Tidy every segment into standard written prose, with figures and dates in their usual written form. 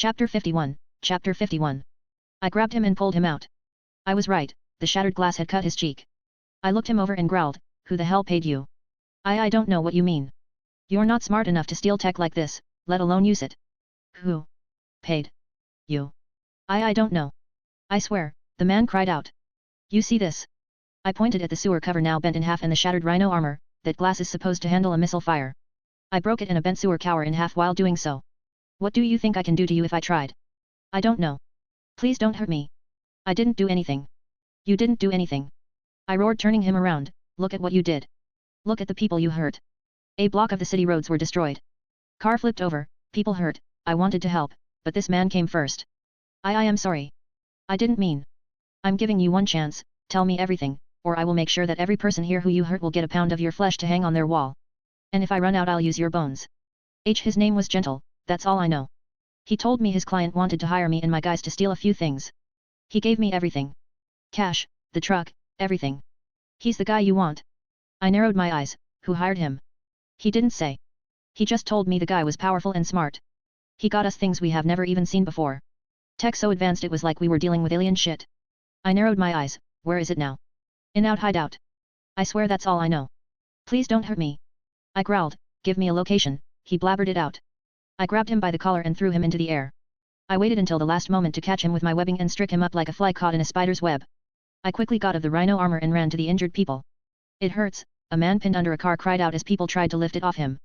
Chapter 51, Chapter 51. I grabbed him and pulled him out. I was right, the shattered glass had cut his cheek. I looked him over and growled, "Who the hell paid you?" I don't know what you mean. You're not smart enough to steal tech like this, let alone use it." "Who paid you?" I don't know. "I swear," the man cried out. "You see this?" I pointed at the sewer cover now bent in half and the shattered rhino armor. That glass is supposed to handle a missile fire. I broke it in a bent sewer cover in half while doing so. "What do you think I can do to you if I tried?" "I don't know. Please don't hurt me." "I didn't do anything." "You didn't do anything," I roared, turning him around. "Look at what you did. Look at the people you hurt." A block of the city roads were destroyed. Car flipped over, people hurt. I wanted to help, but this man came first. I am sorry. I didn't mean. I'm giving you one chance, tell me everything, or I will make sure that every person here who you hurt will get a pound of your flesh to hang on their wall. And if I run out I'll use your bones. His name was Gentle, that's all I know. He told me his client wanted to hire me and my guys to steal a few things. He gave me everything. Cash, the truck, everything. He's the guy you want. I narrowed my eyes. Who hired him? He didn't say. He just told me the guy was powerful and smart. He got us things we have never even seen before. Tech so advanced it was like we were dealing with alien shit. I narrowed my eyes. Where is it now? In out hideout. I swear that's all I know. Please don't hurt me. I growled. Give me a location. He blabbered it out. I grabbed him by the collar and threw him into the air. I waited until the last moment to catch him with my webbing and strick him up like a fly caught in a spider's web. I quickly got of the rhino armor and ran to the injured people. "It hurts," a man pinned under a car cried out as people tried to lift it off him.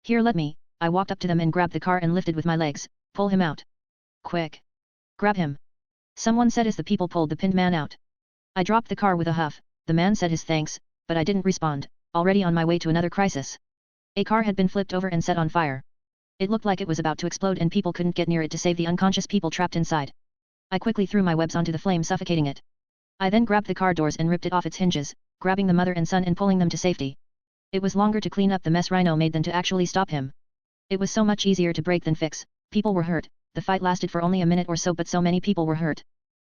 "Here, let me." I walked up to them and grabbed the car and lifted with my legs. "Pull him out. Quick. Grab him." Someone said as the people pulled the pinned man out. I dropped the car with a huff. The man said his thanks, but I didn't respond, already on my way to another crisis. A car had been flipped over and set on fire. It looked like it was about to explode and people couldn't get near it to save the unconscious people trapped inside. I quickly threw my webs onto the flame, suffocating it. I then grabbed the car doors and ripped it off its hinges, grabbing the mother and son and pulling them to safety. It was longer to clean up the mess Rhino made than to actually stop him. It was so much easier to break than fix. People were hurt. The fight lasted for only a minute or so, but so many people were hurt.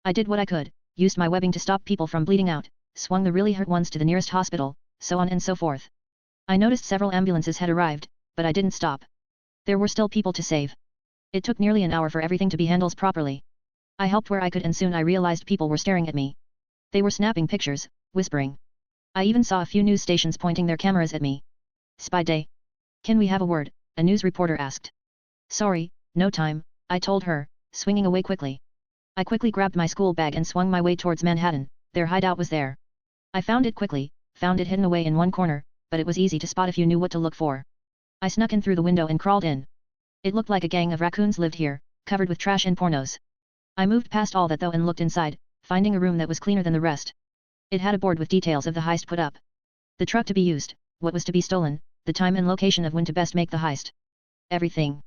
I did what I could, used my webbing to stop people from bleeding out, swung the really hurt ones to the nearest hospital, so on and so forth. I noticed several ambulances had arrived, but I didn't stop. There were still people to save. It took nearly an hour for everything to be handled properly. I helped where I could and soon I realized people were staring at me. They were snapping pictures, whispering. I even saw a few news stations pointing their cameras at me. "Spidey. Can we have a word?" a news reporter asked. "Sorry, no time," I told her, swinging away quickly. I quickly grabbed my school bag and swung my way towards Manhattan. Their hideout was there. I found it quickly, found it hidden away in one corner, but it was easy to spot if you knew what to look for. I snuck in through the window and crawled in. It looked like a gang of raccoons lived here, covered with trash and pornos. I moved past all that though and looked inside, finding a room that was cleaner than the rest. It had a board with details of the heist put up. The truck to be used, what was to be stolen, the time and location of when to best make the heist. Everything.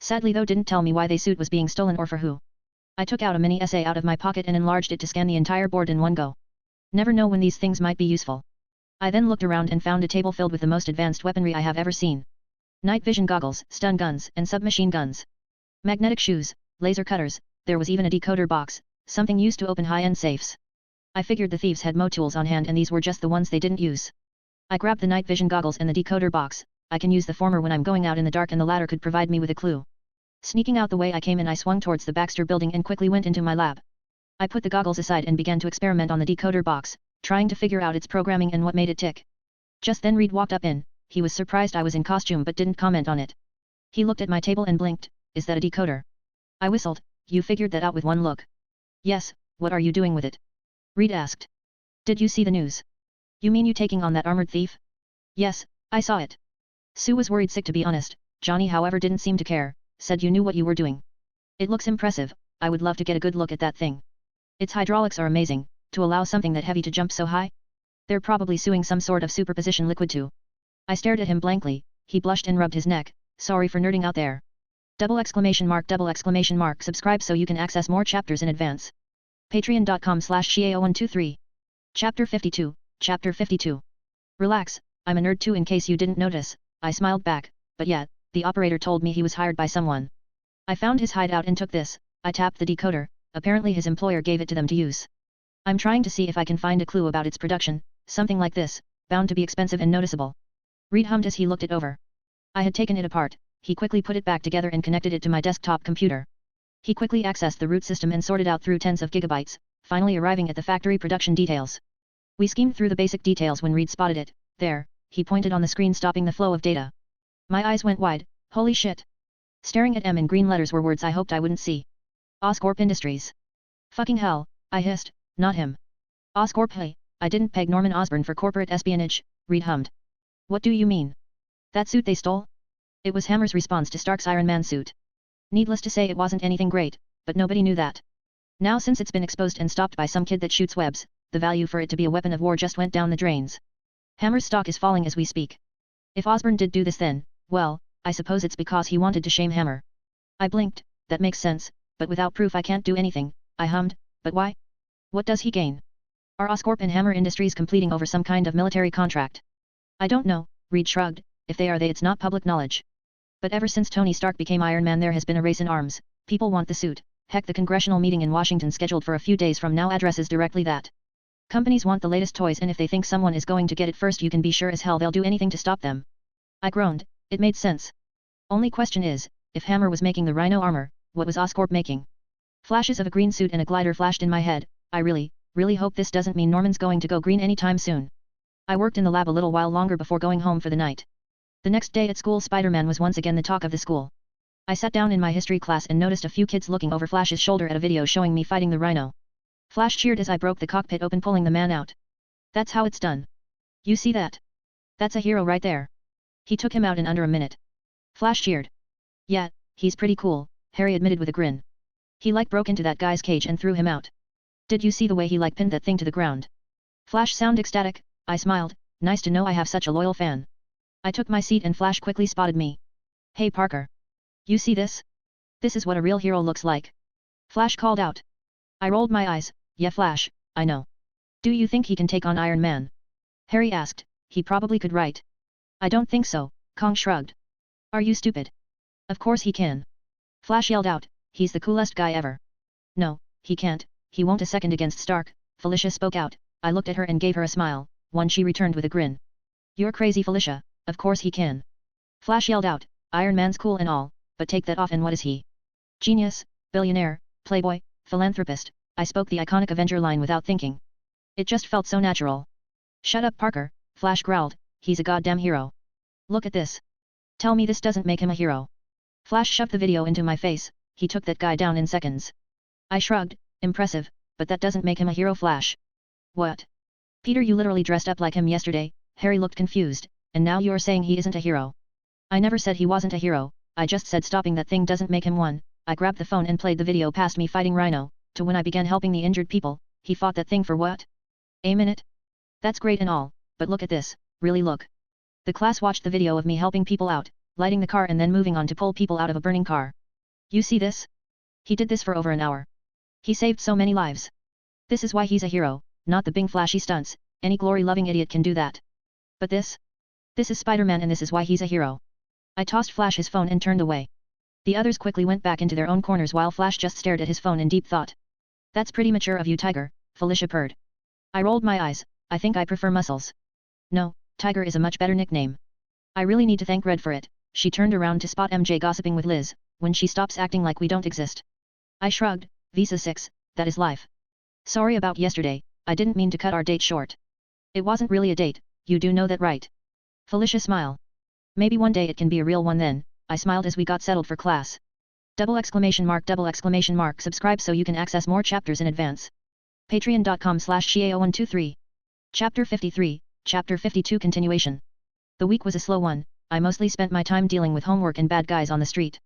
Sadly though didn't tell me why the suit was being stolen or for who. I took out a mini essay out of my pocket and enlarged it to scan the entire board in one go. Never know when these things might be useful. I then looked around and found a table filled with the most advanced weaponry I have ever seen. Night vision goggles, stun guns, and submachine guns. Magnetic shoes, laser cutters, there was even a decoder box, something used to open high-end safes. I figured the thieves had more tools on hand and these were just the ones they didn't use. I grabbed the night vision goggles and the decoder box. I can use the former when I'm going out in the dark and the latter could provide me with a clue. Sneaking out the way I came in I swung towards the Baxter building and quickly went into my lab. I put the goggles aside and began to experiment on the decoder box, trying to figure out its programming and what made it tick. Just then Reed walked up in. He was surprised I was in costume but didn't comment on it. He looked at my table and blinked. "Is that a decoder?" I whistled. "You figured that out with one look?" "Yes, what are you doing with it?" Reed asked. "Did you see the news?" "You mean you taking on that armored thief?" "Yes, I saw it." Sue was worried sick to be honest. Johnny however didn't seem to care, said you knew what you were doing. "It looks impressive, I would love to get a good look at that thing. Its hydraulics are amazing, to allow something that heavy to jump so high? They're probably suing some sort of superposition liquid too." I stared at him blankly. He blushed and rubbed his neck. "Sorry for nerding out there." Double exclamation mark. Subscribe so you can access more chapters in advance. Patreon.com/Xiao123. Chapter 52, Chapter 52. Relax, I'm a nerd too in case you didn't notice, I smiled back, but yet, the operator told me he was hired by someone. I found his hideout and took this. I tapped the decoder, apparently his employer gave it to them to use. I'm trying to see if I can find a clue about its production, something like this, bound to be expensive and noticeable. Reed hummed as he looked it over. I had taken it apart. He quickly put it back together and connected it to my desktop computer. He quickly accessed the root system and sorted out through tens of gigabytes, finally arriving at the factory production details. We schemed through the basic details when Reed spotted it. There, he pointed on the screen, stopping the flow of data. My eyes went wide. Holy shit. Staring at M in green letters were words I hoped I wouldn't see. Oscorp Industries. Fucking hell, I hissed, not him. Oscorp, hey, I didn't peg Norman Osborn for corporate espionage, Reed hummed. What do you mean? That suit they stole? It was Hammer's response to Stark's Iron Man suit. Needless to say, it wasn't anything great, but nobody knew that. Now, since it's been exposed and stopped by some kid that shoots webs, the value for it to be a weapon of war just went down the drains. Hammer's stock is falling as we speak. If Osborn did do this, then, well, I suppose it's because he wanted to shame Hammer. I blinked. That makes sense, but without proof I can't do anything, I hummed. But why? What does he gain? Are Oscorp and Hammer Industries completing over some kind of military contract? I don't know, Reed shrugged. If they are, it's not public knowledge. But ever since Tony Stark became Iron Man, there has been a race in arms. People want the suit. Heck, the congressional meeting in Washington scheduled for a few days from now addresses directly that. Companies want the latest toys, and if they think someone is going to get it first, you can be sure as hell they'll do anything to stop them. I groaned. It made sense. Only question is, if Hammer was making the rhino armor, what was Oscorp making? Flashes of a green suit and a glider flashed in my head. I really hope this doesn't mean Norman's going to go green anytime soon. I worked in the lab a little while longer before going home for the night. The next day at school, Spider-Man was once again the talk of the school. I sat down in my history class and noticed a few kids looking over Flash's shoulder at a video showing me fighting the rhino. Flash cheered as I broke the cockpit open, pulling the man out. That's how it's done. You see that? That's a hero right there. He took him out in under a minute. Flash cheered. Yeah, he's pretty cool, Harry admitted with a grin. He broke into that guy's cage and threw him out. Did you see the way he pinned that thing to the ground? Flash sounded ecstatic. I smiled. Nice to know I have such a loyal fan. I took my seat and Flash quickly spotted me. Hey Parker. You see this? This is what a real hero looks like. Flash called out. I rolled my eyes. Yeah Flash, I know. Do you think he can take on Iron Man? Harry asked. He probably could, right? I don't think so, Kong shrugged. Are you stupid? Of course he can. Flash yelled out. He's the coolest guy ever. No, he can't. He won't a second against Stark, Felicia spoke out. I looked at her and gave her a smile, one she returned with a grin. You're crazy, Felicia, of course he can. Flash yelled out. Iron Man's cool and all, but take that off and what is he? Genius, billionaire, playboy, philanthropist. I spoke the iconic Avenger line without thinking. It just felt so natural. Shut up Parker, Flash growled. He's a goddamn hero. Look at this. Tell me this doesn't make him a hero. Flash shoved the video into my face. He took that guy down in seconds. I shrugged. Impressive, but that doesn't make him a hero, Flash. What? Peter, you literally dressed up like him yesterday. Harry looked confused. And now you're saying he isn't a hero. I never said he wasn't a hero, I just said stopping that thing doesn't make him one. I grabbed the phone and played the video past me fighting Rhino, to when I began helping the injured people. He fought that thing for what? A minute? That's great and all, but look at this, really look. The class watched the video of me helping people out, lighting the car and then moving on to pull people out of a burning car. You see this? He did this for over an hour. He saved so many lives. This is why he's a hero, not the big flashy stunts. Any glory-loving idiot can do that. But this? This is Spider-Man and this is why he's a hero. I tossed Flash his phone and turned away. The others quickly went back into their own corners while Flash just stared at his phone in deep thought. That's pretty mature of you, Tiger, Felicia purred. I rolled my eyes. I think I prefer Muscles. No, Tiger is a much better nickname. I really need to thank Red for it. She turned around to spot MJ gossiping with Liz. When she stops acting like we don't exist. I shrugged. Visa 6, that is life. Sorry about yesterday, I didn't mean to cut our date short. It wasn't really a date, you do know that, right? Felicia smiled. Maybe one day it can be a real one then, I smiled as we got settled for class. Double exclamation mark, subscribe so you can access more chapters in advance. Patreon.com/Xiao123. Chapter 53, Chapter 52 continuation. The week was a slow one. I mostly spent my time dealing with homework and bad guys on the street.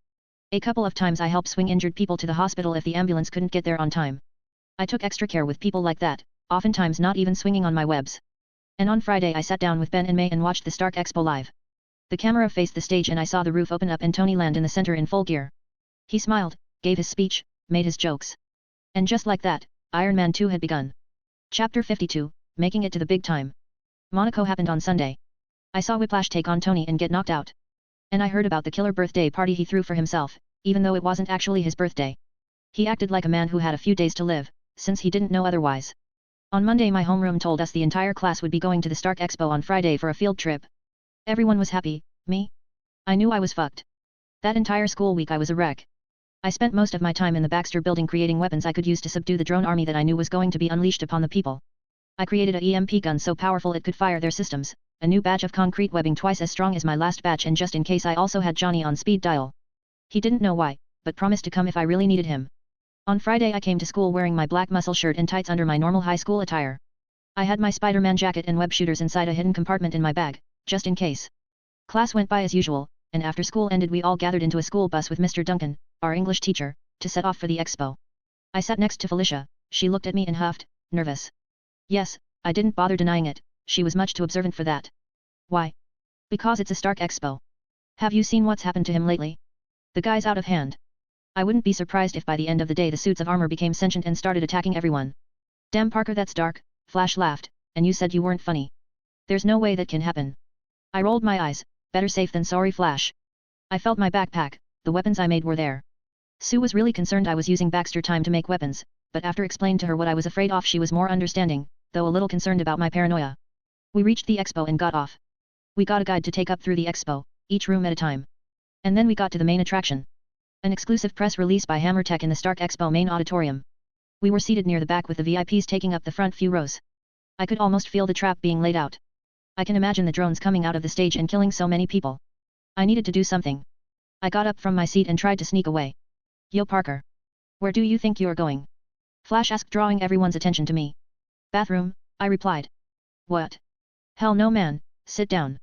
A couple of times I helped swing injured people to the hospital if the ambulance couldn't get there on time. I took extra care with people like that, oftentimes not even swinging on my webs. And on Friday I sat down with Ben and May and watched the Stark Expo live. The camera faced the stage and I saw the roof open up and Tony land in the center in full gear. He smiled, gave his speech, made his jokes. And just like that, Iron Man 2 had begun. Chapter 52, Making it to the Big Time. Monaco happened on Sunday. I saw Whiplash take on Tony and get knocked out. And I heard about the killer birthday party he threw for himself, even though it wasn't actually his birthday. He acted like a man who had a few days to live, since he didn't know otherwise. On Monday my homeroom told us the entire class would be going to the Stark Expo on Friday for a field trip. Everyone was happy, me? I knew I was fucked. That entire school week I was a wreck. I spent most of my time in the Baxter building creating weapons I could use to subdue the drone army that I knew was going to be unleashed upon the people. I created a EMP gun so powerful it could fire their systems, a new batch of concrete webbing twice as strong as my last batch, and just in case I also had Johnny on speed dial. He didn't know why, but promised to come if I really needed him. On Friday I came to school wearing my black muscle shirt and tights under my normal high school attire. I had my Spider-Man jacket and web shooters inside a hidden compartment in my bag, just in case. Class went by as usual, and after school ended we all gathered into a school bus with Mr. Duncan, our English teacher, to set off for the expo. I sat next to Felicia. She looked at me and huffed, nervous. Yes, I didn't bother denying it, she was much too observant for that. Why? Because it's a Stark Expo. Have you seen what's happened to him lately? The guy's out of hand. I wouldn't be surprised if by the end of the day the suits of armor became sentient and started attacking everyone. Damn Parker, that's dark, Flash laughed, and you said you weren't funny. There's no way that can happen. I rolled my eyes, better safe than sorry, Flash. I felt my backpack, the weapons I made were there. Sue was really concerned I was using Baxter time to make weapons, but after explained to her what I was afraid of she was more understanding, though a little concerned about my paranoia. We reached the expo and got off. We got a guide to take up through the expo, each room at a time. And then we got to the main attraction. An exclusive press release by Hammer Tech in the Stark Expo main auditorium. We were seated near the back with the VIPs taking up the front few rows. I could almost feel the trap being laid out. I can imagine the drones coming out of the stage and killing so many people. I needed to do something. I got up from my seat and tried to sneak away. Yo Parker. Where do you think you're going? Flash asked, drawing everyone's attention to me. Bathroom, I replied. What? Hell no man, sit down.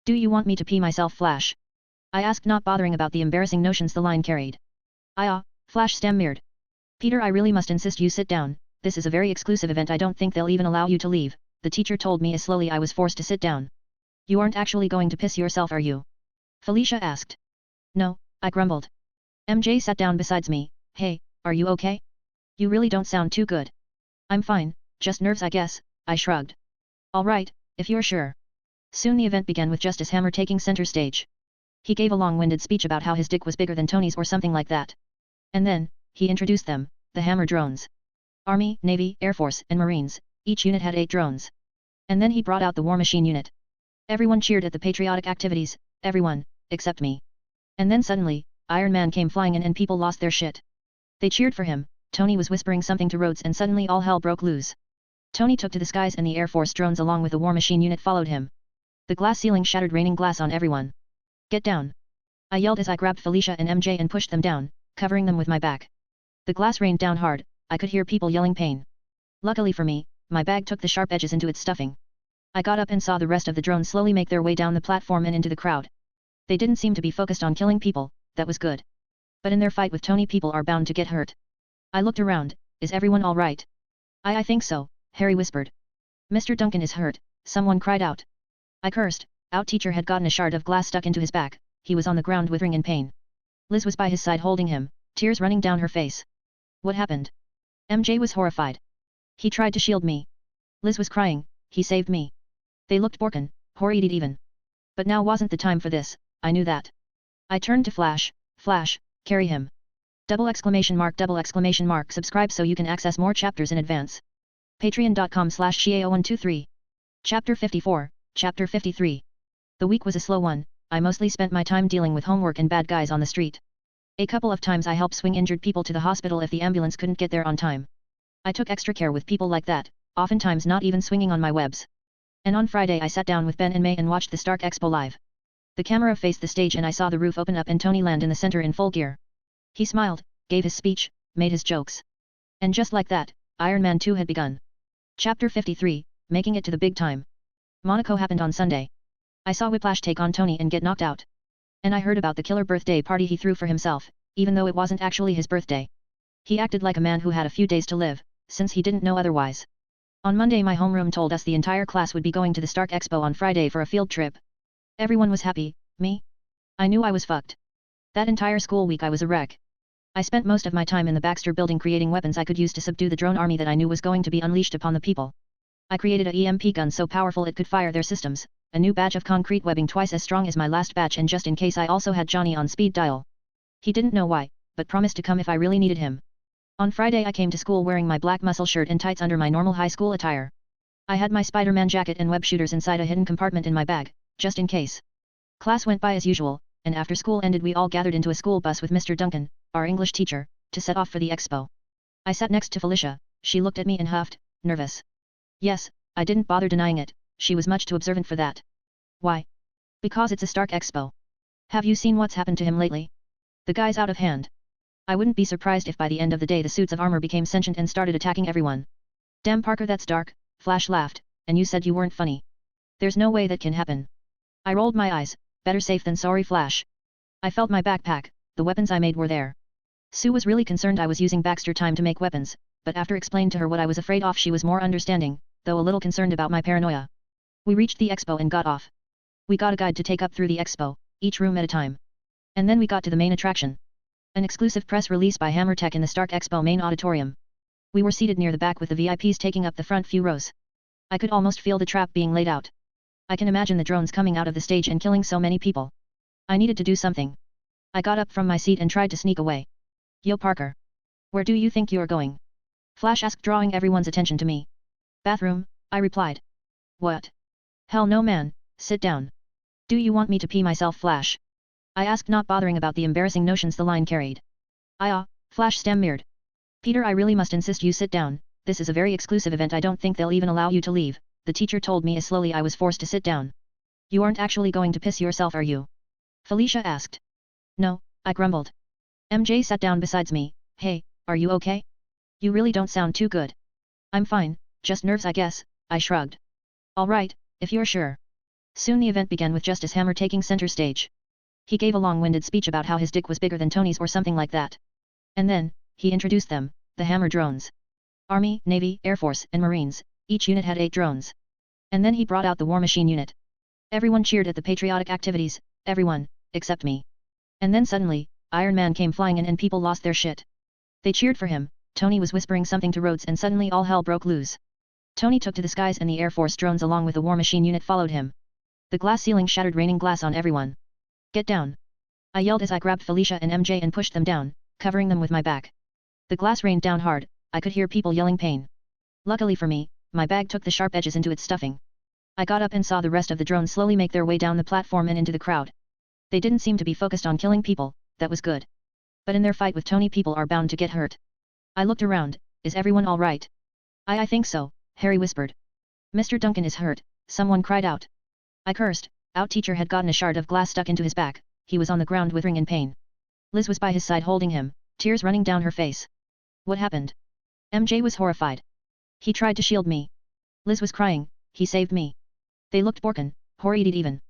Do you want me to pee myself, Flash? I asked, not bothering about the embarrassing notions the line carried. Flash stammered. Peter, I really must insist you sit down, this is a very exclusive event, I don't think they'll even allow you to leave, the teacher told me as slowly I was forced to sit down. You aren't actually going to piss yourself, are you? Felicia asked. No, I grumbled. MJ sat down beside me. Hey, are you okay? You really don't sound too good. I'm fine, just nerves I guess, I shrugged. Alright, if you're sure. Soon the event began with Justice Hammer taking center stage. He gave a long-winded speech about how his dick was bigger than Tony's or something like that. And then, he introduced them, the Hammer drones. Army, Navy, Air Force, and Marines, each unit had 8 drones. And then he brought out the War Machine unit. Everyone cheered at the patriotic activities, everyone, except me. And then suddenly, Iron Man came flying in and people lost their shit. They cheered for him. Tony was whispering something to Rhodes and suddenly all hell broke loose. Tony took to the skies and the Air Force drones along with the War Machine unit followed him. The glass ceiling shattered, raining glass on everyone. Get down! I yelled as I grabbed Felicia and MJ and pushed them down, covering them with my back. The glass rained down hard, I could hear people yelling pain. Luckily for me, my bag took the sharp edges into its stuffing. I got up and saw the rest of the drones slowly make their way down the platform and into the crowd. They didn't seem to be focused on killing people, that was good. But in their fight with Tony, people are bound to get hurt. I looked around, is everyone all right? I think so, Harry whispered. Mr. Duncan is hurt, someone cried out. I cursed, our teacher had gotten a shard of glass stuck into his back, he was on the ground withering in pain. Liz was by his side holding him, tears running down her face. What happened? MJ was horrified. He tried to shield me. Liz was crying, he saved me. They looked broken, horried even. But now wasn't the time for this, I knew that. I turned to Flash, Flash, carry him. Double exclamation mark, subscribe so you can access more chapters in advance. Patreon.com/ShiAO123. Chapter 54, Chapter 53. The week was a slow one, I mostly spent my time dealing with homework and bad guys on the street. A couple of times I helped swing injured people to the hospital if the ambulance couldn't get there on time. I took extra care with people like that, oftentimes not even swinging on my webs. And on Friday I sat down with Ben and May and watched the Stark Expo live. The camera faced the stage and I saw the roof open up and Tony land in the center in full gear. He smiled, gave his speech, made his jokes. And just like that, Iron Man 2 had begun. Chapter 53, making it to the big time. Monaco happened on Sunday. I saw Whiplash take on Tony and get knocked out. And I heard about the killer birthday party he threw for himself, even though it wasn't actually his birthday. He acted like a man who had a few days to live, since he didn't know otherwise. On Monday my homeroom told us the entire class would be going to the Stark Expo on Friday for a field trip. Everyone was happy, me? I knew I was fucked. That entire school week I was a wreck. I spent most of my time in the Baxter building creating weapons I could use to subdue the drone army that I knew was going to be unleashed upon the people. I created a EMP gun so powerful it could fire their systems, a new batch of concrete webbing twice as strong as my last batch, and just in case I also had Johnny on speed dial. He didn't know why, but promised to come if I really needed him. On Friday I came to school wearing my black muscle shirt and tights under my normal high school attire. I had my Spider-Man jacket and web shooters inside a hidden compartment in my bag, just in case. Class went by as usual, and after school ended we all gathered into a school bus with Mr. Duncan, our English teacher, to set off for the expo. I sat next to Felicia, she looked at me and huffed, nervous. Yes, I didn't bother denying it, she was much too observant for that. Why? Because it's a Stark Expo. Have you seen what's happened to him lately? The guy's out of hand. I wouldn't be surprised if by the end of the day the suits of armor became sentient and started attacking everyone. Damn Parker, that's dark, Flash laughed, and you said you weren't funny. There's no way that can happen. I rolled my eyes, better safe than sorry, Flash. I felt my backpack, the weapons I made were there. Sue was really concerned I was using Baxter time to make weapons, but after explained to her what I was afraid of she was more understanding, though a little concerned about my paranoia. We reached the expo and got off. We got a guide to take up through the expo, each room at a time. And then we got to the main attraction. An exclusive press release by Hammer Tech in the Stark Expo main auditorium. We were seated near the back with the VIPs taking up the front few rows. I could almost feel the trap being laid out. I can imagine the drones coming out of the stage and killing so many people. I needed to do something. I got up from my seat and tried to sneak away. Yo Parker. Where do you think you're going? Flash asked, drawing everyone's attention to me. Bathroom, I replied. What? Hell no, man, sit down. Do you want me to pee myself, Flash? I asked, not bothering about the embarrassing notions the line carried. Flash stammered. Peter, I really must insist you sit down, this is a very exclusive event, I don't think they'll even allow you to leave, the teacher told me as slowly I was forced to sit down. You aren't actually going to piss yourself, are you? Felicia asked. No, I grumbled. MJ sat down beside me. Hey, are you okay? You really don't sound too good. I'm fine, just nerves I guess, I shrugged. Alright, if you're sure. Soon the event began with Justice Hammer taking center stage. He gave a long-winded speech about how his dick was bigger than Tony's or something like that. And then, he introduced them, the Hammer drones. Army, Navy, Air Force, and Marines, each unit had 8 drones. And then he brought out the War Machine unit. Everyone cheered at the patriotic activities, everyone, except me. And then suddenly, Iron Man came flying in and people lost their shit. They cheered for him, Tony was whispering something to Rhodes and suddenly all hell broke loose. Tony took to the skies and the Air Force drones along with the War Machine unit followed him. The glass ceiling shattered, raining glass on everyone. Get down. I yelled as I grabbed Felicia and MJ and pushed them down, covering them with my back. The glass rained down hard, I could hear people yelling pain. Luckily for me, my bag took the sharp edges into its stuffing. I got up and saw the rest of the drones slowly make their way down the platform and into the crowd. They didn't seem to be focused on killing people, that was good. But in their fight with Tony, people are bound to get hurt. I looked around, is everyone alright? I think so, Harry whispered. Mr. Duncan is hurt, someone cried out. I cursed, our teacher had gotten a shard of glass stuck into his back, he was on the ground withering in pain. Liz was by his side holding him, tears running down her face. What happened? MJ was horrified. He tried to shield me. Liz was crying, he saved me. They looked broken, horried even.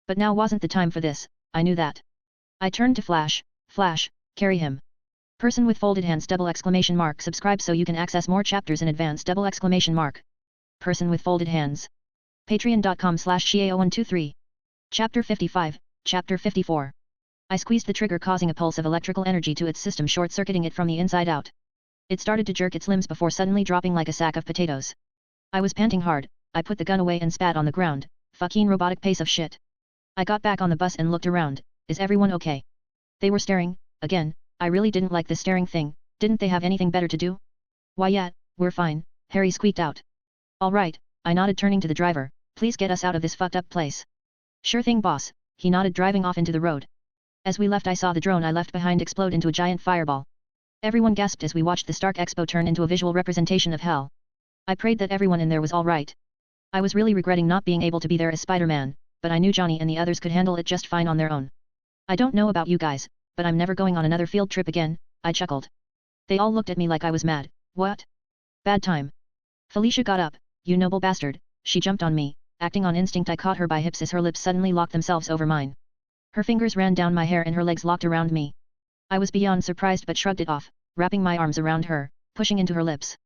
But now wasn't the time for this, I knew that. I turned to Flash, Flash, carry him. Person with folded hands, ! Subscribe so you can access more chapters in advance, ! Person with folded hands. Patreon.com/Shia0123. Chapter 55, Chapter 54. I squeezed the trigger, causing a pulse of electrical energy to its system, short-circuiting it from the inside out. It started to jerk its limbs before suddenly dropping like a sack of potatoes. I was panting hard, I put the gun away and spat on the ground, fucking robotic piece of shit. I got back on the bus and looked around, is everyone okay? They were staring, again, I really didn't like this staring thing, didn't they have anything better to do? Why yeah, we're fine, Harry squeaked out. Alright, I nodded, turning to the driver, please get us out of this fucked up place. Sure thing, boss, he nodded, driving off into the road. As we left I saw the drone I left behind explode into a giant fireball. Everyone gasped as we watched the Stark Expo turn into a visual representation of hell. I prayed that everyone in there was alright. I was really regretting not being able to be there as Spider-Man, but I knew Johnny and the others could handle it just fine on their own. I don't know about you guys, but I'm never going on another field trip again, I chuckled. They all looked at me like I was mad. What? Bad time. Felicia got up, you noble bastard, she jumped on me, acting on instinct I caught her by hips as her lips suddenly locked themselves over mine. Her fingers ran down my hair and her legs locked around me. I was beyond surprised but shrugged it off, wrapping my arms around her, pushing into her lips.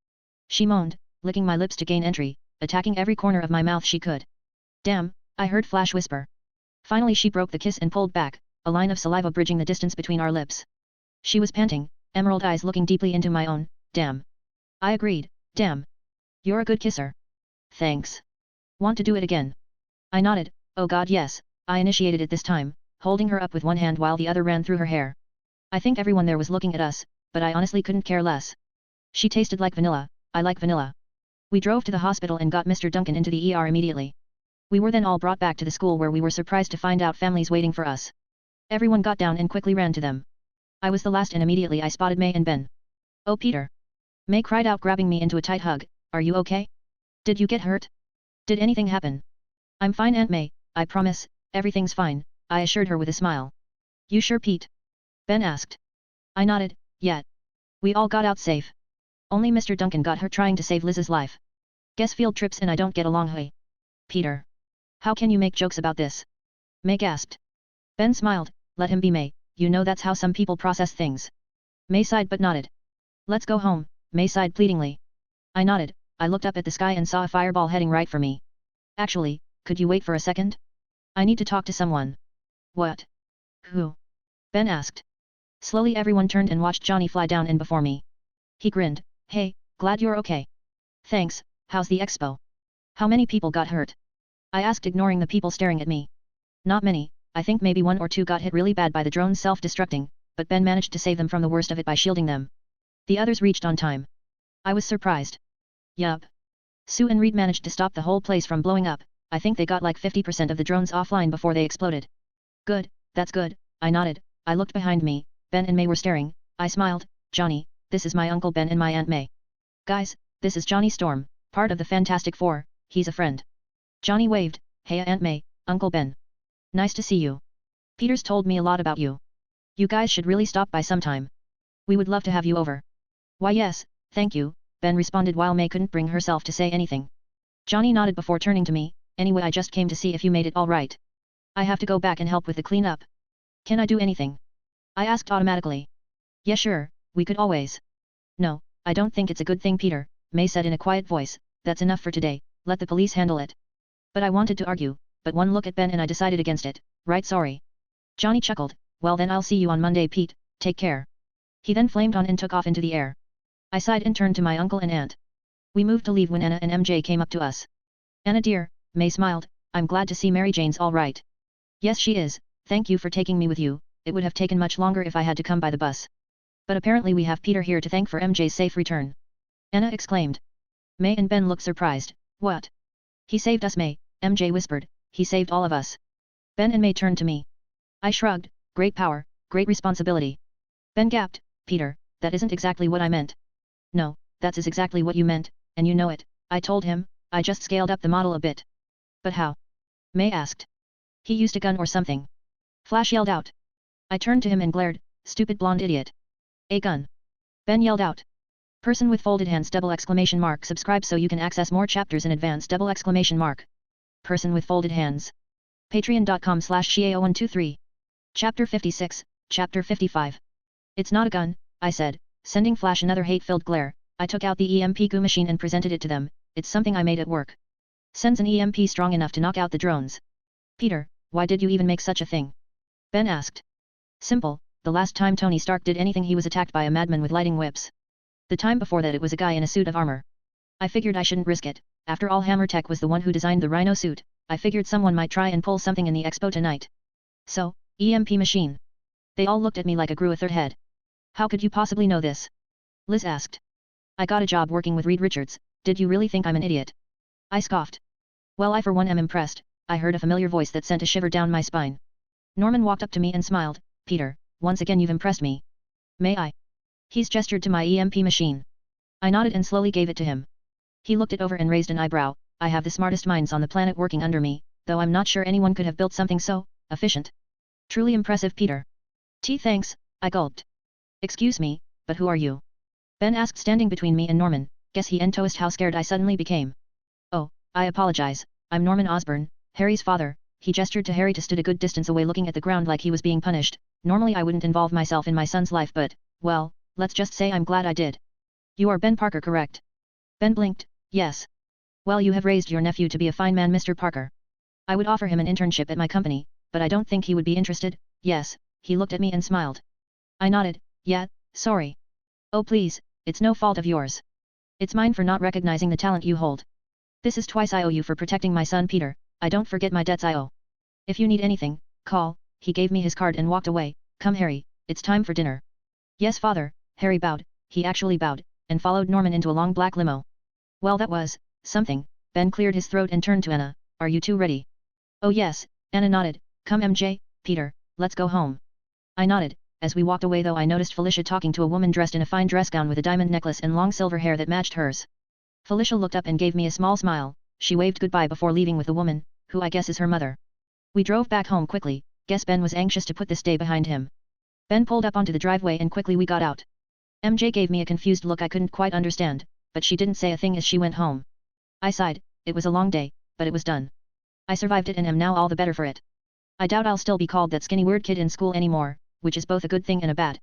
She moaned, licking my lips to gain entry, attacking every corner of my mouth she could. Damn, I heard Flash whisper. Finally she broke the kiss and pulled back, a line of saliva bridging the distance between our lips. She was panting, emerald eyes looking deeply into my own. Damn. I agreed, damn. You're a good kisser. Thanks. Want to do it again? I nodded, oh god yes, I initiated it this time, holding her up with one hand while the other ran through her hair. I think everyone there was looking at us, but I honestly couldn't care less. She tasted like vanilla, I like vanilla. We drove to the hospital and got Mr. Duncan into the ER immediately. We were then all brought back to the school where we were surprised to find out families waiting for us. Everyone got down and quickly ran to them. I was the last and immediately I spotted May and Ben. Oh Peter! May cried out, grabbing me into a tight hug. Are you okay? Did you get hurt? Did anything happen? I'm fine, Aunt May, I promise, everything's fine, I assured her with a smile. You sure, Pete? Ben asked. I nodded. Yet. We all got out safe. Only Mr. Duncan got hurt trying to save Liz's life. Guess field trips and I don't get along. Hey. Peter. How can you make jokes about this? May gasped. Ben smiled. Let him be, May, you know that's how some people process things. May sighed but nodded. Let's go home, May sighed pleadingly. I nodded. I looked up at the sky and saw a fireball heading right for me. Actually, could you wait for a second? I need to talk to someone. What? Who? Ben asked. Slowly everyone turned and watched Johnny fly down in before me. He grinned. Hey, glad you're okay. Thanks, how's the expo? How many people got hurt? I asked, ignoring the people staring at me. Not many, I think maybe 1 or 2 got hit really bad by the drones self-destructing, but Ben managed to save them from the worst of it by shielding them. The others reached on time. I was surprised. Yup. Sue and Reed managed to stop the whole place from blowing up. I think they got like 50% of the drones offline before they exploded. Good, that's good, I nodded. I looked behind me. Ben and May were staring. I smiled. Johnny, this is my Uncle Ben and my Aunt May. Guys, this is Johnny Storm, part of the Fantastic Four, he's a friend. Johnny waved. Hey Aunt May, Uncle Ben. Nice to see you. Peter's told me a lot about you. You guys should really stop by sometime. We would love to have you over. Why yes, thank you, Ben responded while May couldn't bring herself to say anything. Johnny nodded before turning to me. Anyway, I just came to see if you made it all right. I have to go back and help with the cleanup. Can I do anything? I asked automatically. Yeah sure, we could always. No, I don't think it's a good thing, Peter, May said in a quiet voice. That's enough for today, let the police handle it. But I wanted to argue, but one look at Ben and I decided against it. Right, sorry. Johnny chuckled. Well then I'll see you on Monday, Pete, take care. He then flamed on and took off into the air. I sighed and turned to my uncle and aunt. We moved to leave when Anna and MJ came up to us. Anna dear, May smiled, I'm glad to see Mary Jane's all right. Yes she is, thank you for taking me with you, it would have taken much longer if I had to come by the bus. But apparently we have Peter here to thank for MJ's safe return. Anna exclaimed. May and Ben looked surprised. What? He saved us, May, MJ whispered, he saved all of us. Ben and May turned to me. I shrugged, great power, great responsibility. Ben gasped, Peter, that isn't exactly what I meant. No, that's exactly what you meant, and you know it, I told him, I just scaled up the model a bit. But how? May asked. He used a gun or something. Flash yelled out. I turned to him and glared, stupid blonde idiot. A gun. Ben yelled out. Person with folded hands ! Subscribe so you can access more chapters in advance ! Person with folded hands. Patreon.com/Shia0123. Chapter 56, Chapter 55. It's not a gun, I said, sending Flash another hate-filled glare. I took out the EMP goo machine and presented it to them. It's something I made at work. Sends an EMP strong enough to knock out the drones. Peter, why did you even make such a thing? Ben asked. Simple, the last time Tony Stark did anything he was attacked by a madman with lighting whips. The time before that it was a guy in a suit of armor. I figured I shouldn't risk it, after all Hammer Tech was the one who designed the rhino suit, I figured someone might try and pull something in the expo tonight. So, EMP machine. They all looked at me like I grew a third head. How could you possibly know this? Liz asked. I got a job working with Reed Richards, did you really think I'm an idiot? I scoffed. Well, I for one am impressed. I heard a familiar voice that sent a shiver down my spine. Norman walked up to me and smiled. Peter, once again you've impressed me. May I? He's gestured to my EMP machine. I nodded and slowly gave it to him. He looked it over and raised an eyebrow. I have the smartest minds on the planet working under me, though I'm not sure anyone could have built something so efficient. Truly impressive, Peter. Thanks, I gulped. Excuse me, but who are you? Ben asked, standing between me and Norman. Guess he noticed how scared I suddenly became. Oh, I apologize, I'm Norman Osborne, Harry's father. He gestured to Harry to stood a good distance away looking at the ground like he was being punished. Normally I wouldn't involve myself in my son's life but, well, let's just say I'm glad I did. You are Ben Parker, correct? Ben blinked. Yes. Well, you have raised your nephew to be a fine man, Mr. Parker. I would offer him an internship at my company, but I don't think he would be interested. Yes, he looked at me and smiled. I nodded. Yeah, sorry. Oh please, it's no fault of yours. It's mine for not recognizing the talent you hold. This is twice I owe you for protecting my son Peter. I don't forget my debts I owe. If you need anything, call. He gave me his card and walked away. Come Harry, it's time for dinner. Yes father, Harry bowed. He actually bowed, and followed Norman into a long black limo. Well, that was something. Ben cleared his throat and turned to Anna. Are you two ready? Oh yes, Anna nodded. Come MJ, Peter, let's go home. I nodded. As we walked away though I noticed Felicia talking to a woman dressed in a fine dress gown with a diamond necklace and long silver hair that matched hers. Felicia looked up and gave me a small smile. She waved goodbye before leaving with the woman, who I guess is her mother. We drove back home quickly. Guess Ben was anxious to put this day behind him. Ben pulled up onto the driveway and quickly we got out. MJ gave me a confused look I couldn't quite understand, but she didn't say a thing as she went home. I sighed. It was a long day, but it was done. I survived it and am now all the better for it. I doubt I'll still be called that skinny weird kid in school anymore, which is both a good thing and a bad.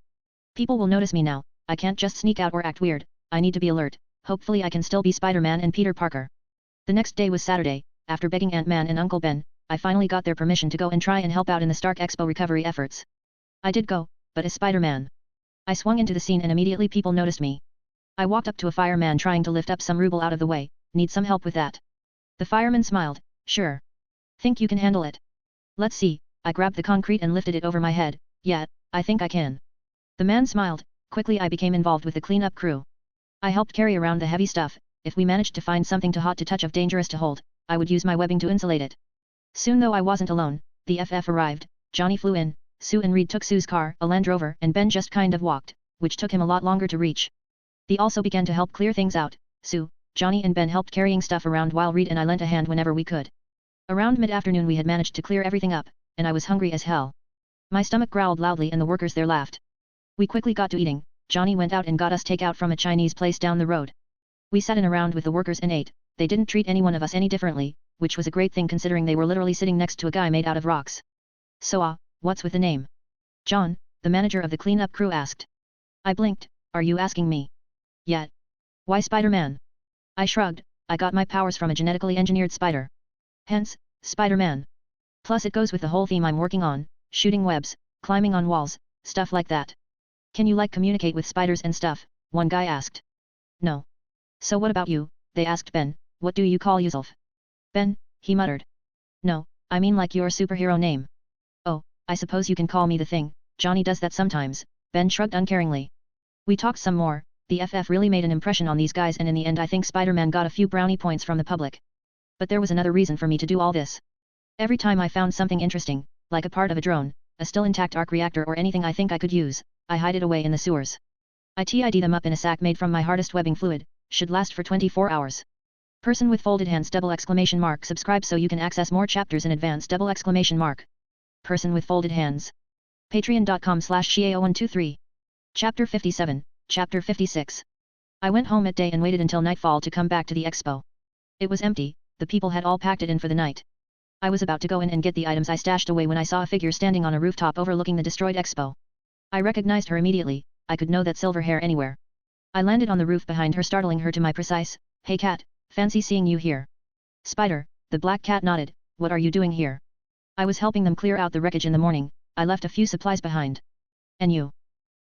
People will notice me now. I can't just sneak out or act weird. I need to be alert. Hopefully I can still be Spider-Man and Peter Parker. The next day was Saturday. After begging Aunt Man and Uncle Ben, I finally got their permission to go and try and help out in the Stark Expo recovery efforts. I did go, but as Spider-Man. I swung into the scene and immediately people noticed me. I walked up to a fireman trying to lift up some rubble out of the way. Need some help with that? The fireman smiled. Sure. Think you can handle it? Let's see. I grabbed the concrete and lifted it over my head. Yeah, I think I can. The man smiled. Quickly I became involved with the cleanup crew. I helped carry around the heavy stuff. If we managed to find something too hot to touch or dangerous to hold, I would use my webbing to insulate it. Soon though I wasn't alone, the FF arrived. Johnny flew in, Sue and Reed took Sue's car, a Land Rover, and Ben just kind of walked, which took him a lot longer to reach. They also began to help clear things out. Sue, Johnny and Ben helped carrying stuff around while Reed and I lent a hand whenever we could. Around mid-afternoon we had managed to clear everything up, and I was hungry as hell. My stomach growled loudly and the workers there laughed. We quickly got to eating. Johnny went out and got us takeout from a Chinese place down the road. We sat in around with the workers and ate. They didn't treat any one of us any differently, which was a great thing considering they were literally sitting next to a guy made out of rocks. So what's with the name? John, the manager of the cleanup crew asked. I blinked. Are you asking me? Yeah. Why Spider-Man? I shrugged. I got my powers from a genetically engineered spider. Hence, Spider-Man. Plus it goes with the whole theme I'm working on, shooting webs, climbing on walls, stuff like that. Can you communicate with spiders and stuff? One guy asked. No. So what about you? They asked Ben. What do you call yourself? Ben, he muttered. No, I mean your superhero name. Oh, I suppose you can call me the Thing. Johnny does that sometimes. Ben shrugged uncaringly. We talked some more. The FF really made an impression on these guys and in the end I think Spider-Man got a few brownie points from the public. But there was another reason for me to do all this. Every time I found something interesting, like a part of a drone, a still intact arc reactor or anything I think I could use, I hide it away in the sewers. I tidy them up in a sack made from my hardest webbing fluid, should last for 24 hours. Person with folded hands ! Subscribe so you can access more chapters in advance ! Person with folded hands. Patreon.com/Xiao123. Chapter 57, Chapter 56. I went home at day and waited until nightfall to come back to the expo. It was empty, the people had all packed it in for the night. I was about to go in and get the items I stashed away when I saw a figure standing on a rooftop overlooking the destroyed expo. I recognized her immediately. I could know that silver hair anywhere. I landed on the roof behind her, startling her to my precise, "Hey cat, fancy seeing you here." "Spider," the black cat nodded, "what are you doing here?" "I was helping them clear out the wreckage in the morning. I left a few supplies behind." "And you?"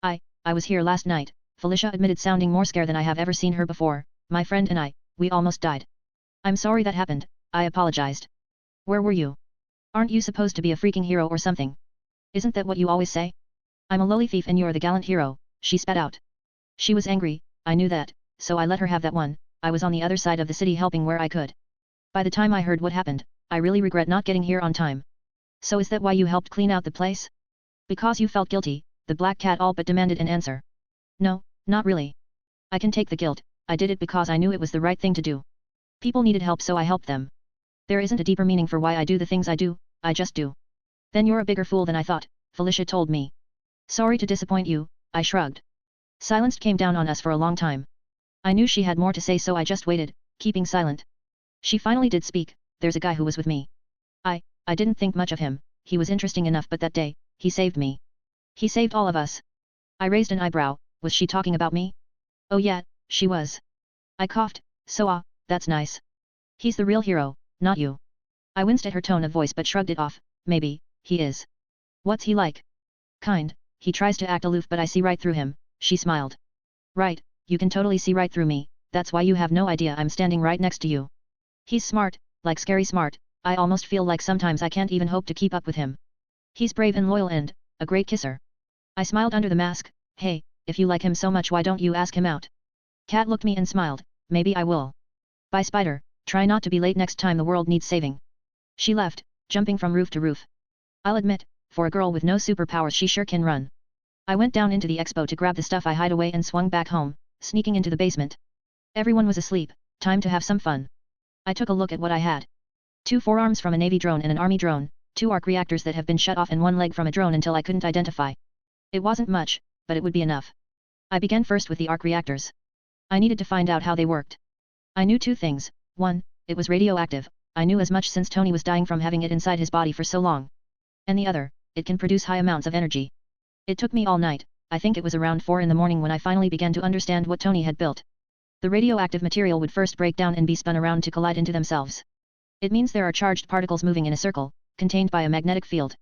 I was here last night," Felicia admitted, sounding more scared than I have ever seen her before. "My friend and I, we almost died." "I'm sorry that happened," I apologized. "Where were you? Aren't you supposed to be a freaking hero or something? Isn't that what you always say?" "I'm a lowly thief and you're the gallant hero," she spat out. She was angry, I knew that, so I let her have that one. I was on the other side of the city helping where I could. By the time I heard what happened, I really regret not getting here on time. "So is that why you helped clean out the place?" "Because you felt guilty," the black cat all but demanded an answer. "No, not really. I can take the guilt. I did it because I knew it was the right thing to do. People needed help so I helped them. There isn't a deeper meaning for why I do the things I do, I just do." "Then you're a bigger fool than I thought," Felicia told me. "Sorry to disappoint you," I shrugged. Silence came down on us for a long time. I knew she had more to say so I just waited, keeping silent. She finally did speak. "There's a guy who was with me. I didn't think much of him, he was interesting enough, but that day, he saved me. He saved all of us." I raised an eyebrow. Was she talking about me? "Oh yeah, she was." I coughed. "So that's nice. He's the real hero, not you." I winced at her tone of voice but shrugged it off. "Maybe, he is." "What's he like?" "Kind. He tries to act aloof but I see right through him," she smiled. "Right, you can totally see right through me, that's why you have no idea I'm standing right next to you. He's smart, scary smart. I almost feel like sometimes I can't even hope to keep up with him. He's brave and loyal and a great kisser." I smiled under the mask. "Hey, if you like him so much why don't you ask him out?" Cat looked me and smiled. "Maybe I will. Bye Spider, try not to be late next time the world needs saving." She left, jumping from roof to roof. I'll admit, for a girl with no superpowers she sure can run. I went down into the Expo to grab the stuff I hide away and swung back home, sneaking into the basement. Everyone was asleep, time to have some fun. I took a look at what I had. 2 forearms from a Navy drone and an Army drone, 2 arc reactors that have been shut off and 1 leg from a drone until I couldn't identify. It wasn't much, but it would be enough. I began first with the arc reactors. I needed to find out how they worked. I knew 2 things. 1, it was radioactive, I knew as much since Tony was dying from having it inside his body for so long. And the other, it can produce high amounts of energy. It took me all night, I think it was around 4 in the morning when I finally began to understand what Tony had built. The radioactive material would first break down and be spun around to collide into themselves. It means there are charged particles moving in a circle, contained by a magnetic field.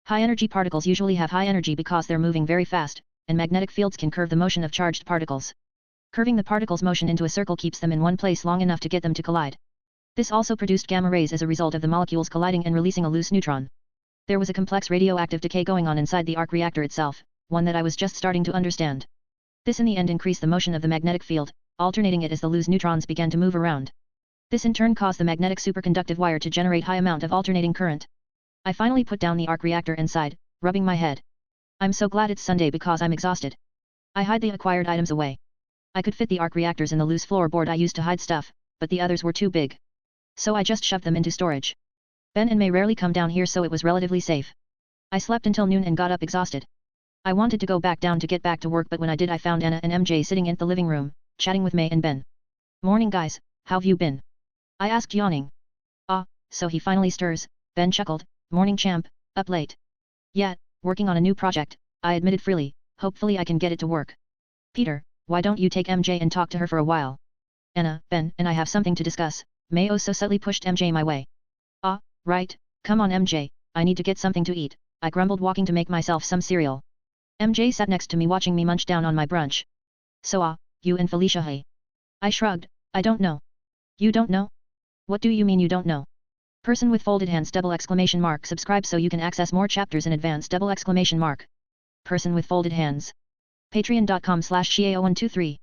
High-energy particles usually have high energy because they're moving very fast, and magnetic fields can curve the motion of charged particles. Curving the particles' motion into a circle keeps them in one place long enough to get them to collide. This also produced gamma rays as a result of the molecules colliding and releasing a loose neutron. There was a complex radioactive decay going on inside the arc reactor itself, one that I was just starting to understand. This in the end increased the motion of the magnetic field, alternating it as the loose neutrons began to move around. This in turn caused the magnetic superconductive wire to generate high amount of alternating current. I finally put down the arc reactor and sighed, rubbing my head. I'm so glad it's Sunday because I'm exhausted. I hide the acquired items away. I could fit the arc reactors in the loose floorboard I used to hide stuff, but the others were too big. So I just shoved them into storage. Ben and May rarely come down here so it was relatively safe. I slept until noon and got up exhausted. I wanted to go back down to get back to work but when I did I found Anna and MJ sitting in the living room, chatting with May and Ben. Morning guys, how've you been? I asked yawning. Ah, so he finally stirs, Ben chuckled, morning champ, up late. Yeah, working on a new project, I admitted freely, hopefully I can get it to work. Peter, why don't you take MJ and talk to her for a while? Anna, Ben and I have something to discuss. May oh so subtly pushed MJ my way. Ah, right, come on MJ, I need to get something to eat, I grumbled walking to make myself some cereal. MJ sat next to me watching me munch down on my brunch. So you and Felicia hey? I shrugged, I don't know. You don't know? What do you mean you don't know? Person with folded hands ! Subscribe so you can access more chapters in advance ! Person with folded hands. Patreon.com/Xiao123.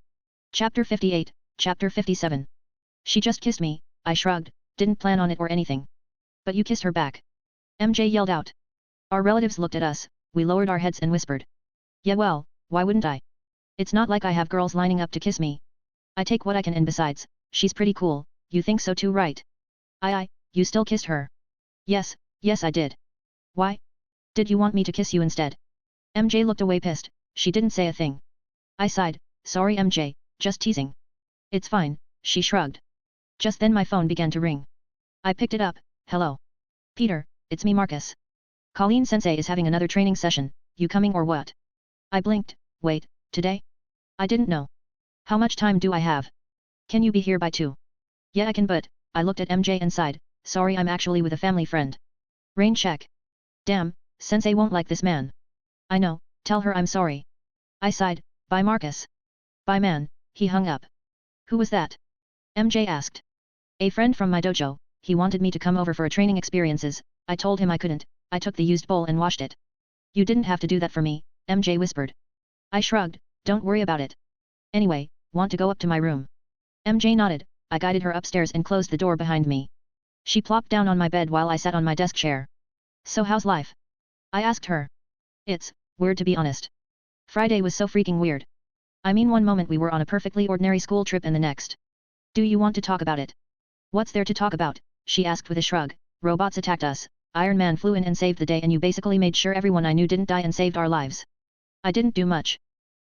Chapter 58, Chapter 57. She just kissed me, I shrugged, didn't plan on it or anything. But you kissed her back. MJ yelled out. Our relatives looked at us, we lowered our heads and whispered. Yeah well, why wouldn't I? It's not like I have girls lining up to kiss me. I take what I can and besides, she's pretty cool, you think so too right? You still kissed her? Yes I did. Why? Did you want me to kiss you instead? MJ looked away pissed, she didn't say a thing. I sighed, sorry MJ, just teasing. It's fine, she shrugged. Just then my phone began to ring. I picked it up, hello. Peter, it's me Marcus. Colleen sensei is having another training session, you coming or what? I blinked, wait, today? I didn't know. How much time do I have? Can you be here by 2? Yeah I can but, I looked at MJ and sighed, sorry I'm actually with a family friend. Rain check. Damn, sensei won't like this man. I know, tell her I'm sorry. I sighed, bye Marcus. Bye man, he hung up. Who was that? MJ asked. A friend from my dojo, he wanted me to come over for a training experiences, I told him I couldn't, I took the used bowl and washed it. You didn't have to do that for me, MJ whispered. I shrugged, don't worry about it. Anyway, want to go up to my room? MJ nodded, I guided her upstairs and closed the door behind me. She plopped down on my bed while I sat on my desk chair. So how's life? I asked her. It's weird to be honest. Friday was so freaking weird. I mean one moment we were on a perfectly ordinary school trip and the next. Do you want to talk about it? What's there to talk about? She asked with a shrug. Robots attacked us, Iron Man flew in and saved the day and you basically made sure everyone I knew didn't die and saved our lives. I didn't do much.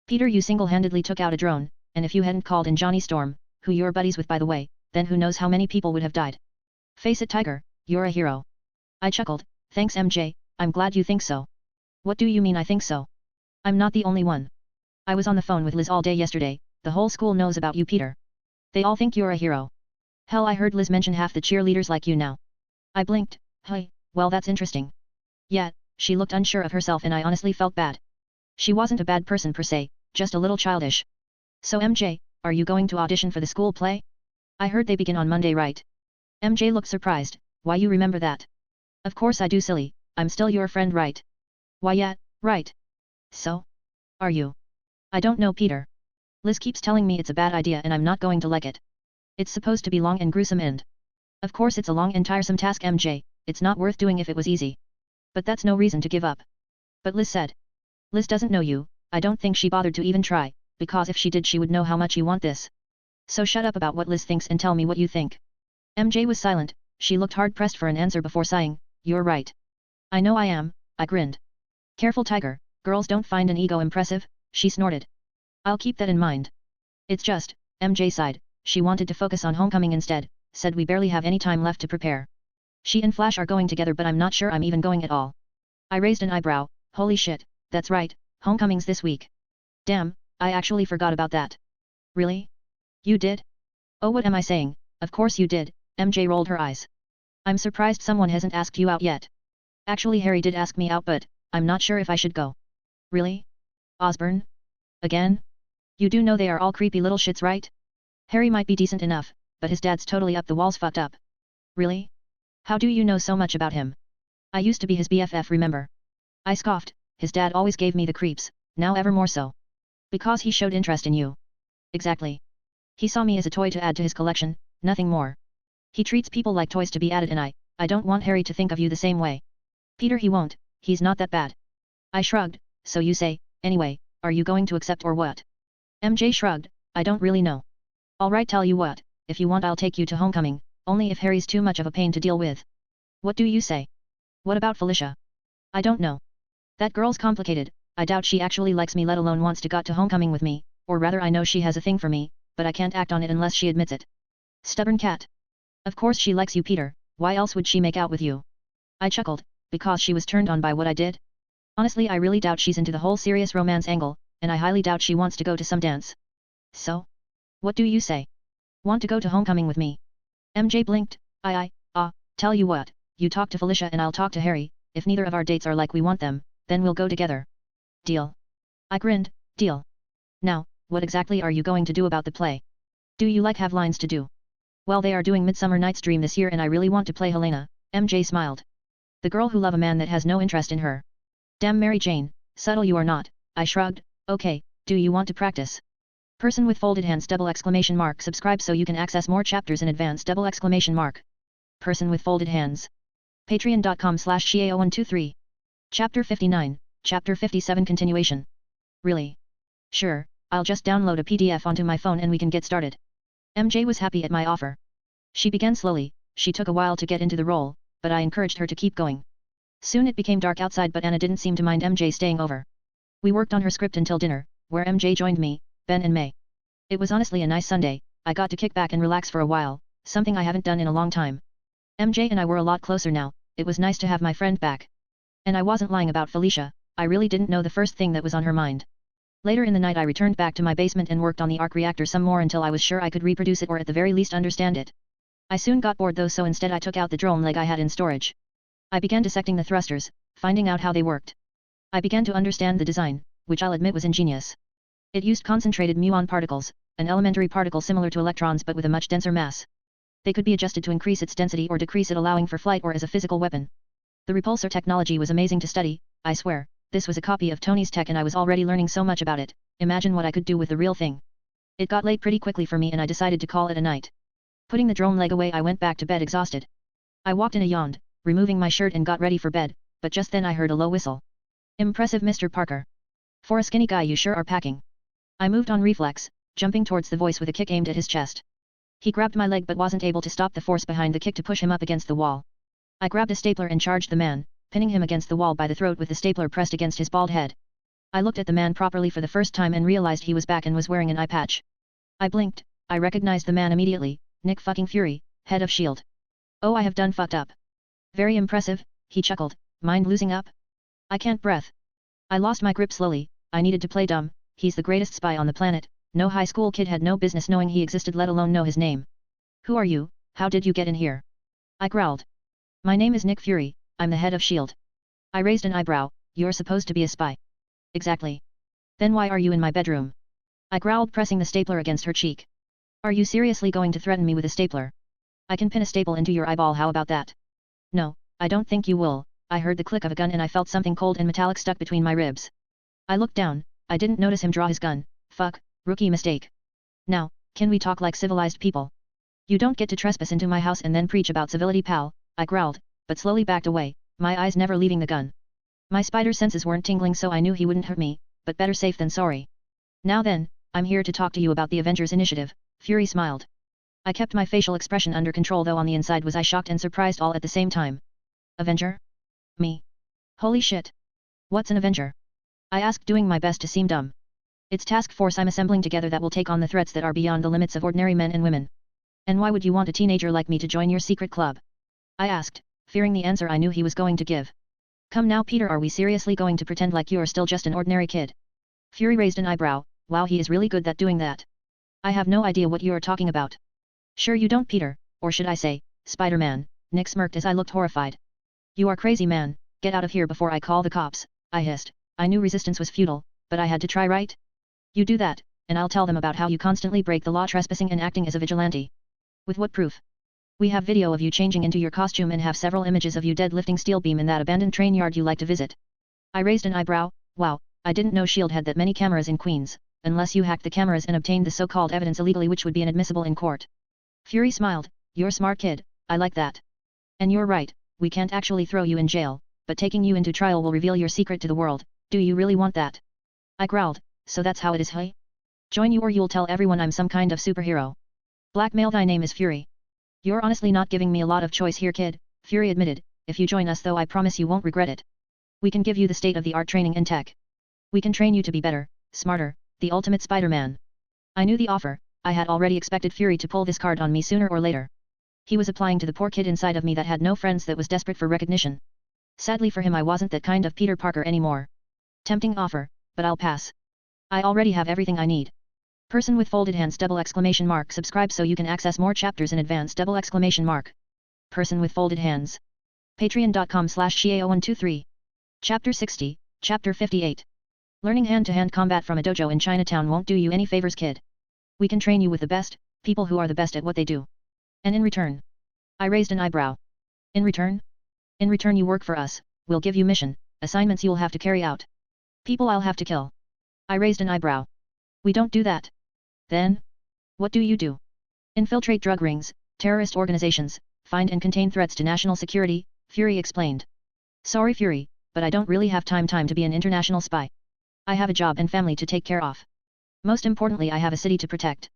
Peter, you single-handedly took out a drone, and if you hadn't called in Johnny Storm, who you're buddies with by the way, then who knows how many people would have died. Face it Tiger, you're a hero. I chuckled, thanks MJ, I'm glad you think so. What do you mean I think so? I'm not the only one. I was on the phone with Liz all day yesterday, the whole school knows about you Peter. They all think you're a hero. Hell I heard Liz mention half the cheerleaders like you now. I blinked, hey, well that's interesting. Yeah, she looked unsure of herself and I honestly felt bad. She wasn't a bad person per se, just a little childish. So MJ, are you going to audition for the school play? I heard they begin on Monday right? MJ looked surprised, why you remember that? Of course I do silly, I'm still your friend right? Why yeah, right. So? Are you? I don't know Peter. Liz keeps telling me it's a bad idea and I'm not going to like it. It's supposed to be long and gruesome and. Of course it's a long and tiresome task MJ, it's not worth doing if it was easy. But that's no reason to give up. But Liz said. Liz doesn't know you, I don't think she bothered to even try, because if she did she would know how much you want this. So shut up about what Liz thinks and tell me what you think. MJ was silent, she looked hard-pressed for an answer before sighing, you're right. I know I am, I grinned. Careful tiger, girls don't find an ego impressive, she snorted. I'll keep that in mind. It's just, MJ sighed, she wanted to focus on homecoming instead, said we barely have any time left to prepare. She and Flash are going together but I'm not sure I'm even going at all. I raised an eyebrow, holy shit, that's right, homecoming's this week. Damn, I actually forgot about that. Really? You did? Oh, what am I saying, of course you did, MJ rolled her eyes. I'm surprised someone hasn't asked you out yet. Actually Harry did ask me out but, I'm not sure if I should go. Really? Osborne? Again? You do know they are all creepy little shits, right? Harry might be decent enough, but his dad's totally up the walls fucked up. Really? How do you know so much about him? I used to be his BFF, remember? I scoffed, his dad always gave me the creeps, now ever more so. Because he showed interest in you. Exactly. He saw me as a toy to add to his collection, nothing more. He treats people like toys to be added and I don't want Harry to think of you the same way. Peter, he won't, he's not that bad. I shrugged, so you say, anyway, are you going to accept or what? MJ shrugged, I don't really know. Alright, tell you what, if you want I'll take you to homecoming, only if Harry's too much of a pain to deal with. What do you say? What about Felicia? I don't know. That girl's complicated, I doubt she actually likes me let alone wants to go to homecoming with me, or rather I know she has a thing for me, but I can't act on it unless she admits it. Stubborn cat. Of course she likes you, Peter, why else would she make out with you? I chuckled, because she was turned on by what I did? Honestly I really doubt she's into the whole serious romance angle, and I highly doubt she wants to go to some dance. So? What do you say? Want to go to homecoming with me? MJ blinked, tell you what, you talk to Felicia and I'll talk to Harry, if neither of our dates are like we want them, then we'll go together. Deal. I grinned, deal. Now, what exactly are you going to do about the play? Do you like have lines to do? Well, they are doing Midsummer Night's Dream this year and I really want to play Helena, MJ smiled. The girl who love a man that has no interest in her. Damn Mary Jane, subtle you are not, I shrugged, okay, do you want to practice? Person with folded hands ! Subscribe so you can access more chapters in advance ! Person with folded hands. Patreon.com/Xiao123. Chapter 59, Chapter 57 Continuation. Really? Sure, I'll just download a PDF onto my phone and we can get started. MJ was happy at my offer. She began slowly, she took a while to get into the role, but I encouraged her to keep going. Soon it became dark outside but Anna didn't seem to mind MJ staying over. We worked on her script until dinner, where MJ joined me, Ben and May. It was honestly a nice Sunday, I got to kick back and relax for a while, something I haven't done in a long time. MJ and I were a lot closer now, it was nice to have my friend back. And I wasn't lying about Felicia, I really didn't know the first thing that was on her mind. Later in the night I returned back to my basement and worked on the arc reactor some more until I was sure I could reproduce it or at the very least understand it. I soon got bored though, so instead I took out the drone leg I had in storage. I began dissecting the thrusters, finding out how they worked. I began to understand the design, which I'll admit was ingenious. It used concentrated muon particles, an elementary particle similar to electrons but with a much denser mass. They could be adjusted to increase its density or decrease it, allowing for flight or as a physical weapon. The repulsor technology was amazing to study, I swear. This was a copy of Tony's tech and I was already learning so much about it, imagine what I could do with the real thing. It got late pretty quickly for me and I decided to call it a night. Putting the drone leg away I went back to bed exhausted. I walked in and yawned, removing my shirt and got ready for bed, but just then I heard a low whistle. Impressive, Mr. Parker. For a skinny guy you sure are packing. I moved on reflex, jumping towards the voice with a kick aimed at his chest. He grabbed my leg but wasn't able to stop the force behind the kick to push him up against the wall. I grabbed a stapler and charged the man, pinning him against the wall by the throat with the stapler pressed against his bald head. I looked at the man properly for the first time and realized he was back and was wearing an eye patch. I blinked, I recognized the man immediately, Nick fucking Fury, head of S.H.I.E.L.D. Oh, I have done fucked up. Very impressive, he chuckled, mind losing up? I can't breath. I lost my grip slowly, I needed to play dumb, he's the greatest spy on the planet, no high school kid had no business knowing he existed let alone know his name. Who are you, how did you get in here? I growled. My name is Nick Fury, I'm the head of S.H.I.E.L.D. I raised an eyebrow, you're supposed to be a spy. Exactly. Then why are you in my bedroom? I growled, pressing the stapler against her cheek. Are you seriously going to threaten me with a stapler? I can pin a staple into your eyeball, how about that? No, I don't think you will. I heard the click of a gun and I felt something cold and metallic stuck between my ribs. I looked down, I didn't notice him draw his gun, fuck, rookie mistake. Now, can we talk like civilized people? You don't get to trespass into my house and then preach about civility, pal, I growled, but slowly backed away, my eyes never leaving the gun. My spider senses weren't tingling so I knew he wouldn't hurt me, but better safe than sorry. Now then, I'm here to talk to you about the Avengers initiative, Fury smiled. I kept my facial expression under control though on the inside was I shocked and surprised all at the same time. Avenger? Me? Holy shit. What's an Avenger? I asked doing my best to seem dumb. It's task force I'm assembling together that will take on the threats that are beyond the limits of ordinary men and women. And why would you want a teenager like me to join your secret club? I asked, fearing the answer I knew he was going to give. Come now Peter, are we seriously going to pretend like you're still just an ordinary kid? Fury raised an eyebrow. Wow, he is really good at doing that. I have no idea what you are talking about. Sure you don't Peter, or should I say, Spider-Man, Nick smirked as I looked horrified. You are crazy man, get out of here before I call the cops, I hissed. I knew resistance was futile, but I had to try right? You do that, and I'll tell them about how you constantly break the law trespassing and acting as a vigilante. With what proof? We have video of you changing into your costume and have several images of you deadlifting steel beam in that abandoned train yard you like to visit. I raised an eyebrow. Wow, I didn't know S.H.I.E.L.D. had that many cameras in Queens, unless you hacked the cameras and obtained the so-called evidence illegally which would be inadmissible in court. Fury smiled. You're smart kid, I like that. And you're right, we can't actually throw you in jail, but taking you into trial will reveal your secret to the world. Do you really want that? I growled. So that's how it is, hey? Join you or you'll tell everyone I'm some kind of superhero. Blackmail, thy name is Fury. You're honestly not giving me a lot of choice here kid, Fury admitted. If you join us though I promise you won't regret it. We can give you the state-of-the-art training and tech. We can train you to be better, smarter, the ultimate Spider-Man. I knew the offer. I had already expected Fury to pull this card on me sooner or later. He was applying to the poor kid inside of me that had no friends, that was desperate for recognition. Sadly for him I wasn't that kind of Peter Parker anymore. Tempting offer, but I'll pass. I already have everything I need. Person with folded hands ! Subscribe so you can access more chapters in advance ! Person with folded hands. Patreon.com/Xiao123. Chapter 60, Chapter 58. Learning hand-to-hand combat from a dojo in Chinatown won't do you any favors kid. We can train you with the best, people who are the best at what they do. And in return? I raised an eyebrow. In return? In return you work for us, we'll give you mission, assignments you'll have to carry out. People I'll have to kill. I raised an eyebrow. We don't do that. Then? What do you do? Infiltrate drug rings, terrorist organizations, find and contain threats to national security, Fury explained. Sorry Fury, but I don't really have time to be an international spy. I have a job and family to take care of. Most importantly I have a city to protect.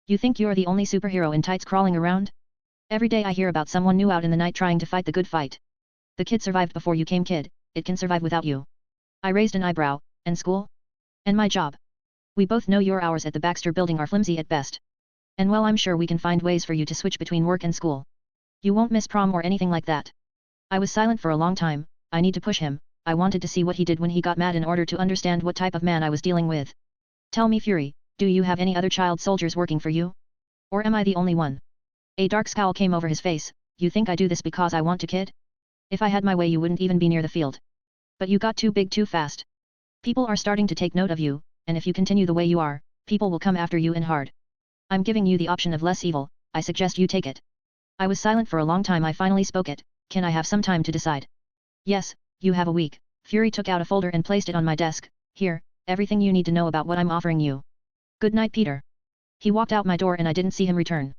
You think you're the only superhero in tights crawling around? Every day I hear about someone new out in the night trying to fight the good fight. The kid survived before you came kid, it can survive without you. I raised an eyebrow. And school? And my job? We both know your hours at the Baxter building are flimsy at best. And well I'm sure we can find ways for you to switch between work and school. You won't miss prom or anything like that. I was silent for a long time. I need to push him. I wanted to see what he did when he got mad in order to understand what type of man I was dealing with. Tell me Fury, do you have any other child soldiers working for you? Or am I the only one? A dark scowl came over his face. You think I do this because I want to kid? If I had my way you wouldn't even be near the field. But you got too big too fast. People are starting to take note of you, and if you continue the way you are, people will come after you in hard. I'm giving you the option of less evil, I suggest you take it. I was silent for a long time. I finally spoke it. Can I have some time to decide? Yes, you have a week. Fury took out a folder and placed it on my desk. Here, everything you need to know about what I'm offering you. Good night Peter. He walked out my door and I didn't see him return.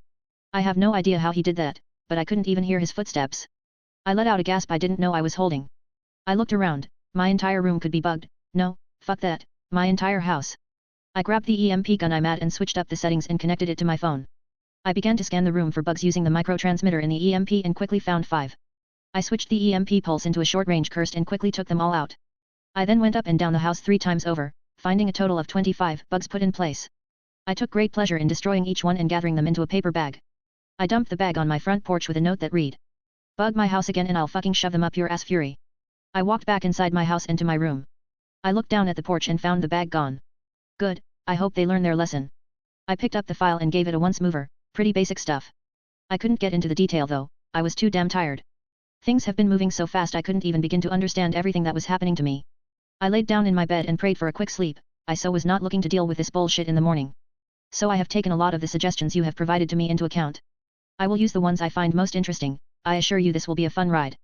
I have no idea how he did that, but I couldn't even hear his footsteps. I let out a gasp I didn't know I was holding. I looked around. My entire room could be bugged. No, fuck that, my entire house. I grabbed the EMP gun I'm at and switched up the settings and connected it to my phone. I began to scan the room for bugs using the microtransmitter in the EMP and quickly found 5. I switched the EMP pulse into a short-range burst and quickly took them all out. I then went up and down the house 3 times over, finding a total of 25 bugs put in place. I took great pleasure in destroying each one and gathering them into a paper bag. I dumped the bag on my front porch with a note that read, "Bug my house again and I'll fucking shove them up your ass Fury." I walked back inside my house and to my room. I looked down at the porch and found the bag gone. Good, I hope they learn their lesson. I picked up the file and gave it a once-mover, pretty basic stuff. I couldn't get into the detail though, I was too damn tired. Things have been moving so fast I couldn't even begin to understand everything that was happening to me. I laid down in my bed and prayed for a quick sleep. I so was not looking to deal with this bullshit in the morning. So I have taken a lot of the suggestions you have provided to me into account. I will use the ones I find most interesting. I assure you this will be a fun ride.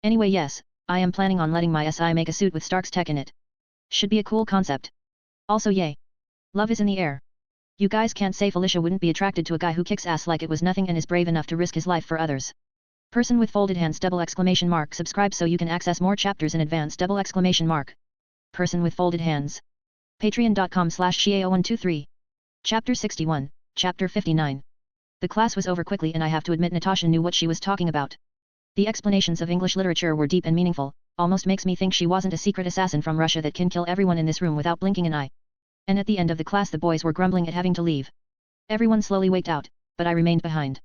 Anyway yes, I am planning on letting my SI make a suit with Stark's tech in it. Should be a cool concept. Also yay. Love is in the air. You guys can't say Felicia wouldn't be attracted to a guy who kicks ass like it was nothing and is brave enough to risk his life for others. Person with folded hands ! Subscribe so you can access more chapters in advance ! Person with folded hands. Patreon.com/Xiao123. Chapter 61, Chapter 59. The class was over quickly and I have to admit Natasha knew what she was talking about. The explanations of English literature were deep and meaningful, almost makes me think she wasn't a secret assassin from Russia that can kill everyone in this room without blinking an eye. And at the end of the class the boys were grumbling at having to leave. Everyone slowly waked out, but I remained behind.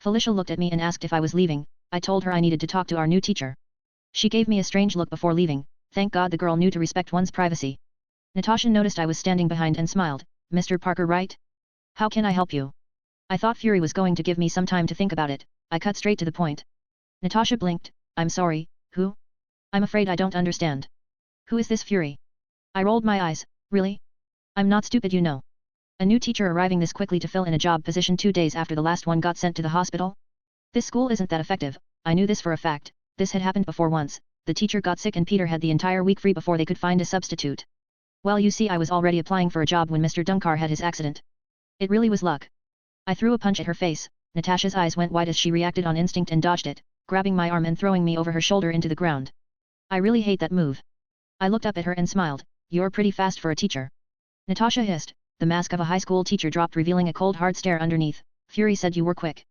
Felicia looked at me and asked if I was leaving. I told her I needed to talk to our new teacher. She gave me a strange look before leaving. Thank God the girl knew to respect one's privacy. Natasha noticed I was standing behind and smiled. Mr. Parker, right? How can I help you? I thought Fury was going to give me some time to think about it. I cut straight to the point. Natasha blinked. I'm sorry, who? I'm afraid I don't understand. Who is this Fury? I rolled my eyes. Really? I'm not stupid, you know. A new teacher arriving this quickly to fill in a job position 2 days after the last one got sent to the hospital? This school isn't that effective. I knew this for a fact. This had happened before once. The teacher got sick and Peter had the entire week free before they could find a substitute. Well, you see, I was already applying for a job when Mr. Dunkar had his accident. It really was luck. I threw a punch at her face. Natasha's eyes went wide as she reacted on instinct and dodged it, grabbing my arm and throwing me over her shoulder into the ground. I really hate that move. I looked up at her and smiled. You're pretty fast for a teacher. Natasha hissed. The mask of a high school teacher dropped, revealing a cold hard stare underneath. Fury said you were quick.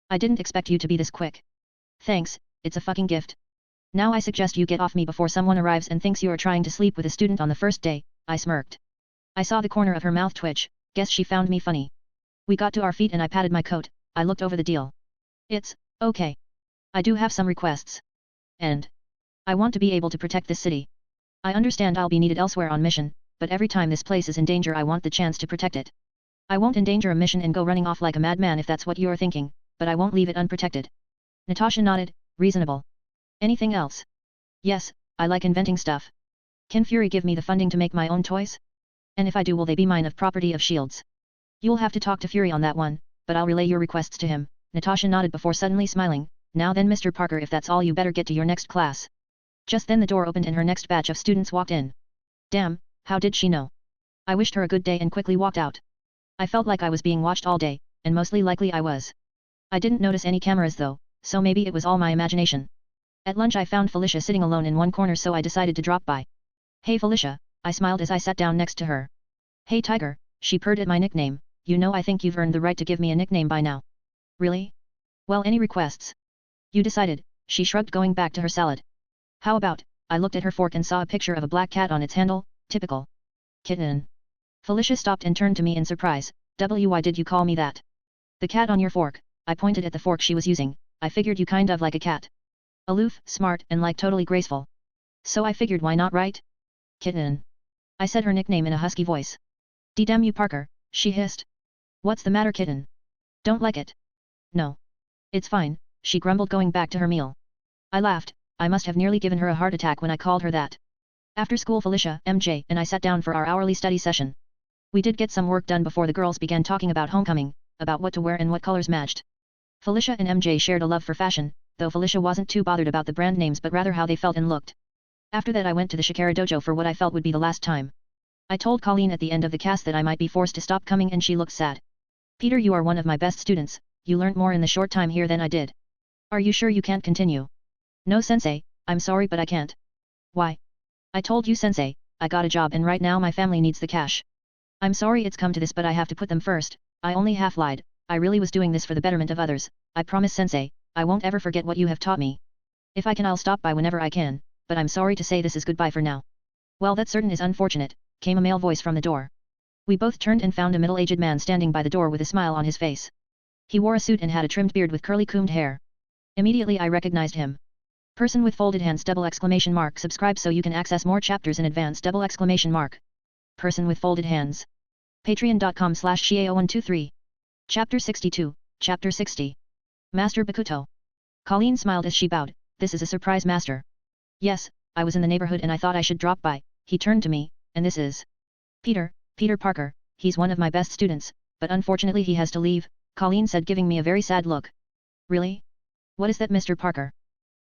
I didn't expect you to be this quick. Thanks, it's a fucking gift. Now I suggest you get off me before someone arrives and thinks you are trying to sleep with a student on the first day. I smirked. I saw the corner of her mouth twitch. Guess she found me funny. We got to our feet and I patted my coat. I looked over the deal. It's okay. I do have some requests. And I want to be able to protect this city. I understand I'll be needed elsewhere on mission, but every time this place is in danger I want the chance to protect it. I won't endanger a mission and go running off like a madman if that's what you're thinking, but I won't leave it unprotected. Natasha nodded. Reasonable. Anything else? Yes, I like inventing stuff. Can Fury give me the funding to make my own toys? And if I do, will they be mine of property of Shields? You'll have to talk to Fury on that one, but I'll relay your requests to him. Natasha nodded before suddenly smiling. Now then, Mr. Parker, if that's all, you better get to your next class. Just then the door opened and her next batch of students walked in. Damn, how did she know? I wished her a good day and quickly walked out. I felt like I was being watched all day, and mostly likely I was. I didn't notice any cameras though, so maybe it was all my imagination. At lunch I found Felicia sitting alone in one corner, so I decided to drop by. Hey Felicia, I smiled as I sat down next to her. Hey Tiger, she purred at my nickname. You know, I think you've earned the right to give me a nickname by now. Really? Well, any requests? You decided, she shrugged, going back to her salad. How about, I looked at her fork and saw a picture of a black cat on its handle. Typical. Kitten. Felicia stopped and turned to me in surprise. Why did you call me that? The cat on your fork. I pointed at the fork she was using. I figured you kind of like a cat. Aloof, smart, and like totally graceful. So I figured, why not, right? Kitten. I said her nickname in a husky voice. Damn you, Parker, she hissed. What's the matter, kitten? Don't like it? No. It's fine, she grumbled, going back to her meal. I laughed. I must have nearly given her a heart attack when I called her that. After school, Felicia, MJ, and I sat down for our hourly study session. We did get some work done before the girls began talking about homecoming, about what to wear and what colors matched. Felicia and MJ shared a love for fashion, though Felicia wasn't too bothered about the brand names but rather how they felt and looked. After that I went to the Shikara dojo for what I felt would be the last time. I told Colleen at the end of the class that I might be forced to stop coming and she looked sad. Peter, you are one of my best students, you learned more in the short time here than I did. Are you sure you can't continue? No sensei, I'm sorry but I can't. Why? I told you sensei, I got a job and right now my family needs the cash. I'm sorry it's come to this but I have to put them first. I only half lied, I really was doing this for the betterment of others. I promise sensei, I won't ever forget what you have taught me. If I can I'll stop by whenever I can, but I'm sorry to say this is goodbye for now. Well, that certain is unfortunate, came a male voice from the door. We both turned and found a middle-aged man standing by the door with a smile on his face. He wore a suit and had a trimmed beard with curly combed hair. Immediately I recognized him. Person with folded hands ! Subscribe so you can access more chapters in advance ! Person with folded hands. Patreon.com/Xiao123. Chapter 62, Chapter 60. Master Bakuto. Colleen smiled as she bowed. This is a surprise, Master. Yes, I was in the neighborhood and I thought I should drop by. He turned to me, and this is Peter Parker. He's one of my best students, but unfortunately he has to leave, Colleen said, giving me a very sad look. Really? What is that, Mr. Parker?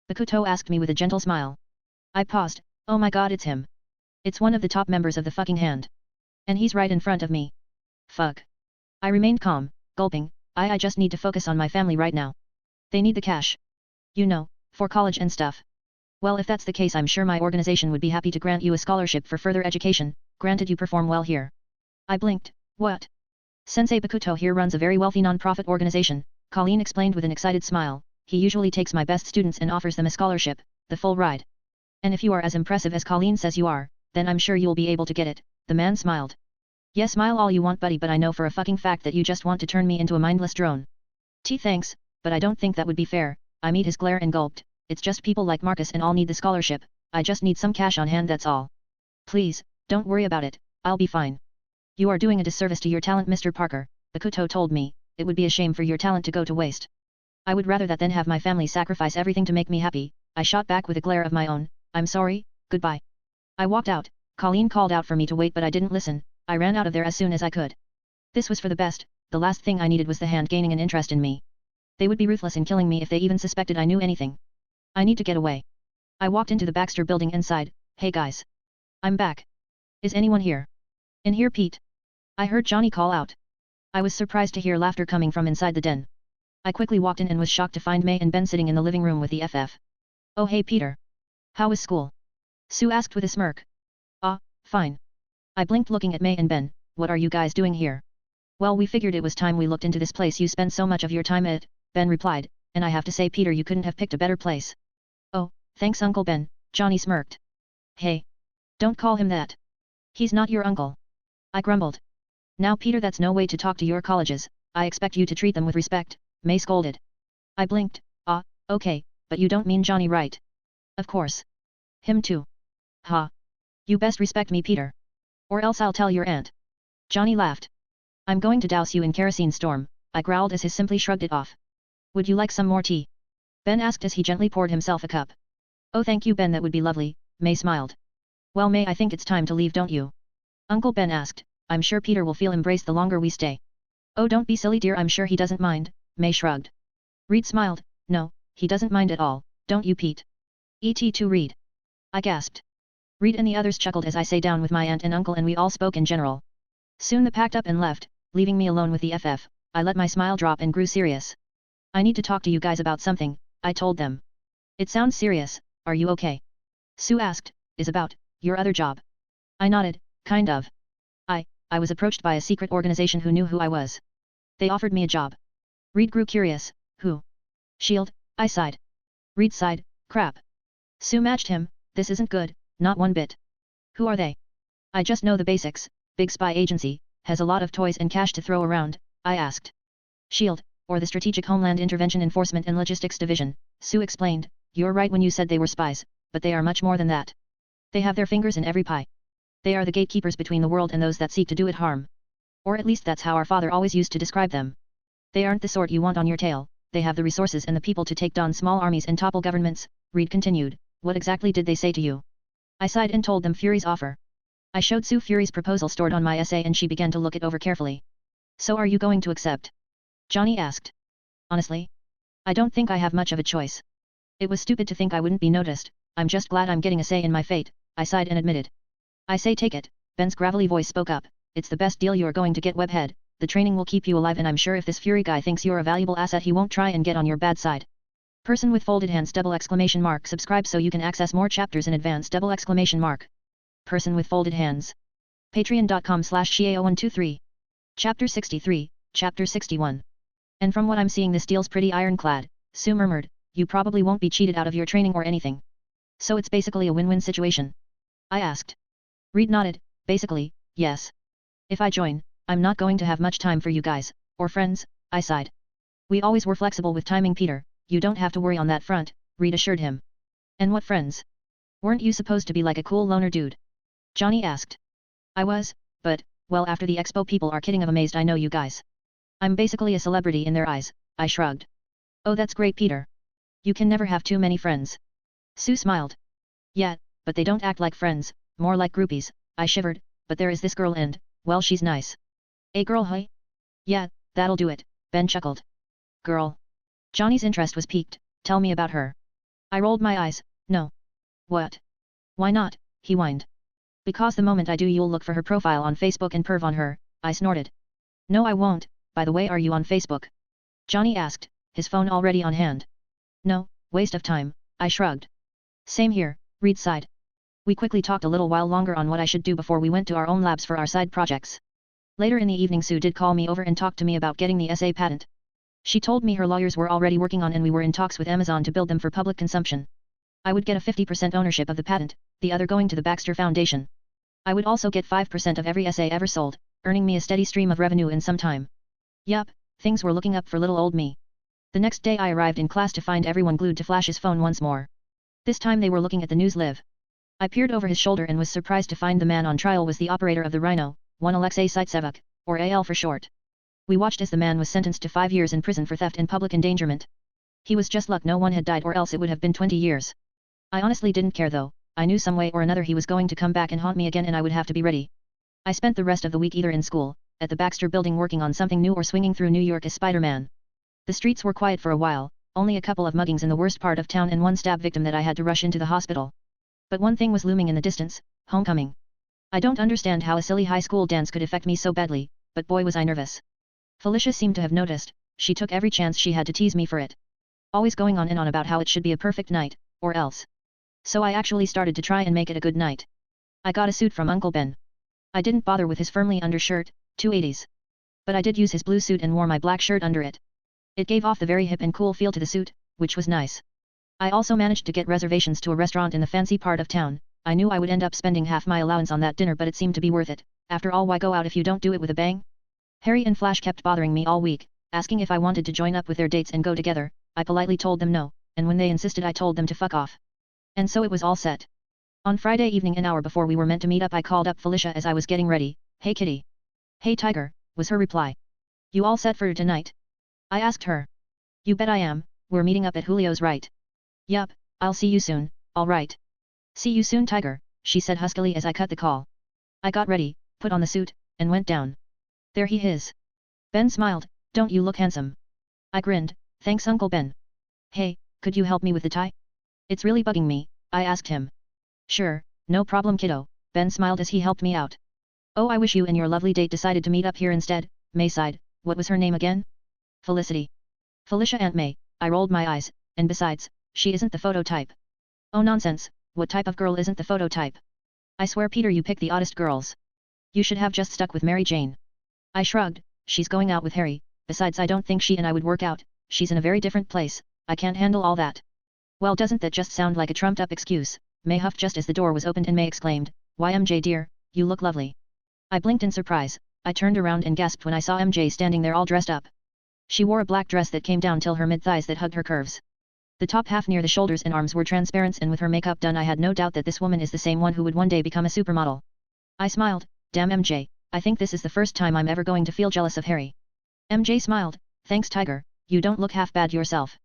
Bakuto asked me with a gentle smile. I paused. Oh my god, it's him. It's one of the top members of the fucking hand. And he's right in front of me. Fuck. I remained calm, gulping. I just need to focus on my family right now. They need the cash. You know, for college and stuff. Well, if that's the case, I'm sure my organization would be happy to grant you a scholarship for further education, granted you perform well here. I blinked. What? Sensei Bakuto here runs a very wealthy non-profit organization, Colleen explained with an excited smile. He usually takes my best students and offers them a scholarship, the full ride. And if you are as impressive as Colleen says you are, then I'm sure you'll be able to get it, the man smiled. Yes, smile all you want buddy, but I know for a fucking fact that you just want to turn me into a mindless drone. Thanks, but I don't think that would be fair. I meet his glare and gulped. It's just people like Marcus and all need the scholarship. I just need some cash on hand, that's all. Please, don't worry about it, I'll be fine. You are doing a disservice to your talent, Mr. Parker, Bakuto told me. It would be a shame for your talent to go to waste. I would rather that than have my family sacrifice everything to make me happy. I shot back with a glare of my own. I'm sorry, goodbye. I walked out. Colleen called out for me to wait, but I didn't listen. I ran out of there as soon as I could. This was for the best. The last thing I needed was the hand gaining an interest in me. They would be ruthless in killing me if they even suspected I knew anything. I need to get away. I walked into the Baxter building and sighed. Hey guys. I'm back. Is anyone here? In here, Pete? I heard Johnny call out. I was surprised to hear laughter coming from inside the den. I quickly walked in and was shocked to find May and Ben sitting in the living room with the FF. Oh hey Peter. How was school? Sue asked with a smirk. Fine. I blinked looking at May and Ben. What are you guys doing here? Well, we figured it was time we looked into this place you spend so much of your time at, Ben replied, and I have to say Peter, you couldn't have picked a better place. Oh, thanks Uncle Ben, Johnny smirked. Hey. Don't call him that. He's not your uncle. I grumbled. Now Peter, that's no way to talk to your colleges. I expect you to treat them with respect, May scolded. I blinked. Okay, but you don't mean Johnny, right? Of course. Him too. Ha. You best respect me, Peter. Or else I'll tell your aunt. Johnny laughed. I'm going to douse you in kerosene storm, I growled as he simply shrugged it off. Would you like some more tea? Ben asked as he gently poured himself a cup. Oh thank you Ben, that would be lovely, May smiled. Well May, I think it's time to leave, don't you? Uncle Ben asked. I'm sure Peter will feel embraced the longer we stay. Oh don't be silly dear, I'm sure he doesn't mind, May shrugged. Reed smiled. No, he doesn't mind at all, don't you Pete? Et to Reed. I gasped. Reed and the others chuckled as I sat down with my aunt and uncle and we all spoke in general. Soon they packed up and left, leaving me alone with the FF. I let my smile drop and grew serious. I need to talk to you guys about something, I told them. It sounds serious, are you okay? Sue asked. Is about your other job? I nodded, kind of. I was approached by a secret organization who knew who I was. They offered me a job. Reed grew curious. Who? SHIELD, I sighed. Reed sighed. Crap. Sue matched him. This isn't good, not one bit. Who are they? I just know the basics. Big spy agency, has a lot of toys and cash to throw around, I asked. SHIELD, or the Strategic Homeland Intervention Enforcement and Logistics Division, Sue explained. You're right when you said they were spies, but they are much more than that. They have their fingers in every pie. They are the gatekeepers between the world and those that seek to do it harm. Or at least that's how our father always used to describe them. They aren't the sort you want on your tail, they have the resources and the people to take down small armies and topple governments, Reed continued. What exactly did they say to you? I sighed and told them Fury's offer. I showed Sue Fury's proposal stored on my essay and she began to look it over carefully. So are you going to accept? Johnny asked. Honestly? I don't think I have much of a choice. It was stupid to think I wouldn't be noticed. I'm just glad I'm getting a say in my fate, I sighed and admitted. I say take it, Ben's gravelly voice spoke up. It's the best deal you're going to get, webhead. The training will keep you alive and I'm sure if this Fury guy thinks you're a valuable asset he won't try and get on your bad side. Person with folded hands ! Subscribe so you can access more chapters in advance ! Person with folded hands. Patreon.com/Shiao123. Chapter 63, Chapter 61. And from what I'm seeing this deal's pretty ironclad, Sue murmured. You probably won't be cheated out of your training or anything. So it's basically a win-win situation? I asked. Reed nodded. Basically, yes. If I join, I'm not going to have much time for you guys, or friends, I sighed. We always were flexible with timing, Peter, you don't have to worry on that front, Reed assured him. And what friends? Weren't you supposed to be like a cool loner dude? Johnny asked. I was, but, well, after the Expo people are kidding, I'm amazed I know you guys. I'm basically a celebrity in their eyes, I shrugged. Oh, that's great, Peter. You can never have too many friends. Sue smiled. Yeah, but they don't act like friends, more like groupies, I shivered, but there is this girl and, well, she's nice. A girl, huh? Yeah, that'll do it, Ben chuckled. Girl. Johnny's interest was piqued. Tell me about her. I rolled my eyes. No. What? Why not? He whined. Because the moment I do you'll look for her profile on Facebook and perv on her, I snorted. No I won't. By the way, are you on Facebook? Johnny asked, his phone already on hand. No, waste of time, I shrugged. Same here, Reed sighed. We quickly talked a little while longer on what I should do before we went to our own labs for our side projects. Later in the evening Sue did call me over and talk to me about getting the SA patent. She told me her lawyers were already working on and we were in talks with Amazon to build them for public consumption. I would get a 50% ownership of the patent, the other going to the Baxter Foundation. I would also get 5% of every SA ever sold, earning me a steady stream of revenue in some time. Yup, things were looking up for little old me. The next day I arrived in class to find everyone glued to Flash's phone once more. This time they were looking at the news live. I peered over his shoulder and was surprised to find the man on trial was the operator of the Rhino, one Alexei Saitsevuk, or AL for short. We watched as the man was sentenced to 5 years in prison for theft and public endangerment. He was just luck no one had died or else it would have been 20 years. I honestly didn't care though, I knew some way or another he was going to come back and haunt me again and I would have to be ready. I spent the rest of the week either in school, at the Baxter building working on something new or swinging through New York as Spider-Man. The streets were quiet for a while, only a couple of muggings in the worst part of town and one stab victim that I had to rush into the hospital. But one thing was looming in the distance, homecoming. I don't understand how a silly high school dance could affect me so badly, but boy was I nervous. Felicia seemed to have noticed, she took every chance she had to tease me for it. Always going on and on about how it should be a perfect night, or else. So I actually started to try and make it a good night. I got a suit from Uncle Ben. I didn't bother with his firmly undershirt, 280s. But I did use his blue suit and wore my black shirt under it. It gave off the very hip and cool feel to the suit, which was nice. I also managed to get reservations to a restaurant in the fancy part of town. I knew I would end up spending half my allowance on that dinner but it seemed to be worth it. After all, why go out if you don't do it with a bang? Harry and Flash kept bothering me all week, asking if I wanted to join up with their dates and go together. I politely told them no, and when they insisted I told them to fuck off. And so it was all set. On Friday evening, an hour before we were meant to meet up, I called up Felicia as I was getting ready. "Hey Kitty." "Hey Tiger," was her reply. "You all set for tonight?" I asked her. "You bet I am, we're meeting up at Julio's, right?" "Yup, I'll see you soon, alright." "See you soon Tiger," she said huskily as I cut the call. I got ready, put on the suit, and went down. There he is. Ben smiled. "Don't you look handsome?" I grinned. "Thanks Uncle Ben." "Hey, could you help me with the tie? It's really bugging me," I asked him. "Sure, no problem kiddo," Ben smiled as he helped me out. "Oh, I wish you and your lovely date decided to meet up here instead." May sighed. "What was her name again?" "Felicity." "Felicia Aunt May," I rolled my eyes, "and besides, she isn't the photo type." "Oh nonsense, what type of girl isn't the photo type? I swear Peter you pick the oddest girls. You should have just stuck with Mary Jane." I shrugged. "She's going out with Harry, besides I don't think she and I would work out, she's in a very different place, I can't handle all that." "Well, doesn't that just sound like a trumped up excuse?" May huffed just as the door was opened and May exclaimed, "Why MJ dear, you look lovely." I blinked in surprise. I turned around and gasped when I saw MJ standing there all dressed up. She wore a black dress that came down till her mid-thighs that hugged her curves. The top half near the shoulders and arms were transparent, and with her makeup done I had no doubt that this woman is the same one who would one day become a supermodel. I smiled. "Damn MJ, I think this is the first time I'm ever going to feel jealous of Harry." MJ smiled. "Thanks Tiger, you don't look half bad yourself."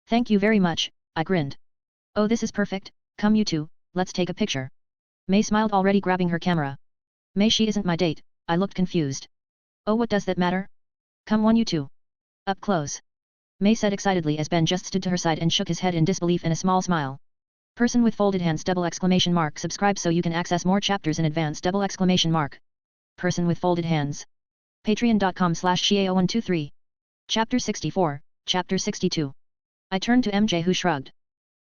"Thank you very much," I grinned. "Oh, this is perfect, come you two, let's take a picture." May smiled, already grabbing her camera. "May, she isn't my date," I looked confused. "Oh, what does that matter? Come on you two. Up close." May said excitedly as Ben just stood to her side and shook his head in disbelief and a small smile. Person with folded hands ! Subscribe so you can access more chapters in advance! Person with folded hands. Patreon.com/Xiao123. Chapter 64, Chapter 62. I turned to MJ who shrugged.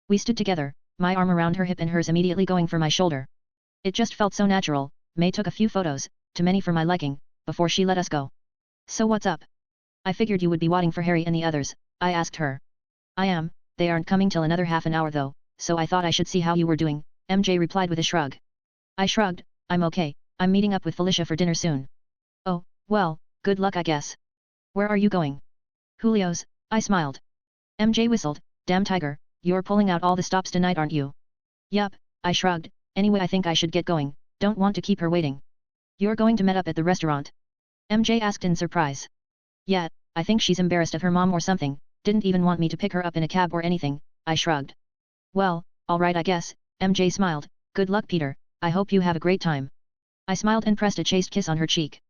We stood together, my arm around her hip and hers immediately going for my shoulder. It just felt so natural. May took a few photos, too many for my liking, before she let us go. "So what's up?" "I figured you would be waiting for Harry and the others," I asked her. "I am, they aren't coming till another half an hour though, so I thought I should see how you were doing," MJ replied with a shrug. I shrugged. "I'm okay, I'm meeting up with Felicia for dinner soon." "Oh, well, good luck I guess. Where are you going?" "Julio's," I smiled. MJ whistled. "Damn Tiger, you're pulling out all the stops tonight aren't you?" "Yup," I shrugged. "Anyway I think I should get going, don't want to keep her waiting." "You're going to meet up at the restaurant?" MJ asked in surprise. "Yeah, I think she's embarrassed of her mom or something, didn't even want me to pick her up in a cab or anything," I shrugged. "Well, alright I guess," MJ smiled. "Good luck Peter, I hope you have a great time." I smiled and pressed a chaste kiss on her cheek.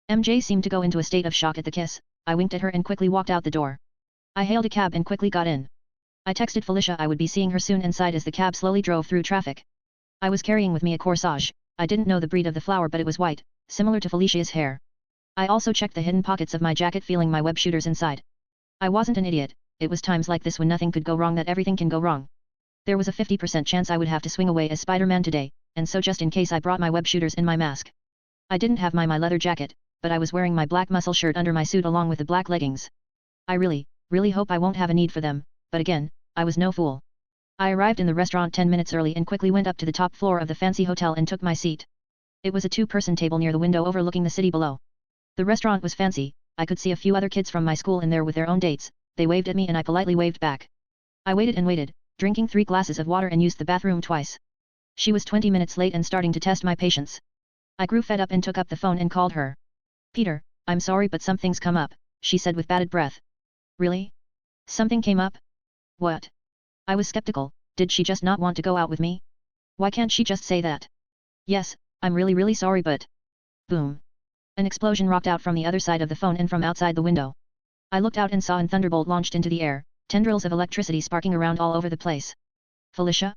MJ seemed to go into a state of shock at the kiss. I winked at her and quickly walked out the door. I hailed a cab and quickly got in. I texted Felicia I would be seeing her soon and sighed as the cab slowly drove through traffic. I was carrying with me a corsage. I didn't know the breed of the flower but it was white, similar to Felicia's hair. I also checked the hidden pockets of my jacket feeling my web shooters inside. I wasn't an idiot, it was times like this when nothing could go wrong that everything can go wrong. There was a 50% chance I would have to swing away as Spider-Man today, and so just in case I brought my web shooters in my mask. I didn't have my leather jacket, but I was wearing my black muscle shirt under my suit along with the black leggings. I really hope I won't have a need for them, but again, I was no fool. I arrived in the restaurant 10 minutes early and quickly went up to the top floor of the fancy hotel and took my seat. It was a two-person table near the window overlooking the city below. The restaurant was fancy. I could see a few other kids from my school in there with their own dates. They waved at me and I politely waved back. I waited and waited, drinking 3 glasses of water and used the bathroom twice. She was 20 minutes late and starting to test my patience. I grew fed up and took up the phone and called her. "Peter, I'm sorry but something's come up," she said with bated breath. "Really? Something came up? What?" I was skeptical. Did she just not want to go out with me? Why can't she just say that? "Yes, I'm really sorry but..." Boom. An explosion rocked out from the other side of the phone and from outside the window. I looked out and saw an thunderbolt launched into the air, tendrils of electricity sparking around all over the place. "Felicia?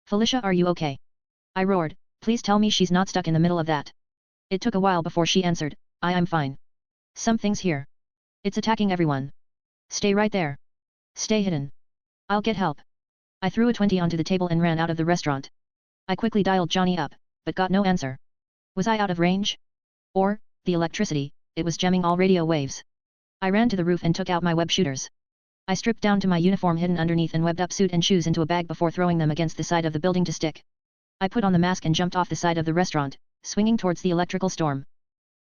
Felicia, are you okay?" I roared. "Please tell me she's not stuck in the middle of that." It took a while before she answered. I'm fine. Something's here. It's attacking everyone. Stay right there. Stay hidden. I'll get help." I threw a 20 onto the table and ran out of the restaurant. I quickly dialed Johnny up, but got no answer. Was I out of range? Or, the electricity, it was jamming all radio waves. I ran to the roof and took out my web shooters. I stripped down to my uniform hidden underneath and webbed up suit and shoes into a bag before throwing them against the side of the building to stick. I put on the mask and jumped off the side of the restaurant, swinging towards the electrical storm.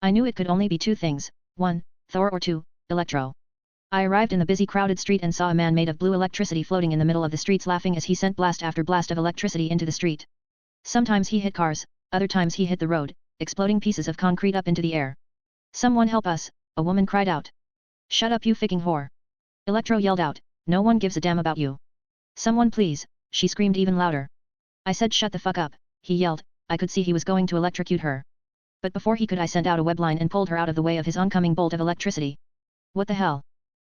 I knew it could only be 2 things, 1, Thor, or 2, Electro. I arrived in the busy crowded street and saw a man made of blue electricity floating in the middle of the streets laughing as he sent blast after blast of electricity into the street. Sometimes he hit cars, other times he hit the road, exploding pieces of concrete up into the air. "Someone help us," a woman cried out. "Shut up, you ficking whore." Electro yelled out, "No one gives a damn about you." "Someone please," she screamed even louder. I said shut the fuck up, he yelled. I could see he was going to electrocute her. But before he could, I sent out a web line and pulled her out of the way of his oncoming bolt of electricity. "What the hell?"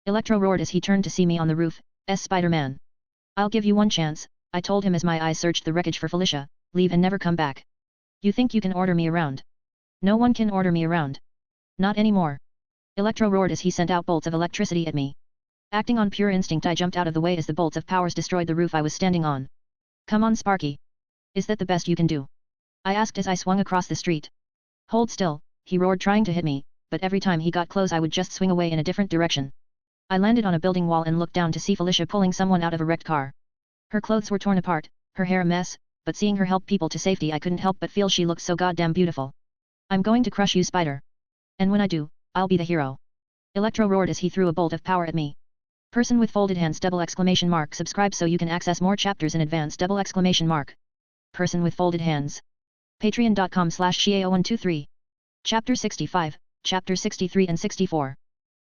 Electro roared as he turned to see me on the roof. Spider-Man. "I'll give you one chance," I told him as my eyes searched the wreckage for Felicia. "Leave and never come back. You think you can order me around? No one can order me around. Not anymore." Electro roared as he sent out bolts of electricity at me. Acting on pure instinct, I jumped out of the way as the bolts of powers destroyed the roof I was standing on. "Come on, Sparky. Is that the best you can do?" I asked as I swung across the street. "Hold still," he roared, trying to hit me, but every time he got close I would just swing away in a different direction. I landed on a building wall and looked down to see Felicia pulling someone out of a wrecked car. Her clothes were torn apart, her hair a mess, but seeing her help people to safety I couldn't help but feel she looked so goddamn beautiful. "I'm going to crush you, Spider. And when I do, I'll be the hero." Electro roared as he threw a bolt of power at me. Person with folded hands ! Subscribe so you can access more chapters in advance! Person with folded hands. Patreon.com/Shio123. Chapter 65, Chapter 63 and 64.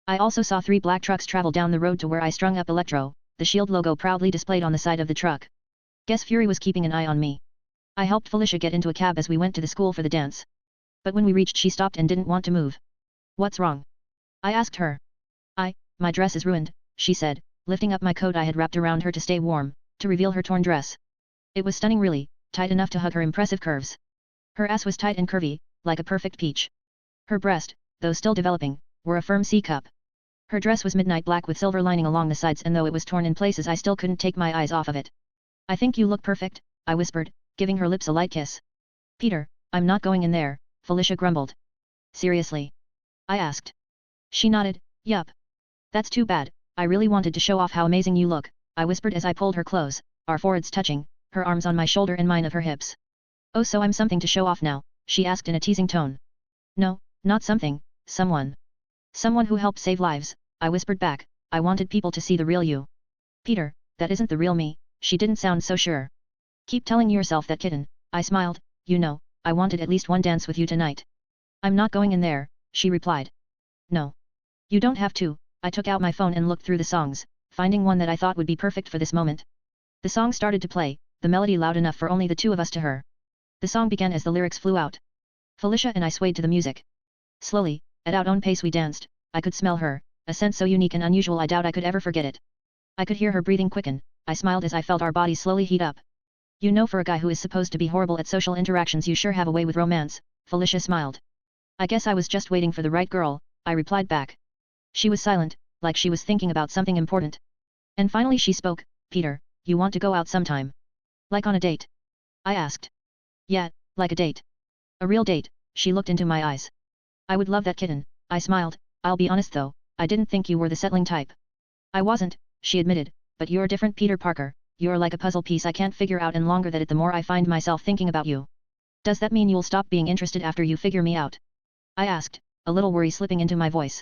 I also saw 3 black trucks travel down the road to where I strung up Electro, the SHIELD logo proudly displayed on the side of the truck. Guess Fury was keeping an eye on me. I helped Felicia get into a cab as we went to the school for the dance. But when we reached, she stopped and didn't want to move. "What's wrong?" I asked her. My dress is ruined," she said, lifting up my coat I had wrapped around her to stay warm, to reveal her torn dress. It was stunning, really, tight enough to hug her impressive curves. Her ass was tight and curvy, like a perfect peach. Her breast, though still developing, were a firm C-cup. Her dress was midnight black with silver lining along the sides, and though it was torn in places I still couldn't take my eyes off of it. "I think you look perfect," I whispered, giving her lips a light kiss. "Peter, I'm not going in there," Felicia grumbled. "Seriously?" I asked. She nodded. "Yup. That's too bad, I really wanted to show off how amazing you look," I whispered as I pulled her close, our foreheads touching, her arms on my shoulder and mine of her hips. "Oh, so I'm something to show off now?" she asked in a teasing tone. "No, not something, someone. Someone who helped save lives," I whispered back. "I wanted people to see the real you." "Peter, that isn't the real me," she didn't sound so sure. "Keep telling yourself that, kitten," I smiled. "You know, I wanted at least one dance with you tonight." "I'm not going in there," she replied. "No. You don't have to." I took out my phone and looked through the songs, finding one that I thought would be perfect for this moment. The song started to play, the melody loud enough for only the two of us to hear. The song began as the lyrics flew out. Felicia and I swayed to the music. Slowly, at our own pace we danced. I could smell her, a scent so unique and unusual I doubt I could ever forget it. I could hear her breathing quicken. I smiled as I felt our bodies slowly heat up. "You know, for a guy who is supposed to be horrible at social interactions, you sure have a way with romance," Felicia smiled. "I guess I was just waiting for the right girl," I replied back. She was silent, like she was thinking about something important. And finally she spoke. "Peter, you want to go out sometime? Like on a date?" I asked. "Yeah, Like a date. A real date, she looked into my eyes. I would love that kitten, I smiled. I'll be honest though, I didn't think you were the settling type. I wasn't, she admitted, but you're different Peter Parker, you're like a puzzle piece I can't figure out and longer that it the more I find myself thinking about you. Does that mean you'll stop being interested after you figure me out? I asked, a little worry slipping into my voice.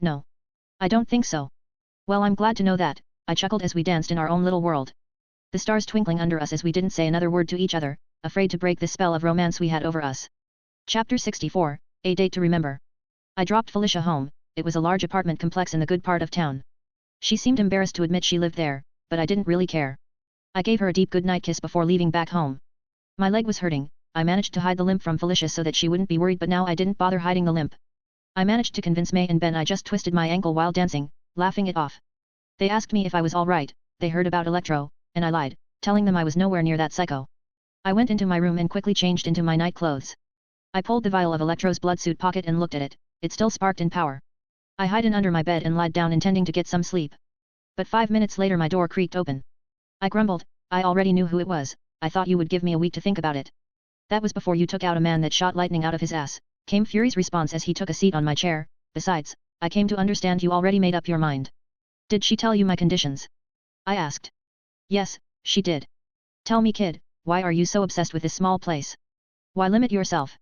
No. I don't think so. Well, I'm glad to know that, I chuckled as we danced in our own little world. The stars twinkling under us as we didn't say another word to each other, afraid to break the spell of romance we had over us. Chapter 64, A Date to Remember. I dropped Felicia home. It was a large apartment complex in the good part of town. She seemed embarrassed to admit she lived there, but I didn't really care. I gave her a deep goodnight kiss before leaving back home. My leg was hurting. I managed to hide the limp from Felicia so that she wouldn't be worried, but now I didn't bother hiding the limp. I managed to convince May and Ben I just twisted my ankle while dancing, laughing it off. They asked me if I was alright. They heard about Electro, and I lied, telling them I was nowhere near that psycho. I went into my room and quickly changed into my night clothes. I pulled the vial of Electro's blood suit pocket and looked at it. It still sparked in power. I hid in under my bed and lied down intending to get some sleep. But 5 minutes later my door creaked open. I grumbled, I already knew who it was. I thought you would give me a week to think about it. That was before you took out a man that shot lightning out of his ass, came Fury's response as he took a seat on my chair. Besides, I came to understand you already made up your mind. Did she tell you my conditions? I asked. Yes, she did. Tell me, kid, why are you so obsessed with this small place? Why limit yourself?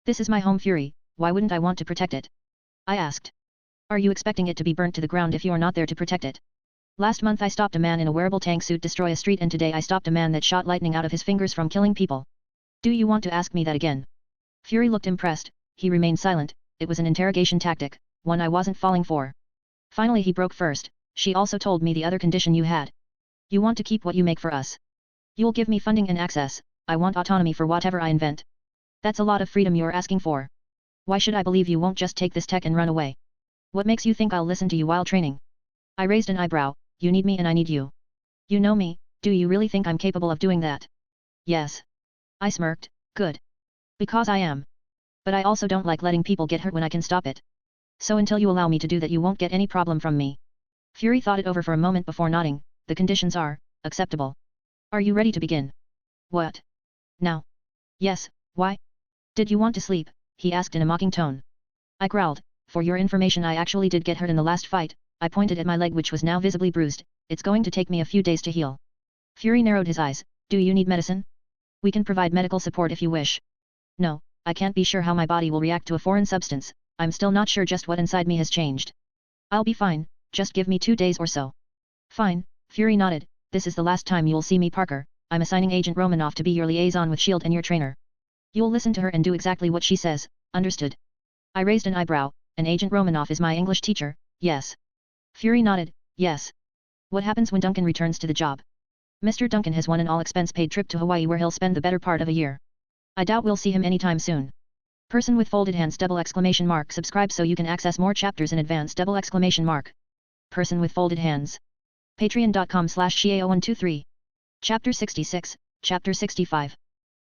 This is my home, Fury, why wouldn't I want to protect it? I asked. Are you expecting it to be burnt to the ground if you're not there to protect it? Last month I stopped a man in a wearable tank suit destroy a street, and today I stopped a man that shot lightning out of his fingers from killing people. Do you want to ask me that again? Fury looked impressed. He remained silent. It was an interrogation tactic, one I wasn't falling for. Finally he broke first. She also told me the other condition you had. You want to keep what you make for us. You'll give me funding and access. I want autonomy for whatever I invent. That's a lot of freedom you're asking for. Why should I believe you won't just take this tech and run away? What makes you think I'll listen to you while training? I raised an eyebrow. You need me and I need you. You know me, do you really think I'm capable of doing that? Yes. I smirked. Good. Because I am. But I also don't like letting people get hurt when I can stop it. So until you allow me to do that, you won't get any problem from me. Fury thought it over for a moment before nodding. The conditions are acceptable. Are you ready to begin? What? Now? Yes, why? Did you want to sleep? He asked in a mocking tone. I growled. For your information, I actually did get hurt in the last fight. I pointed at my leg, which was now visibly bruised. It's going to take me a few days to heal. Fury narrowed his eyes. Do you need medicine? We can provide medical support if you wish. No, I can't be sure how my body will react to a foreign substance. I'm still not sure just what inside me has changed. I'll be fine, just give me 2 days or so. Fine, Fury nodded. This is the last time you'll see me, Parker. I'm assigning Agent Romanoff to be your liaison with S.H.I.E.L.D. and your trainer. You'll listen to her and do exactly what she says, understood? I raised an eyebrow. And Agent Romanoff is my English teacher, yes. Fury nodded, yes. What happens when Duncan returns to the job? Mr. Duncan has won an all-expense-paid trip to Hawaii where he'll spend the better part of a year. I doubt we'll see him anytime soon. Person with folded hands ! Subscribe so you can access more chapters in advance ! Person with folded hands. Patreon.com/Xiao123. Chapter 66, Chapter 65.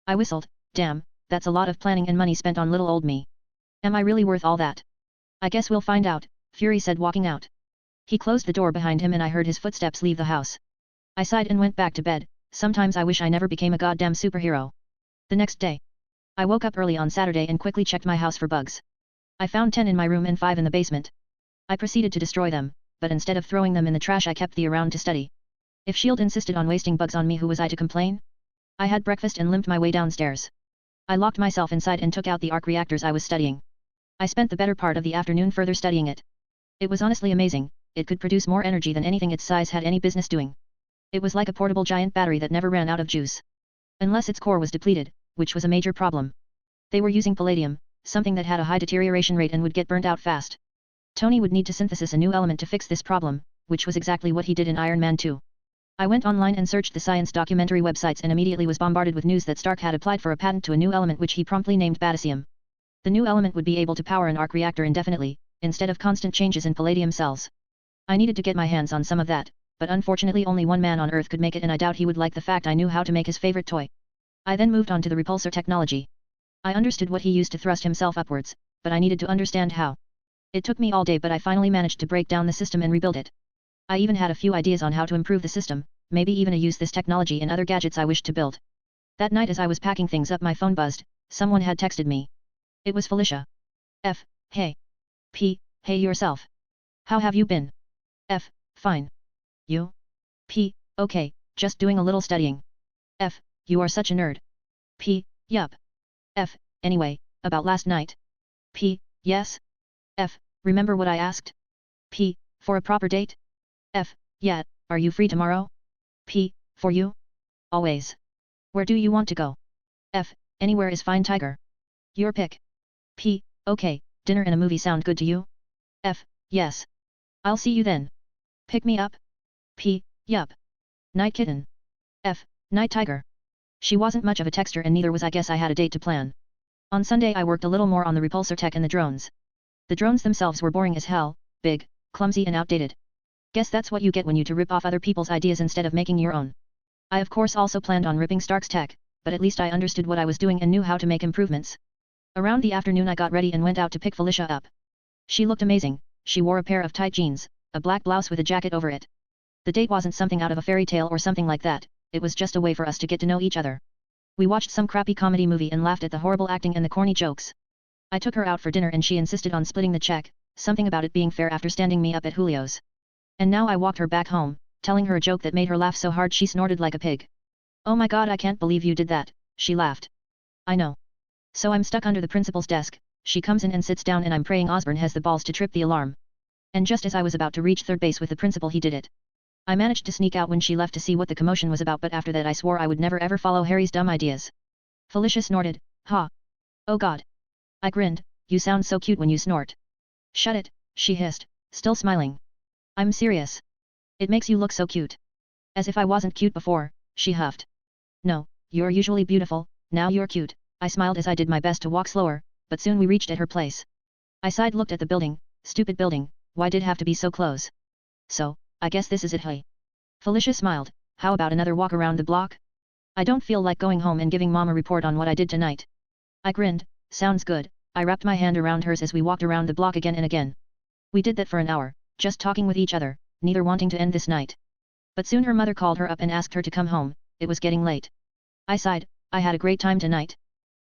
I whistled. Damn, that's a lot of planning and money spent on little old me. Am I really worth all that? I guess we'll find out, Fury said, walking out. He closed the door behind him and I heard his footsteps leave the house. I sighed and went back to bed. Sometimes I wish I never became a goddamn superhero. The next day. I woke up early on Saturday and quickly checked my house for bugs. I found 10 in my room and 5 in the basement. I proceeded to destroy them, but instead of throwing them in the trash I kept the around to study. If S.H.I.E.L.D. insisted on wasting bugs on me, who was I to complain? I had breakfast and limped my way downstairs. I locked myself inside and took out the arc reactors I was studying. I spent the better part of the afternoon further studying it. It was honestly amazing. It could produce more energy than anything its size had any business doing. It was like a portable giant battery that never ran out of juice. Unless its core was depleted, which was a major problem. They were using palladium, something that had a high deterioration rate and would get burnt out fast. Tony would need to synthesize a new element to fix this problem, which was exactly what he did in Iron Man 2. I went online and searched the science documentary websites and immediately was bombarded with news that Stark had applied for a patent to a new element which he promptly named Batasium. The new element would be able to power an arc reactor indefinitely, instead of constant changes in palladium cells. I needed to get my hands on some of that, but unfortunately only one man on Earth could make it, and I doubt he would like the fact I knew how to make his favorite toy. I then moved on to the repulsor technology. I understood what he used to thrust himself upwards, but I needed to understand how. It took me all day, but I finally managed to break down the system and rebuild it. I even had a few ideas on how to improve the system, maybe even use this technology in other gadgets I wished to build. That night as I was packing things up, my phone buzzed. someone had texted me. It was Felicia. F, hey. P, hey yourself. How have you been? F, fine. You? P, okay, just doing a little studying. F, you are such a nerd. P, yup. F, anyway, about last night. P, yes? F, remember what I asked? P, for a proper date? F, yeah, are you free tomorrow? P, for you? Always. Where do you want to go? F, anywhere is fine tiger. Your pick. P, okay, dinner and a movie sound good to you? F, yes. I'll see you then. Pick me up? P, yup. Night kitten. F, night tiger. She wasn't much of a texter and neither was I. Guess I had a date to plan. On Sunday I worked a little more on the repulsor tech and the drones. The drones themselves were boring as hell, big, clumsy and outdated. Guess that's what you get when you rip off other people's ideas instead of making your own. I of course also planned on ripping Stark's tech, but at least I understood what I was doing and knew how to make improvements. Around the afternoon I got ready and went out to pick Felicia up. She looked amazing. She wore a pair of tight jeans, a black blouse with a jacket over it. The date wasn't something out of a fairy tale or something like that, it was just a way for us to get to know each other. We watched some crappy comedy movie and laughed at the horrible acting and the corny jokes. I took her out for dinner and she insisted on splitting the check, something about it being fair after standing me up at Julio's. And now I walked her back home, telling her a joke that made her laugh so hard she snorted like a pig. Oh my god, I can't believe you did that, she laughed. I know. So I'm stuck under the principal's desk, she comes in and sits down and I'm praying Osborne has the balls to trip the alarm. And just as I was about to reach third base with the principal he did it. I managed to sneak out when she left to see what the commotion was about, but after that I swore I would never ever follow Harry's dumb ideas. Felicia snorted, ha. Oh god. I grinned, you sound so cute when you snort. Shut it, she hissed, still smiling. I'm serious. It makes you look so cute. As if I wasn't cute before, she huffed. No, you're usually beautiful, now you're cute, I smiled as I did my best to walk slower, but soon we reached at her place. I side-looked at the building, stupid building, why did it have to be so close? So, I guess this is it, hey. Felicia smiled, how about another walk around the block? I don't feel like going home and giving Mom a report on what I did tonight. I grinned, sounds good, I wrapped my hand around hers as we walked around the block again and again. We did that for an hour, just talking with each other, neither wanting to end this night. But soon her mother called her up and asked her to come home, it was getting late. I sighed, I had a great time tonight.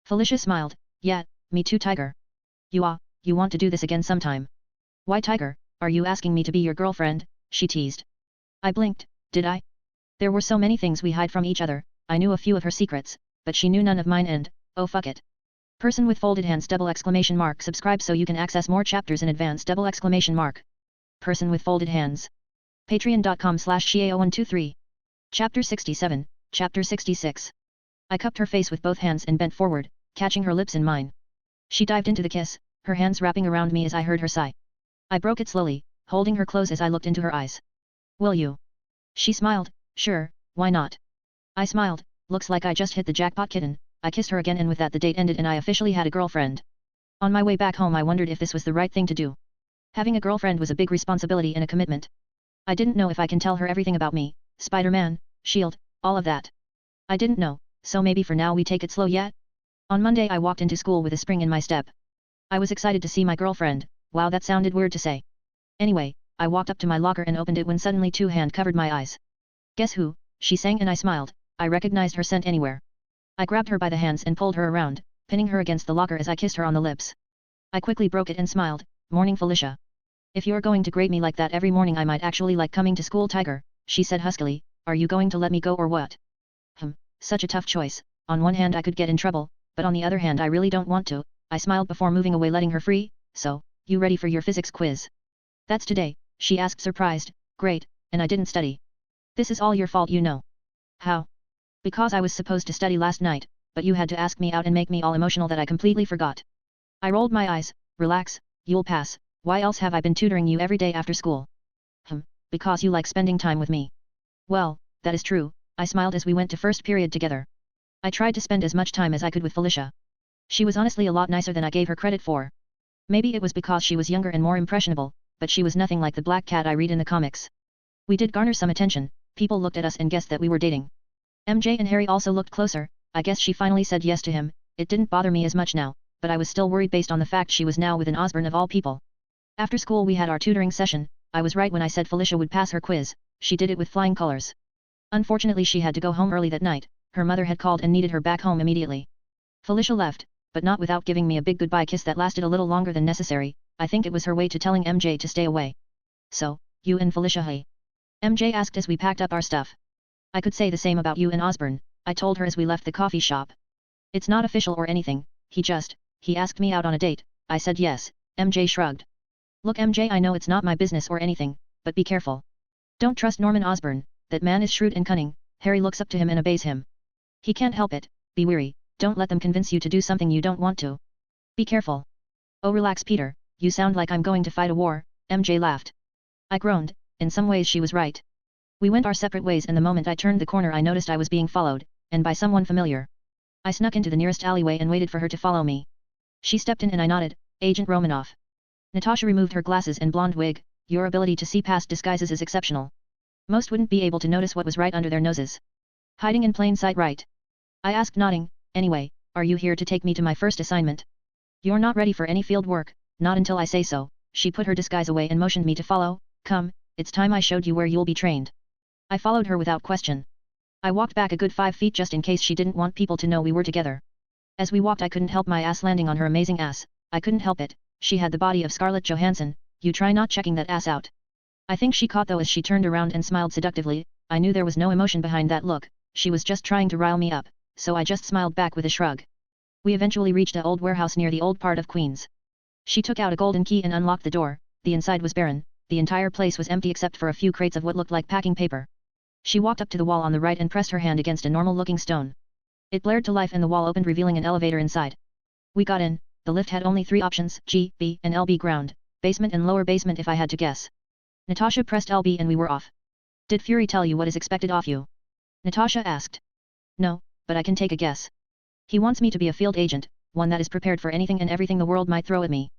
Felicia smiled, yeah, me too tiger. You want to do this again sometime? Why tiger, are you asking me to be your girlfriend? She teased. I blinked, did I? There were so many things we hide from each other, I knew a few of her secrets, but she knew none of mine and, oh fuck it. Person with folded hands ! Subscribe so you can access more chapters in advance ! Person with folded hands. Patreon.com/Xiao123. Chapter 67, Chapter 66. I cupped her face with both hands and bent forward, catching her lips in mine. She dived into the kiss, her hands wrapping around me as I heard her sigh. I broke it slowly, holding her close as I looked into her eyes. Will you? She smiled, sure, why not? I smiled, looks like I just hit the jackpot kitten. I kissed her again and with that the date ended and I officially had a girlfriend. On my way back home I wondered if this was the right thing to do. Having a girlfriend was a big responsibility and a commitment. I didn't know if I can tell her everything about me, Spider-Man, S.H.I.E.L.D., all of that. I didn't know, so maybe for now we take it slow yet? On Monday I walked into school with a spring in my step. I was excited to see my girlfriend, wow that sounded weird to say. Anyway, I walked up to my locker and opened it when suddenly two hands covered my eyes. Guess who? She sang and I smiled, I recognized her scent anywhere. I grabbed her by the hands and pulled her around, pinning her against the locker as I kissed her on the lips. I quickly broke it and smiled, morning Felicia. If you're going to grade me like that every morning I might actually like coming to school tiger, she said huskily, are you going to let me go or what? Such a tough choice, on one hand I could get in trouble, but on the other hand I really don't want to, I smiled before moving away letting her free, so, you ready for your physics quiz? That's today, she asked surprised, great, and I didn't study. This is all your fault you know. How? Because I was supposed to study last night, but you had to ask me out and make me all emotional that I completely forgot. I rolled my eyes, relax, you'll pass, why else have I been tutoring you every day after school? Because you like spending time with me. Well, that is true, I smiled as we went to first period together. I tried to spend as much time as I could with Felicia. She was honestly a lot nicer than I gave her credit for. Maybe it was because she was younger and more impressionable, but she was nothing like the black cat I read in the comics. We did garner some attention, people looked at us and guessed that we were dating. MJ and Harry also looked closer, I guess she finally said yes to him, it didn't bother me as much now, but I was still worried based on the fact she was now with an Osborne of all people. After school we had our tutoring session, I was right when I said Felicia would pass her quiz, she did it with flying colors. Unfortunately she had to go home early that night, her mother had called and needed her back home immediately. Felicia left, but not without giving me a big goodbye kiss that lasted a little longer than necessary. I think it was her way to telling MJ to stay away. So, you and Felicia hey? MJ asked as we packed up our stuff. I could say the same about you and Osborne, I told her as we left the coffee shop. It's not official or anything, he asked me out on a date. I said yes. MJ shrugged. Look MJ, I know it's not my business or anything, but be careful. Don't trust Norman Osborne, that man is shrewd and cunning. Harry looks up to him and obeys him. He can't help it, be wary, don't let them convince you to do something you don't want to. Be careful. Oh relax Peter, you sound like I'm going to fight a war, MJ laughed. I groaned, in some ways she was right. We went our separate ways and the moment I turned the corner I noticed I was being followed, and by someone familiar. I snuck into the nearest alleyway and waited for her to follow me. She stepped in and I nodded, Agent Romanoff. Natasha removed her glasses and blonde wig, your ability to see past disguises is exceptional. Most wouldn't be able to notice what was right under their noses. Hiding in plain sight right? I asked nodding, anyway, are you here to take me to my first assignment? You're not ready for any field work, not until I say so. She put her disguise away and motioned me to follow. Come, it's time I showed you where you'll be trained. I followed her without question. I walked back a good 5 feet just in case she didn't want people to know we were together. As we walked I couldn't help my ass landing on her amazing ass, I couldn't help it, she had the body of Scarlett Johansson, you try not checking that ass out. I think she caught though as she turned around and smiled seductively, I knew there was no emotion behind that look, she was just trying to rile me up, so I just smiled back with a shrug. We eventually reached an old warehouse near the old part of Queens. She took out a golden key and unlocked the door, the inside was barren, the entire place was empty except for a few crates of what looked like packing paper. She walked up to the wall on the right and pressed her hand against a normal-looking stone. It blared to life and the wall opened revealing an elevator inside. We got in, the lift had only 3 options, G, B, and LB ground, basement and lower basement if I had to guess. Natasha pressed LB and we were off. Did Fury tell you what is expected of you? Natasha asked. No, but I can take a guess. He wants me to be a field agent, one that is prepared for anything and everything the world might throw at me.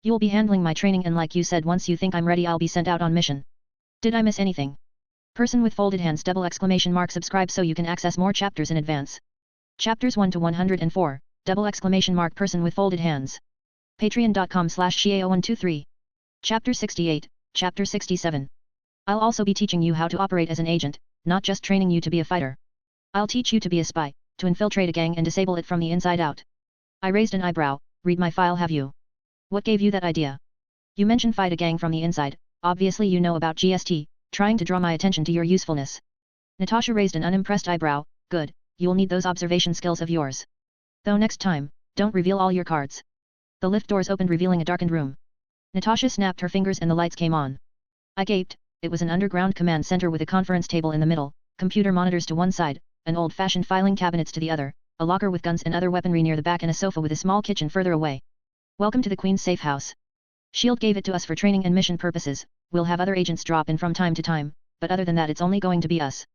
You'll be handling my training and like you said once you think I'm ready I'll be sent out on mission. Did I miss anything? Person with folded hands !! Subscribe so you can access more chapters in advance. Chapters 1 to 104, ! Person with folded hands. Patreon.com/Xiao123. Chapter 68, Chapter 67. I'll also be teaching you how to operate as an agent, not just training you to be a fighter. I'll teach you to be a spy, to infiltrate a gang and disable it from the inside out. I raised an eyebrow, read my file have you? What gave you that idea? You mentioned fight a gang from the inside, obviously you know about GST, trying to draw my attention to your usefulness. Natasha raised an unimpressed eyebrow, good, you'll need those observation skills of yours. Though next time, don't reveal all your cards. The lift doors opened revealing a darkened room. Natasha snapped her fingers and the lights came on. I gaped, it was an underground command center with a conference table in the middle, computer monitors to one side, an old-fashioned filing cabinets to the other, a locker with guns and other weaponry near the back and a sofa with a small kitchen further away. Welcome to the Queen's safe house. S.H.I.E.L.D. gave it to us for training and mission purposes, we'll have other agents drop in from time to time, but other than that it's only going to be us.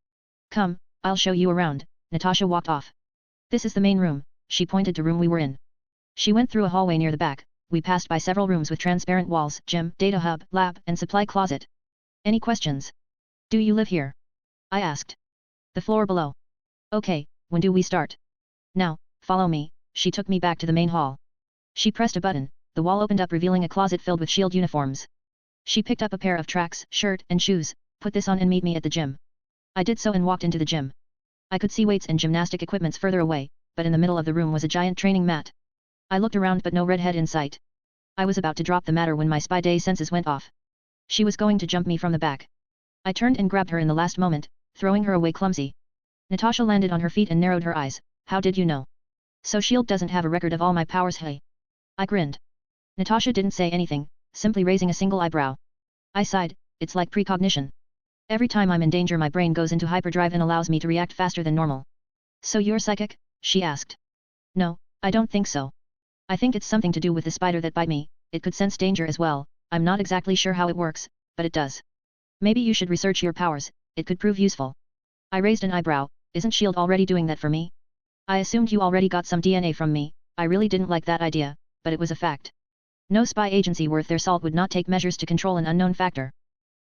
Come, I'll show you around, Natasha walked off. This is the main room, she pointed to room we were in. She went through a hallway near the back, we passed by several rooms with transparent walls, gym, data hub, lab, and supply closet. Any questions? Do you live here? I asked. The floor below. Okay, when do we start? Now, follow me, she took me back to the main hall. She pressed a button, the wall opened up revealing a closet filled with S.H.I.E.L.D. uniforms. She picked up a pair of tracks, shirt, and shoes, put this on and meet me at the gym. I did so and walked into the gym. I could see weights and gymnastic equipments further away, but in the middle of the room was a giant training mat. I looked around but no redhead in sight. I was about to drop the matter when my Spidey senses went off. She was going to jump me from the back. I turned and grabbed her in the last moment, throwing her away clumsy. Natasha landed on her feet and narrowed her eyes, how did you know? So S.H.I.E.L.D. doesn't have a record of all my powers hey? I grinned. Natasha didn't say anything, simply raising a single eyebrow. I sighed, it's like precognition. Every time I'm in danger my brain goes into hyperdrive and allows me to react faster than normal. So you're psychic? She asked. No, I don't think so. I think it's something to do with the spider that bite me, it could sense danger as well, I'm not exactly sure how it works, but it does. Maybe you should research your powers, it could prove useful. I raised an eyebrow, isn't S.H.I.E.L.D. already doing that for me? I assumed you already got some DNA from me, I really didn't like that idea, but it was a fact. No spy agency worth their salt would not take measures to control an unknown factor.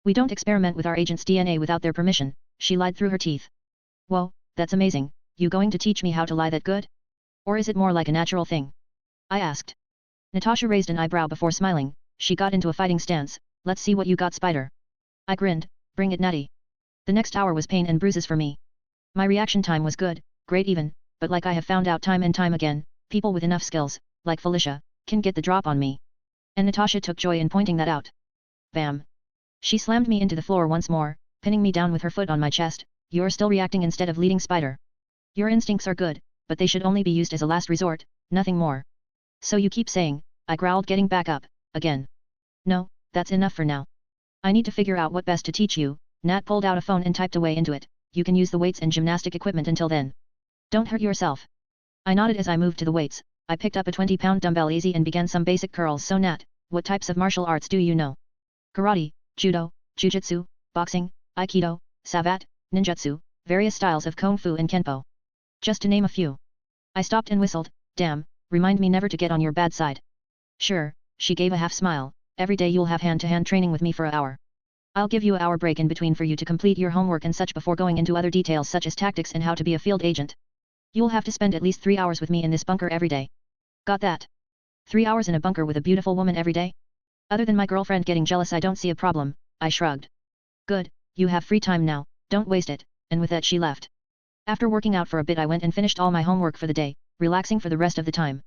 We don't experiment with our agents' DNA without their permission, she lied through her teeth. Whoa, that's amazing, you going to teach me how to lie that good? Or is it more like a natural thing? I asked. Natasha raised an eyebrow before smiling, she got into a fighting stance, let's see what you got spider. I grinned, bring it natty. The next hour was pain and bruises for me. My reaction time was good, great even, but like I have found out time and time again, People with enough skills, like Felicia, can get the drop on me. And Natasha took joy in pointing that out. Bam. She slammed me into the floor once more, pinning me down with her foot on my chest. You're still reacting instead of leading, Spider. Your instincts are good, but they should only be used as a last resort, nothing more. So you keep saying, I growled, getting back up, again. No, that's enough for now. I need to figure out what best to teach you. Nat pulled out a phone and typed away into it. You can use the weights and gymnastic equipment until then. Don't hurt yourself. I nodded as I moved to the weights. I picked up a 20-pound dumbbell easy and began some basic curls. So Nat, what types of martial arts do you know? Karate, judo, jujutsu, boxing, aikido, savate, ninjutsu, various styles of kung fu and kenpo. Just to name a few. I stopped and whistled. Damn, remind me never to get on your bad side. Sure, she gave a half smile. Every day you'll have hand-to-hand training with me for an hour. I'll give you an hour break in between for you to complete your homework and such before going into other details such as tactics and how to be a field agent. You'll have to spend at least 3 hours with me in this bunker every day. Got that? 3 hours in a bunker with a beautiful woman every day? Other than my girlfriend getting jealous, I don't see a problem. I shrugged. Good, you have free time now, don't waste it, and with that she left. After working out for a bit I went and finished all my homework for the day, relaxing for the rest of the time.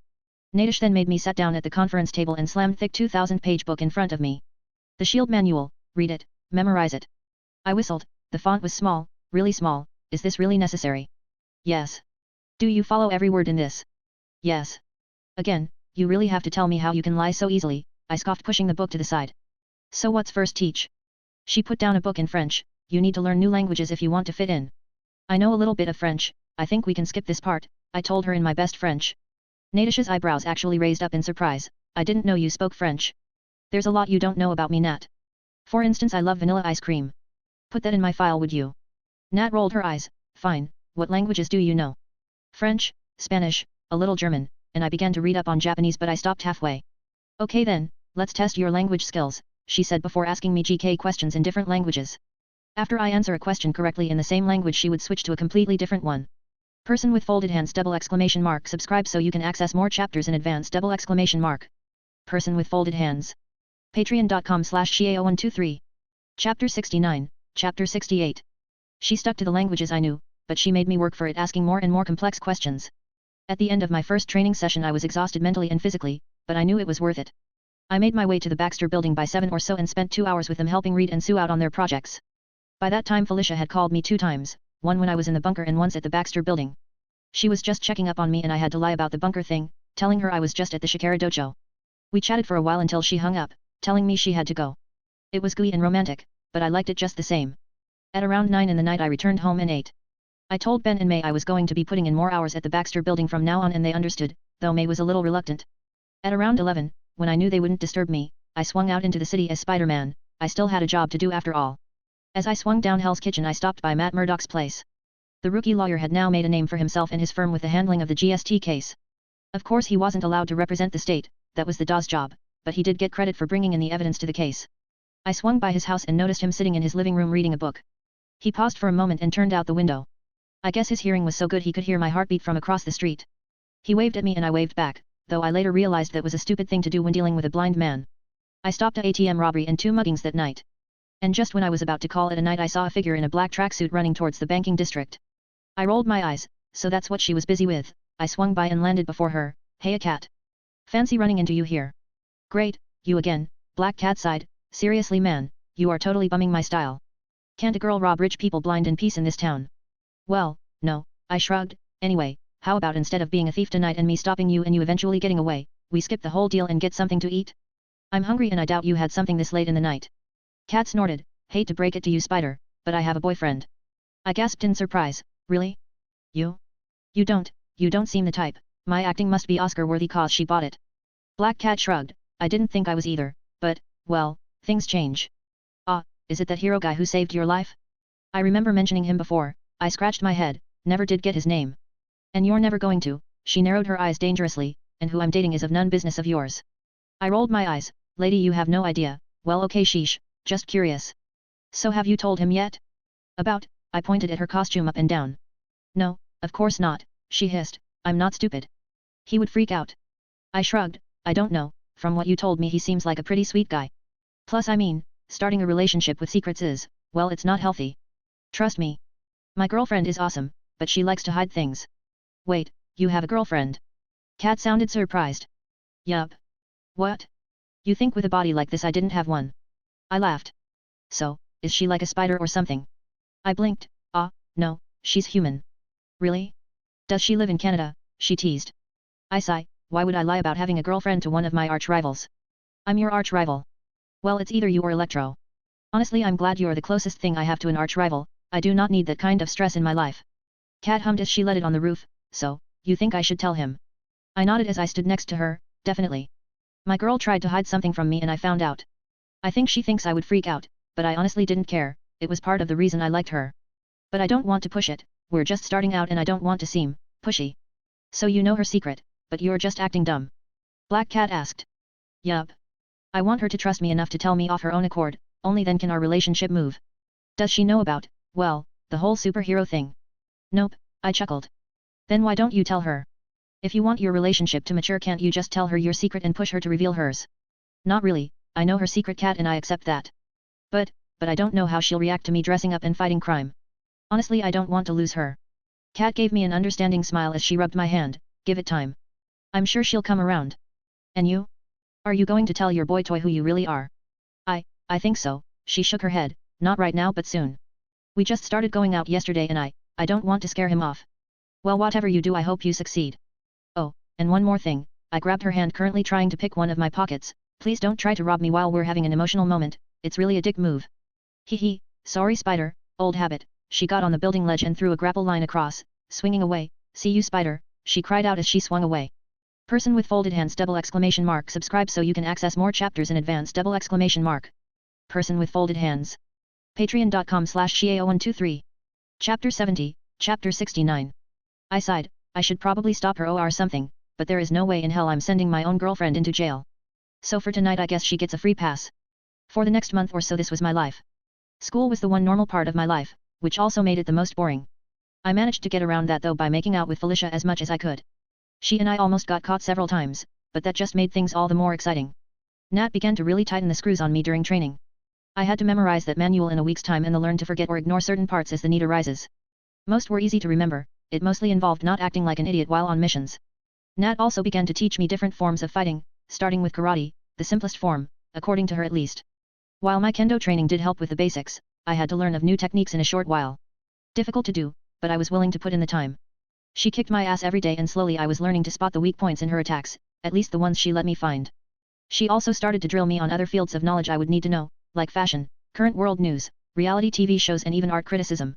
Natish then made me sit down at the conference table and slammed thick 2,000-page book in front of me. The shield manual, read it, memorize it. I whistled, the font was small, really small. Is this really necessary? Yes. Do you follow every word in this? Yes. Again, you really have to tell me how you can lie so easily, I scoffed, pushing the book to the side. So what's first, teach? She put down a book in French. You need to learn new languages if you want to fit in. I know a little bit of French, I think we can skip this part, I told her in my best French. Natish's eyebrows actually raised up in surprise. I didn't know you spoke French. There's a lot you don't know about me, Nat. For instance, I love vanilla ice cream. Put that in my file, would you? Nat rolled her eyes. Fine, what languages do you know? French, Spanish, a little German, and I began to read up on Japanese, but I stopped halfway. Okay then, let's test your language skills, she said before asking me GK questions in different languages. After I answer a question correctly in the same language, she would switch to a completely different one. Person with folded hands ! Subscribe so you can access more chapters in advance ! Person with folded hands. Patreon.com/Xiao123. Chapter 69, Chapter 68. She stuck to the languages I knew, but she made me work for it, asking more and more complex questions. At the end of my first training session I was exhausted mentally and physically, but I knew it was worth it. I made my way to the Baxter building by 7 or so and spent 2 hours with them helping Reed and Sue out on their projects. By that time Felicia had called me 2 times, one when I was in the bunker and once at the Baxter building. She was just checking up on me and I had to lie about the bunker thing, telling her I was just at the Shikara dojo. We chatted for a while until she hung up, telling me she had to go. It was gooey and romantic, but I liked it just the same. At around 9 in the night I returned home and ate. I told Ben and May I was going to be putting in more hours at the Baxter building from now on and they understood, though May was a little reluctant. At around 11, when I knew they wouldn't disturb me, I swung out into the city as Spider-Man. I still had a job to do after all. As I swung down Hell's Kitchen I stopped by Matt Murdock's place. The rookie lawyer had now made a name for himself and his firm with the handling of the GST case. Of course he wasn't allowed to represent the state, that was the DA's job, but he did get credit for bringing in the evidence to the case. I swung by his house and noticed him sitting in his living room reading a book. He paused for a moment and turned out the window. I guess his hearing was so good he could hear my heartbeat from across the street. He waved at me and I waved back, though I later realized that was a stupid thing to do when dealing with a blind man. I stopped a ATM robbery and 2 muggings that night. And just when I was about to call it a night I saw a figure in a black tracksuit running towards the banking district. I rolled my eyes, so that's what she was busy with. I swung by and landed before her. Hey, a cat. Fancy running into you here. Great, you again. Black Cat sighed. Seriously man, you are totally bumming my style. Can't a girl rob rich people blind in peace in this town? Well, no, I shrugged. Anyway, how about instead of being a thief tonight and me stopping you and you eventually getting away, we skip the whole deal and get something to eat? I'm hungry and I doubt you had something this late in the night. Cat snorted. Hate to break it to you, Spider, but I have a boyfriend. I gasped in surprise. Really? You? You don't seem the type. My acting must be Oscar-worthy cause she bought it. Black Cat shrugged. I didn't think I was either, but, well, things change. Ah, is it that hero guy who saved your life? I remember mentioning him before. I scratched my head, never did get his name. And you're never going to. She narrowed her eyes dangerously, and who I'm dating is of none business of yours. I rolled my eyes. Lady, you have no idea. Well, okay, sheesh, just curious. So have you told him yet? About, I pointed at her costume up and down. No, of course not, she hissed. I'm not stupid. He would freak out. I shrugged. I don't know, from what you told me he seems like a pretty sweet guy. Plus I mean, starting a relationship with secrets is, well, it's not healthy. Trust me. My girlfriend is awesome, but she likes to hide things. Wait, you have a girlfriend? Cat sounded surprised. Yup. What? You think with a body like this I didn't have one? I laughed. So, is she like a spider or something? I blinked. No, she's human. Really? Does she live in Canada? She teased. I sigh, why would I lie about having a girlfriend to one of my arch-rivals? I'm your arch-rival. Well, it's either you or Electro. Honestly, I'm glad you're the closest thing I have to an arch-rival. I do not need that kind of stress in my life. Cat hummed as she let it on the roof. So, you think I should tell him? I nodded as I stood next to her. Definitely. My girl tried to hide something from me and I found out. I think she thinks I would freak out, but I honestly didn't care. It was part of the reason I liked her. But I don't want to push it. We're just starting out and I don't want to seem pushy. So you know her secret, but you're just acting dumb? Black Cat asked. Yup. I want her to trust me enough to tell me off her own accord, only then can our relationship move. Does she know about, well, the whole superhero thing? Nope, I chuckled. Then why don't you tell her? If you want your relationship to mature, can't you just tell her your secret and push her to reveal hers? Not really, I know her secret, Cat, and I accept that. But I don't know how she'll react to me dressing up and fighting crime. Honestly, I don't want to lose her. Cat gave me an understanding smile as she rubbed my hand. Give it time. I'm sure she'll come around. And you? Are you going to tell your boy toy who you really are? I think so, she shook her head, not right now but soon. We just started going out yesterday and I don't want to scare him off. Well, whatever you do, I hope you succeed. Oh, and one more thing, I grabbed her hand, currently trying to pick one of my pockets. Please don't try to rob me while we're having an emotional moment, it's really a dick move. Hee, sorry Spider, old habit. She got on the building ledge and threw a grapple line across, swinging away. See you, Spider, she cried out as she swung away. Person with folded hands ! Subscribe so you can access more chapters in advance! Person with folded hands. Patreon.com/Xiao123. Chapter 70, Chapter 69. I sighed, I should probably stop her or something, but there is no way in hell I'm sending my own girlfriend into jail. So for tonight I guess she gets a free pass. For the next month or so this was my life. School was the one normal part of my life, which also made it the most boring. I managed to get around that though by making out with Felicia as much as I could. She and I almost got caught several times, but that just made things all the more exciting. Nat began to really tighten the screws on me during training. I had to memorize that manual in a week's time and learn to forget or ignore certain parts as the need arises. Most were easy to remember, it mostly involved not acting like an idiot while on missions. Nat also began to teach me different forms of fighting, starting with karate, the simplest form, according to her at least. While my kendo training did help with the basics, I had to learn of new techniques in a short while. Difficult to do, but I was willing to put in the time. She kicked my ass every day and slowly I was learning to spot the weak points in her attacks, at least the ones she let me find. She also started to drill me on other fields of knowledge I would need to know, like fashion, current world news, reality TV shows and even art criticism.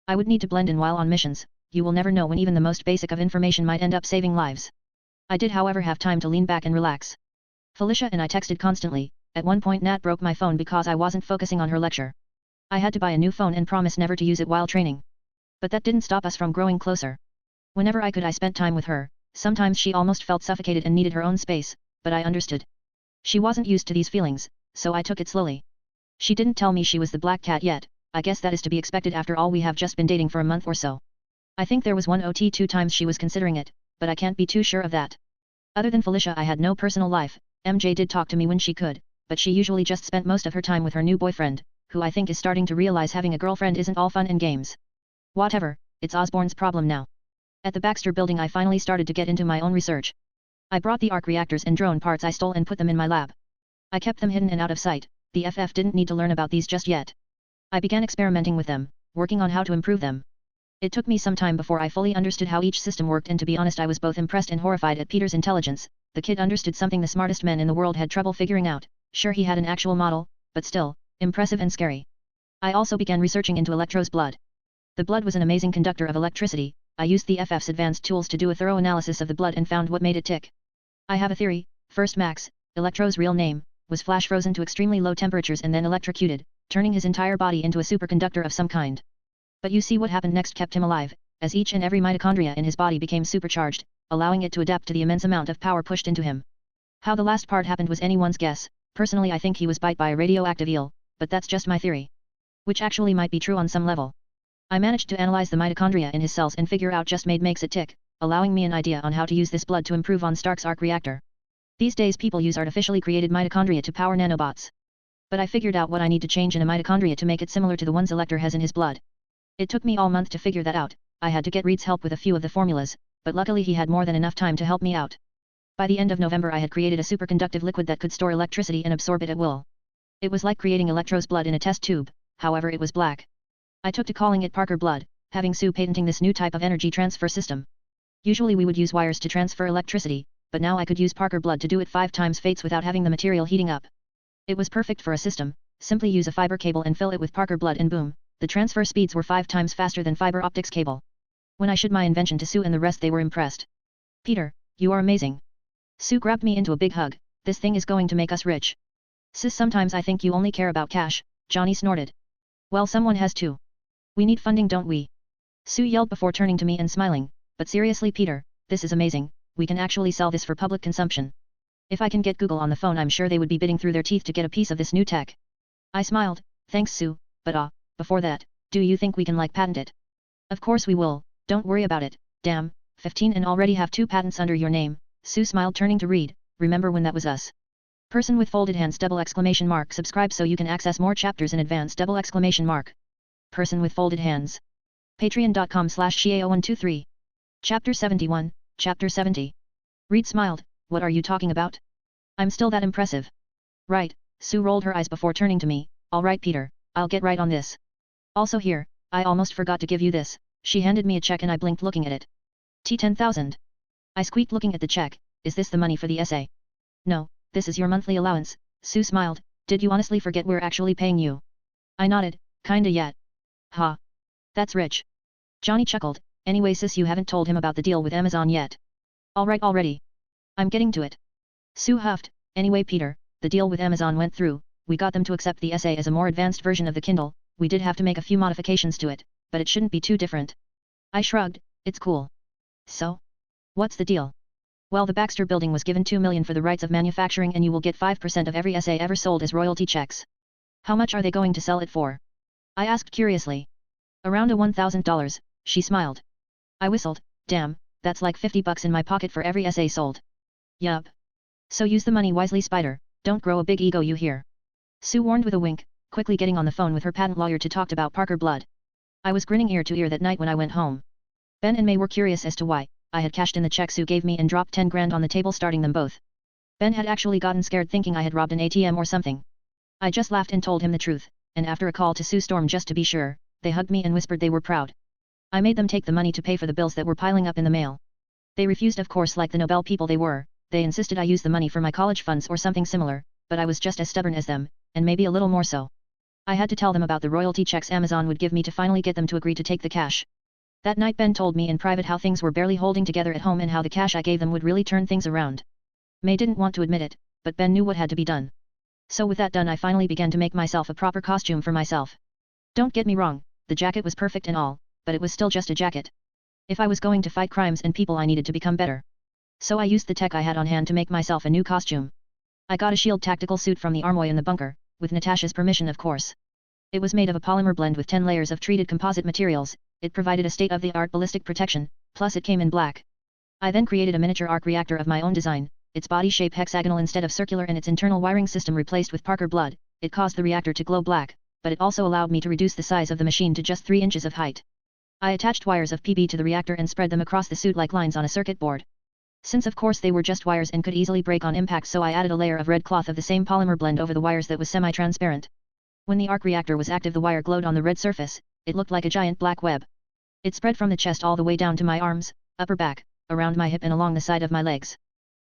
I would need to blend in while on missions. You will never know when even the most basic of information might end up saving lives. I did however have time to lean back and relax. Felicia and I texted constantly. At one point Nat broke my phone because I wasn't focusing on her lecture. I had to buy a new phone and promise never to use it while training. But that didn't stop us from growing closer. Whenever I could I spent time with her. Sometimes she almost felt suffocated and needed her own space, but I understood. She wasn't used to these feelings, so I took it slowly. She didn't tell me she was the Black Cat yet. I guess that is to be expected after all, we have just been dating for a month or so. I think there was one or two times she was considering it, but I can't be too sure of that. Other than Felicia I had no personal life. MJ did talk to me when she could, but she usually just spent most of her time with her new boyfriend, who I think is starting to realize having a girlfriend isn't all fun and games. Whatever, it's Osborne's problem now. At the Baxter building I finally started to get into my own research. I brought the arc reactors and drone parts I stole and put them in my lab. I kept them hidden and out of sight. The FF didn't need to learn about these just yet. I began experimenting with them, working on how to improve them. It took me some time before I fully understood how each system worked, and to be honest I was both impressed and horrified at Peter's intelligence. The kid understood something the smartest men in the world had trouble figuring out. Sure, he had an actual model, but still, impressive and scary. I also began researching into Electro's blood. The blood was an amazing conductor of electricity. I used the FF's advanced tools to do a thorough analysis of the blood and found what made it tick. I have a theory. First, Max, Electro's real name, was flash frozen to extremely low temperatures and then electrocuted, turning his entire body into a superconductor of some kind. But you see what happened next kept him alive, as each and every mitochondria in his body became supercharged, allowing it to adapt to the immense amount of power pushed into him. How the last part happened was anyone's guess. Personally I think he was bitten by a radioactive eel, but that's just my theory. Which actually might be true on some level. I managed to analyze the mitochondria in his cells and figure out just makes it tick, allowing me an idea on how to use this blood to improve on Stark's arc reactor. These days people use artificially created mitochondria to power nanobots. But I figured out what I need to change in a mitochondria to make it similar to the ones Electro has in his blood. It took me all month to figure that out. I had to get Reed's help with a few of the formulas, but luckily he had more than enough time to help me out. By the end of November I had created a superconductive liquid that could store electricity and absorb it at will. It was like creating Electro's blood in a test tube, however it was black. I took to calling it Parker blood, having Sue patenting this new type of energy transfer system. Usually we would use wires to transfer electricity, but now I could use Parker blood to do it 5 times fates without having the material heating up. It was perfect for a system. Simply use a fiber cable and fill it with Parker blood and boom, the transfer speeds were 5 times faster than fiber optics cable. When I showed my invention to Sue and the rest, they were impressed. Peter, you are amazing. Sue grabbed me into a big hug. This thing is going to make us rich. Sis, sometimes I think you only care about cash, Johnny snorted. Well, someone has to. We need funding, don't we? Sue yelled before turning to me and smiling, but seriously Peter, this is amazing, we can actually sell this for public consumption. If I can get Google on the phone, I'm sure they would be bidding through their teeth to get a piece of this new tech. I smiled, thanks Sue, but before that, do you think we can patent it? Of course we will, don't worry about it. Damn, 15 and already have 2 patents under your name. Sue smiled, turning to read, remember when that was us? Person with folded hands ! Subscribe so you can access more chapters in advance! Person with folded hands. Patreon.com/Shiao123. Chapter 71, Chapter 70. Reed smiled, what are you talking about? I'm still that impressive. Right, Sue rolled her eyes before turning to me, alright Peter, I'll get right on this. Also here, I almost forgot to give you this. She handed me a check and I blinked looking at it. $10,000. I squeaked looking at the check, is this the money for the essay? No, this is your monthly allowance, Sue smiled, did you honestly forget we're actually paying you? I nodded, kinda yet. Ha. That's rich. Johnny chuckled, anyway sis, you haven't told him about the deal with Amazon yet. Alright already. I'm getting to it. Sue huffed, anyway Peter, the deal with Amazon went through, we got them to accept the essay as a more advanced version of the Kindle, we did have to make a few modifications to it, but it shouldn't be too different. I shrugged, it's cool. So? What's the deal? Well, the Baxter building was given $2 million for the rights of manufacturing and you will get 5% of every essay ever sold as royalty checks. How much are they going to sell it for? I asked curiously. Around $1,000, she smiled. I whistled, damn, that's like $50 in my pocket for every essay sold. Yup. So use the money wisely Spider, don't grow a big ego you hear. Sue warned with a wink, quickly getting on the phone with her patent lawyer to talk about Parker blood. I was grinning ear to ear that night when I went home. Ben and May were curious as to why I had cashed in the check Sue gave me and dropped 10 grand on the table, starting them both. Ben had actually gotten scared thinking I had robbed an ATM or something. I just laughed and told him the truth, and after a call to Sue Storm just to be sure, they hugged me and whispered they were proud. I made them take the money to pay for the bills that were piling up in the mail. They refused, of course, like the Nobel people they were. They insisted I use the money for my college funds or something similar, but I was just as stubborn as them, and maybe a little more so. I had to tell them about the royalty checks Amazon would give me to finally get them to agree to take the cash. That night Ben told me in private how things were barely holding together at home and how the cash I gave them would really turn things around. May didn't want to admit it, but Ben knew what had to be done. So with that done, I finally began to make myself a proper costume for myself. Don't get me wrong, the jacket was perfect and all, but it was still just a jacket. If I was going to fight crimes and people, I needed to become better. So I used the tech I had on hand to make myself a new costume. I got a shield tactical suit from the Armory in the bunker, with Natasha's permission of course. It was made of a polymer blend with 10 layers of treated composite materials. It provided a state-of-the-art ballistic protection, plus it came in black. I then created a miniature arc reactor of my own design, its body shape hexagonal instead of circular and its internal wiring system replaced with Parker blood. It caused the reactor to glow black, but it also allowed me to reduce the size of the machine to just 3 inches of height. I attached wires of PB to the reactor and spread them across the suit like lines on a circuit board. Since of course they were just wires and could easily break on impact, so I added a layer of red cloth of the same polymer blend over the wires that was semi-transparent. When the arc reactor was active, the wire glowed on the red surface. It looked like a giant black web. It spread from the chest all the way down to my arms, upper back, around my hip and along the side of my legs.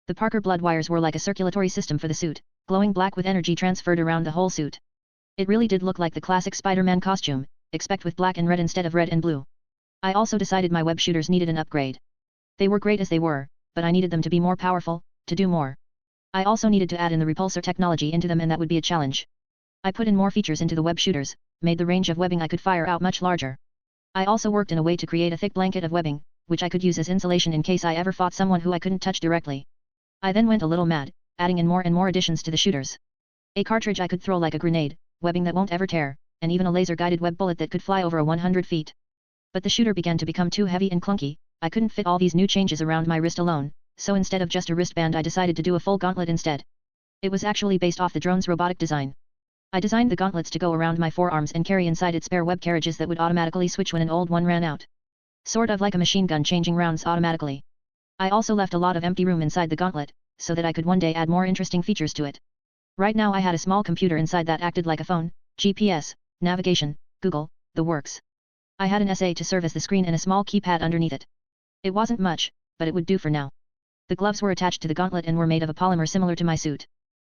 The Parker blood wires were like a circulatory system for the suit, glowing black with energy transferred around the whole suit. It really did look like the classic Spider-Man costume, except with black and red instead of red and blue. I also decided my web shooters needed an upgrade. They were great as they were, but I needed them to be more powerful, to do more. I also needed to add in the repulsor technology into them, and that would be a challenge. I put in more features into the web shooters, made the range of webbing I could fire out much larger. I also worked in a way to create a thick blanket of webbing, which I could use as insulation in case I ever fought someone who I couldn't touch directly. I then went a little mad, adding in more and more additions to the shooters. A cartridge I could throw like a grenade, webbing that won't ever tear, and even a laser-guided web bullet that could fly over 100 feet. But the shooter began to become too heavy and clunky. I couldn't fit all these new changes around my wrist alone, so instead of just a wristband I decided to do a full gauntlet instead. It was actually based off the drone's robotic design. I designed the gauntlets to go around my forearms and carry inside it spare web carriages that would automatically switch when an old one ran out. Sort of like a machine gun changing rounds automatically. I also left a lot of empty room inside the gauntlet, so that I could one day add more interesting features to it. Right now I had a small computer inside that acted like a phone, GPS, navigation, Google, the works. I had an SA to serve as the screen and a small keypad underneath it. It wasn't much, but it would do for now. The gloves were attached to the gauntlet and were made of a polymer similar to my suit.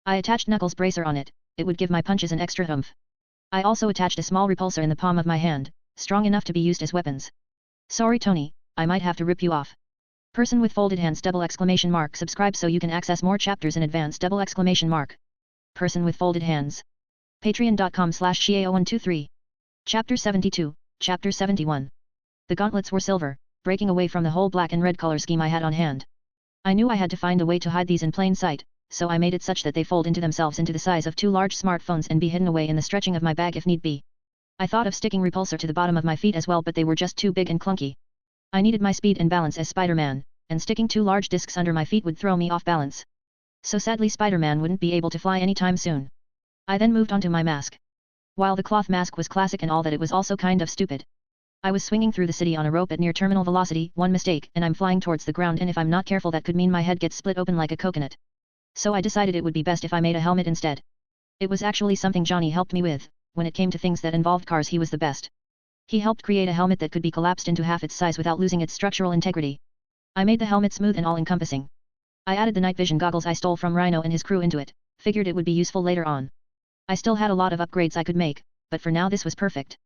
I attached Knuckles' bracer on it, it would give my punches an extra oomph. I also attached a small repulsor in the palm of my hand, strong enough to be used as weapons. Sorry Tony, I might have to rip you off. Person with folded hands ! Subscribe so you can access more chapters in advance ! Person with folded hands. Patreon.com/Xiao123. Chapter 72, Chapter 71. The gauntlets were silver, breaking away from the whole black and red color scheme I had on hand. I knew I had to find a way to hide these in plain sight, so I made it such that they fold into themselves into the size of 2 large smartphones and be hidden away in the stretching of my bag if need be. I thought of sticking repulsor to the bottom of my feet as well, but they were just too big and clunky. I needed my speed and balance as Spider-Man, and sticking 2 large discs under my feet would throw me off balance. So sadly Spider-Man wouldn't be able to fly anytime soon. I then moved on to my mask. While the cloth mask was classic and all that, it was also kind of stupid. I was swinging through the city on a rope at near terminal velocity, one mistake and I'm flying towards the ground, and if I'm not careful that could mean my head gets split open like a coconut. So I decided it would be best if I made a helmet instead. It was actually something Johnny helped me with. When it came to things that involved cars, he was the best. He helped create a helmet that could be collapsed into half its size without losing its structural integrity. I made the helmet smooth and all-encompassing. I added the night vision goggles I stole from Rhino and his crew into it, figured it would be useful later on. I still had a lot of upgrades I could make, but for now this was perfect.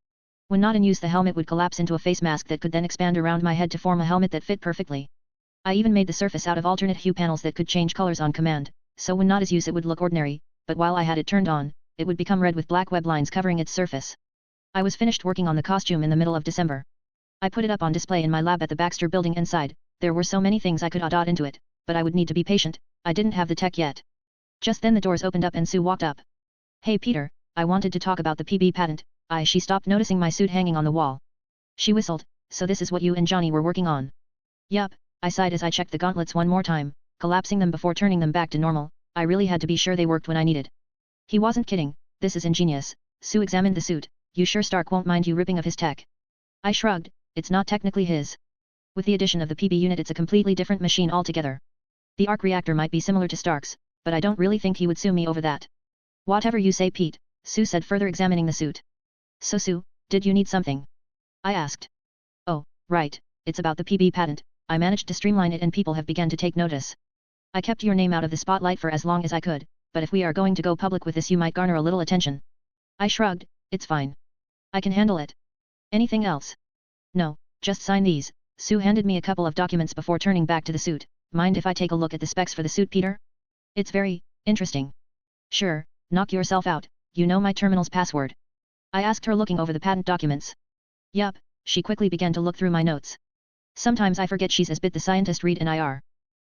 When not in use, the helmet would collapse into a face mask that could then expand around my head to form a helmet that fit perfectly. I even made the surface out of alternate hue panels that could change colors on command, so when not as use it would look ordinary, but while I had it turned on, it would become red with black web lines covering its surface. I was finished working on the costume in the middle of December. I put it up on display in my lab at the Baxter building inside. There were so many things I could add into it, but I would need to be patient, I didn't have the tech yet. Just then the doors opened up and Sue walked up. Hey Peter, I wanted to talk about the PB patent. She stopped noticing my suit hanging on the wall. She whistled, so this is what you and Johnny were working on? Yup, I sighed as I checked the gauntlets one more time, collapsing them before turning them back to normal. I really had to be sure they worked when I needed. He wasn't kidding, this is ingenious. Sue examined the suit. You sure Stark won't mind you ripping of his tech? I shrugged, it's not technically his. With the addition of the PB unit, it's a completely different machine altogether. The arc reactor might be similar to Stark's, but I don't really think he would sue me over that. Whatever you say Pete, Sue said, further examining the suit. So Sue, did you need something? I asked. Oh, right, it's about the PB patent. I managed to streamline it and people have begun to take notice. I kept your name out of the spotlight for as long as I could, but if we are going to go public with this you might garner a little attention. I shrugged, it's fine. I can handle it. Anything else? No, just sign these. Sue handed me a couple of documents before turning back to the suit. Mind if I take a look at the specs for the suit, Peter? It's very interesting. Sure, knock yourself out, you know my terminal's password. I asked her, looking over the patent documents. Yup, she quickly began to look through my notes. Sometimes I forget she's as bit the scientist Reed and I are.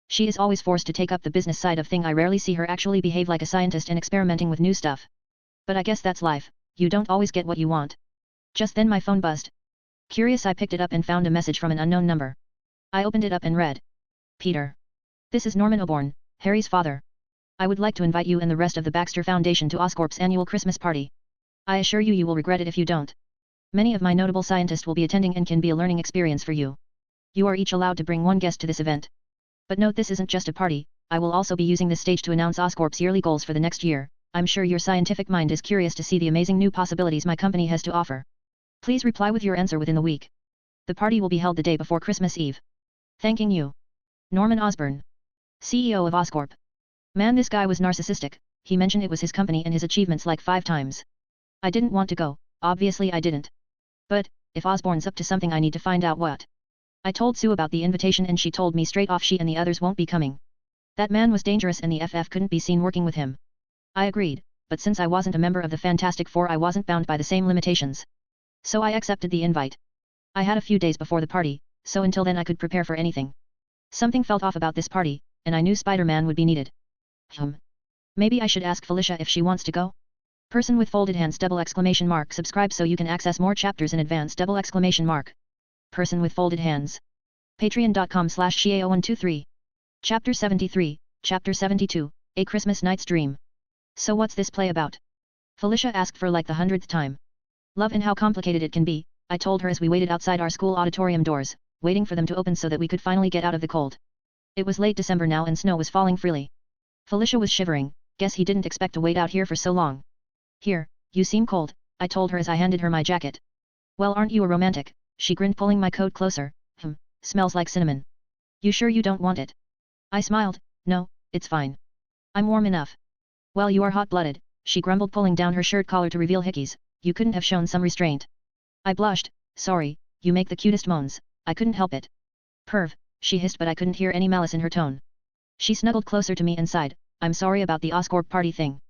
She is always forced to take up the business side of thing. I rarely see her actually behave like a scientist and experimenting with new stuff. But I guess that's life, you don't always get what you want. Just then my phone buzzed. Curious, I picked it up and found a message from an unknown number. I opened it up and read. Peter. This is Norman Osborne, Harry's father. I would like to invite you and the rest of the Baxter Foundation to Oscorp's annual Christmas party. I assure you you will regret it if you don't. Many of my notable scientists will be attending and can be a learning experience for you. You are each allowed to bring one guest to this event. But note, this isn't just a party, I will also be using this stage to announce Oscorp's yearly goals for the next year. I'm sure your scientific mind is curious to see the amazing new possibilities my company has to offer. Please reply with your answer within the week. The party will be held the day before Christmas Eve. Thanking you. Norman Osborne, CEO of Oscorp. Man, this guy was narcissistic. He mentioned it was his company and his achievements like 5 times. I didn't want to go, obviously I didn't. But, if Osborne's up to something I need to find out what. I told Sue about the invitation and she told me straight off she and the others won't be coming. That man was dangerous and the FF couldn't be seen working with him. I agreed, but since I wasn't a member of the Fantastic Four I wasn't bound by the same limitations. So I accepted the invite. I had a few days before the party, so until then I could prepare for anything. Something felt off about this party, and I knew Spider-Man would be needed. Maybe I should ask Felicia if she wants to go? Person with folded hands! Subscribe so you can access more chapters in advance! Person with folded hands. Patreon.com/Xiao123. Chapter 73, Chapter 72, A Christmas Night's Dream. So what's this play about? Felicia asked for like the 100th time. Love and how complicated it can be, I told her as we waited outside our school auditorium doors, waiting for them to open so that we could finally get out of the cold. It was late December now and snow was falling freely. Felicia was shivering, guess he didn't expect to wait out here for so long. Here, you seem cold, I told her as I handed her my jacket. Well, aren't you a romantic? She grinned, pulling my coat closer. Smells like cinnamon. You sure you don't want it? I smiled. No, it's fine. I'm warm enough. Well, you are hot-blooded, she grumbled, pulling down her shirt collar to reveal hickeys. You couldn't have shown some restraint. I blushed. Sorry, you make the cutest moans. I couldn't help it. Perv, she hissed, but I couldn't hear any malice in her tone. She snuggled closer to me and sighed. I'm sorry about the Oscorp party thing.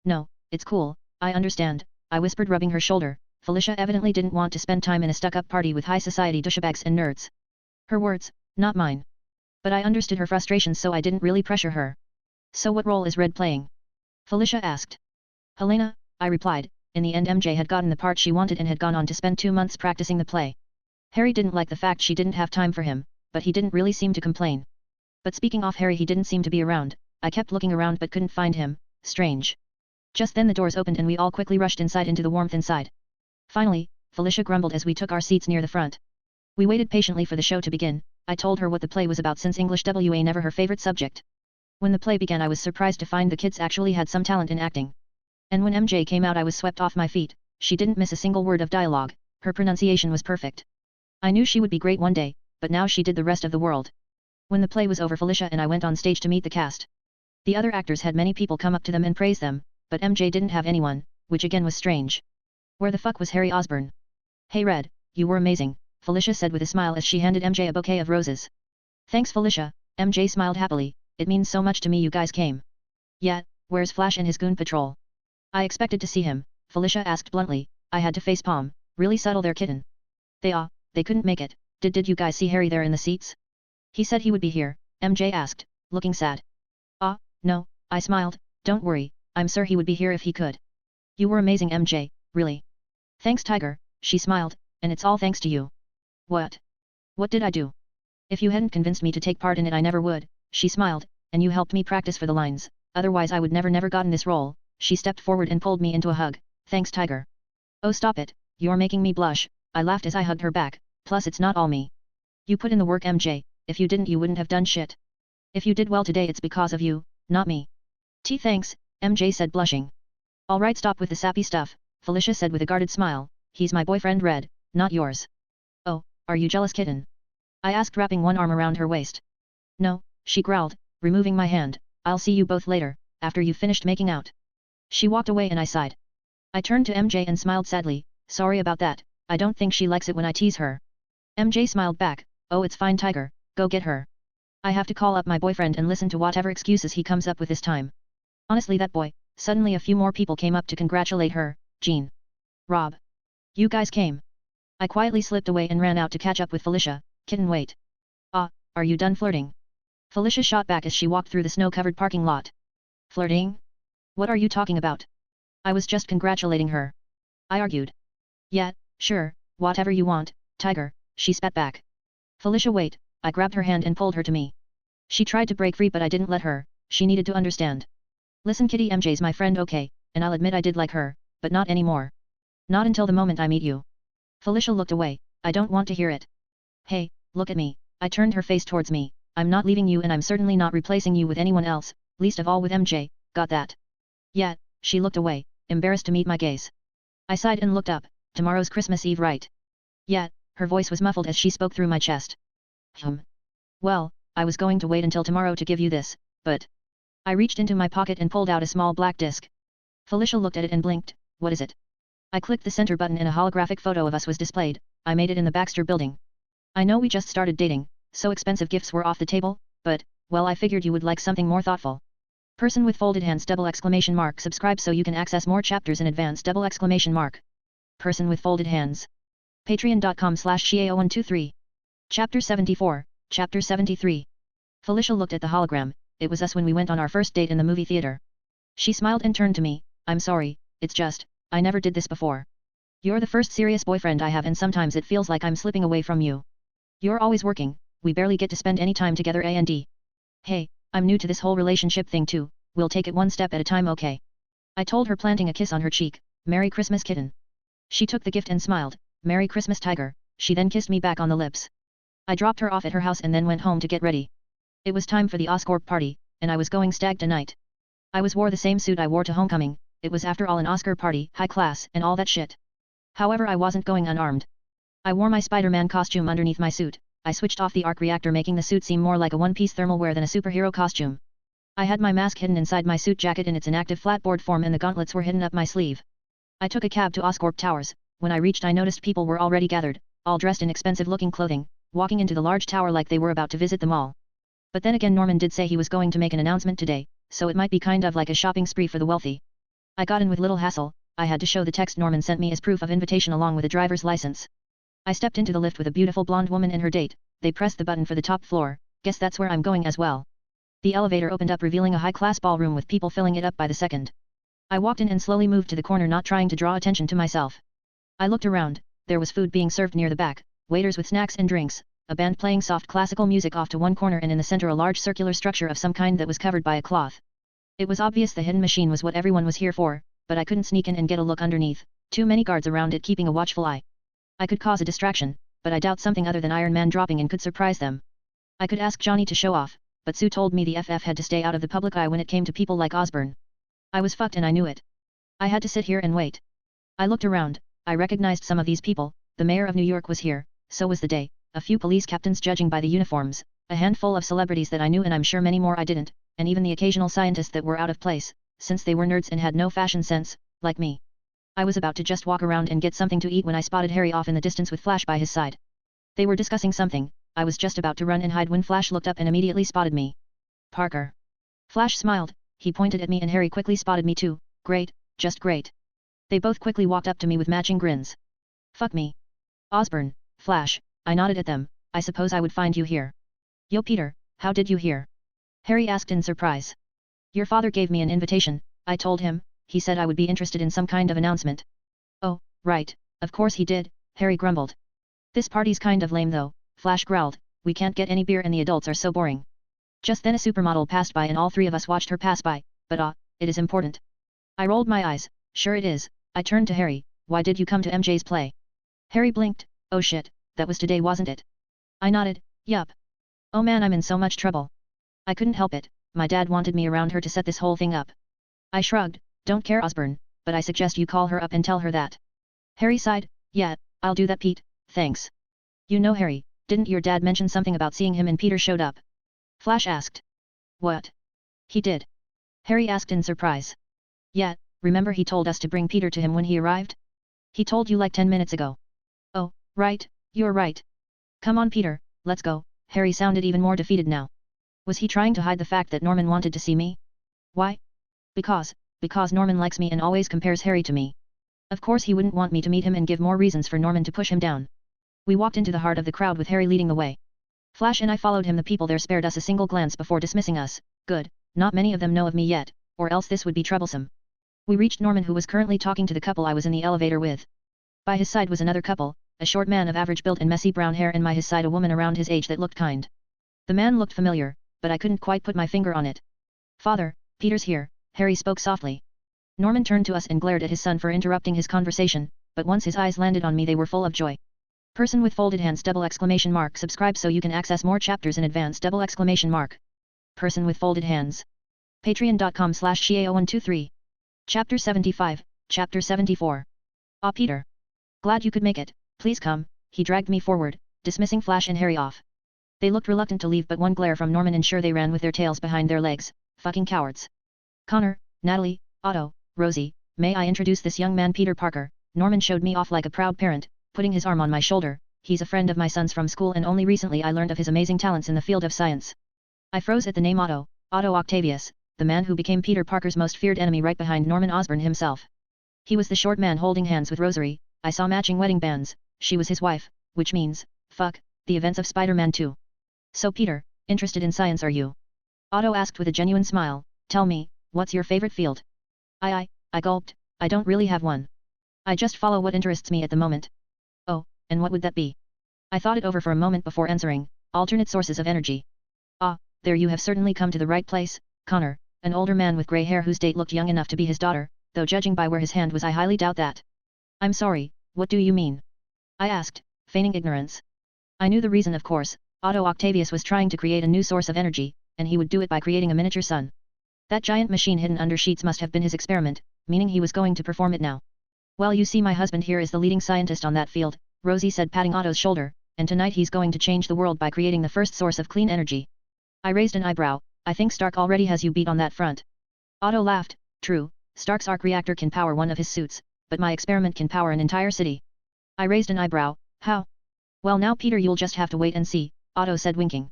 No, it's cool, I understand, I whispered, rubbing her shoulder. Felicia evidently didn't want to spend time in a stuck-up party with high society douchebags and nerds. Her words, not mine. But I understood her frustration, so I didn't really pressure her. So what role is Red playing? Felicia asked. Helena, I replied. In the end, MJ had gotten the part she wanted and had gone on to spend 2 months practicing the play. Harry didn't like the fact she didn't have time for him, but he didn't really seem to complain. But speaking of Harry, he didn't seem to be around. I kept looking around but couldn't find him. Strange. Just then the doors opened and we all quickly rushed inside into the warmth inside. Finally, Felicia grumbled as we took our seats near the front. We waited patiently for the show to begin. I told her what the play was about, since English WA never her favorite subject. When the play began, I was surprised to find the kids actually had some talent in acting. And when MJ came out, I was swept off my feet. She didn't miss a single word of dialogue. Her pronunciation was perfect. I knew she would be great one day, but now she did the rest of the world. When the play was over, Felicia and I went on stage to meet the cast. The other actors had many people come up to them and praise them, but MJ didn't have anyone, which again was strange. Where the fuck was Harry Osborne? Hey Red, you were amazing, Felicia said with a smile as she handed MJ a bouquet of roses. Thanks Felicia, MJ smiled happily, it means so much to me you guys came. Yeah, where's Flash and his goon patrol? I expected to see him, Felicia asked bluntly. I had to facepalm. Really subtle there, kitten. They couldn't make it. Did you guys see Harry there in the seats? He said he would be here, MJ asked, looking sad. No, I smiled. Don't worry, I'm sure he would be here if he could. You were amazing MJ, really. Thanks Tiger, she smiled, and it's all thanks to you. What? What did I do? If you hadn't convinced me to take part in it I never would, she smiled, and you helped me practice for the lines, otherwise I would never gotten this role. She stepped forward and pulled me into a hug. Thanks Tiger. Oh stop it, you're making me blush, I laughed as I hugged her back, plus it's not all me. You put in the work MJ, if you didn't you wouldn't have done shit. If you did well today it's because of you, not me. Thanks, MJ said blushing. Alright, stop with the sappy stuff, Felicia said with a guarded smile. He's my boyfriend Red, not yours. Oh, are you jealous kitten? I asked, wrapping one arm around her waist. No, she growled, removing my hand. I'll see you both later, after you've finished making out. She walked away and I sighed. I turned to MJ and smiled sadly. Sorry about that, I don't think she likes it when I tease her. MJ smiled back. Oh, it's fine Tiger, go get her. I have to call up my boyfriend and listen to whatever excuses he comes up with this time. Honestly, that boy. Suddenly a few more people came up to congratulate her. Jean. Rob. You guys came. I quietly slipped away and ran out to catch up with Felicia. Kitten, wait. Are you done flirting? Felicia shot back as she walked through the snow-covered parking lot. Flirting? What are you talking about? I was just congratulating her. I argued. Yeah, sure, whatever you want, Tiger, she spat back. Felicia, wait, I grabbed her hand and pulled her to me. She tried to break free but I didn't let her, she needed to understand. Listen Kitty, MJ's my friend, okay, and I'll admit I did like her, but not anymore. Not until the moment I meet you. Felicia looked away. I don't want to hear it. Hey, look at me. I turned her face towards me. I'm not leaving you and I'm certainly not replacing you with anyone else, least of all with MJ, got that? Yeah, she looked away, embarrassed to meet my gaze. I sighed and looked up. Tomorrow's Christmas Eve, right? Yeah, her voice was muffled as she spoke through my chest. Well, I was going to wait until tomorrow to give you this, but... I reached into my pocket and pulled out a small black disc. Felicia looked at it and blinked. What is it? I clicked the center button and a holographic photo of us was displayed. I made it in the Baxter building. I know we just started dating, so expensive gifts were off the table, but, well, I figured you would like something more thoughtful. Person with folded hands ! Subscribe so you can access more chapters in advance! Person with folded hands. Patreon.com/Xiao123. Chapter 74, Chapter 73. Felicia looked at the hologram. It was us when we went on our first date in the movie theater. She smiled and turned to me. I'm sorry, it's just, I never did this before. You're the first serious boyfriend I have and sometimes it feels like I'm slipping away from you. You're always working, we barely get to spend any time together and. Hey, I'm new to this whole relationship thing too, we'll take it one step at a time, okay? I told her, planting a kiss on her cheek. Merry Christmas kitten. She took the gift and smiled. Merry Christmas Tiger. She then kissed me back on the lips. I dropped her off at her house and then went home to get ready. It was time for the Oscorp party, and I was going stag tonight. I wore the same suit I wore to homecoming, it was after all an Oscar party, high class, and all that shit. However, I wasn't going unarmed. I wore my Spider-Man costume underneath my suit. I switched off the arc reactor, making the suit seem more like a one-piece thermal wear than a superhero costume. I had my mask hidden inside my suit jacket in its inactive flatboard form, and the gauntlets were hidden up my sleeve. I took a cab to Oscorp Towers. When I reached, I noticed people were already gathered, all dressed in expensive-looking clothing, walking into the large tower like they were about to visit the mall. But then again, Norman did say he was going to make an announcement today, so it might be kind of like a shopping spree for the wealthy. I got in with little hassle. I had to show the text Norman sent me as proof of invitation along with a driver's license. I stepped into the lift with a beautiful blonde woman and her date. They pressed the button for the top floor. Guess that's where I'm going as well. The elevator opened up, revealing a high-class ballroom with people filling it up by the second. I walked in and slowly moved to the corner, not trying to draw attention to myself. I looked around. There was food being served near the back, waiters with snacks and drinks, a band playing soft classical music off to one corner, and in the center a large circular structure of some kind that was covered by a cloth. It was obvious the hidden machine was what everyone was here for, but I couldn't sneak in and get a look underneath. Too many guards around it keeping a watchful eye. I could cause a distraction, but I doubt something other than Iron Man dropping in could surprise them. I could ask Johnny to show off, but Sue told me the FF had to stay out of the public eye when it came to people like Osborne. I was fucked and I knew it. I had to sit here and wait. I looked around. I recognized some of these people. The mayor of New York was here, so was the day, a few police captains judging by the uniforms, a handful of celebrities that I knew and I'm sure many more I didn't, and even the occasional scientists that were out of place, since they were nerds and had no fashion sense, like me. I was about to just walk around and get something to eat when I spotted Harry off in the distance with Flash by his side. They were discussing something. I was just about to run and hide when Flash looked up and immediately spotted me. Parker. Flash smiled. He pointed at me and Harry quickly spotted me too. Great, just great. They both quickly walked up to me with matching grins. Fuck me. Osborne, Flash, I nodded at them. I suppose I would find you here. Yo Peter, how did you hear? Harry asked in surprise. Your father gave me an invitation, I told him. He said I would be interested in some kind of announcement. Oh, right, of course he did, Harry grumbled. This party's kind of lame though, Flash growled. We can't get any beer and the adults are so boring. Just then a supermodel passed by and all three of us watched her pass by, but it is important. I rolled my eyes. Sure it is. I turned to Harry. Why did you come to MJ's play? Harry blinked. Oh shit, that was today wasn't it? I nodded. Yup. Oh man, I'm in so much trouble. I couldn't help it. My dad wanted me around her to set this whole thing up. I shrugged. Don't care, Osborne, but I suggest you call her up and tell her that. Harry sighed. Yeah, I'll do that, Pete, thanks. You know, Harry, didn't your dad mention something about seeing him and Peter showed up? Flash asked. What? He did. Harry asked in surprise. Yeah, remember he told us to bring Peter to him when he arrived? He told you like 10 minutes ago. Oh, right, you're right. Come on Peter, let's go. Harry sounded even more defeated now. Was he trying to hide the fact that Norman wanted to see me? Why? Because Norman likes me and always compares Harry to me. Of course he wouldn't want me to meet him and give more reasons for Norman to push him down. We walked into the heart of the crowd with Harry leading the way. Flash and I followed him. The people there spared us a single glance before dismissing us. Good, not many of them know of me yet, or else this would be troublesome. We reached Norman, who was currently talking to the couple I was in the elevator with. By his side was another couple, a short man of average build and messy brown hair, and by his side a woman around his age that looked kind. The man looked familiar, but I couldn't quite put my finger on it. Father, Peter's here, Harry spoke softly. Norman turned to us and glared at his son for interrupting his conversation, but once his eyes landed on me they were full of joy. Person with folded hands ! Subscribe so you can access more chapters in advance! Person with folded hands. Patreon.com/Shia0123. Chapter 75, Chapter 74. Ah Peter. Glad you could make it, please come. He dragged me forward, dismissing Flash and Harry off. They looked reluctant to leave, but one glare from Norman ensured they ran with their tails behind their legs. Fucking cowards. Connor, Natalie, Otto, Rosie, may I introduce this young man Peter Parker? Norman showed me off like a proud parent, putting his arm on my shoulder. He's a friend of my son's from school and only recently I learned of his amazing talents in the field of science. I froze at the name Otto Octavius, the man who became Peter Parker's most feared enemy right behind Norman Osborn himself. He was the short man holding hands with Rosary. I saw matching wedding bands. She was his wife, which means, fuck, the events of Spider-Man 2. So Peter, interested in science are you? Otto asked with a genuine smile. Tell me, what's your favorite field? I gulped. I don't really have one. I just follow what interests me at the moment. Oh, and what would that be? I thought it over for a moment before answering. Alternate sources of energy. Ah, there you have certainly come to the right place, Connor, an older man with grey hair whose date looked young enough to be his daughter, though judging by where his hand was I highly doubt that. I'm sorry, what do you mean? I asked, feigning ignorance. I knew the reason of course, Otto Octavius was trying to create a new source of energy, and he would do it by creating a miniature sun. That giant machine hidden under sheets must have been his experiment, meaning he was going to perform it now. Well, you see, my husband here is the leading scientist on that field, Rosie said, patting Otto's shoulder, and tonight he's going to change the world by creating the first source of clean energy. I raised an eyebrow. I think Stark already has you beat on that front. Otto laughed. True, Stark's arc reactor can power one of his suits, but my experiment can power an entire city. I raised an eyebrow. How? Well, now Peter, you'll just have to wait and see, Otto said, winking.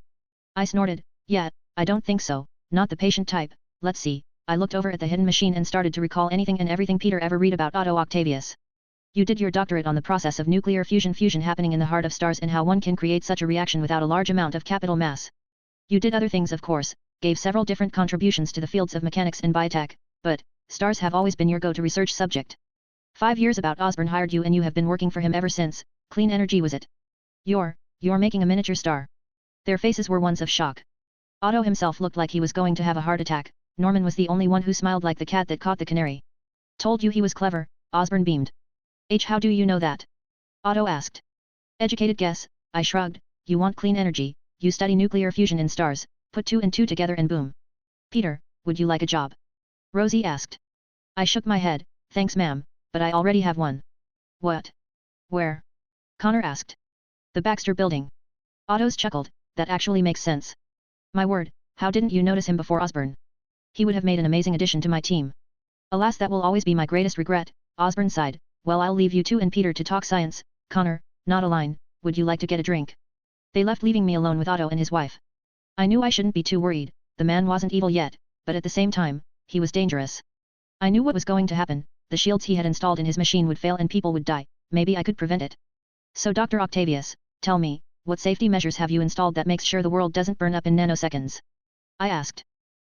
I snorted. Yeah, I don't think so, not the patient type. Let's see. I looked over at the hidden machine and started to recall anything and everything Peter ever read about Otto Octavius. You did your doctorate on the process of nuclear fusion happening in the heart of stars and how one can create such a reaction without a large amount of capital mass. You did other things, of course, gave several different contributions to the fields of mechanics and biotech, but stars have always been your go-to research subject. 5 years about Osborne hired you and you have been working for him ever since. Clean energy was it? You're making a miniature star. Their faces were ones of shock. Otto himself looked like he was going to have a heart attack. Norman was the only one who smiled like the cat that caught the canary. Told you he was clever, Osborne beamed. How do you know that? Otto asked. Educated guess, I shrugged. You want clean energy, you study nuclear fusion in stars, put 2 and 2 together and boom. Peter, would you like a job? Rosie asked. I shook my head. Thanks, ma'am, but I already have one. What? Where? Connor asked. The Baxter Building. Otto's chuckled. That actually makes sense. My word, how didn't you notice him before, Osborne? He would have made an amazing addition to my team. Alas, that will always be my greatest regret, Osborne sighed. Well, I'll leave you 2 and Peter to talk science. Connor, not a line, would you like to get a drink? They left, leaving me alone with Otto and his wife. I knew I shouldn't be too worried. The man wasn't evil yet, but at the same time, he was dangerous. I knew what was going to happen. The shields he had installed in his machine would fail and people would die. Maybe I could prevent it. So Dr. Octavius, tell me, what safety measures have you installed that makes sure the world doesn't burn up in nanoseconds? I asked.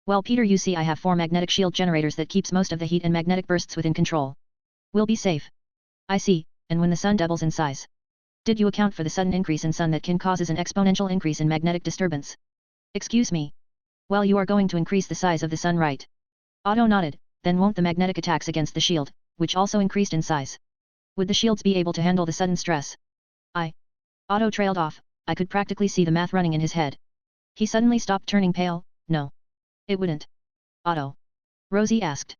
Well, Peter, you see, I have 4 magnetic shield generators that keeps most of the heat and magnetic bursts within control. We'll be safe. I see, and when the sun doubles in size? Did you account for the sudden increase in sun that can causes an exponential increase in magnetic disturbance? Excuse me. Well, you are going to increase the size of the sun, right? Otto nodded. Then won't the magnetic attacks against the shield, which also increased in size? Would the shields be able to handle the sudden stress? Otto trailed off. I could practically see the math running in his head. He suddenly stopped, turning pale. No. It wouldn't. Otto. Rosie asked.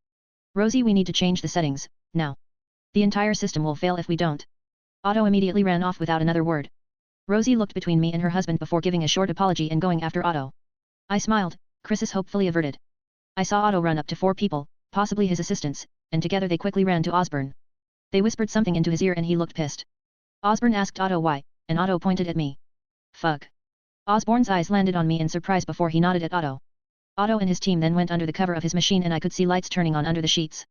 Rosie, we need to change the settings, now. The entire system will fail if we don't. Otto immediately ran off without another word. Rosie looked between me and her husband before giving a short apology and going after Otto. I smiled, crisis hopefully averted. I saw Otto run up to 4 people, possibly his assistants, and together they quickly ran to Osborne. They whispered something into his ear and he looked pissed. Osborne asked Otto why, and Otto pointed at me. Fuck. Osborne's eyes landed on me in surprise before he nodded at Otto. Otto and his team then went under the cover of his machine and I could see lights turning on under the sheets.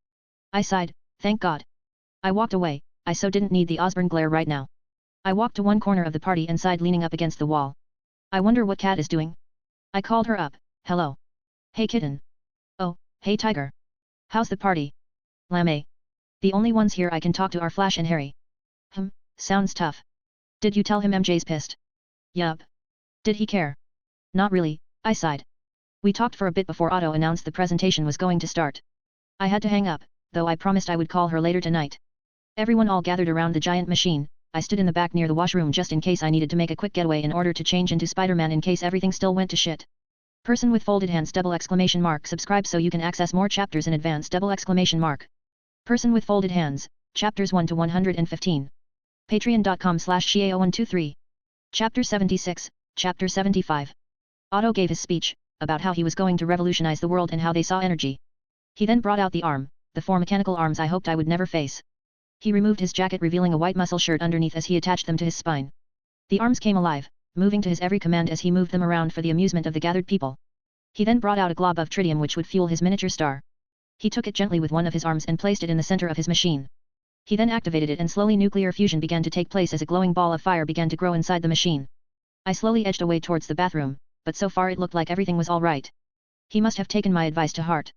I sighed, thank God. I walked away. I so didn't need the Osborne glare right now. I walked to one corner of the party and sighed, leaning up against the wall. I wonder what Cat is doing. I called her up. Hello. Hey kitten. Oh, hey tiger. How's the party? Lame. The only ones here I can talk to are Flash and Harry. Sounds tough. Did you tell him MJ's pissed? Yup. Did he care? Not really, I sighed. We talked for a bit before Otto announced the presentation was going to start. I had to hang up, though I promised I would call her later tonight. Everyone all gathered around the giant machine. I stood in the back near the washroom just in case I needed to make a quick getaway in order to change into Spider-Man in case everything still went to shit. Person with folded hands ! Subscribe so you can access more chapters in advance ! Person with folded hands, chapters 1 to 115. Patreon.com/Xiao123. Chapter 76, Chapter 75. Otto gave his speech, about how he was going to revolutionize the world and how they saw energy. He then brought out the arm, the 4 mechanical arms I hoped I would never face. He removed his jacket, revealing a white muscle shirt underneath as he attached them to his spine. The arms came alive, moving to his every command as he moved them around for the amusement of the gathered people. He then brought out a glob of tritium which would fuel his miniature star. He took it gently with one of his arms and placed it in the center of his machine. He then activated it and slowly nuclear fusion began to take place as a glowing ball of fire began to grow inside the machine. I slowly edged away towards the bathroom, but so far it looked like everything was all right. He must have taken my advice to heart.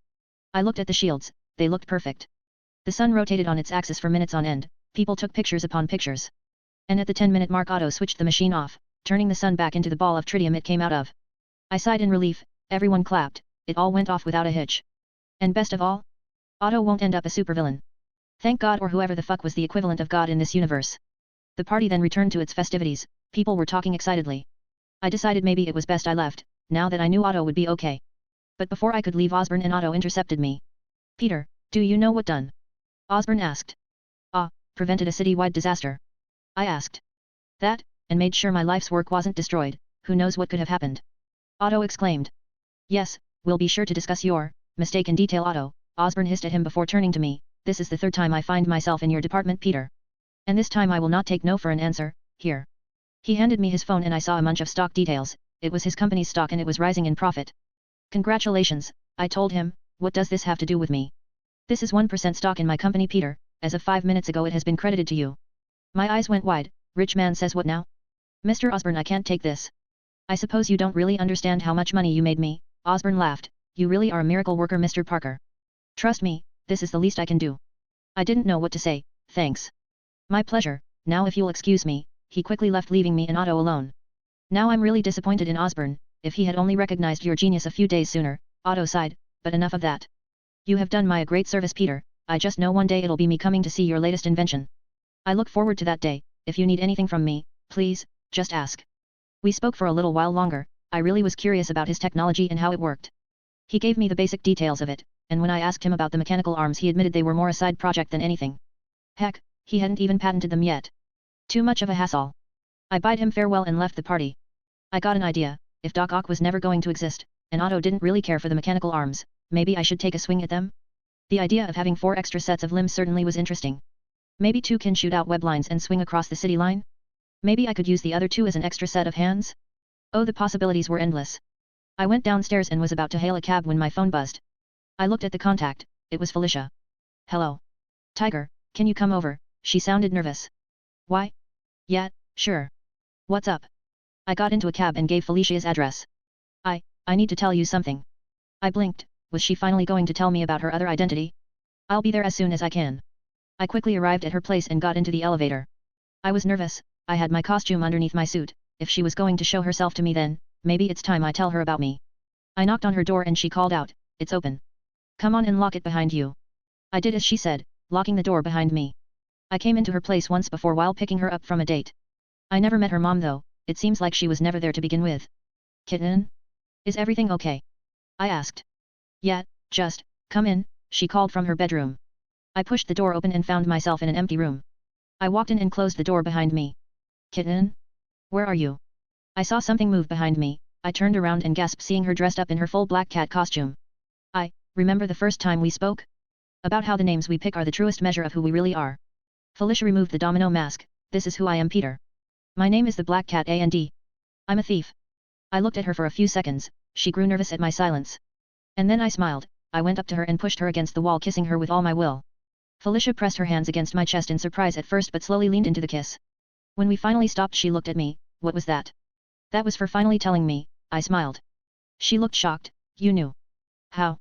I looked at the shields, they looked perfect. The sun rotated on its axis for minutes on end, people took pictures upon pictures. And at the 10-minute mark Otto switched the machine off, turning the sun back into the ball of tritium it came out of. I sighed in relief, everyone clapped, it all went off without a hitch. And best of all? Otto won't end up a supervillain. Thank God, or whoever the fuck was the equivalent of God in this universe. The party then returned to its festivities, people were talking excitedly. I decided maybe it was best I left, now that I knew Otto would be okay. But before I could leave, Osborne and Otto intercepted me. Peter, do you know what done? Osborne asked. Prevented a city-wide disaster. I asked. That, and made sure my life's work wasn't destroyed, who knows what could have happened. Otto exclaimed. Yes, we'll be sure to discuss your mistake in detail, Otto, Osborne hissed at him before turning to me. This is the third time I find myself in your department, Peter. And this time I will not take no for an answer. Here. He handed me his phone and I saw a bunch of stock details. It was his company's stock and it was rising in profit. Congratulations, I told him. What does this have to do with me? This is 1% stock in my company, Peter. As of 5 minutes ago it has been credited to you. My eyes went wide. Rich man says what now? Mr. Osborne, I can't take this. I suppose you don't really understand how much money you made me. Osborne laughed. You really are a miracle worker, Mr. Parker. Trust me, this is the least I can do. I didn't know what to say. Thanks. My pleasure. Now if you'll excuse me. He quickly left, leaving me and Otto alone. Now I'm really disappointed in Osborne. If he had only recognized your genius a few days sooner. Otto sighed, but enough of that. You have done me a great service, Peter. I just know one day it'll be me coming to see your latest invention. I look forward to that day. If you need anything from me, please, just ask. We spoke for a little while longer. I really was curious about his technology and how it worked. He gave me the basic details of it, and when I asked him about the mechanical arms he admitted they were more a side project than anything. Heck, he hadn't even patented them yet. Too much of a hassle. I bade him farewell and left the party. I got an idea. If Doc Ock was never going to exist, and Otto didn't really care for the mechanical arms, maybe I should take a swing at them? The idea of having 4 extra sets of limbs certainly was interesting. Maybe 2 can shoot out web lines and swing across the city line? Maybe I could use the other 2 as an extra set of hands? Oh, the possibilities were endless. I went downstairs and was about to hail a cab when my phone buzzed. I looked at the contact. It was Felicia. Hello. Tiger, can you come over? She sounded nervous. Why? Yeah, sure. What's up? I got into a cab and gave Felicia's address. I need to tell you something. I blinked. Was she finally going to tell me about her other identity? I'll be there as soon as I can. I quickly arrived at her place and got into the elevator. I was nervous. I had my costume underneath my suit. If she was going to show herself to me then, maybe it's time I tell her about me. I knocked on her door and she called out, "It's open. Come on and lock it behind you." I did as she said, locking the door behind me. I came into her place once before while picking her up from a date. I never met her mom though. It seems like she was never there to begin with. Kitten? Is everything okay? I asked. Yeah, just, come in, she called from her bedroom. I pushed the door open and found myself in an empty room. I walked in and closed the door behind me. Kitten? Where are you? I saw something move behind me. I turned around and gasped, seeing her dressed up in her full black cat costume. Remember the first time we spoke? About how the names we pick are the truest measure of who we really are. Felicia removed the domino mask. This is who I am, Peter. My name is the Black Cat and I'm a thief. I looked at her for a few seconds. She grew nervous at my silence. And then I smiled. I went up to her and pushed her against the wall, kissing her with all my will. Felicia pressed her hands against my chest in surprise at first, but slowly leaned into the kiss. When we finally stopped, she looked at me. What was that? That was for finally telling me. I smiled. She looked shocked. You knew. How?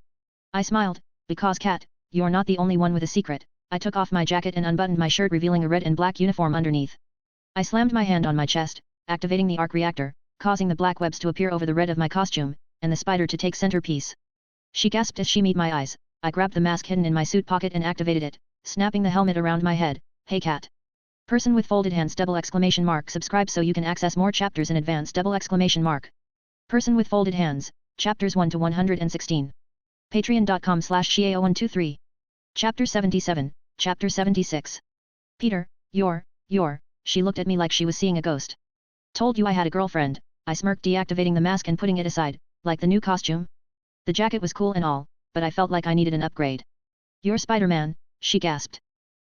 I smiled. Because Cat, you're not the only one with a secret. I took off my jacket and unbuttoned my shirt, revealing a red and black uniform underneath. I slammed my hand on my chest, activating the arc reactor, causing the black webs to appear over the red of my costume, and the spider to take centerpiece. She gasped as she met my eyes. I grabbed the mask hidden in my suit pocket and activated it, snapping the helmet around my head. Hey Cat. Person with folded hands ! Subscribe so you can access more chapters in advance! Person with folded hands, chapters 1 to 116. Patreon.com/Xiao123. Chapter 77, Chapter 76. Peter, you're, she looked at me like she was seeing a ghost. Told you I had a girlfriend, I smirked, deactivating the mask and putting it aside. Like the new costume? The jacket was cool and all, but I felt like I needed an upgrade. You're Spider-Man, she gasped.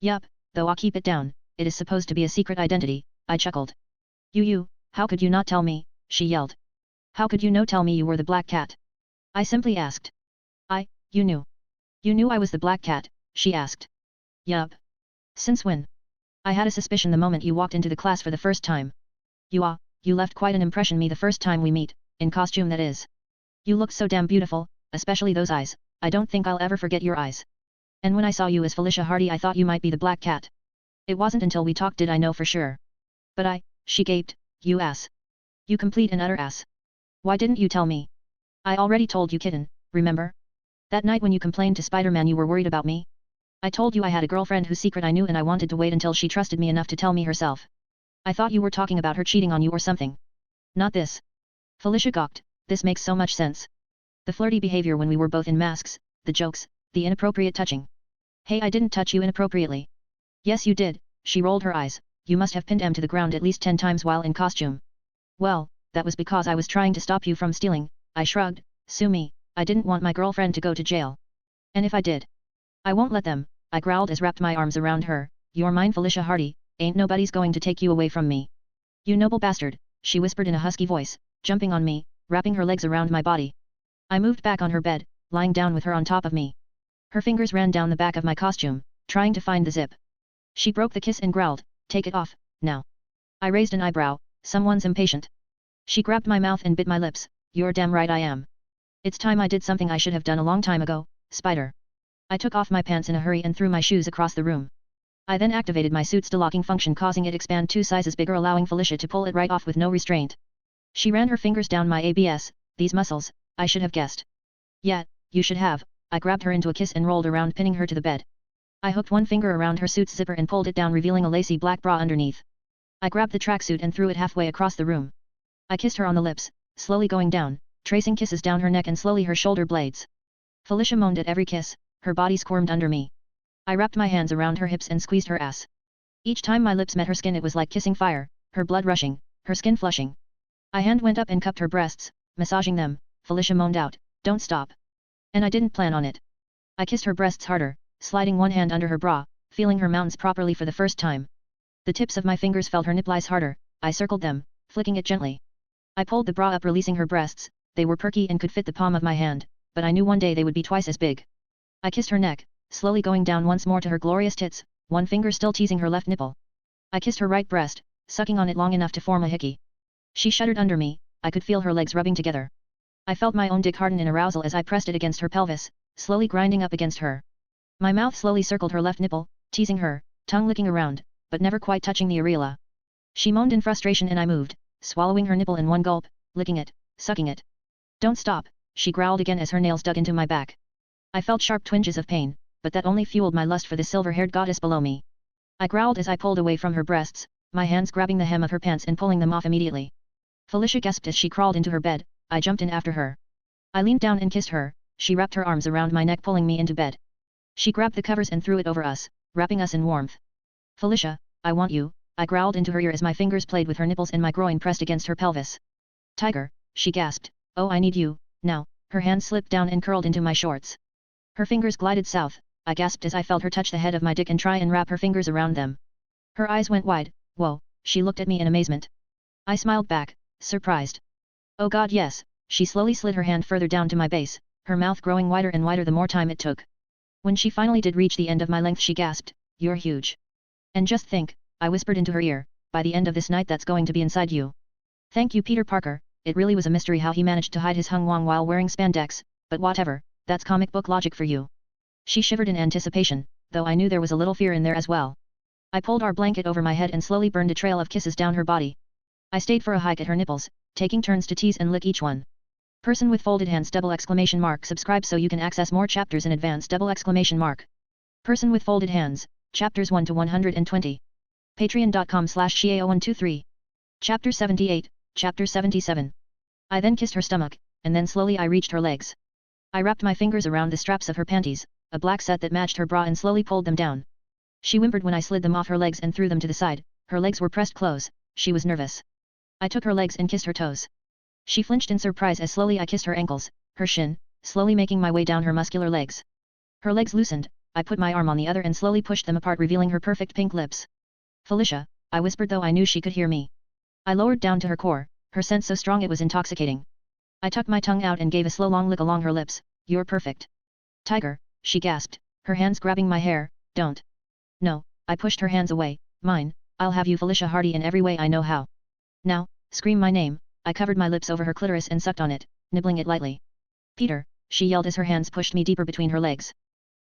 Yup, though I'll keep it down, it is supposed to be a secret identity, I chuckled. You, how could you not tell me, she yelled. How could you no tell me you were the Black Cat? I simply asked. You knew. You knew I was the Black Cat, she asked. Yup. Since when? I had a suspicion the moment you walked into the class for the first time. You left quite an impression me the first time we meet, in costume that is. You looked so damn beautiful, especially those eyes. I don't think I'll ever forget your eyes. And when I saw you as Felicia Hardy, I thought you might be the Black Cat. It wasn't until we talked did I know for sure. But she gaped, you ass. You complete and utter ass. Why didn't you tell me? I already told you, kitten, remember? That night when you complained to Spider-Man you were worried about me? I told you I had a girlfriend whose secret I knew and I wanted to wait until she trusted me enough to tell me herself. I thought you were talking about her cheating on you or something. Not this. Felicia gawked, this makes so much sense. The flirty behavior when we were both in masks, the jokes, the inappropriate touching. Hey, I didn't touch you inappropriately. Yes you did, she rolled her eyes, you must have pinned M to the ground at least 10 times while in costume. Well, that was because I was trying to stop you from stealing, I shrugged, sue me, I didn't want my girlfriend to go to jail. And if I did? I won't let them, I growled as wrapped my arms around her, you're mine Felicia Hardy, ain't nobody's going to take you away from me. You noble bastard, she whispered in a husky voice, jumping on me, wrapping her legs around my body. I moved back on her bed, lying down with her on top of me. Her fingers ran down the back of my costume, trying to find the zip. She broke the kiss and growled, take it off, now. I raised an eyebrow, someone's impatient. She grabbed my mouth and bit my lips, you're damn right I am. It's time I did something I should have done a long time ago, Spider. I took off my pants in a hurry and threw my shoes across the room. I then activated my suit's delocking function causing it expand 2 sizes bigger allowing Felicia to pull it right off with no restraint. She ran her fingers down my abs, these muscles, I should have guessed. Yeah, you should have, I grabbed her into a kiss and rolled around pinning her to the bed. I hooked one finger around her suit's zipper and pulled it down revealing a lacy black bra underneath. I grabbed the tracksuit and threw it halfway across the room. I kissed her on the lips, slowly going down, tracing kisses down her neck and slowly her shoulder blades. Felicia moaned at every kiss, her body squirmed under me. I wrapped my hands around her hips and squeezed her ass. Each time my lips met her skin it was like kissing fire, her blood rushing, her skin flushing. A hand went up and cupped her breasts, massaging them, Felicia moaned out, don't stop. And I didn't plan on it. I kissed her breasts harder, sliding one hand under her bra, feeling her mountains properly for the first time. The tips of my fingers felt her nipples harder, I circled them, flicking it gently. I pulled the bra up releasing her breasts, they were perky and could fit the palm of my hand, but I knew one day they would be twice as big. I kissed her neck, slowly going down once more to her glorious tits, one finger still teasing her left nipple. I kissed her right breast, sucking on it long enough to form a hickey. She shuddered under me, I could feel her legs rubbing together. I felt my own dick harden in arousal as I pressed it against her pelvis, slowly grinding up against her. My mouth slowly circled her left nipple, teasing her, tongue licking around, but never quite touching the areola. She moaned in frustration and I moved, swallowing her nipple in one gulp, licking it, sucking it. Don't stop, she growled again as her nails dug into my back. I felt sharp twinges of pain, but that only fueled my lust for the silver-haired goddess below me. I growled as I pulled away from her breasts, my hands grabbing the hem of her pants and pulling them off immediately. Felicia gasped as she crawled into her bed, I jumped in after her. I leaned down and kissed her, she wrapped her arms around my neck pulling me into bed. She grabbed the covers and threw it over us, wrapping us in warmth. Felicia, I want you, I growled into her ear as my fingers played with her nipples and my groin pressed against her pelvis. Tiger, she gasped, oh I need you, now, her hand slipped down and curled into my shorts. Her fingers glided south, I gasped as I felt her touch the head of my dick and try and wrap her fingers around them. Her eyes went wide, whoa, she looked at me in amazement. I smiled back, surprised. Oh god yes, she slowly slid her hand further down to my base, her mouth growing wider and wider the more time it took. When she finally did reach the end of my length she gasped, you're huge. And just think, I whispered into her ear, by the end of this night that's going to be inside you. Thank you Peter Parker, it really was a mystery how he managed to hide his hung wang while wearing spandex, but whatever, that's comic book logic for you. She shivered in anticipation, though I knew there was a little fear in there as well. I pulled our blanket over my head and slowly burned a trail of kisses down her body. I stayed for a hike at her nipples, taking turns to tease and lick each one. Person with folded hands ! Subscribe so you can access more chapters in advance ! Person with folded hands, chapters 1 to 120. Patreon.com/Xiao123. Chapter 78, Chapter 77. I then kissed her stomach, and then slowly I reached her legs. I wrapped my fingers around the straps of her panties, a black set that matched her bra and slowly pulled them down. She whimpered when I slid them off her legs and threw them to the side, her legs were pressed close, she was nervous. I took her legs and kissed her toes. She flinched in surprise as slowly I kissed her ankles, her shin, slowly making my way down her muscular legs. Her legs loosened, I put my arm on the other and slowly pushed them apart revealing her perfect pink lips. Felicia, I whispered though I knew she could hear me. I lowered down to her core, her scent so strong it was intoxicating. I tucked my tongue out and gave a slow long lick along her lips, you're perfect. Tiger, she gasped, her hands grabbing my hair, don't. No, I pushed her hands away, mine, I'll have you Felicia Hardy in every way I know how. Now, scream my name, I covered my lips over her clitoris and sucked on it, nibbling it lightly. Peter, she yelled as her hands pushed me deeper between her legs.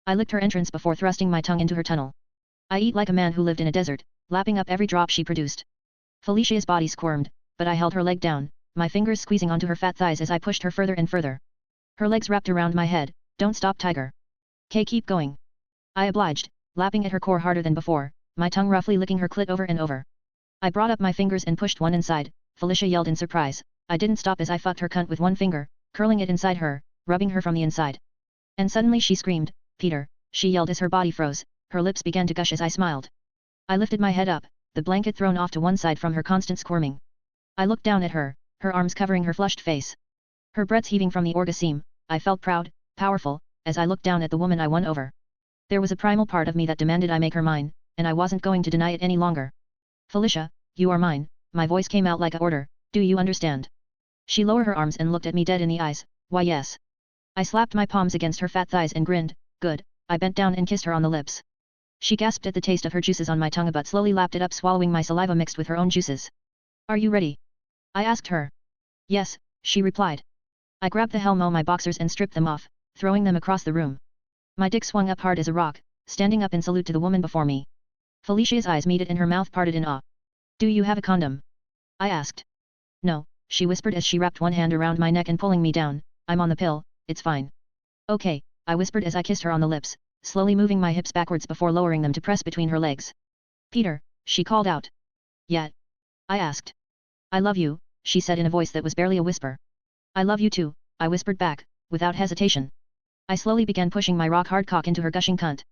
I licked her entrance before thrusting my tongue into her tunnel. I eat like a man who lived in a desert, lapping up every drop she produced. Felicia's body squirmed, but I held her leg down, my fingers squeezing onto her fat thighs as I pushed her further and further. Her legs wrapped around my head, don't stop Tiger. K keep going. I obliged, lapping at her core harder than before, my tongue roughly licking her clit over and over. I brought up my fingers and pushed one inside, Felicia yelled in surprise, I didn't stop as I fucked her cunt with one finger, curling it inside her, rubbing her from the inside. And suddenly she screamed, "Peter," she yelled as her body froze, her lips began to gush as I smiled. I lifted my head up, the blanket thrown off to one side from her constant squirming. I looked down at her, her arms covering her flushed face. Her breaths heaving from the orgasm. I felt proud, powerful, as I looked down at the woman I won over. There was a primal part of me that demanded I make her mine, and I wasn't going to deny it any longer. "Felicia, you are mine," my voice came out like a order, "do you understand?" She lowered her arms and looked at me dead in the eyes. "Why yes." I slapped my palms against her fat thighs and grinned. "Good." I bent down and kissed her on the lips. She gasped at the taste of her juices on my tongue but slowly lapped it up, swallowing my saliva mixed with her own juices. "Are you ready?" I asked her. "Yes," she replied. I grabbed the helm of my boxers and stripped them off, throwing them across the room. My dick swung up hard as a rock, standing up in salute to the woman before me. Felicia's eyes met and her mouth parted in awe. "Do you have a condom?" I asked. "No," she whispered as she wrapped one hand around my neck and pulling me down. "I'm on the pill, it's fine." "Okay," I whispered as I kissed her on the lips, slowly moving my hips backwards before lowering them to press between her legs. "Peter," she called out. "Yet?" I asked. "I love you," she said in a voice that was barely a whisper. "I love you too," I whispered back, without hesitation. I slowly began pushing my rock-hard cock into her gushing cunt.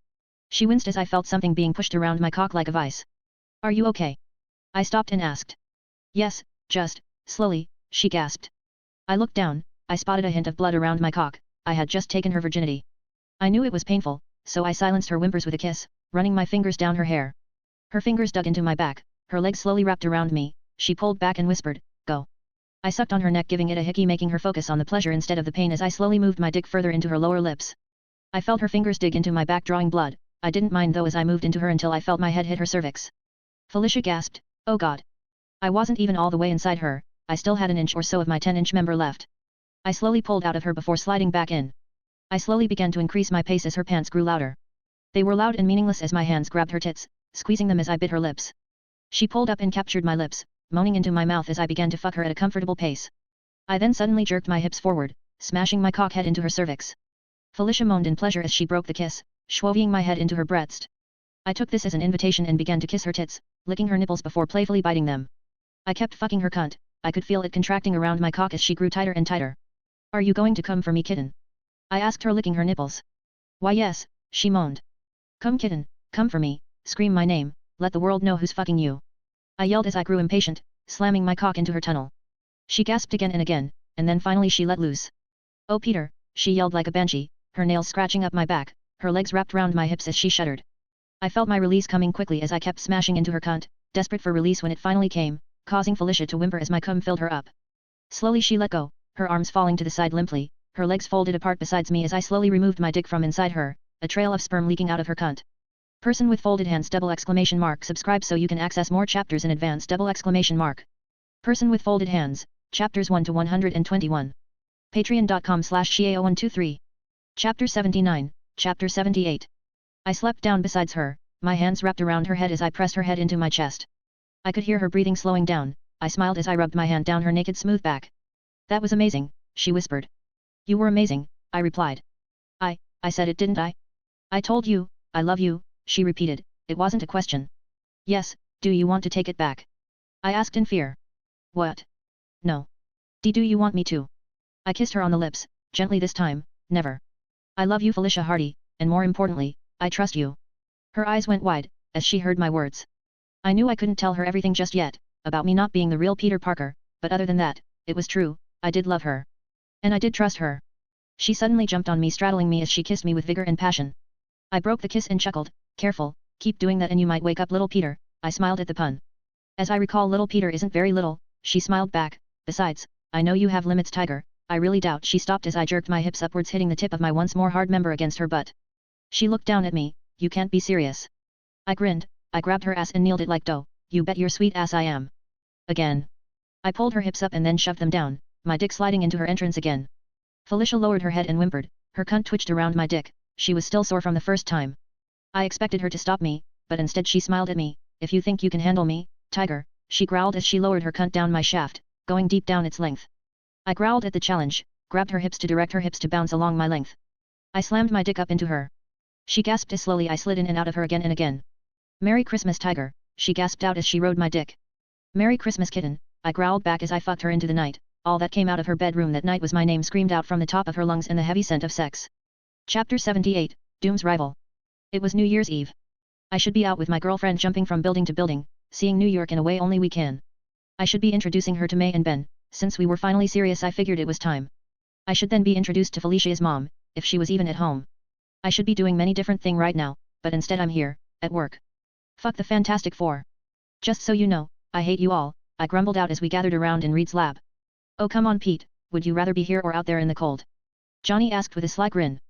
She winced as I felt something being pushed around my cock like a vice. "Are you okay?" I stopped and asked. "Yes, just, slowly," she gasped. I looked down, I spotted a hint of blood around my cock. I had just taken her virginity. I knew it was painful, so I silenced her whimpers with a kiss, running my fingers down her hair. Her fingers dug into my back, her legs slowly wrapped around me, she pulled back and whispered, "Go." I sucked on her neck, giving it a hickey, making her focus on the pleasure instead of the pain as I slowly moved my dick further into her lower lips. I felt her fingers dig into my back, drawing blood. I didn't mind though as I moved into her until I felt my head hit her cervix. Felicia gasped, "Oh God." I wasn't even all the way inside her, I still had an inch or so of my 10-inch member left. I slowly pulled out of her before sliding back in. I slowly began to increase my pace as her pants grew louder. They were loud and meaningless as my hands grabbed her tits, squeezing them as I bit her lips. She pulled up and captured my lips, moaning into my mouth as I began to fuck her at a comfortable pace. I then suddenly jerked my hips forward, smashing my cock head into her cervix. Felicia moaned in pleasure as she broke the kiss, shoving my head into her breast. I took this as an invitation and began to kiss her tits, licking her nipples before playfully biting them. I kept fucking her cunt. I could feel it contracting around my cock as she grew tighter and tighter. "Are you going to come for me, kitten?" I asked her, licking her nipples. "Why yes," she moaned. "Come kitten, come for me, scream my name, let the world know who's fucking you." I yelled as I grew impatient, slamming my cock into her tunnel. She gasped again and again, and then finally she let loose. "Oh Peter," she yelled like a banshee, her nails scratching up my back, her legs wrapped round my hips as she shuddered. I felt my release coming quickly as I kept smashing into her cunt, desperate for release when it finally came, causing Felicia to whimper as my cum filled her up. Slowly she let go, her arms falling to the side limply, her legs folded apart besides me as I slowly removed my dick from inside her, a trail of sperm leaking out of her cunt. Person with folded hands ! Subscribe so you can access more chapters in advance! Person with folded hands, chapters 1 to 121. Patreon.com/Xiao123. Chapter 79, Chapter 78. I slept down besides her, my hands wrapped around her head as I pressed her head into my chest. I could hear her breathing slowing down. I smiled as I rubbed my hand down her naked smooth back. "That was amazing," she whispered. "You were amazing," I replied. I said it, didn't I? "I told you, I love you," she repeated. It wasn't a question. "Yes, do you want to take it back?" I asked in fear. "What? No. Do you want me to?" I kissed her on the lips, gently this time. "Never. I love you, Felicia Hardy, and more importantly, I trust you." Her eyes went wide, as she heard my words. I knew I couldn't tell her everything just yet, about me not being the real Peter Parker, but other than that, it was true, I did love her. And I did trust her. She suddenly jumped on me, straddling me as she kissed me with vigor and passion. I broke the kiss and chuckled, "Careful, keep doing that and you might wake up little Peter." I smiled at the pun. "As I recall, little Peter isn't very little," she smiled back. "Besides, I know you have limits, Tiger." I really doubt. She stopped as I jerked my hips upwards, hitting the tip of my once more hard member against her butt. She looked down at me. "You can't be serious." I grinned. I grabbed her ass and kneeled it like dough. "You bet your sweet ass I am." Again. I pulled her hips up and then shoved them down, my dick sliding into her entrance again. Felicia lowered her head and whimpered. Her cunt twitched around my dick. She was still sore from the first time. I expected her to stop me, but instead she smiled at me. "If you think you can handle me, Tiger," she growled as she lowered her cunt down my shaft, going deep down its length. I growled at the challenge, grabbed her hips to direct her hips to bounce along my length. I slammed my dick up into her. She gasped as slowly I slid in and out of her again and again. "Merry Christmas, Tiger," she gasped out as she rode my dick. "Merry Christmas, kitten," I growled back as I fucked her into the night. all that came out of her bedroom that night was my name screamed out from the top of her lungs and the heavy scent of sex. Chapter 78, Doom's Rival. It was New Year's Eve. I should be out with my girlfriend jumping from building to building, seeing New York in a way only we can. I should be introducing her to May and Ben, since we were finally serious I figured it was time. I should then be introduced to Felicia's mom, if she was even at home. I should be doing many different things right now, but instead I'm here, at work. Fuck the Fantastic Four. Just so you know, I hate you all, I grumbled out as we gathered around in Reed's lab. Oh come on Pete, would you rather be here or out there in the cold? Johnny asked with a sly grin.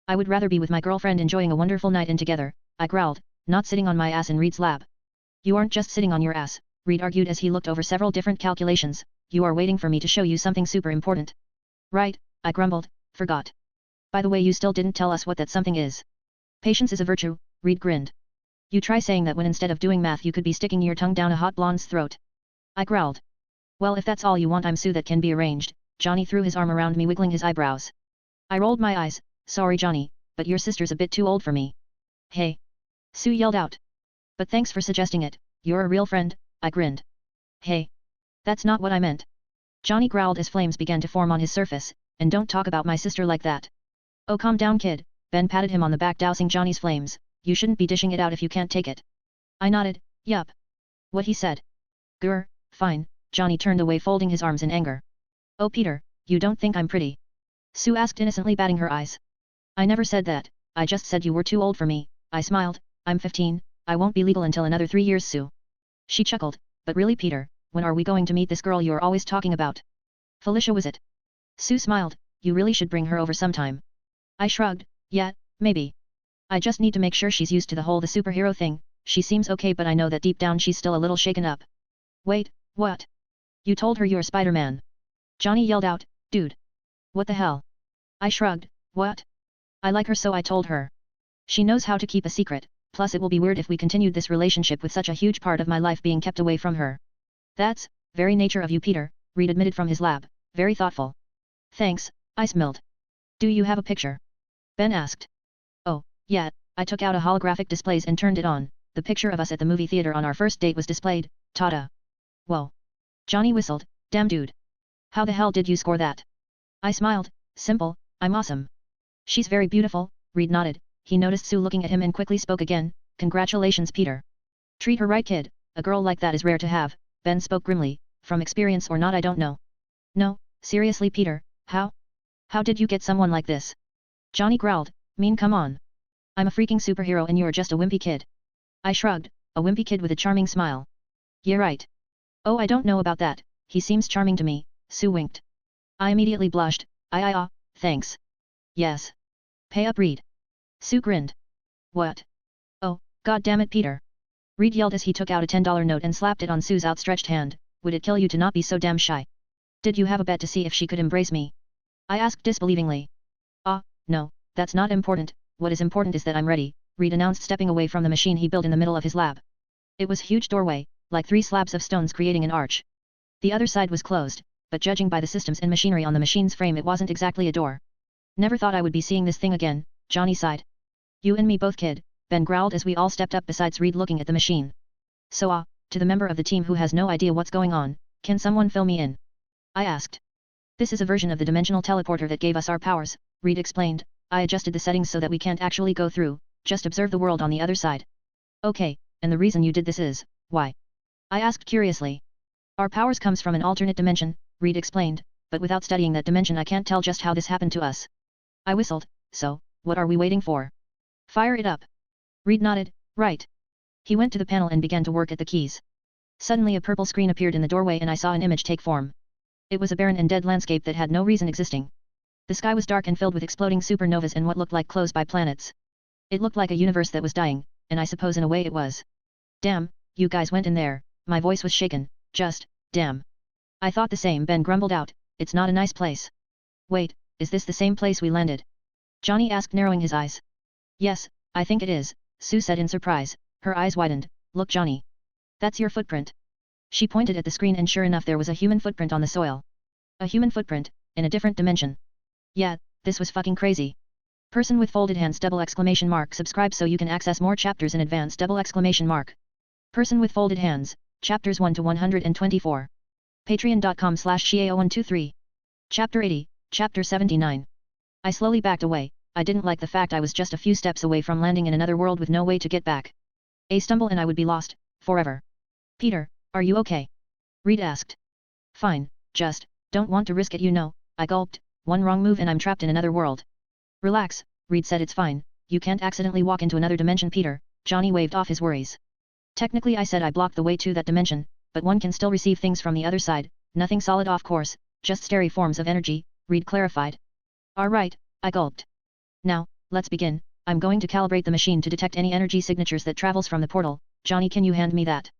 I would rather be with my girlfriend enjoying a wonderful night in together, I growled, not sitting on my ass in Reed's lab. You aren't just sitting on your ass, Reed argued as he looked over several different calculations, you are waiting for me to show you something super important. Right, I grumbled, forgot. By the way you still didn't tell us what that something is. Patience is a virtue, Reed grinned. You try saying that when instead of doing math you could be sticking your tongue down a hot blonde's throat. I growled. Well if that's all you want I'm Sue that can be arranged, Johnny threw his arm around me wiggling his eyebrows. I rolled my eyes, sorry Johnny, but your sister's a bit too old for me. Hey. Sue yelled out. But thanks for suggesting it, you're a real friend, I grinned. Hey. That's not what I meant. Johnny growled as flames began to form on his surface, and don't talk about my sister like that. Oh calm down kid, Ben patted him on the back dousing Johnny's flames, you shouldn't be dishing it out if you can't take it. I nodded, yup. What he said. Grr, fine, Johnny turned away folding his arms in anger. Oh Peter, you don't think I'm pretty? Sue asked innocently batting her eyes. I never said that, I just said you were too old for me, I smiled, I'm 15, I won't be legal until another 3 years Sue. She chuckled, but really Peter, when are we going to meet this girl you're always talking about? Felicia was it? Sue smiled, you really should bring her over sometime. I shrugged, yeah, maybe. I just need to make sure she's used to the whole the superhero thing, she seems okay but I know that deep down she's still a little shaken up. Wait, what? You told her you're Spider-Man. Johnny yelled out, dude. What the hell? I shrugged, what? I like her so I told her. She knows how to keep a secret, plus it will be weird if we continued this relationship with such a huge part of my life being kept away from her. That's, very nature of you Peter, Reed admitted from his lab, very thoughtful. Thanks, I smiled. Do you have a picture? Ben asked. Oh, yeah, I took out a holographic displays and turned it on, the picture of us at the movie theater on our first date was displayed, ta-da. Whoa. Johnny whistled, damn dude. How the hell did you score that? I smiled, simple, I'm awesome. She's very beautiful, Reed nodded, he noticed Sue looking at him and quickly spoke again, congratulations Peter. Treat her right kid, a girl like that is rare to have, Ben spoke grimly, from experience or not I don't know. No, seriously Peter, how? How did you get someone like this? Johnny growled, mean come on. I'm a freaking superhero and you're just a wimpy kid. I shrugged, a wimpy kid with a charming smile. Yeah right. Oh I don't know about that, he seems charming to me, Sue winked. I immediately blushed, thanks. Yes. Pay up Reed. Sue grinned. What? Oh, god damn it Peter. Reed yelled as he took out a $10 note and slapped it on Sue's outstretched hand, would it kill you to not be so damn shy? Did you have a bet to see if she could embrace me? I asked disbelievingly. No, that's not important, what is important is that I'm ready, Reed announced stepping away from the machine he built in the middle of his lab. It was a huge doorway, like 3 slabs of stones creating an arch. The other side was closed, but judging by the systems and machinery on the machine's frame it wasn't exactly a door. Never thought I would be seeing this thing again, Johnny sighed. You and me both kid, Ben growled as we all stepped up besides Reed looking at the machine. So to the member of the team who has no idea what's going on, can someone fill me in? I asked. This is a version of the dimensional teleporter that gave us our powers, Reed explained, I adjusted the settings so that we can't actually go through, just observe the world on the other side. Okay, and the reason you did this is, why? I asked curiously. Our powers comes from an alternate dimension, Reed explained, but without studying that dimension I can't tell just how this happened to us. I whistled, so, what are we waiting for? Fire it up. Reed nodded, right. He went to the panel and began to work at the keys. Suddenly a purple screen appeared in the doorway and I saw an image take form. It was a barren and dead landscape that had no reason existing. The sky was dark and filled with exploding supernovas and what looked like close-by planets. It looked like a universe that was dying, and I suppose in a way it was. Damn, you guys went in there, my voice was shaken, just, damn. I thought the same, Ben grumbled out, it's not a nice place. Wait, is this the same place we landed? Johnny asked narrowing his eyes. Yes, I think it is, Sue said in surprise, her eyes widened, look Johnny. That's your footprint. She pointed at the screen and sure enough there was a human footprint on the soil. A human footprint, in a different dimension. Yeah, this was fucking crazy. Person with folded hands ! Subscribe so you can access more chapters in advance! Person with folded hands, chapters 1 to 124. Patreon.com/Xiao123. Chapter 80, Chapter 79. I slowly backed away. I didn't like the fact I was just a few steps away from landing in another world with no way to get back. A stumble and I would be lost, forever. Peter, are you okay? Reed asked. Fine, just, don't want to risk it, you know, I gulped. One wrong move and I'm trapped in another world. Relax, Reed said. It's fine, you can't accidentally walk into another dimension, Peter. Johnny waved off his worries. Technically I said I blocked the way to that dimension, but one can still receive things from the other side, nothing solid of course, just starry forms of energy, Reed clarified. Alright, I gulped. Now, let's begin. I'm going to calibrate the machine to detect any energy signatures that travels from the portal. Johnny, can you hand me that?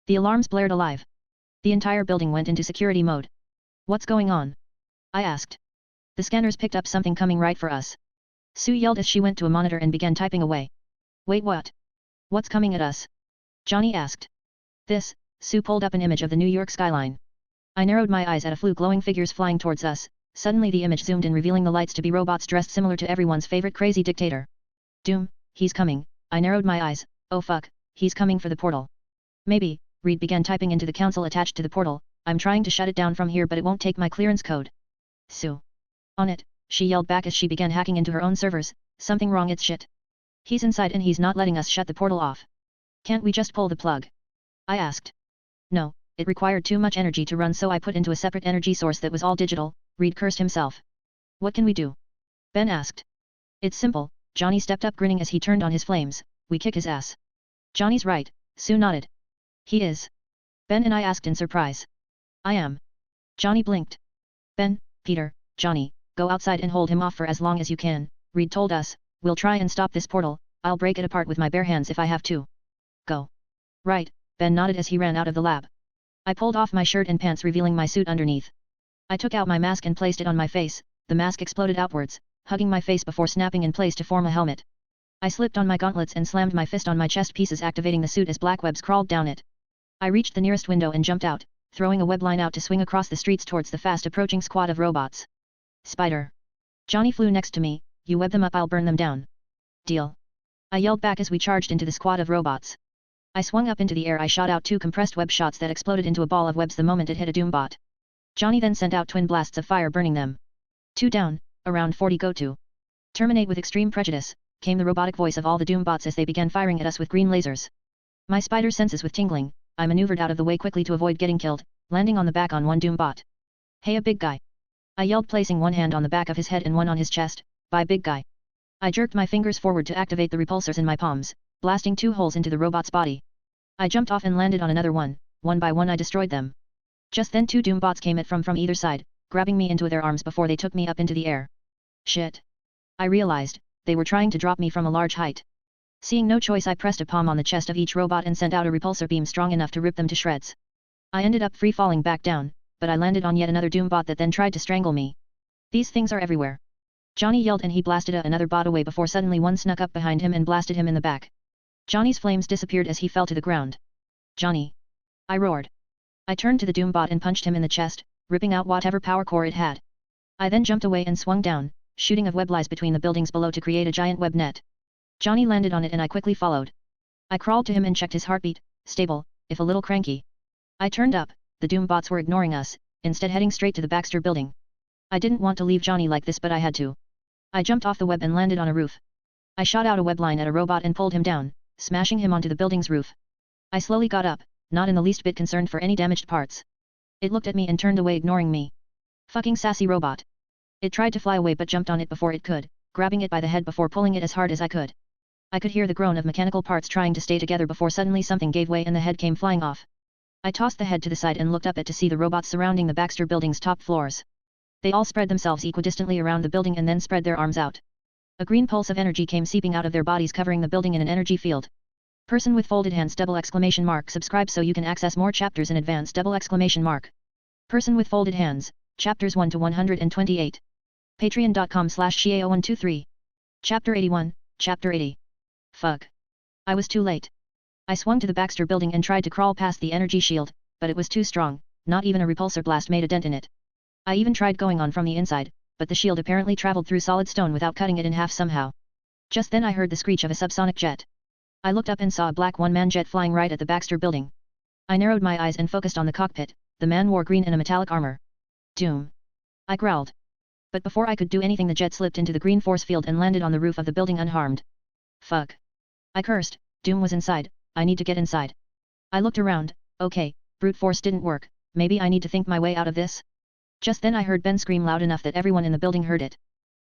The alarms blared alive. The entire building went into security mode. What's going on? I asked. The scanners picked up something coming right for us. Sue yelled as she went to a monitor and began typing away. Wait, what? What's coming at us? Johnny asked. This. Sue pulled up an image of the New York skyline. I narrowed my eyes at a few glowing figures flying towards us. Suddenly the image zoomed in, revealing the lights to be robots dressed similar to everyone's favorite crazy dictator. Doom, he's coming. I narrowed my eyes. Oh fuck, he's coming for the portal. Maybe. Reed began typing into the console attached to the portal. I'm trying to shut it down from here but it won't take my clearance code. Sue. On it, she yelled back as she began hacking into her own servers. Something wrong, it's shit. He's inside and he's not letting us shut the portal off. Can't we just pull the plug? I asked. No, it required too much energy to run, so I put into a separate energy source that was all digital. Reed cursed himself. What can we do? Ben asked. It's simple. Johnny stepped up, grinning as he turned on his flames. We kick his ass. Johnny's right, Sue nodded. He is. Ben and I asked in surprise. I am. Johnny blinked. Ben, Peter, Johnny, go outside and hold him off for as long as you can, Reed told us. We'll try and stop this portal. I'll break it apart with my bare hands if I have to. Go. Right, Ben nodded as he ran out of the lab. I pulled off my shirt and pants, revealing my suit underneath. I took out my mask and placed it on my face. The mask exploded outwards, hugging my face before snapping in place to form a helmet. I slipped on my gauntlets and slammed my fist on my chest pieces, activating the suit as black webs crawled down it. I reached the nearest window and jumped out, throwing a web line out to swing across the streets towards the fast-approaching squad of robots. Spider. Johnny flew next to me. You web them up, I'll burn them down. Deal. I yelled back as we charged into the squad of robots. I swung up into the air. I shot out 2 compressed web shots that exploded into a ball of webs the moment it hit a Doombot. Johnny then sent out twin blasts of fire, burning them. 2 down, around 40 go to. Terminate with extreme prejudice, came the robotic voice of all the Doombots as they began firing at us with green lasers. My spider senses with tingling, I maneuvered out of the way quickly to avoid getting killed, landing on the back on one Doombot. Hey, a big guy. I yelled, placing one hand on the back of his head and one on his chest. Bye, big guy. I jerked my fingers forward to activate the repulsors in my palms, blasting 2 holes into the robot's body. I jumped off and landed on another one. One by one I destroyed them. Just then 2 Doombots came at from either side, grabbing me into their arms before they took me up into the air. Shit. I realized, they were trying to drop me from a large height. Seeing no choice, I pressed a palm on the chest of each robot and sent out a repulsor beam strong enough to rip them to shreds. I ended up free falling back down, but I landed on yet another Doombot that then tried to strangle me. These things are everywhere. Johnny yelled and he blasted another bot away before suddenly one snuck up behind him and blasted him in the back. Johnny's flames disappeared as he fell to the ground. Johnny! I roared. I turned to the Doombot and punched him in the chest, ripping out whatever power core it had. I then jumped away and swung down, shooting of web lies between the buildings below to create a giant web net. Johnny landed on it and I quickly followed. I crawled to him and checked his heartbeat, stable, if a little cranky. I turned up. The Doombots were ignoring us, instead heading straight to the Baxter building. I didn't want to leave Johnny like this, but I had to. I jumped off the web and landed on a roof. I shot out a web line at a robot and pulled him down, smashing him onto the building's roof. I slowly got up, not in the least bit concerned for any damaged parts. It looked at me and turned away, ignoring me. Fucking sassy robot. It tried to fly away but jumped on it before it could, grabbing it by the head before pulling it as hard as I could. I could hear the groan of mechanical parts trying to stay together before suddenly something gave way and the head came flying off. I tossed the head to the side and looked up to see the robots surrounding the Baxter building's top floors. They all spread themselves equidistantly around the building and then spread their arms out. A green pulse of energy came seeping out of their bodies, covering the building in an energy field. Person with folded hands ! Subscribe so you can access more chapters in advance! Person with folded hands, chapters 1 to 128. Patreon.com/Xiao123. Chapter 81, Chapter 80. Fuck. I was too late. I swung to the Baxter building and tried to crawl past the energy shield, but it was too strong, not even a repulsor blast made a dent in it. I even tried going on from the inside, but the shield apparently traveled through solid stone without cutting it in half somehow. Just then I heard the screech of a subsonic jet. I looked up and saw a black one-man jet flying right at the Baxter building. I narrowed my eyes and focused on the cockpit. the man wore green and a metallic armor. Doom! I growled. But before I could do anything the jet slipped into the green force field and landed on the roof of the building unharmed. Fuck! I cursed. Doom was inside. I need to get inside. I looked around. Okay, brute force didn't work, maybe I need to think my way out of this? Just then I heard Ben scream loud enough that everyone in the building heard it.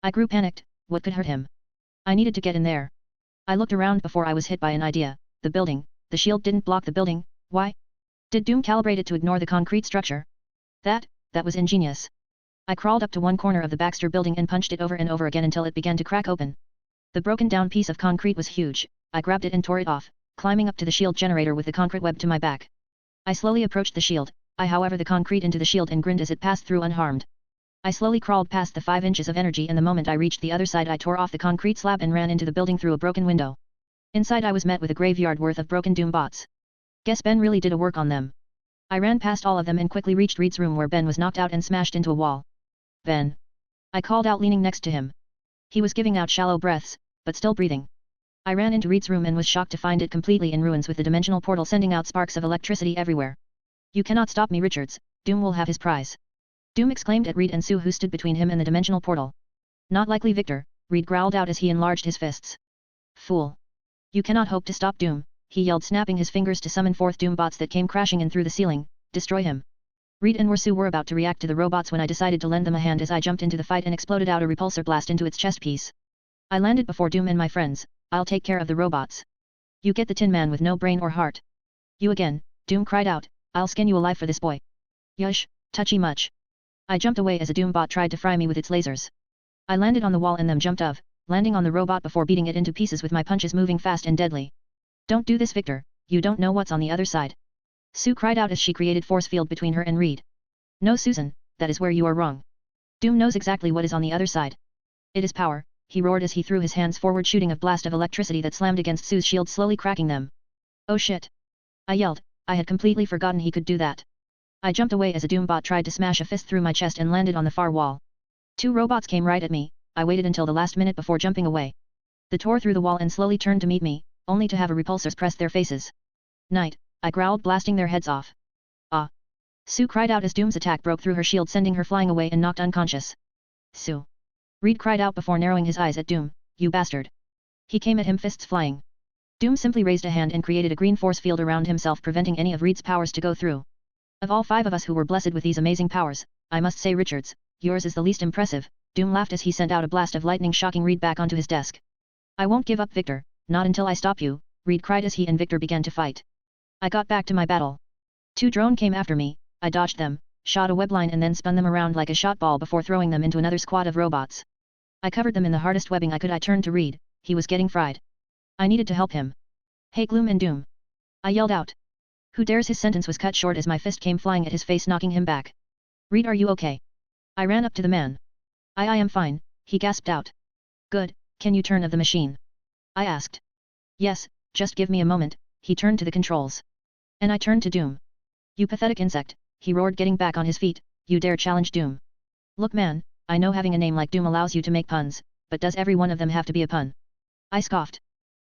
I grew panicked. What could hurt him? I needed to get in there. I looked around before I was hit by an idea. The building. The shield didn't block the building. Why? Did Doom calibrate it to ignore the concrete structure? That was ingenious. I crawled up to one corner of the Baxter building and punched it over and over again until it began to crack open. The broken down piece of concrete was huge. I grabbed it and tore it off, climbing up to the shield generator with the concrete web to my back. I slowly approached the shield, however the concrete into the shield and grinned as it passed through unharmed. I slowly crawled past the 5 inches of energy and the moment I reached the other side I tore off the concrete slab and ran into the building through a broken window. Inside I was met with a graveyard worth of broken Doom bots. Guess Ben really did a work on them. I ran past all of them and quickly reached Reed's room where Ben was knocked out and smashed into a wall. Ben! I called out leaning next to him. He was giving out shallow breaths, but still breathing. I ran into Reed's room and was shocked to find it completely in ruins with the dimensional portal sending out sparks of electricity everywhere. You cannot stop me, Richards. Doom will have his prize. Doom exclaimed at Reed and Sue who stood between him and the dimensional portal. Not likely, Victor, Reed growled out as he enlarged his fists. Fool! You cannot hope to stop Doom, he yelled, snapping his fingers to summon forth Doom bots that came crashing in through the ceiling. Destroy him. Reed and Sue were about to react to the robots when I decided to lend them a hand as I jumped into the fight and exploded out a repulsor blast into its chest piece. I landed before Doom and my friends. I'll take care of the robots. You get the Tin Man with no brain or heart. You again, Doom cried out. I'll skin you alive for this boy. Yush, touchy much. I jumped away as a Doom bot tried to fry me with its lasers. I landed on the wall and them jumped off, landing on the robot before beating it into pieces with my punches moving fast and deadly. Don't do this, Victor, you don't know what's on the other side. Sue cried out as she created force field between her and Reed. No, Susan, that is where you are wrong. Doom knows exactly what is on the other side. It is power, he roared as he threw his hands forward, shooting a blast of electricity that slammed against Sue's shield, slowly cracking them. Oh shit! I yelled. I had completely forgotten he could do that. I jumped away as a Doom bot tried to smash a fist through my chest and landed on the far wall. 2 robots came right at me. I waited until the last minute before jumping away. They tore through the wall and slowly turned to meet me, only to have a repulsors press their faces. Night, I growled, blasting their heads off. Ah! Sue cried out as Doom's attack broke through her shield, sending her flying away and knocked unconscious. Sue! Reed cried out before narrowing his eyes at Doom. You bastard! He came at him, fists flying. Doom simply raised a hand and created a green force field around himself, preventing any of Reed's powers to go through. Of all 5 of us who were blessed with these amazing powers, I must say, Richards, yours is the least impressive. Doom laughed as he sent out a blast of lightning, shocking Reed back onto his desk. I won't give up, Victor, not until I stop you, Reed cried as he and Victor began to fight. I got back to my battle. 2 drone came after me. I dodged them, shot a webline and then spun them around like a shot ball before throwing them into another squad of robots. I covered them in the hardest webbing I could. I turned to Reed. He was getting fried. I needed to help him. Hey, Gloom and Doom! I yelled out. Who dares? His sentence was cut short as my fist came flying at his face, knocking him back. Reed, are you okay? I ran up to the man. I am fine, he gasped out. Good, can you turn off the machine? I asked. Yes, just give me a moment, he turned to the controls. And I turned to Doom. You pathetic insect, he roared, getting back on his feet. You dare challenge Doom? Look, man, I know having a name like Doom allows you to make puns, but does every one of them have to be a pun? I scoffed.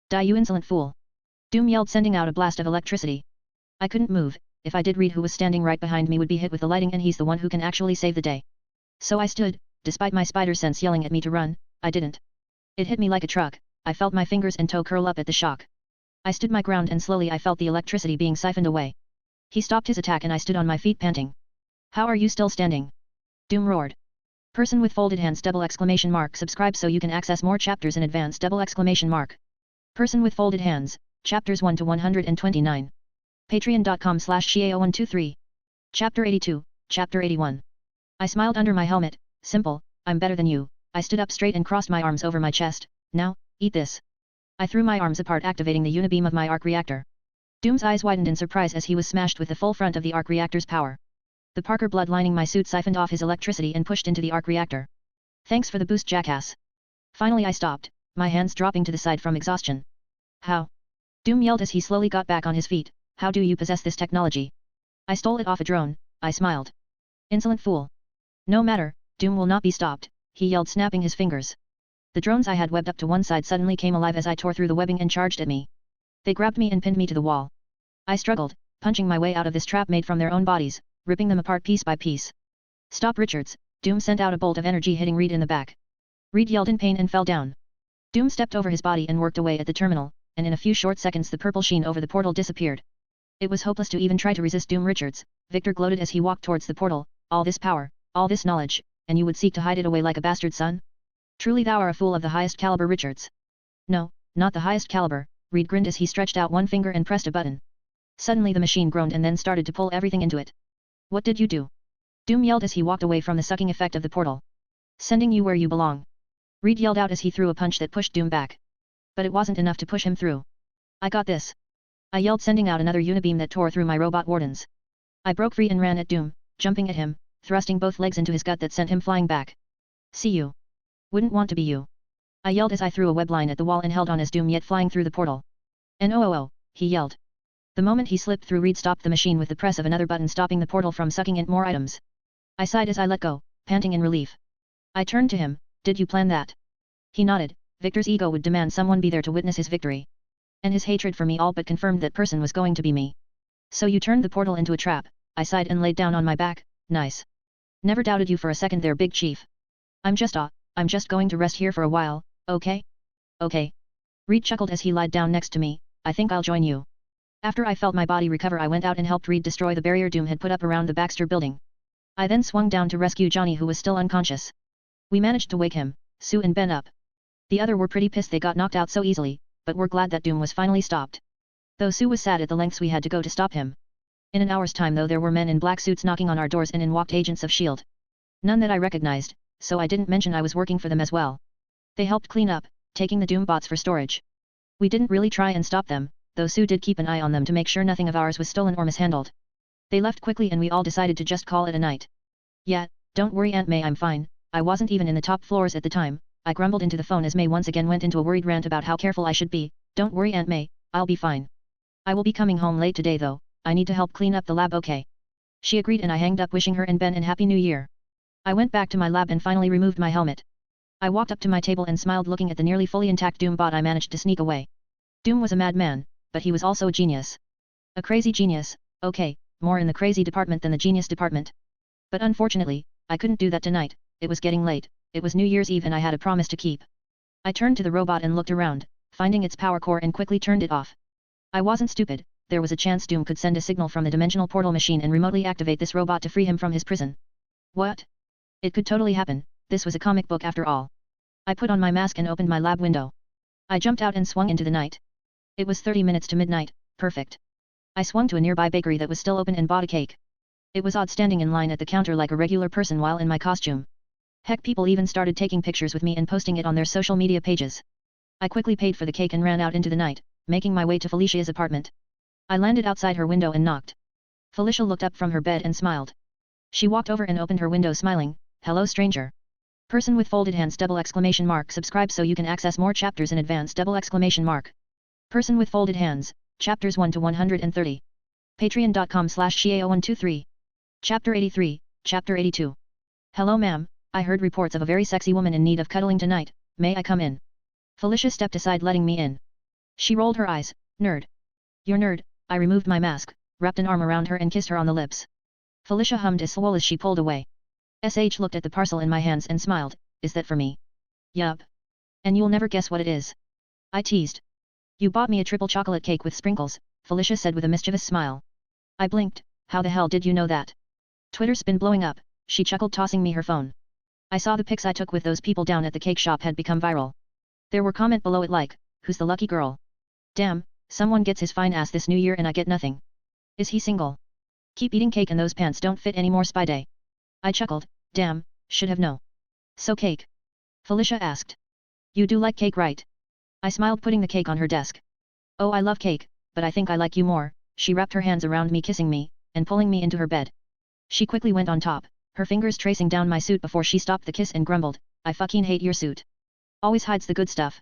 Die, you insolent fool! Doom yelled, sending out a blast of electricity. I couldn't move. If I did, Reed, who was standing right behind me, would be hit with the lighting, and he's the one who can actually save the day. So I stood, despite my spider sense yelling at me to run. I didn't. It hit me like a truck. I felt my fingers and toe curl up at the shock. I stood my ground and slowly I felt the electricity being siphoned away. He stopped his attack and I stood on my feet, panting. How are you still standing? Doom roared. Person with folded hands, ! Subscribe so you can access more chapters in advance, ! Person with folded hands, chapters 1 to 129. Patreon.com/Shiao123. Chapter 82, Chapter 81. I smiled under my helmet. Simple, I'm better than you. I stood up straight and crossed my arms over my chest. Now, eat this. I threw my arms apart, activating the unibeam of my arc reactor. Doom's eyes widened in surprise as he was smashed with the full front of the arc reactor's power. The Parker blood lining my suit siphoned off his electricity and pushed into the arc reactor. Thanks for the boost, jackass. Finally I stopped, my hands dropping to the side from exhaustion. How? Doom yelled as he slowly got back on his feet. How do you possess this technology? I stole it off a drone, I smiled. Insolent fool. No matter, Doom will not be stopped, he yelled, snapping his fingers. The drones I had webbed up to one side suddenly came alive as I tore through the webbing and charged at me. They grabbed me and pinned me to the wall. I struggled, punching my way out of this trap made from their own bodies, ripping them apart piece by piece. Stop Richards, Doom sent out a bolt of energy hitting Reed in the back. Reed yelled in pain and fell down. Doom stepped over his body and worked away at the terminal, and in a few short seconds the purple sheen over the portal disappeared. It was hopeless to even try to resist Doom Richards, Victor gloated as he walked towards the portal, all this power, all this knowledge, and you would seek to hide it away like a bastard son? Truly thou art a fool of the highest caliber, Richards. No, not the highest caliber, Reed grinned as he stretched out one finger and pressed a button. Suddenly the machine groaned and then started to pull everything into it. What did you do? Doom yelled as he walked away from the sucking effect of the portal. Sending you where you belong. Reed yelled out as he threw a punch that pushed Doom back. But it wasn't enough to push him through. I got this. I yelled, sending out another unibeam that tore through my robot wardens. I broke free and ran at Doom, jumping at him, thrusting both legs into his gut that sent him flying back. See you. Wouldn't want to be you. I yelled as I threw a web line at the wall and held on as Doom yet flying through the portal. "No!" he yelled. The moment he slipped through, Reed stopped the machine with the press of another button, stopping the portal from sucking in more items. I sighed as I let go, panting in relief. I turned to him. Did you plan that? He nodded. Victor's ego would demand someone be there to witness his victory. And his hatred for me all but confirmed that person was going to be me. So you turned the portal into a trap, I sighed and laid down on my back. Nice. Never doubted you for a second there, Big Chief. I'm just going to rest here for a while, okay? Okay. Reed chuckled as he lied down next to me. I think I'll join you. After I felt my body recover, I went out and helped Reed destroy the barrier Doom had put up around the Baxter building. I then swung down to rescue Johnny, who was still unconscious. We managed to wake him, Sue and Ben up. The other were pretty pissed they got knocked out so easily, but were glad that Doom was finally stopped. Though Sue was sad at the lengths we had to go to stop him. In an hour's time though, there were men in black suits knocking on our doors, and in walked agents of S.H.I.E.L.D. None that I recognized, so I didn't mention I was working for them as well. They helped clean up, taking the Doom bots for storage. We didn't really try and stop them, though Sue did keep an eye on them to make sure nothing of ours was stolen or mishandled. They left quickly and we all decided to just call it a night. Yeah, don't worry Aunt May, I'm fine. I wasn't even in the top floors at the time, I grumbled into the phone as May once again went into a worried rant about how careful I should be. Don't worry Aunt May, I'll be fine. I will be coming home late today though, I need to help clean up the lab, okay? She agreed and I hanged up wishing her and Ben an Happy New Year. I went back to my lab and finally removed my helmet. I walked up to my table and smiled, looking at the nearly fully intact Doom bot I managed to sneak away. Doom was a madman, but he was also a genius. A crazy genius, okay, more in the crazy department than the genius department. But unfortunately, I couldn't do that tonight. It was getting late, it was New Year's Eve and I had a promise to keep. I turned to the robot and looked around, finding its power core and quickly turned it off. I wasn't stupid, there was a chance Doom could send a signal from the dimensional portal machine and remotely activate this robot to free him from his prison. What? It could totally happen, this was a comic book after all. I put on my mask and opened my lab window. I jumped out and swung into the night. It was 30 minutes to midnight, perfect. I swung to a nearby bakery that was still open and bought a cake. It was odd standing in line at the counter like a regular person while in my costume. Heck, people even started taking pictures with me and posting it on their social media pages. I quickly paid for the cake and ran out into the night, making my way to Felicia's apartment. I landed outside her window and knocked. Felicia looked up from her bed and smiled. She walked over and opened her window smiling. Hello stranger. Person with folded hands ! Subscribe so you can access more chapters in advance ! Person with folded hands, chapters 1 to 130. Patreon.com/Xiao123. Chapter 83, Chapter 82. Hello ma'am, I heard reports of a very sexy woman in need of cuddling tonight, may I come in? Felicia stepped aside letting me in. She rolled her eyes. Nerd. You're nerd. I removed my mask, wrapped an arm around her and kissed her on the lips. Felicia hummed as swole as she pulled away. SH looked at the parcel in my hands and smiled. Is that for me? Yup. And you'll never guess what it is. I teased. You bought me a triple chocolate cake with sprinkles, Felicia said with a mischievous smile. I blinked. How the hell did you know that? Twitter's been blowing up, she chuckled, tossing me her phone. I saw the pics I took with those people down at the cake shop had become viral. There were comments below it like, who's the lucky girl? Damn, someone gets his fine ass this new year and I get nothing. Is he single? Keep eating cake and those pants don't fit anymore, Spidey. I chuckled. Damn, should have known. So cake? Felicia asked. You do like cake, right? I smiled, putting the cake on her desk. Oh, I love cake, but I think I like you more. She wrapped her hands around me, kissing me, and pulling me into her bed. She quickly went on top, her fingers tracing down my suit before she stopped the kiss and grumbled, I fucking hate your suit. Always hides the good stuff.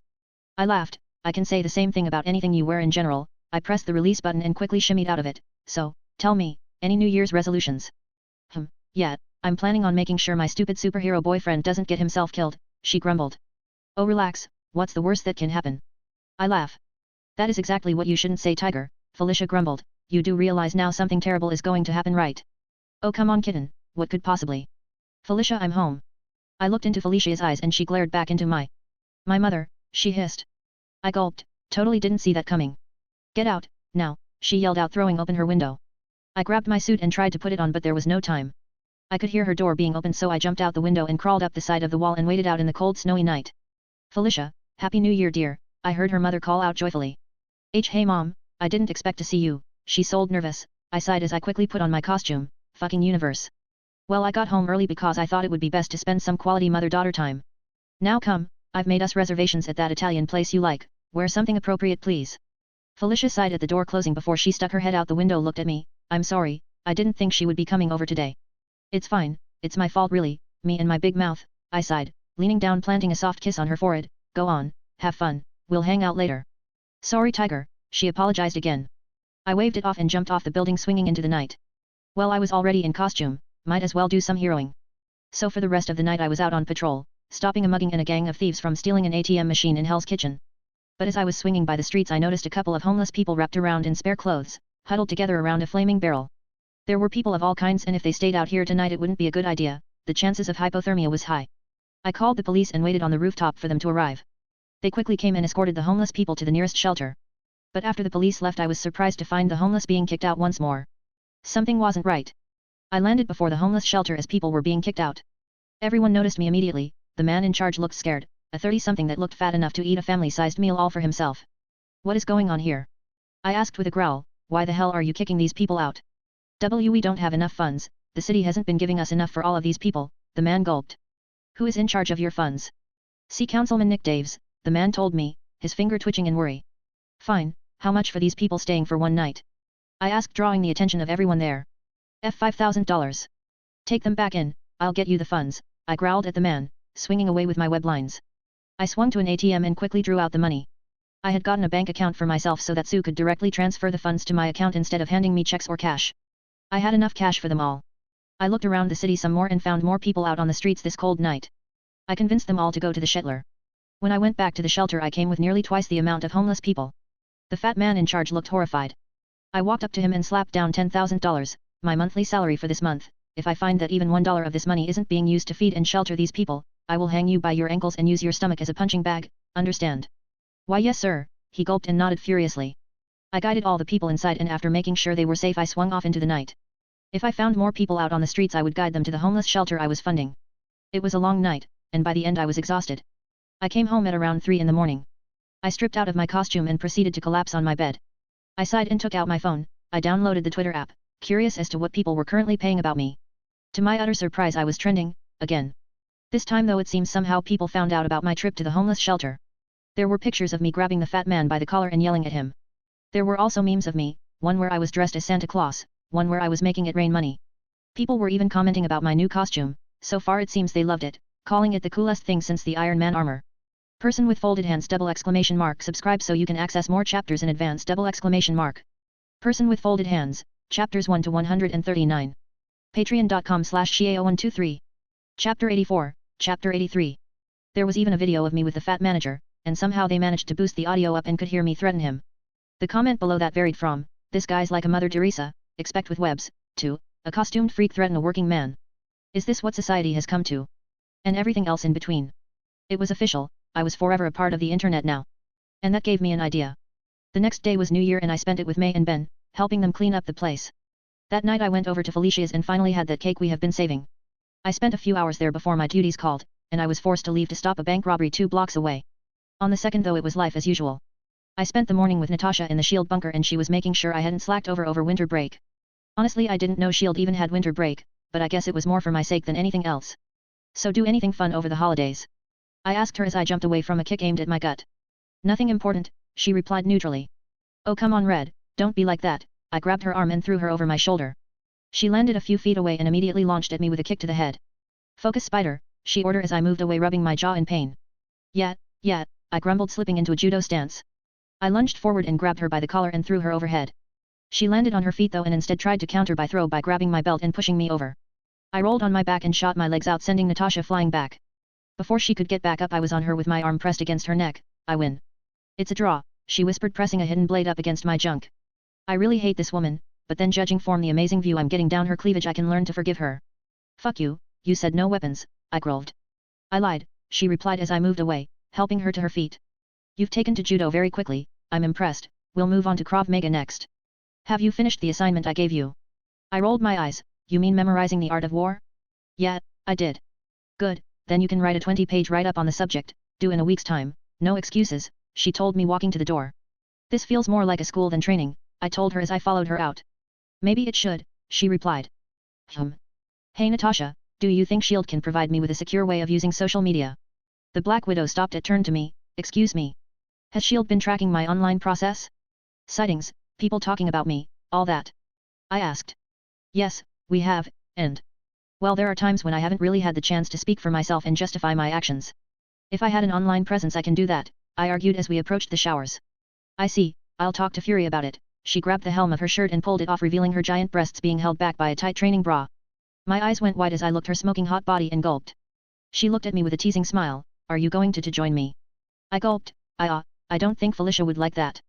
I laughed. I can say the same thing about anything you wear in general. I pressed the release button and quickly shimmied out of it. So, tell me, any New Year's resolutions? Yeah, I'm planning on making sure my stupid superhero boyfriend doesn't get himself killed, she grumbled. Oh relax, what's the worst that can happen? I laugh. That is exactly what you shouldn't say, Tiger, Felicia grumbled. You do realize now something terrible is going to happen, right? Oh come on kitten, what could possibly? Felicia, I'm home. I looked into Felicia's eyes and she glared back into my mother, she hissed. I gulped, totally didn't see that coming. Get out, now, she yelled out throwing open her window. I grabbed my suit and tried to put it on but there was no time. I could hear her door being opened so I jumped out the window and crawled up the side of the wall and waited out in the cold snowy night. Felicia, Happy New Year dear, I heard her mother call out joyfully. Hey mom, I didn't expect to see you, she sold nervous. I sighed as I quickly put on my costume, fucking universe. Well I got home early because I thought it would be best to spend some quality mother-daughter time. Now come, I've made us reservations at that Italian place you like, wear something appropriate please. Felicia sighed at the door closing before she stuck her head out the window looked at me, I'm sorry, I didn't think she would be coming over today. It's fine, it's my fault really, me and my big mouth, I sighed, leaning down planting a soft kiss on her forehead, go on, have fun, we'll hang out later. Sorry tiger, she apologized again. I waved it off and jumped off the building swinging into the night. Well I was already in costume, might as well do some heroing. So for the rest of the night I was out on patrol, stopping a mugging and a gang of thieves from stealing an ATM machine in Hell's Kitchen. But as I was swinging by the streets I noticed a couple of homeless people wrapped around in spare clothes, huddled together around a flaming barrel. There were people of all kinds and if they stayed out here tonight it wouldn't be a good idea, the chances of hypothermia was high. I called the police and waited on the rooftop for them to arrive. They quickly came and escorted the homeless people to the nearest shelter. But after the police left I was surprised to find the homeless being kicked out once more. Something wasn't right. I landed before the homeless shelter as people were being kicked out. Everyone noticed me immediately, the man in charge looked scared, a 30-something that looked fat enough to eat a family-sized meal all for himself. What is going on here? I asked with a growl, why the hell are you kicking these people out? We don't have enough funds, the city hasn't been giving us enough for all of these people, the man gulped. Who is in charge of your funds? See Councilman Nick Daves, the man told me, his finger twitching in worry. Fine, how much for these people staying for one night? I asked drawing the attention of everyone there. $5,000. Take them back in, I'll get you the funds, I growled at the man, swinging away with my web lines. I swung to an ATM and quickly drew out the money. I had gotten a bank account for myself so that Sue could directly transfer the funds to my account instead of handing me checks or cash. I had enough cash for them all. I looked around the city some more and found more people out on the streets this cold night. I convinced them all to go to the shelter. When I went back to the shelter I came with nearly twice the amount of homeless people. The fat man in charge looked horrified. I walked up to him and slapped down $10,000, my monthly salary for this month. If I find that even $1 of this money isn't being used to feed and shelter these people, I will hang you by your ankles and use your stomach as a punching bag, understand? Why yes sir, he gulped and nodded furiously. I guided all the people inside and after making sure they were safe I swung off into the night. If I found more people out on the streets I would guide them to the homeless shelter I was funding. It was a long night, and by the end I was exhausted. I came home at around 3 in the morning. I stripped out of my costume and proceeded to collapse on my bed. I sighed and took out my phone. I downloaded the Twitter app, curious as to what people were currently paying about me. To my utter surprise I was trending, again. This time though it seems somehow people found out about my trip to the homeless shelter. There were pictures of me grabbing the fat man by the collar and yelling at him. There were also memes of me, one where I was dressed as Santa Claus, one where I was making it rain money. People were even commenting about my new costume, so far it seems they loved it, calling it the coolest thing since the Iron Man armor. Person with folded hands ! Subscribe so you can access more chapters in advance ! Person with folded hands, chapters 1 to 139. Patreon.com/Xiao123. Chapter 84, Chapter 83. There was even a video of me with the fat manager, and somehow they managed to boost the audio up and could hear me threaten him. The comment below that varied from, this guy's like a Mother Teresa, expect with webs, to, a costumed freak threaten a working man. Is this what society has come to? And everything else in between. It was official, I was forever a part of the internet now. And that gave me an idea. The next day was New Year and I spent it with May and Ben, helping them clean up the place. That night I went over to Felicia's and finally had that cake we have been saving. I spent a few hours there before my duties called, and I was forced to leave to stop a bank robbery 2 blocks away. On the second though it was life as usual. I spent the morning with Natasha in the SHIELD bunker and she was making sure I hadn't slacked over winter break. Honestly I didn't know SHIELD even had winter break, but I guess it was more for my sake than anything else. So do anything fun over the holidays? I asked her as I jumped away from a kick aimed at my gut. Nothing important, she replied neutrally. Oh come on Red, don't be like that, I grabbed her arm and threw her over my shoulder. She landed a few feet away and immediately launched at me with a kick to the head. Focus Spider, she ordered as I moved away rubbing my jaw in pain. Yeah, I grumbled slipping into a judo stance. I lunged forward and grabbed her by the collar and threw her overhead. She landed on her feet though and instead tried to counter by grabbing my belt and pushing me over. I rolled on my back and shot my legs out sending Natasha flying back. Before she could get back up I was on her with my arm pressed against her neck. I win. It's a draw, she whispered pressing a hidden blade up against my junk. I really hate this woman, but then judging from the amazing view I'm getting down her cleavage I can learn to forgive her. Fuck you, you said no weapons, I growled. I lied, she replied as I moved away, helping her to her feet. You've taken to judo very quickly, I'm impressed, we'll move on to Krav Maga next. Have you finished the assignment I gave you? I rolled my eyes, you mean memorizing the art of war? Yeah, I did. Good, then you can write a 20-page write-up on the subject, due in a week's time, no excuses, she told me walking to the door. This feels more like a school than training, I told her as I followed her out. Maybe it should, she replied. Hey Natasha, do you think S.H.I.E.L.D. can provide me with a secure way of using social media? The Black Widow stopped and turned to me, excuse me. Has S.H.I.E.L.D. been tracking my online process? Sightings, people talking about me, all that. I asked. Yes, we have, and... Well, there are times when I haven't really had the chance to speak for myself and justify my actions. If I had an online presence I can do that, I argued as we approached the showers. I see, I'll talk to Fury about it. She grabbed the hem of her shirt and pulled it off, revealing her giant breasts being held back by a tight training bra. My eyes went wide as I looked her smoking hot body and gulped. She looked at me with a teasing smile, are you going to join me? I gulped, I don't think Felicia would like that.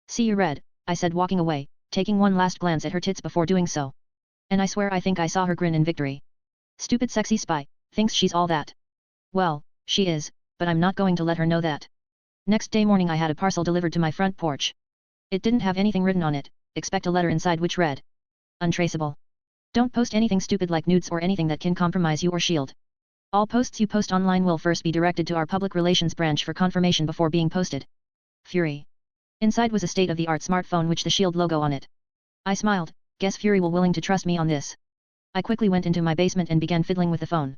See you red, I said walking away, taking one last glance at her tits before doing so. And I swear I think I saw her grin in victory. Stupid sexy spy, thinks she's all that. Well, she is, but I'm not going to let her know that. Next day morning I had a parcel delivered to my front porch. It didn't have anything written on it, expect a letter inside which read. Untraceable. Don't post anything stupid like nudes or anything that can compromise you or S.H.I.E.L.D. All posts you post online will first be directed to our public relations branch for confirmation before being posted. Fury. Inside was a state-of-the-art smartphone with the S.H.I.E.L.D. logo on it. I smiled, guess Fury will willing to trust me on this. I quickly went into my basement and began fiddling with the phone.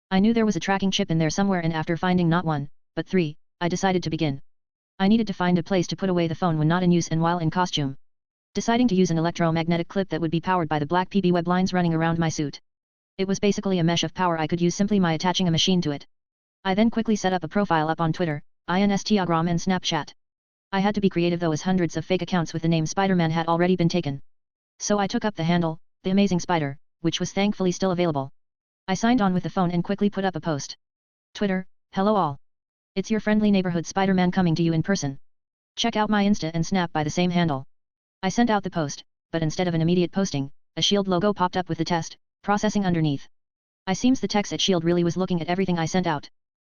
I knew there was a tracking chip in there somewhere, and after finding not one, but 3, I decided to begin. I needed to find a place to put away the phone when not in use and while in costume. Deciding to use an electromagnetic clip that would be powered by the black PB web lines running around my suit. It was basically a mesh of power I could use simply by attaching a machine to it. I then quickly set up a profile up on Twitter, Instagram and Snapchat. I had to be creative though, as hundreds of fake accounts with the name Spider-Man had already been taken. So I took up the handle, The Amazing Spider, which was thankfully still available. I signed on with the phone and quickly put up a post. Twitter, hello all. It's your friendly neighborhood Spider-Man coming to you in person. Check out my Insta and Snap by the same handle. I sent out the post, but instead of an immediate posting, a S.H.I.E.L.D. logo popped up with the test, processing underneath. I seems the techs at S.H.I.E.L.D. really was looking at everything I sent out.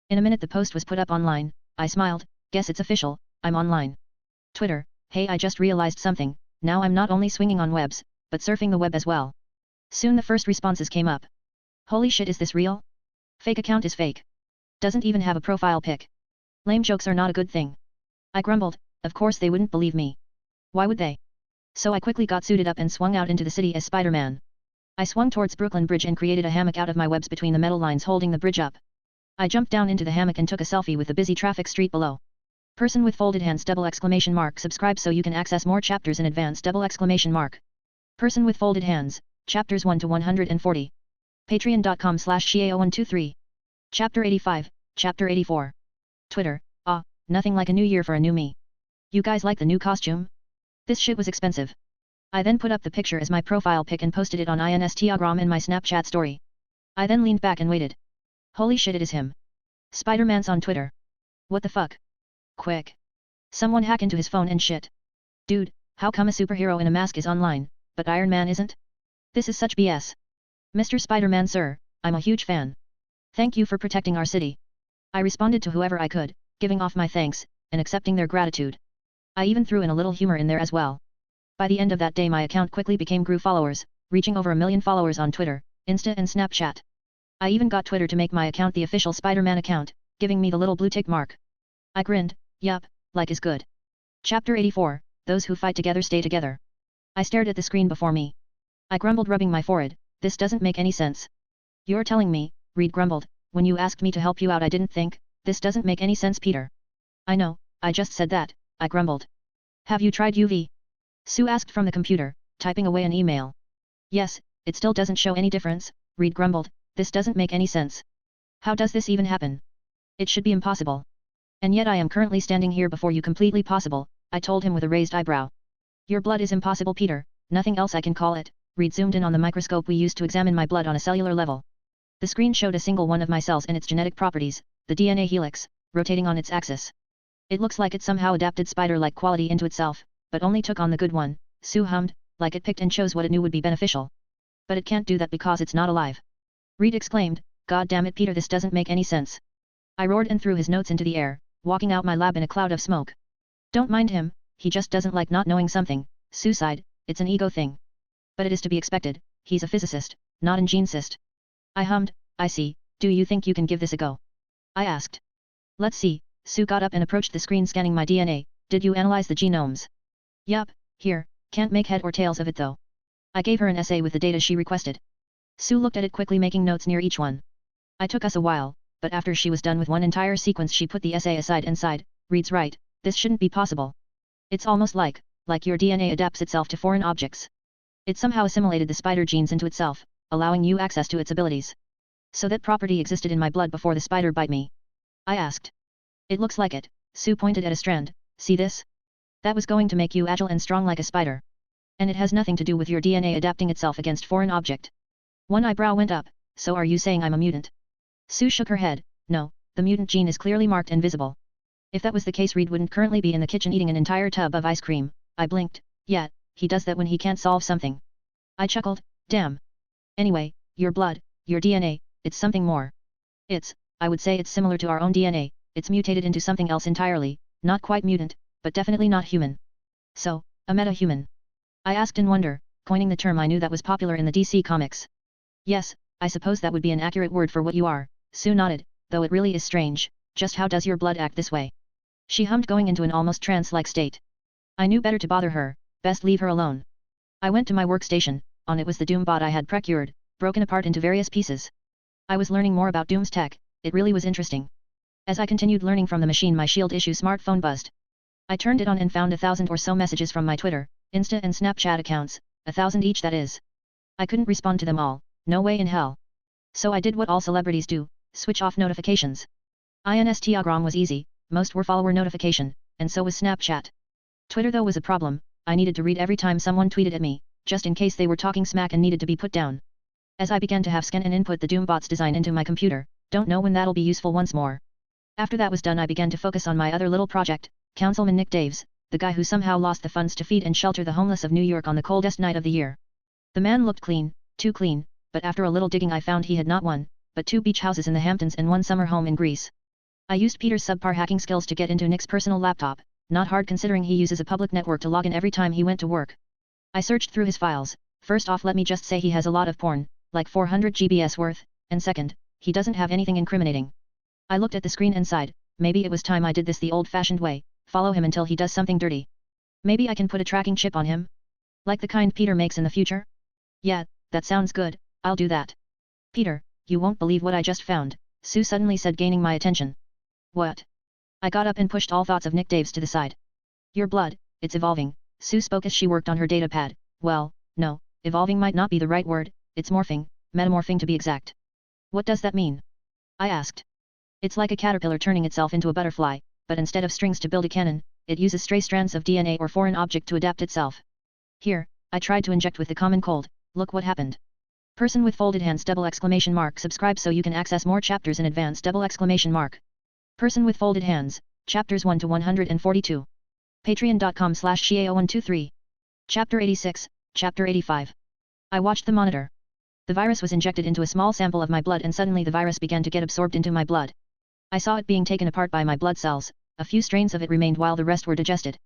In a minute the post was put up online, I smiled, guess it's official, I'm online. Twitter, hey I just realized something, now I'm not only swinging on webs, but surfing the web as well. Soon the first responses came up. Holy shit, is this real? Fake account is fake. Doesn't even have a profile pic. Lame jokes are not a good thing. I grumbled, of course they wouldn't believe me. Why would they? So I quickly got suited up and swung out into the city as Spider-Man. I swung towards Brooklyn Bridge and created a hammock out of my webs between the metal lines holding the bridge up. I jumped down into the hammock and took a selfie with the busy traffic street below. Person with folded hands ! Subscribe so you can access more chapters in advance ! Person with folded hands, chapters 1 to 140. Patreon.com/Xiao123. Chapter 85, Chapter 84. Twitter, nothing like a new year for a new me. You guys like the new costume? This shit was expensive. I then put up the picture as my profile pic and posted it on Instagram in my Snapchat story. I then leaned back and waited. Holy shit, it is him. Spider-Man's on Twitter. What the fuck? Quick. Someone hack into his phone and shit. Dude, how come a superhero in a mask is online, but Iron Man isn't? This is such BS. Mr. Spider-Man sir, I'm a huge fan. Thank you for protecting our city. I responded to whoever I could, giving off my thanks, and accepting their gratitude. I even threw in a little humor in there as well. By the end of that day my account quickly grew followers, reaching over 1 million followers on Twitter, Insta and Snapchat. I even got Twitter to make my account the official Spider-Man account, giving me the little blue tick mark. I grinned, yup, like is good. Chapter 84, Those who fight together stay together. I stared at the screen before me. I grumbled, rubbing my forehead, this doesn't make any sense. You're telling me, Reed grumbled, when you asked me to help you out I didn't think, this doesn't make any sense Peter. I know, I just said that, I grumbled. Have you tried UV? Sue asked from the computer, typing away an email. Yes, it still doesn't show any difference, Reed grumbled, this doesn't make any sense. How does this even happen? It should be impossible. And yet I am currently standing here before you, completely possible, I told him with a raised eyebrow. Your blood is impossible Peter, nothing else I can call it. Reed zoomed in on the microscope we used to examine my blood on a cellular level. The screen showed a single one of my cells and its genetic properties, the DNA helix, rotating on its axis. It looks like it somehow adapted spider-like quality into itself, but only took on the good one, Sue hummed, like it picked and chose what it knew would be beneficial. But it can't do that because it's not alive. Reed exclaimed, "God damn it, Peter, this doesn't make any sense." I roared and threw his notes into the air, walking out my lab in a cloud of smoke. Don't mind him, he just doesn't like not knowing something. Suicide, it's an ego thing. But it is to be expected, he's a physicist, not an geneticist. I hummed, I see, do you think you can give this a go? I asked. Let's see. Sue got up and approached the screen scanning my DNA. Did you analyze the genomes? Yup, here, can't make head or tails of it though. I gave her an essay with the data she requested. Sue looked at it quickly, making notes near each one. It took us a while, but after she was done with one entire sequence she put the essay aside and sighed. Reed's right, this shouldn't be possible. It's almost like your DNA adapts itself to foreign objects. It somehow assimilated the spider genes into itself, allowing you access to its abilities. So that property existed in my blood before the spider bite me? I asked. It looks like it. Sue pointed at a strand. See this? That was going to make you agile and strong like a spider. And it has nothing to do with your DNA adapting itself against foreign object. One eyebrow went up. So are you saying I'm a mutant? Sue shook her head. No, the mutant gene is clearly marked and visible. If that was the case, Reed wouldn't currently be in the kitchen eating an entire tub of ice cream. I blinked. Yeah, he does that when he can't solve something. I chuckled. Damn. Anyway, your blood, your DNA, it's something more. I would say it's similar to our own DNA, it's mutated into something else entirely, not quite mutant, but definitely not human. So, a meta-human? I asked in wonder, coining the term I knew that was popular in the DC comics. Yes, I suppose that would be an accurate word for what you are. Sue nodded, though it really is strange, just how does your blood act this way? She hummed, going into an almost trance-like state. I knew better to bother her, best leave her alone. I went to my workstation. On it was the Doom bot I had procured, broken apart into various pieces. I was learning more about Doom's tech, it really was interesting. As I continued learning from the machine, my Shield issue smartphone buzzed. I turned it on and found 1,000 or so messages from my Twitter, Insta and Snapchat accounts, 1,000 each that is. I couldn't respond to them all, no way in hell. So I did what all celebrities do, switch off notifications. Instagram was easy, most were follower notification, and so was Snapchat. Twitter though was a problem, I needed to read every time someone tweeted at me, just in case they were talking smack and needed to be put down. As I began to have scan and input the Doombot's design into my computer, don't know when that'll be useful once more. After that was done, I began to focus on my other little project, Councilman Nick Daves, the guy who somehow lost the funds to feed and shelter the homeless of New York on the coldest night of the year. The man looked clean, too clean, but after a little digging I found he had not one, but 2 beach houses in the Hamptons and 1 summer home in Greece. I used Peter's subpar hacking skills to get into Nick's personal laptop, not hard considering he uses a public network to log in every time he went to work. I searched through his files. First off, let me just say he has a lot of porn, like 400 GBs worth, and second, he doesn't have anything incriminating. I looked at the screen and sighed, maybe it was time I did this the old-fashioned way, follow him until he does something dirty. Maybe I can put a tracking chip on him? Like the kind Peter makes in the future? Yeah, that sounds good, I'll do that. Peter, you won't believe what I just found, Sue suddenly said, gaining my attention. What? I got up and pushed all thoughts of Nick Daves to the side. Your blood, it's evolving, Sue spoke as she worked on her datapad. Well, no, evolving might not be the right word, it's morphing, metamorphing to be exact. What does that mean? I asked. It's like a caterpillar turning itself into a butterfly, but instead of strings to build a cannon, it uses stray strands of DNA or foreign object to adapt itself. Here, I tried to inject with the common cold, look what happened. Person with folded hands ! Subscribe so you can access more chapters in advance ! Person with folded hands, chapters 1 to 142. Patreon.com/Shia0123. Chapter 86, Chapter 85. I watched the monitor. The virus was injected into a small sample of my blood and suddenly the virus began to get absorbed into my blood. I saw it being taken apart by my blood cells, a few strains of it remained while the rest were digested.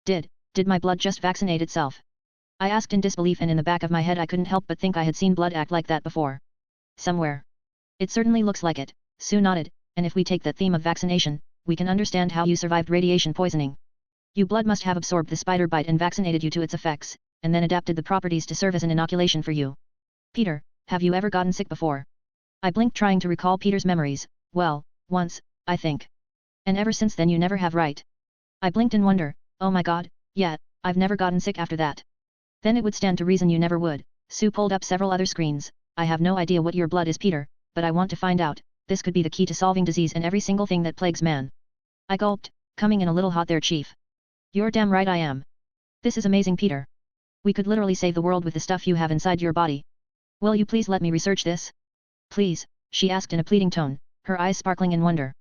Did my blood just vaccinate itself? I asked in disbelief, and in the back of my head I couldn't help but think I had seen blood act like that before. Somewhere. It certainly looks like it, Sue nodded, and if we take that theme of vaccination, we can understand how you survived radiation poisoning. Your blood must have absorbed the spider bite and vaccinated you to its effects, and then adapted the properties to serve as an inoculation for you. Peter, have you ever gotten sick before? I blinked, trying to recall Peter's memories. Well, once, I think. And ever since then you never have, right? I blinked in wonder. Oh my god, yeah, I've never gotten sick after that. Then it would stand to reason you never would. Sue pulled up several other screens. I have no idea what your blood is, Peter, but I want to find out. This could be the key to solving disease and every single thing that plagues man. I gulped, coming in a little hot there, Chief. You're damn right I am. This is amazing, Peter. We could literally save the world with the stuff you have inside your body. Will you please let me research this? Please, she asked in a pleading tone, her eyes sparkling in wonder.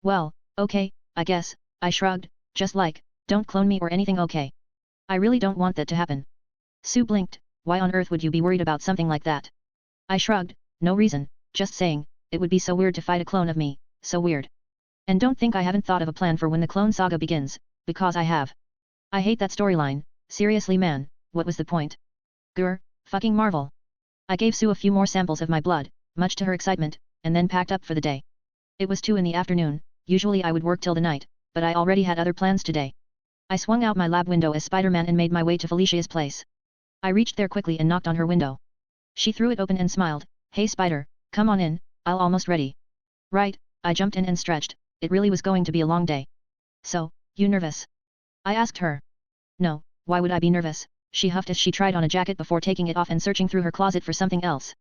Well, okay, I guess, I shrugged, just like, don't clone me or anything, okay? I really don't want that to happen. Sue blinked. Why on earth would you be worried about something like that? I shrugged. No reason, just saying, it would be so weird to fight a clone of me, so weird. And don't think I haven't thought of a plan for when the clone saga begins, because I have. I hate that storyline, seriously man, what was the point? Grr, fucking Marvel. I gave Sue a few more samples of my blood, much to her excitement, and then packed up for the day. It was 2 in the afternoon, usually I would work till the night, but I already had other plans today. I swung out my lab window as Spider-Man and made my way to Felicia's place. I reached there quickly and knocked on her window. She threw it open and smiled. Hey Spider, come on in, I'll almost ready. Right, I jumped in and stretched, it really was going to be a long day. So, you nervous? I asked her. No, why would I be nervous? She huffed as she tried on a jacket before taking it off and searching through her closet for something else.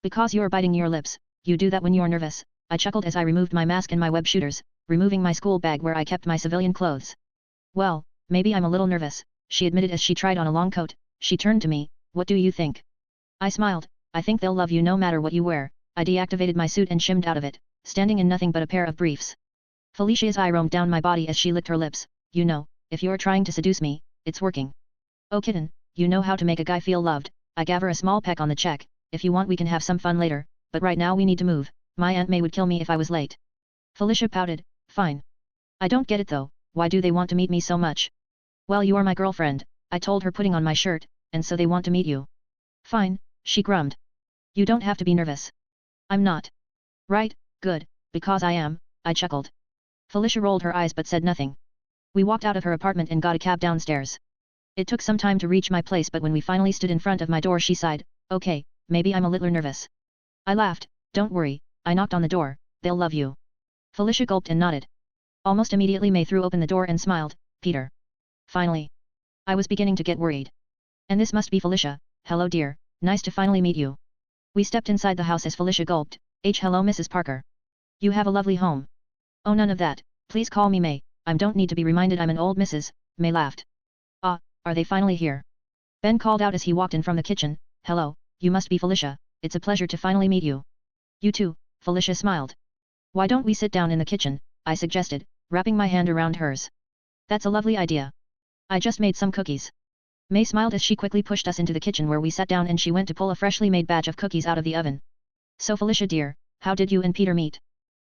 Because you're biting your lips, you do that when you're nervous, I chuckled as I removed my mask and my web shooters, removing my school bag where I kept my civilian clothes. Well, maybe I'm a little nervous, she admitted as she tried on a long coat. She turned to me, what do you think? I smiled, I think they'll love you no matter what you wear. I deactivated my suit and shimmed out of it, standing in nothing but a pair of briefs. Felicia's eye roamed down my body as she licked her lips. You know, if you're trying to seduce me, it's working. Oh kitten, you know how to make a guy feel loved. I gave her a small peck on the cheek. If you want we can have some fun later, but right now we need to move. My Aunt May would kill me if I was late. Felicia pouted, fine. I don't get it though, why do they want to meet me so much? Well you are my girlfriend, I told her putting on my shirt, and so they want to meet you. Fine, she grummed. You don't have to be nervous. I'm not. Right, good, because I am, I chuckled. Felicia rolled her eyes but said nothing. We walked out of her apartment and got a cab downstairs. It took some time to reach my place but when we finally stood in front of my door she sighed, okay, maybe I'm a little nervous. I laughed, don't worry, I knocked on the door, they'll love you. Felicia gulped and nodded. Almost immediately May threw open the door and smiled, Peter. Finally. I was beginning to get worried. And this must be Felicia, hello dear, nice to finally meet you. We stepped inside the house as Felicia gulped, hello Mrs. Parker. You have a lovely home. Oh none of that, please call me May, I don't need to be reminded I'm an old Mrs., May laughed. Ah, are they finally here? Ben called out as he walked in from the kitchen, hello, you must be Felicia, it's a pleasure to finally meet you. You too, Felicia smiled. Why don't we sit down in the kitchen, I suggested, wrapping my hand around hers. That's a lovely idea. I just made some cookies. May smiled as she quickly pushed us into the kitchen where we sat down and she went to pull a freshly made batch of cookies out of the oven. So Felicia dear, how did you and Peter meet?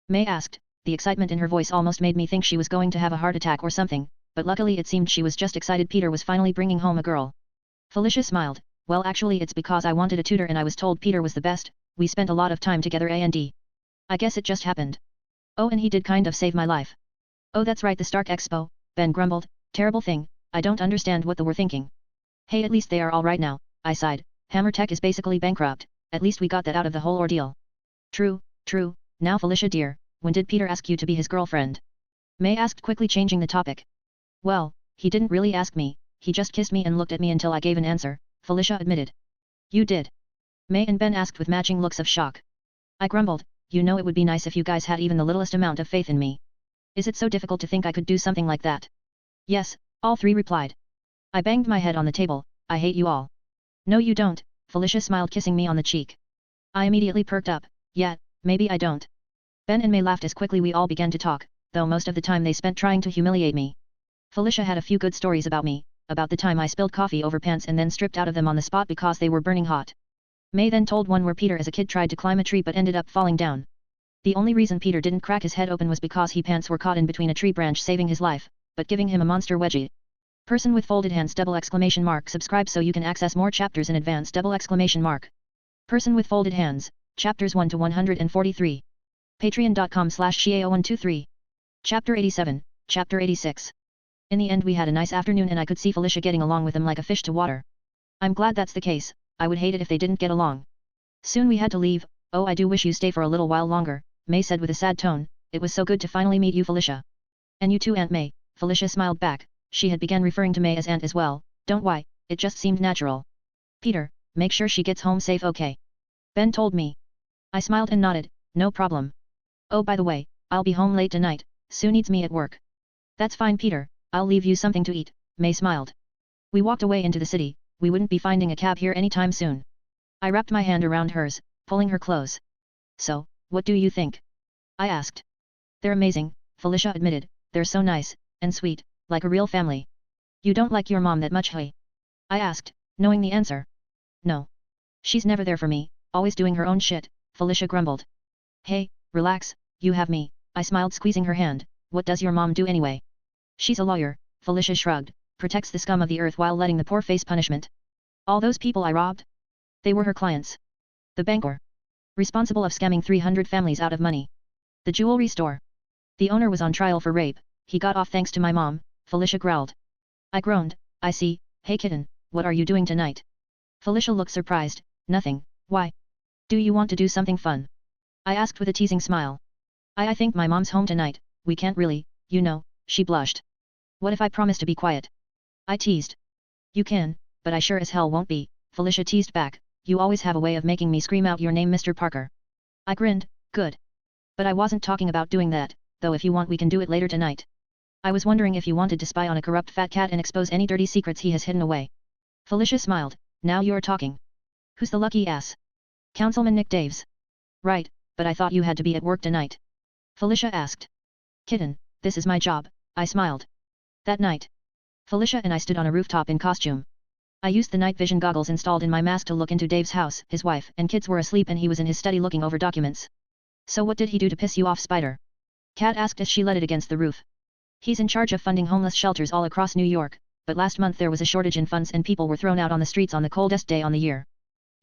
May asked, the excitement in her voice almost made me think she was going to have a heart attack or something, but luckily it seemed she was just excited Peter was finally bringing home a girl. Felicia smiled, well actually it's because I wanted a tutor and I was told Peter was the best, we spent a lot of time together and I guess it just happened. Oh and he did kind of save my life. Oh that's right the Stark Expo, Ben grumbled, terrible thing, I don't understand what they were thinking. Hey at least they are all right now, I sighed, Hammer Tech is basically bankrupt, at least we got that out of the whole ordeal. True, true, now Felicia dear, when did Peter ask you to be his girlfriend? May asked quickly changing the topic. Well, he didn't really ask me, he just kissed me and looked at me until I gave an answer, Felicia admitted. You did? May and Ben asked with matching looks of shock. I grumbled, you know it would be nice if you guys had even the littlest amount of faith in me. Is it so difficult to think I could do something like that? Yes, all three replied. I banged my head on the table, I hate you all. No you don't, Felicia smiled kissing me on the cheek. I immediately perked up, yeah, maybe I don't. Ben and May laughed as quickly we all began to talk, though most of the time they spent trying to humiliate me. Felicia had a few good stories about me, about the time I spilled coffee over pants and then stripped out of them on the spot because they were burning hot. May then told one where Peter as a kid tried to climb a tree but ended up falling down. The only reason Peter didn't crack his head open was because his pants were caught in between a tree branch saving his life, but giving him a monster wedgie. Person with folded hands ! Subscribe so you can access more chapters in advance ! Person with folded hands, chapters 1 to 143. Patreon.com/Xiao123. Chapter 87, Chapter 86. In the end we had a nice afternoon and I could see Felicia getting along with him like a fish to water. I'm glad that's the case, I would hate it if they didn't get along. Soon we had to leave. Oh I do wish you stay for a little while longer, May said with a sad tone, it was so good to finally meet you Felicia. And you too Aunt May, Felicia smiled back, she had begun referring to May as Aunt as well, don't why, it just seemed natural. Peter, make sure she gets home safe okay? Ben told me. I smiled and nodded, no problem. Oh by the way, I'll be home late tonight, Sue needs me at work. That's fine Peter, I'll leave you something to eat, May smiled. We walked away into the city, we wouldn't be finding a cab here anytime soon. I wrapped my hand around hers, pulling her close. So, what do you think? I asked. They're amazing, Felicia admitted, they're so nice, and sweet, like a real family. You don't like your mom that much hey? I asked, Knowing the answer. No. She's never there for me, always doing her own shit, Felicia grumbled. Hey, relax, you have me, I smiled squeezing her hand. What does your mom do anyway? She's a lawyer, Felicia shrugged, protects the scum of the earth while letting the poor face punishment. All those people I robbed? They were her clients. The banker. Responsible of scamming 300 families out of money. The jewelry store. The owner was on trial for rape, he got off thanks to my mom, Felicia growled. I groaned, I see. Hey kitten, what are you doing tonight? Felicia looked surprised. Nothing, why? Do you want to do something fun? I asked with a teasing smile. I think my mom's home tonight, we can't really, you know, she blushed. What if I promise to be quiet? I teased. You can, but I sure as hell won't be, Felicia teased back, you always have a way of making me scream out your name Mr. Parker. I grinned, good. But I wasn't talking about doing that, though if you want we can do it later tonight. I was wondering if you wanted to spy on a corrupt fat cat and expose any dirty secrets he has hidden away. Felicia smiled, now you're talking. Who's the lucky ass? Councilman Nick Daves. Right, but I thought you had to be at work tonight. Felicia asked. Kitten, this is my job, I smiled. That night, Felicia and I stood on a rooftop in costume. I used the night vision goggles installed in my mask to look into Dave's house. His wife and kids were asleep and he was in his study looking over documents. So what did he do to piss you off, Spider? Kat asked as she led it against the roof. He's in charge of funding homeless shelters all across New York, but last month there was a shortage in funds and people were thrown out on the streets on the coldest day on the year.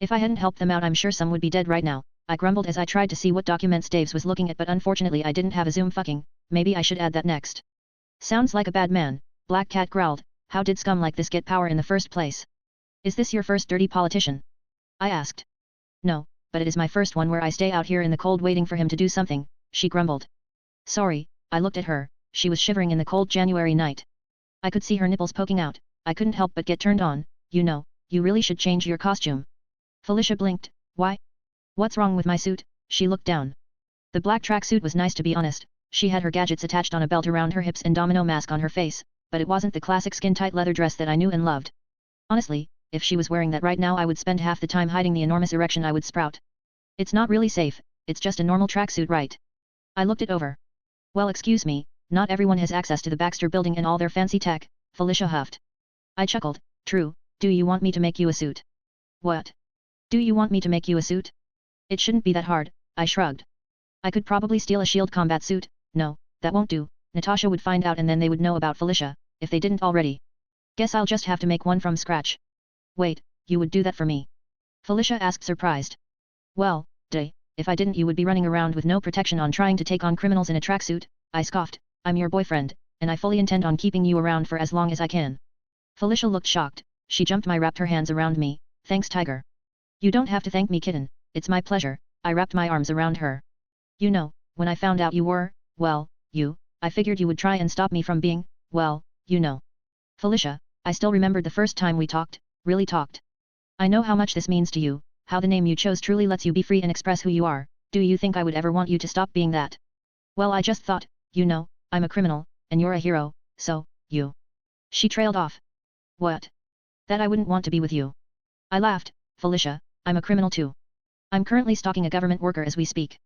If I hadn't helped them out I'm sure some would be dead right now, I grumbled as I tried to see what documents Daves was looking at but unfortunately I didn't have a zoom fucking, maybe I should add that next. Sounds like a bad man, Black Cat growled, how did scum like this get power in the first place? Is this your first dirty politician? I asked. No, but it is my first one where I stay out here in the cold waiting for him to do something, she grumbled. Sorry, I looked at her, she was shivering in the cold January night. I could see her nipples poking out, I couldn't help but get turned on, you know, you really should change your costume. Felicia blinked, why? What's wrong with my suit? She looked down. The black tracksuit was nice to be honest, she had her gadgets attached on a belt around her hips and domino mask on her face, but it wasn't the classic skin-tight leather dress that I knew and loved. Honestly, if she was wearing that right now I would spend half the time hiding the enormous erection I would sprout. It's not really safe, it's just a normal tracksuit, right? I looked it over. Well, excuse me, not everyone has access to the Baxter building and all their fancy tech, Felicia huffed. I chuckled, true, do you want me to make you a suit? What? Do you want me to make you a suit? It shouldn't be that hard, I shrugged. I could probably steal a shield combat suit, no, that won't do, Natasha would find out and then they would know about Felicia, if they didn't already. Guess I'll just have to make one from scratch. Wait, you would do that for me? Felicia asked surprised. Well, if I didn't you would be running around with no protection on trying to take on criminals in a tracksuit, I scoffed, I'm your boyfriend, and I fully intend on keeping you around for as long as I can. Felicia looked shocked, she jumped wrapped her hands around me, thanks Tiger. You don't have to thank me kitten, it's my pleasure, I wrapped my arms around her. You know, when I found out you were, well, I figured you would try and stop me from being, well, you know. Felicia, I still remembered the first time we talked, really talked. I know how much this means to you, how the name you chose truly lets you be free and express who you are, do you think I would ever want you to stop being that? Well I just thought, you know, I'm a criminal, and you're a hero, so, you. She trailed off. What? That I wouldn't want to be with you. I laughed, Felicia, I'm a criminal too. I'm currently stalking a government worker as we speak.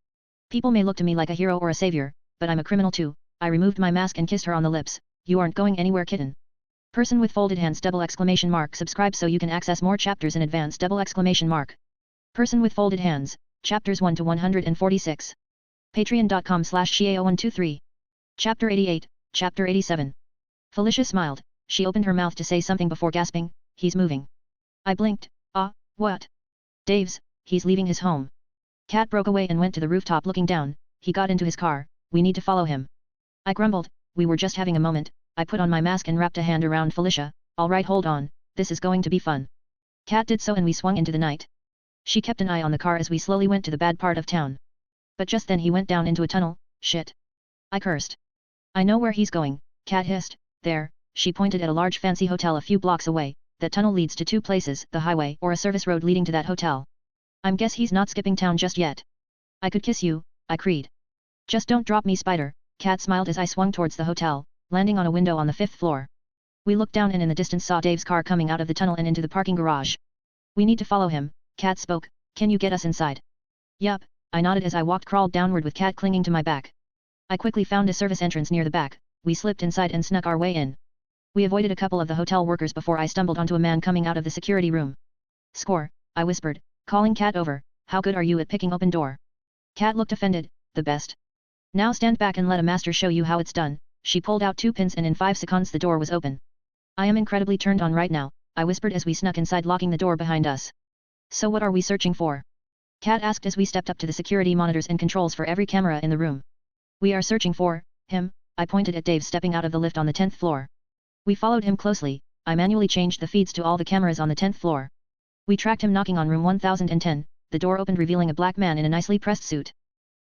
People may look to me like a hero or a savior, but I'm a criminal too. I removed my mask and kissed her on the lips. You aren't going anywhere kitten. Person with folded hands ! Subscribe so you can access more chapters in advance ! Person with folded hands, chapters 1 to 146. Patreon.com/Xiao123. Chapter 88, Chapter 87. Felicia smiled, she opened her mouth to say something before gasping, he's moving. I blinked, what? Daves, he's leaving his home. Cat broke away and went to the rooftop looking down, he got into his car, we need to follow him. I grumbled, we were just having a moment, I put on my mask and wrapped a hand around Felicia, alright hold on, this is going to be fun. Cat did so and we swung into the night. She kept an eye on the car as we slowly went to the bad part of town. But just then he went down into a tunnel, shit. I cursed. I know where he's going, Cat hissed, there, she pointed at a large fancy hotel a few blocks away, that tunnel leads to two places, the highway or a service road leading to that hotel. I'm guess he's not skipping town just yet. I could kiss you, I creed. Just don't drop me Spider, Cat smiled as I swung towards the hotel, landing on a window on the 5th floor. We looked down and in the distance saw Dave's car coming out of the tunnel and into the parking garage. We need to follow him, Cat spoke, can you get us inside? Yup, I nodded as I crawled downward with Cat clinging to my back. I quickly found a service entrance near the back, we slipped inside and snuck our way in. We avoided a couple of the hotel workers before I stumbled onto a man coming out of the security room. Score, I whispered, calling Cat over, how good are you at picking open door? Cat looked offended, the best. Now stand back and let a master show you how it's done. She pulled out 2 pins and in 5 seconds the door was open. I am incredibly turned on right now, I whispered as we snuck inside, locking the door behind us. So what are we searching for? Cat asked as we stepped up to the security monitors and controls for every camera in the room. We are searching for him, I pointed at Dave stepping out of the lift on the 10th floor. We followed him closely. I manually changed the feeds to all the cameras on the 10th floor. We tracked him knocking on room 1010, the door opened revealing a black man in a nicely pressed suit.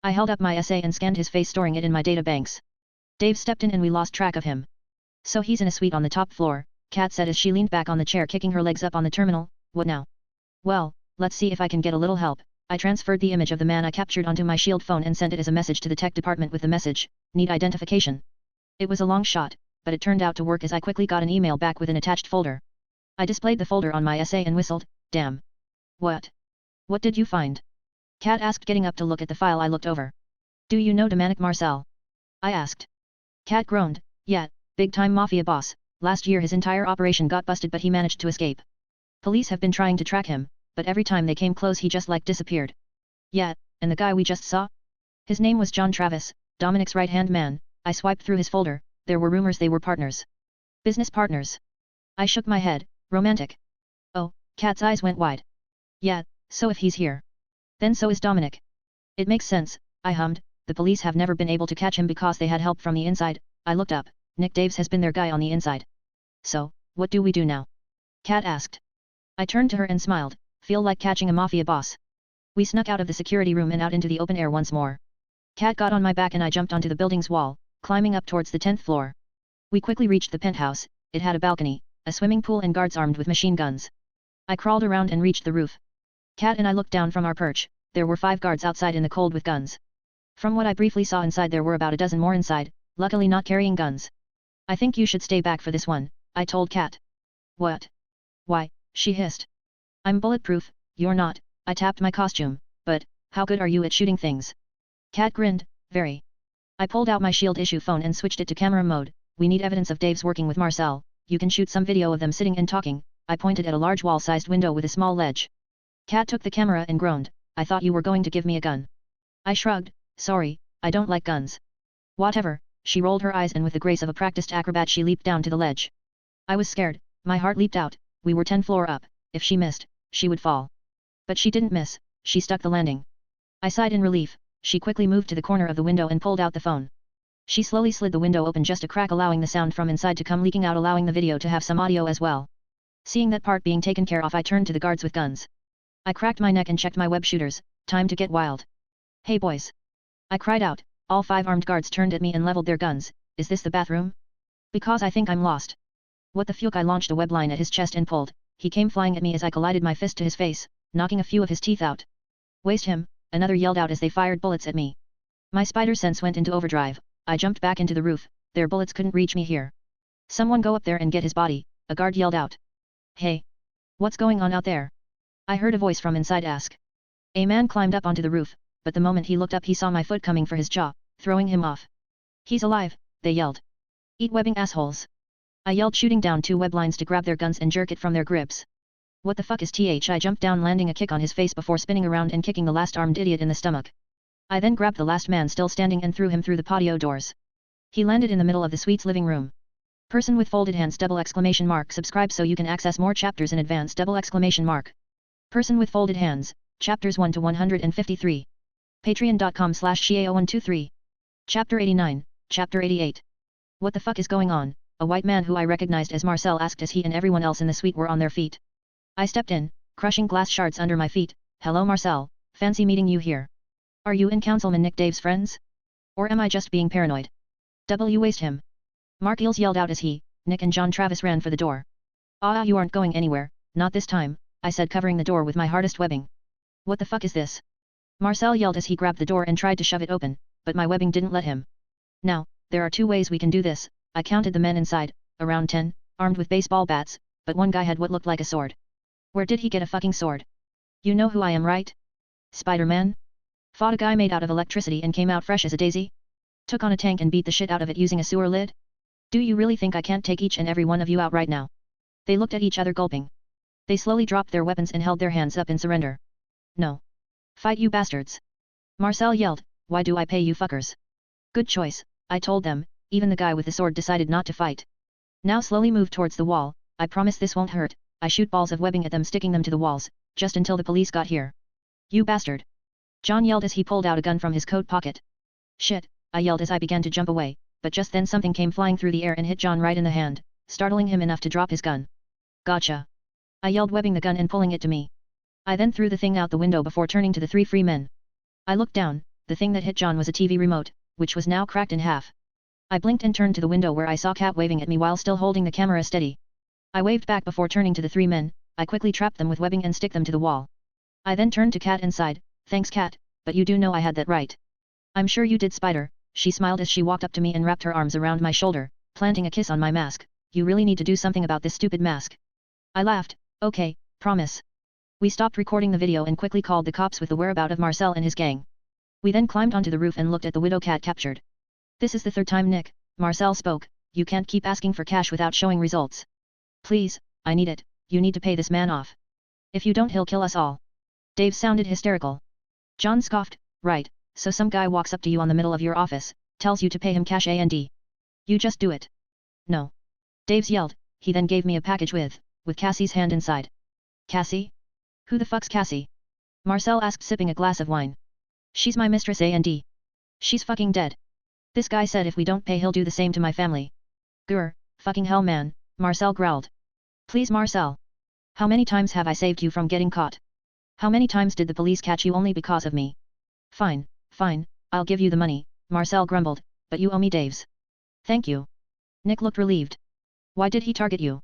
I held up my essay and scanned his face, storing it in my data banks. Dave stepped in and we lost track of him. So he's in a suite on the top floor, Kat said as she leaned back on the chair, kicking her legs up on the terminal. What now? Well, let's see if I can get a little help. I transferred the image of the man I captured onto my shield phone and sent it as a message to the tech department with the message, need identification. It was a long shot, but it turned out to work as I quickly got an email back with an attached folder. I displayed the folder on my essay and whistled, damn. What? What did you find? Kat asked, getting up to look at the file I looked over. Do you know Dominic Marcel? I asked. Kat groaned, yeah, big-time mafia boss. Last year his entire operation got busted but he managed to escape. Police have been trying to track him, but every time they came close he just disappeared. Yeah, and the guy we just saw? His name was John Travis, Dominic's right-hand man. I swiped through his folder, there were rumors they were partners. Business partners. I shook my head, romantic. Oh, Kat's eyes went wide. Yeah, so if he's here, then so is Dominic. It makes sense, I hummed, the police have never been able to catch him because they had help from the inside. I looked up, Nick Daves has been their guy on the inside. So, what do we do now? Kat asked. I turned to her and smiled, feel like catching a mafia boss. We snuck out of the security room and out into the open air once more. Kat got on my back and I jumped onto the building's wall, climbing up towards the 10th floor. We quickly reached the penthouse. It had a balcony, a swimming pool and guards armed with machine guns. I crawled around and reached the roof. Kat and I looked down from our perch. There were 5 guards outside in the cold with guns. From what I briefly saw inside, there were about a dozen more inside, luckily not carrying guns. I think you should stay back for this one, I told Kat. What? Why? She hissed. I'm bulletproof, you're not. I tapped my costume, but, how good are you at shooting things? Kat grinned, very. I pulled out my shield issue phone and switched it to camera mode. We need evidence of Dave's working with Marcel. You can shoot some video of them sitting and talking. I pointed at a large wall-sized window with a small ledge. Kat took the camera and groaned, I thought you were going to give me a gun. I shrugged, sorry, I don't like guns. Whatever, she rolled her eyes and with the grace of a practiced acrobat she leaped down to the ledge. I was scared, my heart leaped out. We were 10 floors up, if she missed, she would fall. But she didn't miss, she stuck the landing. I sighed in relief. She quickly moved to the corner of the window and pulled out the phone. She slowly slid the window open just a crack, allowing the sound from inside to come leaking out, allowing the video to have some audio as well. Seeing that part being taken care of, I turned to the guards with guns. I cracked my neck and checked my web shooters. Time to get wild. Hey boys! I cried out. All 5 armed guards turned at me and leveled their guns. Is this the bathroom? Because I think I'm lost. What the fuck? I launched a web line at his chest and pulled. He came flying at me as I collided my fist to his face, knocking a few of his teeth out. Waste him, another yelled out as they fired bullets at me. My spider sense went into overdrive. I jumped back into the roof. Their bullets couldn't reach me here. Someone go up there and get his body, a guard yelled out. Hey! What's going on out there? I heard a voice from inside ask. A man climbed up onto the roof, but the moment he looked up he saw my foot coming for his jaw, throwing him off. He's alive, they yelled. Eat webbing, assholes. I yelled, shooting down 2 web lines to grab their guns and jerk it from their grips. What the fuck is th? I jumped down, landing a kick on his face before spinning around and kicking the last armed idiot in the stomach. I then grabbed the last man still standing and threw him through the patio doors. He landed in the middle of the suite's living room. Person with folded hands ! Subscribe so you can access more chapters in advance ! Person with folded hands, chapters 1 to 153. Patreon.com/Xiao123. Chapter 89, Chapter 88. What the fuck is going on? A white man who I recognized as Marcel asked as he and everyone else in the suite were on their feet. I stepped in, crushing glass shards under my feet. Hello Marcel, fancy meeting you here. Are you and Councilman Nick Dave's friends? Or am I just being paranoid? Waste him. Mark Eels yelled out as he, Nick and John Travis ran for the door. Ah, you aren't going anywhere, not this time, I said, covering the door with my hardest webbing. What the fuck is this? Marcel yelled as he grabbed the door and tried to shove it open, but my webbing didn't let him. Now, there are 2 ways we can do this. I counted the men inside, around 10, armed with baseball bats, but one guy had what looked like a sword. Where did he get a fucking sword? You know who I am, right? Spider-Man? Fought a guy made out of electricity and came out fresh as a daisy? Took on a tank and beat the shit out of it using a sewer lid? Do you really think I can't take each and every one of you out right now? They looked at each other gulping. They slowly dropped their weapons and held their hands up in surrender. No. Fight you bastards. Marcel yelled, why do I pay you fuckers? Good choice, I told them. Even the guy with the sword decided not to fight. Now slowly move towards the wall, I promise this won't hurt. I shoot balls of webbing at them, sticking them to the walls, just until the police got here. You bastard. John yelled as he pulled out a gun from his coat pocket. Shit, I yelled as I began to jump away, but just then something came flying through the air and hit John right in the hand, startling him enough to drop his gun. Gotcha. I yelled, webbing the gun and pulling it to me. I then threw the thing out the window before turning to the three free men. I looked down. The thing that hit John was a TV remote, which was now cracked in half. I blinked and turned to the window where I saw Cat waving at me while still holding the camera steady. I waved back before turning to the three men. I quickly trapped them with webbing and stick them to the wall. I then turned to Cat and sighed, thanks Cat, but you do know I had that right. I'm sure you did, Spider. She smiled as she walked up to me and wrapped her arms around my shoulder, planting a kiss on my mask. You really need to do something about this stupid mask. I laughed, okay, promise. We stopped recording the video and quickly called the cops with the whereabouts of Marcel and his gang. We then climbed onto the roof and looked at the widow Cat captured. This is the third time, Nick, Marcel spoke, you can't keep asking for cash without showing results. Please, I need it, you need to pay this man off. If you don't, he'll kill us all. Dave sounded hysterical. John scoffed, right, so some guy walks up to you on the middle of your office, tells you to pay him cash and you just do it. No. Dave's yelled, he then gave me a package with Cassie's hand inside. Cassie? Who the fuck's Cassie? Marcel asked, sipping a glass of wine. She's my mistress and she's fucking dead. This guy said if we don't pay he'll do the same to my family. Grr, fucking hell man, Marcel growled. Please Marcel. How many times have I saved you from getting caught? How many times did the police catch you only because of me? Fine, fine, I'll give you the money, Marcel grumbled, but you owe me Dave's. Thank you. Nick looked relieved. Why did he target you?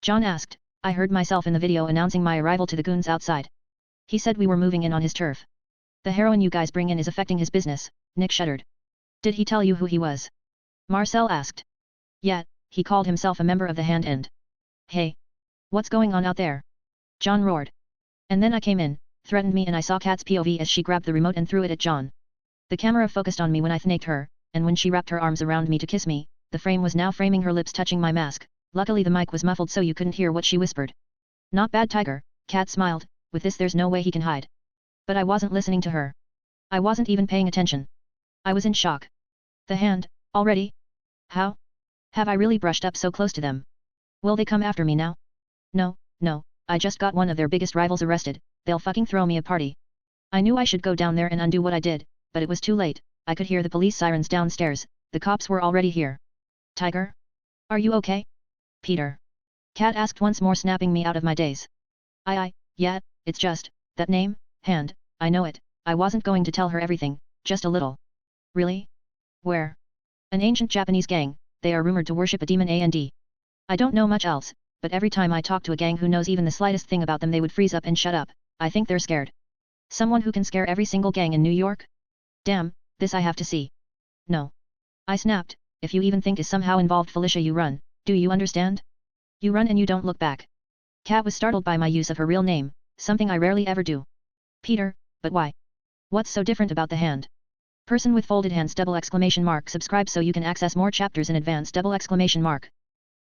John asked. I heard myself in the video announcing my arrival to the goons outside. He said we were moving in on his turf. The heroin you guys bring in is affecting his business, Nick shuddered. Did he tell you who he was? Marcel asked. Yeah, he called himself a member of the Hand and. Hey. What's going on out there? John roared. And then I came in, threatened me, and I saw Kat's POV as she grabbed the remote and threw it at John. The camera focused on me when I snaked her, and when she wrapped her arms around me to kiss me, the frame was now framing her lips touching my mask. Luckily the mic was muffled so you couldn't hear what she whispered. Not bad, Tiger, Kat smiled, with this there's no way he can hide. But I wasn't listening to her. I wasn't even paying attention. I was in shock. The Hand, already? How? Have I really brushed up so close to them? Will they come after me now? No, no, I just got one of their biggest rivals arrested, they'll fucking throw me a party. I knew I should go down there and undo what I did, but it was too late. I could hear the police sirens downstairs, the cops were already here. Tiger? Are you okay? Peter. Kat asked once more, snapping me out of my daze. Yeah, it's just, that name, Hand, I know it. I wasn't going to tell her everything, just a little. Really? Where? An ancient Japanese gang, they are rumored to worship a demon and. I don't know much else, but every time I talk to a gang who knows even the slightest thing about them they would freeze up and shut up. I think they're scared. Someone who can scare every single gang in New York? Damn, this I have to see. No. I snapped, if you even think is somehow involved, Felicia, you run. Do you understand? You run and you don't look back. Kat was startled by my use of her real name, something I rarely ever do. Peter, but why? What's so different about the Hand? Person with folded hands ! Subscribe so you can access more chapters in advance!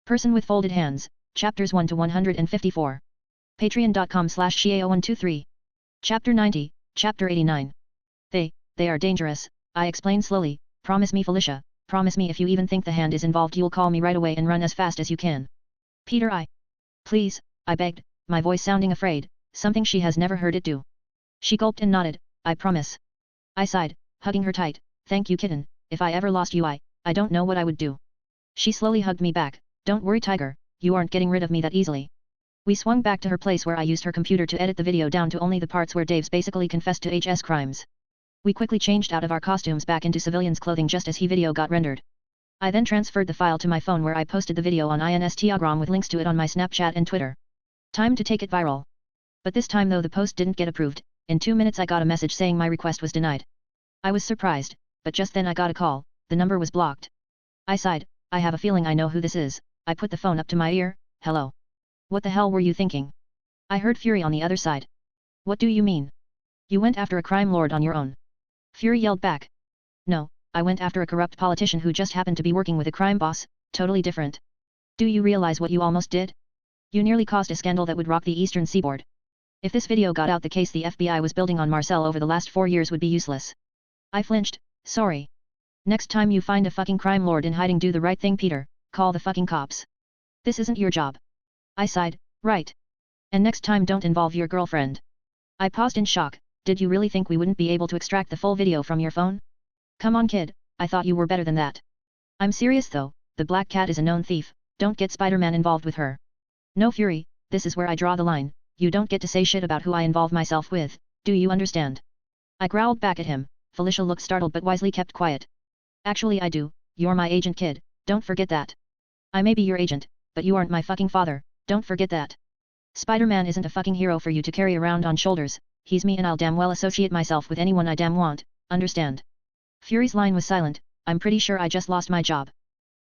Person with folded hands, chapters 1 to 154. Patreon.com/Shia0123. Chapter 90, Chapter 89. They are dangerous, I explained slowly. Promise me, Felicia, promise me if you even think the Hand is involved you'll call me right away and run as fast as you can. Peter, Please, I begged, my voice sounding afraid, something she has never heard it do. She gulped and nodded, I promise. I sighed, hugging her tight, thank you kitten, if I ever lost you I don't know what I would do. She slowly hugged me back, don't worry Tiger, you aren't getting rid of me that easily. We swung back to her place where I used her computer to edit the video down to only the parts where Dave's basically confessed to HS crimes. We quickly changed out of our costumes back into civilians' clothing just as he video got rendered. I then transferred the file to my phone where I posted the video on Instagram with links to it on my Snapchat and Twitter. Time to take it viral. But this time though the post didn't get approved, in 2 minutes I got a message saying my request was denied. I was surprised, but just then I got a call, the number was blocked. I sighed, I have a feeling I know who this is. I put the phone up to my ear, hello. What the hell were you thinking? I heard Fury on the other side. What do you mean? You went after a crime lord on your own. Fury yelled back. No, I went after a corrupt politician who just happened to be working with a crime boss, totally different. Do you realize what you almost did? You nearly caused a scandal that would rock the eastern seaboard. If this video got out, the case the FBI was building on Marcel over the last 4 years would be useless. I flinched. Sorry. Next time you find a fucking crime lord in hiding, do the right thing, Peter. Call the fucking cops. This isn't your job. I sighed. Right. And next time don't involve your girlfriend. I paused in shock. Did you really think we wouldn't be able to extract the full video from your phone? Come on, kid, I thought you were better than that. I'm serious though, the Black Cat is a known thief, don't get Spider-Man involved with her. No, Fury, this is where I draw the line, you don't get to say shit about who I involve myself with, do you understand? I growled back at him. Felicia looked startled but wisely kept quiet. Actually I do, you're my agent, kid, don't forget that. I may be your agent, but you aren't my fucking father, don't forget that. Spider-Man isn't a fucking hero for you to carry around on shoulders, he's me and I'll damn well associate myself with anyone I damn want, understand? Fury's line was silent. I'm pretty sure I just lost my job.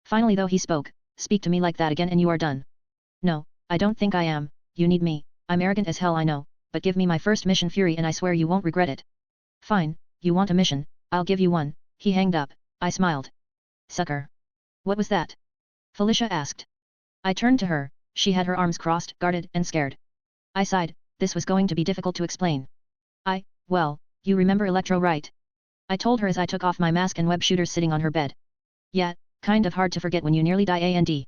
Finally though he spoke, speak to me like that again and you are done. No, I don't think I am, you need me, I'm arrogant as hell I know, but give me my first mission, Fury, and I swear you won't regret it. Fine, you want a mission, I'll give you one. He hanged up. I smiled. Sucker. What was that? Felicia asked. I turned to her, she had her arms crossed, guarded and scared. I sighed, this was going to be difficult to explain. Well, you remember Electro, right? I told her as I took off my mask and web shooters sitting on her bed. Yeah, kind of hard to forget when you nearly die, and.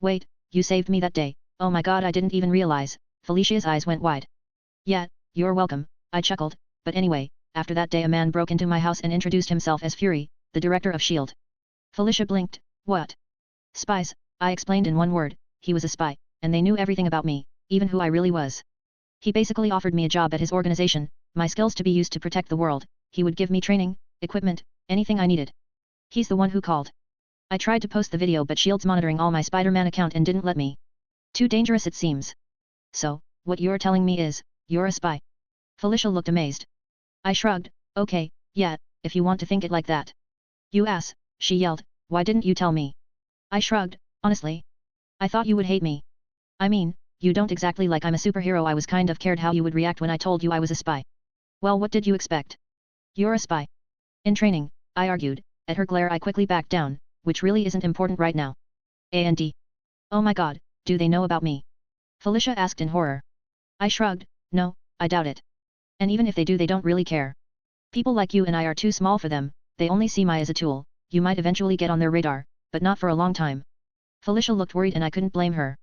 Wait, you saved me that day, oh my god, I didn't even realize. Felicia's eyes went wide. Yeah, you're welcome, I chuckled, but anyway, after that day a man broke into my house and introduced himself as Fury, the director of S.H.I.E.L.D. Felicia blinked. What? Spies, I explained in one word. He was a spy, and they knew everything about me, even who I really was. He basically offered me a job at his organization, my skills to be used to protect the world, he would give me training, equipment, anything I needed. He's the one who called. I tried to post the video but S.H.I.E.L.D's monitoring all my Spider-Man account and didn't let me. Too dangerous it seems. So, what you're telling me is, you're a spy? Felicia looked amazed. I shrugged, okay, yeah, if you want to think it like that. You ass, she yelled, why didn't you tell me? I shrugged, honestly. I thought you would hate me. I mean, you don't exactly like I'm a superhero. I was kind of cared how you would react when I told you I was a spy. Well, what did you expect? You're a spy. In training, I argued. At her glare I quickly backed down, which really isn't important right now. And. Oh my god, do they know about me? Felicia asked in horror. I shrugged, no, I doubt it. And even if they do, they don't really care. People like you and I are too small for them, they only see me as a tool. You might eventually get on their radar, but not for a long time. Felicia looked worried and I couldn't blame her.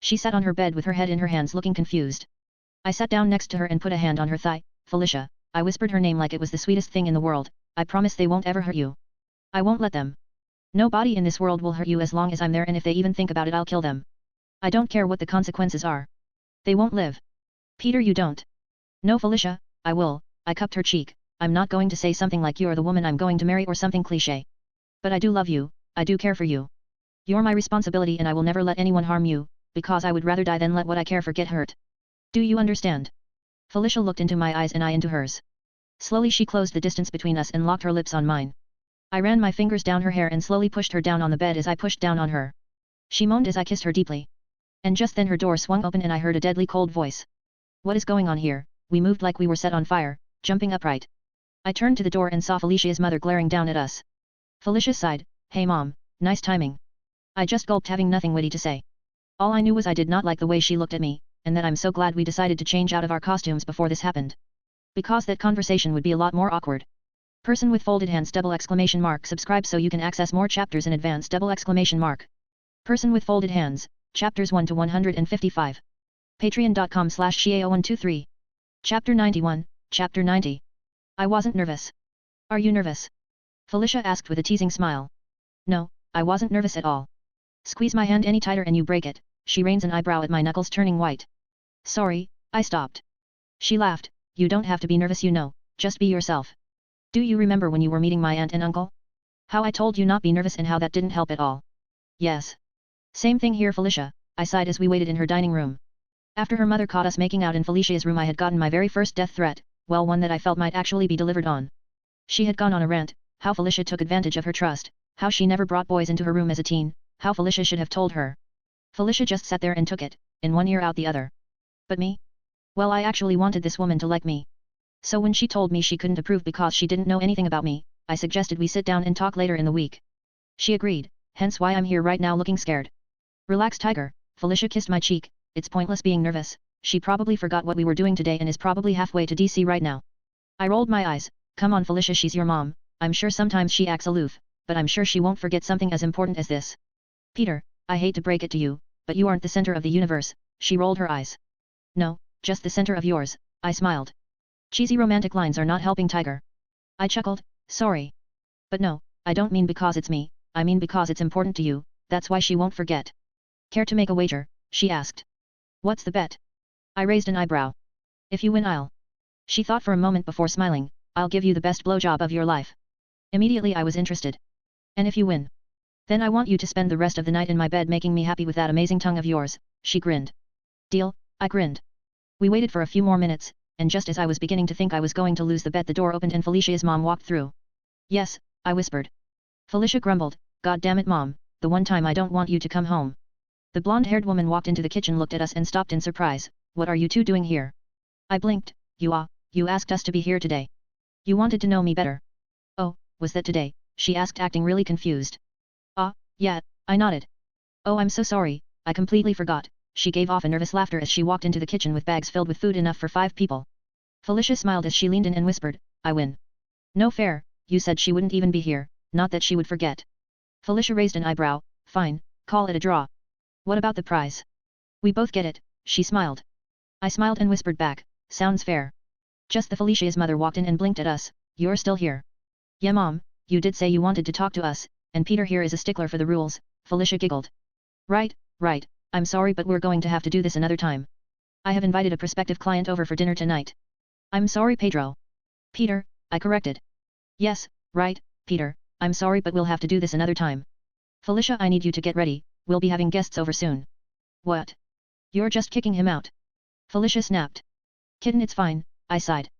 She sat on her bed with her head in her hands looking confused. I sat down next to her and put a hand on her thigh. Felicia, I whispered her name like it was the sweetest thing in the world. I promise they won't ever hurt you. I won't let them. Nobody in this world will hurt you as long as I'm there, and if they even think about it I'll kill them. I don't care what the consequences are. They won't live. Peter, you don't. No, Felicia, I will. I cupped her cheek. I'm not going to say something like you're the woman I'm going to marry or something cliché. But I do love you, I do care for you. You're my responsibility and I will never let anyone harm you, because I would rather die than let what I care for get hurt. Do you understand? Felicia looked into my eyes and I into hers. Slowly she closed the distance between us and locked her lips on mine. I ran my fingers down her hair and slowly pushed her down on the bed as I pushed down on her. She moaned as I kissed her deeply. And just then her door swung open and I heard a deadly cold voice. What is going on here? We moved like we were set on fire, jumping upright. I turned to the door and saw Felicia's mother glaring down at us. Felicia sighed, hey mom, nice timing. I just gulped, having nothing witty to say. All I knew was I did not like the way she looked at me, and that I'm so glad we decided to change out of our costumes before this happened. Because that conversation would be a lot more awkward. Person with folded hands ! Subscribe so you can access more chapters in advance ! Person with folded hands, chapters 1 to 155. Patreon.com/Xiao123. Chapter 91, Chapter 90. I wasn't nervous. Are you nervous? Felicia asked with a teasing smile. No, I wasn't nervous at all. Squeeze my hand any tighter and you break it. She raised an eyebrow at my knuckles turning white. Sorry, I stopped. She laughed. You don't have to be nervous, you know, just be yourself. Do you remember when you were meeting my aunt and uncle? How I told you not be nervous and how that didn't help at all? Yes. Same thing here, Felicia, I sighed as we waited in her dining room. After her mother caught us making out in Felicia's room I had gotten my very first death threat, well, one that I felt might actually be delivered on. She had gone on a rant, how Felicia took advantage of her trust, how she never brought boys into her room as a teen, how Felicia should have told her. Felicia just sat there and took it, in one ear out the other. But me? Well, I actually wanted this woman to like me. So when she told me she couldn't approve because she didn't know anything about me, I suggested we sit down and talk later in the week. She agreed, hence why I'm here right now looking scared. Relax, Tiger. Felicia kissed my cheek. It's pointless being nervous. She probably forgot what we were doing today and is probably halfway to DC right now. I rolled my eyes. Come on, Felicia, she's your mom. I'm sure sometimes she acts aloof, but I'm sure she won't forget something as important as this. Peter, I hate to break it to you, but you aren't the center of the universe. She rolled her eyes. No, just the center of yours. I smiled. Cheesy romantic lines are not helping Tiger. I chuckled. Sorry. But no, I don't mean because it's me, I mean because it's important to you, that's why she won't forget. Care to make a wager? She asked. What's the bet? I raised an eyebrow. If you win, I'll. She thought for a moment before smiling. I'll give you the best blowjob of your life. Immediately I was interested. And if you win? Then I want you to spend the rest of the night in my bed making me happy with that amazing tongue of yours. She grinned. Deal, I grinned. We waited for a few more minutes, and just as I was beginning to think I was going to lose the bet, the door opened and Felicia's mom walked through. Yes, I whispered. Felicia grumbled, God damn it, Mom, the one time I don't want you to come home. The blonde-haired woman walked into the kitchen, looked at us and stopped in surprise. What are you two doing here? I blinked. You asked us to be here today. You wanted to know me better. Oh, was that today? She asked, acting really confused. Yeah, I nodded. Oh, I'm so sorry, I completely forgot. She gave off a nervous laughter as she walked into the kitchen with bags filled with food enough for 5 people. Felicia smiled as she leaned in and whispered, I win. No fair, you said she wouldn't even be here, not that she would forget. Felicia raised an eyebrow. Fine, call it a draw. What about the prize? We both get it, she smiled. I smiled and whispered back, sounds fair. Just then Felicia's mother walked in and blinked at us. You're still here. Yeah, Mom, you did say you wanted to talk to us, and Peter here is a stickler for the rules. Felicia giggled. Right, I'm sorry, but we're going to have to do this another time. I have invited a prospective client over for dinner tonight. I'm sorry, Pedro. Peter, I corrected. Yes, right, Peter, I'm sorry, but we'll have to do this another time. Felicia, I need you to get ready, we'll be having guests over soon. What? You're just kicking him out? Felicia snapped. Kitten, it's fine, I sighed.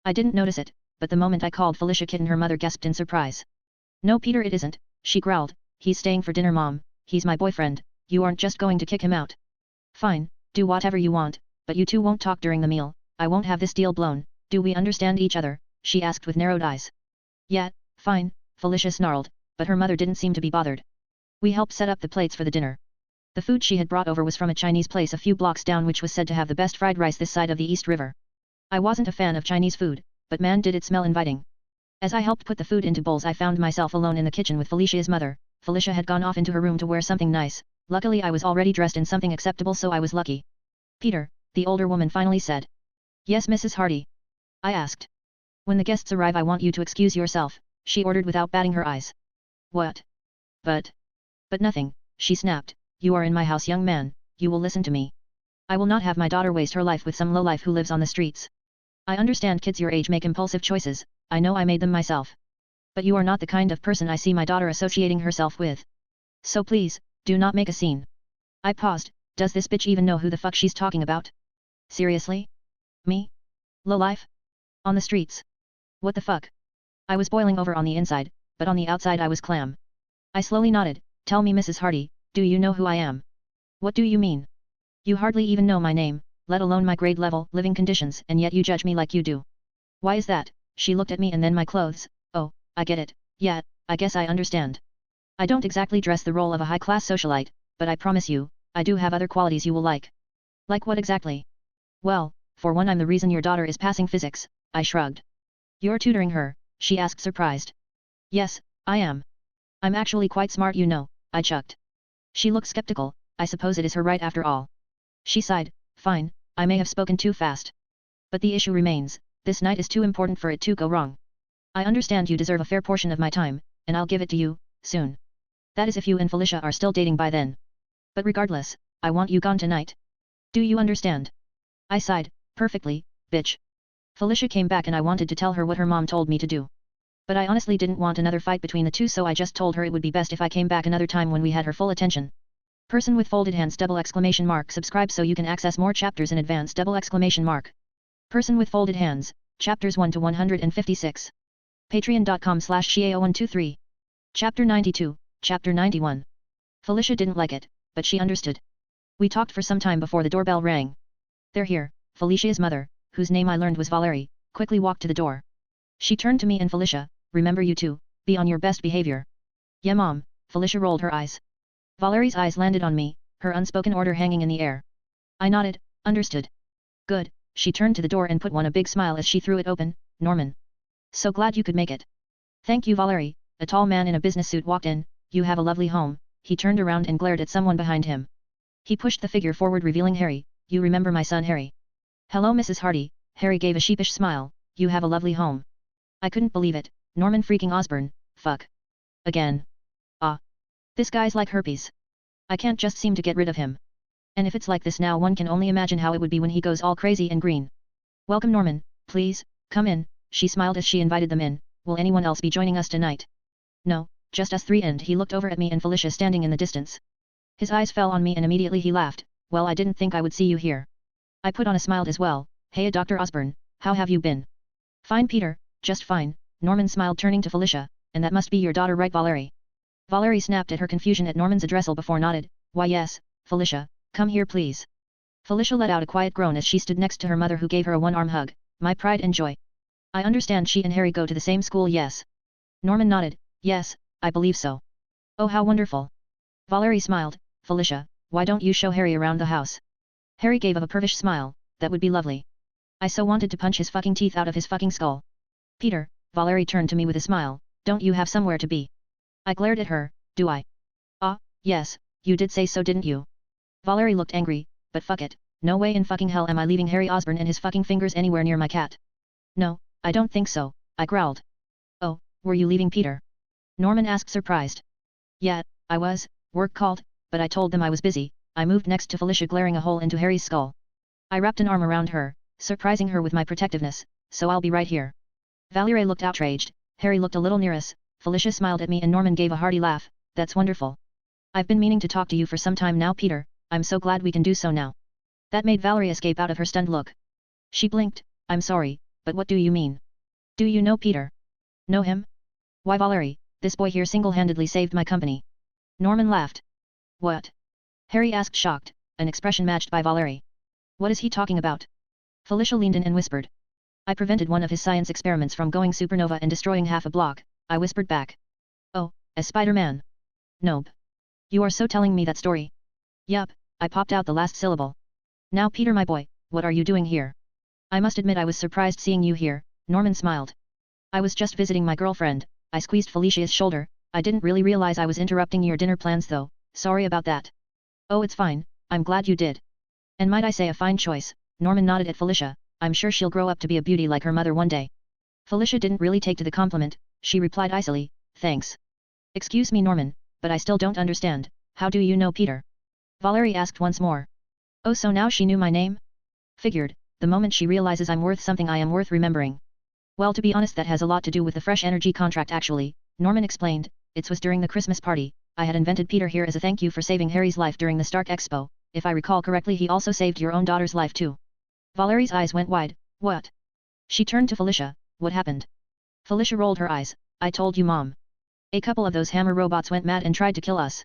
I didn't notice it, but the moment I called Felicia kitten, her mother gasped in surprise. No, Peter, it isn't, she growled. He's staying for dinner, Mom. He's my boyfriend. You aren't just going to kick him out. Fine, do whatever you want, but you two won't talk during the meal. I won't have this deal blown. Do we understand each other? She asked with narrowed eyes. Yeah, fine, Felicia snarled, but her mother didn't seem to be bothered. We helped set up the plates for the dinner. The food she had brought over was from a Chinese place a few blocks down, which was said to have the best fried rice this side of the East River. I wasn't a fan of Chinese food, but man did it smell inviting. As I helped put the food into bowls, I found myself alone in the kitchen with Felicia's mother. Felicia had gone off into her room to wear something nice. Luckily I was already dressed in something acceptable, so I was lucky. Peter, the older woman finally said. Yes, Mrs. Hardy? I asked. When the guests arrive, I want you to excuse yourself, she ordered without batting her eyes. What? But nothing, she snapped. You are in my house, young man, you will listen to me. I will not have my daughter waste her life with some lowlife who lives on the streets. I understand kids your age make impulsive choices, I know I made them myself. But you are not the kind of person I see my daughter associating herself with. So please, do not make a scene. I paused. Does this bitch even know who the fuck she's talking about? Seriously? Me? Lowlife? On the streets? What the fuck? I was boiling over on the inside, but on the outside I was clam. I slowly nodded. Tell me, Mrs. Hardy, do you know who I am? What do you mean? You hardly even know my name, let alone my grade level, living conditions, and yet you judge me like you do. Why is that? She looked at me and then my clothes. Oh, I get it. Yeah, I guess I understand. I don't exactly dress the role of a high-class socialite, but I promise you, I do have other qualities you will like. Like what exactly? Well, for one, I'm the reason your daughter is passing physics. I shrugged. You're tutoring her? She asked, surprised. Yes, I am. I'm actually quite smart, you know, I chucked. She looked skeptical. I suppose it is her right after all. She sighed. Fine, I may have spoken too fast. But the issue remains, this night is too important for it to go wrong. I understand you deserve a fair portion of my time, and I'll give it to you, soon. That is if you and Felicia are still dating by then. But regardless, I want you gone tonight. Do you understand? I sighed. Perfectly, bitch. Felicia came back and I wanted to tell her what her mom told me to do. But I honestly didn't want another fight between the two, so I just told her it would be best if I came back another time when we had her full attention. Person with folded hands ! Subscribe so you can access more chapters in advance! Person with folded hands, chapters 1 to 156. Patreon.com/Xiao123. Chapter 92, Chapter 91. Felicia didn't like it, but she understood. We talked for some time before the doorbell rang. They're here. Felicia's mother, whose name I learned was Valerie, quickly walked to the door. She turned to me and Felicia. Remember, you two, be on your best behavior. Yeah, Mom, Felicia rolled her eyes. Valerie's eyes landed on me, her unspoken order hanging in the air. I nodded, understood. Good, she turned to the door and put on a big smile as she threw it open. Norman. So glad you could make it. Thank you, Valerie. A tall man in a business suit walked in. You have a lovely home. He turned around and glared at someone behind him. He pushed the figure forward, revealing Harry. You remember my son Harry? Hello, Mrs. Hardy. Harry gave a sheepish smile. You have a lovely home. I couldn't believe it. Norman freaking Osborne. Fuck. Again. Ah. This guy's like herpes. I can't just seem to get rid of him. And if it's like this now, one can only imagine how it would be when he goes all crazy and green. Welcome, Norman. Please, come in. She smiled as she invited them in. Will anyone else be joining us tonight? No, just us three. And he looked over at me and Felicia standing in the distance. His eyes fell on me and immediately he laughed. Well, I didn't think I would see you here. I put on a smile as well. Hey, Dr. Osborne, how have you been? Fine, Peter, just fine. Norman smiled, turning to Felicia. And that must be your daughter, right, Valerie? Valerie snapped at her confusion at Norman's addressal before nodded. Why yes, Felicia, come here please. Felicia let out a quiet groan as she stood next to her mother, who gave her a one-arm hug. My pride and joy. I understand she and Harry go to the same school, yes? Norman nodded. Yes, I believe so. Oh, how wonderful. Valerie smiled. Felicia, why don't you show Harry around the house? Harry gave a pervish smile. That would be lovely. I so wanted to punch his fucking teeth out of his fucking skull. Peter, Valerie turned to me with a smile. Don't you have somewhere to be? I glared at her. Do I? Ah, yes, you did say so, didn't you? Valerie looked angry, but fuck it. No way in fucking hell am I leaving Harry Osborne and his fucking fingers anywhere near my cat. No, I don't think so, I growled. Oh, were you leaving Peter? Norman asked, surprised. Yeah, I was. Work called, but I told them I was busy. I moved next to Felicia, glaring a hole into Harry's skull. I wrapped an arm around her, surprising her with my protectiveness. So I'll be right here. Valerie looked outraged. Harry looked a little near us. Felicia smiled at me and Norman gave a hearty laugh. That's wonderful. I've been meaning to talk to you for some time now, Peter. I'm so glad we can do so now. That made Valerie escape out of her stunned look. She blinked. I'm sorry, but what do you mean? Do you know Peter? Know him? Why, Valerie, this boy here single-handedly saved my company. Norman laughed. What? Harry asked, shocked, an expression matched by Valerie. What is he talking about? Felicia leaned in and whispered. I prevented one of his science experiments from going supernova and destroying half a block, I whispered back. Oh, as Spider-Man? Nope. You are so telling me that story? Yup, I popped out the last syllable. Now Peter, my boy, what are you doing here? I must admit I was surprised seeing you here, Norman smiled. I was just visiting my girlfriend. I squeezed Felicia's shoulder. I didn't really realize I was interrupting your dinner plans though, sorry about that. Oh, it's fine, I'm glad you did. And might I say a fine choice, Norman nodded at Felicia. I'm sure she'll grow up to be a beauty like her mother one day. Felicia didn't really take to the compliment. She replied icily, thanks. Excuse me, Norman, but I still don't understand. How do you know Peter? Valerie asked once more. Oh, so now she knew my name? Figured, the moment she realizes I'm worth something I am worth remembering. Well, to be honest, that has a lot to do with the fresh energy contract actually, Norman explained. It was during the Christmas party. I had invented Peter here as a thank you for saving Harry's life during the Stark Expo. If I recall correctly, he also saved your own daughter's life too. Valerie's eyes went wide. What? She turned to Felicia. What happened? Felicia rolled her eyes. I told you, Mom. A couple of those hammer robots went mad and tried to kill us.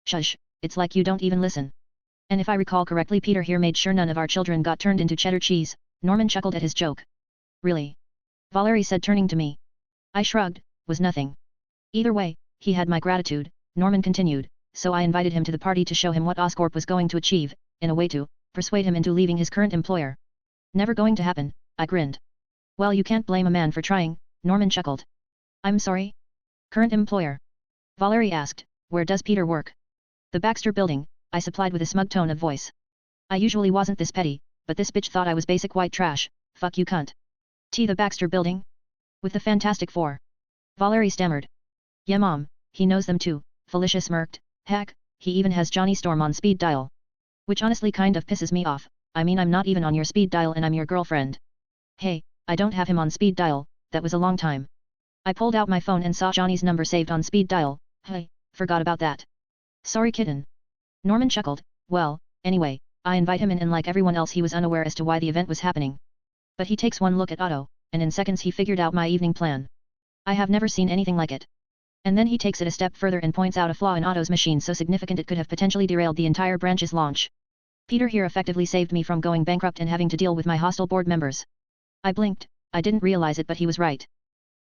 Shush, it's like you don't even listen. And if I recall correctly, Peter here made sure none of our children got turned into cheddar cheese. Norman chuckled at his joke. Really? Valerie said, turning to me. I shrugged. Was nothing. Either way, he had my gratitude, Norman continued, so I invited him to the party to show him what Oscorp was going to achieve, in a way to persuade him into leaving his current employer. Never going to happen, I grinned. Well, you can't blame a man for trying, Norman chuckled. I'm sorry? Current employer? Valerie asked. Where does Peter work? The Baxter Building, I supplied with a smug tone of voice. I usually wasn't this petty, but this bitch thought I was basic white trash. Fuck you, cunt. The Baxter Building? With the Fantastic Four. Valerie stammered. Yeah, Mom, he knows them too, Felicia smirked. Heck, he even has Johnny Storm on speed dial. Which honestly kind of pisses me off. I mean, I'm not even on your speed dial and I'm your girlfriend. Hey, I don't have him on speed dial, that was a long time. I pulled out my phone and saw Johnny's number saved on speed dial. Hey, forgot about that. Sorry, kitten. Norman chuckled. Well, anyway, I invite him in and like everyone else he was unaware as to why the event was happening. But he takes one look at Otto, and in seconds he figured out my evening plan. I have never seen anything like it. And then he takes it a step further and points out a flaw in Otto's machine so significant it could have potentially derailed the entire branch's launch. Peter here effectively saved me from going bankrupt and having to deal with my hostile board members. I blinked. I didn't realize it, but he was right.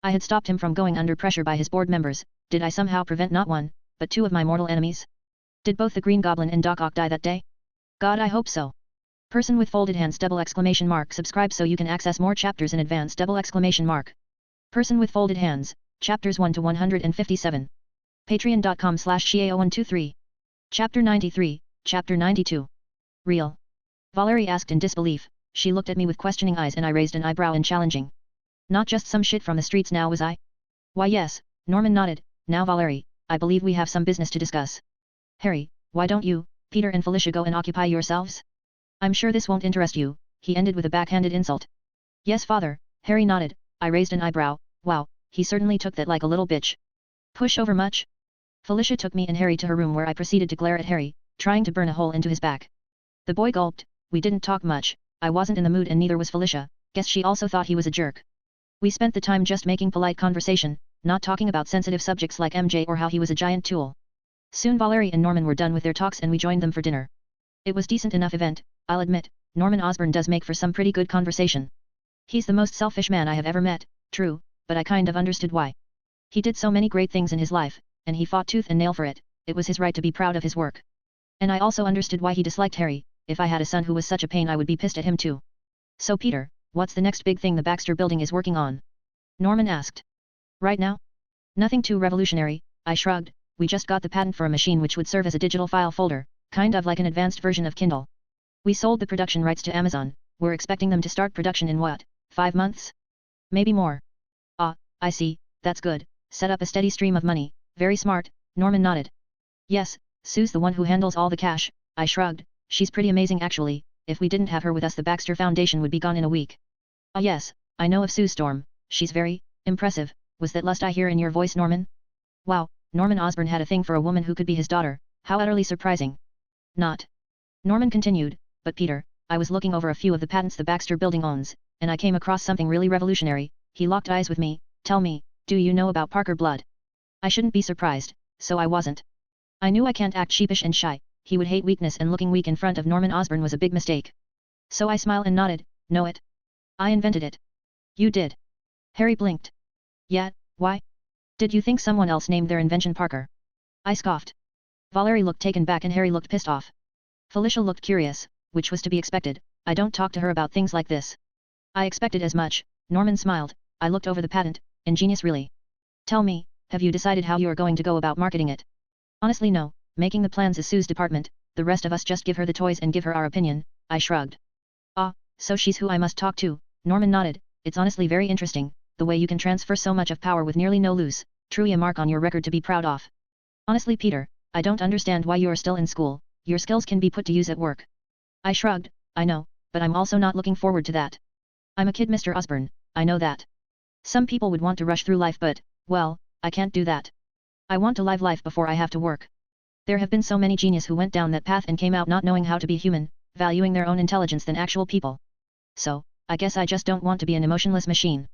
I had stopped him from going under pressure by his board members. Did I somehow prevent not one, but two of my mortal enemies? Did both the Green Goblin and Doc Ock die that day? God, I hope so. Person with folded hands subscribe so you can access more chapters in advance Person with folded hands, chapters 1 to 157. Patreon.com/Xiao123. Chapter 93, Chapter 92. Real? Valerie asked in disbelief. She looked at me with questioning eyes and I raised an eyebrow in challenging. Not just some shit from the streets now, was I? Why yes, Norman nodded. Now Valerie, I believe we have some business to discuss. Harry, why don't you, Peter and Felicia go and occupy yourselves? I'm sure this won't interest you, he ended with a backhanded insult. Yes father, Harry nodded. I raised an eyebrow. Wow, he certainly took that like a little bitch. Push over much? Felicia took me and Harry to her room where I proceeded to glare at Harry, trying to burn a hole into his back. The boy gulped. We didn't talk much. I wasn't in the mood and neither was Felicia. Guess she also thought he was a jerk. We spent the time just making polite conversation, not talking about sensitive subjects like MJ or how he was a giant tool. Soon Valerie and Norman were done with their talks and we joined them for dinner. It was decent enough event, I'll admit. Norman Osborne does make for some pretty good conversation. He's the most selfish man I have ever met, true, but I kind of understood why. He did so many great things in his life, and he fought tooth and nail for it. It was his right to be proud of his work. And I also understood why he disliked Harry. If I had a son who was such a pain I would be pissed at him too. So Peter, what's the next big thing the Baxter building is working on? Norman asked. Right now? Nothing too revolutionary, I shrugged. We just got the patent for a machine which would serve as a digital file folder, kind of like an advanced version of Kindle. We sold the production rights to Amazon. We're expecting them to start production in what, 5 months? Maybe more. Ah, I see, that's good. Set up a steady stream of money. Very smart, Norman nodded. Yes, Sue's the one who handles all the cash, I shrugged. She's pretty amazing actually. If we didn't have her with us the Baxter Foundation would be gone in a week. Ah yes, I know of Sue Storm. She's very impressive. Was that lust I hear in your voice, Norman? Wow, Norman Osborne had a thing for a woman who could be his daughter. How utterly surprising. Not. Norman continued, but Peter, I was looking over a few of the patents the Baxter building owns, and I came across something really revolutionary. He locked eyes with me. Tell me, do you know about Parker Blood? I shouldn't be surprised, so I wasn't. I knew I can't act sheepish and shy. He would hate weakness and looking weak in front of Norman Osborne was a big mistake. So I smiled and nodded. Know it? I invented it. You did? Harry blinked. Yeah, why? Did you think someone else named their invention Parker? I scoffed. Valerie looked taken back and Harry looked pissed off. Felicia looked curious, which was to be expected. I don't talk to her about things like this. I expected as much. Norman smiled. I looked over the patent. Ingenious really. Tell me, have you decided how you are going to go about marketing it? Honestly no, making the plans is Sue's department, the rest of us just give her the toys and give her our opinion, I shrugged. Ah, so she's who I must talk to, Norman nodded. It's honestly very interesting, the way you can transfer so much of power with nearly no loss, truly a mark on your record to be proud of. Honestly Peter, I don't understand why you are still in school, your skills can be put to use at work. I shrugged. I know, but I'm also not looking forward to that. I'm a kid Mr. Osborne, I know that. Some people would want to rush through life but, well, I can't do that. I want to live life before I have to work. There have been so many geniuses who went down that path and came out not knowing how to be human, valuing their own intelligence than actual people. So, I guess I just don't want to be an emotionless machine.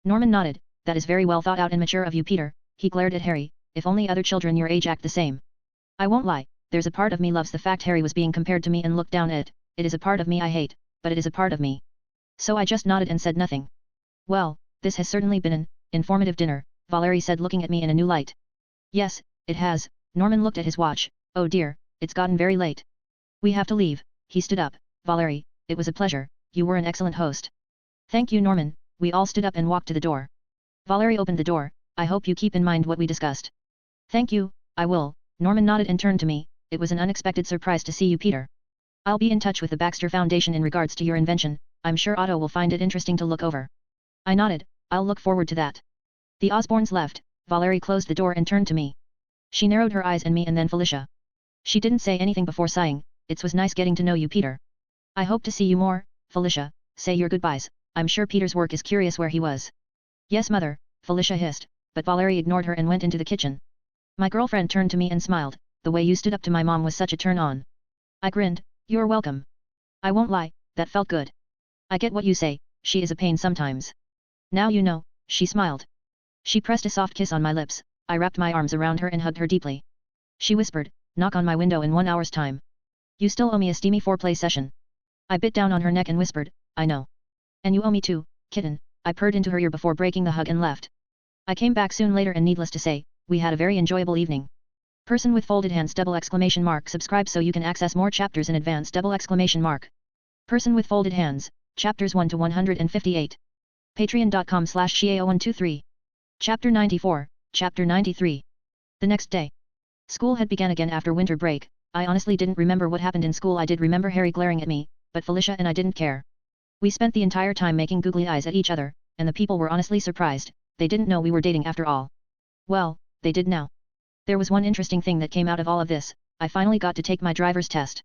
Norman nodded. That is very well thought out and mature of you Peter. He glared at Harry. If only other children your age act the same. I won't lie, there's a part of me loves the fact Harry was being compared to me and looked down at it. It is a part of me I hate, but it is a part of me. So I just nodded and said nothing. Well, this has certainly been an informative dinner, Valerie said looking at me in a new light. Yes, it has. Norman looked at his watch. Oh dear, it's gotten very late. We have to leave. He stood up. Valerie, it was a pleasure, you were an excellent host. Thank you Norman. We all stood up and walked to the door. Valerie opened the door. I hope you keep in mind what we discussed. Thank you, I will. Norman nodded and turned to me. It was an unexpected surprise to see you Peter. I'll be in touch with the Baxter Foundation in regards to your invention. I'm sure Otto will find it interesting to look over. I nodded. I'll look forward to that. The Osbornes left. Valerie closed the door and turned to me. She narrowed her eyes at me and then Felicia. She didn't say anything before sighing. It was nice getting to know you Peter. I hope to see you more, Felicia. Say your goodbyes. I'm sure Peter's work is curious where he was. Yes mother, Felicia hissed, but Valerie ignored her and went into the kitchen. My girlfriend turned to me and smiled. The way you stood up to my mom was such a turn on. I grinned. You're welcome. I won't lie, that felt good. I get what you say, she is a pain sometimes. Now you know, she smiled. She pressed a soft kiss on my lips. I wrapped my arms around her and hugged her deeply. She whispered, knock on my window in 1 hour's time. You still owe me a steamy foreplay session. I bit down on her neck and whispered, I know. And you owe me too, kitten. I purred into her ear before breaking the hug and left. I came back soon later and needless to say, we had a very enjoyable evening. Person with folded hands double exclamation mark subscribe so you can access more chapters in advance double exclamation mark. Person with folded hands, chapters 1 to 158. Patreon.com/Xiao123. Chapter 94, Chapter 93. The next day. School had begun again after winter break. I honestly didn't remember what happened in school. I did remember Harry glaring at me, but Felicia and I didn't care. We spent the entire time making googly eyes at each other, and the people were honestly surprised. They didn't know we were dating after all. Well, they did now. There was one interesting thing that came out of all of this. I finally got to take my driver's test.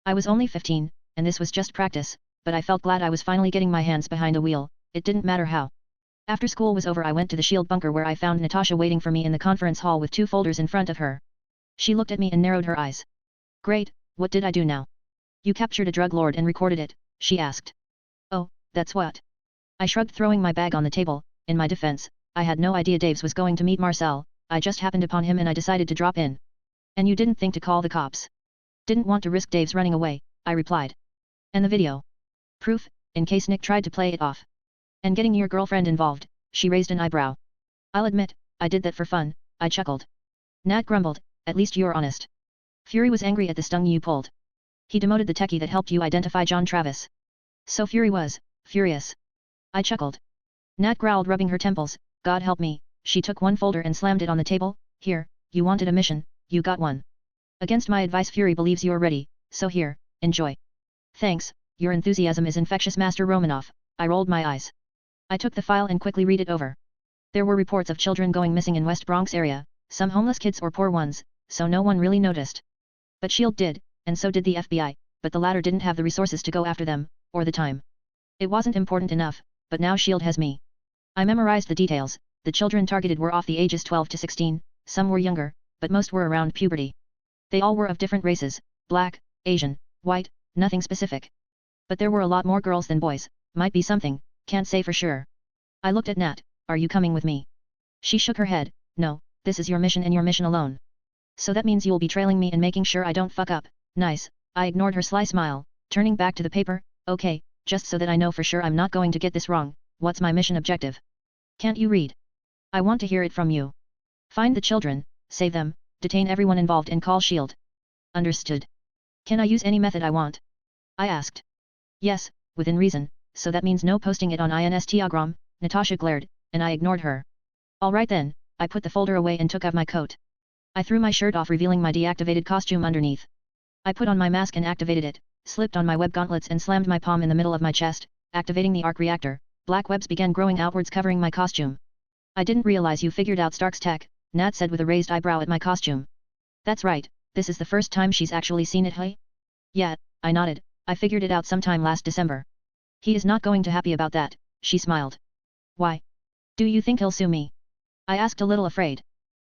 I was only 15, and this was just practice, but I felt glad I was finally getting my hands behind a wheel. It didn't matter how. After school was over I went to the shield bunker where I found Natasha waiting for me in the conference hall with 2 folders in front of her. She looked at me and narrowed her eyes. Great, what did I do now? You captured a drug lord and recorded it, she asked. Oh, that's what? I shrugged, throwing my bag on the table. In my defense, I had no idea Daves was going to meet Marcel. I just happened upon him and I decided to drop in. And you didn't think to call the cops? Didn't want to risk Daves running away, I replied. And the video? Proof, in case Nick tried to play it off. And getting your girlfriend involved, she raised an eyebrow. I'll admit, I did that for fun, I chuckled. Nat grumbled, at least you're honest. Fury was angry at the stung you pulled. He demoted the techie that helped you identify John Travis. So Fury was furious. I chuckled. Nat growled, rubbing her temples. God help me. She took one folder and slammed it on the table. Here, you wanted a mission, you got one. Against my advice Fury believes you're ready, so here, enjoy. Thanks, your enthusiasm is infectious, Master Romanoff. I rolled my eyes. I took the file and quickly read it over. There were reports of children going missing in West Bronx area, some homeless kids or poor ones, so no one really noticed. But SHIELD did, and so did the FBI, but the latter didn't have the resources to go after them, or the time. It wasn't important enough, but now SHIELD has me. I memorized the details. The children targeted were off the ages 12 to 16, some were younger, but most were around puberty. They all were of different races, black, Asian, white, nothing specific. But there were a lot more girls than boys, might be something, can't say for sure. I looked at Nat. Are you coming with me? She shook her head. No, this is your mission and your mission alone. So that means you'll be trailing me and making sure I don't fuck up. Nice. I ignored her sly smile, turning back to the paper. Okay, just so that I know for sure I'm not going to get this wrong, what's my mission objective? Can't you read? I want to hear it from you. Find the children, save them, detain everyone involved and call SHIELD. Understood. Can I use any method I want? I asked. Yes, within reason, so that means no posting it on Instagram, Natasha glared, and I ignored her. Alright then, I put the folder away and took off my coat. I threw my shirt off, revealing my deactivated costume underneath. I put on my mask and activated it, slipped on my web gauntlets and slammed my palm in the middle of my chest, activating the arc reactor. Black webs began growing outwards, covering my costume. I didn't realize you figured out Stark's tech, Nat said with a raised eyebrow at my costume. That's right, this is the first time she's actually seen it, hey? Yeah, I nodded. I figured it out sometime last December. He is not going to happy about that, she smiled. Why? Do you think he'll sue me? I asked, a little afraid.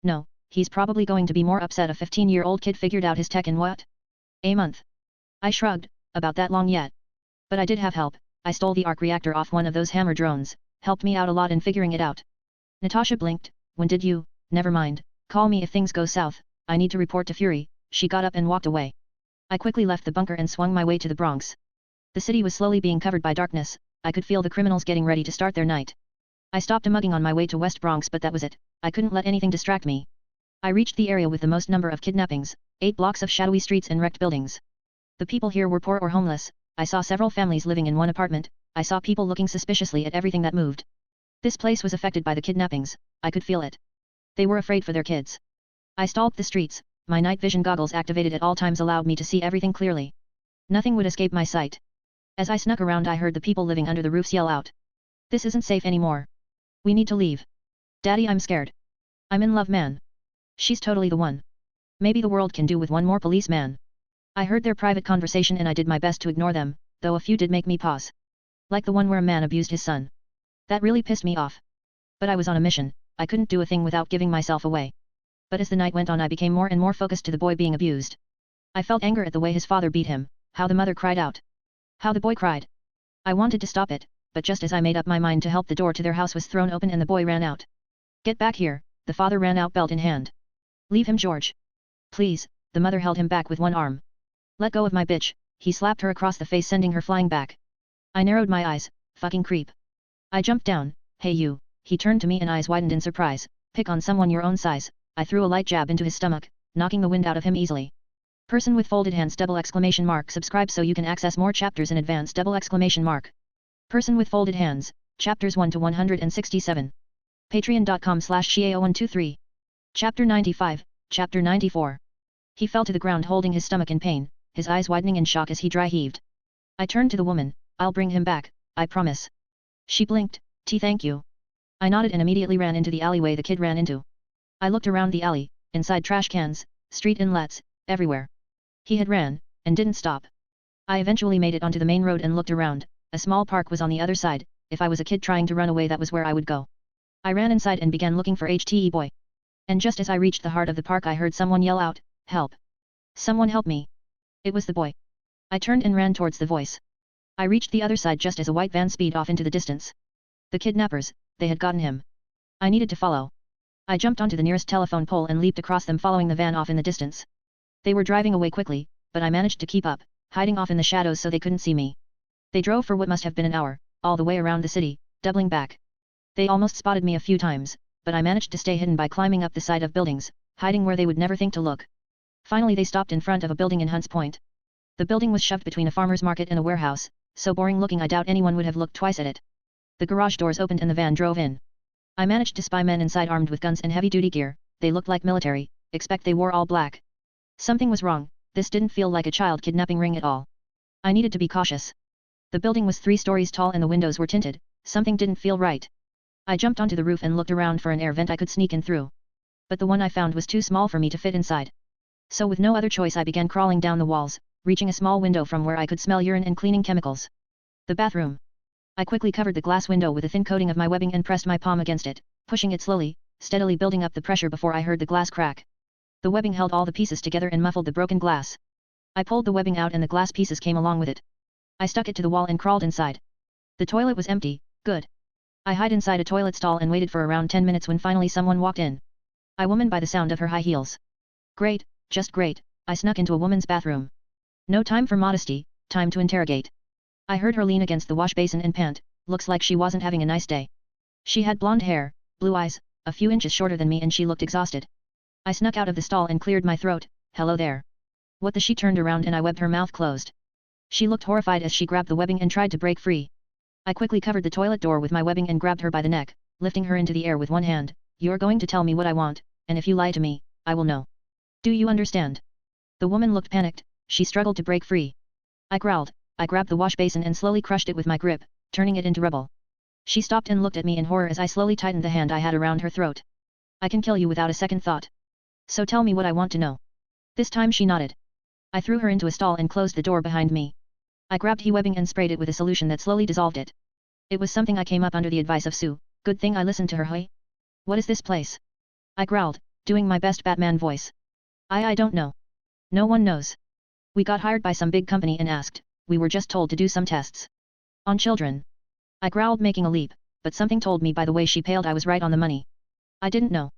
No, he's probably going to be more upset a 15-year-old kid figured out his tech in what? A month. I shrugged, about that long yet. But I did have help. I stole the arc reactor off one of those hammer drones, helped me out a lot in figuring it out. Natasha blinked. When did you? Never mind, call me if things go south, I need to report to Fury. She got up and walked away. I quickly left the bunker and swung my way to the Bronx. The city was slowly being covered by darkness. I could feel the criminals getting ready to start their night. I stopped a mugging on my way to West Bronx, but that was it. I couldn't let anything distract me. I reached the area with the most number of kidnappings, 8 blocks of shadowy streets and wrecked buildings. The people here were poor or homeless. I saw several families living in one apartment. I saw people looking suspiciously at everything that moved. This place was affected by the kidnappings. I could feel it. They were afraid for their kids. I stalked the streets. My night vision goggles activated at all times allowed me to see everything clearly. Nothing would escape my sight. As I snuck around, I heard the people living under the roofs yell out. This isn't safe anymore. We need to leave. Daddy, I'm scared. I'm in love, man. She's totally the one. Maybe the world can do with one more policeman. I heard their private conversation and I did my best to ignore them, though a few did make me pause. Like the one where a man abused his son. That really pissed me off. But I was on a mission. I couldn't do a thing without giving myself away. But as the night went on, I became more and more focused to the boy being abused. I felt anger at the way his father beat him, how the mother cried out. How the boy cried. I wanted to stop it, but just as I made up my mind to help, the door to their house was thrown open and the boy ran out. Get back here, the father ran out, belt in hand. Leave him, George. Please, the mother held him back with one arm. Let go of my bitch, he slapped her across the face, sending her flying back. I narrowed my eyes, fucking creep. I jumped down. Hey you, he turned to me and eyes widened in surprise. Pick on someone your own size. I threw a light jab into his stomach. knocking the wind out of him easily. Person with folded hands subscribe so you can access more chapters in advance Person with folded hands, chapters 1 to 167. Patreon.com/Xiao123. Chapter 95, Chapter 94. He fell to the ground holding his stomach in pain, his eyes widening in shock as he dry heaved. I turned to the woman. I'll bring him back, I promise. She blinked. Thank you. I nodded and immediately ran into the alleyway the kid ran into. I looked around the alley, inside trash cans, street inlets, everywhere. He had ran, and didn't stop. I eventually made it onto the main road and looked around. A small park was on the other side. If I was a kid trying to run away, that was where I would go. I ran inside and began looking for HTE boy. And just as I reached the heart of the park, I heard someone yell out, "Help! Someone help me!" It was the boy. I turned and ran towards the voice. I reached the other side just as a white van speed off into the distance. The kidnappers, they had gotten him. I needed to follow. I jumped onto the nearest telephone pole and leaped across them, following the van off in the distance. They were driving away quickly, but I managed to keep up, hiding off in the shadows so they couldn't see me. They drove for what must have been an hour, all the way around the city, doubling back. They almost spotted me a few times, but I managed to stay hidden by climbing up the side of buildings, hiding where they would never think to look. Finally they stopped in front of a building in Hunts Point. The building was shoved between a farmer's market and a warehouse, so boring looking I doubt anyone would have looked twice at it. The garage doors opened and the van drove in. I managed to spy men inside armed with guns and heavy-duty gear. They looked like military, except they wore all black. Something was wrong. This didn't feel like a child kidnapping ring at all. I needed to be cautious. The building was 3 stories tall and the windows were tinted. Something didn't feel right. I jumped onto the roof and looked around for an air vent I could sneak in through. But the one I found was too small for me to fit inside. So with no other choice I began crawling down the walls, reaching a small window from where I could smell urine and cleaning chemicals. The bathroom. I quickly covered the glass window with a thin coating of my webbing and pressed my palm against it, pushing it slowly, steadily building up the pressure before I heard the glass crack. The webbing held all the pieces together and muffled the broken glass. I pulled the webbing out and the glass pieces came along with it. I stuck it to the wall and crawled inside. The toilet was empty. Good. I hid inside a toilet stall and waited for around 10 minutes when finally someone walked in. A woman by the sound of her high heels. Great, just great, I snuck into a woman's bathroom. No time for modesty, time to interrogate. I heard her lean against the wash basin and pant. Looks like she wasn't having a nice day. She had blonde hair, blue eyes, a few inches shorter than me, and she looked exhausted. I snuck out of the stall and cleared my throat. Hello there. What the? She turned around and I webbed her mouth closed. She looked horrified as she grabbed the webbing and tried to break free. I quickly covered the toilet door with my webbing and grabbed her by the neck, lifting her into the air with one hand. You're going to tell me what I want, and if you lie to me, I will know. Do you understand? The woman looked panicked. She struggled to break free. I growled. I grabbed the wash basin and slowly crushed it with my grip, turning it into rubble. She stopped and looked at me in horror as I slowly tightened the hand I had around her throat. I can kill you without a second thought. So tell me what I want to know. This time she nodded. I threw her into a stall and closed the door behind me. I grabbed webbing and sprayed it with a solution that slowly dissolved it. It was something I came up under the advice of Sue. Good thing I listened to her. Hey? What is this place? I growled, doing my best Batman voice. I don't know. No one knows. We got hired by some big company and asked. We were just told to do some tests. On children. I growled, making a leap, but something told me by the way she paled I was right on the money. I didn't know.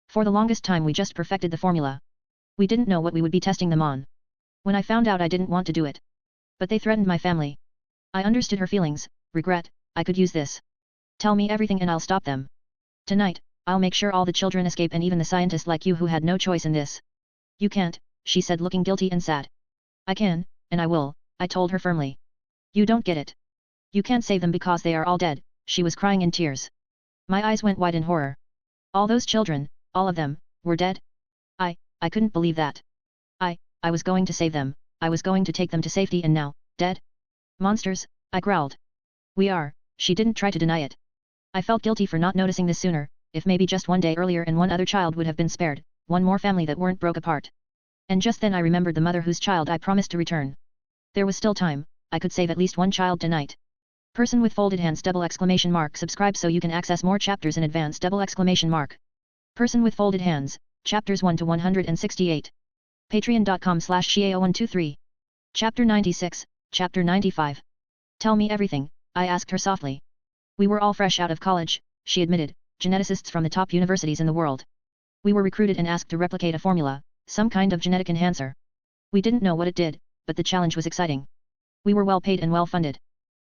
For the longest time we just perfected the formula. We didn't know what we would be testing them on. When I found out I didn't want to do it. But they threatened my family. I understood her feelings, regret. I could use this. Tell me everything and I'll stop them. Tonight, I'll make sure all the children escape and even the scientists like you who had no choice in this. You can't, she said looking guilty and sad. I can, and I will, I told her firmly. You don't get it. You can't save them because they are all dead, she was crying in tears. My eyes went wide in horror. All those children, all of them, were dead? I couldn't believe that. I was going to save them, I was going to take them to safety and now, dead? Monsters, I growled. We are, she didn't try to deny it. I felt guilty for not noticing this sooner, if maybe just one day earlier and one other child would have been spared, one more family that weren't broke apart. And just then I remembered the mother whose child I promised to return. There was still time, I could save at least one child tonight. Person with folded hands ! Subscribe so you can access more chapters in advance ! Person with folded hands, chapters 1 to 168. Patreon.com/Xiao123. Chapter 96, Chapter 95. Tell me everything, I asked her softly. We were all fresh out of college, she admitted, geneticists from the top universities in the world. We were recruited and asked to replicate a formula, some kind of genetic enhancer. We didn't know what it did, but the challenge was exciting. We were well paid and well funded.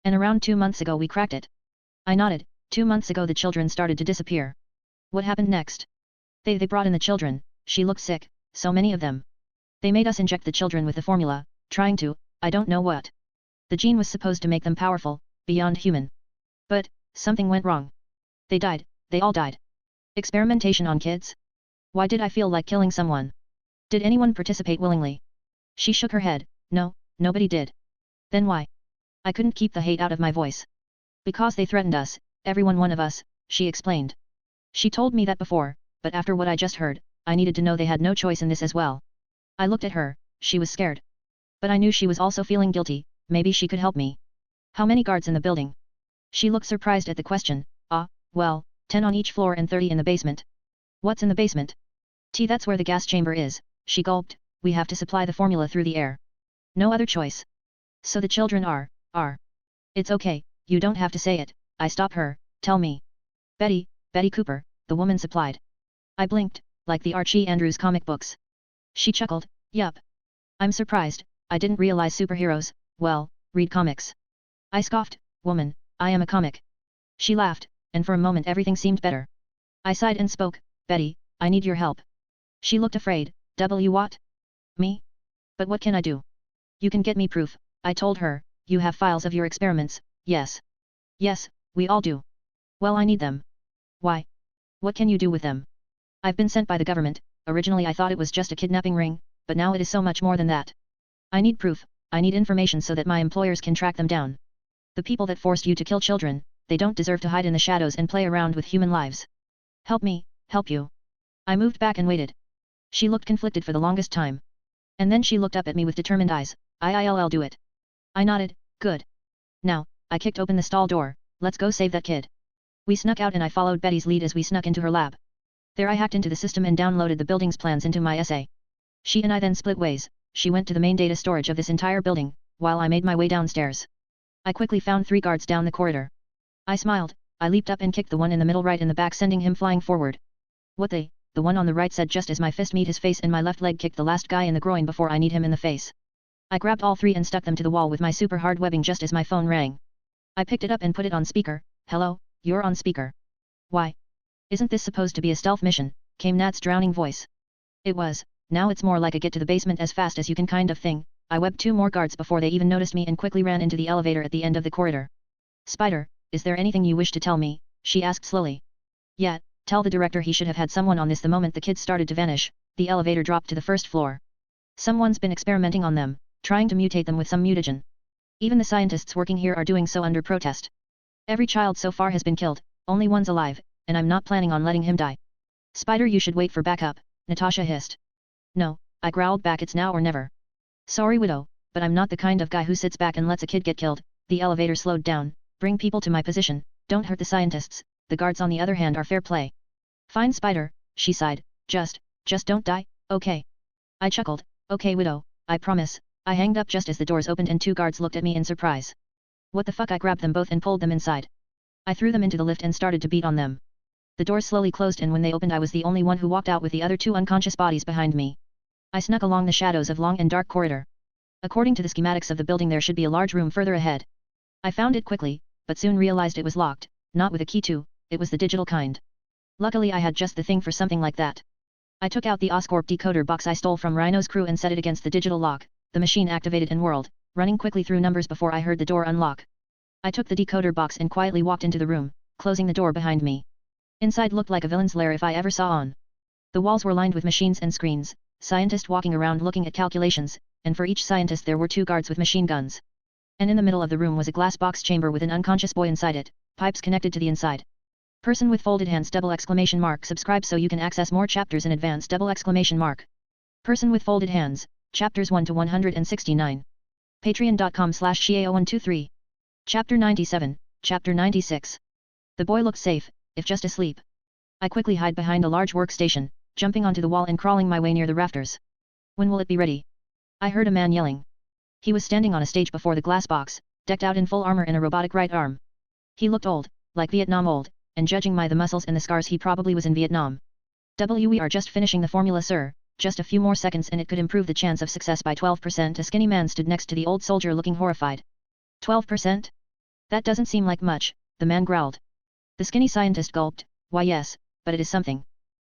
And around 2 months ago we cracked it. I nodded. 2 months ago the children started to disappear. What happened next? They brought in the children. She looked sick, so many of them. They made us inject the children with the formula, trying to, I don't know what. The gene was supposed to make them powerful, beyond human. But, something went wrong. They died, they all died. Experimentation on kids? Why did I feel like killing someone? Did anyone participate willingly? She shook her head, no, nobody did. Then why? I couldn't keep the hate out of my voice. Because they threatened us, one of us, she explained. She told me that before, but after what I just heard, I needed to know they had no choice in this as well. I looked at her, she was scared. But I knew she was also feeling guilty, maybe she could help me. How many guards in the building? She looked surprised at the question. Well, 10 on each floor and 30 in the basement. What's in the basement? That's where the gas chamber is, she gulped, we have to supply the formula through the air. No other choice. So the children are. It's okay, you don't have to say it, I stop her, tell me. Betty Cooper, the woman supplied. I blinked, like the Archie Andrews comic books. She chuckled, yup. I'm surprised, I didn't realize superheroes, well, read comics. I scoffed, woman, I am a comic. She laughed, and for a moment everything seemed better. I sighed and spoke, Betty, I need your help. She looked afraid, what? Me? But what can I do? You can get me proof, I told her, you have files of your experiments, yes. Yes, we all do. Well, I need them. Why? What can you do with them? I've been sent by the government, originally I thought it was just a kidnapping ring, but now it is so much more than that. I need proof, I need information so that my employers can track them down. The people that forced you to kill children, they don't deserve to hide in the shadows and play around with human lives. Help me, help you. I moved back and waited. She looked conflicted for the longest time. And then she looked up at me with determined eyes, I'll do it. I nodded, good. Now, I kicked open the stall door, let's go save that kid. We snuck out and I followed Betty's lead as we snuck into her lab. There I hacked into the system and downloaded the building's plans into my essay. She and I then split ways, she went to the main data storage of this entire building, while I made my way downstairs. I quickly found 3 guards down the corridor. I smiled, I leaped up and kicked the one in the middle right in the back, sending him flying forward. What the one on the right said just as my fist met his face and my left leg kicked the last guy in the groin before I kneed him in the face. I grabbed all 3 and stuck them to the wall with my super hard webbing just as my phone rang. I picked it up and put it on speaker. Hello, you're on speaker. Why? Isn't this supposed to be a stealth mission? Came Nat's drowning voice. It was, now it's more like a get to the basement as fast as you can kind of thing. I webbed 2 more guards before they even noticed me and quickly ran into the elevator at the end of the corridor. Spider, is there anything you wish to tell me? She asked slowly. Yeah, tell the director he should have had someone on this the moment the kids started to vanish. The elevator dropped to the first floor. Someone's been experimenting on them, trying to mutate them with some mutagen. Even the scientists working here are doing so under protest. Every child so far has been killed, only one's alive, and I'm not planning on letting him die. Spider, you should wait for backup, Natasha hissed. No, I growled back, it's now or never. Sorry Widow, but I'm not the kind of guy who sits back and lets a kid get killed. The elevator slowed down, bring people to my position, don't hurt the scientists, the guards on the other hand are fair play. Fine Spider, she sighed, just don't die, okay. I chuckled, okay Widow, I promise. I hanged up just as the doors opened and 2 guards looked at me in surprise. What the fuck? I grabbed them both and pulled them inside. I threw them into the lift and started to beat on them. The doors slowly closed and when they opened I was the only one who walked out with the other 2 unconscious bodies behind me. I snuck along the shadows of long and dark corridor. According to the schematics of the building there should be a large room further ahead. I found it quickly, but soon realized it was locked, not with a key too, it was the digital kind. Luckily I had just the thing for something like that. I took out the Oscorp decoder box I stole from Rhino's crew and set it against the digital lock. The machine activated and whirled, running quickly through numbers before I heard the door unlock. I took the decoder box and quietly walked into the room, closing the door behind me. Inside looked like a villain's lair if I ever saw one. The walls were lined with machines and screens, scientists walking around looking at calculations, and for each scientist there were 2 guards with machine guns. And in the middle of the room was a glass box chamber with an unconscious boy inside it, pipes connected to the inside. Person with folded hands ! Subscribe so you can access more chapters in advance ! Person with folded hands. Chapters 1 to 169. Patreon.com/Xiao123. Chapter 97, Chapter 96. The boy looked safe, if just asleep. I quickly hid behind a large workstation, jumping onto the wall and crawling my way near the rafters. When will it be ready? I heard a man yelling. He was standing on a stage before the glass box, decked out in full armor and a robotic right arm. He looked old, like Vietnam old, and judging by the muscles and the scars he probably was in Vietnam. We are just finishing the formula sir. Just a few more seconds and it could improve the chance of success by 12%. A skinny man stood next to the old soldier looking horrified. 12%? That doesn't seem like much, the man growled. The skinny scientist gulped, why yes, but it is something.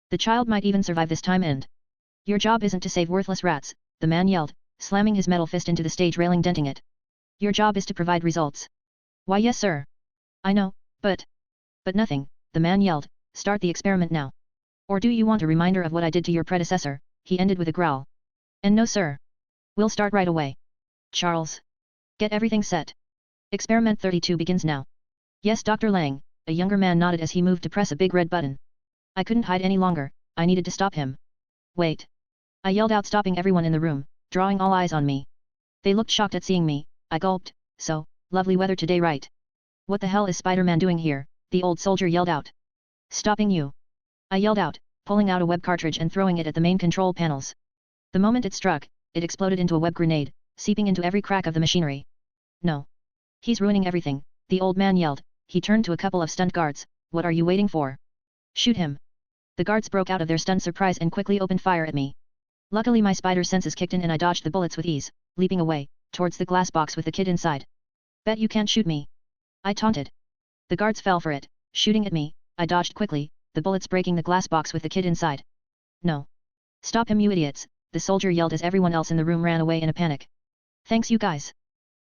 The child might even survive this time and... Your job isn't to save worthless rats, the man yelled, slamming his metal fist into the stage railing, denting it. Your job is to provide results. Why yes sir. I know, but nothing, the man yelled, start the experiment now. Or do you want a reminder of what I did to your predecessor, he ended with a growl. And no sir. We'll start right away. Charles. Get everything set. Experiment 32 begins now. Yes Dr. Lang, a younger man nodded as he moved to press a big red button. I couldn't hide any longer, I needed to stop him. Wait. I yelled out, stopping everyone in the room, drawing all eyes on me. They looked shocked at seeing me. I gulped. So, lovely weather today right? What the hell is Spider-Man doing here? The old soldier yelled out. Stopping you. I yelled out, pulling out a web cartridge and throwing it at the main control panels. The moment it struck, it exploded into a web grenade, seeping into every crack of the machinery. No. He's ruining everything, the old man yelled. He turned to a couple of stunned guards. What are you waiting for? Shoot him. The guards broke out of their stunned surprise and quickly opened fire at me. Luckily my spider senses kicked in and I dodged the bullets with ease, leaping away, towards the glass box with the kid inside. Bet you can't shoot me. I taunted. The guards fell for it, shooting at me. I dodged quickly, the bullets breaking the glass box with the kid inside. No. Stop him you idiots, the soldier yelled as everyone else in the room ran away in a panic. Thanks you guys.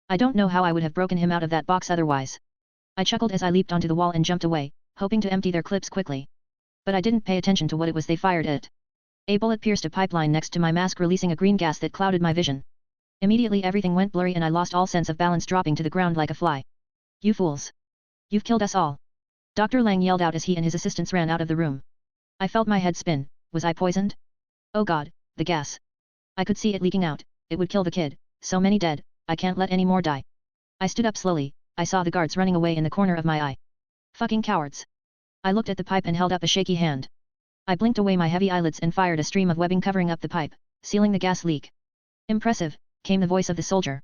I don't know how I would have broken him out of that box otherwise. I chuckled as I leaped onto the wall and jumped away, hoping to empty their clips quickly. But I didn't pay attention to what it was they fired at. A bullet pierced a pipeline next to my mask, releasing a green gas that clouded my vision. Immediately everything went blurry and I lost all sense of balance, dropping to the ground like a fly. You fools. You've killed us all. Dr. Lang yelled out as he and his assistants ran out of the room. I felt my head spin. Was I poisoned? Oh god, the gas. I could see it leaking out. It would kill the kid. So many dead. I can't let any more die. I stood up slowly. I saw the guards running away in the corner of my eye. Fucking cowards. I looked at the pipe and held up a shaky hand. I blinked away my heavy eyelids and fired a stream of webbing covering up the pipe, sealing the gas leak. Impressive, came the voice of the soldier.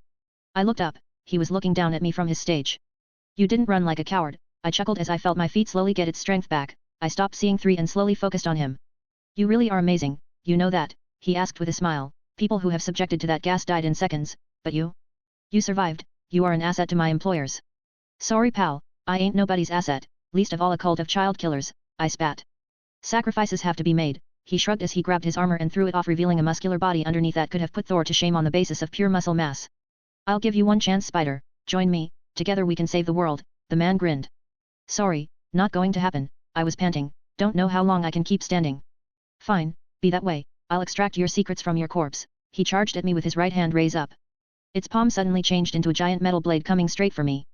I looked up. He was looking down at me from his stage. You didn't run like a coward, I chuckled as I felt my feet slowly get its strength back. I stopped seeing 3 and slowly focused on him. You really are amazing, you know that, he asked with a smile. People who have subjected to that gas died in seconds, but you? You survived, you are an asset to my employers. Sorry pal, I ain't nobody's asset, least of all a cult of child killers, I spat. Sacrifices have to be made, he shrugged as he grabbed his armor and threw it off, revealing a muscular body underneath that could have put Thor to shame on the basis of pure muscle mass. I'll give you one chance, Spider, join me, together we can save the world, the man grinned. Sorry, not going to happen, I was panting, don't know how long I can keep standing. Fine, be that way, I'll extract your secrets from your corpse, he charged at me with his right hand raised up. Its palm suddenly changed into a giant metal blade coming straight for me.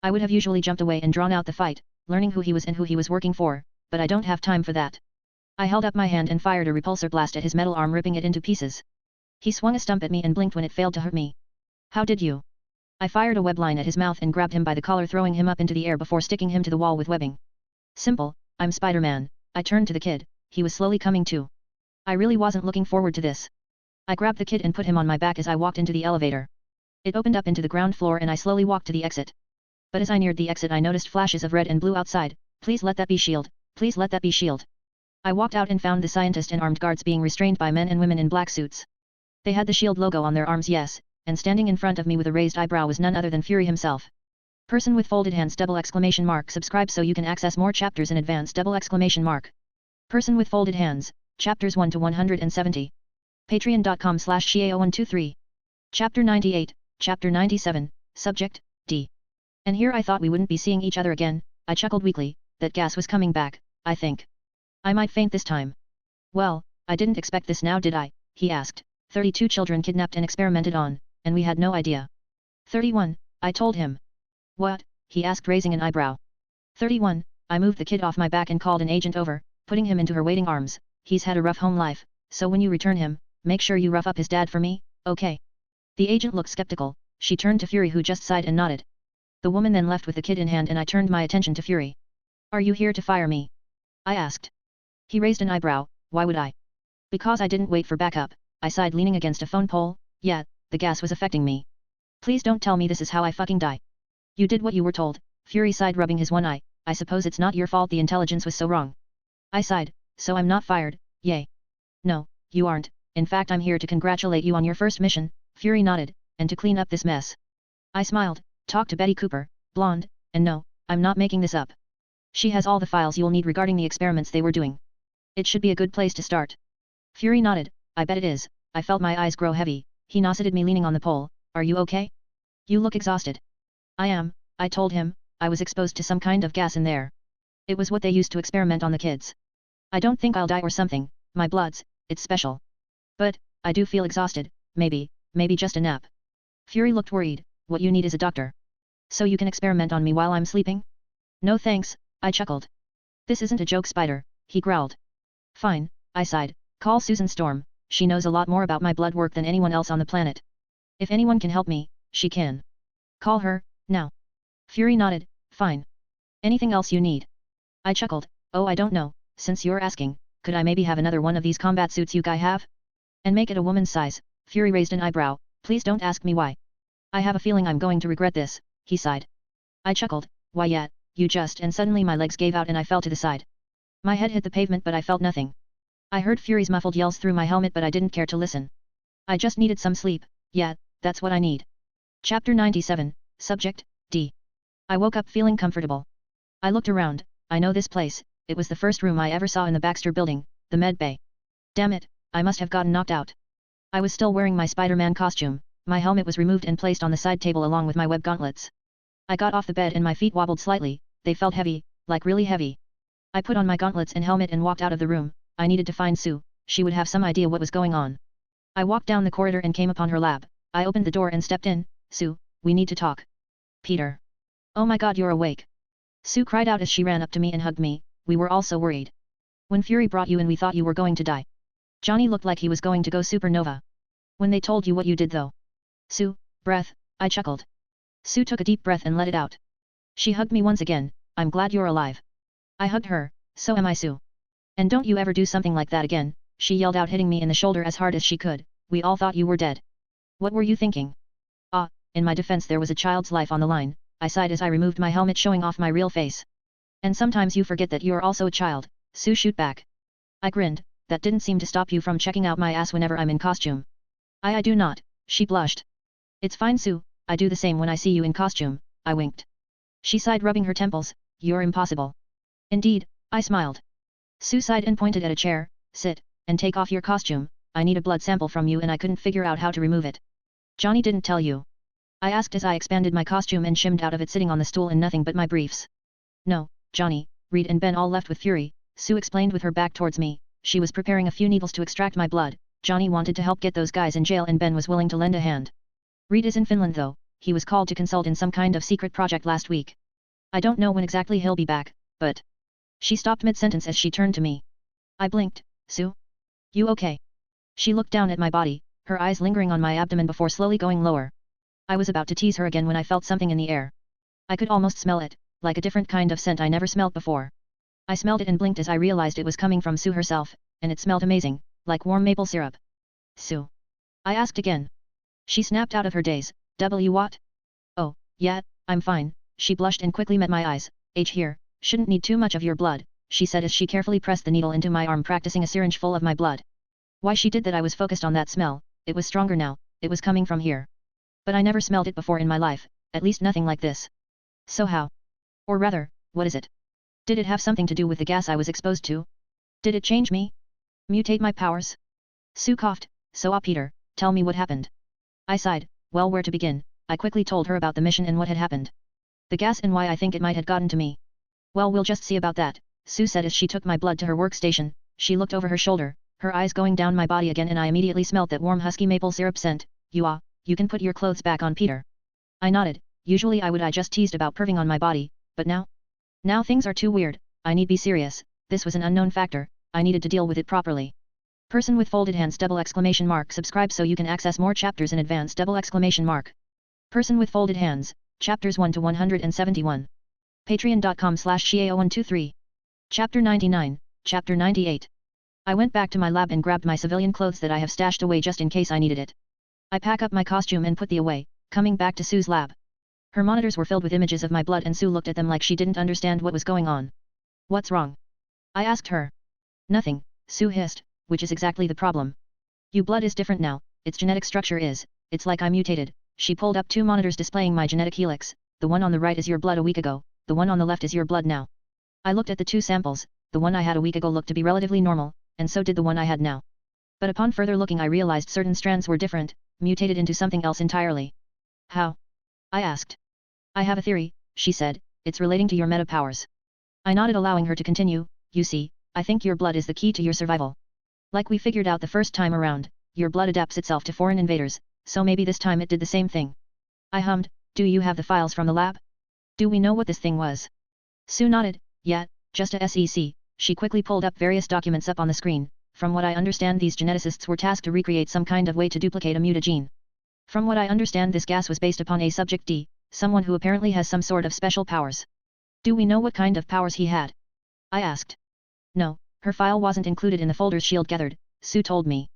I would have usually jumped away and drawn out the fight, learning who he was and who he was working for, but I don't have time for that. I held up my hand and fired a repulsor blast at his metal arm, ripping it into pieces. He swung a stump at me and blinked when it failed to hurt me. How did you? I fired a web line at his mouth and grabbed him by the collar, throwing him up into the air before sticking him to the wall with webbing. Simple, I'm Spider-Man, I turned to the kid, he was slowly coming to. I really wasn't looking forward to this. I grabbed the kid and put him on my back as I walked into the elevator. It opened up into the ground floor and I slowly walked to the exit. But as I neared the exit I noticed flashes of red and blue outside. Please let that be shield, please let that be shield. I walked out and found the scientist and armed guards being restrained by men and women in black suits. They had the shield logo on their arms, yes, and standing in front of me with a raised eyebrow was none other than Fury himself. Person with folded hands ! Subscribe so you can access more chapters in advance! Person with folded hands, chapters 1 to 170. Patreon.com/Shiao123. Chapter 98, Chapter 97, Subject, D. And here I thought we wouldn't be seeing each other again, I chuckled weakly, that gas was coming back, I think. I might faint this time. Well, I didn't expect this now did I, he asked. 32 children kidnapped and experimented on, and we had no idea. 31, I told him. What? He asked, raising an eyebrow. 31, I moved the kid off my back and called an agent over, putting him into her waiting arms. He's had a rough home life, so when you return him, make sure you rough up his dad for me, okay? The agent looked skeptical. She turned to Fury, who just sighed and nodded. The woman then left with the kid in hand and I turned my attention to Fury. Are you here to fire me? I asked. He raised an eyebrow. Why would I? Because I didn't wait for backup, I sighed, leaning against a phone pole. Yeah, the gas was affecting me. Please don't tell me this is how I fucking die. You did what you were told, Fury sighed, rubbing his one eye. I suppose it's not your fault the intelligence was so wrong. I sighed. So I'm not fired, yay. No, you aren't, in fact I'm here to congratulate you on your first mission, Fury nodded, and to clean up this mess. I smiled. Talk to Betty Cooper, blonde, and no, I'm not making this up. She has all the files you'll need regarding the experiments they were doing. It should be a good place to start. Fury nodded. I bet it is. I felt my eyes grow heavy. He nodded me leaning on the pole. Are you okay? You look exhausted. I am, I told him. I was exposed to some kind of gas in there. It was what they used to experiment on the kids. I don't think I'll die or something, my bloods, it's special. But, I do feel exhausted, maybe just a nap. Fury looked worried. What you need is a doctor. So you can experiment on me while I'm sleeping? No thanks, I chuckled. This isn't a joke, Spider, he growled. Fine, I sighed. Call Susan Storm, she knows a lot more about my blood work than anyone else on the planet. If anyone can help me, she can. Call her, now. Fury nodded, fine. Anything else you need? I chuckled, oh I don't know, since you're asking, could I maybe have another one of these combat suits you guys have? And make it a woman's size. Fury raised an eyebrow, please don't ask me why. I have a feeling I'm going to regret this, he sighed. I chuckled, why yet, you just, and suddenly my legs gave out and I fell to the side. My head hit the pavement but I felt nothing. I heard Fury's muffled yells through my helmet but I didn't care to listen. I just needed some sleep, yeah, that's what I need. Chapter 97, Subject, D. I woke up feeling comfortable. I looked around, I know this place, it was the first room I ever saw in the Baxter building, the med bay. Damn it, I must have gotten knocked out. I was still wearing my Spider-Man costume, my helmet was removed and placed on the side table along with my web gauntlets. I got off the bed and my feet wobbled slightly, they felt heavy, like really heavy. I put on my gauntlets and helmet and walked out of the room. I needed to find Sue, she would have some idea what was going on. I walked down the corridor and came upon her lab. I opened the door and stepped in. Sue, we need to talk. Peter. Oh my god, you're awake. Sue cried out as she ran up to me and hugged me. We were all so worried. When Fury brought you in we thought you were going to die. Johnny looked like he was going to go supernova. When they told you what you did though. Sue, breath, I chuckled. Sue took a deep breath and let it out. She hugged me once again. I'm glad you're alive. I hugged her, so am I, Sue. And don't you ever do something like that again, she yelled out, hitting me in the shoulder as hard as she could. We all thought you were dead. What were you thinking? Ah, in my defense there was a child's life on the line, I sighed as I removed my helmet showing off my real face. And sometimes you forget that you're also a child, Sue shoot back. I grinned, that didn't seem to stop you from checking out my ass whenever I'm in costume. I do not, she blushed. It's fine, Sue, I do the same when I see you in costume, I winked. She sighed, rubbing her temples. You're impossible. Indeed, I smiled. Sue sighed and pointed at a chair. Sit, and take off your costume. I need a blood sample from you and I couldn't figure out how to remove it. Johnny didn't tell you? I asked as I expanded my costume and shimmed out of it, sitting on the stool in nothing but my briefs. No, Johnny, Reed and Ben all left with Fury, Sue explained with her back towards me. She was preparing a few needles to extract my blood. Johnny wanted to help get those guys in jail and Ben was willing to lend a hand. Reed is in Finland though, he was called to consult in some kind of secret project last week. I don't know when exactly he'll be back, but... She stopped mid-sentence as she turned to me. I blinked. Sue? You okay? She looked down at my body, her eyes lingering on my abdomen before slowly going lower. I was about to tease her again when I felt something in the air. I could almost smell it, like a different kind of scent I never smelled before. I smelled it and blinked as I realized it was coming from Sue herself, and it smelled amazing, like warm maple syrup. Sue? I asked again. She snapped out of her daze. What? Oh, yeah, I'm fine. She blushed and quickly met my eyes. Here, shouldn't need too much of your blood, she said as she carefully pressed the needle into my arm, practicing a syringe full of my blood. Why she did that I was focused on that smell, it was stronger now, it was coming from here. But I never smelled it before in my life, at least nothing like this. So how? Or rather, what is it? Did it have something to do with the gas I was exposed to? Did it change me? Mutate my powers? Sue coughed. So Peter, tell me what happened. I sighed. Well, where to begin? I quickly told her about the mission and what had happened. The gas and why I think it might have gotten to me. Well, we'll just see about that, Sue said as she took my blood to her workstation. She looked over her shoulder, her eyes going down my body again, and I immediately smelled that warm husky maple syrup scent. You can put your clothes back on, Peter. I nodded. Usually I just teased about perving on my body, but now? Now things are too weird, I need be serious. This was an unknown factor, I needed to deal with it properly. Person with folded hands ! Subscribe so you can access more chapters in advance! Person with folded hands, chapters 1 to 171. Patreon.com/Xiao123. Chapter 99, Chapter 98. I went back to my lab and grabbed my civilian clothes that I have stashed away just in case I needed it. I pack up my costume and put the away, coming back to Sue's lab. Her monitors were filled with images of my blood and Sue looked at them like she didn't understand what was going on. What's wrong? I asked her. Nothing, Sue hissed, which is exactly the problem. Your blood is different now, its genetic structure is, it's like I mutated. She pulled up two monitors displaying my genetic helix. The one on the right is your blood a week ago, the one on the left is your blood now. I looked at the two samples, the one I had a week ago looked to be relatively normal, and so did the one I had now. But upon further looking I realized certain strands were different, mutated into something else entirely. How? I asked. I have a theory, she said, it's relating to your meta powers. I nodded, allowing her to continue. You see, I think your blood is the key to your survival. Like we figured out the first time around, your blood adapts itself to foreign invaders, so maybe this time it did the same thing. I hummed, do you have the files from the lab? Do we know what this thing was? Sue nodded, yeah, just a SEC. She quickly pulled up various documents up on the screen. From what I understand, these geneticists were tasked to recreate some kind of way to duplicate a mutagene. From what I understand, this gas was based upon a subject D, someone who apparently has some sort of special powers. Do we know what kind of powers he had? I asked. No, her file wasn't included in the folders Shield gathered, Sue told me.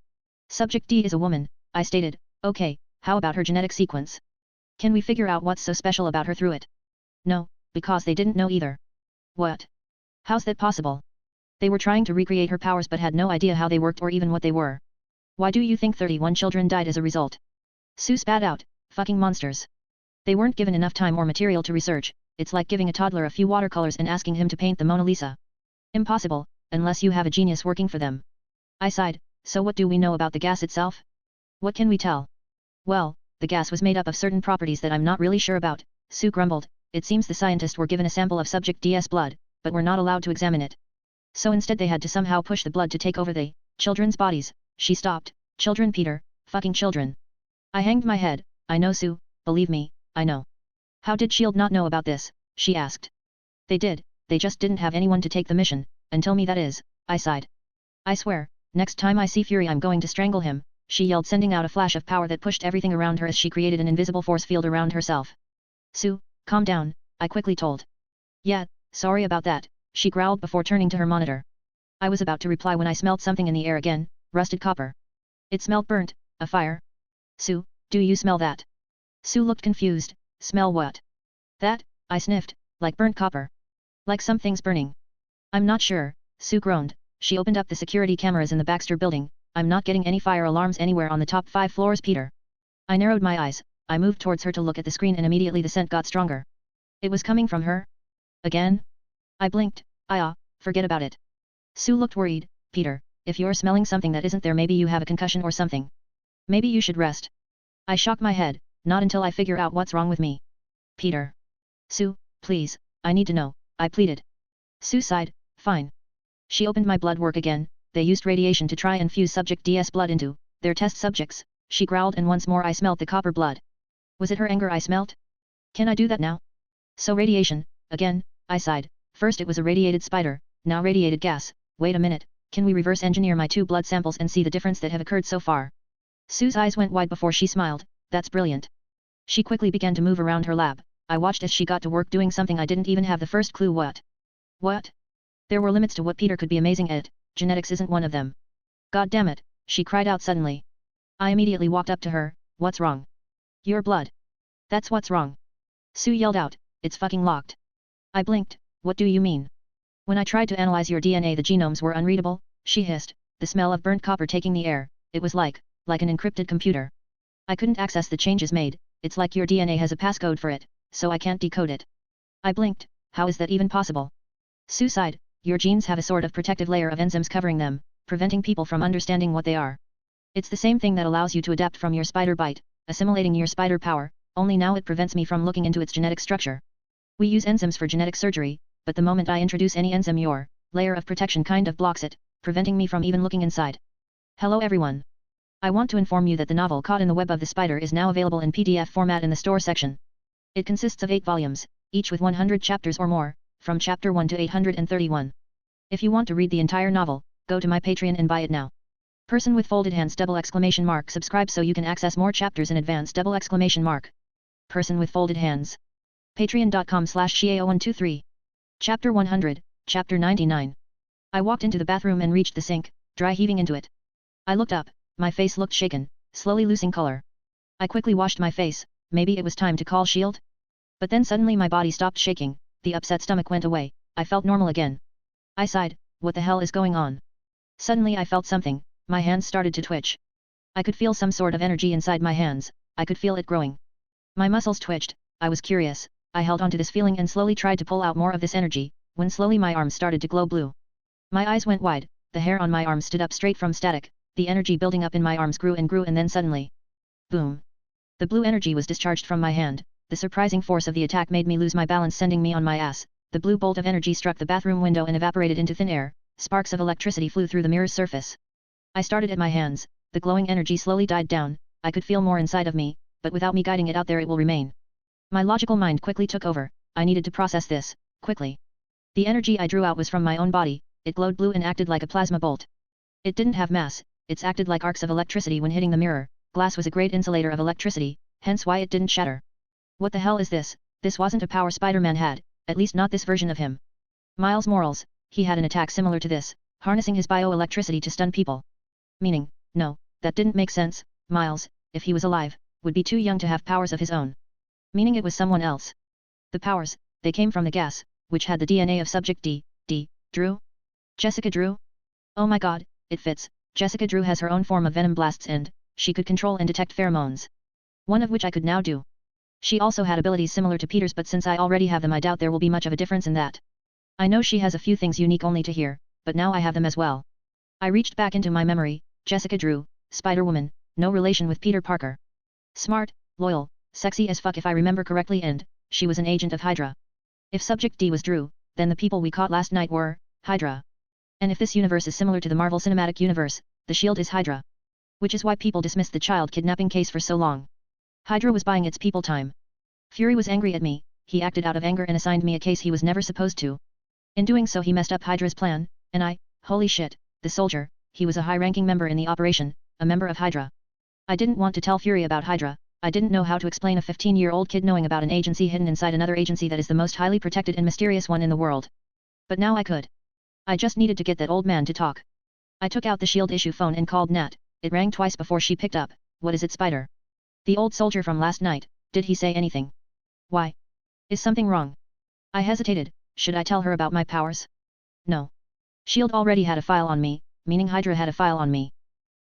Subject D is a woman, I stated. Okay, how about her genetic sequence? Can we figure out what's so special about her through it? No, because they didn't know either. What? How's that possible? They were trying to recreate her powers but had no idea how they worked or even what they were. Why do you think 31 children died as a result? Sue spat out, fucking monsters. They weren't given enough time or material to research. It's like giving a toddler a few watercolors and asking him to paint the Mona Lisa. Impossible, unless you have a genius working for them. I sighed, so what do we know about the gas itself? What can we tell? Well, the gas was made up of certain properties that I'm not really sure about, Sue grumbled. It seems the scientists were given a sample of subject D's blood, but were not allowed to examine it. So instead they had to somehow push the blood to take over the children's bodies. She stopped. Children, Peter, fucking children. I hanged my head. I know, Sue, believe me, I know. How did SHIELD not know about this? She asked. They did, they just didn't have anyone to take the mission, until me, that is, I sighed. I swear, next time I see Fury I'm going to strangle him, she yelled, sending out a flash of power that pushed everything around her as she created an invisible force field around herself. Sue, calm down, I quickly told. Yeah, sorry about that, she growled before turning to her monitor. I was about to reply when I smelled something in the air again, rusted copper. It smelled burnt, a fire. Sue, do you smell that? Sue looked confused. Smell what? That, I sniffed, like burnt copper. Like something's burning. I'm not sure, Sue groaned. She opened up the security cameras in the Baxter building. I'm not getting any fire alarms anywhere on the top 5 floors, Peter. I narrowed my eyes. I moved towards her to look at the screen and immediately the scent got stronger. It was coming from her? Again? I blinked. Forget about it. Sue looked worried. Peter, if you're smelling something that isn't there, maybe you have a concussion or something. Maybe you should rest. I shook my head. Not until I figure out what's wrong with me. Peter. Sue, please, I need to know, I pleaded. Sue sighed. Fine. She opened my blood work again. They used radiation to try and fuse subject D's blood into their test subjects, she growled, and once more I smelt the copper blood. Was it her anger I smelt? Can I do that now? So radiation, again, I sighed. First it was a radiated spider, now radiated gas. Wait a minute, can we reverse engineer my 2 blood samples and see the difference that have occurred so far? Sue's eyes went wide before she smiled. That's brilliant. She quickly began to move around her lab. I watched as she got to work doing something I didn't even have the first clue what. What? There were limits to what Peter could be amazing at. Genetics isn't one of them. God damn it, she cried out suddenly. I immediately walked up to her. What's wrong? Your blood. That's what's wrong. Sue yelled out. It's fucking locked. I blinked. What do you mean? When I tried to analyze your DNA, the genomes were unreadable, she hissed, the smell of burnt copper taking the air. It was like an encrypted computer. I couldn't access the changes made. It's like your DNA has a passcode for it, so I can't decode it. I blinked. How is that even possible? Sue sighed. Your genes have a sort of protective layer of enzymes covering them, preventing people from understanding what they are. It's the same thing that allows you to adapt from your spider bite, assimilating your spider power, only now it prevents me from looking into its genetic structure. We use enzymes for genetic surgery, but the moment I introduce any enzyme, your layer of protection kind of blocks it, preventing me from even looking inside. Hello everyone. I want to inform you that the novel Caught in the Web of the Spider is now available in PDF format in the store section. It consists of 8 volumes, each with 100 chapters or more, from chapter 1 to 831. If you want to read the entire novel, go to my Patreon and buy it now. Person with folded hands ! Subscribe so you can access more chapters in advance ! Person with folded hands. Patreon.com/Shia0123. Chapter 100, Chapter 99. I walked into the bathroom and reached the sink, dry heaving into it. I looked up. My face looked shaken, slowly losing color. I quickly washed my face. Maybe it was time to call SHIELD? But then suddenly my body stopped shaking, the upset stomach went away, I felt normal again. I sighed, what the hell is going on? Suddenly I felt something, my hands started to twitch. I could feel some sort of energy inside my hands, I could feel it growing. My muscles twitched, I was curious, I held onto this feeling and slowly tried to pull out more of this energy, when slowly my arms started to glow blue. My eyes went wide, the hair on my arms stood up straight from static, the energy building up in my arms grew and then suddenly. Boom. The blue energy was discharged from my hand. The surprising force of the attack made me lose my balance, sending me on my ass. The blue bolt of energy struck the bathroom window and evaporated into thin air. Sparks of electricity flew through the mirror's surface. I started at my hands. The glowing energy slowly died down. I could feel more inside of me, but without me guiding it out there it will remain. My logical mind quickly took over. I needed to process this, quickly. The energy I drew out was from my own body. It glowed blue and acted like a plasma bolt. It didn't have mass, it acted like arcs of electricity when hitting the mirror. Glass was a great insulator of electricity, hence why it didn't shatter. What the hell is this? This wasn't a power Spider-Man had, at least not this version of him. Miles Morales, he had an attack similar to this, harnessing his bioelectricity to stun people. Meaning, no, that didn't make sense. Miles, if he was alive, would be too young to have powers of his own. Meaning it was someone else. The powers, they came from the gas, which had the DNA of subject Drew? Jessica Drew? Oh my god, it fits. Jessica Drew has her own form of venom blasts and, she could control and detect pheromones. One of which I could now do. She also had abilities similar to Peter's, but since I already have them I doubt there will be much of a difference in that. I know she has a few things unique only to her, but now I have them as well. I reached back into my memory. Jessica Drew, Spider-Woman, no relation with Peter Parker. Smart, loyal, sexy as fuck if I remember correctly, and, she was an agent of Hydra. If subject D was Drew, then the people we caught last night were, Hydra. And if this universe is similar to the Marvel Cinematic Universe, the Shield is Hydra. Which is why people dismissed the child kidnapping case for so long. Hydra was buying its people time. Fury was angry at me, he acted out of anger and assigned me a case he was never supposed to. In doing so he messed up Hydra's plan, and holy shit, the soldier, he was a high-ranking member in the operation, a member of Hydra. I didn't want to tell Fury about Hydra, I didn't know how to explain a 15-year-old kid knowing about an agency hidden inside another agency that is the most highly protected and mysterious one in the world. But now I could. I just needed to get that old man to talk. I took out the Shield issue phone and called Nat. It rang twice before she picked up. What is it, Spider? The old soldier from last night, did he say anything? Why? Is something wrong? I hesitated. Should I tell her about my powers? No. Shield already had a file on me, meaning Hydra had a file on me.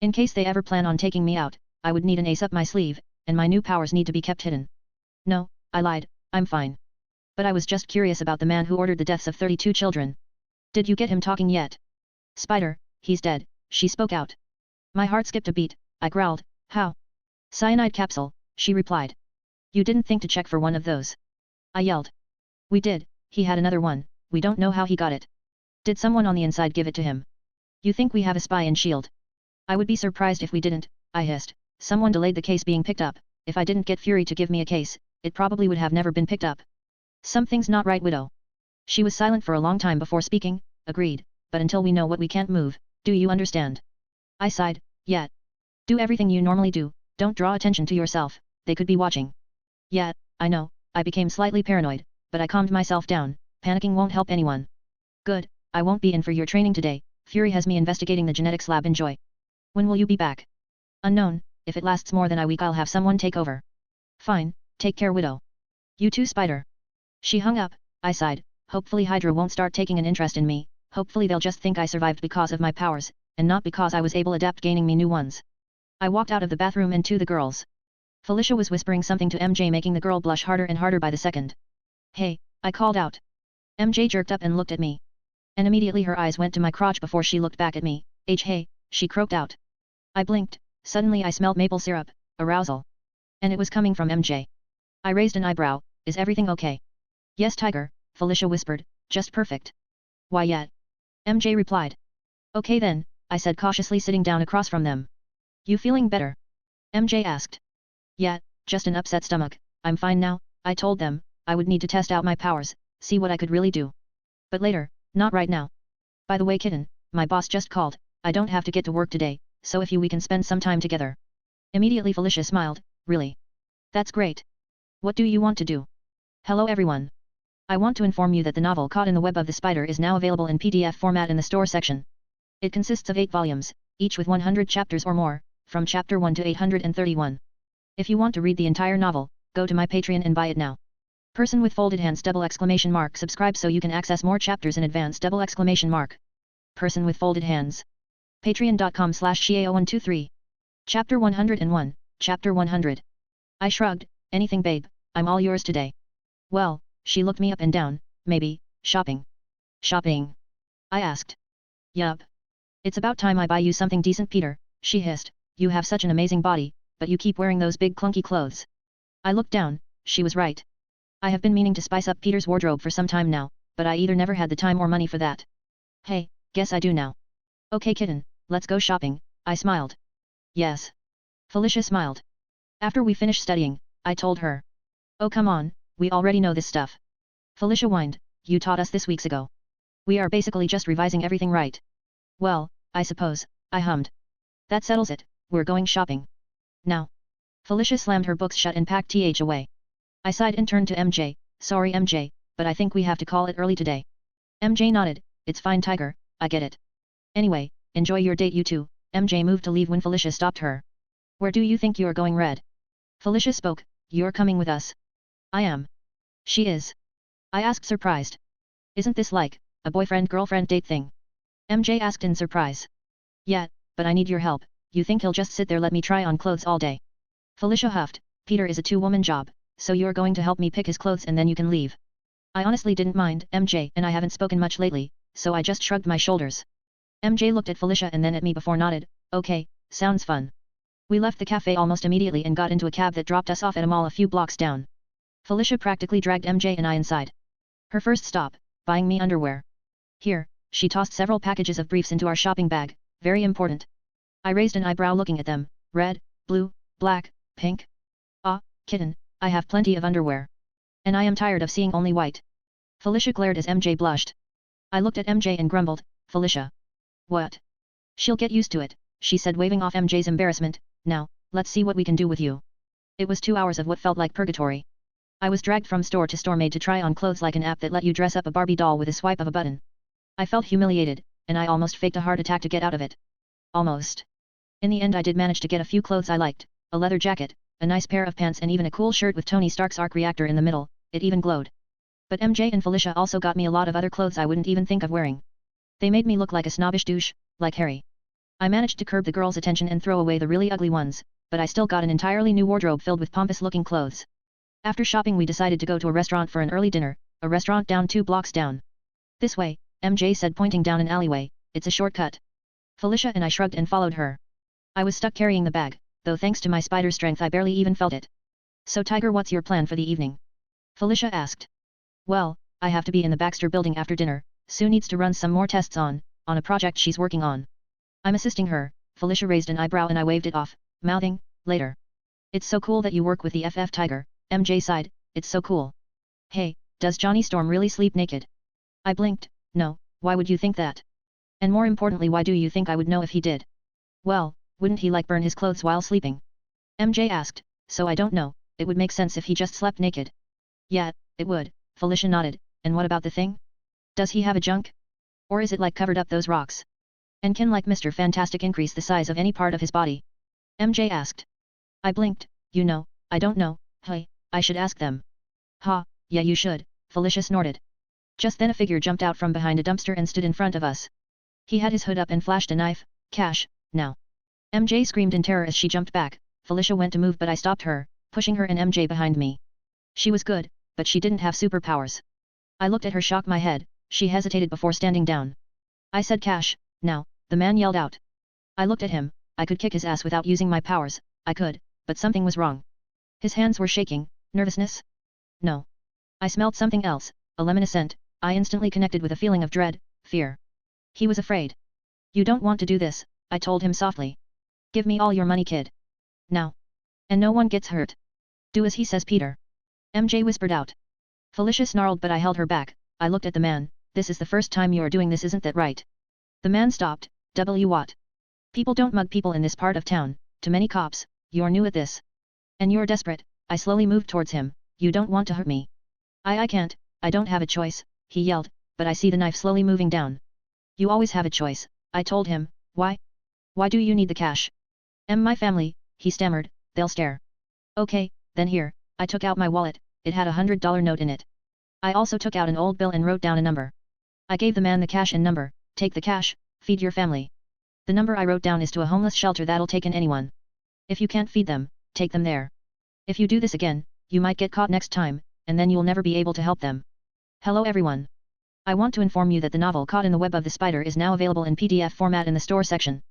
In case they ever plan on taking me out, I would need an ace up my sleeve, and my new powers need to be kept hidden. No, I lied, I'm fine. But I was just curious about the man who ordered the deaths of 32 children. Did you get him talking yet? Spider, he's dead, she spoke out. My heart skipped a beat. I growled, how? Cyanide capsule, she replied. You didn't think to check for one of those? I yelled. We did, he had another one, we don't know how he got it. Did someone on the inside give it to him? You think we have a spy in S.H.I.E.L.D.? I would be surprised if we didn't, I hissed. Someone delayed the case being picked up. If I didn't get Fury to give me a case, it probably would have never been picked up. Something's not right, Widow. She was silent for a long time before speaking. Agreed, but until we know what we can't move, do you understand? I sighed, yeah. Do everything you normally do, don't draw attention to yourself, they could be watching. Yeah, I know, I became slightly paranoid, but I calmed myself down, panicking won't help anyone. Good, I won't be in for your training today, Fury has me investigating the genetics lab. Enjoy. When will you be back? Unknown, if it lasts more than a week I'll have someone take over. Fine, take care, Widow. You too, Spider. She hung up. I sighed, hopefully Hydra won't start taking an interest in me, hopefully they'll just think I survived because of my powers, and not because I was able to adapt gaining me new ones. I walked out of the bathroom and to the girls. Felicia was whispering something to MJ, making the girl blush harder and harder by the second. Hey, I called out. MJ jerked up and looked at me. And immediately her eyes went to my crotch before she looked back at me. Hey, she croaked out. I blinked, suddenly I smelled maple syrup, arousal. And it was coming from MJ. I raised an eyebrow, is everything okay? Yes, Tiger, Felicia whispered, just perfect. Why yet? MJ replied. Okay then, I said cautiously, sitting down across from them. You feeling better? MJ asked. Yeah, just an upset stomach, I'm fine now, I told them. I would need to test out my powers, see what I could really do. But later, not right now. By the way, kitten, my boss just called, I don't have to get to work today, so if we can spend some time together. Immediately Felicia smiled, really? That's great. What do you want to do? Hello everyone. I want to inform you that the novel Caught in the Web of the Spider is now available in PDF format in the store section. It consists of 8 volumes, each with 100 chapters or more, from chapter 1 to 831. If you want to read the entire novel, go to my Patreon and buy it now. Person with folded hands ! Subscribe so you can access more chapters in advance ! Person with folded hands. Patreon.com/Xiao123. Chapter 101, Chapter 100. I shrugged, anything babe, I'm all yours today. Well, she looked me up and down, maybe, shopping. Shopping? I asked. Yup. It's about time I buy you something decent, Peter, She hissed, you have such an amazing body, but you keep wearing those big clunky clothes. I looked down, she was right. I have been meaning to spice up Peter's wardrobe for some time now, but I either never had the time or money for that. Hey, guess I do now. Okay kitten, let's go shopping, I smiled. Yes. Felicia smiled. After we finished studying, I told her. Oh come on, we already know this stuff. Felicia whined, you taught us this weeks ago. We are basically just revising everything right. Well, I suppose, I hummed. That settles it, we're going shopping. Now. Felicia slammed her books shut and packed th away. I sighed and turned to MJ, sorry MJ, but I think we have to call it early today. MJ nodded, it's fine Tiger, I get it. Anyway, enjoy your date you two. MJ moved to leave when Felicia stopped her. Where do you think you're going Red? Felicia spoke, you're coming with us. I am. She is. I asked surprised. Isn't this like a boyfriend-girlfriend date thing? MJ asked in surprise. Yeah, but I need your help, you think he'll just sit there let me try on clothes all day? Felicia huffed, Peter is a two-woman job, so you're going to help me pick his clothes and then you can leave. I honestly didn't mind MJ and I haven't spoken much lately, so I just shrugged my shoulders. MJ looked at Felicia and then at me before nodded, okay, sounds fun. We left the cafe almost immediately and got into a cab that dropped us off at a mall a few blocks down. Felicia practically dragged MJ and I inside. Her first stop, buying me underwear. Here, she tossed several packages of briefs into our shopping bag, very important. I raised an eyebrow looking at them, red, blue, black, pink. Ah, kitten, I have plenty of underwear. And I am tired of seeing only white. Felicia glared as MJ blushed. I looked at MJ and grumbled, Felicia. What? She'll get used to it, she said waving off MJ's embarrassment, now, let's see what we can do with you. It was 2 hours of what felt like purgatory. I was dragged from store to store made to try on clothes like an app that let you dress up a Barbie doll with a swipe of a button. I felt humiliated, and I almost faked a heart attack to get out of it. Almost. In the end I did manage to get a few clothes I liked, a leather jacket, a nice pair of pants and even a cool shirt with Tony Stark's arc reactor in the middle, it even glowed. But MJ and Felicia also got me a lot of other clothes I wouldn't even think of wearing. They made me look like a snobbish douche, like Harry. I managed to curb the girls' attention and throw away the really ugly ones, but I still got an entirely new wardrobe filled with pompous-looking clothes. After shopping we decided to go to a restaurant for an early dinner, a restaurant down 2 blocks down. This way, MJ said pointing down an alleyway, it's a shortcut. Felicia and I shrugged and followed her. I was stuck carrying the bag, though thanks to my spider strength I barely even felt it. So Tiger, what's your plan for the evening? Felicia asked. Well, I have to be in the Baxter building after dinner, Sue needs to run some more tests on a project she's working on. I'm assisting her. Felicia raised an eyebrow and I waved it off, mouthing, later. It's so cool that you work with the FF Tiger, MJ sighed, it's so cool. Hey, does Johnny Storm really sleep naked? I blinked, no, why would you think that? And more importantly, why do you think I would know if he did? Well, wouldn't he like burn his clothes while sleeping? MJ asked, so I don't know, it would make sense if he just slept naked. Yeah, it would, Felicia nodded, and what about the thing? Does he have a junk? Or is it like covered up those rocks? And can like Mr. Fantastic increase the size of any part of his body? MJ asked. I blinked, you know, I don't know, hey, I should ask them. Ha, yeah you should, Felicia snorted. Just then a figure jumped out from behind a dumpster and stood in front of us. He had his hood up and flashed a knife, cash, now. MJ screamed in terror as she jumped back, Felicia went to move but I stopped her, pushing her and MJ behind me. She was good, but she didn't have superpowers. I looked at her, shook my head, she hesitated before standing down. I said cash, now, the man yelled out. I looked at him, I could kick his ass without using my powers, I could, but something was wrong. His hands were shaking, nervousness? No. I smelled something else, a lemon scent, I instantly connected with a feeling of dread, fear. He was afraid. You don't want to do this, I told him softly. Give me all your money kid. Now. And no one gets hurt. Do as he says Peter. MJ whispered out. Felicia snarled but I held her back, I looked at the man, this is the first time you're doing this, isn't that right? The man stopped, what? People don't mug people in this part of town, too many cops, you're new at this. And you're desperate, I slowly moved towards him, you don't want to hurt me. I can't, I don't have a choice, he yelled, but I see the knife slowly moving down. You always have a choice, I told him, why? Why do you need the cash? My family, he stammered, they'll stare. Okay, then here, I took out my wallet, it had $100 note in it. I also took out an old bill and wrote down a number. I gave the man the cash and number, take the cash, feed your family. The number I wrote down is to a homeless shelter that'll take in anyone. If you can't feed them, take them there. If you do this again, you might get caught next time, and then you'll never be able to help them. Hello everyone. I want to inform you that the novel Caught in the Web of the Spider is now available in PDF format in the store section.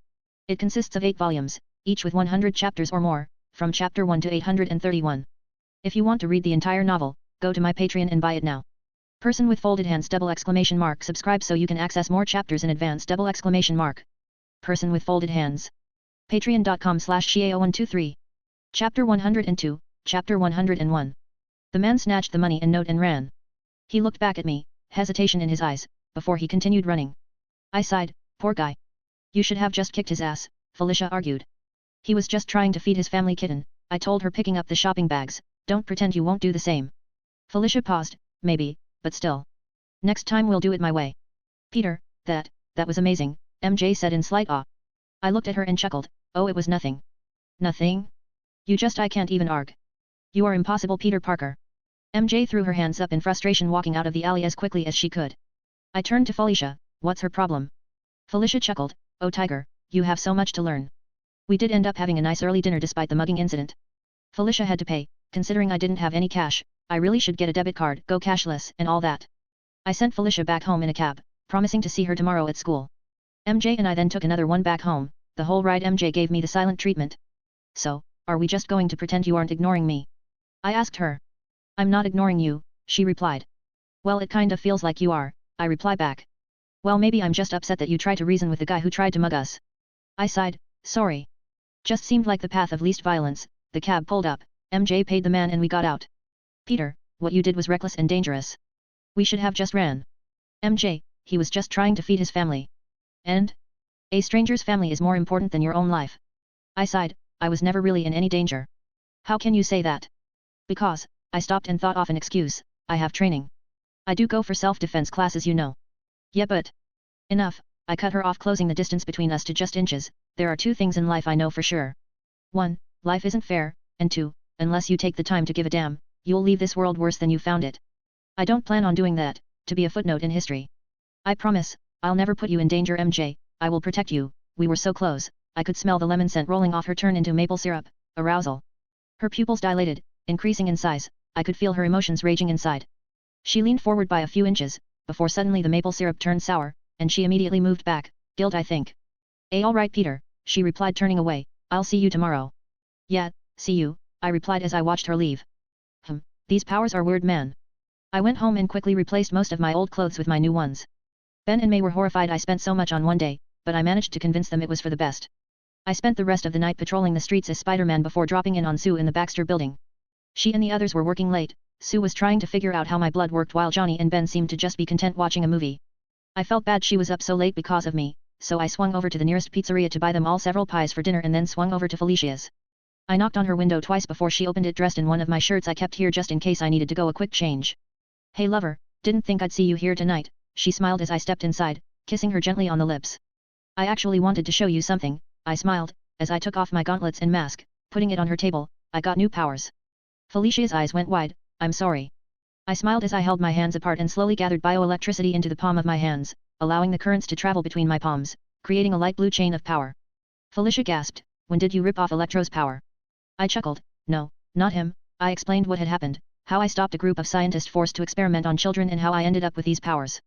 It consists of 8 volumes, each with 100 chapters or more, from chapter 1 to 831. If you want to read the entire novel, go to my Patreon and buy it now. Person with folded hands ! Subscribe so you can access more chapters in advance ! Person with folded hands. Patreon.com/Xiao123. Chapter 102, Chapter 101. The man snatched the money and note and ran. He looked back at me, hesitation in his eyes, before he continued running. I sighed, poor guy. You should have just kicked his ass, Felicia argued. He was just trying to feed his family kitten, I told her, picking up the shopping bags. Don't pretend you won't do the same. Felicia paused, maybe, but still. Next time we'll do it my way. Peter, that was amazing, MJ said in slight awe. I looked at her and chuckled, oh, it was nothing. Nothing? I can't even argue. You are impossible, Peter Parker. MJ threw her hands up in frustration, walking out of the alley as quickly as she could. I turned to Felicia, what's her problem? Felicia chuckled, oh Tiger, you have so much to learn. We did end up having a nice early dinner despite the mugging incident. Felicia had to pay, considering I didn't have any cash. I really should get a debit card, go cashless, and all that. I sent Felicia back home in a cab, promising to see her tomorrow at school. MJ and I then took another one back home. The whole ride MJ gave me the silent treatment. So, are we just going to pretend you aren't ignoring me? I asked her. I'm not ignoring you, she replied. Well, it kind of feels like you are, I reply back. Well, maybe I'm just upset that you tried to reason with the guy who tried to mug us. I sighed, sorry. Just seemed like the path of least violence. The cab pulled up, MJ paid the man and we got out. Peter, what you did was reckless and dangerous. We should have just ran. MJ, he was just trying to feed his family. And? A stranger's family is more important than your own life. I sighed, I was never really in any danger. How can you say that? Because, I stopped and thought of an excuse, I have training. I do go for self-defense classes, you know. Yeah, but... Enough, I cut her off, closing the distance between us to just inches. There are 2 things in life I know for sure. 1, life isn't fair, and 2, unless you take the time to give a damn, you'll leave this world worse than you found it. I don't plan on doing that, to be a footnote in history. I promise, I'll never put you in danger, MJ, I will protect you. We were so close, I could smell the lemon scent rolling off her turn into maple syrup. Arousal. Her pupils dilated, increasing in size. I could feel her emotions raging inside. She leaned forward by a few inches, before suddenly the maple syrup turned sour, and she immediately moved back. Guilt, I think. All right, Peter, she replied, turning away. I'll see you tomorrow. Yeah, see you, I replied as I watched her leave. These powers are weird, man. I went home and quickly replaced most of my old clothes with my new ones. Ben and May were horrified I spent so much on one day, but I managed to convince them it was for the best. I spent the rest of the night patrolling the streets as Spider-Man before dropping in on Sue in the Baxter building. She and the others were working late. Sue was trying to figure out how my blood worked while Johnny and Ben seemed to just be content watching a movie. I felt bad she was up so late because of me, so I swung over to the nearest pizzeria to buy them all several pies for dinner and then swung over to Felicia's. I knocked on her window twice before she opened it, dressed in one of my shirts I kept here just in case I needed to go a quick change. Hey lover, didn't think I'd see you here tonight, she smiled as I stepped inside, kissing her gently on the lips. I actually wanted to show you something, I smiled, as I took off my gauntlets and mask, putting it on her table. I got new powers. Felicia's eyes went wide. I'm sorry. I smiled as I held my hands apart and slowly gathered bioelectricity into the palm of my hands, allowing the currents to travel between my palms, creating a light blue chain of power. Felicia gasped, when did you rip off Electro's power? I chuckled, no, not him. I explained what had happened, how I stopped a group of scientists forced to experiment on children and how I ended up with these powers.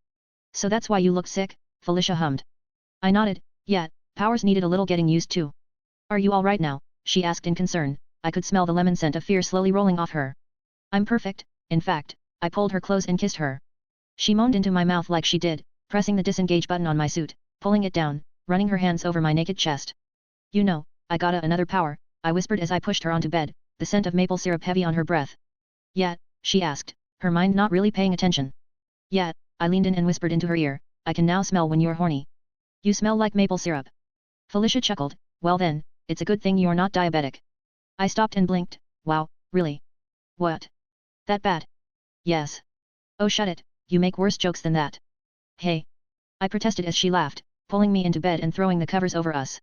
So that's why you look sick, Felicia hummed. I nodded, yeah, powers needed a little getting used to. Are you alright now? She asked in concern. I could smell the lemon scent of fear slowly rolling off her. I'm perfect, in fact. I pulled her close and kissed her. She moaned into my mouth like she did, pressing the disengage button on my suit, pulling it down, running her hands over my naked chest. You know, I got another power, I whispered as I pushed her onto bed, the scent of maple syrup heavy on her breath. Yeah, she asked, her mind not really paying attention. Yeah, I leaned in and whispered into her ear, I can now smell when you're horny. You smell like maple syrup. Felicia chuckled, well then, it's a good thing you're not diabetic. I stopped and blinked, wow, really? What? That bad? Yes. Oh shut it, you make worse jokes than that. Hey. I protested as she laughed, pulling me into bed and throwing the covers over us.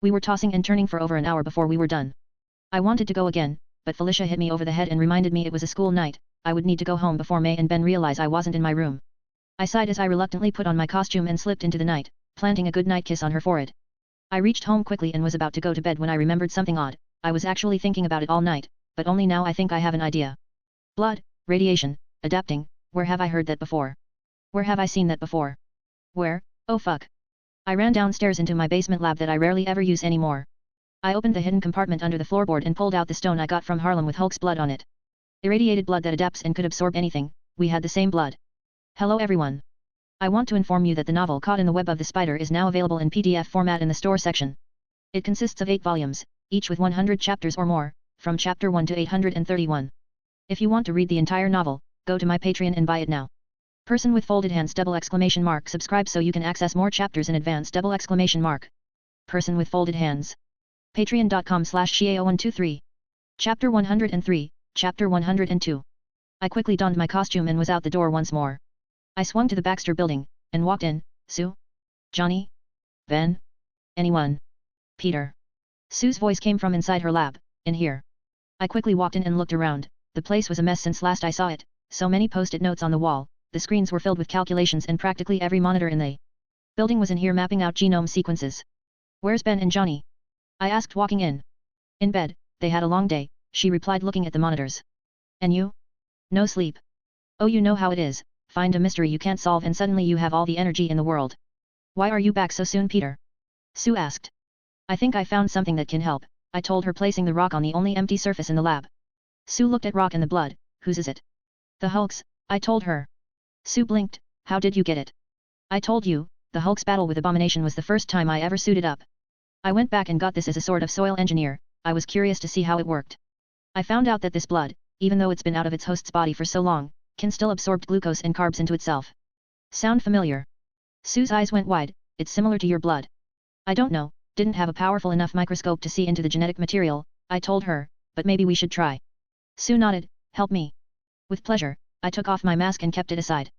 We were tossing and turning for over an hour before we were done. I wanted to go again, but Felicia hit me over the head and reminded me it was a school night. I would need to go home before May and Ben realize I wasn't in my room. I sighed as I reluctantly put on my costume and slipped into the night, planting a goodnight kiss on her forehead. I reached home quickly and was about to go to bed when I remembered something odd. I was actually thinking about it all night, but only now I think I have an idea. Blood, radiation, adapting, where have I heard that before? Where have I seen that before? Where? Oh fuck. I ran downstairs into my basement lab that I rarely ever use anymore. I opened the hidden compartment under the floorboard and pulled out the stone I got from Harlem with Hulk's blood on it. Irradiated blood that adapts and could absorb anything, we had the same blood. Hello everyone. I want to inform you that the novel Caught in the Web of the Spider is now available in PDF format in the store section. It consists of 8 volumes, each with 100 chapters or more, from chapter 1 to 831. If you want to read the entire novel, go to my Patreon and buy it now. Person with folded hands ! Subscribe so you can access more chapters in advance ! Person with folded hands. Patreon.com/Shio123. Chapter 103, Chapter 102. I quickly donned my costume and was out the door once more. I swung to the Baxter building, and walked in. Sue? Johnny? Ben? Anyone? Peter. Sue's voice came from inside her lab. In here. I quickly walked in and looked around. The place was a mess since last I saw it, so many post-it notes on the wall. The screens were filled with calculations and practically every monitor in the building was in here mapping out genome sequences. Where's Ben and Johnny? I asked walking in. In bed, they had a long day, she replied looking at the monitors. And you? No sleep. Oh, you know how it is, find a mystery you can't solve and suddenly you have all the energy in the world. Why are you back so soon, Peter? Sue asked. I think I found something that can help, I told her, placing the rock on the only empty surface in the lab. Sue looked at rock and the blood. Whose is it? The Hulk's, I told her. Sue blinked. How did you get it? I told you, the Hulk's battle with Abomination was the first time I ever suited up. I went back and got this as a sort of soil engineer. I was curious to see how it worked. I found out that this blood, even though it's been out of its host's body for so long, can still absorb glucose and carbs into itself. Sound familiar? Sue's eyes went wide. It's similar to your blood. I don't know, didn't have a powerful enough microscope to see into the genetic material, I told her, but maybe we should try. Sue nodded. Help me. With pleasure, I took off my mask and kept it aside.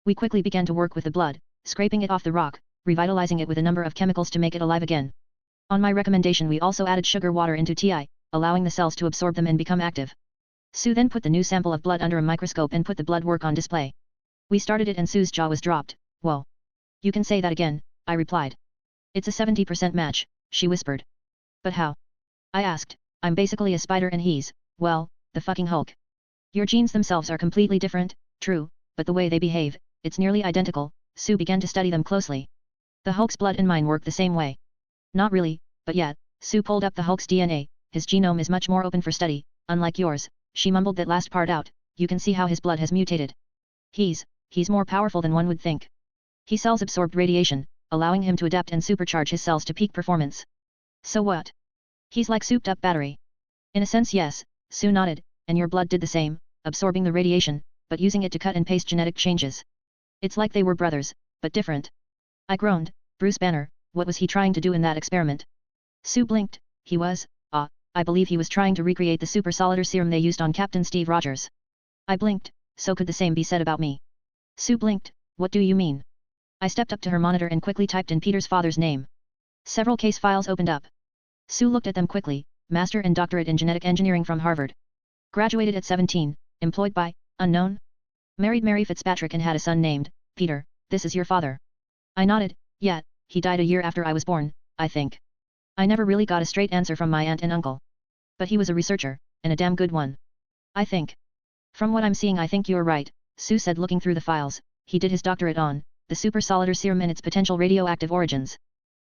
We quickly began to work with the blood, scraping it off the rock, revitalizing it with a number of chemicals to make it alive again. On my recommendation we also added sugar water into TI, allowing the cells to absorb them and become active. Sue then put the new sample of blood under a microscope and put the blood work on display. We started it and Sue's jaw was dropped. Whoa. You can say that again, I replied. It's a 70% match, she whispered. But how? I asked. I'm basically a spider and he's, well, the fucking Hulk. Your genes themselves are completely different, true, but the way they behave, it's nearly identical. Sue began to study them closely. The Hulk's blood and mine work the same way. Not really, but yet. Sue pulled up the Hulk's DNA, his genome is much more open for study, unlike yours, she mumbled that last part out, you can see how his blood has mutated. He's more powerful than one would think. His cells absorbed radiation, allowing him to adapt and supercharge his cells to peak performance. So what? He's like souped up battery. In a sense yes, Sue nodded, and your blood did the same, absorbing the radiation, but using it to cut and paste genetic changes. It's like they were brothers, but different. I groaned. Bruce Banner, what was he trying to do in that experiment? Sue blinked. He was, I believe he was trying to recreate the super solider serum they used on Captain Steve Rogers. I blinked. So could the same be said about me? Sue blinked. What do you mean? I stepped up to her monitor and quickly typed in Peter's father's name. Several case files opened up. Sue looked at them quickly. Master and doctorate in genetic engineering from Harvard. Graduated at 17, employed by, unknown? Married Mary Fitzpatrick and had a son named, Peter. This is your father. I nodded. Yeah, he died a year after I was born, I think. I never really got a straight answer from my aunt and uncle. But he was a researcher, and a damn good one. I think. From what I'm seeing I think you're right, Sue said looking through the files. He did his doctorate on, the super solider serum and its potential radioactive origins.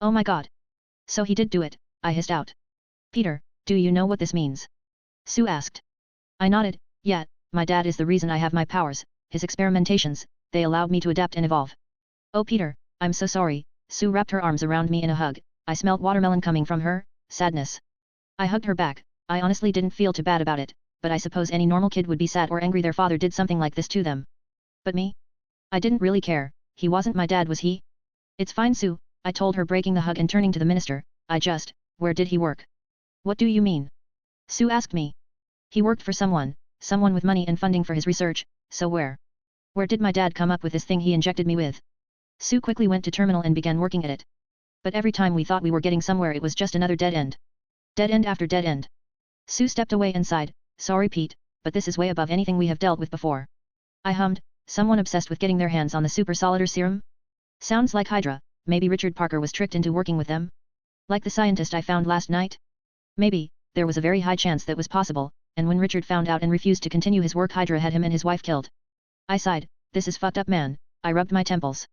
Oh my god. So he did do it, I hissed out. Peter, do you know what this means? Sue asked. I nodded. Yeah, my dad is the reason I have my powers, his experimentations, they allowed me to adapt and evolve. Oh Peter, I'm so sorry. Sue wrapped her arms around me in a hug. I smelled watermelon coming from her, sadness. I hugged her back. I honestly didn't feel too bad about it, but I suppose any normal kid would be sad or angry their father did something like this to them. But me? I didn't really care. He wasn't my dad, was he? It's fine, Sue, I told her, breaking the hug and turning to the minister. Where did he work? What do you mean? Sue asked me. He worked for someone with money and funding for his research, so where? Where did my dad come up with this thing he injected me with? Sue quickly went to terminal and began working at it. But every time we thought we were getting somewhere it was just another dead end. Dead end after dead end. Sue stepped away and sighed. Sorry Pete, but this is way above anything we have dealt with before. I hummed. Someone obsessed with getting their hands on the super solider serum? Sounds like Hydra. Maybe Richard Parker was tricked into working with them? Like the scientist I found last night? Maybe. There was a very high chance that was possible, and when Richard found out and refused to continue his work, Hydra had him and his wife killed. I sighed. This is fucked up, man. I rubbed my temples.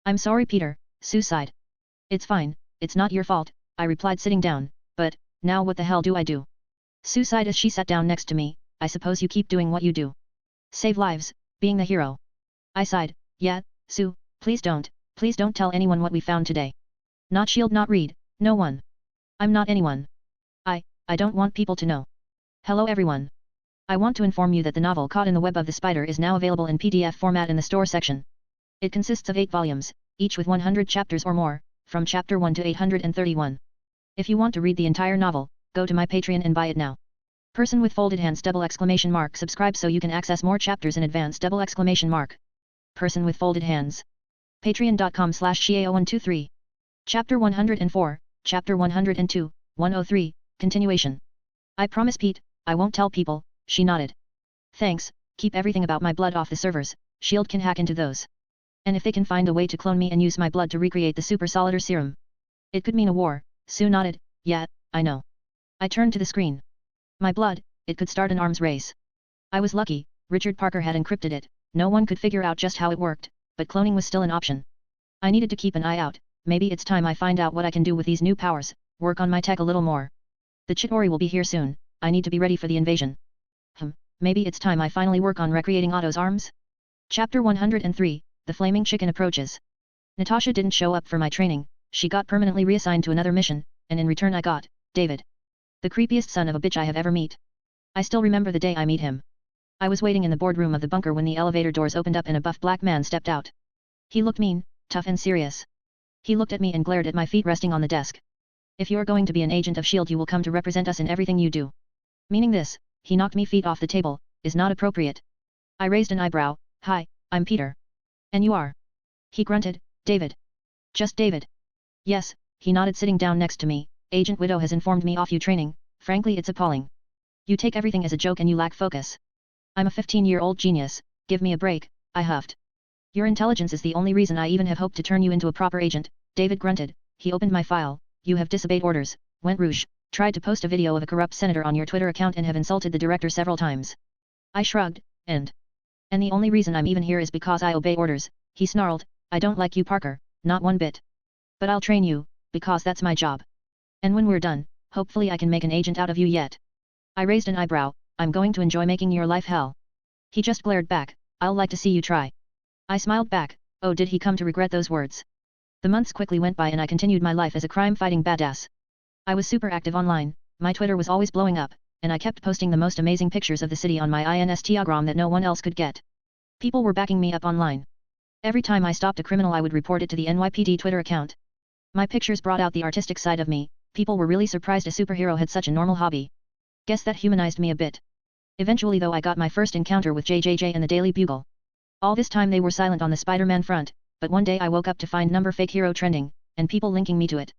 I'm sorry Peter, Sue sighed. It's fine, it's not your fault, I replied sitting down, but, now what the hell do I do? Sue sighed as she sat down next to me, I suppose you keep doing what you do. Save lives, being the hero. I sighed, yeah, Sue, please don't tell anyone what we found today. Not Shield, not Reed, no one. I'm not anyone. I don't want people to know. Hello everyone. I want to inform you that the novel Caught in the Web of the Spider is now available in PDF format in the store section. It consists of 8 volumes, each with 100 chapters or more, from chapter 1 to 831. If you want to read the entire novel, go to my Patreon and buy it now. Person with folded hands ! Subscribe so you can access more chapters in advance ! Person with folded hands. Patreon.com/shiao123. Chapter 104, Chapter 102, 103, Continuation. I promise Pete, I won't tell people, she nodded. Thanks, keep everything about my blood off the servers, Shield can hack into those. And if they can find a way to clone me and use my blood to recreate the super solider serum. It could mean a war, Sue nodded, yeah, I know. I turned to the screen. My blood, it could start an arms race. I was lucky, Richard Parker had encrypted it, no one could figure out just how it worked, but cloning was still an option. I needed to keep an eye out, maybe it's time I find out what I can do with these new powers, work on my tech a little more. The Chitauri will be here soon, I need to be ready for the invasion. Maybe it's time I finally work on recreating Otto's arms? Chapter 103, The Flaming Chicken Approaches. Natasha didn't show up for my training, she got permanently reassigned to another mission, and in return I got, David. The creepiest son of a bitch I have ever met. I still remember the day I meet him. I was waiting in the boardroom of the bunker when the elevator doors opened up and a buff black man stepped out. He looked mean, tough and serious. He looked at me and glared at my feet resting on the desk. If you're going to be an agent of S.H.I.E.L.D. you will come to represent us in everything you do. Meaning this, he knocked me feet off the table, is not appropriate. I raised an eyebrow, hi, I'm Peter. And you are? He grunted, David. Just David. Yes, he nodded sitting down next to me, Agent Widow has informed me off you training, frankly it's appalling. You take everything as a joke and you lack focus. I'm a 15-year-old genius, give me a break, I huffed. Your intelligence is the only reason I even have hope to turn you into a proper agent, David grunted, he opened my file, you have disobeyed orders, went rouge, tried to post a video of a corrupt senator on your Twitter account and have insulted the director several times. I shrugged, and the only reason I'm even here is because I obey orders, he snarled, I don't like you Parker, not one bit. But I'll train you, because that's my job. And when we're done, hopefully I can make an agent out of you yet. I raised an eyebrow, I'm going to enjoy making your life hell. He just glared back, I'll like to see you try. I smiled back, oh did he come to regret those words. The months quickly went by and I continued my life as a crime-fighting badass. I was super active online, my Twitter was always blowing up, and I kept posting the most amazing pictures of the city on my Instagram that no one else could get. People were backing me up online. Every time I stopped a criminal I would report it to the NYPD Twitter account. My pictures brought out the artistic side of me, people were really surprised a superhero had such a normal hobby. Guess that humanized me a bit. Eventually though I got my first encounter with JJJ and the Daily Bugle. All this time they were silent on the Spider-Man front, but one day I woke up to find number fake hero trending, and people linking me to it.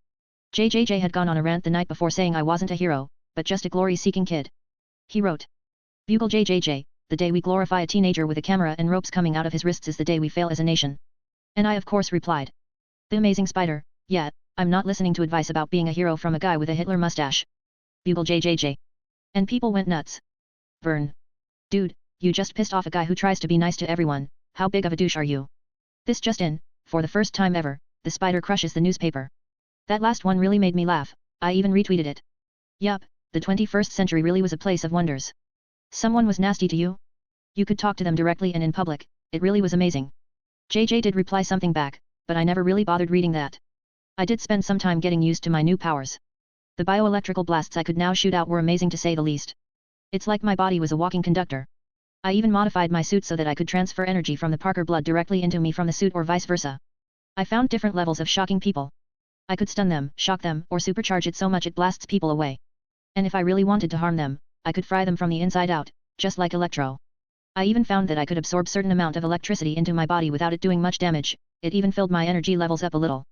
JJJ had gone on a rant the night before saying I wasn't a hero, but just a glory-seeking kid. He wrote, Bugle JJJ, the day we glorify a teenager with a camera and ropes coming out of his wrists is the day we fail as a nation. And I of course replied. The Amazing Spider, yeah, I'm not listening to advice about being a hero from a guy with a Hitler mustache. Bugle JJJ. And people went nuts. Burn. Dude, you just pissed off a guy who tries to be nice to everyone, how big of a douche are you? This just in, for the first time ever, the spider crushes the newspaper. That last one really made me laugh, I even retweeted it. Yup, the 21st century really was a place of wonders. Someone was nasty to you? You could talk to them directly and in public, it really was amazing. JJ did reply something back, but I never really bothered reading that. I did spend some time getting used to my new powers. The bioelectrical blasts I could now shoot out were amazing to say the least. It's like my body was a walking conductor. I even modified my suit so that I could transfer energy from the Parker blood directly into me from the suit or vice versa. I found different levels of shocking people. I could stun them, shock them, or supercharge it so much it blasts people away. And if I really wanted to harm them, I could fry them from the inside out, just like Electro. I even found that I could absorb certain amount of electricity into my body without it doing much damage, it even filled my energy levels up a little.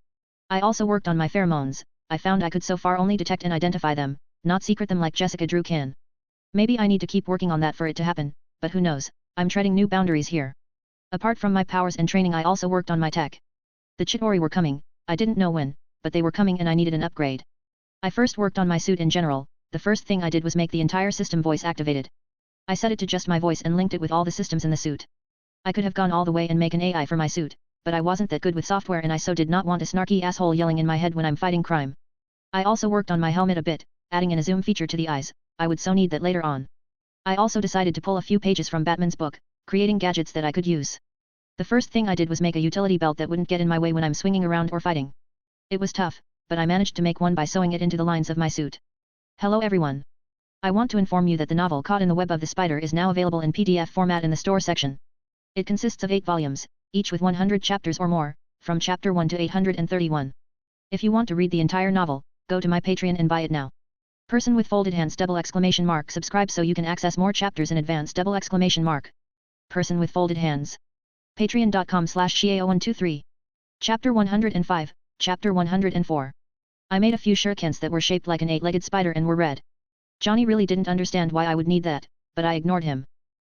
I also worked on my pheromones, I found I could so far only detect and identify them, not secret them like Jessica Drew can. Maybe I need to keep working on that for it to happen, but who knows, I'm treading new boundaries here. Apart from my powers and training I also worked on my tech. The Chitauri were coming, I didn't know when, but they were coming and I needed an upgrade. I first worked on my suit in general, the first thing I did was make the entire system voice activated. I set it to just my voice and linked it with all the systems in the suit. I could have gone all the way and make an AI for my suit, but I wasn't that good with software and I so did not want a snarky asshole yelling in my head when I'm fighting crime. I also worked on my helmet a bit, adding in a zoom feature to the eyes. I would so need that later on. I also decided to pull a few pages from Batman's book, creating gadgets that I could use. The first thing I did was make a utility belt that wouldn't get in my way when I'm swinging around or fighting. It was tough, but I managed to make one by sewing it into the lines of my suit. Hello everyone. I want to inform you that the novel Caught in the Web of the Spider is now available in PDF format in the store section. It consists of 8 volumes, each with 100 chapters or more, from chapter 1 to 831. If you want to read the entire novel, go to my Patreon and buy it now. Person with folded hands ! Subscribe so you can access more chapters in advance ! Person with folded hands. Patreon.com/Xiao123. Chapter 105, Chapter 104. I made a few shurikens that were shaped like an 8-legged spider and were red. Johnny really didn't understand why I would need that, but I ignored him.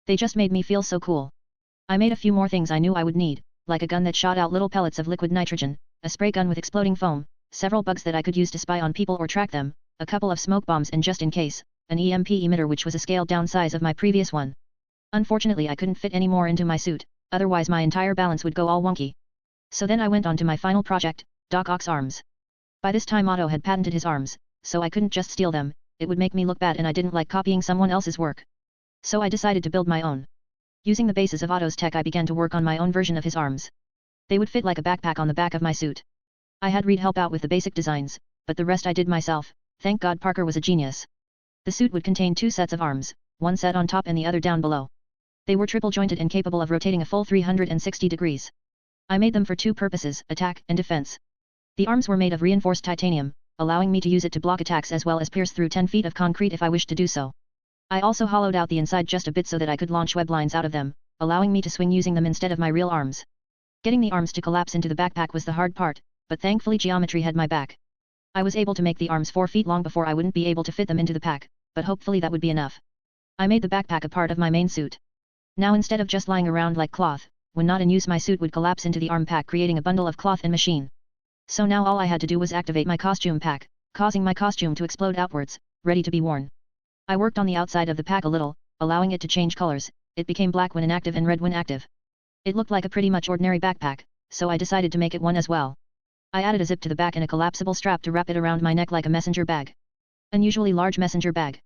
They just made me feel so cool. I made a few more things I knew I would need, like a gun that shot out little pellets of liquid nitrogen, a spray gun with exploding foam, several bugs that I could use to spy on people or track them, a couple of smoke bombs and just in case, an EMP emitter which was a scaled-down size of my previous one. Unfortunately I couldn't fit any more into my suit, otherwise my entire balance would go all wonky. So then I went on to my final project, Doc Ock's arms. By this time Otto had patented his arms, so I couldn't just steal them, it would make me look bad and I didn't like copying someone else's work. So I decided to build my own. Using the basis of Otto's tech I began to work on my own version of his arms. They would fit like a backpack on the back of my suit. I had Reed help out with the basic designs, but the rest I did myself. Thank God Parker was a genius. The suit would contain 2 sets of arms, one set on top and the other down below. They were triple jointed and capable of rotating a full 360 degrees. I made them for 2 purposes, attack and defense. The arms were made of reinforced titanium, allowing me to use it to block attacks as well as pierce through 10 feet of concrete if I wished to do so. I also hollowed out the inside just a bit so that I could launch web lines out of them, allowing me to swing using them instead of my real arms. Getting the arms to collapse into the backpack was the hard part, but thankfully geometry had my back. I was able to make the arms 4 feet long before I wouldn't be able to fit them into the pack, but hopefully that would be enough. I made the backpack a part of my main suit. Now instead of just lying around like cloth, when not in use my suit would collapse into the arm pack creating a bundle of cloth and machine. So now all I had to do was activate my costume pack, causing my costume to explode outwards, ready to be worn. I worked on the outside of the pack a little, allowing it to change colors. It became black when inactive and red when active. It looked like a pretty much ordinary backpack, so I decided to make it one as well. I added a zip to the back and a collapsible strap to wrap it around my neck like a messenger bag. Unusually large messenger bag.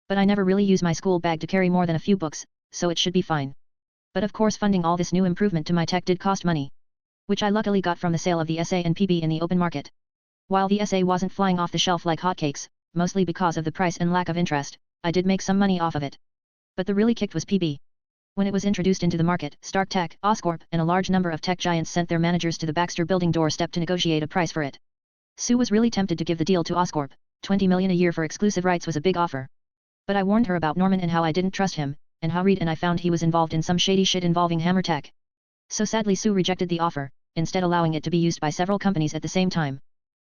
But I never really use my school bag to carry more than a few books, so it should be fine. But of course funding all this new improvement to my tech did cost money. Which I luckily got from the sale of the SA and PB in the open market. While the SA wasn't flying off the shelf like hotcakes, mostly because of the price and lack of interest, I did make some money off of it. But the really kicked was PB. When it was introduced into the market, Stark Tech, Oscorp, and a large number of tech giants sent their managers to the Baxter Building doorstep to negotiate a price for it. Sue was really tempted to give the deal to Oscorp. $20 million a year for exclusive rights was a big offer. But I warned her about Norman and how I didn't trust him, and how Reed and I found he was involved in some shady shit involving Hammer Tech. So sadly Sue rejected the offer, instead allowing it to be used by several companies at the same time.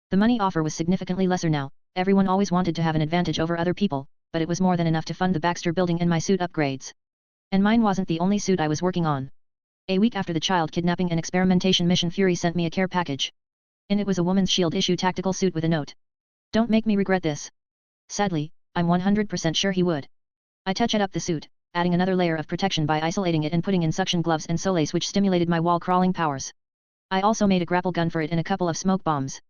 The money offer was significantly lesser now. Everyone always wanted to have an advantage over other people, but it was more than enough to fund the Baxter Building and my suit upgrades. And mine wasn't the only suit I was working on. A week after the child kidnapping and experimentation mission, Fury sent me a care package. In it was a woman's shield issue tactical suit with a note. Don't make me regret this. Sadly, I'm 100% sure he would. I touched up the suit, adding another layer of protection by isolating it and putting in suction gloves and solace which stimulated my wall crawling powers. I also made a grapple gun for it and a couple of smoke bombs.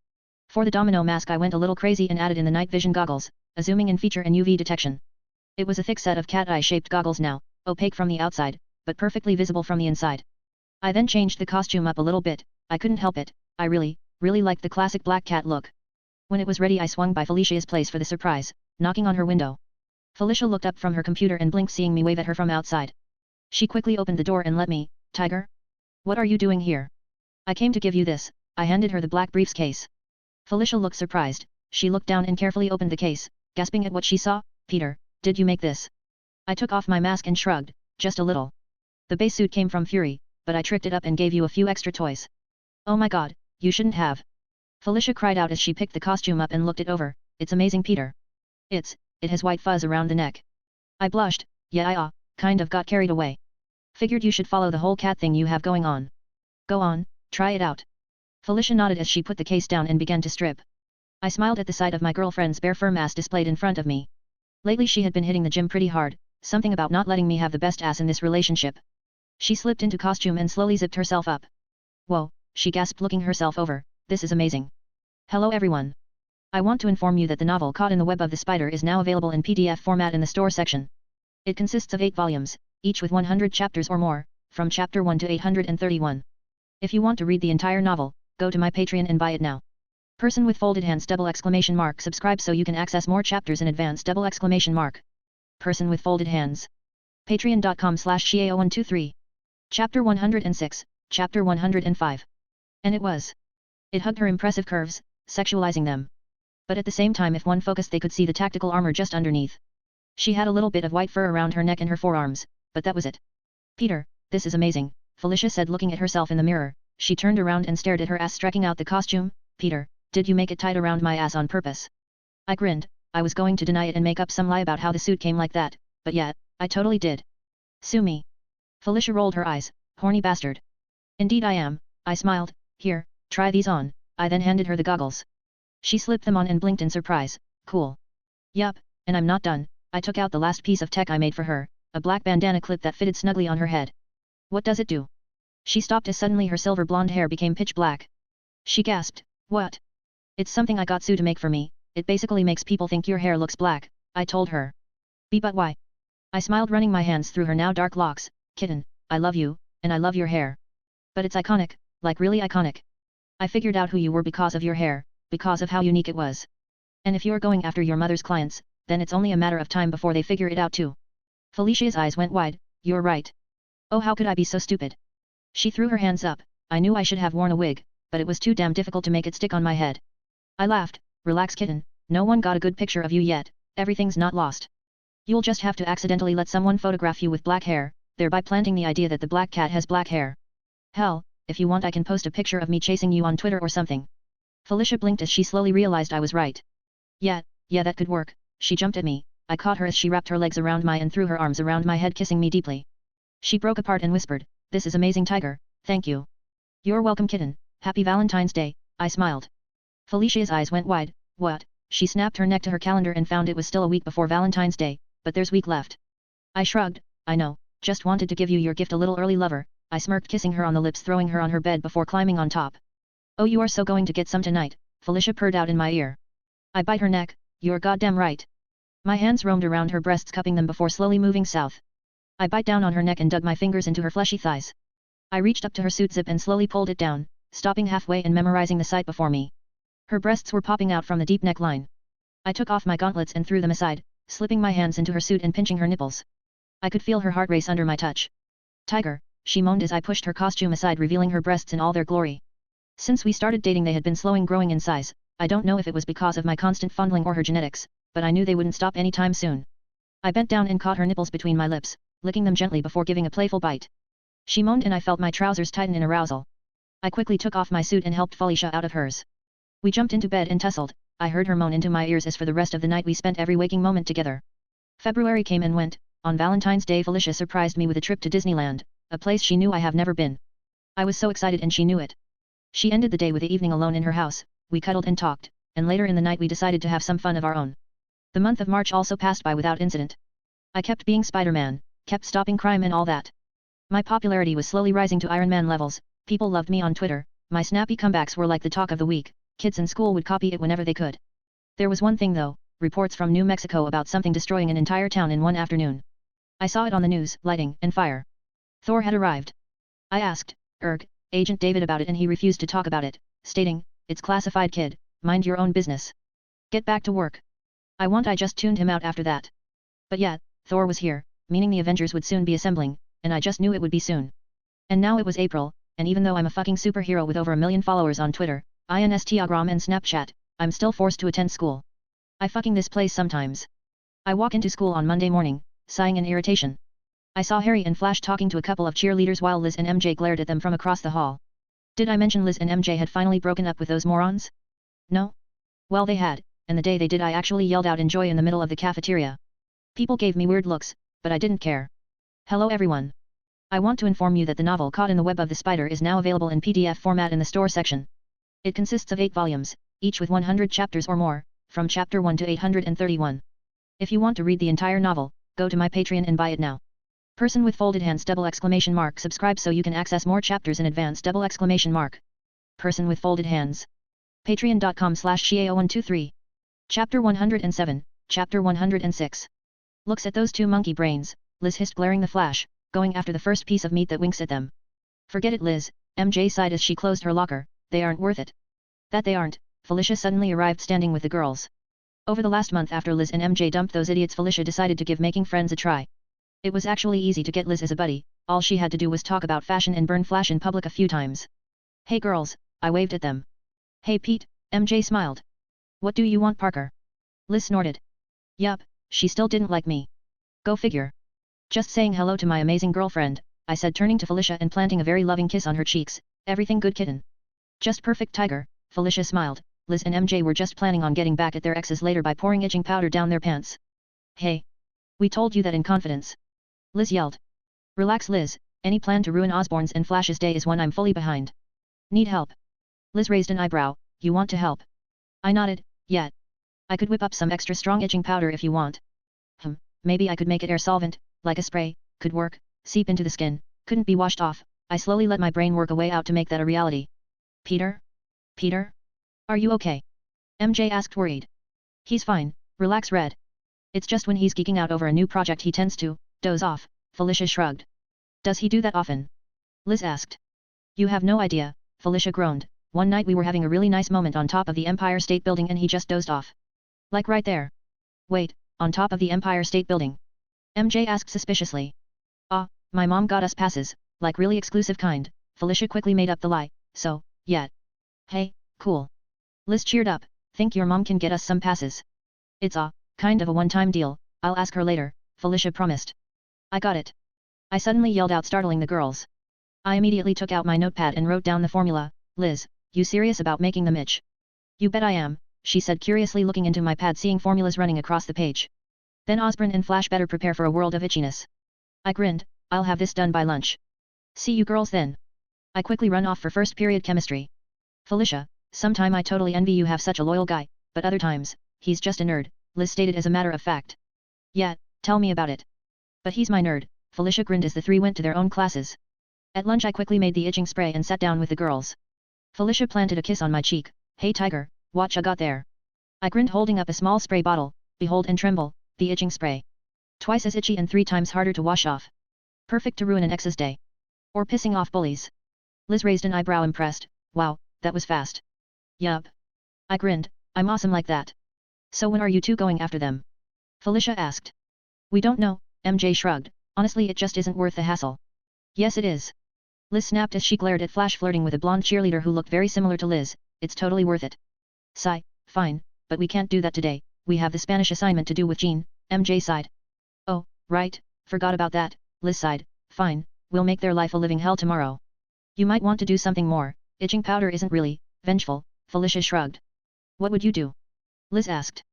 For the domino mask I went a little crazy and added in the night vision goggles, a zooming in feature and UV detection. It was a thick set of cat eye shaped goggles now, opaque from the outside, but perfectly visible from the inside. I then changed the costume up a little bit. I couldn't help it, I really liked the classic black cat look. When it was ready I swung by Felicia's place for the surprise, knocking on her window. Felicia looked up from her computer and blinked seeing me wave at her from outside. She quickly opened the door and let me, Tiger? What are you doing here? I came to give you this. I handed her the black briefcase. Felicia looked surprised. She looked down and carefully opened the case, gasping at what she saw. Peter, did you make this? I took off my mask and shrugged, just a little. The base suit came from Fury, but I tricked it up and gave you a few extra toys. Oh my god, you shouldn't have. Felicia cried out as she picked the costume up and looked it over. It's amazing, Peter. It has white fuzz around the neck. I blushed. Yeah, kind of got carried away. Figured you should follow the whole cat thing you have going on. Go on, try it out. Felicia nodded as she put the case down and began to strip. I smiled at the sight of my girlfriend's bare firm ass displayed in front of me. Lately she had been hitting the gym pretty hard, something about not letting me have the best ass in this relationship. She slipped into costume and slowly zipped herself up. Whoa, she gasped looking herself over, this is amazing. Hello everyone. I want to inform you that the novel Caught in the Web of the Spider is now available in PDF format in the store section. It consists of 8 volumes, each with 100 chapters or more, from chapter 1 to 831. If you want to read the entire novel, go to my Patreon and buy it now. Person with folded hands ! Subscribe so you can access more chapters in advance ! Person with folded hands. Patreon.com/Shia123. Chapter 106, Chapter 105. And it was. It hugged her impressive curves, sexualizing them. But at the same time if one focused they could see the tactical armor just underneath. She had a little bit of white fur around her neck and her forearms, but that was it. Peter, this is amazing, Felicia said looking at herself in the mirror. She turned around and stared at her ass striking out the costume. Peter, did you make it tight around my ass on purpose? I grinned. I was going to deny it and make up some lie about how the suit came like that, but yeah, I totally did. Sue me. Felicia rolled her eyes, horny bastard. Indeed I am, I smiled. Here, try these on. I then handed her the goggles. She slipped them on and blinked in surprise. Cool. Yup, and I'm not done. I took out the last piece of tech I made for her, a black bandana clip that fitted snugly on her head. What does it do? She stopped as suddenly her silver blonde hair became pitch black. She gasped, what? It's something I got Sue to make for me. It basically makes people think your hair looks black, I told her. But why? I smiled running my hands through her now dark locks. Kitten, I love you, and I love your hair. But it's iconic, like really iconic. I figured out who you were because of your hair, because of how unique it was. And if you're going after your mother's clients, then it's only a matter of time before they figure it out too. Felicia's eyes went wide. You're right. Oh, how could I be so stupid? She threw her hands up. I knew I should have worn a wig, but it was too damn difficult to make it stick on my head. I laughed. Relax kitten, no one got a good picture of you yet, everything's not lost. You'll just have to accidentally let someone photograph you with black hair, thereby planting the idea that the black cat has black hair. Hell, if you want I can post a picture of me chasing you on Twitter or something. Felicia blinked as she slowly realized I was right. Yeah, that could work. She jumped at me. I caught her as she wrapped her legs around my and threw her arms around my head kissing me deeply. She broke apart and whispered, this is amazing tiger, thank you. You're welcome kitten, happy Valentine's Day, I smiled. Felicia's eyes went wide. What? She snapped her neck to her calendar and found it was still a week before Valentine's Day, but there's week left. I shrugged. I know, just wanted to give you your gift a little early lover. I smirked kissing her on the lips throwing her on her bed before climbing on top. Oh you are so going to get some tonight, Felicia purred out in my ear. I bite her neck, you're goddamn right. My hands roamed around her breasts cupping them before slowly moving south. I bite down on her neck and dug my fingers into her fleshy thighs. I reached up to her suit zip and slowly pulled it down, stopping halfway and memorizing the sight before me. Her breasts were popping out from the deep neckline. I took off my gauntlets and threw them aside, slipping my hands into her suit and pinching her nipples. I could feel her heart race under my touch. Tiger, she moaned as I pushed her costume aside revealing her breasts in all their glory. Since we started dating they had been slowing growing in size. I don't know if it was because of my constant fondling or her genetics, but I knew they wouldn't stop anytime soon. I bent down and caught her nipples between my lips, licking them gently before giving a playful bite. She moaned and I felt my trousers tighten in arousal. I quickly took off my suit and helped Felicia out of hers. We jumped into bed and tussled. I heard her moan into my ears as for the rest of the night we spent every waking moment together. February came and went. On Valentine's Day Felicia surprised me with a trip to Disneyland, a place she knew I have never been. I was so excited and she knew it. She ended the day with the evening alone in her house. We cuddled and talked, and later in the night we decided to have some fun of our own. The month of March also passed by without incident. I kept being Spider-Man, kept stopping crime and all that. My popularity was slowly rising to Iron Man levels. People loved me on Twitter. My snappy comebacks were like the talk of the week. Kids in school would copy it whenever they could. There was one thing though, reports from New Mexico about something destroying an entire town in one afternoon. I saw it on the news, lighting and fire. Thor had arrived. I asked, Agent David about it and he refused to talk about it, stating, it's classified kid, mind your own business. Get back to work. I just tuned him out after that. But yeah, Thor was here, meaning the Avengers would soon be assembling, and I just knew it would be soon. And now it was April, and even though I'm a fucking superhero with over 1 million followers on Twitter, Instagram and Snapchat, I'm still forced to attend school. I fucking this place sometimes. I walk into school on Monday morning, sighing in irritation. I saw Harry and Flash talking to a couple of cheerleaders while Liz and MJ glared at them from across the hall. Did I mention Liz and MJ had finally broken up with those morons? No? Well they had, and the day they did I actually yelled out enjoy in the middle of the cafeteria. People gave me weird looks, but I didn't care. Hello everyone. I want to inform you that the novel Caught in the Web of the Spider is now available in PDF format in the store section. It consists of 8 volumes, each with 100 chapters or more, from chapter 1 to 831. If you want to read the entire novel, go to my Patreon and buy it now. Person with folded hands double exclamation mark subscribe so you can access more chapters in advance double exclamation mark. Person with folded hands. Patreon.com/Xiao123. Chapter 107, Chapter 106. Looks at those two monkey brains, Liz hissed glaring the flash, going after the first piece of meat that winks at them. Forget it Liz, MJ sighed as she closed her locker, they aren't worth it. That they aren't, Felicia suddenly arrived standing with the girls. Over the last month after Liz and MJ dumped those idiots Felicia decided to give making friends a try. It was actually easy to get Liz as a buddy, all she had to do was talk about fashion and burn flash in public a few times. Hey girls, I waved at them. Hey Pete, MJ smiled. What do you want Parker? Liz snorted. Yup, she still didn't like me. Go figure. Just saying hello to my amazing girlfriend, I said turning to Felicia and planting a very loving kiss on her cheeks, everything good kitten. Just perfect tiger, Felicia smiled. Liz and MJ were just planning on getting back at their exes later by pouring itching powder down their pants. Hey. We told you that in confidence. Liz yelled. Relax Liz, any plan to ruin Osborne's and Flash's day is one I'm fully behind. Need help? Liz raised an eyebrow, you want to help? I nodded, yet. I could whip up some extra strong itching powder if you want. Maybe I could make it air solvent, like a spray, could work, seep into the skin, couldn't be washed off. I slowly let my brain work a way out to make that a reality. Peter? Peter? Are you okay? MJ asked worried. He's fine, relax Red. It's just when he's geeking out over a new project he tends to doze off, Felicia shrugged. Does he do that often? Liz asked. You have no idea, Felicia groaned. One night we were having a really nice moment on top of the Empire State Building and he just dozed off. Like right there. Wait, on top of the Empire State Building? MJ asked suspiciously. My mom got us passes, like really exclusive kind, Felicia quickly made up the lie, so, yet. Hey, cool. Liz cheered up, think your mom can get us some passes. It's kind of a one-time deal, I'll ask her later, Felicia promised. I got it. I suddenly yelled out startling the girls. I immediately took out my notepad and wrote down the formula. Liz, you serious about making them itch? You bet I am, she said curiously looking into my pad seeing formulas running across the page. Then Osborne and Flash better prepare for a world of itchiness. I grinned, I'll have this done by lunch. See you girls then. I quickly run off for first period chemistry. Felicia, sometime I totally envy you have such a loyal guy, but other times, he's just a nerd, Liz stated as a matter of fact. Yeah, tell me about it. But he's my nerd, Felicia grinned as the three went to their own classes. At lunch I quickly made the itching spray and sat down with the girls. Felicia planted a kiss on my cheek. Hey tiger, watch I got there. I grinned holding up a small spray bottle, behold and tremble, the itching spray. Twice as itchy and 3 times harder to wash off. Perfect to ruin an ex's day. Or pissing off bullies. Liz raised an eyebrow impressed, wow, that was fast. Yup. I grinned, I'm awesome like that. So when are you two going after them? Felicia asked. We don't know, MJ shrugged, honestly it just isn't worth the hassle. Yes it is. Liz snapped as she glared at Flash flirting with a blonde cheerleader who looked very similar to Liz, it's totally worth it. Sigh, fine, but we can't do that today, we have the Spanish assignment to do with Jean, MJ sighed. Oh, right, forgot about that, Liz sighed, fine, we'll make their life a living hell tomorrow. You might want to do something more, itching powder isn't really vengeful, Felicia shrugged. What would you do? Liz asked.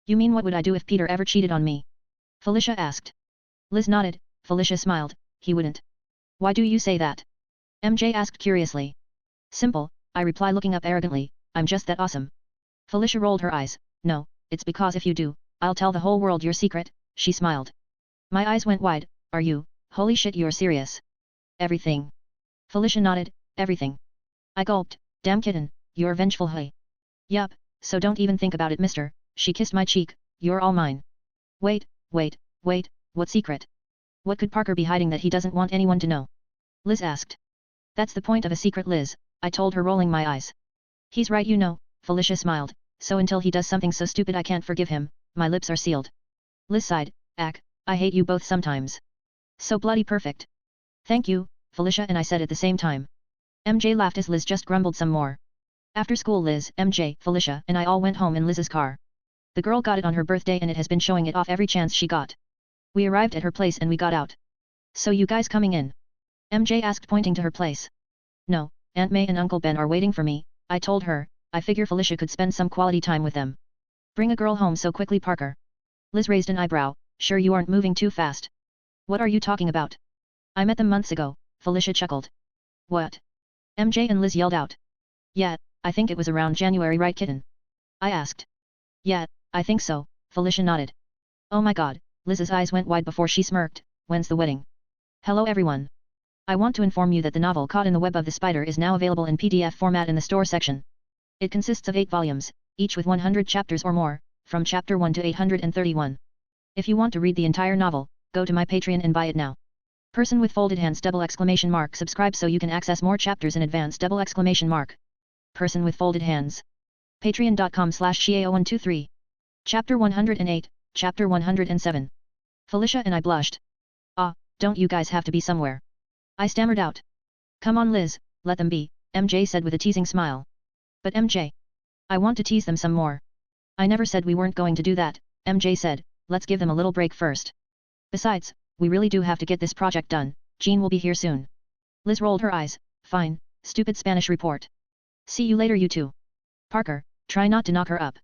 You mean what would I do if Peter ever cheated on me? Felicia asked. Liz nodded, Felicia smiled, he wouldn't. Why do you say that? MJ asked curiously. Simple, I reply looking up arrogantly, I'm just that awesome. Felicia rolled her eyes, no, it's because if you do, I'll tell the whole world your secret, she smiled. My eyes went wide, are you, holy shit you're serious. Everything. Felicia nodded, everything. I gulped, damn kitten, you're vengeful hey. Yup, so don't even think about it mister, she kissed my cheek, you're all mine. Wait, what secret? What could Parker be hiding that he doesn't want anyone to know? Liz asked. That's the point of a secret Liz, I told her rolling my eyes. He's right you know, Felicia smiled, so until he does something so stupid I can't forgive him, my lips are sealed. Liz sighed, I hate you both sometimes. So bloody perfect. Thank you, Felicia and I said at the same time. MJ laughed as Liz just grumbled some more. After school Liz, MJ, Felicia and I all went home in Liz's car. The girl got it on her birthday and it has been showing it off every chance she got. We arrived at her place and we got out. So you guys coming in? MJ asked pointing to her place. No, Aunt May and Uncle Ben are waiting for me, I told her, I figure Felicia could spend some quality time with them. Bring a girl home so quickly Parker. Liz raised an eyebrow, sure you aren't moving too fast. What are you talking about? I met them months ago, Felicia chuckled. What? MJ and Liz yelled out. Yeah, I think it was around January right kitten? I asked. Yeah, I think so, Felicia nodded. Oh my god, Liz's eyes went wide before she smirked, when's the wedding? Hello everyone. I want to inform you that the novel Caught in the Web of the Spider is now available in PDF format in the store section. It consists of 8 volumes, each with 100 chapters or more, from chapter 1 to 831. If you want to read the entire novel, go to my Patreon and buy it now. Person with folded hands ! Subscribe so you can access more chapters in advance ! Person with folded hands. Patreon.com/Shio123. Chapter 108, Chapter 107. Felicia and I blushed. Ah, don't you guys have to be somewhere? I stammered out. Come on Liz, let them be, MJ said with a teasing smile. But MJ. I want to tease them some more. I never said we weren't going to do that, MJ said, let's give them a little break first. Besides, we really do have to get this project done, Jean will be here soon. Liz rolled her eyes, fine, stupid Spanish report. See you later you two. Parker, try not to knock her up.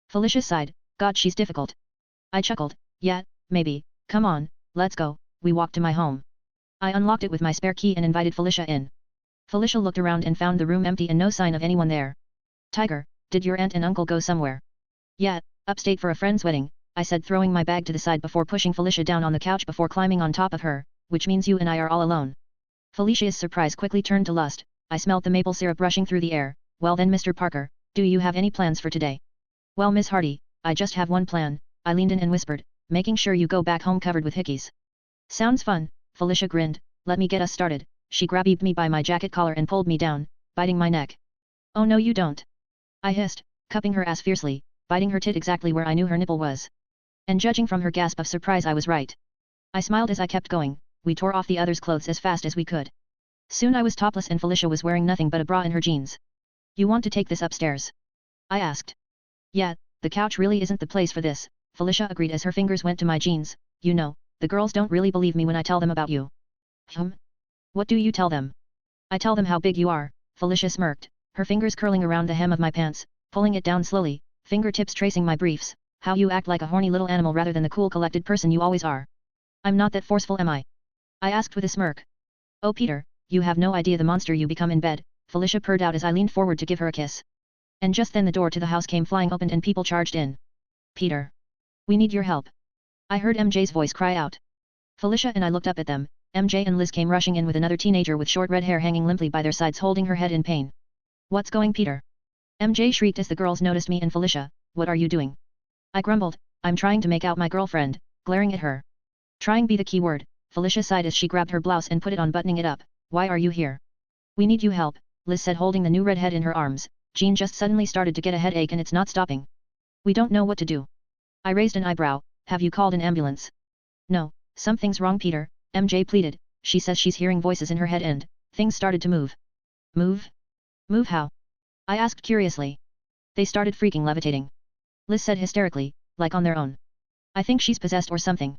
Felicia sighed, God she's difficult. I chuckled, yeah, maybe, come on, let's go, we walked to my home. I unlocked it with my spare key and invited Felicia in. Felicia looked around and found the room empty and no sign of anyone there. Tiger, did your aunt and uncle go somewhere? Yeah, upstate for a friend's wedding, I said throwing my bag to the side before pushing Felicia down on the couch before climbing on top of her, which means you and I are all alone. Felicia's surprise quickly turned to lust, I smelt the maple syrup rushing through the air. Well then Mr. Parker, do you have any plans for today? Well Miss Hardy, I just have one plan, I leaned in and whispered, making sure you go back home covered with hickeys. Sounds fun, Felicia grinned, let me get us started. She grabbed me by my jacket collar and pulled me down, biting my neck. Oh no you don't. I hissed, cupping her ass fiercely, biting her tit exactly where I knew her nipple was. And judging from her gasp of surprise I was right. I smiled as I kept going, we tore off the others' clothes as fast as we could. Soon I was topless and Felicia was wearing nothing but a bra and her jeans. You want to take this upstairs? I asked. Yeah, the couch really isn't the place for this, Felicia agreed as her fingers went to my jeans, you know, the girls don't really believe me when I tell them about you. What do you tell them? I tell them how big you are, Felicia smirked, her fingers curling around the hem of my pants, pulling it down slowly, fingertips tracing my briefs, how you act like a horny little animal rather than the cool collected person you always are. I'm not that forceful am I? I asked with a smirk. Oh Peter, you have no idea the monster you become in bed, Felicia purred out as I leaned forward to give her a kiss. And just then the door to the house came flying open and people charged in. Peter. We need your help. I heard MJ's voice cry out. Felicia and I looked up at them. MJ and Liz came rushing in with another teenager with short red hair hanging limply by their sides holding her head in pain. What's going Peter? MJ shrieked as the girls noticed me and Felicia, what are you doing? I grumbled, I'm trying to make out my girlfriend, glaring at her. Trying be the key word, Felicia sighed as she grabbed her blouse and put it on buttoning it up, why are you here? We need you help, Liz said holding the new redhead in her arms, Jean just suddenly started to get a headache and it's not stopping. We don't know what to do. I raised an eyebrow, have you called an ambulance? No, something's wrong Peter, MJ pleaded, she says she's hearing voices in her head and, things started to move. Move? Move how? I asked curiously. They started freaking levitating. Liz said hysterically, like on their own. I think she's possessed or something.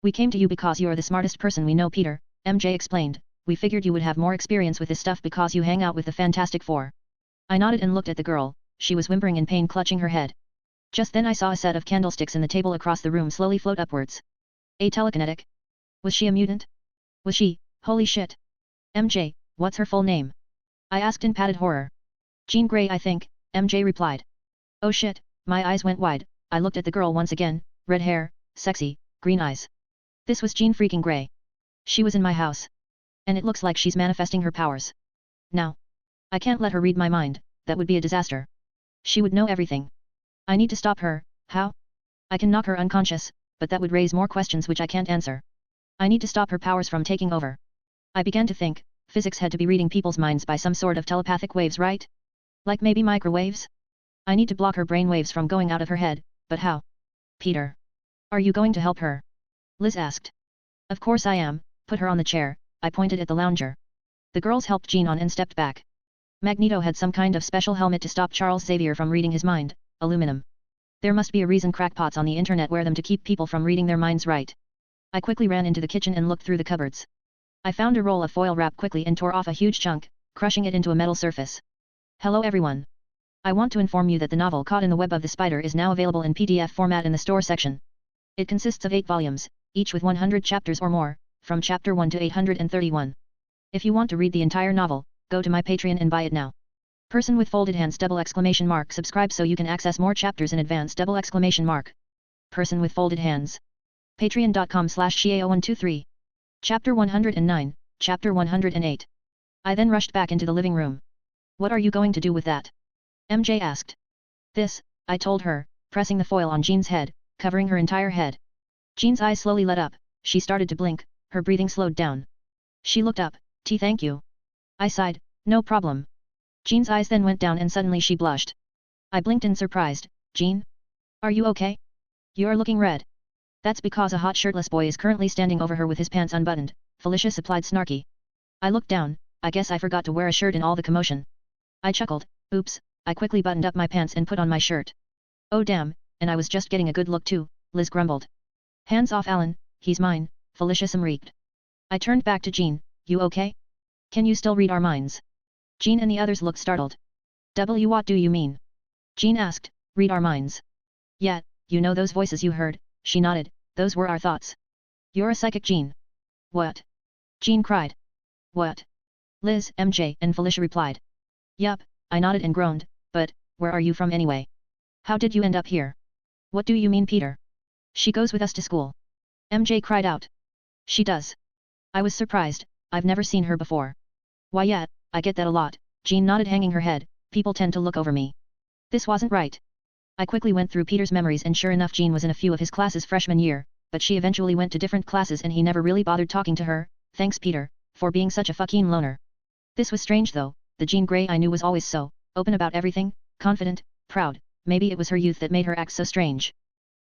We came to you because you're the smartest person we know Peter, MJ explained, we figured you would have more experience with this stuff because you hang out with the Fantastic Four. I nodded and looked at the girl, she was whimpering in pain clutching her head. Just then I saw a set of candlesticks in the table across the room slowly float upwards. A telekinetic? Was she a mutant? Was she, holy shit. MJ, what's her full name? I asked in padded horror. Jean Grey I think, MJ replied. Oh shit, my eyes went wide, I looked at the girl once again, red hair, sexy, green eyes. This was Jean freaking Grey. She was in my house. And it looks like she's manifesting her powers. Now. I can't let her read my mind, that would be a disaster. She would know everything. I need to stop her, how? I can knock her unconscious, but that would raise more questions which I can't answer. I need to stop her powers from taking over. I began to think, physics had to be reading people's minds by some sort of telepathic waves right? Like maybe microwaves? I need to block her brain waves from going out of her head, but how? Peter. Are you going to help her? Liz asked. Of course I am, put her on the chair, I pointed at the lounger. The girls helped Jean on and stepped back. Magneto had some kind of special helmet to stop Charles Xavier from reading his mind, aluminum. There must be a reason crackpots on the internet wear them to keep people from reading their minds right. I quickly ran into the kitchen and looked through the cupboards. I found a roll of foil wrap quickly and tore off a huge chunk, crushing it into a metal surface. Hello everyone. I want to inform you that the novel Caught in the Web of the Spider is now available in PDF format in the store section. It consists of 8 volumes, each with 100 chapters or more, from chapter 1 to 831. If you want to read the entire novel, go to my Patreon and buy it now. Person with folded hands ! Subscribe so you can access more chapters in advance ! Person with folded hands. Patreon.com/Shio123. Chapter 109, Chapter 108. I then rushed back into the living room. What are you going to do with that? MJ asked. This, I told her, pressing the foil on Jean's head, covering her entire head. Jean's eyes slowly lit up, she started to blink, her breathing slowed down. She looked up, Thank you. I sighed, no problem. Jean's eyes then went down and suddenly she blushed. I blinked in surprise. Jean? Are you okay? You're looking red. That's because a hot shirtless boy is currently standing over her with his pants unbuttoned, Felicia supplied snarky. I looked down, I guess I forgot to wear a shirt in all the commotion. I chuckled, oops, I quickly buttoned up my pants and put on my shirt. Oh damn, and I was just getting a good look too, Liz grumbled. Hands off Alan, he's mine, Felicia smirked. I turned back to Jean, you okay? Can you still read our minds? Jean and the others looked startled. What do you mean? Jean asked, read our minds. Yeah, you know those voices you heard, she nodded, those were our thoughts. You're a psychic, Jean. What? Jean cried. What? Liz, MJ, and Felicia replied. Yup, I nodded and groaned, but, where are you from anyway? How did you end up here? What do you mean, Peter? She goes with us to school. MJ cried out. She does. I was surprised, I've never seen her before. Why yeah, I get that a lot, Jean nodded hanging her head, people tend to look over me. This wasn't right. I quickly went through Peter's memories and sure enough Jean was in a few of his classes freshman year, but she eventually went to different classes and he never really bothered talking to her, thanks Peter, for being such a fucking loner. This was strange though, the Jean Grey I knew was always so, open about everything, confident, proud, maybe it was her youth that made her act so strange.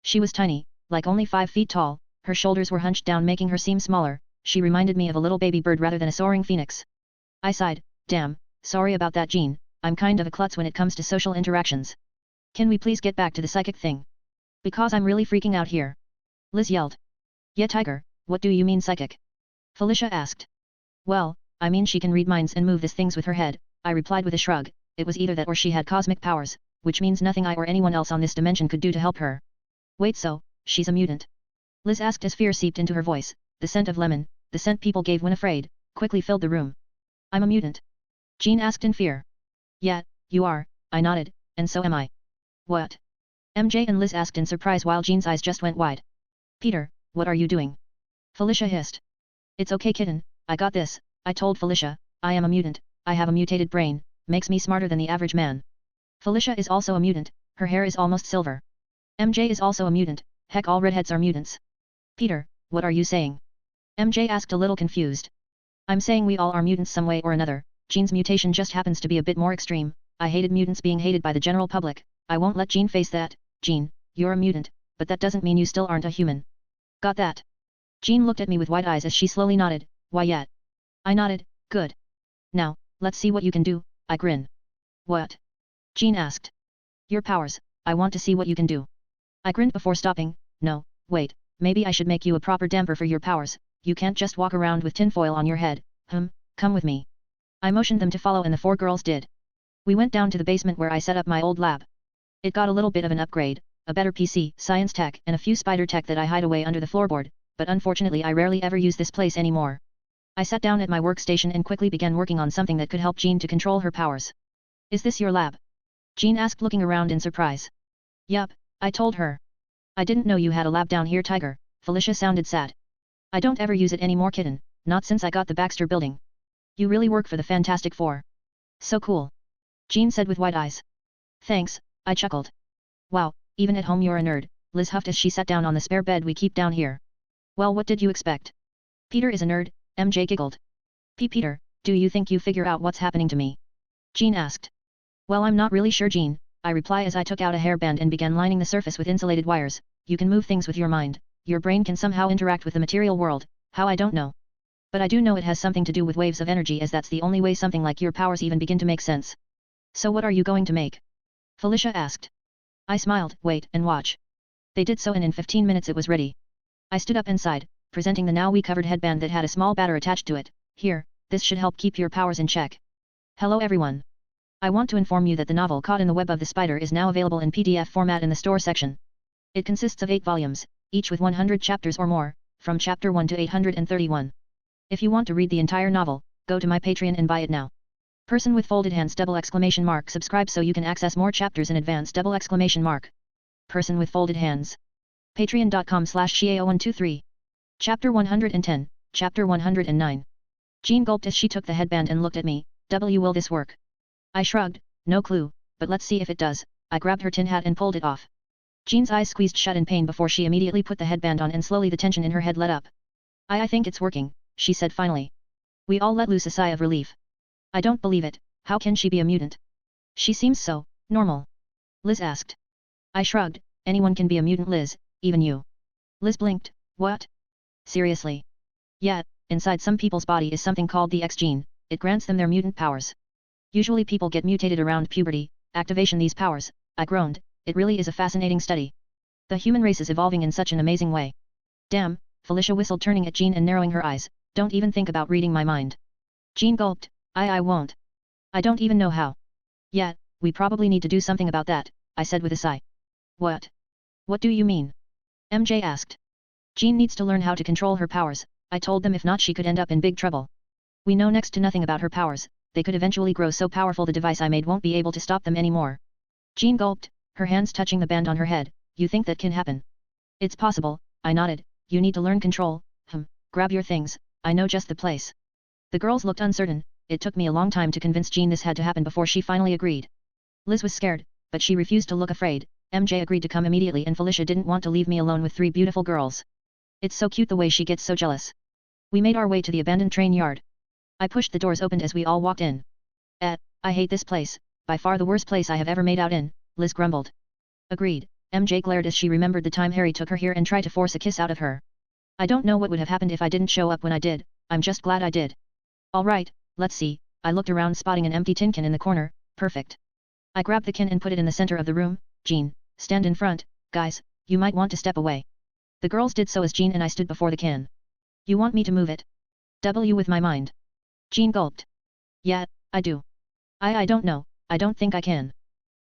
She was tiny, like only 5 feet tall, her shoulders were hunched down making her seem smaller, she reminded me of a little baby bird rather than a soaring phoenix. I sighed, damn, sorry about that Jean, I'm kind of a klutz when it comes to social interactions. Can we please get back to the psychic thing? Because I'm really freaking out here. Liz yelled. Yeah Tiger, what do you mean psychic? Felicia asked. Well, I mean she can read minds and move these things with her head, I replied with a shrug, it was either that or she had cosmic powers, which means nothing I or anyone else on this dimension could do to help her. Wait so, she's a mutant? Liz asked as fear seeped into her voice, the scent of lemon, the scent people gave when afraid, quickly filled the room. I'm a mutant? Jean asked in fear. Yeah, you are, I nodded, and so am I. What? MJ and Liz asked in surprise while Jean's eyes just went wide. Peter, what are you doing? Felicia hissed. It's okay kitten, I got this, I told Felicia, I am a mutant, I have a mutated brain, makes me smarter than the average man. Felicia is also a mutant, her hair is almost silver. MJ is also a mutant, heck all redheads are mutants. Peter, what are you saying? MJ asked a little confused. I'm saying we all are mutants some way or another, Jean's mutation just happens to be a bit more extreme, I hated mutants being hated by the general public, I won't let Jean face that, Jean, you're a mutant, but that doesn't mean you still aren't a human. Got that? Jean looked at me with wide eyes as she slowly nodded, why yet? I nodded, good. Now, let's see what you can do, I grinned. What? Jean asked. Your powers, I want to see what you can do. I grinned before stopping, no, wait, maybe I should make you a proper damper for your powers, you can't just walk around with tinfoil on your head, come with me. I motioned them to follow and the 4 girls did. We went down to the basement where I set up my old lab. It got a little bit of an upgrade, a better PC, science tech and a few spider tech that I hide away under the floorboard, but unfortunately I rarely ever use this place anymore. I sat down at my workstation and quickly began working on something that could help Jean to control her powers. Is this your lab? Jean asked looking around in surprise. Yup, I told her. I didn't know you had a lab down here Tiger, Felicia sounded sad. I don't ever use it anymore kitten, not since I got the Baxter building. You really work for the Fantastic Four. So cool. Jean said with wide eyes. Thanks, I chuckled. Wow, even at home you're a nerd, Liz huffed as she sat down on the spare bed we keep down here. Well what did you expect? Peter is a nerd, MJ giggled. Peter, do you think you figure out what's happening to me? Jean asked. Well I'm not really sure Jean, I reply as I took out a hairband and began lining the surface with insulated wires, you can move things with your mind, your brain can somehow interact with the material world, how I don't know. But I do know it has something to do with waves of energy as that's the only way something like your powers even begin to make sense. So what are you going to make? Felicia asked. I smiled, wait and watch. They did so and in 15 minutes it was ready. I stood up and sighed, presenting the now we-covered headband that had a small batter attached to it, here, this should help keep your powers in check. Hello everyone. I want to inform you that the novel Caught in the Web of the Spider is now available in PDF format in the store section. It consists of 8 volumes, each with 100 chapters or more, from chapter 1 to 831. If you want to read the entire novel, go to my Patreon and buy it now. Person with folded hands ! Subscribe so you can access more chapters in advance ! Person with folded hands. Patreon.com/Xiao123. Chapter 110, Chapter 109. Jean gulped as she took the headband and looked at me. Will this work? I shrugged, no clue, but let's see if it does. I grabbed her tin hat and pulled it off. Jean's eyes squeezed shut in pain before she immediately put the headband on and slowly the tension in her head let up. I think it's working, she said finally. We all let loose a sigh of relief. I don't believe it, how can she be a mutant? She seems so normal. Liz asked. I shrugged, anyone can be a mutant, Liz, even you. Liz blinked, what? Seriously? Yeah, inside some people's body is something called the X gene, it grants them their mutant powers. Usually people get mutated around puberty, activation these powers, I groaned, it really is a fascinating study. The human race is evolving in such an amazing way. Damn, Felicia whistled turning at Jean and narrowing her eyes, don't even think about reading my mind. Jean gulped, I won't. I don't even know how. Yeah, we probably need to do something about that, I said with a sigh. What? What do you mean? MJ asked. Jean needs to learn how to control her powers, I told them if not she could end up in big trouble. We know next to nothing about her powers, they could eventually grow so powerful the device I made won't be able to stop them anymore. Jean gulped, her hands touching the band on her head, you think that can happen? It's possible, I nodded, you need to learn control, grab your things, I know just the place. The girls looked uncertain, it took me a long time to convince Jean this had to happen before she finally agreed. Liz was scared, but she refused to look afraid. MJ agreed to come immediately and Felicia didn't want to leave me alone with 3 beautiful girls. It's so cute the way she gets so jealous. We made our way to the abandoned train yard. I pushed the doors open as we all walked in. I hate this place, by far the worst place I have ever made out in, Liz grumbled. Agreed, MJ glared as she remembered the time Harry took her here and tried to force a kiss out of her. I don't know what would have happened if I didn't show up when I did, I'm just glad I did. Alright, let's see, I looked around spotting an empty tin can in the corner, perfect. I grabbed the can and put it in the center of the room. Jean, stand in front, guys, you might want to step away. The girls did so as Jean and I stood before the can. You want me to move it? With my mind. Jean gulped. Yeah, I do. I don't know, I don't think I can.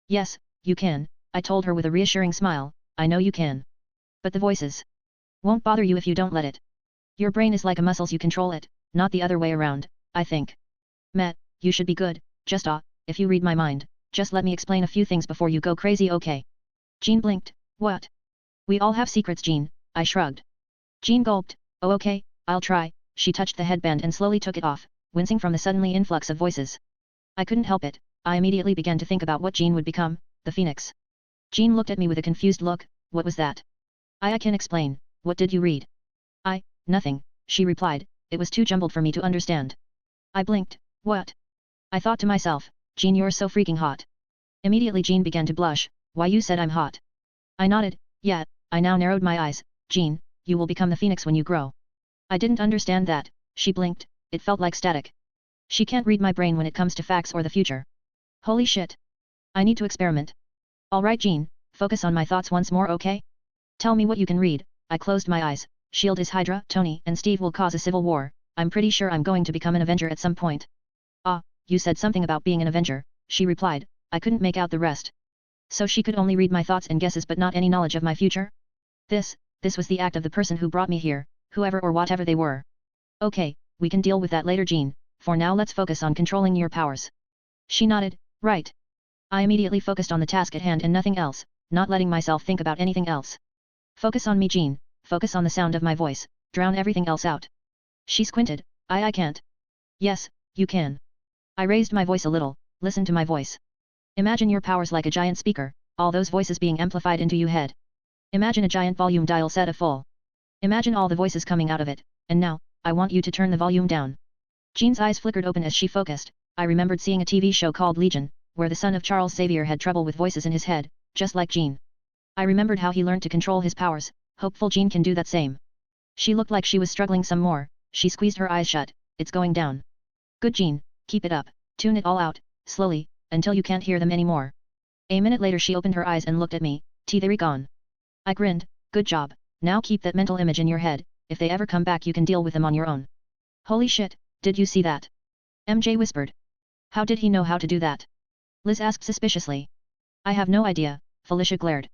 Yes, you can, I told her with a reassuring smile, I know you can. But the voices won't bother you if you don't let it. Your brain is like a muscle, you control it, not the other way around, I think. Matt, you should be good, just if you read my mind, just let me explain a few things before you go crazy, okay? Jean blinked, what? We all have secrets, Jean, I shrugged. Jean gulped, oh okay, I'll try, she touched the headband and slowly took it off, wincing from the suddenly influx of voices. I couldn't help it, I immediately began to think about what Jean would become, the Phoenix. Jean looked at me with a confused look, what was that? I can explain, what did you read? Nothing, she replied, it was too jumbled for me to understand. I blinked, what? I thought to myself, Jean, you're so freaking hot. Immediately Jean began to blush, why, you said I'm hot? I nodded, yeah, I now narrowed my eyes, Jean, you will become the Phoenix when you grow. I didn't understand that, she blinked, it felt like static. She can't read my brain when it comes to facts or the future. Holy shit. I need to experiment. Alright Jean, focus on my thoughts once more, okay? Tell me what you can read. I closed my eyes. S.H.I.E.L.D. is Hydra, Tony and Steve will cause a civil war, I'm pretty sure I'm going to become an Avenger at some point. You said something about being an Avenger, she replied, I couldn't make out the rest. So she could only read my thoughts and guesses but not any knowledge of my future? This was the act of the person who brought me here, whoever or whatever they were. Okay, we can deal with that later Jean, for now let's focus on controlling your powers. She nodded, right. I immediately focused on the task at hand and nothing else, not letting myself think about anything else. Focus on me Jean, focus on the sound of my voice, drown everything else out. She squinted, I can't. Yes, you can. I raised my voice a little, listen to my voice. Imagine your powers like a giant speaker, all those voices being amplified into your head. Imagine a giant volume dial set a full. Imagine all the voices coming out of it, and now, I want you to turn the volume down. Jean's eyes flickered open as she focused. I remembered seeing a TV show called Legion, where the son of Charles Xavier had trouble with voices in his head, just like Jean. I remembered how he learned to control his powers, hopeful Jean can do that same. She looked like she was struggling some more, she squeezed her eyes shut, it's going down. Good Jean, keep it up, tune it all out, slowly, until you can't hear them anymore. A minute later she opened her eyes and looked at me, they're gone. I grinned, good job, now keep that mental image in your head, if they ever come back you can deal with them on your own. Holy shit, did you see that? MJ whispered. How did he know how to do that? Liz asked suspiciously. I have no idea, Felicia glared.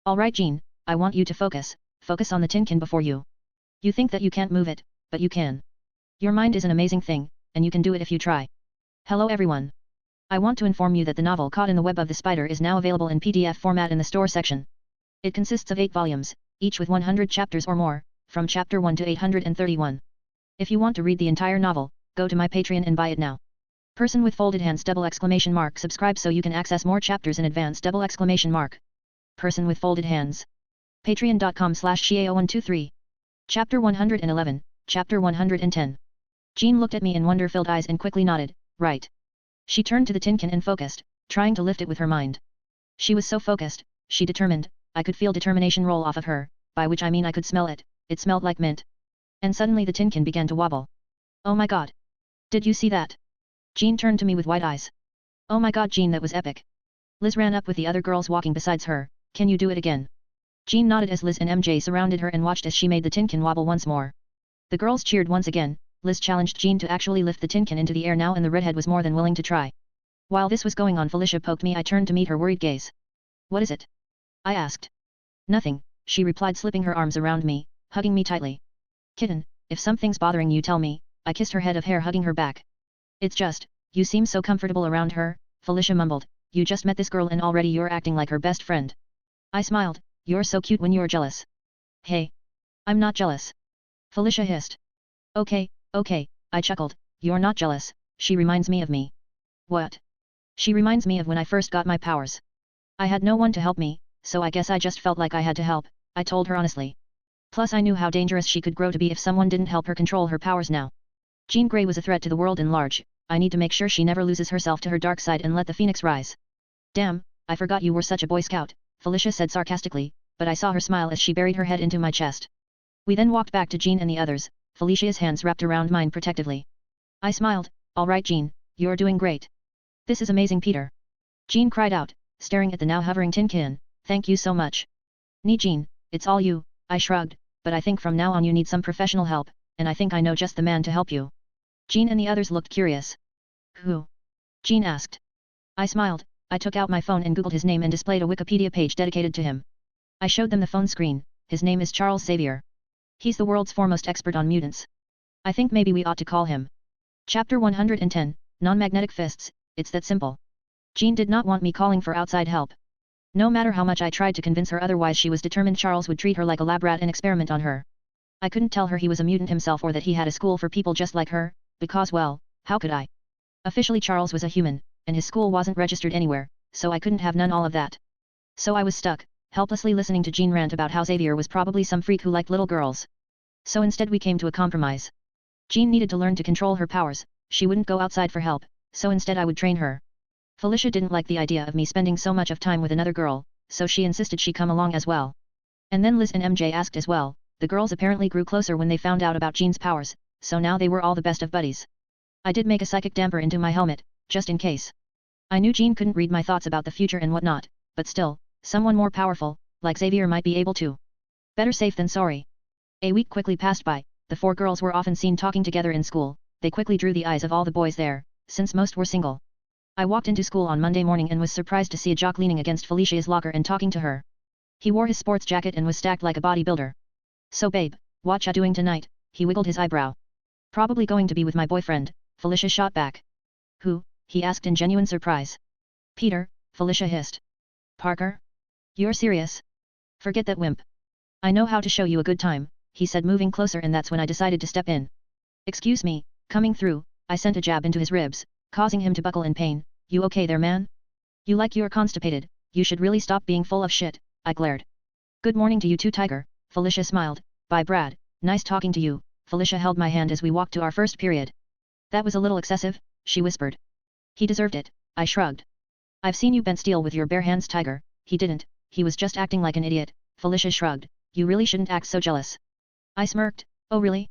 Alright Jean, I want you to focus on the tin can before you. You think that you can't move it, but you can. Your mind is an amazing thing, and you can do it if you try. Hello everyone. I want to inform you that the novel Caught in the Web of the Spider is now available in PDF format in the store section. It consists of 8 volumes, each with 100 chapters or more, from chapter 1 to 831. If you want to read the entire novel, go to my Patreon and buy it now. Person with folded hands ! Subscribe so you can access more chapters in advance ! Person with folded hands. Patreon.com/Xiao123. Chapter 111, Chapter 110. Jean looked at me in wonder-filled eyes and quickly nodded, right. She turned to the tin can and focused, trying to lift it with her mind. She was so focused, she determined, I could feel determination roll off of her, by which I mean I could smell it, it smelled like mint. And suddenly the tin can began to wobble. Oh my god. Did you see that? Jean turned to me with wide eyes. Oh my god Jean, that was epic. Liz ran up with the other girls walking besides her, can you do it again? Jean nodded as Liz and MJ surrounded her and watched as she made the tin can wobble once more. The girls cheered once again. Liz challenged Jean to actually lift the tin can into the air now and the redhead was more than willing to try. While this was going on, Felicia poked me. I turned to meet her worried gaze. What is it? I asked. Nothing, she replied, slipping her arms around me, hugging me tightly. Kitten, if something's bothering you tell me. I kissed her head of hair, hugging her back. It's just, you seem so comfortable around her, Felicia mumbled. You just met this girl and already you're acting like her best friend. I smiled. You're so cute when you're jealous. Hey. I'm not jealous. Felicia hissed. Okay, I chuckled. You're not jealous, she reminds me of me. What? She reminds me of when I first got my powers. I had no one to help me, so I guess I just felt like I had to help, I told her honestly. Plus I knew how dangerous she could grow to be if someone didn't help her control her powers now. Jean Grey was a threat to the world in large. I need to make sure she never loses herself to her dark side and let the phoenix rise. Damn, I forgot you were such a Boy Scout, Felicia said sarcastically, but I saw her smile as she buried her head into my chest. We then walked back to Jean and the others, Felicia's hands wrapped around mine protectively. I smiled. All right Jean, you're doing great. This is amazing Peter. Jean cried out, staring at the now hovering tin can, thank you so much. Nee Jean, it's all you, I shrugged, but I think from now on you need some professional help, and I think I know just the man to help you. Jean and the others looked curious. Who? Jean asked. I smiled. I took out my phone and googled his name and displayed a Wikipedia page dedicated to him. I showed them the phone screen. His name is Charles Xavier. He's the world's foremost expert on mutants. I think maybe we ought to call him. Chapter 110, Non-Magnetic Fists, it's that simple. Jean did not want me calling for outside help. No matter how much I tried to convince her otherwise, she was determined Charles would treat her like a lab rat and experiment on her. I couldn't tell her he was a mutant himself or that he had a school for people just like her, because well, how could I? Officially Charles was a human, and his school wasn't registered anywhere, so I couldn't have none all of that. So I was stuck, helplessly listening to Jean rant about how Xavier was probably some freak who liked little girls. So instead we came to a compromise. Jean needed to learn to control her powers, she wouldn't go outside for help, so instead I would train her. Felicia didn't like the idea of me spending so much of time with another girl, so she insisted she come along as well. And then Liz and MJ asked as well. The girls apparently grew closer when they found out about Jean's powers, so now they were all the best of buddies. I did make a psychic damper into my helmet, just in case. I knew Jean couldn't read my thoughts about the future and whatnot, but still, someone more powerful, like Xavier might be able to. Better safe than sorry. A week quickly passed by. The four girls were often seen talking together in school. They quickly drew the eyes of all the boys there, since most were single. I walked into school on Monday morning and was surprised to see a jock leaning against Felicia's locker and talking to her. He wore his sports jacket and was stacked like a bodybuilder. So babe, what ya doing tonight? He wiggled his eyebrow. Probably going to be with my boyfriend, Felicia shot back. Who? He asked in genuine surprise. Peter, Felicia hissed. Parker? You're serious? Forget that wimp. I know how to show you a good time, he said, moving closer, and that's when I decided to step in. Excuse me, coming through. I sent a jab into his ribs, causing him to buckle in pain. You okay there, man? You like you're constipated, you should really stop being full of shit, I glared. Good morning to you too, Tiger, Felicia smiled. Bye Brad, nice talking to you. Felicia held my hand as we walked to our first period. That was a little excessive, she whispered. He deserved it, I shrugged. I've seen you bent steel with your bare hands, Tiger. He didn't, he was just acting like an idiot, Felicia shrugged. You really shouldn't act so jealous. I smirked. Oh really?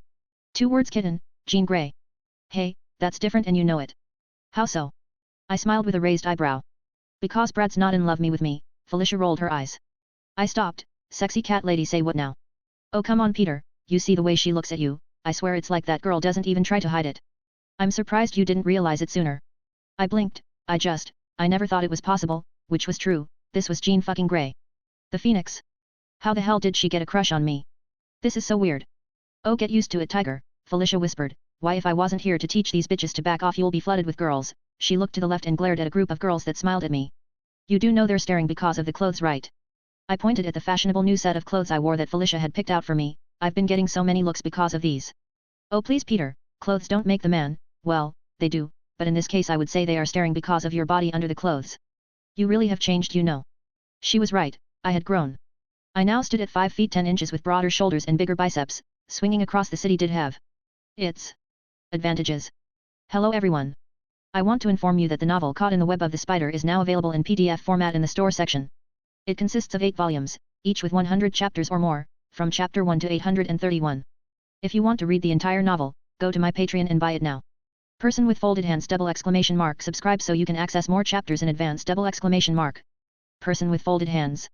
2 words, kitten, Jean Grey. Hey, that's different and you know it. How so? I smiled with a raised eyebrow. Because Brad's not in love with me, Felicia rolled her eyes. I stopped. Sexy cat lady, say what now? Oh come on Peter, you see the way she looks at you, I swear it's like that girl doesn't even try to hide it. I'm surprised you didn't realize it sooner. I blinked. I never thought it was possible, which was true. This was Jean fucking Grey. The Phoenix. How the hell did she get a crush on me? This is so weird. Oh get used to it, Tiger, Felicia whispered. Why if I wasn't here to teach these bitches to back off you'll be flooded with girls. She looked to the left and glared at a group of girls that smiled at me. You do know they're staring because of the clothes, right? I pointed at the fashionable new set of clothes I wore that Felicia had picked out for me. I've been getting so many looks because of these. Oh please Peter, clothes don't make the man, well, they do, but in this case I would say they are staring because of your body under the clothes. You really have changed, you know. She was right, I had grown. I now stood at 5 feet 10 inches with broader shoulders and bigger biceps, swinging across the city did have its advantages. Hello everyone. I want to inform you that the novel Caught in the Web of the Spider is now available in PDF format in the store section. It consists of 8 volumes, each with 100 chapters or more, from chapter 1 to 831. If you want to read the entire novel, go to my Patreon and buy it now. Person with folded hands ! Subscribe so you can access more chapters in advance ! Person with folded hands.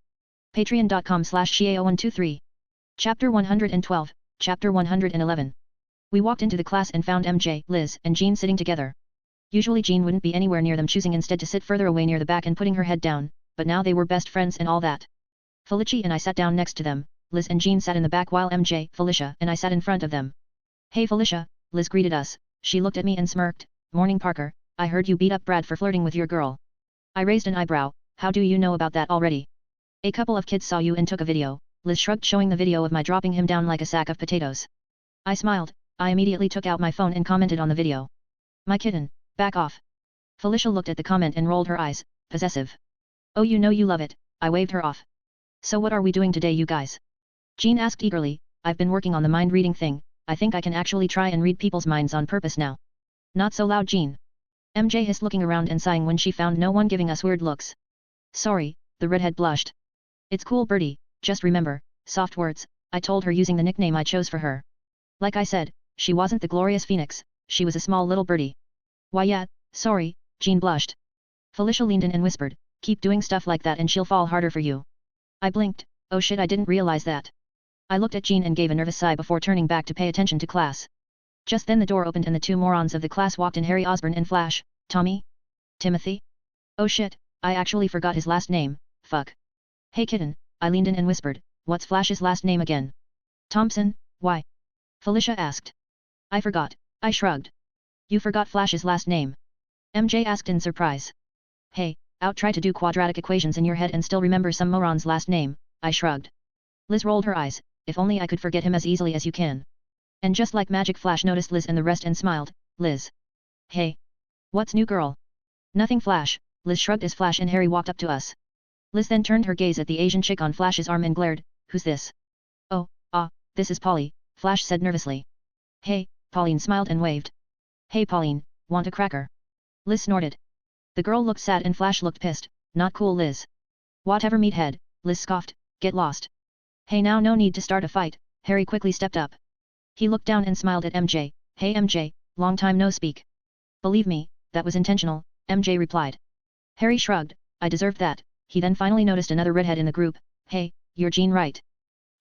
Patreon.com/Xiao123. Chapter 112, Chapter 111. We walked into the class and found MJ, Liz, and Jean sitting together. Usually Jean wouldn't be anywhere near them, choosing instead to sit further away near the back and putting her head down, but now they were best friends and all that. Felicia and I sat down next to them, Liz and Jean sat in the back while MJ, Felicia, and I sat in front of them. Hey Felicia, Liz greeted us, she looked at me and smirked, "Morning Parker, I heard you beat up Brad for flirting with your girl." I raised an eyebrow, "How do you know about that already?" "A couple of kids saw you and took a video," Liz shrugged, showing the video of my dropping him down like a sack of potatoes. I smiled, I immediately took out my phone and commented on the video. "My kitten, back off." Felicia looked at the comment and rolled her eyes, possessive. "Oh you know you love it," I waved her off. "So what are we doing today you guys?" Jean asked eagerly, "I've been working on the mind reading thing, I think I can actually try and read people's minds on purpose now." "Not so loud Jean." MJ hissed, looking around and sighing when she found no one giving us weird looks. "Sorry," the redhead blushed. "It's cool Birdie, just remember, soft words," I told her using the nickname I chose for her. Like I said, she wasn't the glorious phoenix, she was a small little birdie. "Why yeah, sorry," Jean blushed. Felicia leaned in and whispered, "Keep doing stuff like that and she'll fall harder for you." I blinked, "Oh shit, I didn't realize that." I looked at Jean and gave a nervous sigh before turning back to pay attention to class. Just then the door opened and the two morons of the class walked in, Harry Osborne and Flash. "Tommy? Timothy? Oh shit, I actually forgot his last name, fuck." "Hey kitten," I leaned in and whispered, "what's Flash's last name again?" "Thompson, why?" Felicia asked. "I forgot," I shrugged. "You forgot Flash's last name?" MJ asked in surprise. "Hey, out try to do quadratic equations in your head and still remember some moron's last name," I shrugged. Liz rolled her eyes, "If only I could forget him as easily as you can." And just like magic Flash noticed Liz and the rest and smiled. "Liz. Hey. What's new girl?" "Nothing Flash," Liz shrugged as Flash and Harry walked up to us. Liz then turned her gaze at the Asian chick on Flash's arm and glared, "Who's this?" "Oh, this is Polly," Flash said nervously. "Hey," Pauline smiled and waved. "Hey Pauline, want a cracker?" Liz snorted. The girl looked sad and Flash looked pissed. "Not cool Liz." "Whatever meathead," Liz scoffed, "get lost." "Hey now no need to start a fight," Harry quickly stepped up. He looked down and smiled at MJ, "Hey MJ, long time no speak." "Believe me, that was intentional," MJ replied. Harry shrugged, "I deserved that." He then finally noticed another redhead in the group. "Hey, you're Jean right?"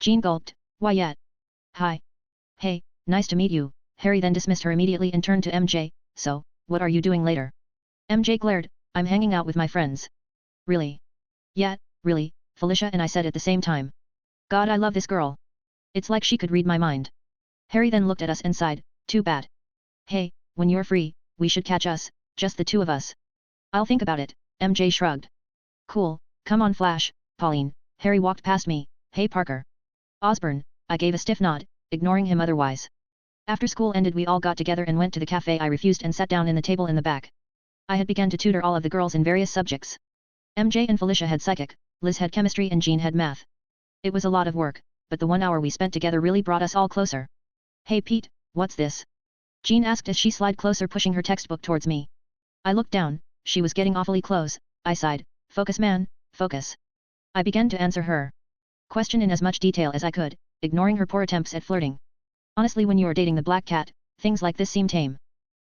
Jean gulped, "Why yet?" "Hi." "Hey, nice to meet you." Harry then dismissed her immediately and turned to MJ, "So, what are you doing later?" MJ glared, "I'm hanging out with my friends." "Really?" "Yeah, really," Felicia and I said at the same time. "God, I love this girl. It's like she could read my mind." Harry then looked at us and sighed, "Too bad." "Hey, when you're free, we should catch us, just the two of us." "I'll think about it," MJ shrugged. "Cool, come on Flash, Pauline." Harry walked past me, "Hey Parker." "Osborne," I gave a stiff nod, ignoring him otherwise. After school ended we all got together and went to the cafe. I refused and sat down in the table in the back. I had begun to tutor all of the girls in various subjects. MJ and Felicia had psychic, Liz had chemistry and Jean had math. It was a lot of work, but the 1 hour we spent together really brought us all closer. "Hey Pete, what's this?" Jean asked as she slid closer, pushing her textbook towards me. I looked down, she was getting awfully close. I sighed, "Focus man, focus." I began to answer her question in as much detail as I could, ignoring her poor attempts at flirting. Honestly, when you're dating the Black Cat, things like this seem tame.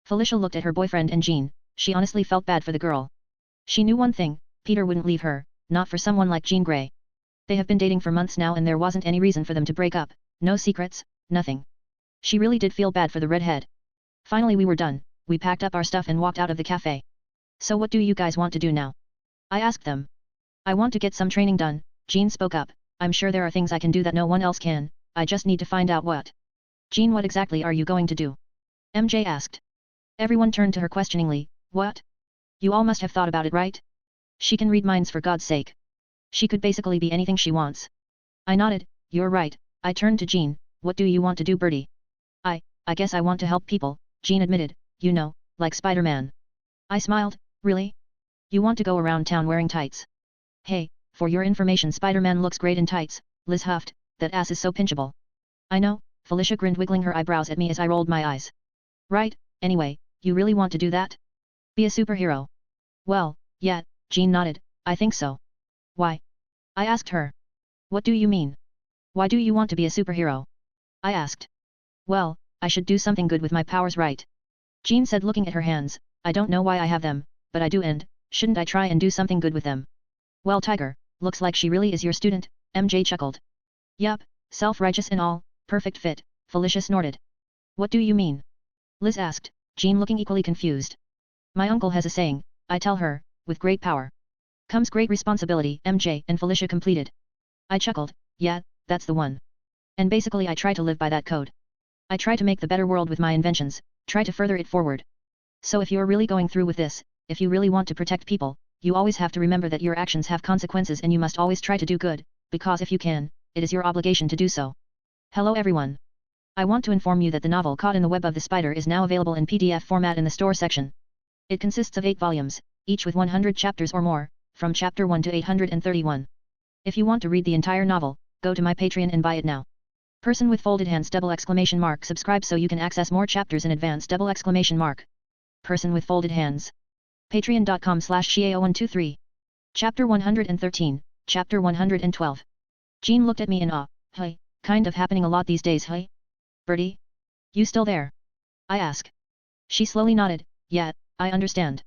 Felicia looked at her boyfriend and Jean, she honestly felt bad for the girl. She knew one thing, Peter wouldn't leave her, not for someone like Jean Grey. They have been dating for months now and there wasn't any reason for them to break up, no secrets, nothing. She really did feel bad for the redhead. Finally we were done, we packed up our stuff and walked out of the cafe. "So what do you guys want to do now?" I asked them. "I want to get some training done," Jean spoke up. "I'm sure there are things I can do that no one else can, I just need to find out what." "Jean, what exactly are you going to do?" MJ asked. Everyone turned to her questioningly. "What? You all must have thought about it right? She can read minds for God's sake. She could basically be anything she wants." I nodded, "You're right." I turned to Jean, "What do you want to do Birdie?" I guess I want to help people, Jean admitted, you know, like Spider-Man. I smiled, really? You want to go around town wearing tights? Hey, for your information Spider-Man looks great in tights, Liz huffed, that ass is so pinchable. I know, Felicia grinned wiggling her eyebrows at me as I rolled my eyes. Right, anyway, you really want to do that? Be a superhero? Well, yeah, Jean nodded, I think so. Why? I asked her. What do you mean? Why do you want to be a superhero? I asked. Well, I should do something good with my powers, right? Jean said looking at her hands, I don't know why I have them, but I do, and shouldn't I try and do something good with them? Well, Tiger, looks like she really is your student, MJ chuckled. Yup, self-righteous and all, perfect fit, Felicia snorted. What do you mean? Liz asked, Jean looking equally confused. My uncle has a saying, I tell her, with great power comes great responsibility, MJ and Felicia completed. I chuckled, yeah, that's the one. And basically I try to live by that code. I try to make the better world with my inventions, try to further it forward. So if you're really going through with this, if you really want to protect people, you always have to remember that your actions have consequences and you must always try to do good, because if you can, it is your obligation to do so. Hello everyone. I want to inform you that the novel Caught in the Web of the Spider is now available in PDF format in the store section. It consists of 8 volumes, each with 100 chapters or more, from chapter 1 to 831. If you want to read the entire novel, go to my Patreon and buy it now. Person with folded hands ! Subscribe so you can access more chapters in advance ! Person with folded hands. Patreon.com/Xiao123. Chapter 113, Chapter 112. Jean looked at me in awe. Hey, kind of happening a lot these days, hey? Birdie? You still there? I ask. She slowly nodded, yeah, I understand.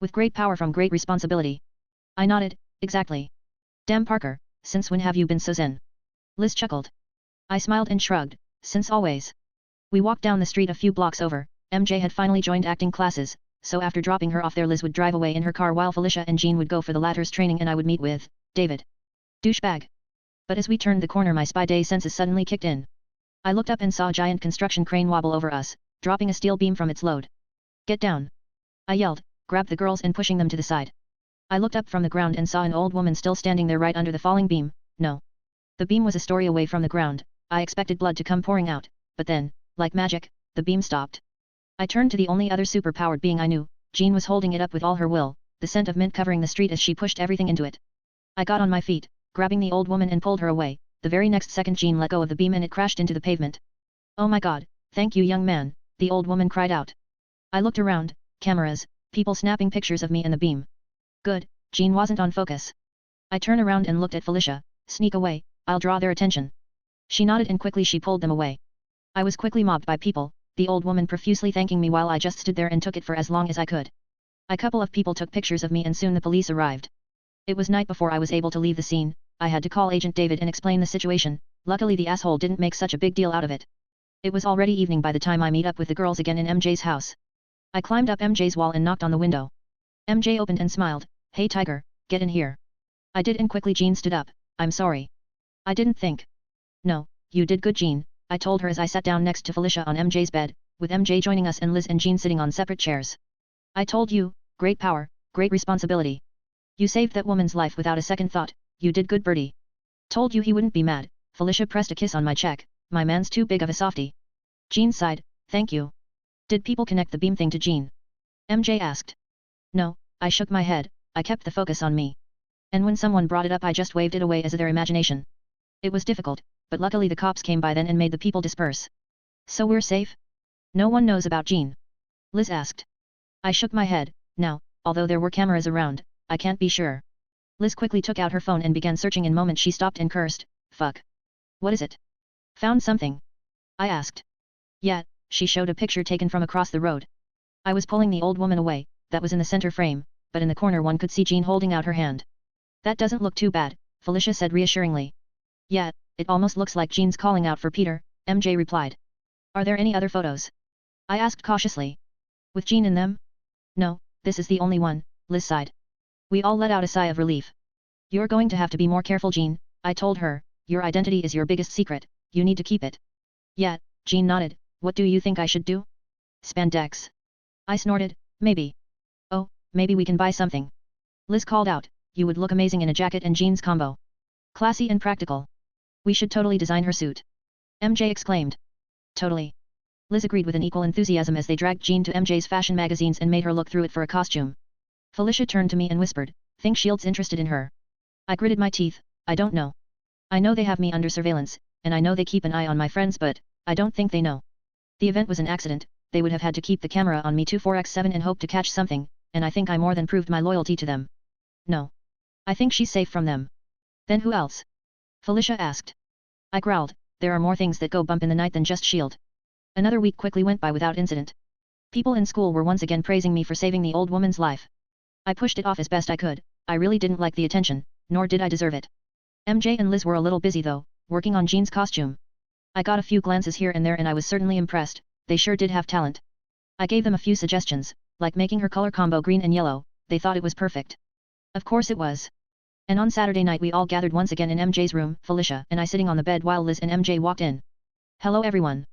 With great power from great responsibility. I nodded, exactly. Damn Parker, since when have you been so zen? Liz chuckled. I smiled and shrugged, since always. We walked down the street a few blocks over, MJ had finally joined acting classes, so after dropping her off there Liz would drive away in her car while Felicia and Jean would go for the latter's training and I would meet with David. Douchebag. But as we turned the corner my Spidey senses suddenly kicked in. I looked up and saw a giant construction crane wobble over us, dropping a steel beam from its load. Get down! I yelled, grabbed the girls and pushing them to the side. I looked up from the ground and saw an old woman still standing there right under the falling beam. No. The beam was a story away from the ground. I expected blood to come pouring out, but then, like magic, the beam stopped. I turned to the only other super-powered being I knew. Jean was holding it up with all her will, the scent of mint covering the street as she pushed everything into it. I got on my feet, grabbing the old woman and pulled her away. The very next second Jean let go of the beam and it crashed into the pavement. Oh my god, thank you young man, the old woman cried out. I looked around, cameras, people snapping pictures of me and the beam. Good, Jean wasn't on focus. I turned around and looked at Felicia, sneak away, I'll draw their attention. She nodded and quickly she pulled them away. I was quickly mobbed by people, the old woman profusely thanking me while I just stood there and took it for as long as I could. A couple of people took pictures of me and soon the police arrived. It was night before I was able to leave the scene. I had to call Agent David and explain the situation. Luckily the asshole didn't make such a big deal out of it. It was already evening by the time I meet up with the girls again in MJ's house. I climbed up MJ's wall and knocked on the window. MJ opened and smiled, hey Tiger, get in here. I did and quickly Jean stood up, I'm sorry. I didn't think. No, you did good Jean, I told her as I sat down next to Felicia on MJ's bed, with MJ joining us and Liz and Jean sitting on separate chairs. I told you, great power, great responsibility. You saved that woman's life without a second thought, you did good birdie. Told you he wouldn't be mad. Felicia pressed a kiss on my cheek, my man's too big of a softie. Jean sighed, thank you. Did people connect the beam thing to Jean? MJ asked. No, I shook my head, I kept the focus on me. And when someone brought it up I just waved it away as their imagination. It was difficult, but luckily the cops came by then and made the people disperse. So we're safe? No one knows about Jean? Liz asked. I shook my head, now, although there were cameras around, I can't be sure. Liz quickly took out her phone and began searching in a moment she stopped and cursed, fuck. What is it? Found something? I asked. Yeah, she showed a picture taken from across the road. I was pulling the old woman away, that was in the center frame, but in the corner one could see Jean holding out her hand. That doesn't look too bad, Felicia said reassuringly. Yeah, it almost looks like Jean's calling out for Peter, MJ replied. Are there any other photos? I asked cautiously. With Jean in them? No, this is the only one, Liz sighed. We all let out a sigh of relief. You're going to have to be more careful Jean, I told her, your identity is your biggest secret, you need to keep it. Yeah, Jean nodded, what do you think I should do? Spandex. I snorted, maybe. Oh, maybe we can buy something. Liz called out, you would look amazing in a jacket and jeans combo. Classy and practical. We should totally design her suit. MJ exclaimed. Totally. Liz agreed with an equal enthusiasm as they dragged Jean to MJ's fashion magazines and made her look through it for a costume. Felicia turned to me and whispered, "Think Shield's interested in her?" I gritted my teeth, "I don't know. I know they have me under surveillance, and I know they keep an eye on my friends, but I don't think they know. The event was an accident, they would have had to keep the camera on me 24/7 and hope to catch something, and I think I more than proved my loyalty to them. No. I think she's safe from them." "Then who else?" Felicia asked. I growled, "There are more things that go bump in the night than just Shield." Another week quickly went by without incident. People in school were once again praising me for saving the old woman's life. I pushed it off as best I could. I really didn't like the attention, nor did I deserve it. MJ and Liz were a little busy though, working on Jean's costume. I got a few glances here and there and I was certainly impressed, they sure did have talent. I gave them a few suggestions, like making her color combo green and yellow, they thought it was perfect. Of course it was. And on Saturday night we all gathered once again in MJ's room, Felicia and I sitting on the bed while Liz and MJ walked in. "Hello everyone.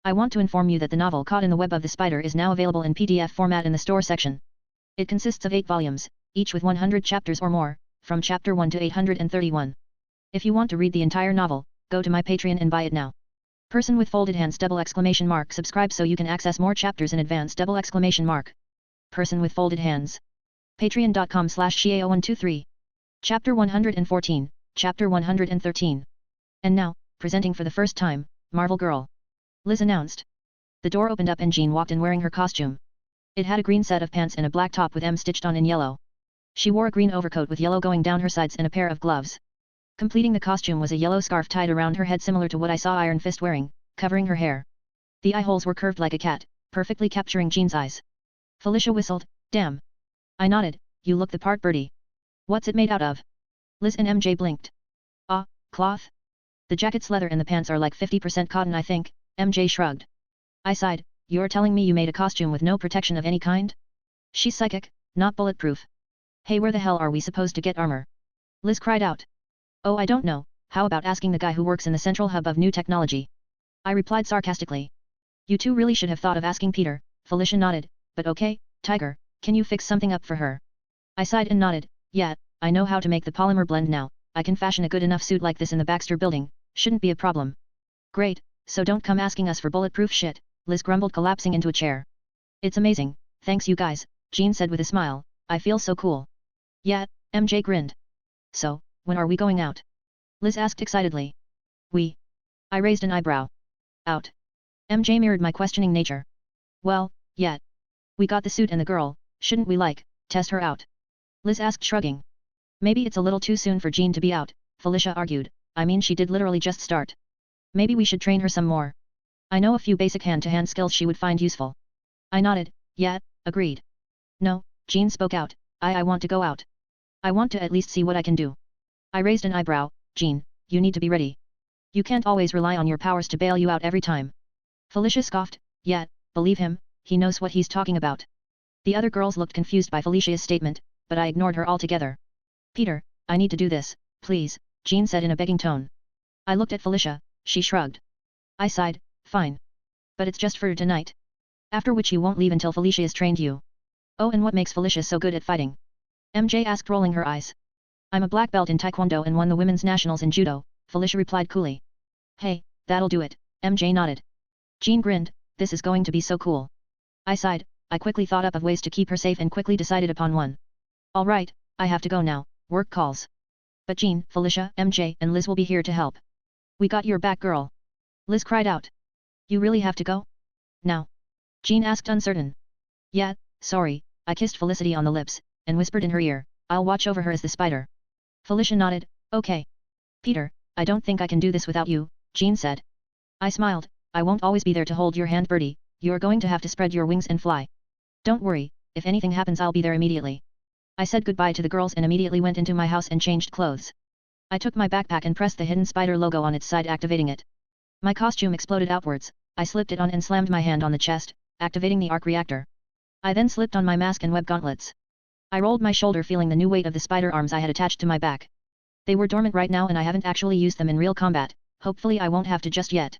I want to inform you that the novel Caught in the Web of the Spider is now available in PDF format in the store section. It consists of 8 volumes, each with 100 chapters or more, from chapter 1 to 831. If you want to read the entire novel, go to my Patreon and buy it now. Person with folded hands ! Subscribe so you can access more chapters in advance ! Person with folded hands. Patreon.com/Xiao123. Chapter 114, Chapter 113. And now, presenting for the first time, Marvel Girl. Liz announced. The door opened up and Jean walked in wearing her costume. It had a green set of pants and a black top with M stitched on in yellow. She wore a green overcoat with yellow going down her sides and a pair of gloves. Completing the costume was a yellow scarf tied around her head similar to what I saw Iron Fist wearing, covering her hair. The eye holes were curved like a cat, perfectly capturing Jean's eyes. Felicia whistled, "Damn." I nodded, "You look the part, Birdie." "What's it made out of?" Liz and MJ blinked. "Ah, cloth? The jacket's leather and the pants are like 50% cotton I think," MJ shrugged. I sighed, "You're telling me you made a costume with no protection of any kind?" "She's psychic, not bulletproof." "Hey, where the hell are we supposed to get armor?" Liz cried out. "Oh, I don't know, how about asking the guy who works in the central hub of new technology?" I replied sarcastically. "You two really should have thought of asking Peter," Felicia nodded, "but okay, Tiger, can you fix something up for her?" I sighed and nodded, "Yeah, I know how to make the polymer blend now, I can fashion a good enough suit like this in the Baxter building, shouldn't be a problem." "Great, so don't come asking us for bulletproof shit," Liz grumbled collapsing into a chair. "It's amazing, thanks you guys," Jean said with a smile, "I feel so cool." "Yeah," MJ grinned. "So, when are we going out?" Liz asked excitedly. "We?" I raised an eyebrow. "Out?" MJ mirrored my questioning nature. "Well, yeah. We got the suit and the girl, shouldn't we test her out?" Liz asked shrugging. "Maybe it's a little too soon for Jean to be out," Felicia argued, "I mean she did literally just start. Maybe we should train her some more. I know a few basic hand-to-hand skills she would find useful." I nodded, "Yeah, agreed." "No," Jean spoke out, I want to go out. I want to at least see what I can do." I raised an eyebrow, "Jean, you need to be ready. You can't always rely on your powers to bail you out every time." Felicia scoffed, "Yeah, believe him, he knows what he's talking about." The other girls looked confused by Felicia's statement, but I ignored her altogether. "Peter, I need to do this, please," Jean said in a begging tone. I looked at Felicia, she shrugged. I sighed, "Fine. But it's just for tonight. After which you won't leave until Felicia's trained you." "Oh, and what makes Felicia so good at fighting?" MJ asked rolling her eyes. "I'm a black belt in Taekwondo and won the women's nationals in Judo," Felicia replied coolly. "Hey, that'll do it," MJ nodded. Jean grinned, "This is going to be so cool." I sighed, I quickly thought up of ways to keep her safe and quickly decided upon one. "Alright, I have to go now, work calls. But Jean, Felicia, MJ and Liz will be here to help." "We got your back, girl." Liz cried out. "You really have to go? Now?" Jean asked uncertain. "Yeah, sorry," I kissed Felicity on the lips, and whispered in her ear, "I'll watch over her as the spider." Felicia nodded, "Okay." "Peter, I don't think I can do this without you," Jean said. I smiled, "I won't always be there to hold your hand, Birdie, you're going to have to spread your wings and fly. Don't worry, if anything happens I'll be there immediately." I said goodbye to the girls and immediately went into my house and changed clothes. I took my backpack and pressed the hidden spider logo on its side, activating it. My costume exploded outwards, I slipped it on and slammed my hand on the chest, activating the arc reactor. I then slipped on my mask and web gauntlets. I rolled my shoulder feeling the new weight of the spider arms I had attached to my back. They were dormant right now and I haven't actually used them in real combat, hopefully I won't have to just yet.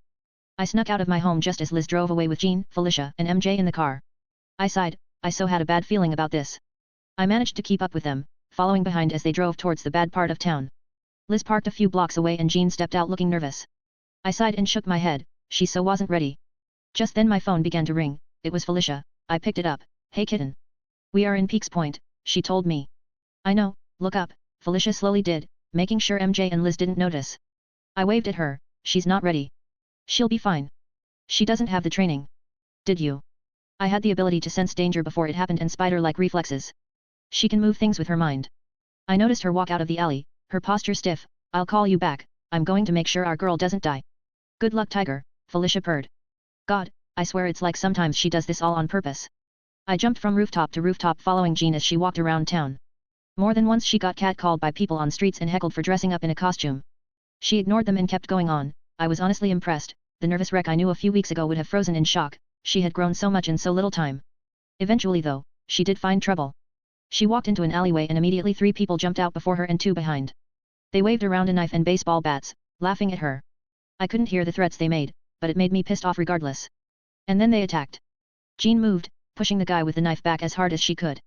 I snuck out of my home just as Liz drove away with Jean, Felicia and MJ in the car. I sighed, I so had a bad feeling about this. I managed to keep up with them, following behind as they drove towards the bad part of town. Liz parked a few blocks away and Jean stepped out looking nervous. I sighed and shook my head, she so wasn't ready. Just then my phone began to ring. It was Felicia. I picked it up. Hey kitten. We are in Peaks Point, she told me. I know, look up, Felicia slowly did, making sure MJ and Liz didn't notice. I waved at her. She's not ready. She'll be fine. She doesn't have the training. Did you? I had the ability to sense danger before it happened and spider-like reflexes. She can move things with her mind. I noticed her walk out of the alley, her posture stiff. I'll call you back, I'm going to make sure our girl doesn't die. Good luck Tiger, Felicia purred. God, I swear it's like sometimes she does this all on purpose. I jumped from rooftop to rooftop following Jean as she walked around town. More than once she got catcalled by people on streets and heckled for dressing up in a costume. She ignored them and kept going on. I was honestly impressed. The nervous wreck I knew a few weeks ago would have frozen in shock. She had grown so much in so little time. Eventually though, she did find trouble. She walked into an alleyway and immediately 3 people jumped out before her and 2 behind. They waved around a knife and baseball bats, laughing at her. I couldn't hear the threats they made, but it made me pissed off regardless. And then they attacked. Jean moved, pushing the guy with the knife back as hard as she could.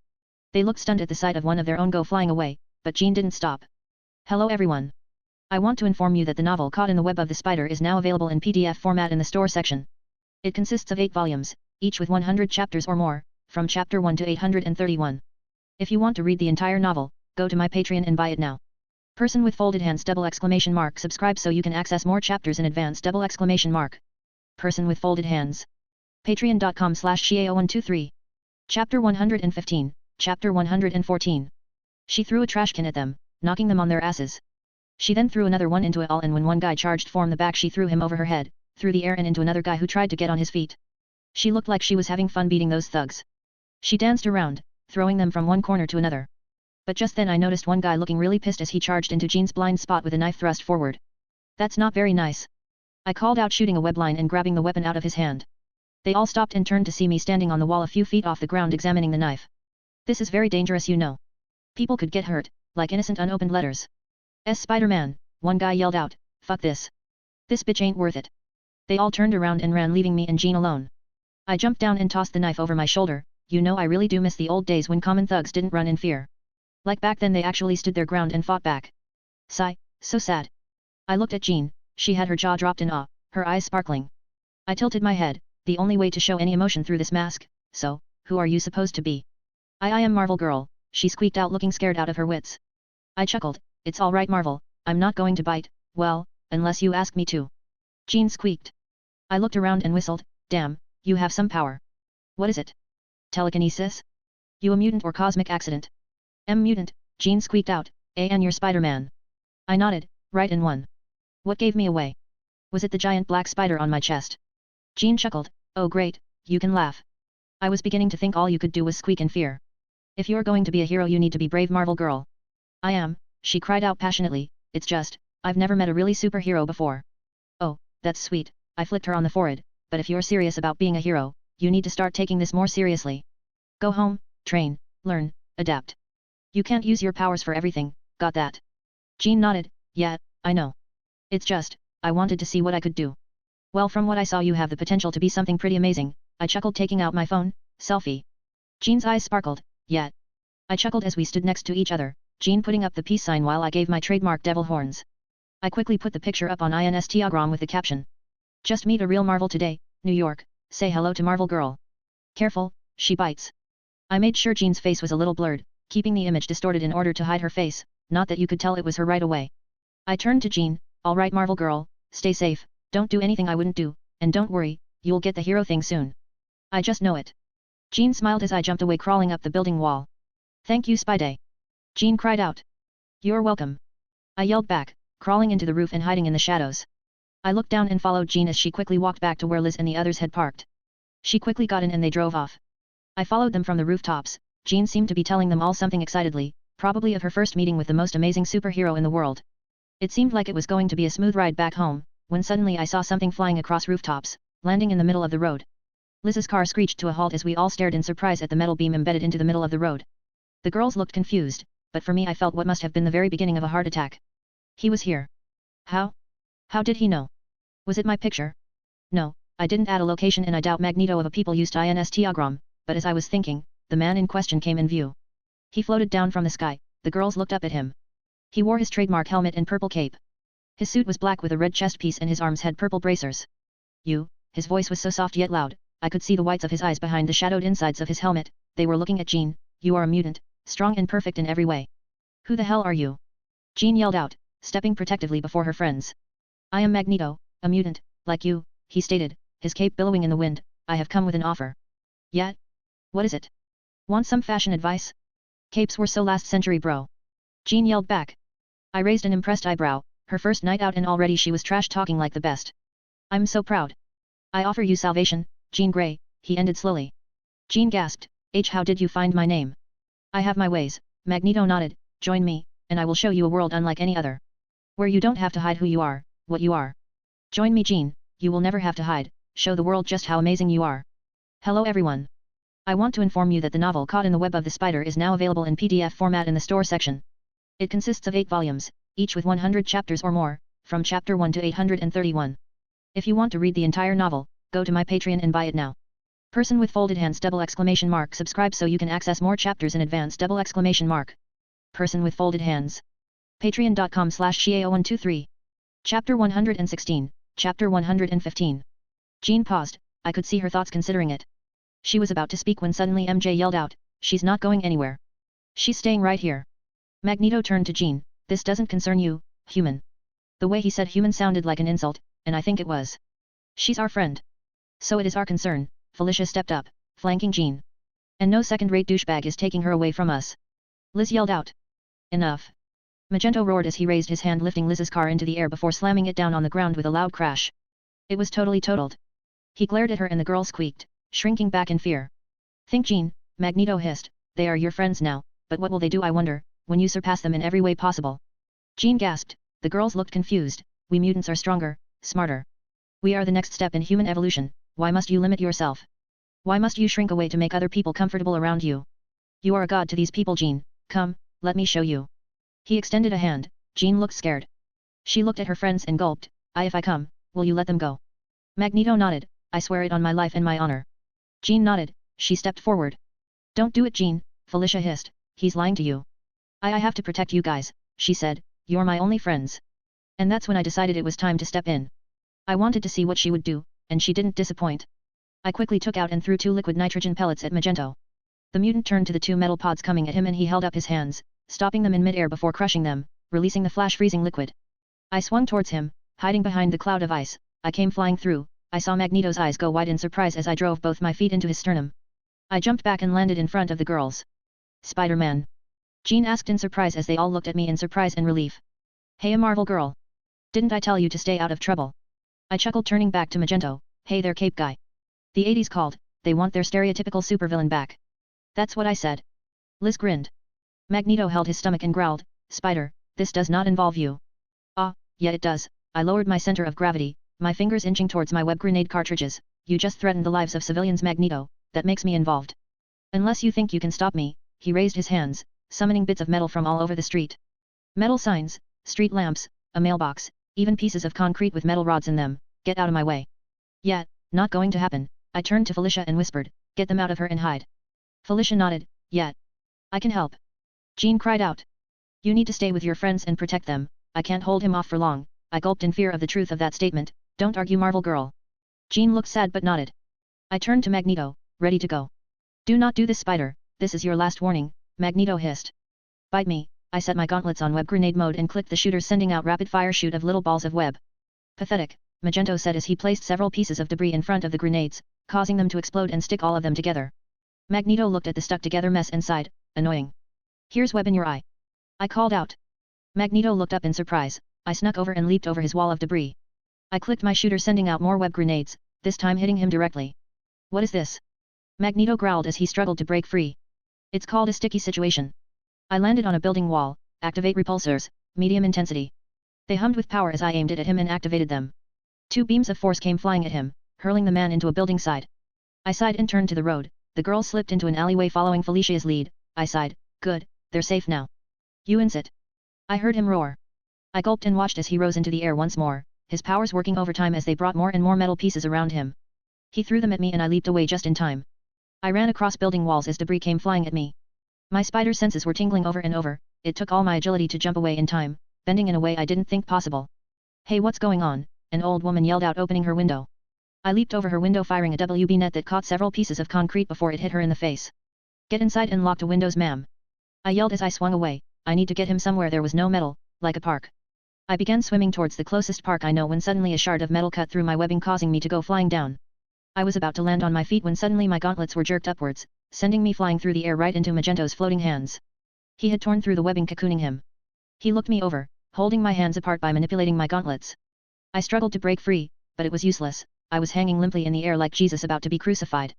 They looked stunned at the sight of one of their own go flying away, but Jean didn't stop. Hello everyone. I want to inform you that the novel Caught in the Web of the Spider is now available in PDF format in the store section. It consists of 8 volumes, each with 100 chapters or more, from chapter 1 to 831. If you want to read the entire novel, go to my Patreon and buy it now. Person with folded hands ! Subscribe so you can access more chapters in advance ! Person with folded hands. Patreon.com/Xiao123. Chapter 115, Chapter 114. She threw a trash can at them, knocking them on their asses. She then threw another one into it all and when one guy charged from the back she threw him over her head, through the air and into another guy who tried to get on his feet. She looked like she was having fun beating those thugs. She danced around, throwing them from one corner to another. But just then I noticed one guy looking really pissed as he charged into Jean's blind spot with a knife thrust forward. That's not very nice. I called out shooting a web line and grabbing the weapon out of his hand. They all stopped and turned to see me standing on the wall a few feet off the ground examining the knife. This is very dangerous you know. People could get hurt, like innocent unopened letters. Spider-Man, one guy yelled out, fuck this. This bitch ain't worth it. They all turned around and ran leaving me and Jean alone. I jumped down and tossed the knife over my shoulder. You know I really do miss the old days when common thugs didn't run in fear. Like back then they actually stood their ground and fought back. Sigh, so sad. I looked at Jean, she had her jaw dropped in awe, her eyes sparkling. I tilted my head, the only way to show any emotion through this mask, so, who are you supposed to be? I am Marvel Girl, she squeaked out looking scared out of her wits. I chuckled, it's alright Marvel, I'm not going to bite, well, unless you ask me to. Jean squeaked. I looked around and whistled, damn, you have some power. What is it? Telekinesis? You a mutant or cosmic accident? Mutant, Jean squeaked out, and you're Spider-Man. I nodded, right in one. What gave me away? Was it the giant black spider on my chest? Jean chuckled, oh great, you can laugh. I was beginning to think all you could do was squeak in fear. If you're going to be a hero you need to be brave Marvel Girl. I am, she cried out passionately, it's just, I've never met a really superhero before. Oh, that's sweet, I flicked her on the forehead, but if you're serious about being a hero, you need to start taking this more seriously. Go home, train, learn, adapt. You can't use your powers for everything, got that? Jean nodded, yeah, I know. It's just, I wanted to see what I could do. Well from what I saw you have the potential to be something pretty amazing, I chuckled taking out my phone, selfie. Jean's eyes sparkled, yeah. I chuckled as we stood next to each other, Jean putting up the peace sign while I gave my trademark devil horns. I quickly put the picture up on Instagram with the caption. Just meet a real Marvel today, New York, say hello to Marvel Girl. Careful, she bites. I made sure Jean's face was a little blurred, keeping the image distorted in order to hide her face, not that you could tell it was her right away. I turned to Jean, alright Marvel Girl, stay safe, don't do anything I wouldn't do, and don't worry, you'll get the hero thing soon. I just know it. Jean smiled as I jumped away crawling up the building wall. Thank you Spidey. Jean cried out. You're welcome. I yelled back, crawling into the roof and hiding in the shadows. I looked down and followed Jean as she quickly walked back to where Liz and the others had parked. She quickly got in and they drove off. I followed them from the rooftops. Jean seemed to be telling them all something excitedly, probably of her first meeting with the most amazing superhero in the world. It seemed like it was going to be a smooth ride back home, when suddenly I saw something flying across rooftops, landing in the middle of the road. Liz's car screeched to a halt as we all stared in surprise at the metal beam embedded into the middle of the road. The girls looked confused, but for me I felt what must have been the very beginning of a heart attack. He was here. How? How did he know? Was it my picture? No, I didn't add a location and I doubt Magneto of a people used Instagram, but as I was thinking, the man in question came in view. He floated down from the sky, the girls looked up at him. He wore his trademark helmet and purple cape. His suit was black with a red chest piece and his arms had purple bracers. You his voice was so soft yet loud, I could see the whites of his eyes behind the shadowed insides of his helmet. They were looking at Jean. You are a mutant, strong and perfect in every way. Who the hell are you? Jean yelled out, stepping protectively before her friends. I am Magneto, a mutant, like you, he stated, his cape billowing in the wind. I have come with an offer. Yet? What is it? Want some fashion advice? Capes were so last century, bro. Jean yelled back. I raised an impressed eyebrow, her first night out and already she was trash talking like the best. I'm so proud. I offer you salvation, Jean Grey, he ended slowly. Jean gasped, how did you find my name? I have my ways, Magneto nodded, join me, and I will show you a world unlike any other. Where you don't have to hide who you are, what you are. Join me, Jean, you will never have to hide, show the world just how amazing you are. Hello everyone. I want to inform you that the novel Caught in the Web of the Spider is now available in PDF format in the store section. It consists of 8 volumes, each with 100 chapters or more, from chapter 1 to 831. If you want to read the entire novel, go to my Patreon and buy it now. Person with folded hands ! Subscribe so you can access more chapters in advance ! Person with folded hands. Patreon.com/Xiao123. Chapter 116, Chapter 115. Jean paused, I could see her thoughts considering it. She was about to speak when suddenly MJ yelled out, she's not going anywhere. She's staying right here. Magneto turned to Jean, this doesn't concern you, human. The way he said human sounded like an insult, and I think it was. She's our friend. So it is our concern, Felicia stepped up, flanking Jean. And no second-rate douchebag is taking her away from us. Liz yelled out. Enough. Magneto roared as he raised his hand, lifting Liz's car into the air before slamming it down on the ground with a loud crash. It was totally totaled. He glared at her and the girl squeaked, shrinking back in fear. Think, Jean, Magneto hissed, they are your friends now, but what will they do, I wonder, when you surpass them in every way possible? Jean gasped, the girls looked confused, we mutants are stronger, smarter. We are the next step in human evolution, why must you limit yourself? Why must you shrink away to make other people comfortable around you? You are a god to these people, Jean, come, let me show you. He extended a hand, Jean looked scared. She looked at her friends and gulped, if I come, will you let them go? Magneto nodded, I swear it on my life and my honor. Jean nodded, she stepped forward. Don't do it, Jean, Felicia hissed, he's lying to you. I have to protect you guys, she said, you're my only friends. And that's when I decided it was time to step in. I wanted to see what she would do, and she didn't disappoint. I quickly took out and threw 2 liquid nitrogen pellets at Magneto. The mutant turned to the 2 metal pods coming at him and he held up his hands, stopping them in mid-air before crushing them, releasing the flash-freezing liquid. I swung towards him, hiding behind the cloud of ice. I came flying through. I saw Magneto's eyes go wide in surprise as I drove both my feet into his sternum. I jumped back and landed in front of the girls. Spider-Man? Jean asked in surprise as they all looked at me in surprise and relief. Hey, a Marvel girl. Didn't I tell you to stay out of trouble? I chuckled, turning back to Magneto. Hey there, cape guy. The 80s called, they want their stereotypical supervillain back. That's what I said. Liz grinned. Magneto held his stomach and growled, Spider, this does not involve you. Yeah it does. I lowered my center of gravity, my fingers inching towards my web grenade cartridges. You just threatened the lives of civilians, Magneto, that makes me involved. Unless you think you can stop me, he raised his hands, summoning bits of metal from all over the street. Metal signs, street lamps, a mailbox, even pieces of concrete with metal rods in them. Get out of my way. Yeah, not going to happen. I turned to Felicia and whispered, get them out of her and hide. Felicia nodded, yeah. I can help. Jean cried out. You need to stay with your friends and protect them. I can't hold him off for long. I gulped in fear of the truth of that statement. Don't argue, Marvel girl. Jean looked sad but nodded. I turned to Magneto, ready to go. Do not do this, Spider, this is your last warning, Magneto hissed. Bite me. I set my gauntlets on web grenade mode and clicked the shooters, sending out rapid-fire shoot of little balls of web. Pathetic, Magneto said as he placed several pieces of debris in front of the grenades, causing them to explode and stick all of them together. Magneto looked at the stuck-together mess and sighed, annoying. Here's web in your eye. I called out. Magneto looked up in surprise. I snuck over and leaped over his wall of debris. I clicked my shooter, sending out more web grenades, this time hitting him directly. What is this? Magneto growled as he struggled to break free. It's called a sticky situation. I landed on a building wall. Activate repulsors, medium intensity. They hummed with power as I aimed it at him and activated them. 2 beams of force came flying at him, hurling the man into a building side. I sighed and turned to the road. The girl slipped into an alleyway following Felicia's lead. I sighed, good, they're safe now. You ins it. I heard him roar. I gulped and watched as he rose into the air once more, his powers working overtime as they brought more and more metal pieces around him. He threw them at me and I leaped away just in time. I ran across building walls as debris came flying at me. My spider senses were tingling over and over. It took all my agility to jump away in time, bending in a way I didn't think possible. Hey, what's going on? An old woman yelled out, opening her window. I leaped over her window firing a WB net that caught several pieces of concrete before it hit her in the face. Get inside and lock the windows, ma'am. I yelled as I swung away. I need to get him somewhere there was no metal, like a park. I began swimming towards the closest park I know when suddenly a shard of metal cut through my webbing causing me to go flying down. I was about to land on my feet when suddenly my gauntlets were jerked upwards, sending me flying through the air right into Magento's floating hands. He had torn through the webbing cocooning him. He looked me over, holding my hands apart by manipulating my gauntlets. I struggled to break free, but it was useless. I was hanging limply in the air like Jesus about to be crucified.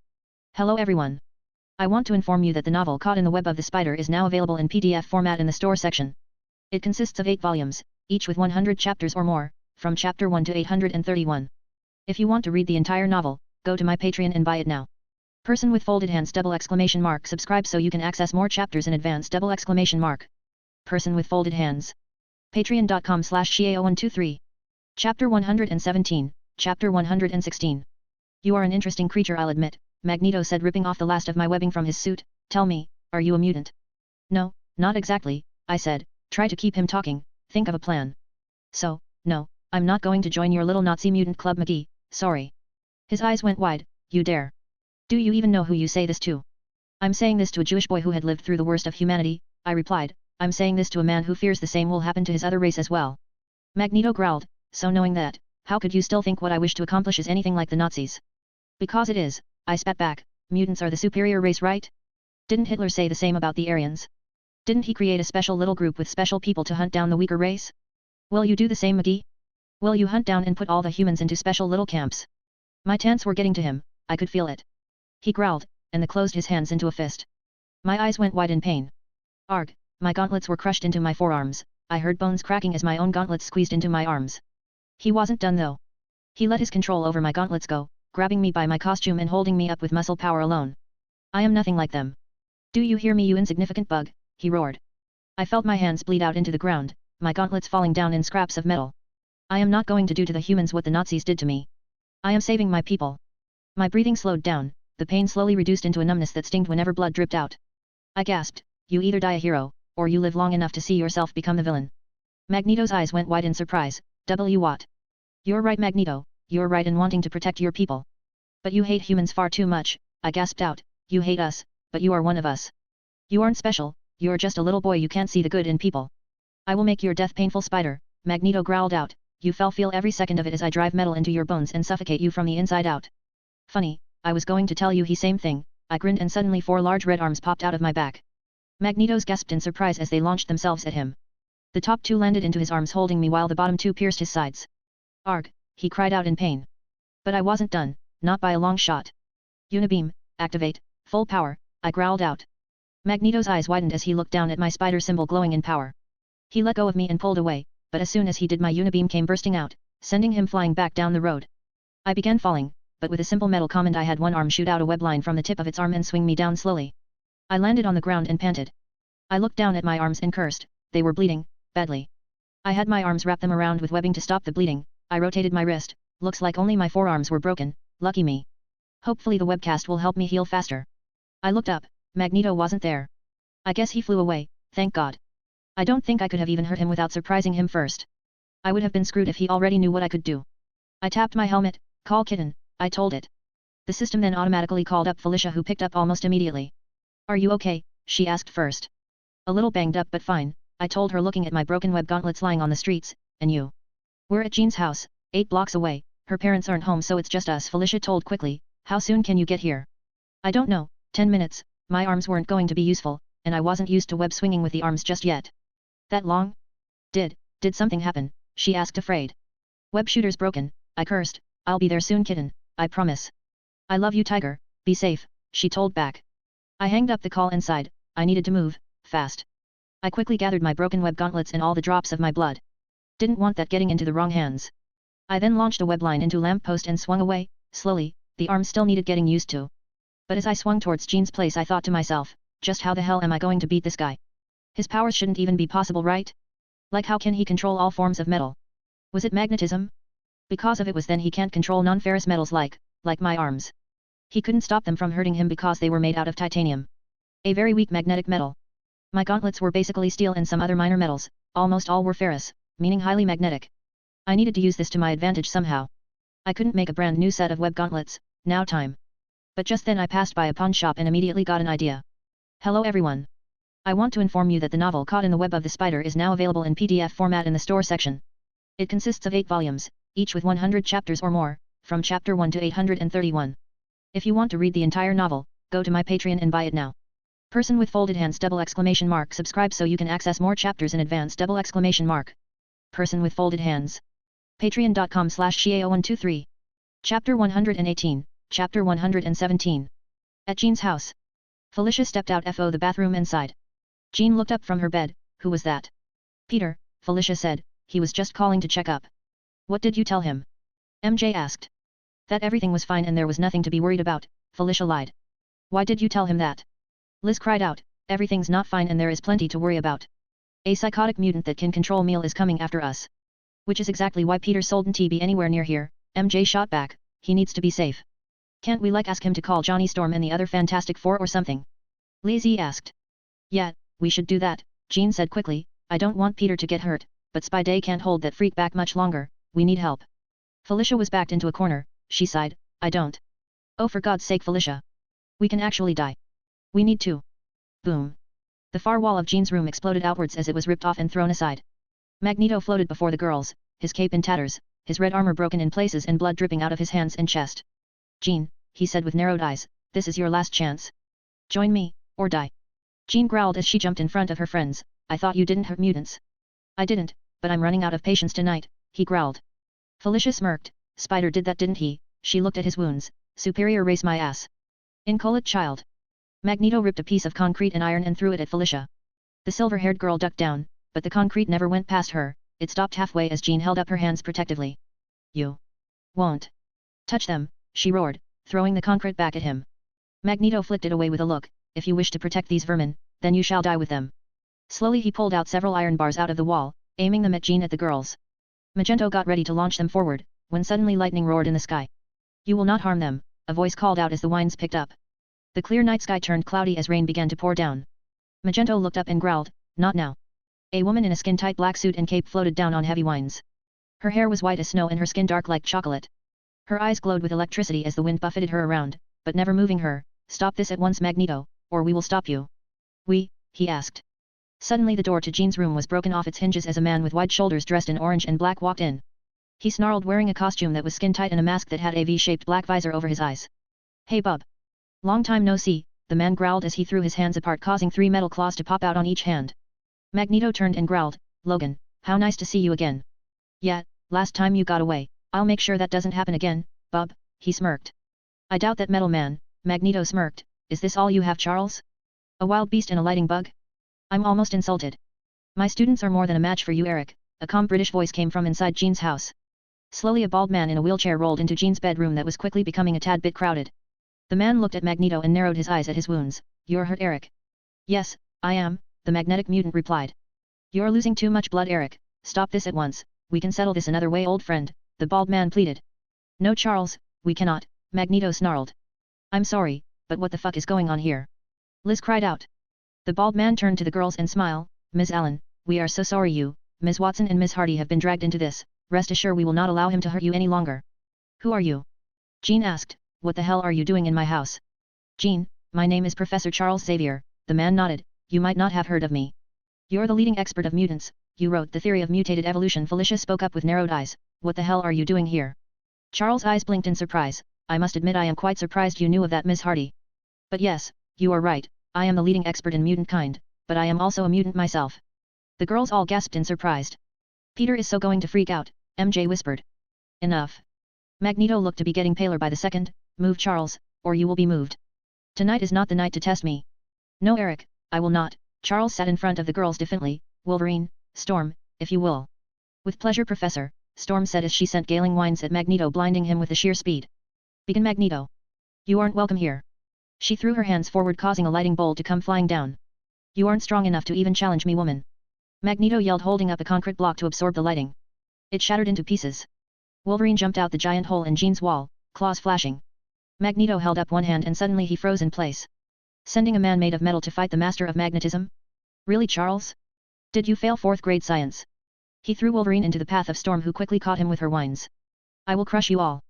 Hello everyone. I want to inform you that the novel Caught in the Web of the Spider is now available in PDF format in the store section. It consists of 8 volumes, each with 100 chapters or more, from chapter 1 to 831. If you want to read the entire novel, go to my Patreon and buy it now. Person with folded hands ! Subscribe so you can access more chapters in advance ! Person with folded hands. Patreon.com/Xiao123. Chapter 117, Chapter 116. You are an interesting creature, I'll admit, Magneto said, ripping off the last of my webbing from his suit. Tell me, are you a mutant? No, not exactly, I said. Try to keep him talking, think of a plan. So, no, I'm not going to join your little Nazi mutant club, McGee, sorry. His eyes went wide. You dare. Do you even know who you say this to? I'm saying this to a Jewish boy who had lived through the worst of humanity, I replied. I'm saying this to a man who fears the same will happen to his other race as well. Magneto growled, so knowing that, how could you still think what I wish to accomplish is anything like the Nazis? Because it is, I spat back. Mutants are the superior race, right? Didn't Hitler say the same about the Aryans? Didn't he create a special little group with special people to hunt down the weaker race? Will you do the same, McGee? Will you hunt down and put all the humans into special little camps? My tants were getting to him, I could feel it. He growled, and closed his hands into a fist. My eyes went wide in pain. Arg, my gauntlets were crushed into my forearms. I heard bones cracking as my own gauntlets squeezed into my arms. He wasn't done though. He let his control over my gauntlets go, grabbing me by my costume and holding me up with muscle power alone. I am nothing like them. Do you hear me, you insignificant bug? He roared. I felt my hands bleed out into the ground, my gauntlets falling down in scraps of metal. I am not going to do to the humans what the Nazis did to me. I am saving my people. My breathing slowed down, the pain slowly reduced into a numbness that stinged whenever blood dripped out. I gasped, you either die a hero, or you live long enough to see yourself become the villain. Magneto's eyes went wide in surprise. What? You're right, Magneto, you're right in wanting to protect your people. But you hate humans far too much, I gasped out. You hate us, but you are one of us. You aren't special, you're just a little boy, you can't see the good in people. I will make your death painful, Spider, Magneto growled out. You feel every second of it as I drive metal into your bones and suffocate you from the inside out. Funny, I was going to tell you he same thing, I grinned, and suddenly 4 large red arms popped out of my back. Magneto's gasped in surprise as they launched themselves at him. The top 2 landed into his arms holding me while the bottom 2 pierced his sides. Arg, he cried out in pain. But I wasn't done, not by a long shot. Unibeam, activate, full power, I growled out. Magneto's eyes widened as he looked down at my spider symbol glowing in power. He let go of me and pulled away, but as soon as he did, my unibeam came bursting out, sending him flying back down the road. I began falling, but with a simple metal command I had one arm shoot out a web line from the tip of its arm and swing me down slowly. I landed on the ground and panted. I looked down at my arms and cursed, they were bleeding, badly. I had my arms wrap them around with webbing to stop the bleeding. I rotated my wrist, looks like only my forearms were broken, lucky me. Hopefully the webcast will help me heal faster. I looked up, Magneto wasn't there. I guess he flew away, thank God. I don't think I could have even hurt him without surprising him first. I would have been screwed if he already knew what I could do. I tapped my helmet, call kitten, I told it. The system then automatically called up Felicia, who picked up almost immediately. Are you okay? She asked first. A little banged up but fine, I told her, looking at my broken web gauntlets lying on the streets. And you? We're at Jean's house, 8 blocks away, her parents aren't home so it's just us, Felicia told quickly. How soon can you get here? I don't know, 10 minutes, my arms weren't going to be useful, and I wasn't used to web swinging with the arms just yet. That long? Did something happen? She asked, afraid. Web shooter's broken, I cursed. I'll be there soon, kitten, I promise. I love you, tiger, be safe, she told back. I hanged up the call and sighed. I needed to move, fast. I quickly gathered my broken web gauntlets and all the drops of my blood. Didn't want that getting into the wrong hands. I then launched a web line into a lamppost and swung away, slowly. The arm still needed getting used to. But as I swung towards Jean's place I thought to myself, just how the hell am I going to beat this guy? His powers shouldn't even be possible, right? Like, how can he control all forms of metal? Was it magnetism? Because if it was, then he can't control non-ferrous metals like my arms. He couldn't stop them from hurting him because they were made out of titanium. A very weak magnetic metal. My gauntlets were basically steel and some other minor metals, almost all were ferrous, meaning highly magnetic. I needed to use this to my advantage somehow. I couldn't make a brand new set of web gauntlets, now time. But just then I passed by a pawn shop and immediately got an idea. Hello everyone. I want to inform you that the novel Caught in the Web of the Spider is now available in PDF format in the store section. It consists of 8 volumes, each with 100 chapters or more, from chapter 1 to 831. If you want to read the entire novel, go to my Patreon and buy it now. Person with folded hands ! Subscribe so you can access more chapters in advance ! Person with folded hands. Patreon.com/Xiao123. Chapter 118, Chapter 117. At Jean's house. Felicia stepped out of the bathroom and sighed. Jean looked up from her bed. Who was that? Peter, Felicia said, he was just calling to check up. What did you tell him? MJ asked. That everything was fine and there was nothing to be worried about, Felicia lied. Why did you tell him that? Liz cried out, everything's not fine and there is plenty to worry about. A psychotic mutant that can control meal is coming after us. Which is exactly why Peter shouldn't be anywhere near here, MJ shot back, he needs to be safe. Can't we ask him to call Johnny Storm and the other Fantastic Four or something? Lazy asked. Yeah, we should do that, Jean said quickly, I don't want Peter to get hurt, but Spidey can't hold that freak back much longer, we need help. Felicia was backed into a corner, she sighed, I don't. Oh for God's sake Felicia. We can actually die. We need to. Boom. The far wall of Jean's room exploded outwards as it was ripped off and thrown aside. Magneto floated before the girls, his cape in tatters, his red armor broken in places and blood dripping out of his hands and chest. Jean, he said with narrowed eyes, this is your last chance. Join me, or die. Jean growled as she jumped in front of her friends, I thought you didn't hurt mutants. I didn't, but I'm running out of patience tonight, he growled. Felicia smirked, Spider did that didn't he? She looked at his wounds, superior race my ass. Incolate child. Magneto ripped a piece of concrete and iron and threw it at Felicia. The silver-haired girl ducked down, but the concrete never went past her, it stopped halfway as Jean held up her hands protectively. You won't touch them, she roared, throwing the concrete back at him. Magneto flicked it away with a look, if you wish to protect these vermin, then you shall die with them. Slowly he pulled out several iron bars out of the wall, aiming them at Jean at the girls. Magneto got ready to launch them forward, when suddenly lightning roared in the sky. You will not harm them, a voice called out as the winds picked up. The clear night sky turned cloudy as rain began to pour down. Magneto looked up and growled, not now. A woman in a skin-tight black suit and cape floated down on heavy winds. Her hair was white as snow and her skin dark like chocolate. Her eyes glowed with electricity as the wind buffeted her around, but never moving her. Stop this at once Magneto, or we will stop you. He asked. Suddenly the door to Jean's room was broken off its hinges as a man with wide shoulders dressed in orange and black walked in. He snarled wearing a costume that was skin-tight and a mask that had a V-shaped black visor over his eyes. Hey bub. Long time no see, the man growled as he threw his hands apart causing 3 metal claws to pop out on each hand. Magneto turned and growled, Logan, how nice to see you again. Yeah, last time you got away, I'll make sure that doesn't happen again, bub, he smirked. I doubt that metal man, Magneto smirked, is this all you have Charles? A wild beast and a lighting bug? I'm almost insulted. My students are more than a match for you Eric, a calm British voice came from inside Jean's house. Slowly a bald man in a wheelchair rolled into Jean's bedroom that was quickly becoming a tad bit crowded. The man looked at Magneto and narrowed his eyes at his wounds. You're hurt Eric. Yes, I am, the magnetic mutant replied. You're losing too much blood Eric, stop this at once, we can settle this another way old friend, the bald man pleaded. No Charles, we cannot, Magneto snarled. I'm sorry, but what the fuck is going on here? Liz cried out. The bald man turned to the girls and smiled, Ms. Allen, we are so sorry you, Ms. Watson and Ms. Hardy have been dragged into this, rest assured we will not allow him to hurt you any longer. Who are you? Jean asked, what the hell are you doing in my house? Jean, my name is Professor Charles Xavier, the man nodded, you might not have heard of me. You're the leading expert of mutants, you wrote the theory of mutated evolution Felicia spoke up with narrowed eyes, what the hell are you doing here? Charles' eyes blinked in surprise, I must admit I am quite surprised you knew of that Ms. Hardy. But yes, you are right, I am the leading expert in mutant kind, but I am also a mutant myself. The girls all gasped in surprise. Peter is so going to freak out, MJ whispered. Enough. Magneto looked to be getting paler by the second, move Charles, or you will be moved. Tonight is not the night to test me. No Eric, I will not, Charles sat in front of the girls defiantly, Wolverine, Storm, if you will. With pleasure Professor, Storm said as she sent galing winds at Magneto blinding him with the sheer speed. Begin Magneto. You aren't welcome here. She threw her hands forward causing a lighting bolt to come flying down. You aren't strong enough to even challenge me woman. Magneto yelled holding up a concrete block to absorb the lighting. It shattered into pieces. Wolverine jumped out the giant hole in Jean's wall, claws flashing. Magneto held up one hand and suddenly he froze in place. Sending a man made of metal to fight the master of magnetism? Really Charles? Did you fail 4th grade science? He threw Wolverine into the path of Storm who quickly caught him with her winds. I will crush you all.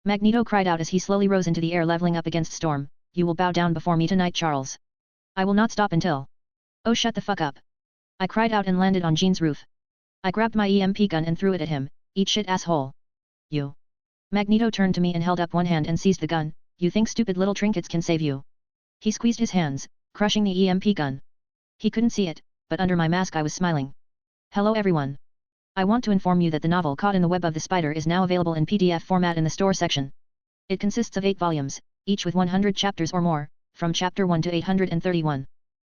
Magneto cried out as he slowly rose into the air leveling up against Storm, "You will bow down before me tonight, Charles. I will not stop until..." "Oh, shut the fuck up." I cried out and landed on Jean's roof. I grabbed my EMP gun and threw it at him. "Eat shit, asshole." "You." Magneto turned to me and held up one hand and seized the gun. "You think stupid little trinkets can save you?" He squeezed his hands, crushing the EMP gun. He couldn't see it, but under my mask I was smiling. "Hello everyone. I want to inform you that the novel Caught in the Web of the Spider is now available in PDF format in the store section. It consists of 8 volumes, each with 100 chapters or more, from chapter 1 to 831.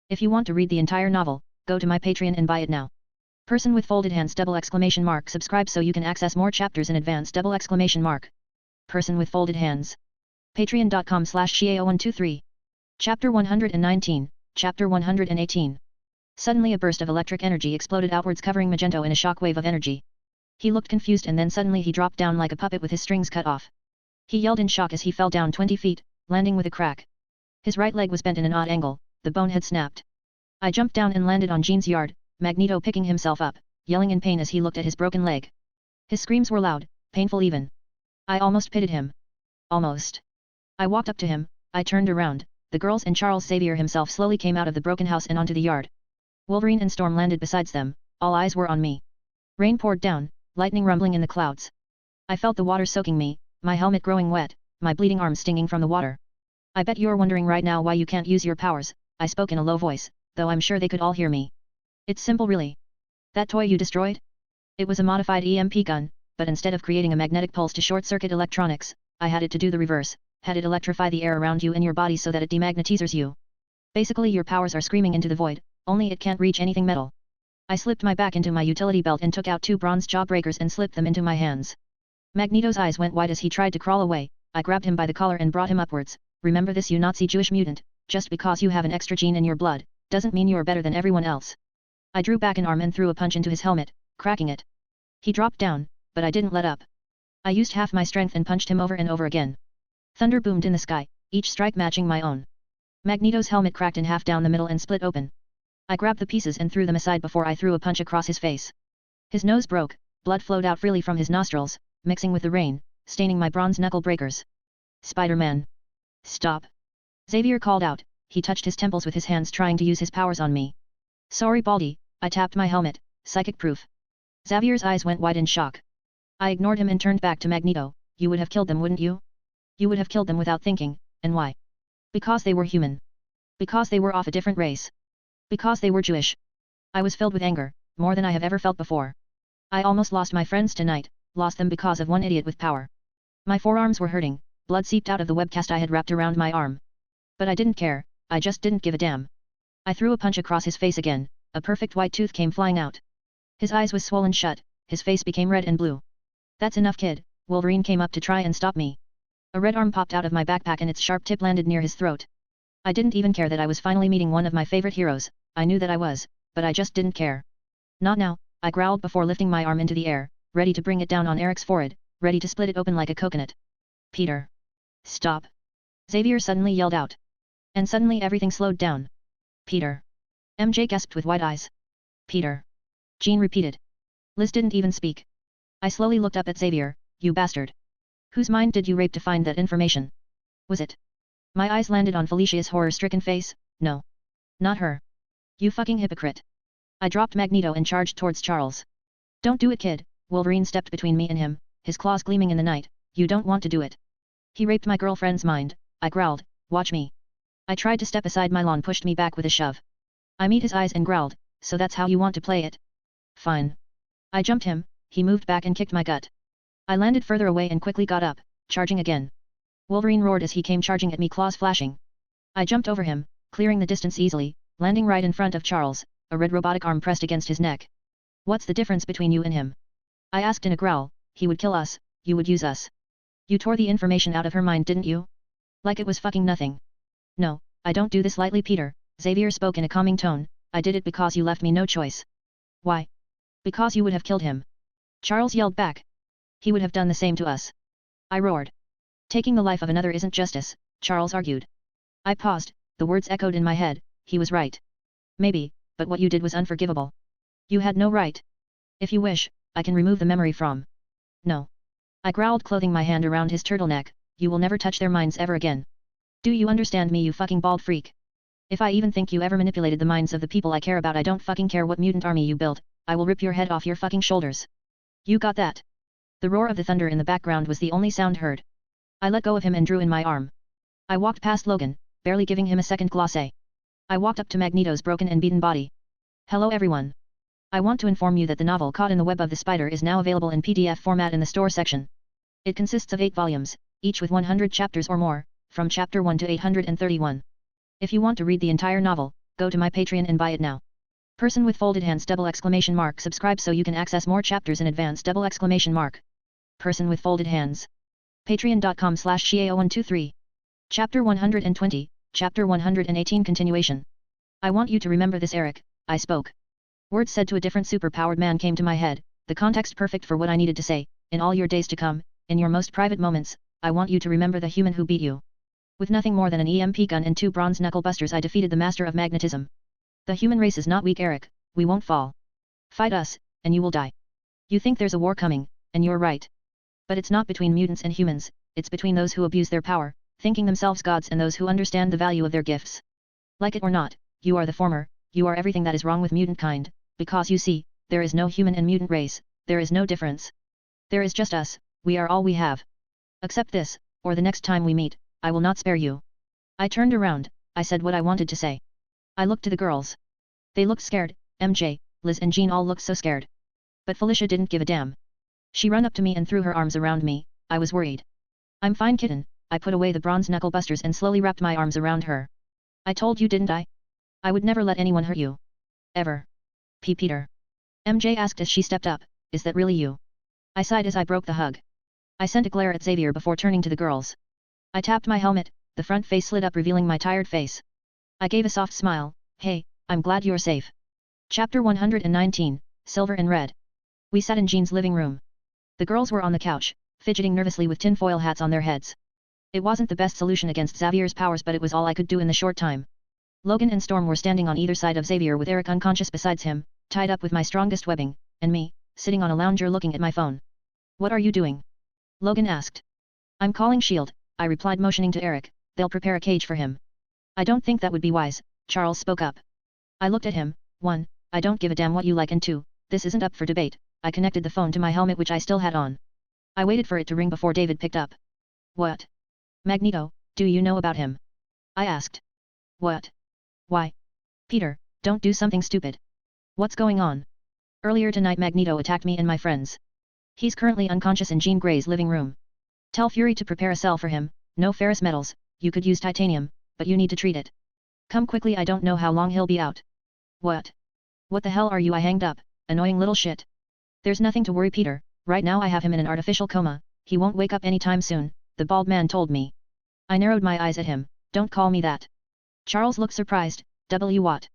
If you want to read the entire novel, go to my Patreon and buy it now. Person with folded hands ! Subscribe so you can access more chapters in advance ! Person with folded hands. Patreon.com/Xiao123. Chapter 119, Chapter 118. Suddenly a burst of electric energy exploded outwards, covering Magneto in a shockwave of energy. He looked confused and then suddenly he dropped down like a puppet with his strings cut off. He yelled in shock as he fell down 20 feet, landing with a crack. His right leg was bent in an odd angle, the bone had snapped. I jumped down and landed on Jean's yard, Magneto picking himself up, yelling in pain as he looked at his broken leg. His screams were loud, painful even. I almost pitied him. Almost. I walked up to him, I turned around, the girls and Charles Xavier himself slowly came out of the broken house and onto the yard. Wolverine and Storm landed besides them, all eyes were on me. Rain poured down, lightning rumbling in the clouds. I felt the water soaking me, my helmet growing wet, my bleeding arms stinging from the water. "I bet you're wondering right now why you can't use your powers," I spoke in a low voice, though I'm sure they could all hear me. "It's simple really. That toy you destroyed? It was a modified EMP gun, but instead of creating a magnetic pulse to short-circuit electronics, I had it to do the reverse, had it electrify the air around you and your body so that it demagnetizes you. Basically your powers are screaming into the void, only it can't reach anything metal." I slipped my back into my utility belt and took out 2 bronze jawbreakers and slipped them into my hands. Magneto's eyes went wide as he tried to crawl away. I grabbed him by the collar and brought him upwards. "Remember this, you Nazi Jewish mutant, just because you have an extra gene in your blood, doesn't mean you're better than everyone else." I drew back an arm and threw a punch into his helmet, cracking it. He dropped down, but I didn't let up. I used half my strength and punched him over and over again. Thunder boomed in the sky, each strike matching my own. Magneto's helmet cracked in half down the middle and split open. I grabbed the pieces and threw them aside before I threw a punch across his face. His nose broke, blood flowed out freely from his nostrils, mixing with the rain, staining my bronze knuckle breakers. "Spider-Man! Stop!" Xavier called out. He touched his temples with his hands trying to use his powers on me. "Sorry Baldy," I tapped my helmet, "psychic proof." Xavier's eyes went wide in shock. I ignored him and turned back to Magneto. "You would have killed them, wouldn't you? You would have killed them without thinking, and why? Because they were human. Because they were of a different race. Because they were Jewish." I was filled with anger, more than I have ever felt before. I almost lost my friends tonight, lost them because of one idiot with power. My forearms were hurting, blood seeped out of the webcast I had wrapped around my arm. But I didn't care, I just didn't give a damn. I threw a punch across his face again, a perfect white tooth came flying out. His eyes was swollen shut, his face became red and blue. "That's enough kid," Wolverine came up to try and stop me. A red arm popped out of my backpack and its sharp tip landed near his throat. I didn't even care that I was finally meeting one of my favorite heroes. I knew that I was, but I just didn't care. "Not now," I growled before lifting my arm into the air, ready to bring it down on Eric's forehead, ready to split it open like a coconut. "Peter! Stop!" Xavier suddenly yelled out. And suddenly everything slowed down. "Peter!" MJ gasped with wide eyes. "Peter!" Jean repeated. Liz didn't even speak. I slowly looked up at Xavier. "You bastard! Whose mind did you rape to find that information? Was it?" My eyes landed on Felicia's horror-stricken face. "No. Not her. You fucking hypocrite." I dropped Magneto and charged towards Charles. "Don't do it kid," Wolverine stepped between me and him, his claws gleaming in the night. "You don't want to do it. He raped my girlfriend's mind," I growled. "Watch me." I tried to step aside, Mylon pushed me back with a shove. I met his eyes and growled, "So that's how you want to play it? Fine." I jumped him, he moved back and kicked my gut. I landed further away and quickly got up, charging again. Wolverine roared as he came charging at me, claws flashing. I jumped over him, clearing the distance easily, landing right in front of Charles, a red robotic arm pressed against his neck. "What's the difference between you and him?" I asked in a growl. "He would kill us, you would use us. You tore the information out of her mind, didn't you? Like it was fucking nothing." "No, I don't do this lightly, Peter," Xavier spoke in a calming tone. "I did it because you left me no choice." "Why?" "Because you would have killed him." Charles yelled back. "He would have done the same to us." I roared. "Taking the life of another isn't justice," Charles argued. I paused, the words echoed in my head. He was right. "Maybe, but what you did was unforgivable. You had no right. If you wish, I can remove the memory from." "No. I growled, clothing my hand around his turtleneck. You will never touch their minds ever again. Do you understand me, you fucking bald freak? If I even think you ever manipulated the minds of the people I care about, I don't fucking care what mutant army you built, I will rip your head off your fucking shoulders. You got that? The roar of the thunder in the background was the only sound heard. I let go of him and drew in my arm. I walked past Logan, barely giving him a second glacé. I walked up to Magneto's broken and beaten body. Hello everyone. I want to inform you that the novel Caught in the Web of the Spider is now available in PDF format in the store section. It consists of 8 volumes, each with 100 chapters or more, from chapter 1 to 831. If you want to read the entire novel, go to my Patreon and buy it now. Person with folded hands ! Subscribe so you can access more chapters in advance ! Person with folded hands. Patreon.com/Xiao123. Chapter 120, Chapter 118 Continuation. I want you to remember this, Eric, I spoke. Words said to a different superpowered man came to my head, the context perfect for what I needed to say. In all your days to come, in your most private moments, I want you to remember the human who beat you. With nothing more than an EMP gun and 2 bronze knuckle busters, I defeated the master of magnetism. The human race is not weak, Eric, we won't fall. Fight us, and you will die. You think there's a war coming, and you're right. But it's not between mutants and humans, it's between those who abuse their power, thinking themselves gods, and those who understand the value of their gifts. Like it or not, you are the former, you are everything that is wrong with mutant kind, because you see, there is no human and mutant race, there is no difference. There is just us, we are all we have. Accept this, or the next time we meet, I will not spare you. I turned around, I said what I wanted to say. I looked to the girls. They looked scared, MJ, Liz and Jean all looked so scared. But Felicia didn't give a damn. She ran up to me and threw her arms around me. I was worried. I'm fine, kitten. I put away the bronze knuckle busters and slowly wrapped my arms around her. I told you, didn't I? I would never let anyone hurt you. Ever. Peter. MJ asked as she stepped up, is that really you? I sighed as I broke the hug. I sent a glare at Xavier before turning to the girls. I tapped my helmet, the front face slid up revealing my tired face. I gave a soft smile, hey, I'm glad you're safe. Chapter 119, Silver and Red. We sat in Jean's living room. The girls were on the couch, fidgeting nervously with tinfoil hats on their heads. It wasn't the best solution against Xavier's powers, but it was all I could do in the short time. Logan and Storm were standing on either side of Xavier with Eric unconscious besides him, tied up with my strongest webbing, and me, sitting on a lounger looking at my phone. What are you doing? Logan asked. I'm calling S.H.I.E.L.D., I replied, motioning to Eric. They'll prepare a cage for him. I don't think that would be wise, Charles spoke up. I looked at him. 1. I don't give a damn what you like, and 2. This isn't up for debate. I connected the phone to my helmet, which I still had on. I waited for it to ring before David picked up. What? Magneto, do you know about him? I asked. What? Why? Peter, don't do something stupid. What's going on? Earlier tonight Magneto attacked me and my friends. He's currently unconscious in Jean Grey's living room. Tell Fury to prepare a cell for him, no ferrous metals, you could use titanium, but you need to treat it. Come quickly, I don't know how long he'll be out. What? What the hell are you? I hanged up, annoying little shit. There's nothing to worry, Peter, right now I have him in an artificial coma, he won't wake up anytime soon, the bald man told me. I narrowed my eyes at him, don't call me that. Charles looked surprised, what?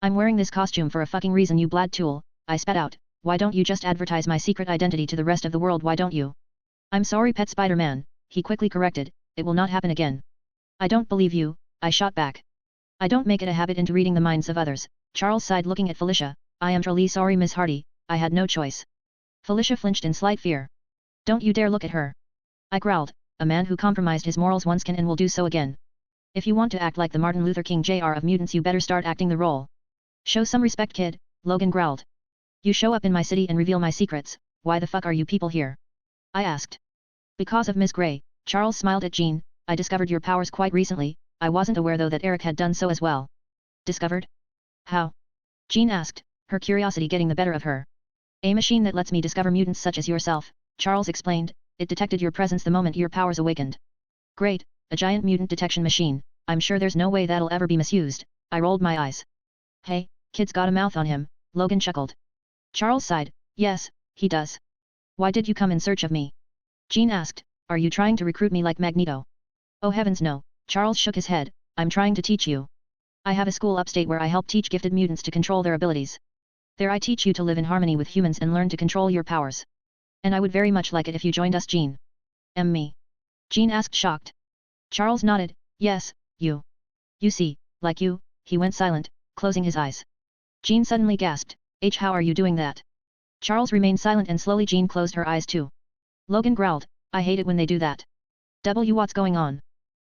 I'm wearing this costume for a fucking reason, you blad tool, I spat out, why don't you just advertise my secret identity to the rest of the world, why don't you? I'm sorry, Pet Spider-Man, he quickly corrected, it will not happen again. I don't believe you, I shot back. I don't make it a habit into reading the minds of others, Charles sighed looking at Felicia, I am truly sorry Miss Hardy, I had no choice. Felicia flinched in slight fear. Don't you dare look at her. I growled, a man who compromised his morals once can and will do so again. If you want to act like the Martin Luther King Jr. of mutants, you better start acting the role. Show some respect, kid, Logan growled. You show up in my city and reveal my secrets, why the fuck are you people here? I asked. Because of Miss Grey, Charles smiled at Jean, I discovered your powers quite recently, I wasn't aware though that Eric had done so as well. Discovered? How? Jean asked, her curiosity getting the better of her. A machine that lets me discover mutants such as yourself, Charles explained, it detected your presence the moment your powers awakened. Great, a giant mutant detection machine, I'm sure there's no way that'll ever be misused, I rolled my eyes. Hey, kid's got a mouth on him, Logan chuckled. Charles sighed, yes, he does. Why did you come in search of me? Jean asked, are you trying to recruit me like Magneto? Oh heavens no, Charles shook his head, I'm trying to teach you. I have a school upstate where I help teach gifted mutants to control their abilities. There I teach you to live in harmony with humans and learn to control your powers. And I would very much like it if you joined us, Jean. Me? Jean asked shocked. Charles nodded, yes, you. You see, like you, he went silent, closing his eyes. Jean suddenly gasped, how are you doing that? Charles remained silent and slowly Jean closed her eyes too. Logan growled, I hate it when they do that. What's going on?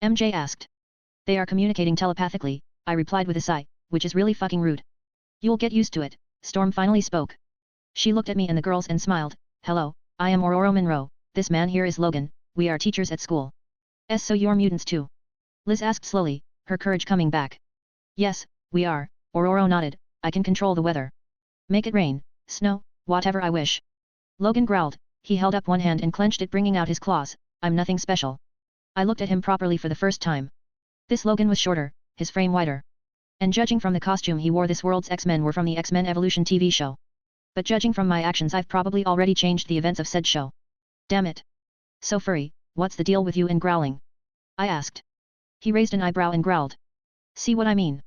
MJ asked. They are communicating telepathically, I replied with a sigh, which is really fucking rude. You'll get used to it, Storm finally spoke. She looked at me and the girls and smiled, hello, I am Ororo Monroe, this man here is Logan, we are teachers at school. So you're mutants too? Liz asked slowly, her courage coming back. Yes, we are, Ororo nodded, I can control the weather. Make it rain, snow, whatever I wish. Logan growled, he held up one hand and clenched it bringing out his claws, I'm nothing special. I looked at him properly for the first time. This Logan was shorter, his frame wider. And judging from the costume he wore this world's X-Men were from the X-Men Evolution TV show. But judging from my actions I've probably already changed the events of said show. Damn it. So furry, what's the deal with you and growling? I asked. He raised an eyebrow and growled. See what I mean?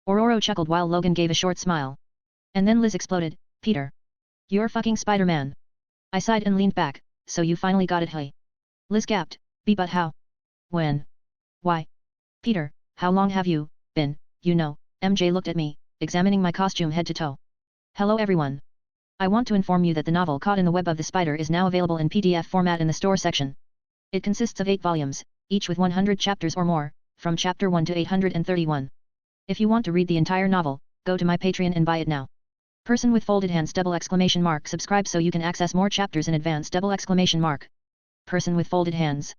Ororo chuckled while Logan gave a short smile. And then Liz exploded, Peter. You're fucking Spider-Man. I sighed and leaned back, so you finally got it hey. Liz gasped, but how? When? Why? Peter, how long have you been, you know? MJ looked at me, examining my costume head to toe. Hello everyone. I want to inform you that the novel Caught in the Web of the Spider is now available in PDF format in the store section. It consists of 8 volumes, each with 100 chapters or more, from chapter 1 to 831. If you want to read the entire novel, go to my Patreon and buy it now. Person with folded hands ! Subscribe so you can access more chapters in advance ! Person with folded hands.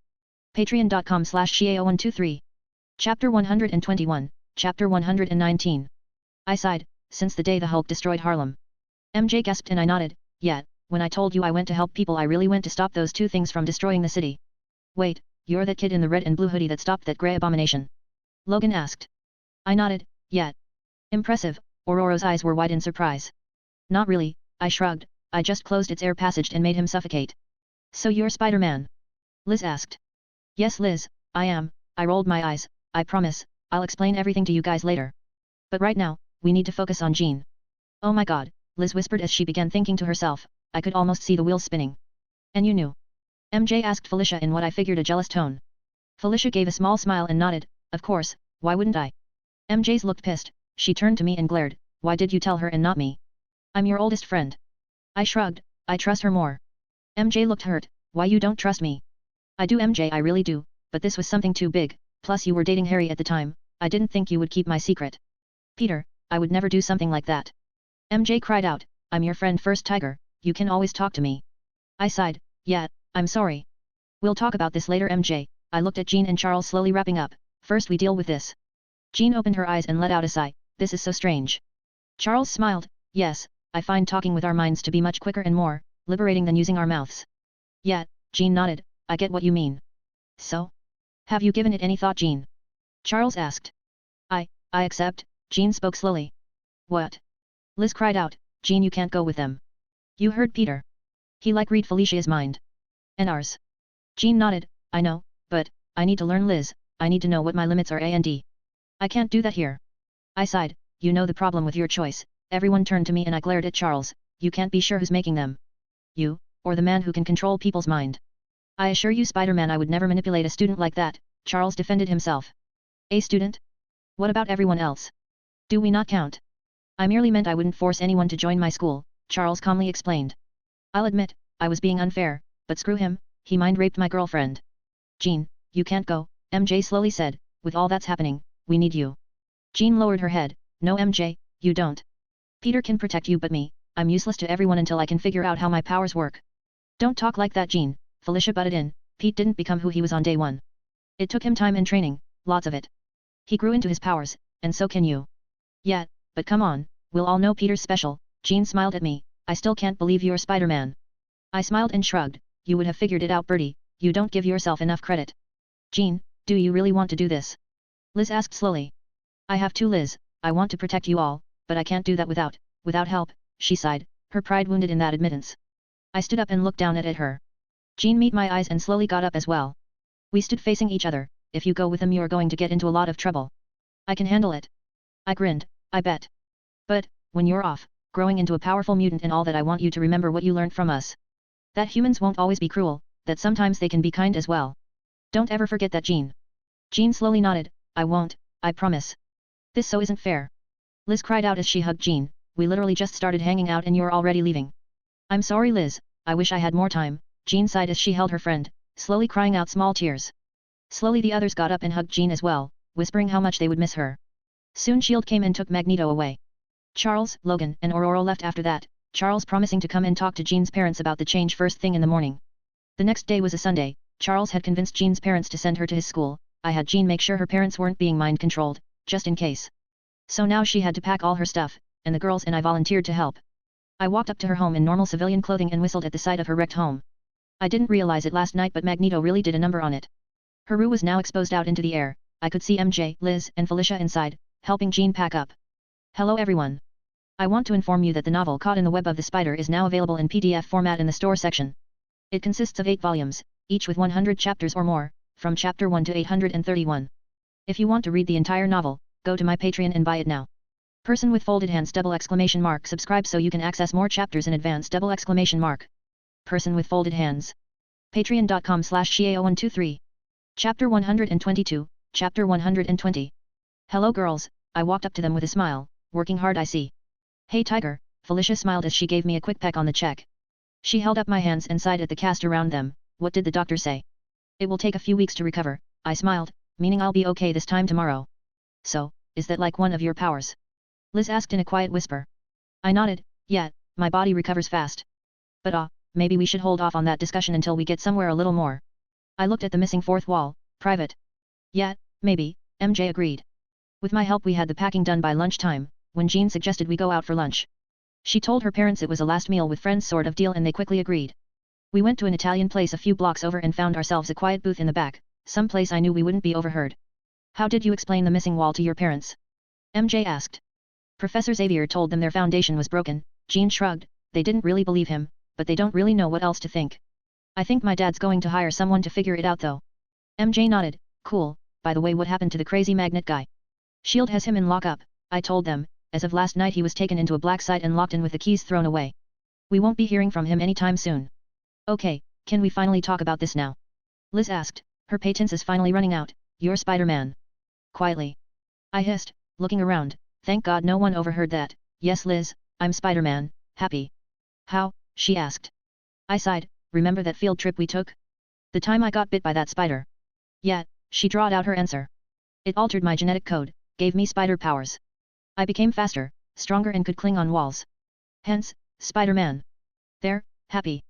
Patreon.com/Xiao123. Chapter 121, Chapter 119. I sighed, since the day the Hulk destroyed Harlem. MJ gasped and I nodded, yet, when I told you I went to help people I really went to stop those two things from destroying the city. Wait, you're that kid in the red and blue hoodie that stopped that grey abomination? Logan asked. I nodded, yet. Impressive, Ororo's eyes were wide in surprise. Not really, I shrugged, I just closed its air passage and made him suffocate. So you're Spider-Man? Liz asked. Yes Liz, I am, I rolled my eyes, I promise, I'll explain everything to you guys later. But right now, we need to focus on Jean. Oh my god, Liz whispered as she began thinking to herself, I could almost see the wheels spinning. And you knew? MJ asked Felicia in what I figured a jealous tone. Felicia gave a small smile and nodded, of course, why wouldn't I? MJ's looked pissed, she turned to me and glared, why did you tell her and not me? I'm your oldest friend. I shrugged, I trust her more. MJ looked hurt, why you don't trust me? I do MJ I really do, but this was something too big, plus you were dating Harry at the time, I didn't think you would keep my secret. Peter, I would never do something like that. MJ cried out, I'm your friend first Tiger, you can always talk to me. I sighed, yeah, I'm sorry. We'll talk about this later MJ, I looked at Jean and Charles slowly wrapping up, first we deal with this. Jean opened her eyes and let out a sigh, this is so strange. Charles smiled, yes, I find talking with our minds to be much quicker and more liberating than using our mouths. Yeah, Jean nodded, I get what you mean. So? Have you given it any thought Jean? Charles asked. I accept, Jean spoke slowly. What? Liz cried out, Jean you can't go with them. You heard Peter. He read Felicia's mind. And ours. Jean nodded, I know, but, I need to learn Liz, I need to know what my limits are and I can't do that here. I sighed, you know the problem with your choice, everyone turned to me and I glared at Charles, you can't be sure who's making them. You, or the man who can control people's mind. I assure you Spider-Man I would never manipulate a student like that, Charles defended himself. A student? What about everyone else? Do we not count? I merely meant I wouldn't force anyone to join my school, Charles calmly explained. I'll admit, I was being unfair, but screw him, he mind-raped my girlfriend. Jean, you can't go, MJ slowly said, with all that's happening, we need you. Jean lowered her head, no MJ, you don't. Peter can protect you but me, I'm useless to everyone until I can figure out how my powers work. Don't talk like that Jean, Felicia butted in, Pete didn't become who he was on day one. It took him time and training, lots of it. He grew into his powers, and so can you. Yeah, but come on, we'll all know Peter's special, Jean smiled at me, I still can't believe you're Spider-Man. I smiled and shrugged, you would have figured it out Bertie, you don't give yourself enough credit. Jean, do you really want to do this? Liz asked slowly. I have to Liz, I want to protect you all, but I can't do that without help, she sighed, her pride wounded in that admittance. I stood up and looked down at her. Jean met my eyes and slowly got up as well. We stood facing each other, if you go with them you're going to get into a lot of trouble. I can handle it. I grinned, I bet. But, when you're off, growing into a powerful mutant and all that I want you to remember what you learned from us. That humans won't always be cruel, that sometimes they can be kind as well. Don't ever forget that Jean. Jean slowly nodded, I won't, I promise. This so isn't fair. Liz cried out as she hugged Jean, we literally just started hanging out and you're already leaving. I'm sorry Liz, I wish I had more time, Jean sighed as she held her friend, slowly crying out small tears. Slowly the others got up and hugged Jean as well, whispering how much they would miss her. Soon S.H.I.E.L.D. came and took Magneto away. Charles, Logan, and Aurora left after that, Charles promising to come and talk to Jean's parents about the change first thing in the morning. The next day was a Sunday. Charles had convinced Jean's parents to send her to his school. I had Jean make sure her parents weren't being mind-controlled, just in case. So now she had to pack all her stuff, and the girls and I volunteered to help. I walked up to her home in normal civilian clothing and whistled at the sight of her wrecked home. I didn't realize it last night but Magneto really did a number on it. Her room was now exposed out into the air. I could see MJ, Liz, and Felicia inside, helping Jean pack up. Hello everyone. I want to inform you that the novel Caught in the Web of the Spider is now available in PDF format in the store section. It consists of 8 volumes, each with 100 chapters or more, from chapter 1 to 831. If you want to read the entire novel, go to my Patreon and buy it now. Person with folded hands ! Subscribe so you can access more chapters in advance ! Person with folded hands. Patreon.com/Xiao123. Chapter 122, Chapter 120. Hello girls, I walked up to them with a smile, working hard I see. Hey Tiger, Felicia smiled as she gave me a quick peck on the cheek. She held up my hands and sighed at the cast around them. What did the doctor say? It will take a few weeks to recover, I smiled, meaning I'll be okay this time tomorrow. So, is that like one of your powers? Liz asked in a quiet whisper. I nodded, yeah, my body recovers fast. But maybe we should hold off on that discussion until we get somewhere a little more. I looked at the missing fourth wall, private. Yeah, maybe, MJ agreed. With my help we had the packing done by lunchtime, when Jean suggested we go out for lunch. She told her parents it was a last meal with friends sort of deal and they quickly agreed. We went to an Italian place a few blocks over and found ourselves a quiet booth in the back, some place I knew we wouldn't be overheard. How did you explain the missing wall to your parents? MJ asked. Professor Xavier told them their foundation was broken. Jean shrugged, they didn't really believe him, but they don't really know what else to think. I think my dad's going to hire someone to figure it out though. MJ nodded, cool, by the way what happened to the crazy magnet guy? S.H.I.E.L.D. has him in lockup, I told them. As of last night he was taken into a black site and locked in with the keys thrown away. We won't be hearing from him anytime soon. Okay, can we finally talk about this now? Liz asked, her patience is finally running out. You're Spider-Man. Quietly. I hissed, looking around, thank God no one overheard that. Yes Liz, I'm Spider-Man, happy. How? She asked. I sighed, remember that field trip we took? The time I got bit by that spider. Yeah, she drawled out her answer. It altered my genetic code, gave me spider powers. I became faster, stronger and could cling on walls. Hence, Spider-Man. There, happy.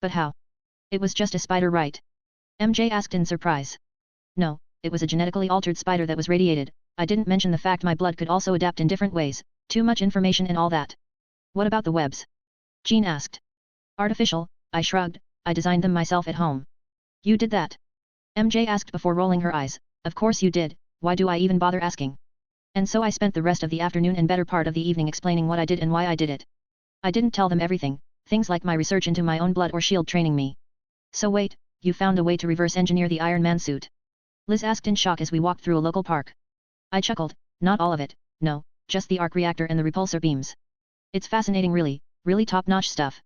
But how? It was just a spider, right? MJ asked in surprise. No, it was a genetically altered spider that was radiated. I didn't mention the fact my blood could also adapt in different ways, too much information and all that. What about the webs? Jean asked. Artificial, I shrugged, I designed them myself at home. You did that? MJ asked before rolling her eyes. Of course you did, why do I even bother asking? And so I spent the rest of the afternoon and better part of the evening explaining what I did and why I did it. I didn't tell them everything, things like my research into my own blood or S.H.I.E.L.D. training me. So wait, you found a way to reverse engineer the Iron Man suit? Liz asked in shock as we walked through a local park. I chuckled, not all of it, no, just the arc reactor and the repulsor beams. It's fascinating really, really top-notch stuff.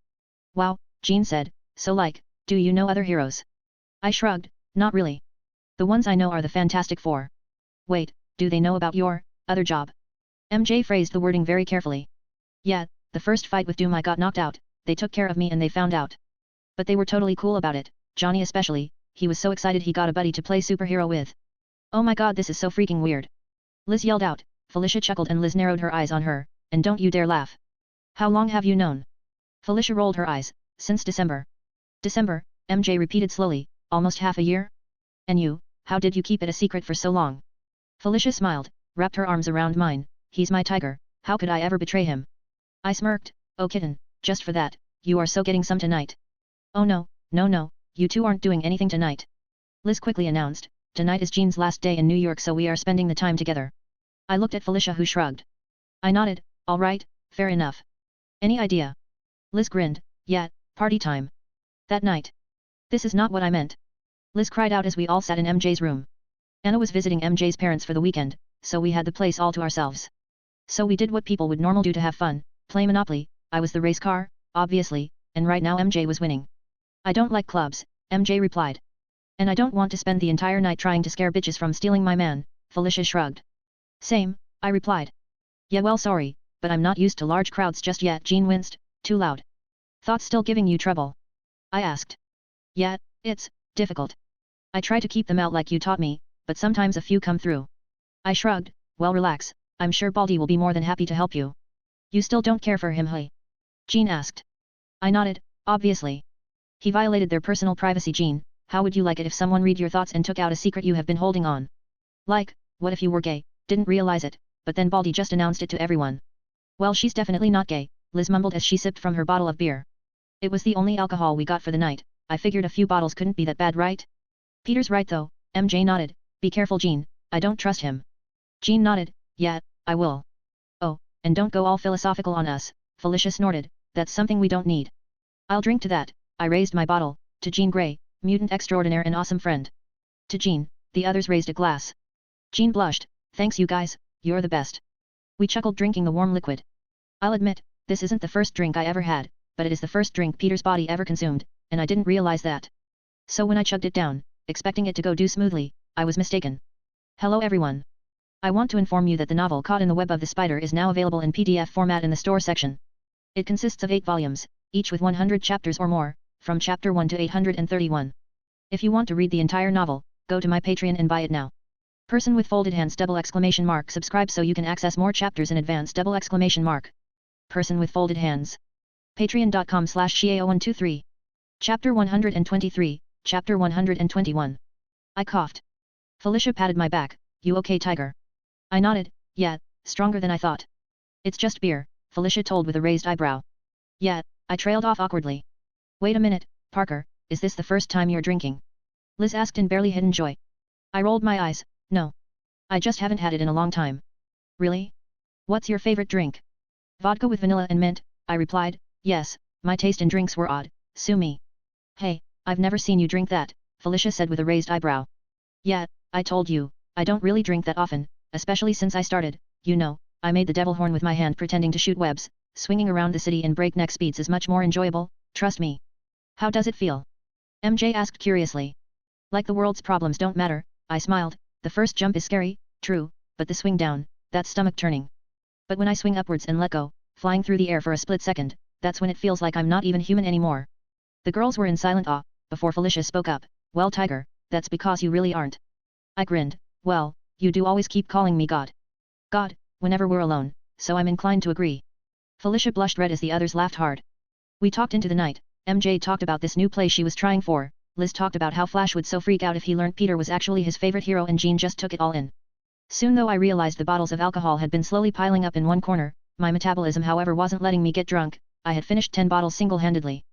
Wow, Jean said, so like, do you know other heroes? I shrugged, not really. The ones I know are the Fantastic Four. Wait, do they know about your other job? MJ phrased the wording very carefully. Yeah, the first fight with Doom I got knocked out, they took care of me and they found out. But they were totally cool about it, Johnny especially, he was so excited he got a buddy to play superhero with. Oh my god, this is so freaking weird. Liz yelled out, Felicia chuckled and Liz narrowed her eyes on her, and don't you dare laugh. How long have you known? Felicia rolled her eyes, since December. December, MJ repeated slowly, almost half a year? And you, how did you keep it a secret for so long? Felicia smiled, wrapped her arms around mine, he's my tiger, how could I ever betray him? I smirked, oh kitten, just for that, you are so getting some tonight. Oh no, no, you two aren't doing anything tonight. Liz quickly announced, tonight is Jean's last day in New York so we are spending the time together. I looked at Felicia who shrugged. I nodded, alright, fair enough. Any idea? Liz grinned, yeah, party time. That night. This is not what I meant. Liz cried out as we all sat in MJ's room. Anna was visiting MJ's parents for the weekend, so we had the place all to ourselves. So we did what people would normally do to have fun, play Monopoly. I was the race car, obviously, and right now MJ was winning. I don't like clubs, MJ replied. And I don't want to spend the entire night trying to scare bitches from stealing my man, Felicia shrugged. Same, I replied. Yeah well sorry, but I'm not used to large crowds just yet. Jean winced, too loud. Thought still giving you trouble? I asked. Yeah, it's difficult. I try to keep them out like you taught me, but sometimes a few come through. I shrugged. Well, relax, I'm sure Baldy will be more than happy to help you. You still don't care for him, hey? Jean asked. I nodded, obviously. He violated their personal privacy, Jean. How would you like it if someone read your thoughts and took out a secret you have been holding on? Like, what if you were gay, didn't realize it, but then Baldy just announced it to everyone? Well, she's definitely not gay, Liz mumbled as she sipped from her bottle of beer. It was the only alcohol we got for the night. I figured a few bottles couldn't be that bad, right? Peter's right though, MJ nodded. Be careful, Jean, I don't trust him. Jean nodded. Yeah, I will. Oh, and don't go all philosophical on us, Felicia snorted. That's something we don't need. I'll drink to that. I raised my bottle, to Jean Grey, mutant extraordinaire and awesome friend. To Jean, the others raised a glass. Jean blushed. Thanks you guys, you're the best. We chuckled drinking the warm liquid. I'll admit, this isn't the first drink I ever had, but it is the first drink Peter's body ever consumed, and I didn't realize that. So when I chugged it down, expecting it to go smoothly, I was mistaken. Hello everyone. I want to inform you that the novel Caught in the Web of the Spider is now available in PDF format in the store section. It consists of 8 volumes, each with 100 chapters or more, from chapter 1 to 831. If you want to read the entire novel, go to my Patreon and buy it now. Person with folded hands ! Subscribe so you can access more chapters in advance ! Person with folded hands. Patreon.com/Shio123. Chapter 123, Chapter 121. I coughed. Felicia patted my back. You okay, Tiger? I nodded. Yeah, stronger than I thought. It's just beer, Felicia told with a raised eyebrow. Yeah, I trailed off awkwardly. Wait a minute, Parker, is this the first time you're drinking? Liz asked in barely hidden joy. I rolled my eyes. No. I just haven't had it in a long time. Really? What's your favorite drink? Vodka with vanilla and mint, I replied. Yes, my taste in drinks were odd, sue me. Hey, I've never seen you drink that, Felicia said with a raised eyebrow. Yeah, I told you, I don't really drink that often, especially since I started, you know, I made the devil horn with my hand pretending to shoot webs. Swinging around the city in breakneck speeds is much more enjoyable, trust me. How does it feel? MJ asked curiously. Like the world's problems don't matter, I smiled. The first jump is scary, true, but the swing down, that's stomach turning. But when I swing upwards and let go, flying through the air for a split second, that's when it feels like I'm not even human anymore. The girls were in silent awe, before Felicia spoke up. Well, Tiger, that's because you really aren't. I grinned. Well, you do always keep calling me God. God, whenever we're alone, so I'm inclined to agree. Felicia blushed red as the others laughed hard. We talked into the night. MJ talked about this new play she was trying for. Liz talked about how Flash would so freak out if he learned Peter was actually his favorite hero, and Jean just took it all in. Soon though I realized the bottles of alcohol had been slowly piling up in one corner. My metabolism however wasn't letting me get drunk. I had finished 10 bottles single-handedly.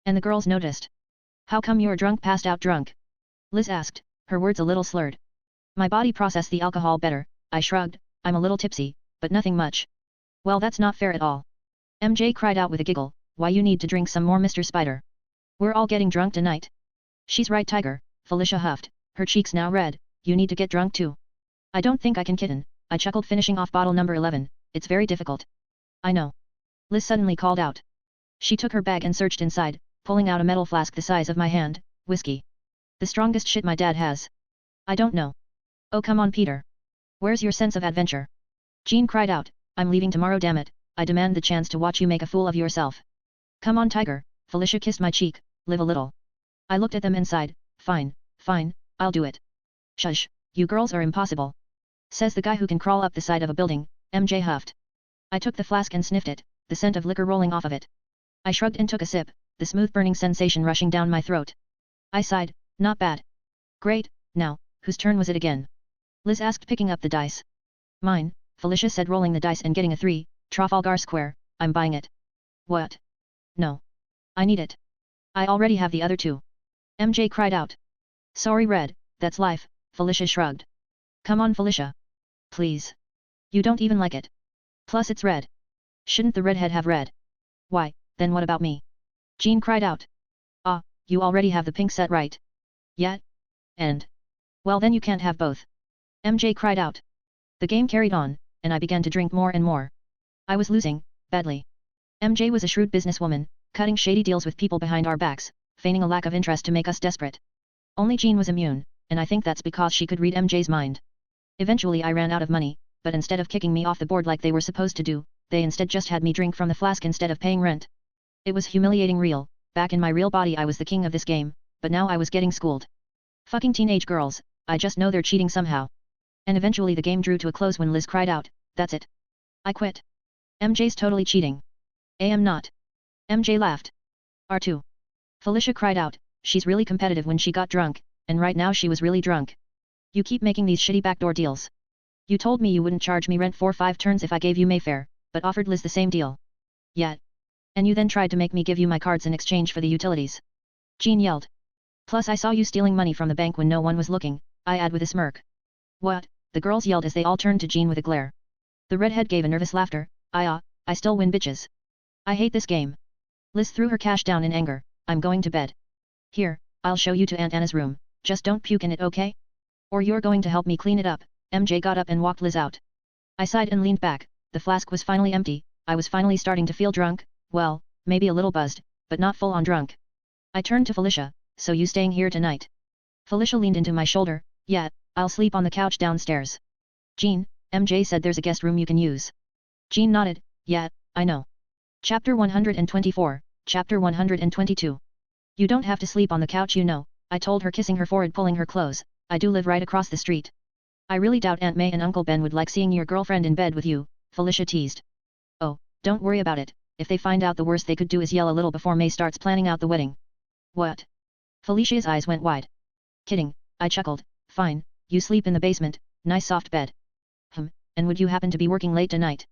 And the girls noticed. How come you're drunk, passed out drunk? Liz asked, her words a little slurred. My body processed the alcohol better. I shrugged. I'm a little tipsy, but nothing much. Well, that's not fair at all. MJ cried out with a giggle. Why, you need to drink some more, Mr. Spider. We're all getting drunk tonight. She's right, Tiger, Felicia huffed, her cheeks now red. You need to get drunk too. I don't think I can, kitten, I chuckled, finishing off bottle number 11. It's very difficult. I know. Liz suddenly called out. She took her bag and searched inside, pulling out a metal flask the size of my hand. Whiskey. The strongest shit my dad has. I don't know. Oh, come on, Peter. Where's your sense of adventure? Jean cried out. I'm leaving tomorrow, damn it. I demand the chance to watch you make a fool of yourself. Come on, Tiger. Felicia kissed my cheek. Live a little. I looked at them and sighed. Fine, fine, I'll do it. Shush, you girls are impossible. Says the guy who can crawl up the side of a building, MJ huffed. I took the flask and sniffed it, the scent of liquor rolling off of it. I shrugged and took a sip, the smooth burning sensation rushing down my throat. I sighed. Not bad. Great, now, whose turn was it again? Liz asked, picking up the dice. Mine, Felicia said, rolling the dice and getting a 3, Trafalgar Square. I'm buying it. What? No. I need it. I already have the other 2. MJ cried out. Sorry, Red, that's life, Felicia shrugged. Come on, Felicia. Please. You don't even like it. Plus it's red. Shouldn't the redhead have red? Why, then what about me? Jean cried out. Ah, you already have the pink set, right? Yeah? And? Well, then you can't have both. MJ cried out. The game carried on, and I began to drink more and more. I was losing, badly. MJ was a shrewd businesswoman, cutting shady deals with people behind our backs, feigning a lack of interest to make us desperate. Only Jean was immune, and I think that's because she could read MJ's mind. Eventually I ran out of money, but instead of kicking me off the board like they were supposed to do, they instead just had me drink from the flask instead of paying rent. It was humiliating. Back in my real body I was the king of this game, but now I was getting schooled. Fucking teenage girls, I just know they're cheating somehow. And eventually the game drew to a close when Liz cried out, "That's it. I quit. MJ's totally cheating." "I'm not." MJ laughed. R2. Felicia cried out, "She's really competitive when she got drunk, and right now she was really drunk. You keep making these shitty backdoor deals. You told me you wouldn't charge me rent for 5 turns if I gave you Mayfair, but offered Liz the same deal. Yet. And you then tried to make me give you my cards in exchange for the utilities." Jean yelled. "Plus I saw you stealing money from the bank when no one was looking," I add with a smirk. "What?" the girls yelled as they all turned to Jean with a glare. The redhead gave a nervous laughter. I still win bitches. I hate this game." Liz threw her cash down in anger. "I'm going to bed. Here, I'll show you to Aunt Anna's room, just don't puke in it, okay? Or you're going to help me clean it up." MJ got up and walked Liz out. I sighed and leaned back. The flask was finally empty. I was finally starting to feel drunk, well, maybe a little buzzed, but not full on drunk. I turned to Felicia, "So you staying here tonight?" Felicia leaned into my shoulder. "Yeah, I'll sleep on the couch downstairs." "Jean," MJ said, "there's a guest room you can use." Jean nodded. "Yeah, I know." Chapter 124, Chapter 122. "You don't have to sleep on the couch, you know," I told her, kissing her forehead, pulling her close. "I do live right across the street." "I really doubt Aunt May and Uncle Ben would like seeing your girlfriend in bed with you," Felicia teased. "Oh, don't worry about it. If they find out, the worst they could do is yell a little before May starts planning out the wedding." "What?" Felicia's eyes went wide. "Kidding," I chuckled. "Fine, you sleep in the basement, nice soft bed." And would you happen to be working late tonight?"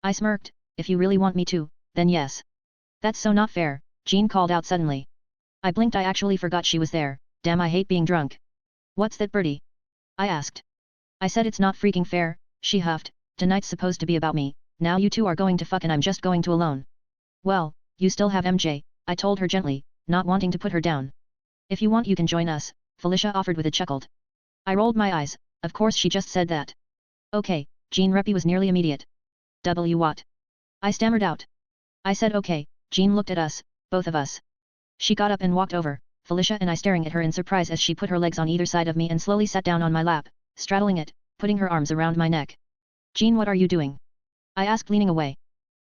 I smirked. "If you really want me to, then yes." "That's so not fair," Jean called out suddenly. I blinked. I actually forgot she was there. Damn, I hate being drunk. "What's that, Birdie?" I asked. "I said it's not freaking fair," she huffed. "Tonight's supposed to be about me, now you two are going to fuck and I'm just going to alone." "Well, you still have MJ," I told her gently, not wanting to put her down. "If you want you can join us," Felicia offered with a chuckle. I rolled my eyes. Of course she just said that. "Okay," Jean Reppy was nearly immediate. What?" I stammered out. I said okay. Jean looked at us, both of us. She got up and walked over, Felicia and I staring at her in surprise as she put her legs on either side of me and slowly sat down on my lap, straddling it, putting her arms around my neck. "Jean, what are you doing?" I asked, leaning away.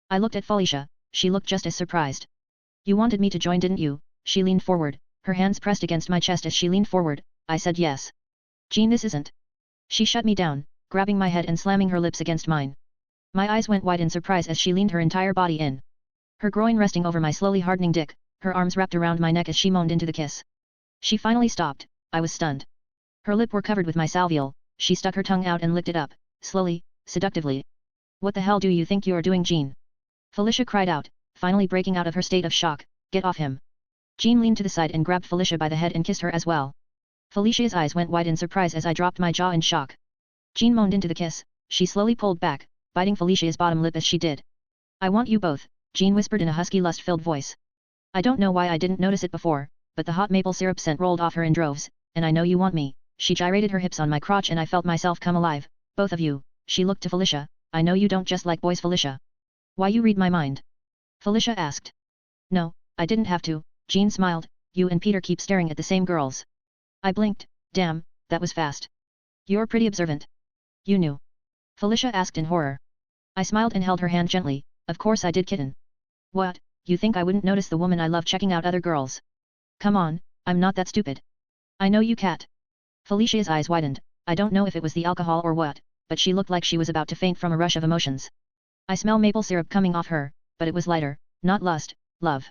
I looked at Felicia. She looked just as surprised. "You wanted me to join, didn't you?" She leaned forward, her hands pressed against my chest as she leaned forward. I said yes. "Jean, this isn't." She shut me down, grabbing my head and slamming her lips against mine. My eyes went wide in surprise as she leaned her entire body in. Her groin resting over my slowly hardening dick, her arms wrapped around my neck as she moaned into the kiss. She finally stopped. I was stunned. Her lips were covered with my salvial. She stuck her tongue out and licked it up, slowly, seductively. "What the hell do you think you're doing, Jean?" Felicia cried out, finally breaking out of her state of shock. "Get off him." Jean leaned to the side and grabbed Felicia by the head and kissed her as well. Felicia's eyes went wide in surprise as I dropped my jaw in shock. Jean moaned into the kiss. She slowly pulled back, biting Felicia's bottom lip as she did. "I want you both," Jean whispered in a husky, lust-filled voice. I don't know why I didn't notice it before, but the hot maple syrup scent rolled off her in droves. "And I know you want me." She gyrated her hips on my crotch and I felt myself come alive. "Both of you." She looked to Felicia. "I know you don't just like boys, Felicia." "Why, you read my mind?" Felicia asked. "No, I didn't have to." Jean smiled. "You and Peter keep staring at the same girls." I blinked. Damn, that was fast. "You're pretty observant." "You knew?" Felicia asked in horror. I smiled and held her hand gently. "Of course I did, kitten. What, you think I wouldn't notice the woman I love checking out other girls? Come on, I'm not that stupid." "I know you, cat." Felicia's eyes widened. I don't know if it was the alcohol or what, but she looked like she was about to faint from a rush of emotions. I smell maple syrup coming off her, but it was lighter, not lust, love.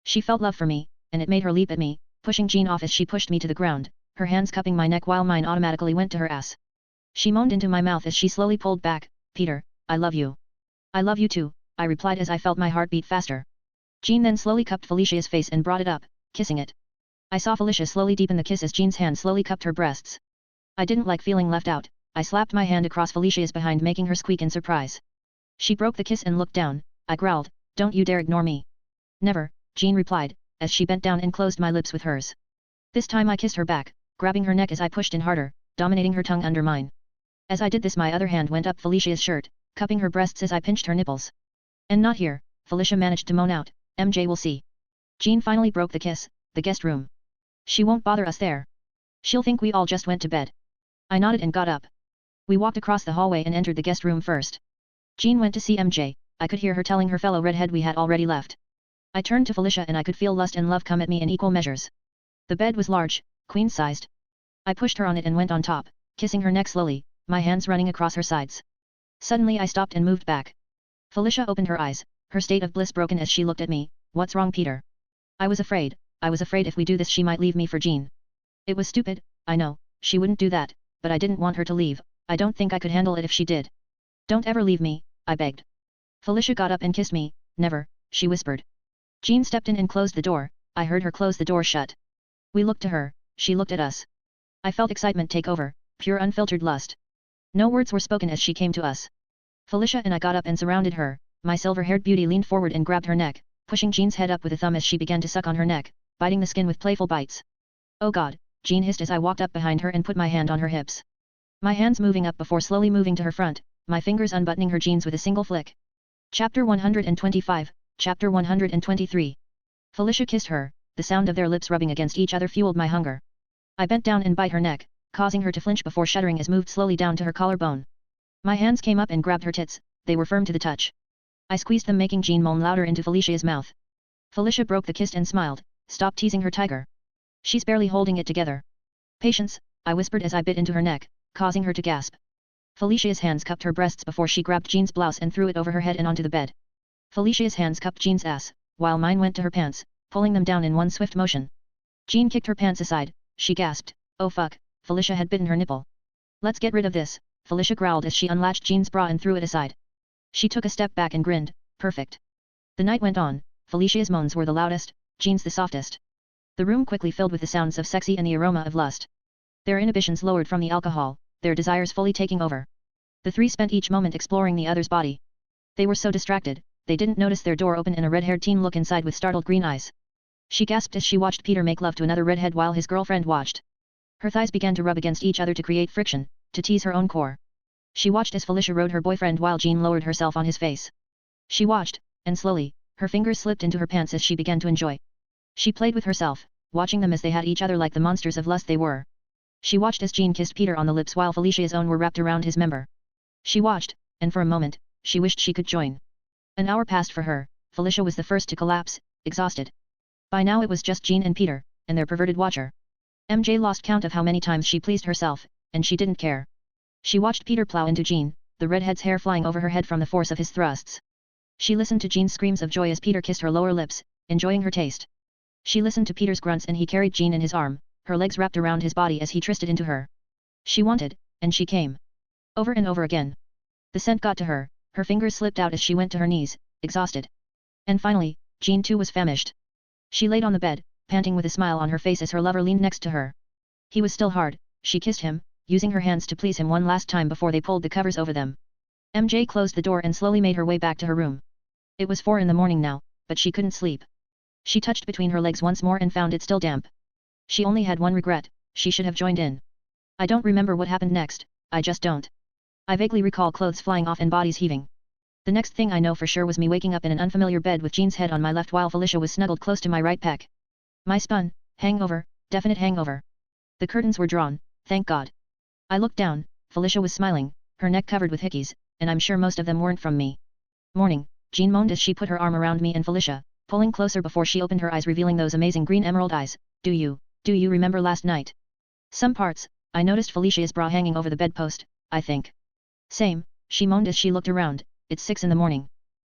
She felt love for me, and it made her leap at me, pushing Jean off as she pushed me to the ground, her hands cupping my neck while mine automatically went to her ass. She moaned into my mouth as she slowly pulled back. "Peter, I love you." "I love you too," I replied as I felt my heart beat faster. Jean then slowly cupped Felicia's face and brought it up, kissing it. I saw Felicia slowly deepen the kiss as Jean's hand slowly cupped her breasts. I didn't like feeling left out. I slapped my hand across Felicia's behind, making her squeak in surprise. She broke the kiss and looked down. I growled, "Don't you dare ignore me." "Never," Jean replied, as she bent down and closed my lips with hers. This time I kissed her back, grabbing her neck as I pushed in harder, dominating her tongue under mine. As I did this, my other hand went up Felicia's shirt, cupping her breasts as I pinched her nipples. "And not here," Felicia managed to moan out. "MJ will see." Jean finally broke the kiss. "The guest room. She won't bother us there. She'll think we all just went to bed." I nodded and got up. We walked across the hallway and entered the guest room first. Jean went to see MJ. I could hear her telling her fellow redhead we had already left. I turned to Felicia and I could feel lust and love come at me in equal measures. The bed was large, queen-sized. I pushed her on it and went on top, kissing her neck slowly, my hands running across her sides. Suddenly I stopped and moved back. Felicia opened her eyes, her state of bliss broken as she looked at me. What's wrong, Peter? I was afraid if we do this she might leave me for Jean. It was stupid, I know, she wouldn't do that, but I didn't want her to leave. I don't think I could handle it if she did. Don't ever leave me, I begged. Felicia got up and kissed me. Never, she whispered. Jean stepped in and closed the door. I heard her close the door shut. We looked to her, she looked at us. I felt excitement take over, pure unfiltered lust. No words were spoken as she came to us. Felicia and I got up and surrounded her. My silver-haired beauty leaned forward and grabbed her neck, pushing Jean's head up with a thumb as she began to suck on her neck, biting the skin with playful bites. Oh God, Jean hissed as I walked up behind her and put my hand on her hips. My hands moving up before slowly moving to her front, my fingers unbuttoning her jeans with a single flick. Chapter 125, Chapter 123. Felicia kissed her, the sound of their lips rubbing against each other fueled my hunger. I bent down and bite her neck, causing her to flinch before shuddering as moved slowly down to her collarbone. My hands came up and grabbed her tits, they were firm to the touch. I squeezed them making Jean moan louder into Felicia's mouth. Felicia broke the kiss and smiled. Stop teasing her, tiger. She's barely holding it together. Patience, I whispered as I bit into her neck, causing her to gasp. Felicia's hands cupped her breasts before she grabbed Jean's blouse and threw it over her head and onto the bed. Felicia's hands cupped Jean's ass, while mine went to her pants, pulling them down in one swift motion. Jean kicked her pants aside, she gasped. Oh fuck, Felicia had bitten her nipple. Let's get rid of this, Felicia growled as she unlatched Jean's bra and threw it aside. She took a step back and grinned. Perfect. The night went on. Felicia's moans were the loudest, Jean's the softest. The room quickly filled with the sounds of sexy and the aroma of lust. Their inhibitions lowered from the alcohol, their desires fully taking over. The three spent each moment exploring the other's body. They were so distracted, they didn't notice their door open and a red-haired teen look inside with startled green eyes. She gasped as she watched Peter make love to another redhead while his girlfriend watched. Her thighs began to rub against each other to create friction, to tease her own core. She watched as Felicia rode her boyfriend while Jean lowered herself on his face. She watched, and slowly, her fingers slipped into her pants as she began to enjoy. She played with herself, watching them as they had each other like the monsters of lust they were. She watched as Jean kissed Peter on the lips while Felicia's own were wrapped around his member. She watched, and for a moment, she wished she could join. An hour passed for her. Felicia was the first to collapse, exhausted. By now it was just Jean and Peter, and their perverted watcher. MJ lost count of how many times she pleased herself, and she didn't care. She watched Peter plow into Jean, the redhead's hair flying over her head from the force of his thrusts. She listened to Jean's screams of joy as Peter kissed her lower lips, enjoying her taste. She listened to Peter's grunts and he carried Jean in his arm, her legs wrapped around his body as he twisted into her. She wanted, and she came. Over and over again. The scent got to her, her fingers slipped out as she went to her knees, exhausted. And finally, Jean too was famished. She laid on the bed, panting with a smile on her face as her lover leaned next to her. He was still hard, she kissed him, using her hands to please him one last time before they pulled the covers over them. MJ closed the door and slowly made her way back to her room. It was 4 in the morning now, but she couldn't sleep. She touched between her legs once more and found it still damp. She only had one regret, she should have joined in. I don't remember what happened next, I just don't. I vaguely recall clothes flying off and bodies heaving. The next thing I know for sure was me waking up in an unfamiliar bed with Jean's head on my left while Felicia was snuggled close to my right pec. My spun, hangover, definite hangover. The curtains were drawn, thank God. I looked down, Felicia was smiling, her neck covered with hickeys, and I'm sure most of them weren't from me. Morning, Jean moaned as she put her arm around me and Felicia, pulling closer before she opened her eyes revealing those amazing green emerald eyes. Do you remember last night? Some parts, I noticed Felicia's bra hanging over the bedpost, I think. Same, she moaned as she looked around, it's 6 in the morning.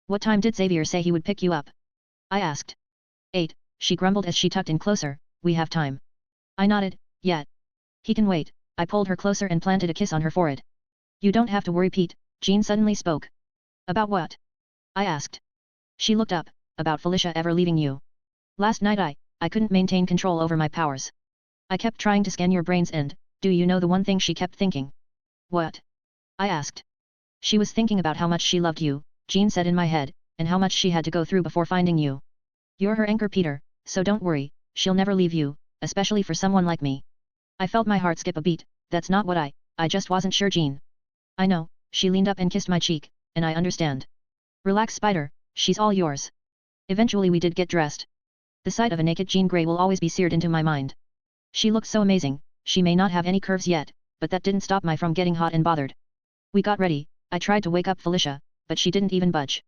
What time did Xavier say he would pick you up? I asked. 8, she grumbled as she tucked in closer, we have time. I nodded, yet. He can wait, I pulled her closer and planted a kiss on her forehead. You don't have to worry, Pete, Jean suddenly spoke. About what? I asked. She looked up, about Felicia ever leaving you. Last night I couldn't maintain control over my powers. I kept trying to scan your brains and, do you know the one thing she kept thinking? What? I asked. She was thinking about how much she loved you, Jean said in my head, and how much she had to go through before finding you. You're her anchor, Peter, so don't worry, she'll never leave you, especially for someone like me. I felt my heart skip a beat, that's not what I just wasn't sure, Jean. I know, she leaned up and kissed my cheek, and I understand. Relax, Spider, she's all yours. Eventually we did get dressed. The sight of a naked Jean Grey will always be seared into my mind. She looked so amazing, she may not have any curves yet, but that didn't stop me from getting hot and bothered. We got ready, I tried to wake up Felicia, but she didn't even budge.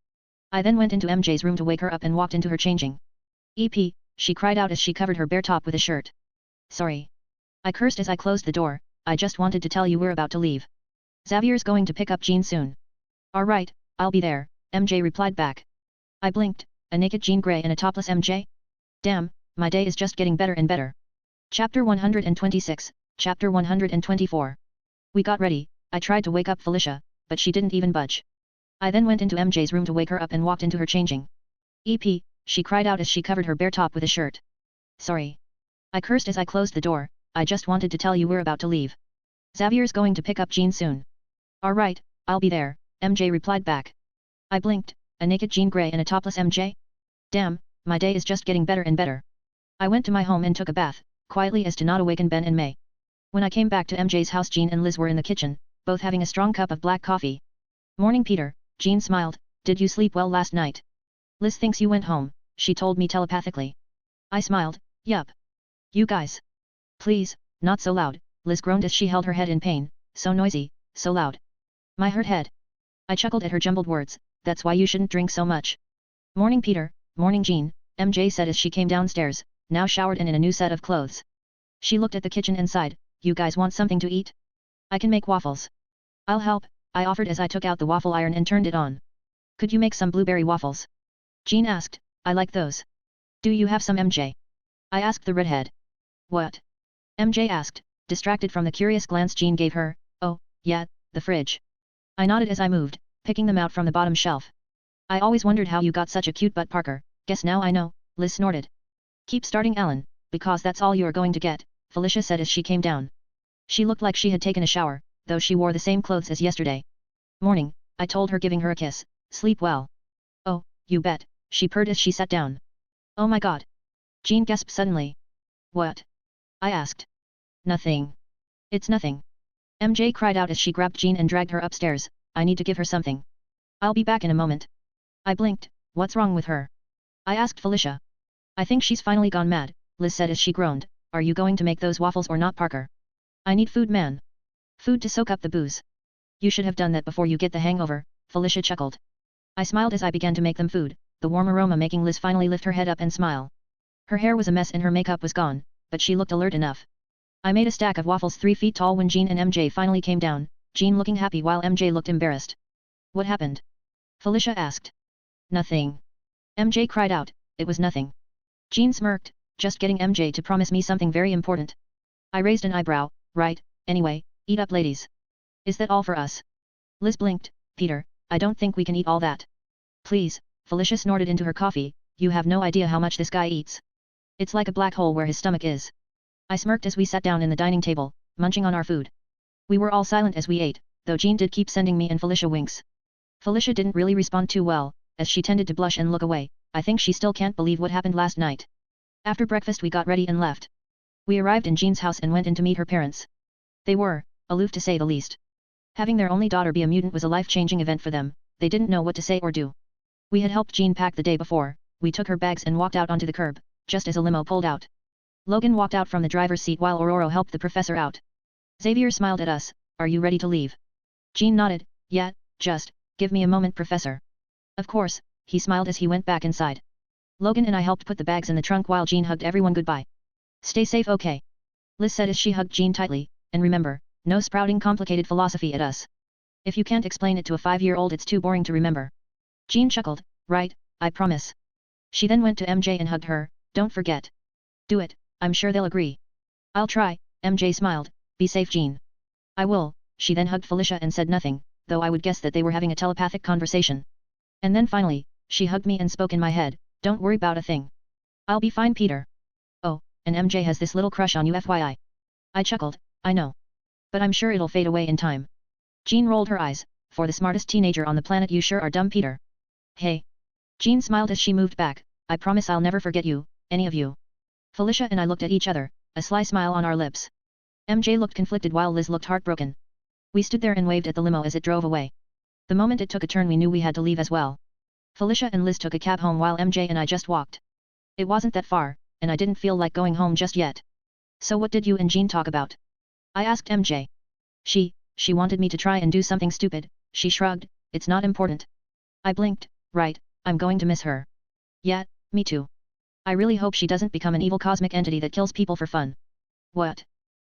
I then went into MJ's room to wake her up and walked into her changing. EP, she cried out as she covered her bare top with a shirt. Sorry. I cursed as I closed the door, I just wanted to tell you we're about to leave. Xavier's going to pick up Jean soon. Alright, I'll be there, MJ replied back. I blinked, a naked Jean Grey and a topless MJ? Damn, my day is just getting better and better. Chapter 126, Chapter 124. We got ready, I tried to wake up Felicia, but she didn't even budge. I then went into MJ's room to wake her up and walked into her changing. EP, she cried out as she covered her bare top with a shirt. Sorry. I cursed as I closed the door, I just wanted to tell you we're about to leave. Xavier's going to pick up Jean soon. Alright, I'll be there, MJ replied back. I blinked, a naked Jean Grey and a topless MJ? Damn, my day is just getting better and better. I went to my home and took a bath, quietly as to not awaken Ben and May. When I came back to MJ's house, Jean and Liz were in the kitchen, both having a strong cup of black coffee. Morning Peter, Jean smiled, did you sleep well last night? Liz thinks you went home, she told me telepathically. I smiled, yup. You guys. Please, not so loud, Liz groaned as she held her head in pain, so noisy, so loud. My hurt head. I chuckled at her jumbled words, that's why you shouldn't drink so much. Morning Peter, morning Jean, MJ said as she came downstairs, now showered and in a new set of clothes. She looked at the kitchen and sighed, you guys want something to eat? I can make waffles. I'll help, I offered as I took out the waffle iron and turned it on. Could you make some blueberry waffles? Jean asked, I like those. Do you have some MJ? I asked the redhead. What? MJ asked, distracted from the curious glance Jean gave her, oh, yeah, the fridge. I nodded as I moved, picking them out from the bottom shelf. I always wondered how you got such a cute butt, Parker, guess now I know, Liz snorted. Keep starting, Alan, because that's all you're going to get, Felicia said as she came down. She looked like she had taken a shower, though she wore the same clothes as yesterday. Morning, I told her, giving her a kiss, sleep well. Oh, you bet, she purred as she sat down. Oh my god. Jean gasped suddenly. What? I asked. Nothing. It's nothing. MJ cried out as she grabbed Jean and dragged her upstairs, I need to give her something. I'll be back in a moment. I blinked, what's wrong with her? I asked Felicia. I think she's finally gone mad, Liz said as she groaned, are you going to make those waffles or not, Parker? I need food, man. Food to soak up the booze. You should have done that before you get the hangover, Felicia chuckled. I smiled as I began to make them food, the warm aroma making Liz finally lift her head up and smile. Her hair was a mess and her makeup was gone, but she looked alert enough. I made a stack of waffles 3 feet tall when Jean and MJ finally came down, Jean looking happy while MJ looked embarrassed. What happened? Felicia asked. Nothing. MJ cried out, it was nothing. Jean smirked, just getting MJ to promise me something very important. I raised an eyebrow, right, anyway, eat up ladies. Is that all for us? Liz blinked, Peter, I don't think we can eat all that. Please, Felicia snorted into her coffee, you have no idea how much this guy eats. It's like a black hole where his stomach is. I smirked as we sat down in the dining table, munching on our food. We were all silent as we ate, though Jean did keep sending me and Felicia winks. Felicia didn't really respond too well, as she tended to blush and look away, I think she still can't believe what happened last night. After breakfast we got ready and left. We arrived in Jean's house and went in to meet her parents. They were, aloof to say the least. Having their only daughter be a mutant was a life-changing event for them, they didn't know what to say or do. We had helped Jean pack the day before, we took her bags and walked out onto the curb, just as a limo pulled out. Logan walked out from the driver's seat while Aurora helped the professor out. Xavier smiled at us, are you ready to leave? Jean nodded, yeah, just, give me a moment, Professor. Of course, he smiled as he went back inside. Logan and I helped put the bags in the trunk while Jean hugged everyone goodbye. Stay safe, okay? Liz said as she hugged Jean tightly, and remember, no sprouting complicated philosophy at us. If you can't explain it to a 5-year-old it's too boring to remember. Jean chuckled, right, I promise. She then went to MJ and hugged her, don't forget. Do it, I'm sure they'll agree. I'll try, MJ smiled, be safe Jean. I will, she then hugged Felicia and said nothing, though I would guess that they were having a telepathic conversation. And then finally, she hugged me and spoke in my head, don't worry about a thing. I'll be fine, Peter. Oh, and MJ has this little crush on you, FYI. I chuckled, I know. But I'm sure it'll fade away in time. Jean rolled her eyes, for the smartest teenager on the planet you sure are dumb, Peter. Hey. Jean smiled as she moved back, I promise I'll never forget you, any of you. Felicia and I looked at each other, a sly smile on our lips. MJ looked conflicted while Liz looked heartbroken. We stood there and waved at the limo as it drove away. The moment it took a turn we knew we had to leave as well. Felicia and Liz took a cab home while MJ and I just walked. It wasn't that far, and I didn't feel like going home just yet. So what did you and Jean talk about? I asked MJ. She wanted me to try and do something stupid, she shrugged, it's not important. I blinked, right, I'm going to miss her. Yeah, me too. I really hope she doesn't become an evil cosmic entity that kills people for fun. What?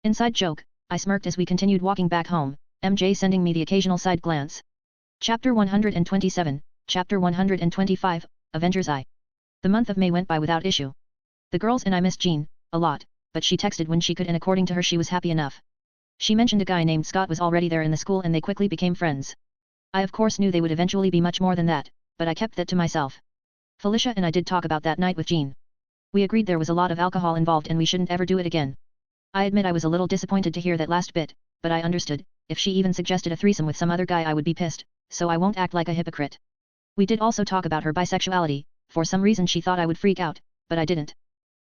Inside joke, I smirked as we continued walking back home, MJ sending me the occasional side glance. Chapter 127, Chapter 125, Avengers I. The month of May went by without issue. The girls and I missed Jean, a lot, but she texted when she could and according to her she was happy enough. She mentioned a guy named Scott was already there in the school and they quickly became friends. I of course knew they would eventually be much more than that, but I kept that to myself. Felicia and I did talk about that night with Jean. We agreed there was a lot of alcohol involved and we shouldn't ever do it again. I admit I was a little disappointed to hear that last bit, but I understood, if she even suggested a threesome with some other guy I would be pissed, so I won't act like a hypocrite. We did also talk about her bisexuality, for some reason she thought I would freak out, but I didn't.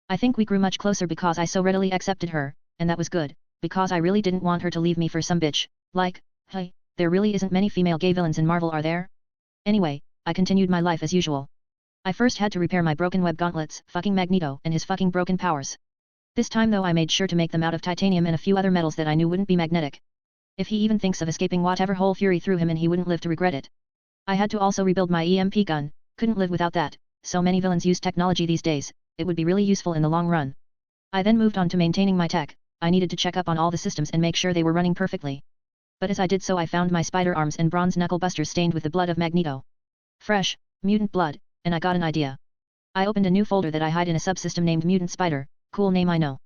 I think we grew much closer because I so readily accepted her, and that was good, because I really didn't want her to leave me for some bitch, like, hey, there really isn't many female gay villains in Marvel are there? Anyway, I continued my life as usual. I first had to repair my broken web gauntlets, fucking Magneto and his fucking broken powers. This time though I made sure to make them out of titanium and a few other metals that I knew wouldn't be magnetic. If he even thinks of escaping whatever hole Fury threw him in he wouldn't live to regret it. I had to also rebuild my EMP gun, couldn't live without that, so many villains use technology these days, it would be really useful in the long run. I then moved on to maintaining my tech, I needed to check up on all the systems and make sure they were running perfectly. But as I did so I found my spider arms and bronze knuckle busters stained with the blood of Magneto. Fresh, mutant blood, and I got an idea. I opened a new folder that I hide in a subsystem named Mutant Spider, cool name I know.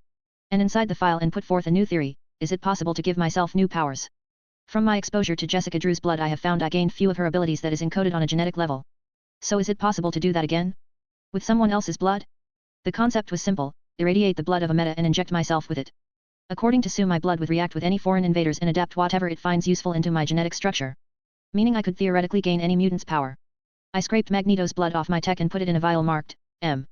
And inside the file and put forth a new theory, is it possible to give myself new powers? From my exposure to Jessica Drew's blood I have found I gained few of her abilities that is encoded on a genetic level. So is it possible to do that again? With someone else's blood? The concept was simple, irradiate the blood of a meta and inject myself with it. According to Sue my blood would react with any foreign invaders and adapt whatever it finds useful into my genetic structure. Meaning I could theoretically gain any mutant's power. I scraped Magneto's blood off my tech and put it in a vial marked, M.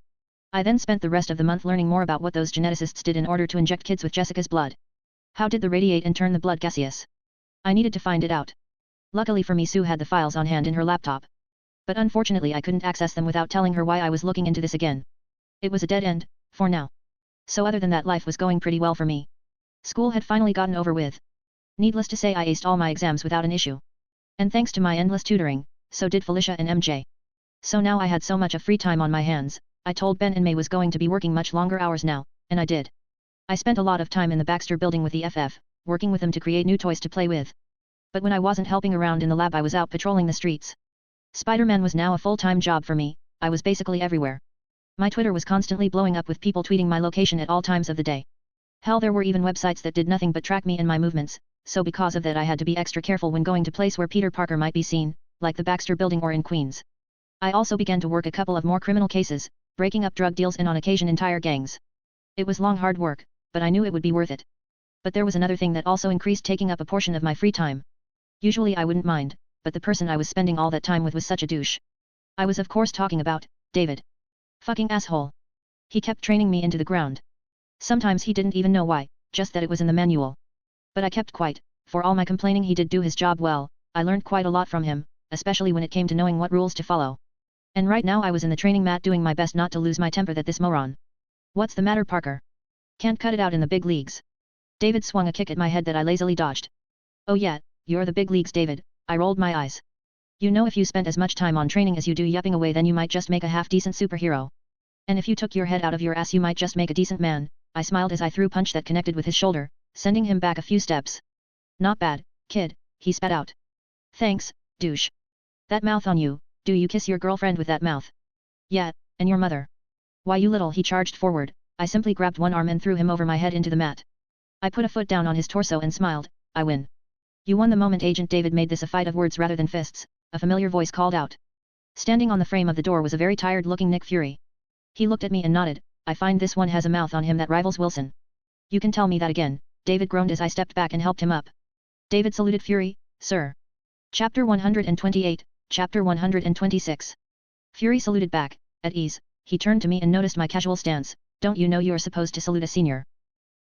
I then spent the rest of the month learning more about what those geneticists did in order to inject kids with Jessica's blood. How did the radiate and turn the blood gaseous? I needed to find it out. Luckily for me Sue had the files on hand in her laptop. But unfortunately I couldn't access them without telling her why I was looking into this again. It was a dead end, for now. So other than that life was going pretty well for me. School had finally gotten over with. Needless to say I aced all my exams without an issue. And thanks to my endless tutoring, so did Felicia and MJ. So now I had so much of free time on my hands, I told Ben and May was going to be working much longer hours now, and I did. I spent a lot of time in the Baxter building with the FF, working with them to create new toys to play with. But when I wasn't helping around in the lab I was out patrolling the streets. Spider-Man was now a full-time job for me, I was basically everywhere. My Twitter was constantly blowing up with people tweeting my location at all times of the day. Hell there were even websites that did nothing but track me and my movements, so because of that I had to be extra careful when going to place where Peter Parker might be seen, like the Baxter building or in Queens. I also began to work a couple of more criminal cases, breaking up drug deals and on occasion entire gangs. It was long hard work, but I knew it would be worth it. But there was another thing that also increased taking up a portion of my free time. Usually I wouldn't mind, but the person I was spending all that time with was such a douche. I was of course talking about David. Fucking asshole. He kept training me into the ground. Sometimes he didn't even know why, just that it was in the manual. But I kept quiet, for all my complaining he did do his job well, I learned quite a lot from him, especially when it came to knowing what rules to follow. And right now I was in the training mat doing my best not to lose my temper at this moron. What's the matter Parker? Can't cut it out in the big leagues. David swung a kick at my head that I lazily dodged. Oh yeah, you're the big leagues David, I rolled my eyes. You know if you spent as much time on training as you do yapping away then you might just make a half-decent superhero. And if you took your head out of your ass you might just make a decent man, I smiled as I threw a punch that connected with his shoulder, sending him back a few steps. Not bad, kid, he spat out. Thanks, douche. That mouth on you, do you kiss your girlfriend with that mouth? Yeah, and your mother. Why you little he charged forward, I simply grabbed one arm and threw him over my head into the mat. I put a foot down on his torso and smiled, I win. You won the moment Agent David made this a fight of words rather than fists, a familiar voice called out. Standing on the frame of the door was a very tired-looking Nick Fury. He looked at me and nodded, I find this one has a mouth on him that rivals Wilson. You can tell me that again, David groaned as I stepped back and helped him up. David saluted Fury, sir. Chapter 128, Chapter 126. Fury saluted back, at ease, he turned to me and noticed my casual stance, don't you know you're supposed to salute a senior?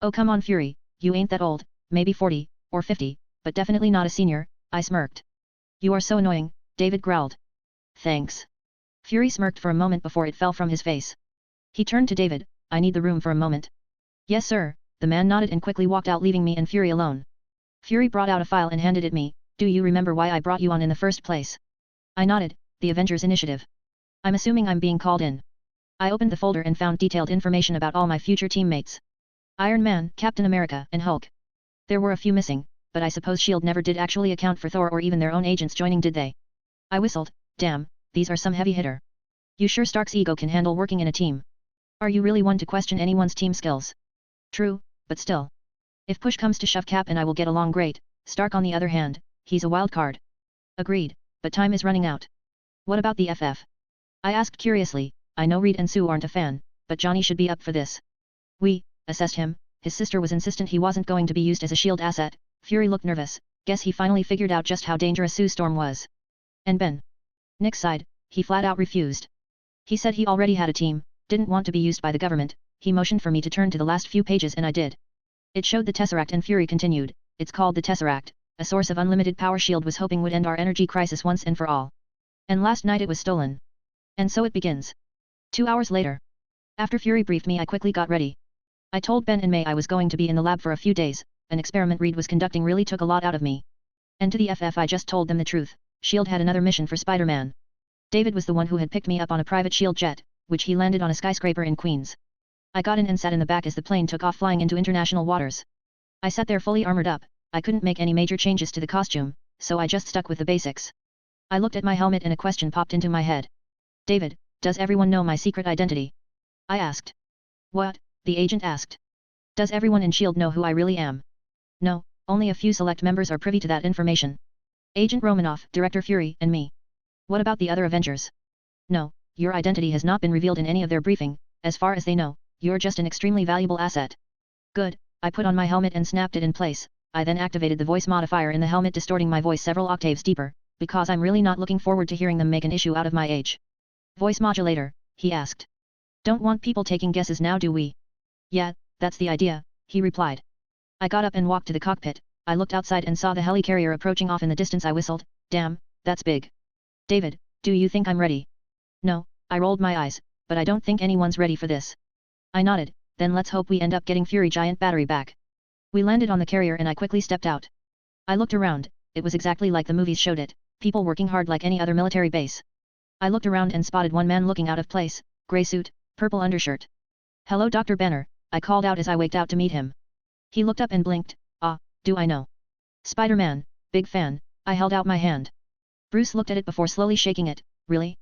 Oh come on Fury, you ain't that old, maybe 40, or 50, but definitely not a senior, I smirked. You are so annoying, David growled. Thanks. Fury smirked for a moment before it fell from his face. He turned to David, I need the room for a moment. Yes sir, the man nodded and quickly walked out leaving me and Fury alone. Fury brought out a file and handed it me, do you remember why I brought you on in the first place? I nodded, the Avengers Initiative. I'm assuming I'm being called in. I opened the folder and found detailed information about all my future teammates. Iron Man, Captain America, and Hulk. There were a few missing, but I suppose S.H.I.E.L.D. never did actually account for Thor or even their own agents joining, did they? I whistled. Damn, these are some heavy hitter. You sure Stark's ego can handle working in a team? Are you really one to question anyone's team skills? True, but still. If push comes to shove, Cap and I will get along great. Stark on the other hand, he's a wild card. Agreed, but time is running out. What about the FF? I asked curiously. I know Reed and Sue aren't a fan, but Johnny should be up for this. We assessed him. His sister was insistent he wasn't going to be used as a S.H.I.E.L.D. asset. Fury looked nervous. Guess he finally figured out just how dangerous Sue Storm was. And Ben? Nick sighed. He flat out refused. He said he already had a team, didn't want to be used by the government. He motioned for me to turn to the last few pages and I did. It showed the Tesseract and Fury continued. It's called the Tesseract, a source of unlimited power. S.H.I.E.L.D. was hoping would end our energy crisis once and for all. And last night it was stolen. And so it begins. 2 hours later. After Fury briefed me, I quickly got ready. I told Ben and May I was going to be in the lab for a few days. An experiment Reed was conducting really took a lot out of me. And to the FF I just told them the truth. S.H.I.E.L.D. had another mission for Spider-Man. David was the one who had picked me up on a private S.H.I.E.L.D. jet, which he landed on a skyscraper in Queens. I got in and sat in the back as the plane took off flying into international waters. I sat there fully armored up. I couldn't make any major changes to the costume, so I just stuck with the basics. I looked at my helmet and a question popped into my head. David, does everyone know my secret identity? I asked. What? The agent asked. Does everyone in S.H.I.E.L.D. know who I really am? No, only a few select members are privy to that information. Agent Romanoff, Director Fury, and me. What about the other Avengers? No, your identity has not been revealed in any of their briefing. As far as they know, you're just an extremely valuable asset. Good, I put on my helmet and snapped it in place. I then activated the voice modifier in the helmet, distorting my voice several octaves deeper, because I'm really not looking forward to hearing them make an issue out of my age. Voice modulator, he asked. Don't want people taking guesses now, do we? Yeah, that's the idea, he replied. I got up and walked to the cockpit. I looked outside and saw the helicarrier approaching off in the distance. I whistled. Damn, that's big. David, do you think I'm ready? No, I rolled my eyes, but I don't think anyone's ready for this. I nodded. Then let's hope we end up getting Fury giant battery back. We landed on the carrier and I quickly stepped out. I looked around. It was exactly like the movies showed it, people working hard like any other military base. I looked around and spotted one man looking out of place, gray suit, purple undershirt. Hello Dr. Banner, I called out as I waked out to meet him. He looked up and blinked. Ah, do I know? Spider-Man, big fan. I held out my hand. Bruce looked at it before slowly shaking it. Really?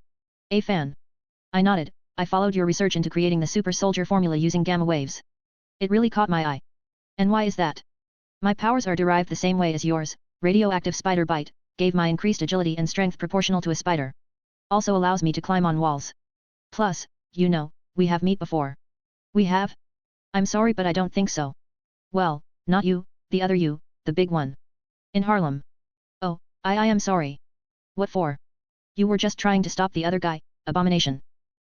A fan? I nodded. I followed your research into creating the super soldier formula using gamma waves. It really caught my eye. And why is that? My powers are derived the same way as yours. Radioactive spider bite, gave my increased agility and strength proportional to a spider. Also allows me to climb on walls. Plus, you know, we have met before. We have? I'm sorry but I don't think so. Well, not you, the other you, the big one. In Harlem. Oh, I am sorry. What for? You were just trying to stop the other guy, Abomination.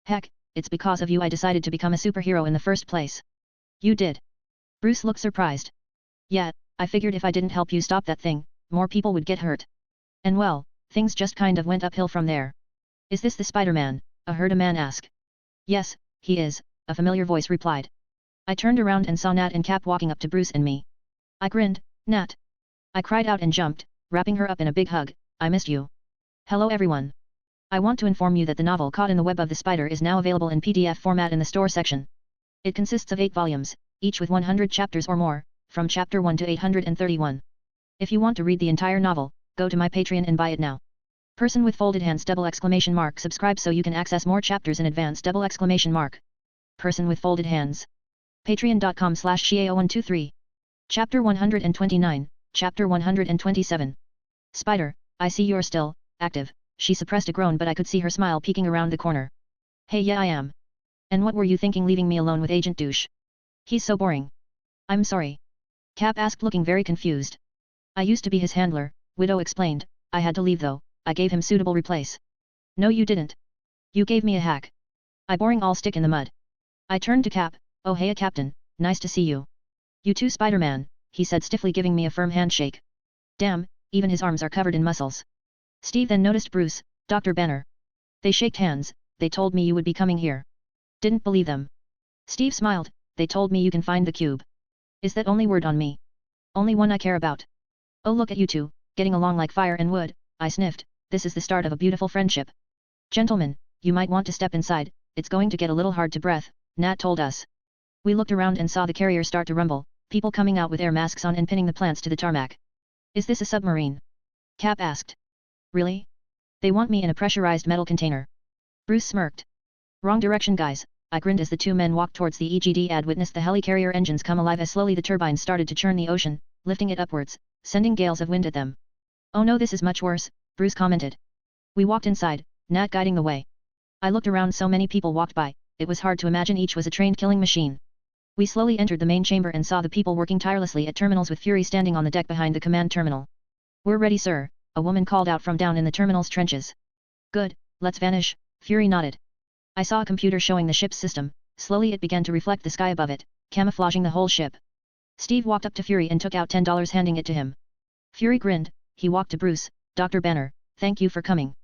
Heck, it's because of you I decided to become a superhero in the first place. You did. Bruce looked surprised. Yeah, I figured if I didn't help you stop that thing, more people would get hurt. And well, things just kind of went uphill from there. Is this the Spider-Man? I heard a man ask. Yes, he is, a familiar voice replied. I turned around and saw Nat and Cap walking up to Bruce and me. I grinned. Nat. I cried out and jumped, wrapping her up in a big hug. I missed you. Hello everyone. I want to inform you that the novel Caught in the Web of the Spider is now available in PDF format in the store section. It consists of 8 volumes, each with 100 chapters or more, from chapter 1 to 831. If you want to read the entire novel, go to my Patreon and buy it now. Person with folded hands ! Subscribe so you can access more chapters in advance ! Person with folded hands. Patreon.com/Xiao123. Chapter 129, Chapter 127. Spider, I see you're still active. She suppressed a groan but I could see her smile peeking around the corner. Hey, yeah I am. And what were you thinking leaving me alone with Agent Douche? He's so boring. I'm sorry. Cap asked looking very confused. I used to be his handler, Widow explained. I had to leave though. I gave him suitable replace. No you didn't. You gave me a hack. I boring all stick in the mud. I turned to Cap. Oh hey Captain, nice to see you. You too Spider-Man, he said stiffly giving me a firm handshake. Damn, even his arms are covered in muscles. Steve then noticed Bruce, Dr. Banner. They shaked hands. They told me you would be coming here. Didn't believe them. Steve smiled. They told me you can find the cube. Is that only word on me? Only one I care about. Oh look at you two, getting along like fire and wood, I sniffed. This is the start of a beautiful friendship. Gentlemen, you might want to step inside, it's going to get a little hard to breathe, Nat told us. We looked around and saw the carrier start to rumble, people coming out with air masks on and pinning the plants to the tarmac. Is this a submarine? Cap asked. Really? They want me in a pressurized metal container. Bruce smirked. Wrong direction guys, I grinned as the two men walked towards the EGD and witnessed the helicarrier engines come alive as slowly the turbines started to churn the ocean, lifting it upwards, sending gales of wind at them. Oh no, this is much worse, Bruce commented. We walked inside, Nat guiding the way. I looked around, so many people walked by, it was hard to imagine each was a trained killing machine. We slowly entered the main chamber and saw the people working tirelessly at terminals with Fury standing on the deck behind the command terminal. We're ready sir, a woman called out from down in the terminal's trenches. Good, let's vanish, Fury nodded. I saw a computer showing the ship's system, slowly it began to reflect the sky above it, camouflaging the whole ship. Steve walked up to Fury and took out $10 handing it to him. Fury grinned, he walked to Bruce, Dr. Banner, thank you for coming.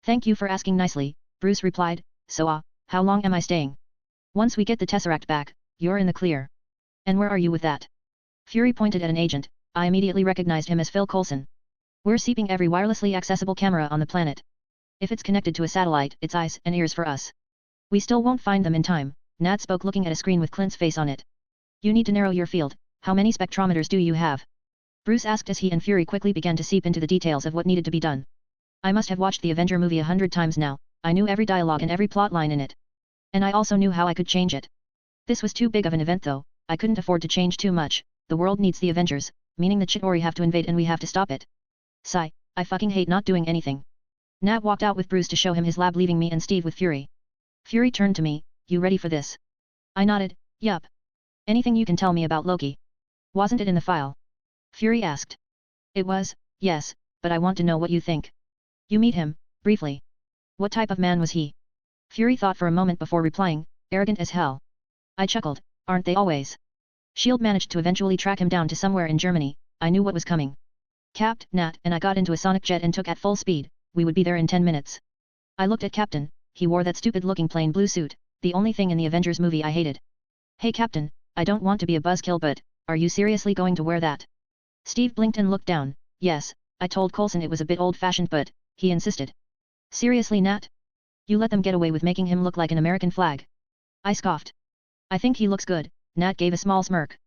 Thank you for asking nicely, Bruce replied, so how long am I staying? Once we get the Tesseract back, you're in the clear. And where are you with that? Fury pointed at an agent, I immediately recognized him as Phil Coulson. We're seeping every wirelessly accessible camera on the planet. If it's connected to a satellite, it's eyes and ears for us. We still won't find them in time, Nat spoke looking at a screen with Clint's face on it. You need to narrow your field, how many spectrometers do you have? Bruce asked as he and Fury quickly began to seep into the details of what needed to be done. I must have watched the Avenger movie 100 times now, I knew every dialogue and every plot line in it. And I also knew how I could change it. This was too big of an event though, I couldn't afford to change too much, the world needs the Avengers, meaning the Chitauri have to invade and we have to stop it. Sigh, I fucking hate not doing anything. Nat walked out with Bruce to show him his lab, leaving me and Steve with Fury. Fury turned to me, you ready for this? I nodded, yup. Anything you can tell me about Loki? Wasn't it in the file? Fury asked. It was, yes, but I want to know what you think. You meet him, briefly. What type of man was he? Fury thought for a moment before replying, arrogant as hell. I chuckled, aren't they always? S.H.I.E.L.D. managed to eventually track him down to somewhere in Germany, I knew what was coming. Capt, Nat and I got into a sonic jet and took at full speed, we would be there in 10 minutes. I looked at Captain, he wore that stupid looking plain blue suit, the only thing in the Avengers movie I hated. Hey Captain, I don't want to be a buzzkill but, are you seriously going to wear that? Steve blinked and looked down, yes, I told Coulson it was a bit old-fashioned but, he insisted. Seriously Nat? You let them get away with making him look like an American flag. I scoffed. I think he looks good, Nat gave a small smirk.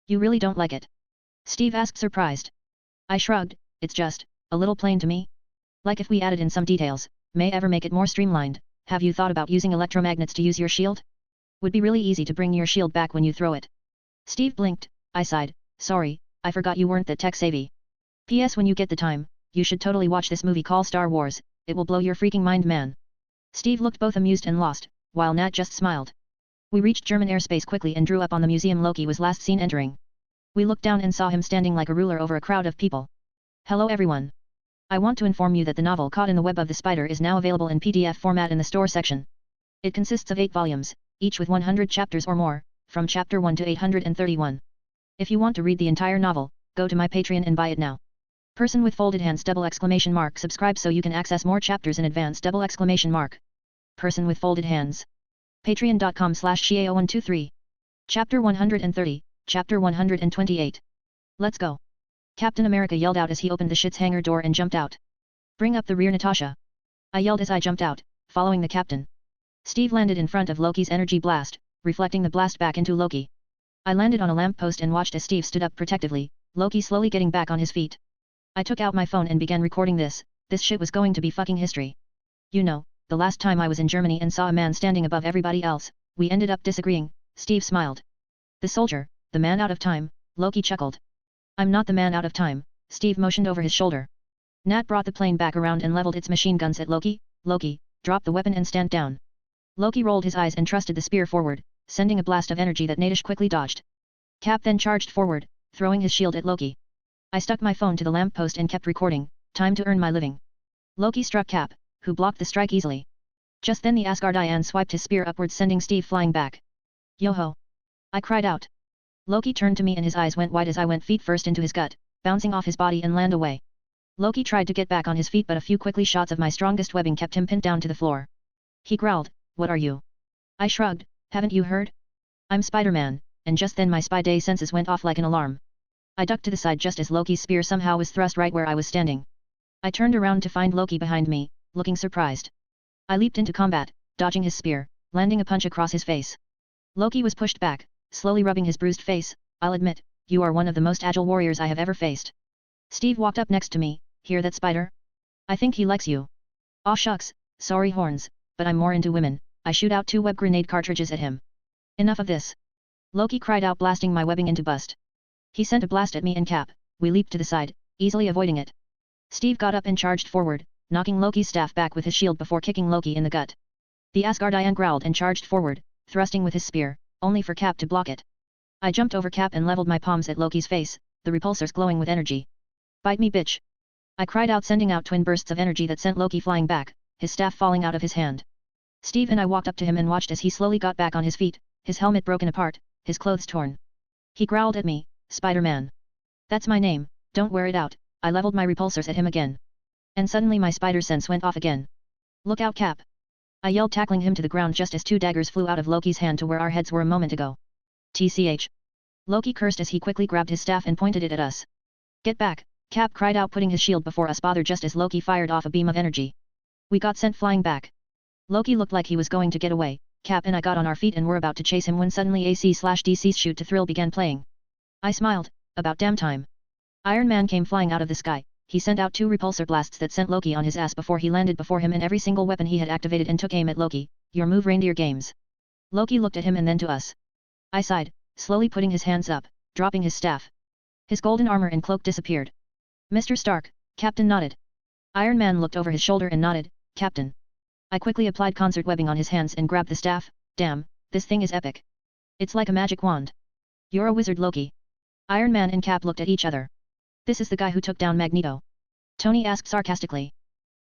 You really don't like it? Steve asked surprised. I shrugged, it's just, a little plain to me. Like if we added in some details, may ever make it more streamlined, have you thought about using electromagnets to use your shield? Would be really easy to bring your shield back when you throw it. Steve blinked, I sighed, sorry, I forgot you weren't that tech savvy. P.S. when you get the time, you should totally watch this movie called Star Wars, it will blow your freaking mind man. Steve looked both amused and lost, while Nat just smiled. We reached German airspace quickly and drew up on the museum Loki was last seen entering. We looked down and saw him standing like a ruler over a crowd of people. Hello everyone. I want to inform you that the novel Caught in the Web of the Spider is now available in PDF format in the store section. It consists of 8 volumes, each with 100 chapters or more, from chapter 1 to 831. If you want to read the entire novel, go to my Patreon and buy it now. Person with folded hands ! Subscribe so you can access more chapters in advance ! Person with folded hands. Patreon.com/Shio123. Chapter 130, Chapter 128. Let's go. Captain America yelled out as he opened the ship's hangar door and jumped out. Bring up the rear Natasha. I yelled as I jumped out, following the captain. Steve landed in front of Loki's energy blast, reflecting the blast back into Loki. I landed on a lamppost and watched as Steve stood up protectively, Loki slowly getting back on his feet. I took out my phone and began recording this shit was going to be fucking history. You know, the last time I was in Germany and saw a man standing above everybody else, we ended up disagreeing, Steve smiled. The soldier, the man out of time, Loki chuckled. I'm not the man out of time, Steve motioned over his shoulder. Nat brought the plane back around and leveled its machine guns at Loki. Loki, drop the weapon and stand down. Loki rolled his eyes and thrusted the spear forward, sending a blast of energy that Natish quickly dodged. Cap then charged forward, throwing his shield at Loki. I stuck my phone to the lamppost and kept recording, time to earn my living. Loki struck Cap, who blocked the strike easily. Just then the Asgardian swiped his spear upwards sending Steve flying back. Yo-ho! I cried out. Loki turned to me and his eyes went wide as I went feet first into his gut, bouncing off his body and land away. Loki tried to get back on his feet but a few quickly shots of my strongest webbing kept him pinned down to the floor. He growled, what are you? I shrugged, haven't you heard? I'm Spider-Man, and just then my Spidey senses went off like an alarm. I ducked to the side just as Loki's spear somehow was thrust right where I was standing. I turned around to find Loki behind me, looking surprised. I leaped into combat, dodging his spear, landing a punch across his face. Loki was pushed back, slowly rubbing his bruised face, I'll admit, you are one of the most agile warriors I have ever faced. Steve walked up next to me, hear that Spider? I think he likes you. Aw shucks, sorry horns, but I'm more into women. I shoot out 2 web grenade cartridges at him. Enough of this. Loki cried out, blasting my webbing into bust. He sent a blast at me and Cap. We leaped to the side, easily avoiding it. Steve got up and charged forward, knocking Loki's staff back with his shield before kicking Loki in the gut. The Asgardian growled and charged forward, thrusting with his spear, only for Cap to block it. I jumped over Cap and leveled my palms at Loki's face, the repulsors glowing with energy. Bite me, bitch! I cried out, sending out twin bursts of energy that sent Loki flying back, his staff falling out of his hand. Steve and I walked up to him and watched as he slowly got back on his feet, his helmet broken apart, his clothes torn. He growled at me, Spider-Man. That's my name, don't wear it out. I leveled my repulsors at him again. And suddenly my spider sense went off again. Look out, Cap! I yelled, tackling him to the ground just as 2 daggers flew out of Loki's hand to where our heads were a moment ago. TCH. Loki cursed as he quickly grabbed his staff and pointed it at us. Get back, Cap cried out, putting his shield before us bother just as Loki fired off a beam of energy. We got sent flying back. Loki looked like he was going to get away. Cap and I got on our feet and were about to chase him when suddenly AC/DC's Shoot to Thrill began playing. I smiled, about damn time. Iron Man came flying out of the sky. He sent out 2 repulsor blasts that sent Loki on his ass before he landed before him, and every single weapon he had activated and took aim at Loki. Your move, reindeer games. Loki looked at him and then to us. I sighed, slowly putting his hands up, dropping his staff. His golden armor and cloak disappeared. Mr. Stark, Captain nodded. Iron Man looked over his shoulder and nodded, Captain. I quickly applied concert webbing on his hands and grabbed the staff. Damn, this thing is epic. It's like a magic wand. You're a wizard, Loki. Iron Man and Cap looked at each other. This is the guy who took down Magneto? Tony asked sarcastically.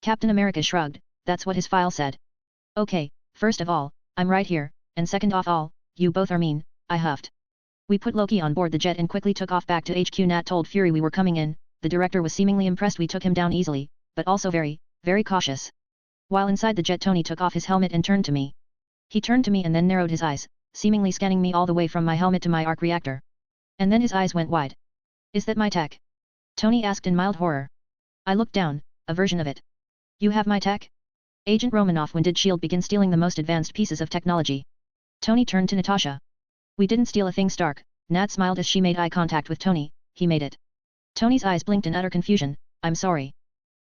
Captain America shrugged, that's what his file said. Okay, first of all, I'm right here, and second of all, you both are mean, I huffed. We put Loki on board the jet and quickly took off back to HQ. Nat told Fury we were coming in. The director was seemingly impressed we took him down easily, but also very, very cautious. While inside the jet, Tony took off his helmet and turned to me. He turned to me and then narrowed his eyes, seemingly scanning me all the way from my helmet to my arc reactor. And then his eyes went wide. Is that my tech? Tony asked in mild horror. I looked down, a version of it. You have my tech? Agent Romanoff, when did S.H.I.E.L.D. begin stealing the most advanced pieces of technology? Tony turned to Natasha. We didn't steal a thing, Stark. Nat smiled as she made eye contact with Tony. He made it. Tony's eyes blinked in utter confusion. I'm sorry.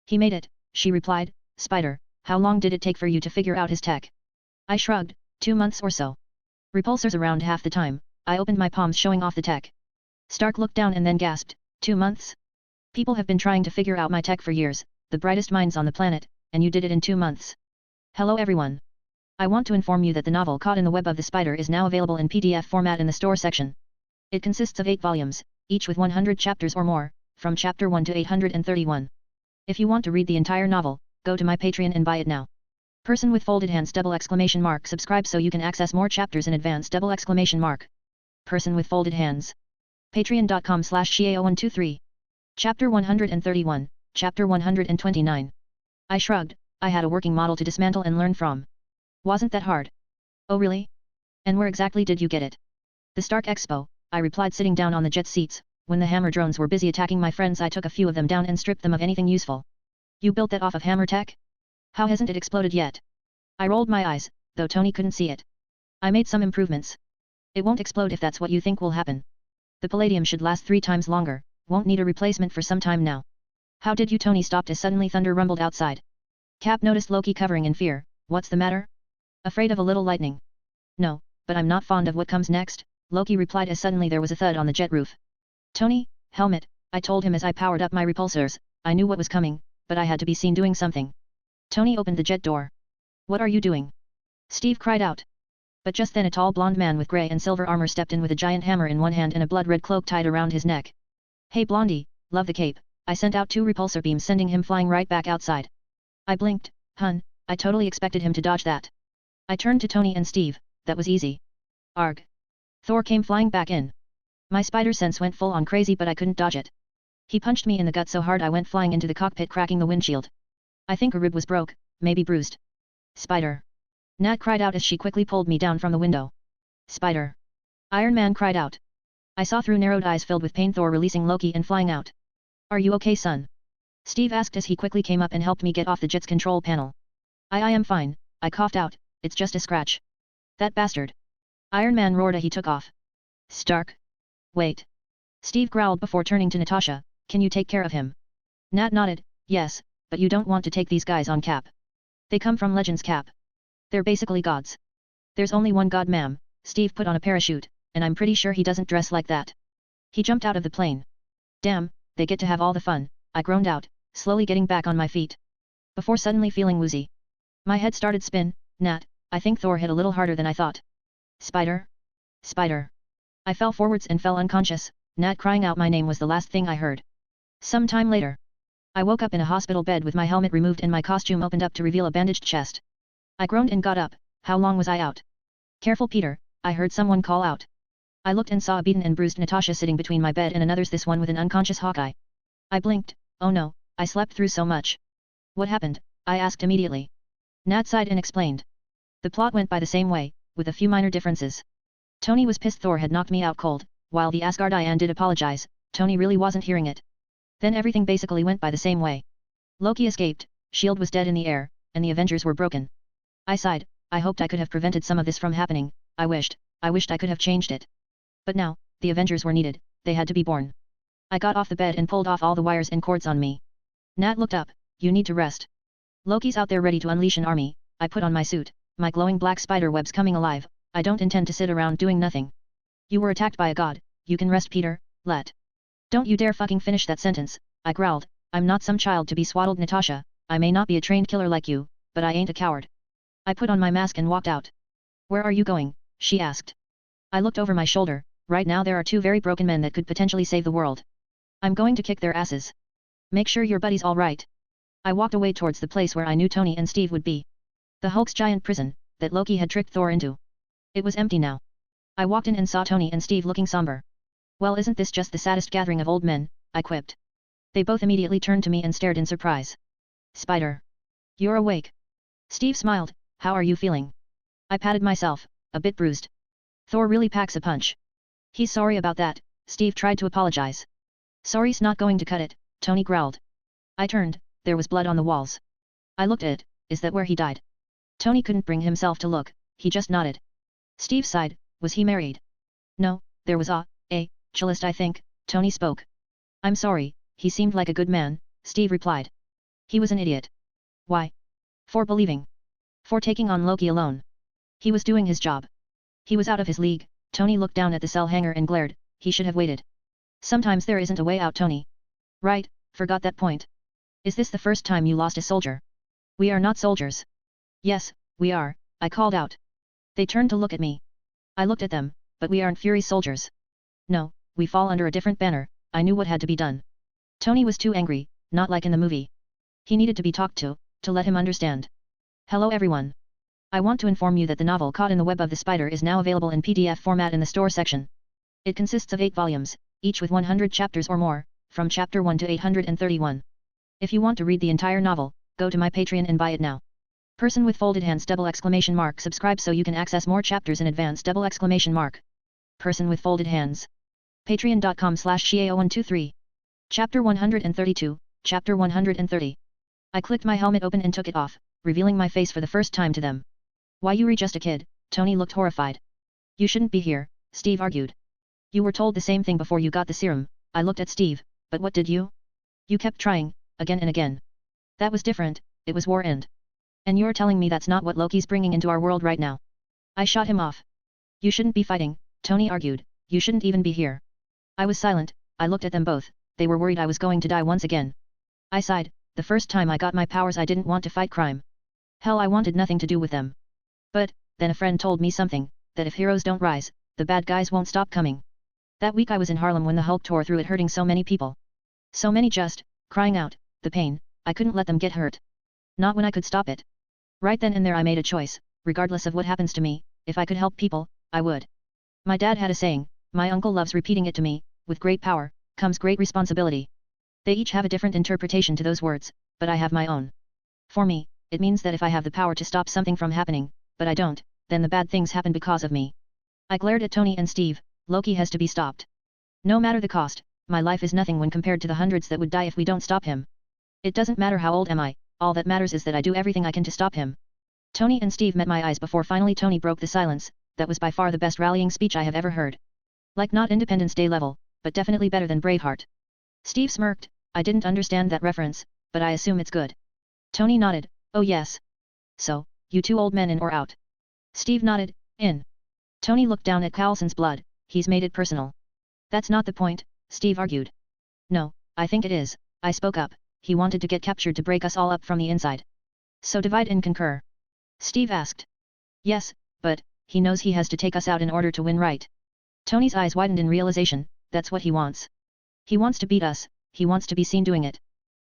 He made it, she replied. Spider, how long did it take for you to figure out his tech? I shrugged, 2 months or so. Repulsors around half the time. I opened my palms showing off the tech. Stark looked down and then gasped, 2 months? People have been trying to figure out my tech for years, the brightest minds on the planet, and you did it in 2 months. Hello everyone. I want to inform you that the novel Caught in the Web of the Spider is now available in PDF format in the store section. It consists of 8 volumes, each with 100 chapters or more, from chapter 1 to 831. If you want to read the entire novel, go to my Patreon and buy it now. Person with folded hands ! Subscribe so you can access more chapters in advance ! Person with folded hands. Patreon.com/Shiao123. Chapter 131, Chapter 129. I shrugged. I had a working model to dismantle and learn from. Wasn't that hard? Oh really? And where exactly did you get it? The Stark Expo, I replied, sitting down on the jet seats. When the hammer drones were busy attacking my friends, I took a few of them down and stripped them of anything useful. You built that off of hammer tech? How hasn't it exploded yet? I rolled my eyes, though Tony couldn't see it. I made some improvements. It won't explode if that's what you think will happen. The palladium should last 3 times longer, won't need a replacement for some time now. How did you? Tony stopped as suddenly thunder rumbled outside. Cap noticed Loki covering in fear. What's the matter? Afraid of a little lightning? No, but I'm not fond of what comes next, Loki replied as suddenly there was a thud on the jet roof. Tony, helmet, I told him as I powered up my repulsors. I knew what was coming, but I had to be seen doing something. Tony opened the jet door. What are you doing? Steve cried out. But just then a tall blonde man with grey and silver armor stepped in with a giant hammer in one hand and a blood-red cloak tied around his neck. Hey Blondie, love the cape. I sent out 2 repulsor beams sending him flying right back outside. I blinked, hun, I totally expected him to dodge that. I turned to Tony and Steve, that was easy. Arg. Thor came flying back in. My spider sense went full on crazy but I couldn't dodge it. He punched me in the gut so hard I went flying into the cockpit, cracking the windshield. I think a rib was broke, maybe bruised. Spider. Nat cried out as she quickly pulled me down from the window. Spider. Iron Man cried out. I saw through narrowed eyes filled with pain Thor releasing Loki and flying out. Are you okay, son? Steve asked as he quickly came up and helped me get off the jet's control panel. I am fine, I coughed out, it's just a scratch. That bastard. Iron Man roared as he took off. Stark? Wait. Steve growled before turning to Natasha, can you take care of him? Nat nodded, yes, but you don't want to take these guys on Cap. They come from Legends Cap. They're basically gods. There's only one god, ma'am. Steve put on a parachute, and I'm pretty sure he doesn't dress like that. He jumped out of the plane. Damn, they get to have all the fun, I groaned out, slowly getting back on my feet. Before suddenly feeling woozy. My head started spin. Nat, I think Thor hit a little harder than I thought. Spider? Spider. I fell forwards and fell unconscious. Nat crying out my name was the last thing I heard. Some time later. I woke up in a hospital bed with my helmet removed and my costume opened up to reveal a bandaged chest. I groaned and got up. How long was I out? Careful, Peter, I heard someone call out. I looked and saw a beaten and bruised Natasha sitting between my bed and another's, this one with an unconscious Hawkeye. I blinked. Oh no, I slept through so much. What happened? I asked immediately. Nat sighed and explained. The plot went by the same way, with a few minor differences. Tony was pissed Thor had knocked me out cold, while the Asgardian did apologize. Tony really wasn't hearing it. Then everything basically went by the same way. Loki escaped, S.H.I.E.L.D. was dead in the air, and the Avengers were broken. I sighed, I hoped I could have prevented some of this from happening, I wished I could have changed it. But now, the Avengers were needed, they had to be born. I got off the bed and pulled off all the wires and cords on me. Nat looked up, you need to rest. Loki's out there ready to unleash an army. I put on my suit, my glowing black spider webs coming alive. I don't intend to sit around doing nothing. You were attacked by a god, you can rest, Peter, let. Don't you dare fucking finish that sentence, I growled. I'm not some child to be swaddled, Natasha. I may not be a trained killer like you, but I ain't a coward. I put on my mask and walked out. Where are you going? She asked. I looked over my shoulder. Right now there are two very broken men that could potentially save the world. I'm going to kick their asses. Make sure your buddy's all right. I walked away towards the place where I knew Tony and Steve would be. The Hulk's giant prison, that Loki had tricked Thor into. It was empty now. I walked in and saw Tony and Steve looking somber. Well, isn't this just the saddest gathering of old men, I quipped. They both immediately turned to me and stared in surprise. Spider. You're awake. Steve smiled, how are you feeling? I patted myself, a bit bruised. Thor really packs a punch. He's sorry about that, Steve tried to apologize. Sorry's not going to cut it, Tony growled. I turned, there was blood on the walls. I looked at it, is that where he died? Tony couldn't bring himself to look, he just nodded. Steve sighed, was he married? No, there was a cellist I think, Tony spoke. I'm sorry, he seemed like a good man, Steve replied. He was an idiot. Why? For believing. For taking on Loki alone. He was doing his job. He was out of his league. Tony looked down at the cell hanger and glared, he should have waited. Sometimes there isn't a way out, Tony. Right, forgot that point. Is this the first time you lost a soldier? We are not soldiers. Yes, we are, I called out. They turned to look at me. I looked at them, but we aren't Fury soldiers. No, we fall under a different banner. I knew what had to be done. Tony was too angry, not like in the movie. He needed to be talked to let him understand. Hello everyone. I want to inform you that the novel Caught in the Web of the Spider is now available in PDF format in the store section. It consists of 8 volumes, each with 100 chapters or more, from chapter 1 to 831. If you want to read the entire novel, go to my Patreon and buy it now. Person with folded hands ! Subscribe so you can access more chapters in advance ! Person with folded hands. Patreon.com/Xiao123. Chapter 132, Chapter 130. I clicked my helmet open and took it off, revealing my face for the first time to them. Why, you're just a kid, Tony looked horrified. You shouldn't be here, Steve argued. You were told the same thing before you got the serum, I looked at Steve, but what did you? You kept trying, again and again. That was different, it was war and you're telling me that's not what Loki's bringing into our world right now. I shot him off. You shouldn't be fighting, Tony argued, you shouldn't even be here. I was silent, I looked at them both, they were worried I was going to die once again. I sighed, the first time I got my powers I didn't want to fight crime. Hell, I wanted nothing to do with them. But, then a friend told me something, that if heroes don't rise, the bad guys won't stop coming. That week I was in Harlem when the Hulk tore through it, hurting so many people. So many just, crying out, the pain, I couldn't let them get hurt. Not when I could stop it. Right then and there I made a choice, regardless of what happens to me, if I could help people, I would. My dad had a saying, my uncle loves repeating it to me, with great power, comes great responsibility. They each have a different interpretation to those words, but I have my own. For me, it means that if I have the power to stop something from happening, but I don't, then the bad things happen because of me. I glared at Tony and Steve, Loki has to be stopped. No matter the cost, my life is nothing when compared to the hundreds that would die if we don't stop him. It doesn't matter how old am I, all that matters is that I do everything I can to stop him. Tony and Steve met my eyes before finally Tony broke the silence, that was by far the best rallying speech I have ever heard. Like not Independence Day level, but definitely better than Braveheart. Steve smirked, I didn't understand that reference, but I assume it's good. Tony nodded, oh yes. So, you two old men in or out? Steve nodded, in. Tony looked down at Coulson's blood, he's made it personal. That's not the point, Steve argued. No, I think it is, I spoke up, he wanted to get captured to break us all up from the inside. So divide and conquer? Steve asked. Yes, but, he knows he has to take us out in order to win, right? Tony's eyes widened in realization, that's what he wants. He wants to beat us, he wants to be seen doing it.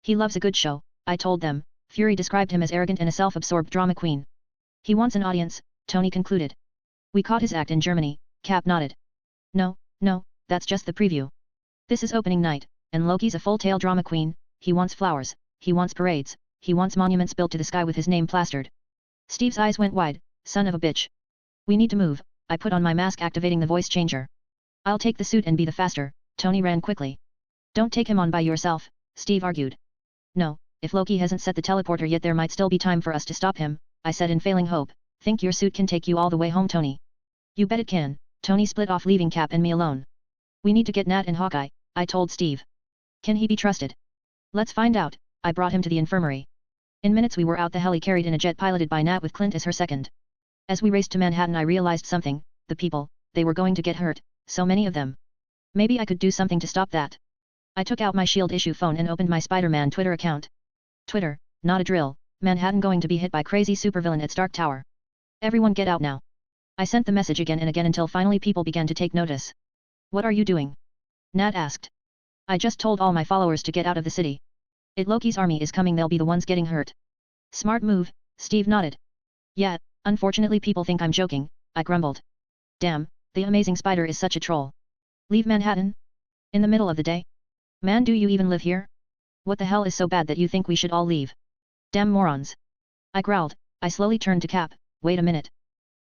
He loves a good show, I told them. Fury described him as arrogant and a self-absorbed drama queen. He wants an audience, Tony concluded. We caught his act in Germany, Cap nodded. No, that's just the preview. This is opening night, and Loki's a full-tail drama queen, he wants flowers, he wants parades, he wants monuments built to the sky with his name plastered. Steve's eyes went wide, son of a bitch. We need to move, I put on my mask activating the voice changer. I'll take the suit and be the faster, Tony ran quickly. Don't take him on by yourself, Steve argued. No, if Loki hasn't set the teleporter yet there might still be time for us to stop him, I said in failing hope. Think your suit can take you all the way home, Tony? You bet it can, Tony split off leaving Cap and me alone. We need to get Nat and Hawkeye, I told Steve. Can he be trusted? Let's find out, I brought him to the infirmary. In minutes we were out, the heli carried in a jet piloted by Nat with Clint as her second. As we raced to Manhattan I realized something, the people, they were going to get hurt, so many of them. Maybe I could do something to stop that. I took out my Shield issue phone and opened my Spider-Man Twitter account. Twitter, not a drill, Manhattan going to be hit by crazy supervillain at Stark Tower. Everyone get out now. I sent the message again and again until finally people began to take notice. What are you doing? Nat asked. I just told all my followers to get out of the city. Loki's army is coming, they'll be the ones getting hurt. Smart move, Steve nodded. Yeah, unfortunately people think I'm joking, I grumbled. Damn, the amazing Spider is such a troll. Leave Manhattan? In the middle of the day? Man, do you even live here? What the hell is so bad that you think we should all leave? Damn morons. I growled, I slowly turned to Cap, wait a minute.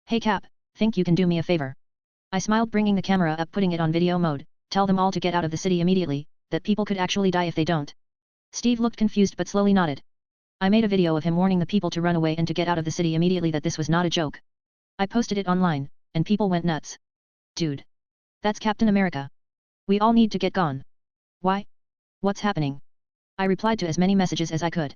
Hey Cap, think you can do me a favor? I smiled, bringing the camera up, putting it on video mode, tell them all to get out of the city immediately, that people could actually die if they don't. Steve looked confused but slowly nodded. I made a video of him warning the people to run away and to get out of the city immediately, that this was not a joke. I posted it online, and people went nuts. Dude. That's Captain America. We all need to get gone. Why? What's happening? I replied to as many messages as I could.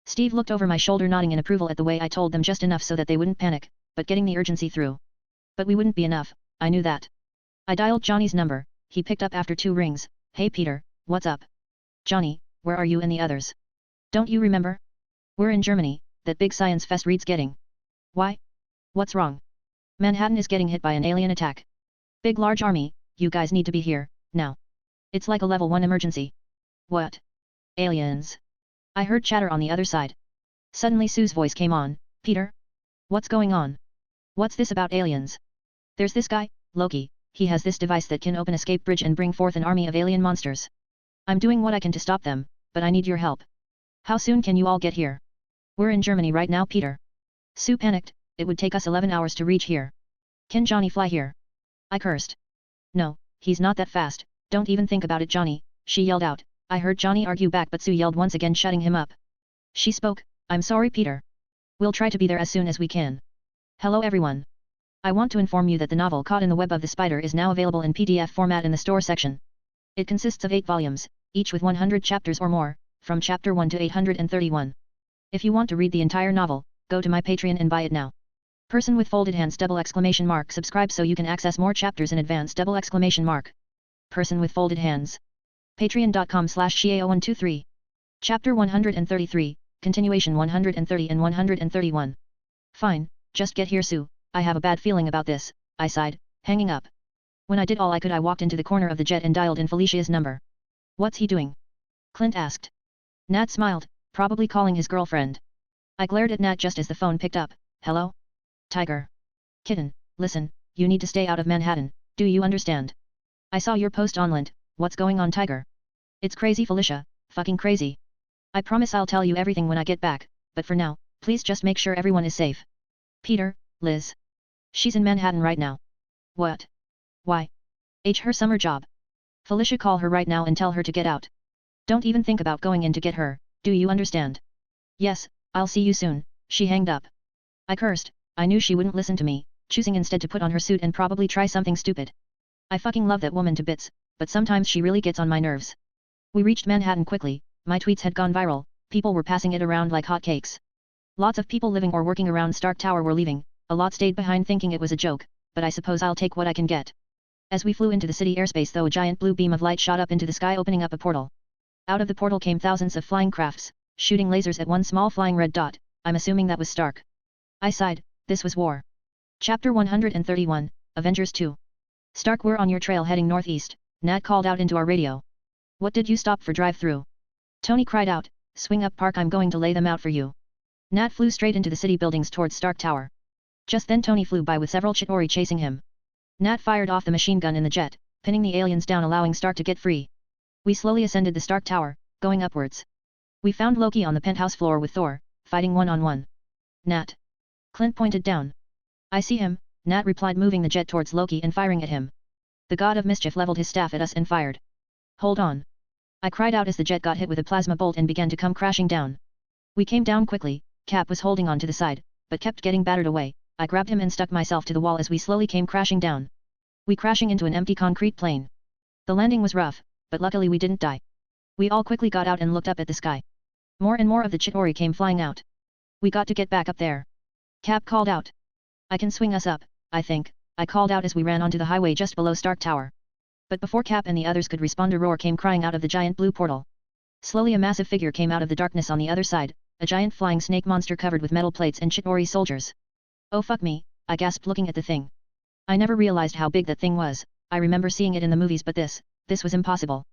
Steve looked over my shoulder nodding in approval at the way I told them, just enough so that they wouldn't panic, but getting the urgency through. But we wouldn't be enough, I knew that. I dialed Johnny's number, he picked up after 2 rings. Hey Peter, what's up? Johnny, where are you and the others? Don't you remember? We're in Germany, that big science fest Reed's getting. Why? What's wrong? Manhattan is getting hit by an alien attack. Big large army, you guys need to be here, now. It's like a level 1 emergency. What? Aliens. I heard chatter on the other side. Suddenly Sue's voice came on, Peter? What's going on? What's this about aliens? There's this guy, Loki, he has this device that can open escape bridge and bring forth an army of alien monsters. I'm doing what I can to stop them, but I need your help. How soon can you all get here? We're in Germany right now, Peter. Sue panicked, it would take us 11 hours to reach here. Can Johnny fly here? I cursed. No, he's not that fast, don't even think about it, Johnny, she yelled out. I heard Johnny argue back, but Sue yelled once again, shutting him up. She spoke, I'm sorry, Peter. We'll try to be there as soon as we can. Hello everyone. I want to inform you that the novel Caught in the Web of the Spider is now available in PDF format in the store section. It consists of 8 volumes, each with 100 chapters or more, from chapter 1 to 831. If you want to read the entire novel, go to my Patreon and buy it now. Person with folded hands ! Subscribe so you can access more chapters in advance ! Person with folded hands. Patreon.com/Xiao123. Chapter 133, Continuation 130 and 131. Fine, just get here, Sue, I have a bad feeling about this, I sighed, hanging up. When I did all I could, I walked into the corner of the jet and dialed in Felicia's number. What's he doing? Clint asked. Nat smiled, probably calling his girlfriend. I glared at Nat just as the phone picked up. Hello? Tiger. Kitten, listen, you need to stay out of Manhattan, do you understand? I saw your post on Lint, what's going on, Tiger? It's crazy, Felicia, fucking crazy. I promise I'll tell you everything when I get back, but for now, please just make sure everyone is safe. Peter, Liz. She's in Manhattan right now. What? Why? Her summer job. Felicia, call her right now and tell her to get out. Don't even think about going in to get her, do you understand? Yes, I'll see you soon, she hanged up. I cursed, I knew she wouldn't listen to me, choosing instead to put on her suit and probably try something stupid. I fucking love that woman to bits, but sometimes she really gets on my nerves. We reached Manhattan quickly, my tweets had gone viral, people were passing it around like hotcakes. Lots of people living or working around Stark Tower were leaving, a lot stayed behind thinking it was a joke, but I suppose I'll take what I can get. As we flew into the city airspace though a giant blue beam of light shot up into the sky opening up a portal. Out of the portal came thousands of flying crafts, shooting lasers at one small flying red dot, I'm assuming that was Stark. I sighed, this was war. Chapter 131, Avengers 2. Stark, we're on your trail heading northeast, Nat called out into our radio. What did you stop for drive-through? Tony cried out, swing up Park, I'm going to lay them out for you. Nat flew straight into the city buildings towards Stark Tower. Just then Tony flew by with several Chitauri chasing him. Nat fired off the machine gun in the jet, pinning the aliens down allowing Stark to get free. We slowly ascended the Stark Tower, going upwards. We found Loki on the penthouse floor with Thor, fighting one-on-one. Nat. Clint pointed down. I see him, Nat replied moving the jet towards Loki and firing at him. The god of mischief leveled his staff at us and fired. Hold on. I cried out as the jet got hit with a plasma bolt and began to come crashing down. We came down quickly, Cap was holding on to the side, but kept getting battered away. I grabbed him and stuck myself to the wall as we slowly came crashing down. We crashing into an empty concrete plane. The landing was rough, but luckily we didn't die. We all quickly got out and looked up at the sky. More and more of the Chitauri came flying out. We got to get back up there. Cap called out. I can swing us up, I think, I called out as we ran onto the highway just below Stark Tower. But before Cap and the others could respond a roar came crying out of the giant blue portal. Slowly a massive figure came out of the darkness on the other side, a giant flying snake monster covered with metal plates and Chitauri soldiers. Oh fuck me, I gasped looking at the thing. I never realized how big that thing was, I remember seeing it in the movies but this was impossible.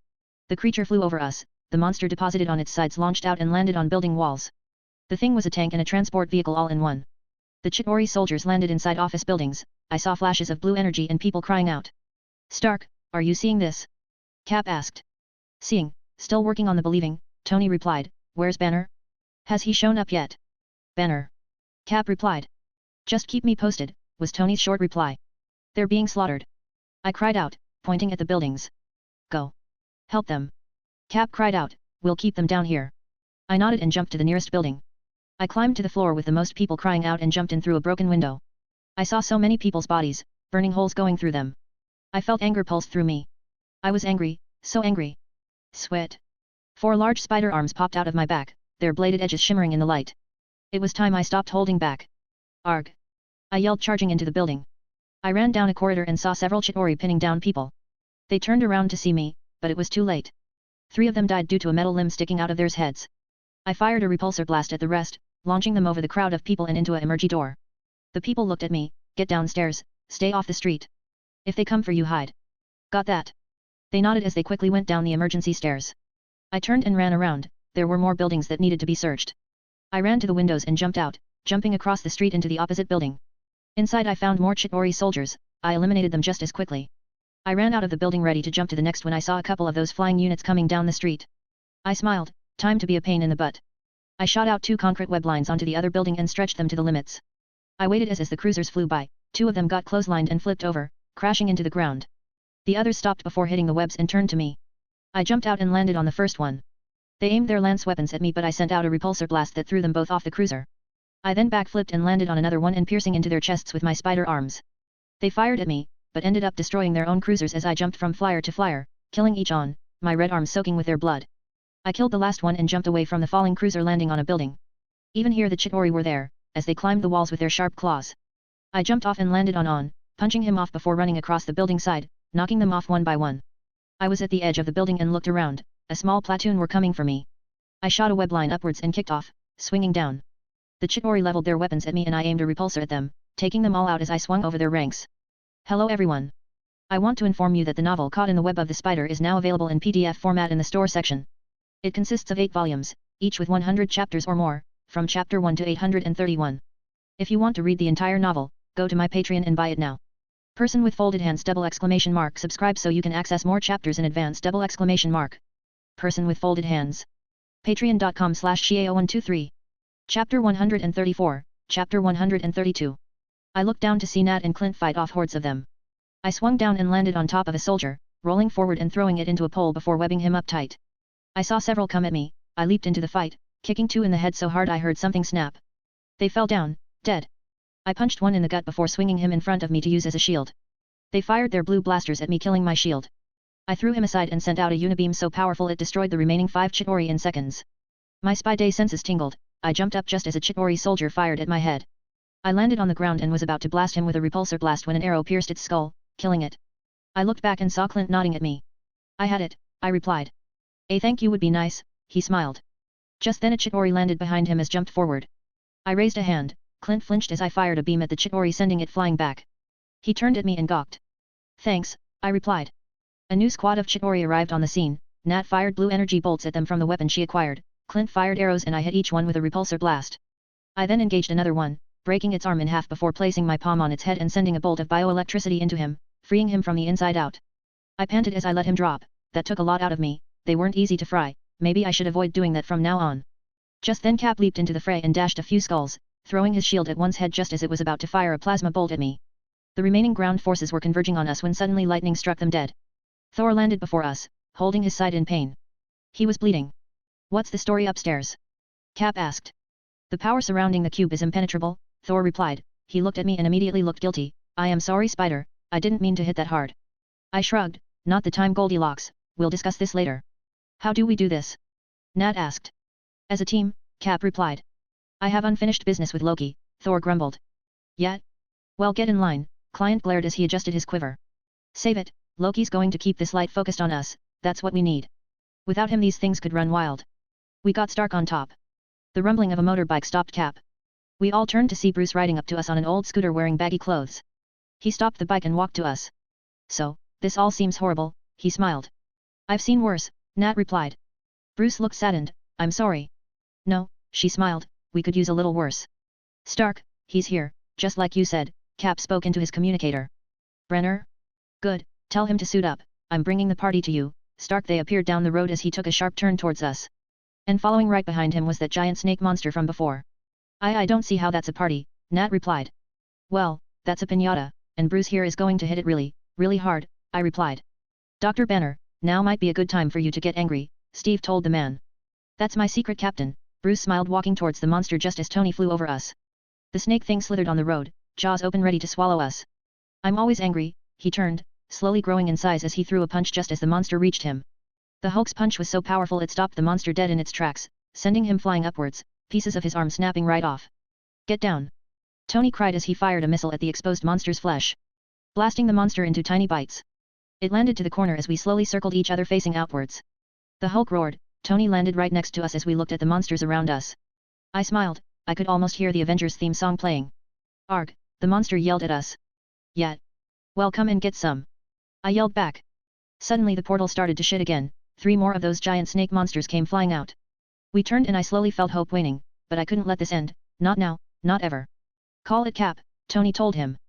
The creature flew over us, the monster deposited on its sides launched out and landed on building walls. The thing was a tank and a transport vehicle all in one. The Chitauri soldiers landed inside office buildings, I saw flashes of blue energy and people crying out. Stark, are you seeing this? Cap asked. Seeing, still working on the believing, Tony replied, where's Banner? Has he shown up yet? Banner. Cap replied. Just keep me posted, was Tony's short reply. They're being slaughtered. I cried out, pointing at the buildings. Go. Help them. Cap cried out, we'll keep them down here. I nodded and jumped to the nearest building. I climbed to the floor with the most people crying out and jumped in through a broken window. I saw so many people's bodies, burning holes going through them. I felt anger pulse through me. I was angry, so angry. Sweat. 4 large spider arms popped out of my back, their bladed edges shimmering in the light. It was time I stopped holding back. Arg. I yelled charging into the building. I ran down a corridor and saw several Chitauri pinning down people. They turned around to see me, but it was too late. 3 of them died due to a metal limb sticking out of their heads. I fired a repulsor blast at the rest, launching them over the crowd of people and into an emergency door. The people looked at me, get downstairs, stay off the street. If they come for you hide. Got that? They nodded as they quickly went down the emergency stairs. I turned and ran around, there were more buildings that needed to be searched. I ran to the windows and jumped out, jumping across the street into the opposite building. Inside I found more Chitauri soldiers, I eliminated them just as quickly. I ran out of the building ready to jump to the next when I saw a couple of those flying units coming down the street. I smiled, time to be a pain in the butt. I shot out 2 concrete web lines onto the other building and stretched them to the limits. I waited as the cruisers flew by, 2 of them got clotheslined and flipped over, crashing into the ground. The others stopped before hitting the webs and turned to me. I jumped out and landed on the first one. They aimed their lance weapons at me but I sent out a repulsor blast that threw them both off the cruiser. I then backflipped and landed on another one and piercing into their chests with my spider arms. They fired at me, but ended up destroying their own cruisers as I jumped from flyer to flyer, killing each on, my red arms soaking with their blood. I killed the last one and jumped away from the falling cruiser landing on a building. Even here the Chitauri were there, as they climbed the walls with their sharp claws. I jumped off and landed on, punching him off before running across the building side, knocking them off one by one. I was at the edge of the building and looked around, a small platoon were coming for me. I shot a web line upwards and kicked off, swinging down. The Chitauri leveled their weapons at me and I aimed a repulsor at them, taking them all out as I swung over their ranks. Hello everyone. I want to inform you that the novel Caught in the Web of the Spider is now available in PDF format in the store section. It consists of 8 volumes, each with 100 chapters or more, from chapter 1 to 831. If you want to read the entire novel, go to my Patreon and buy it now. Person with folded hands ! Subscribe so you can access more chapters in advance ! Person with folded hands. Patreon.com/Xiao123. Chapter 134, Chapter 132. I looked down to see Nat and Clint fight off hordes of them. I swung down and landed on top of a soldier, rolling forward and throwing it into a pole before webbing him up tight. I saw several come at me, I leaped into the fight, kicking 2 in the head so hard I heard something snap. They fell down, dead. I punched one in the gut before swinging him in front of me to use as a shield. They fired their blue blasters at me, killing my shield. I threw him aside and sent out a unibeam so powerful it destroyed the remaining 5 Chitauri in seconds. My Spidey senses tingled. I jumped up just as a Chitauri soldier fired at my head. I landed on the ground and was about to blast him with a repulsor blast when an arrow pierced its skull, killing it. I looked back and saw Clint nodding at me. I had it, I replied. A thank you would be nice, he smiled. Just then a Chitauri landed behind him as jumped forward. I raised a hand. Clint flinched as I fired a beam at the Chitauri, sending it flying back. He turned at me and gawked. Thanks, I replied. A new squad of Chitauri arrived on the scene. Nat fired blue energy bolts at them from the weapon she acquired. Clint fired arrows and I hit each one with a repulsor blast. I then engaged another one, breaking its arm in half before placing my palm on its head and sending a bolt of bioelectricity into him, freeing him from the inside out. I panted as I let him drop. That took a lot out of me. They weren't easy to fry. Maybe I should avoid doing that from now on. Just then Cap leaped into the fray and dashed a few skulls, throwing his shield at one's head just as it was about to fire a plasma bolt at me. The remaining ground forces were converging on us when suddenly lightning struck them dead. Thor landed before us, holding his side in pain. He was bleeding. What's the story upstairs? Cap asked. The power surrounding the cube is impenetrable, Thor replied. He looked at me and immediately looked guilty. I am sorry, Spider, I didn't mean to hit that hard. I shrugged. Not the time, Goldilocks, we'll discuss this later. How do we do this? Nat asked. As a team, Cap replied. I have unfinished business with Loki, Thor grumbled. Yet? Well, get in line, Client glared as he adjusted his quiver. Save it, Loki's going to keep this light focused on us, that's what we need. Without him these things could run wild. We got Stark on top. The rumbling of a motorbike stopped Cap. We all turned to see Bruce riding up to us on an old scooter wearing baggy clothes. He stopped the bike and walked to us. So, this all seems horrible, he smiled. I've seen worse, Nat replied. Bruce looked saddened. I'm sorry. No, she smiled, we could use a little worse. Stark, he's here, just like you said, Cap spoke into his communicator. Brenner? Good, tell him to suit up, I'm bringing the party to you, Stark. They appeared down the road as he took a sharp turn towards us. And following right behind him was that giant snake monster from before. I don't see how that's a party, Nat replied. Well, that's a piñata, and Bruce here is going to hit it really, really hard, I replied. Dr. Banner, now might be a good time for you to get angry, Steve told the man. That's my secret, Captain, Bruce smiled, walking towards the monster just as Tony flew over us. The snake thing slithered on the road, jaws open ready to swallow us. I'm always angry, he turned, slowly growing in size as he threw a punch just as the monster reached him. The Hulk's punch was so powerful it stopped the monster dead in its tracks, sending him flying upwards, pieces of his arm snapping right off. Get down! Tony cried as he fired a missile at the exposed monster's flesh, blasting the monster into tiny bites. It landed to the corner as we slowly circled each other facing outwards. The Hulk roared. Tony landed right next to us as we looked at the monsters around us. I smiled, I could almost hear the Avengers theme song playing. Arg, the monster yelled at us. Yet. Well, come and get some. I yelled back. Suddenly the portal started to shit again, 3 more of those giant snake monsters came flying out. We turned and I slowly felt hope waning, but I couldn't let this end, not now, not ever. Call it Cap, Tony told him.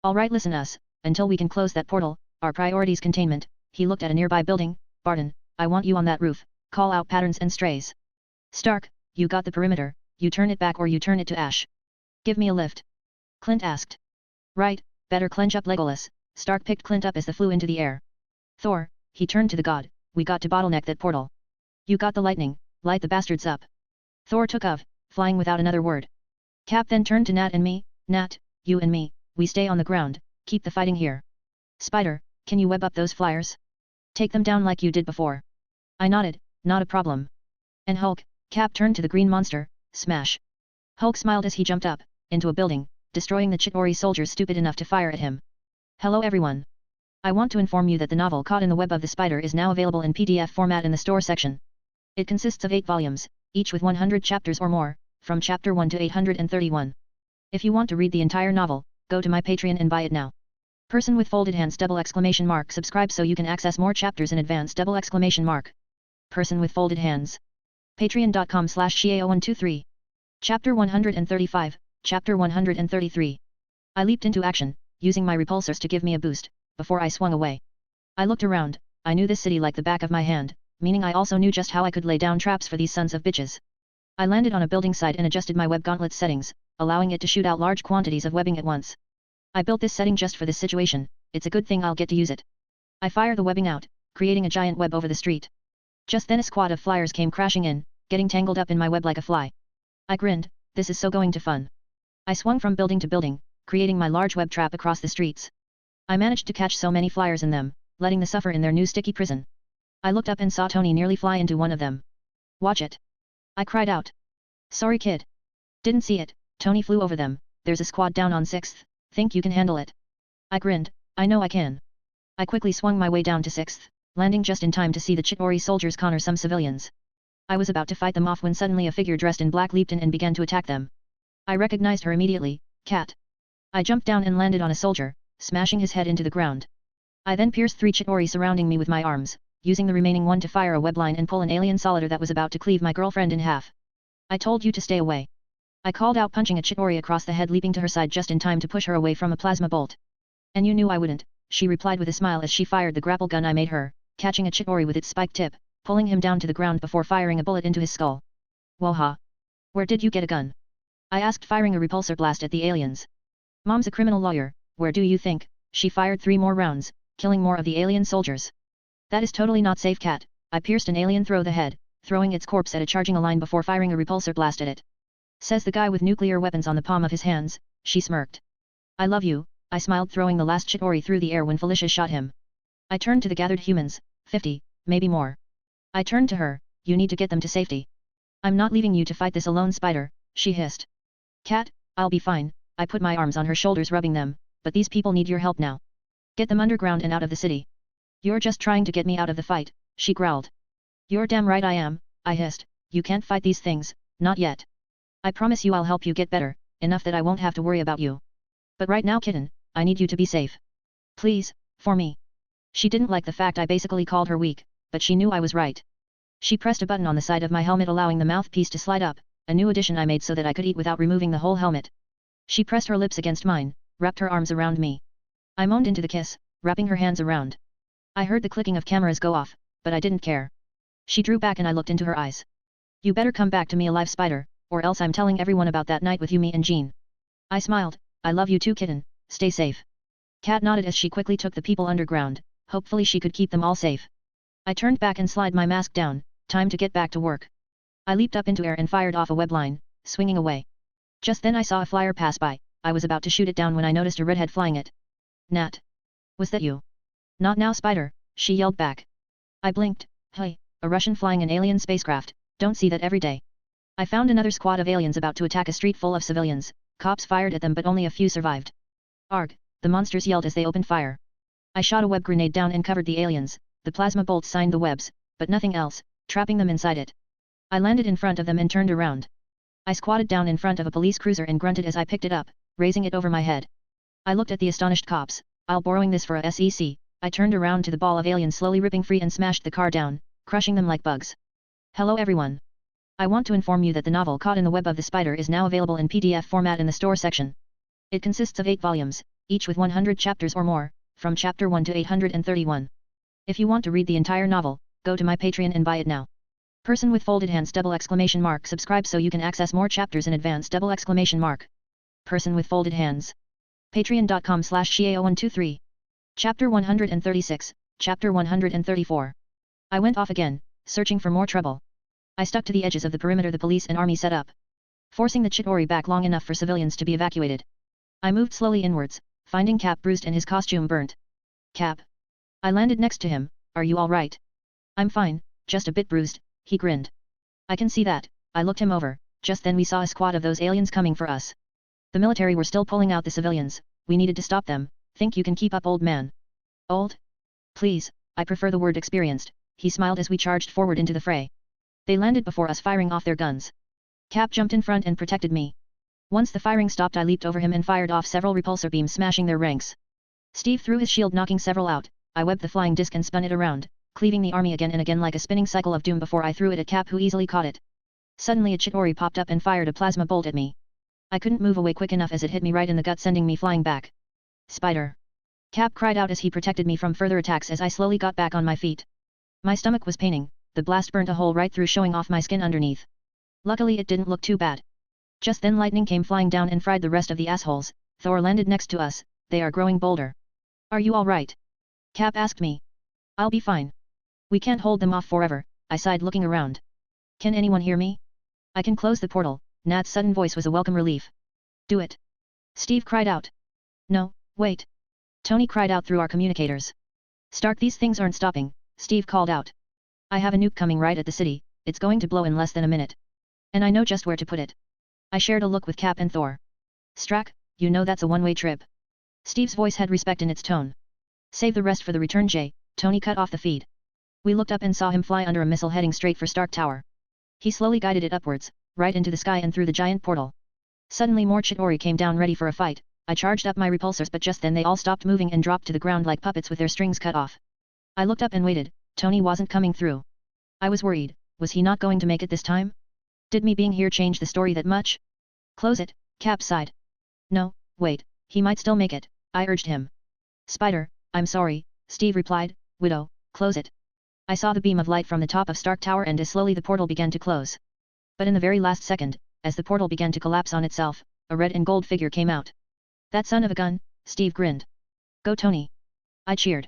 Alright, listen us, until we can close that portal, our priority's containment. He looked at a nearby building. Barton, I want you on that roof, call out patterns and strays. Stark, you got the perimeter, you turn it back or you turn it to ash. Give me a lift. Clint asked. Right, better clench up, Legolas. Stark picked Clint up as they flew into the air. Thor, he turned to the god, we got to bottleneck that portal. You got the lightning, light the bastards up. Thor took off, flying without another word. Cap then turned to Nat and me. Nat, you and me, we stay on the ground, keep the fighting here. Spider, can you web up those flyers? Take them down like you did before. I nodded, not a problem. And Hulk, Cap turned to the green monster, smash. Hulk smiled as he jumped up, into a building, destroying the Chitauri soldiers stupid enough to fire at him. Hello everyone. I want to inform you that the novel Caught in the Web of the Spider is now available in PDF format in the store section. It consists of 8 volumes, each with 100 chapters or more, from chapter 1 to 831. If you want to read the entire novel, go to my Patreon and buy it now. Person with folded hands ! Subscribe so you can access more chapters in advance ! Person with folded hands. Patreon.com/Xiao123. Chapter 135, Chapter 133. I leaped into action, using my repulsors to give me a boost, before I swung away. I looked around, I knew this city like the back of my hand, meaning I also knew just how I could lay down traps for these sons of bitches. I landed on a building site and adjusted my web gauntlet settings, allowing it to shoot out large quantities of webbing at once. I built this setting just for this situation, it's a good thing I'll get to use it. I fire the webbing out, creating a giant web over the street. Just then a squad of flyers came crashing in, getting tangled up in my web like a fly. I grinned, this is so going to fun. I swung from building to building, creating my large web trap across the streets. I managed to catch so many flyers in them, letting them suffer in their new sticky prison. I looked up and saw Tony nearly fly into one of them. Watch it! I cried out. Sorry kid. Didn't see it. Tony flew over them. There's a squad down on 6th, think you can handle it? I grinned, I know I can. I quickly swung my way down to 6th, landing just in time to see the Chitauri soldiers corner some civilians. I was about to fight them off when suddenly a figure dressed in black leaped in and began to attack them. I recognized her immediately, Cat. I jumped down and landed on a soldier, smashing his head into the ground. I then pierced 3 Chitauri surrounding me with my arms, using the remaining one to fire a webline and pull an alien solider that was about to cleave my girlfriend in half. I told you to stay away. I called out, punching a Chitauri across the head, leaping to her side just in time to push her away from a plasma bolt. And you knew I wouldn't, she replied with a smile as she fired the grapple gun I made her, catching a Chitauri with its spiked tip, pulling him down to the ground before firing a bullet into his skull. Woha! Where did you get a gun? I asked, firing a repulsor blast at the aliens. Mom's a criminal lawyer, where do you think? She fired 3 more rounds, killing more of the alien soldiers. That is totally not safe, Cat. I pierced an alien through the head, throwing its corpse at a charging a line before firing a repulsor blast at it. Says the guy with nuclear weapons on the palm of his hands, she smirked. I love you, I smiled, throwing the last Chitauri through the air when Felicia shot him. I turned to the gathered humans, 50, maybe more. I turned to her, you need to get them to safety. I'm not leaving you to fight this alone, Spider, she hissed. Cat, I'll be fine, I put my arms on her shoulders, rubbing them, but these people need your help now. Get them underground and out of the city. You're just trying to get me out of the fight, she growled. You're damn right I am, I hissed, you can't fight these things, not yet. I promise you I'll help you get better, enough that I won't have to worry about you. But right now, kitten, I need you to be safe. Please, for me. She didn't like the fact I basically called her weak, but she knew I was right. She pressed a button on the side of my helmet, allowing the mouthpiece to slide up, a new addition I made so that I could eat without removing the whole helmet. She pressed her lips against mine, wrapped her arms around me. I moaned into the kiss, wrapping her hands around. I heard the clicking of cameras go off, but I didn't care. She drew back and I looked into her eyes. You better come back to me alive, Spider, or else I'm telling everyone about that night with you, me and Jean. I smiled, I love you too, kitten, stay safe. Cat nodded as she quickly took the people underground, hopefully she could keep them all safe. I turned back and slid my mask down, time to get back to work. I leaped up into air and fired off a webline, swinging away. Just then I saw a flyer pass by, I was about to shoot it down when I noticed a redhead flying it. Nat. Was that you? Not now, Spider, she yelled back. I blinked, hey, a Russian flying an alien spacecraft, don't see that every day. I found another squad of aliens about to attack a street full of civilians, cops fired at them but only a few survived. Arg, the monsters yelled as they opened fire. I shot a web grenade down and covered the aliens, the plasma bolts signed the webs, but nothing else, trapping them inside it. I landed in front of them and turned around. I squatted down in front of a police cruiser and grunted as I picked it up, raising it over my head. I looked at the astonished cops, I'll borrowing this for a SEC. I turned around to the ball of aliens slowly ripping free and smashed the car down, crushing them like bugs. Hello everyone. I want to inform you that the novel Caught in the Web of the Spider is now available in PDF format in the store section. It consists of 8 volumes, each with 100 chapters or more, from chapter 1 to 831. If you want to read the entire novel, go to my Patreon and buy it now. Person with folded hands ! Subscribe so you can access more chapters in advance ! Person with folded hands. Patreon.com/Xiao123. Chapter 136, Chapter 134. I went off again, searching for more trouble. I stuck to the edges of the perimeter the police and army set up, forcing the Chitauri back long enough for civilians to be evacuated. I moved slowly inwards, finding Cap bruised and his costume burnt. Cap. I landed next to him, are you alright? I'm fine, just a bit bruised, he grinned. I can see that, I looked him over, just then we saw a squad of those aliens coming for us. The military were still pulling out the civilians, we needed to stop them. Think you can keep up, old man? Old? Please, I prefer the word experienced, he smiled as we charged forward into the fray. They landed before us firing off their guns. Cap jumped in front and protected me. Once the firing stopped I leaped over him and fired off several repulsor beams smashing their ranks. Steve threw his shield knocking several out, I webbed the flying disc and spun it around, cleaving the army again and again like a spinning cycle of doom before I threw it at Cap who easily caught it. Suddenly a Chitauri popped up and fired a plasma bolt at me. I couldn't move away quick enough as it hit me right in the gut sending me flying back. Spider. Cap cried out as he protected me from further attacks as I slowly got back on my feet. My stomach was paining, the blast burnt a hole right through showing off my skin underneath. Luckily it didn't look too bad. Just then lightning came flying down and fried the rest of the assholes. Thor landed next to us, they are growing bolder. Are you alright? Cap asked me. I'll be fine. We can't hold them off forever, I sighed looking around. Can anyone hear me? I can close the portal, Nat's sudden voice was a welcome relief. Do it. Steve cried out. No, wait. Tony cried out through our communicators. Stark, these things aren't stopping, Steve called out. I have a nuke coming right at the city, it's going to blow in less than a minute. And I know just where to put it. I shared a look with Cap and Thor. Strack, you know that's a one-way trip. Steve's voice had respect in its tone. Save the rest for the return, Jay. Tony cut off the feed. We looked up and saw him fly under a missile heading straight for Stark Tower. He slowly guided it upwards, right into the sky and through the giant portal. Suddenly more Chitauri came down ready for a fight. I charged up my repulsors, but just then they all stopped moving and dropped to the ground like puppets with their strings cut off. I looked up and waited. Tony wasn't coming through. I was worried. Was he not going to make it this time? Did me being here change the story that much? Close it, Cap sighed. No, wait, he might still make it, I urged him. Spider, I'm sorry, Steve replied. Widow, close it. I saw the beam of light from the top of Stark Tower and as slowly the portal began to close. But in the very last second, as the portal began to collapse on itself, a red and gold figure came out. That son of a gun, Steve grinned. Go Tony. I cheered.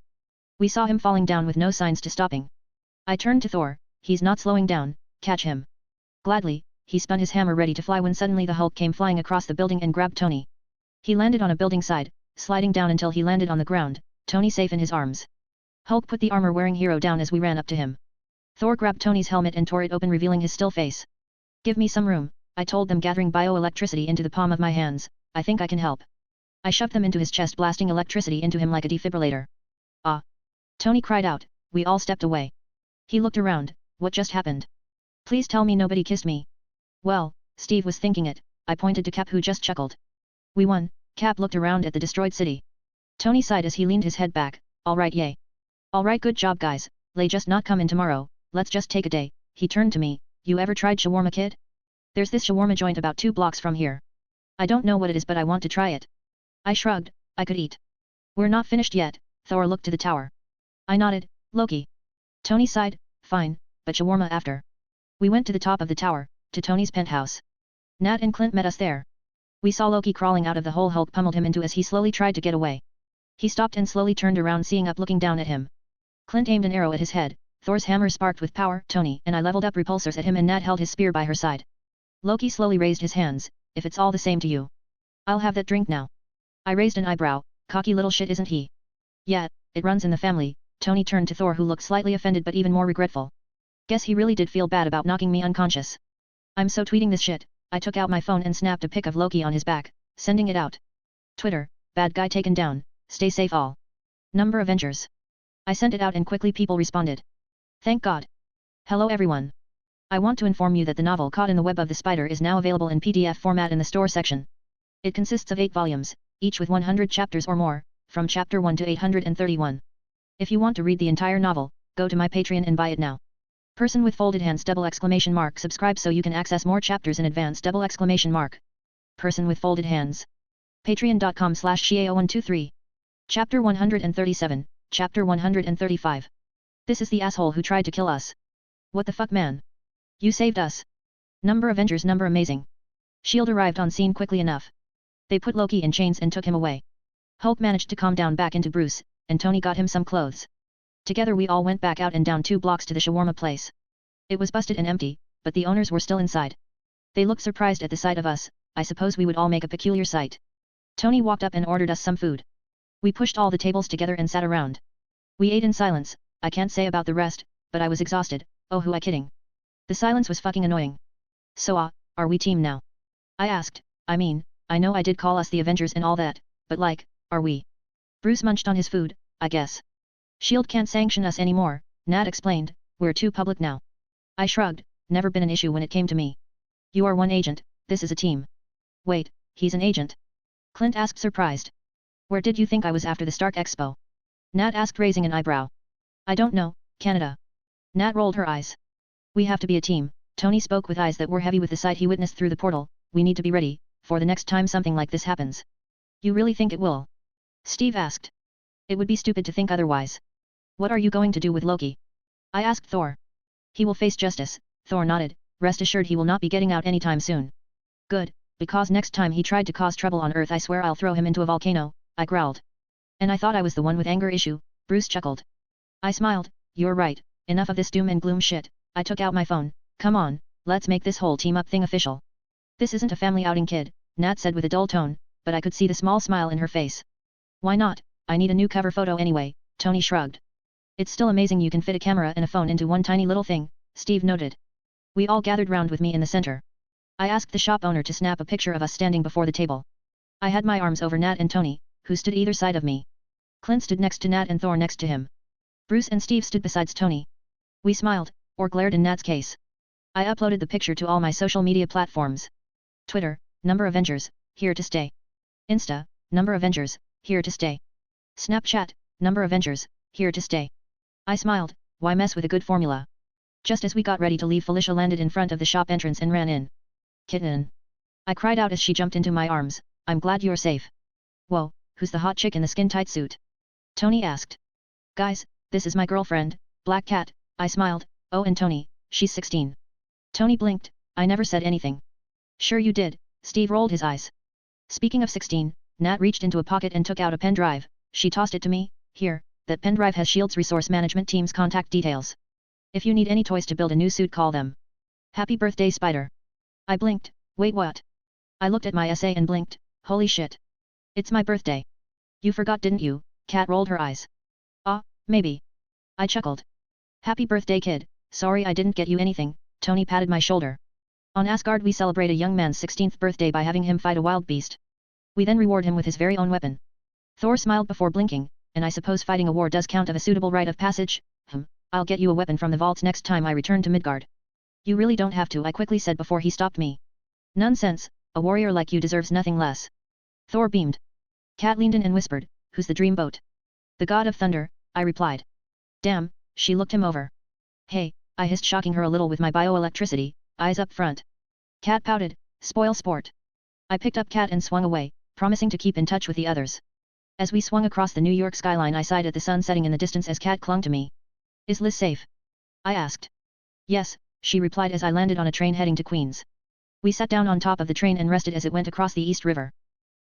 We saw him falling down with no signs to stopping. I turned to Thor. He's not slowing down, catch him. Gladly, he spun his hammer ready to fly when suddenly the Hulk came flying across the building and grabbed Tony. He landed on a building side, sliding down until he landed on the ground, Tony safe in his arms. Hulk put the armor-wearing hero down as we ran up to him. Thor grabbed Tony's helmet and tore it open, revealing his still face. Give me some room, I told them, gathering bioelectricity into the palm of my hands. I think I can help. I shoved them into his chest, blasting electricity into him like a defibrillator. Ah! Tony cried out. We all stepped away. He looked around. What just happened? Please tell me nobody kissed me. Well, Steve was thinking it. I pointed to Cap, who just chuckled. We won. Cap looked around at the destroyed city. Tony sighed as he leaned his head back. Alright, yay. Alright, good job guys. Lay just not come in tomorrow. Let's just take a day. He turned to me. You ever tried shawarma, kid? There's this shawarma joint about 2 blocks from here. I don't know what it is, but I want to try it. I shrugged. I could eat. We're not finished yet. Thor looked to the tower. I nodded. Loki. Tony sighed. Fine, but shawarma after. We went to the top of the tower, to Tony's penthouse. Nat and Clint met us there. We saw Loki crawling out of the hole Hulk pummeled him into as he slowly tried to get away. He stopped and slowly turned around, seeing up, looking down at him. Clint aimed an arrow at his head. Thor's hammer sparked with power. Tony and I leveled up repulsors at him, and Nat held his spear by her side. Loki slowly raised his hands. If it's all the same to you, I'll have that drink now. I raised an eyebrow. Cocky little shit, isn't he? Yeah, it runs in the family. Tony turned to Thor, who looked slightly offended but even more regretful. Guess he really did feel bad about knocking me unconscious. I'm so tweeting this shit. I took out my phone and snapped a pic of Loki on his back, sending it out. Twitter, bad guy taken down, stay safe all. Number Avengers. I sent it out and quickly people responded. Thank God. Hello everyone. I want to inform you that the novel Caught in the Web of the Spider is now available in PDF format in the store section. It consists of 8 volumes, each with 100 chapters or more, from chapter 1 to 831. If you want to read the entire novel, go to my Patreon and buy it now. Person with folded hands ! Subscribe so you can access more chapters in advance ! Person with folded hands. Patreon.com/Shiao123. Chapter 137, Chapter 135. This is the asshole who tried to kill us. What the fuck, man? You saved us. Number Avengers, number amazing. SHIELD arrived on scene quickly enough. They put Loki in chains and took him away. Hulk managed to calm down back into Bruce, and Tony got him some clothes. Together we all went back out and down 2 blocks to the shawarma place. It was busted and empty, but the owners were still inside. They looked surprised at the sight of us. I suppose we would all make a peculiar sight. Tony walked up and ordered us some food. We pushed all the tables together and sat around. We ate in silence. I can't say about the rest, but I was exhausted. Oh, who I kidding? The silence was fucking annoying. So are we team now? I asked. I mean, I know I did call us the Avengers and all that, but like, are we? Bruce munched on his food. I guess. SHIELD can't sanction us anymore, Nat explained. We're too public now. I shrugged. Never been an issue when it came to me. You are one agent, this is a team. Wait, he's an agent? Clint asked, surprised. Where did you think I was after the Stark Expo? Nat asked, raising an eyebrow. I don't know, Canada. Nat rolled her eyes. We have to be a team. Tony spoke with eyes that were heavy with the sight he witnessed through the portal. We need to be ready, for the next time something like this happens. You really think it will? Steve asked. It would be stupid to think otherwise. What are you going to do with Loki? I asked Thor. He will face justice, Thor nodded. Rest assured he will not be getting out anytime soon. Good, because next time he tried to cause trouble on Earth I swear I'll throw him into a volcano, I growled. And I thought I was the one with anger issue, Bruce chuckled. I smiled. You're right, enough of this doom and gloom shit. I took out my phone. Come on, let's make this whole team up thing official. This isn't a family outing, kid, Nat said with a dull tone, but I could see the small smile in her face. Why not? I need a new cover photo anyway, Tony shrugged. It's still amazing you can fit a camera and a phone into one tiny little thing, Steve noted. We all gathered round with me in the center. I asked the shop owner to snap a picture of us standing before the table. I had my arms over Nat and Tony, who stood either side of me. Clint stood next to Nat and Thor next to him. Bruce and Steve stood besides Tony. We smiled, or glared in Nat's case. I uploaded the picture to all my social media platforms. Twitter, number Avengers, here to stay. Insta, number Avengers, here to stay. Snapchat, number Avengers, here to stay. I smiled, why mess with a good formula? Just as we got ready to leave, Felicia landed in front of the shop entrance and ran in. Kitten! I cried out as she jumped into my arms, I'm glad you're safe. Whoa, who's the hot chick in the skin-tight suit? Tony asked. Guys, this is my girlfriend, Black Cat, I smiled. Oh, and Tony, she's 16. Tony blinked, I never said anything. Sure you did, Steve rolled his eyes. Speaking of 16, Nat reached into a pocket and took out a pen drive. She tossed it to me. Here, that pen drive has S.H.I.E.L.D.'s resource management team's contact details. If you need any toys to build a new suit, call them. Happy birthday, Spider. I blinked. Wait, what? I looked at my essay and blinked. Holy shit. It's my birthday. You forgot, didn't you? Kat rolled her eyes. Ah, maybe. I chuckled. Happy birthday, kid. Sorry I didn't get you anything. Tony patted my shoulder. On Asgard we celebrate a young man's 16th birthday by having him fight a wild beast. We then reward him with his very own weapon. Thor smiled before blinking, and I suppose fighting a war does count as a suitable rite of passage? I'll get you a weapon from the vaults next time I return to Midgard. You really don't have to, I quickly said before he stopped me. Nonsense, a warrior like you deserves nothing less. Thor beamed. Kat leaned in and whispered, who's the dreamboat? The god of thunder, I replied. Damn, she looked him over. Hey, I hissed, shocking her a little with my bioelectricity, eyes up front. Kat pouted, spoil sport. I picked up Kat and swung away, promising to keep in touch with the others. As we swung across the New York skyline, I sighed at the sun setting in the distance as Kat clung to me. Is Liz safe? I asked. Yes, she replied as I landed on a train heading to Queens. We sat down on top of the train and rested as it went across the East River.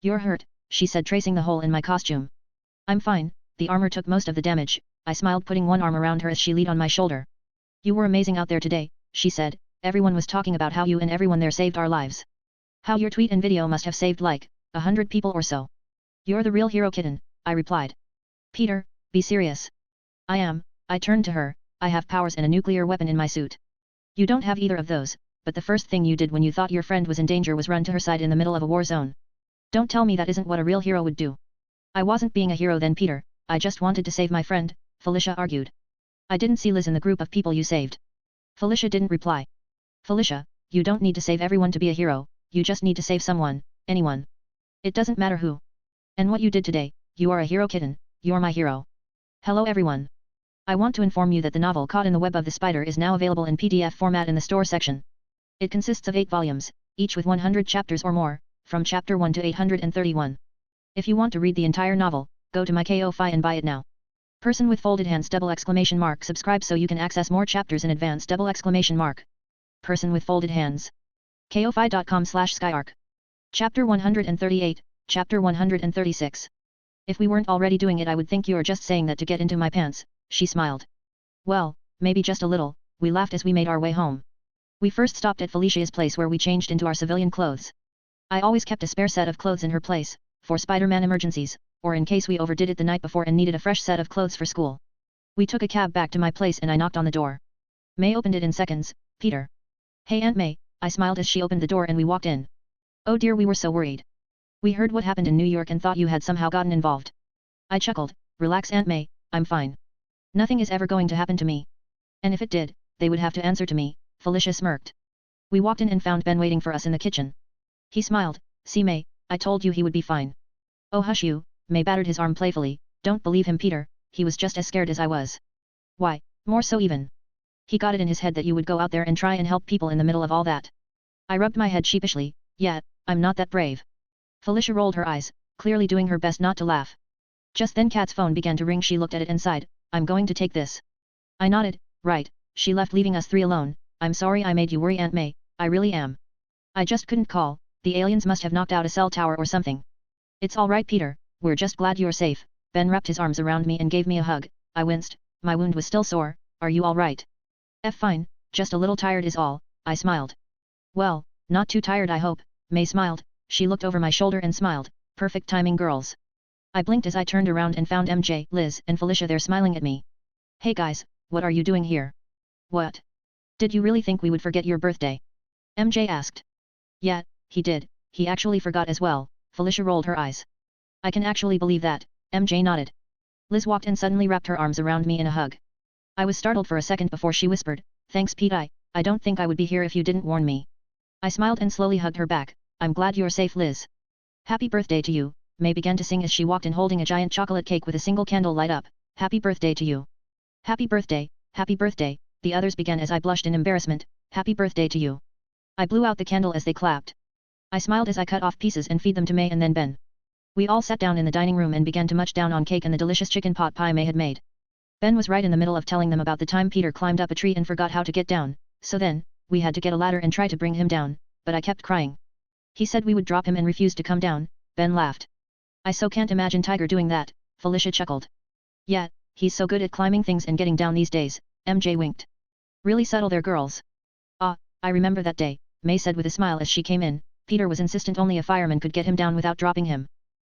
You're hurt, she said, tracing the hole in my costume. I'm fine, the armor took most of the damage, I smiled, putting one arm around her as she leaned on my shoulder. You were amazing out there today, she said. Everyone was talking about how you and everyone there saved our lives. How your tweet and video must have saved like 100 people or so. You're the real hero, kitten, I replied. Peter, be serious. I am, I turned to her. I have powers and a nuclear weapon in my suit. You don't have either of those, but the first thing you did when you thought your friend was in danger was run to her side in the middle of a war zone. Don't tell me that isn't what a real hero would do. I wasn't being a hero then, Peter, I just wanted to save my friend, Felicia argued. I didn't see Liz in the group of people you saved. Felicia didn't reply. Felicia, you don't need to save everyone to be a hero, you just need to save someone, anyone. It doesn't matter who. And what you did today, you are a hero, kitten, you're my hero. Hello everyone. I want to inform you that the novel Caught in the Web of the Spider is now available in PDF format in the store section. It consists of 8 volumes, each with 100 chapters or more, from chapter 1 to 831. If you want to read the entire novel, go to my Ko-fi and buy it now. Person with folded hands ! Subscribe so you can access more chapters in advance ! Person with folded hands. Ko-fi.com/skyarc. Chapter 138, Chapter 136. If we weren't already doing it, I would think you're just saying that to get into my pants, she smiled. Well, maybe just a little, we laughed as we made our way home. We first stopped at Felicia's place where we changed into our civilian clothes. I always kept a spare set of clothes in her place, for Spider-Man emergencies, or in case we overdid it the night before and needed a fresh set of clothes for school. We took a cab back to my place and I knocked on the door. May opened it in seconds. Peter. Hey Aunt May, I smiled as she opened the door and we walked in. Oh dear, we were so worried. We heard what happened in New York and thought you had somehow gotten involved. I chuckled. Relax Aunt May, I'm fine. Nothing is ever going to happen to me. And if it did, they would have to answer to me, Felicia smirked. We walked in and found Ben waiting for us in the kitchen. He smiled. See May, I told you he would be fine. Oh hush you, May battered his arm playfully. Don't believe him Peter, he was just as scared as I was. Why, more so even. He got it in his head that you would go out there and try and help people in the middle of all that. I rubbed my head sheepishly. Yeah, I'm not that brave. Felicia rolled her eyes, clearly doing her best not to laugh. Just then Kat's phone began to ring. She looked at it and sighed. I'm going to take this. I nodded. Right. She left leaving us 3 alone. I'm sorry I made you worry Aunt May, I really am. I just couldn't call, the aliens must have knocked out a cell tower or something. It's all right Peter, we're just glad you're safe. Ben wrapped his arms around me and gave me a hug. I winced, my wound was still sore. Are you all right? Fine, just a little tired is all, I smiled. Well, not too tired I hope, May smiled. She looked over my shoulder and smiled. Perfect timing girls. I blinked as I turned around and found MJ, Liz, and Felicia there smiling at me. Hey guys, what are you doing here? What? Did you really think we would forget your birthday? MJ asked. Yeah, he did, he actually forgot as well, Felicia rolled her eyes. I can actually believe that, MJ nodded. Liz walked and suddenly wrapped her arms around me in a hug. I was startled for a second before she whispered, thanks Pete, I don't think I would be here if you didn't warn me. I smiled and slowly hugged her back. I'm glad you're safe, Liz. Happy birthday to you, May began to sing as she walked in holding a giant chocolate cake with a single candle light up. Happy birthday to you. Happy birthday, the others began as I blushed in embarrassment. Happy birthday to you. I blew out the candle as they clapped. I smiled as I cut off pieces and feed them to May and then Ben. We all sat down in the dining room and began to munch down on cake and the delicious chicken pot pie May had made. Ben was right in the middle of telling them about the time Peter climbed up a tree and forgot how to get down, so then, we had to get a ladder and try to bring him down, but I kept crying. He said we would drop him and refused to come down. Ben laughed. I so can't imagine Tiger doing that, Felicia chuckled. Yeah, he's so good at climbing things and getting down these days, MJ winked. Really subtle there girls. Ah, I remember that day, May said with a smile as she came in. Peter was insistent only a fireman could get him down without dropping him.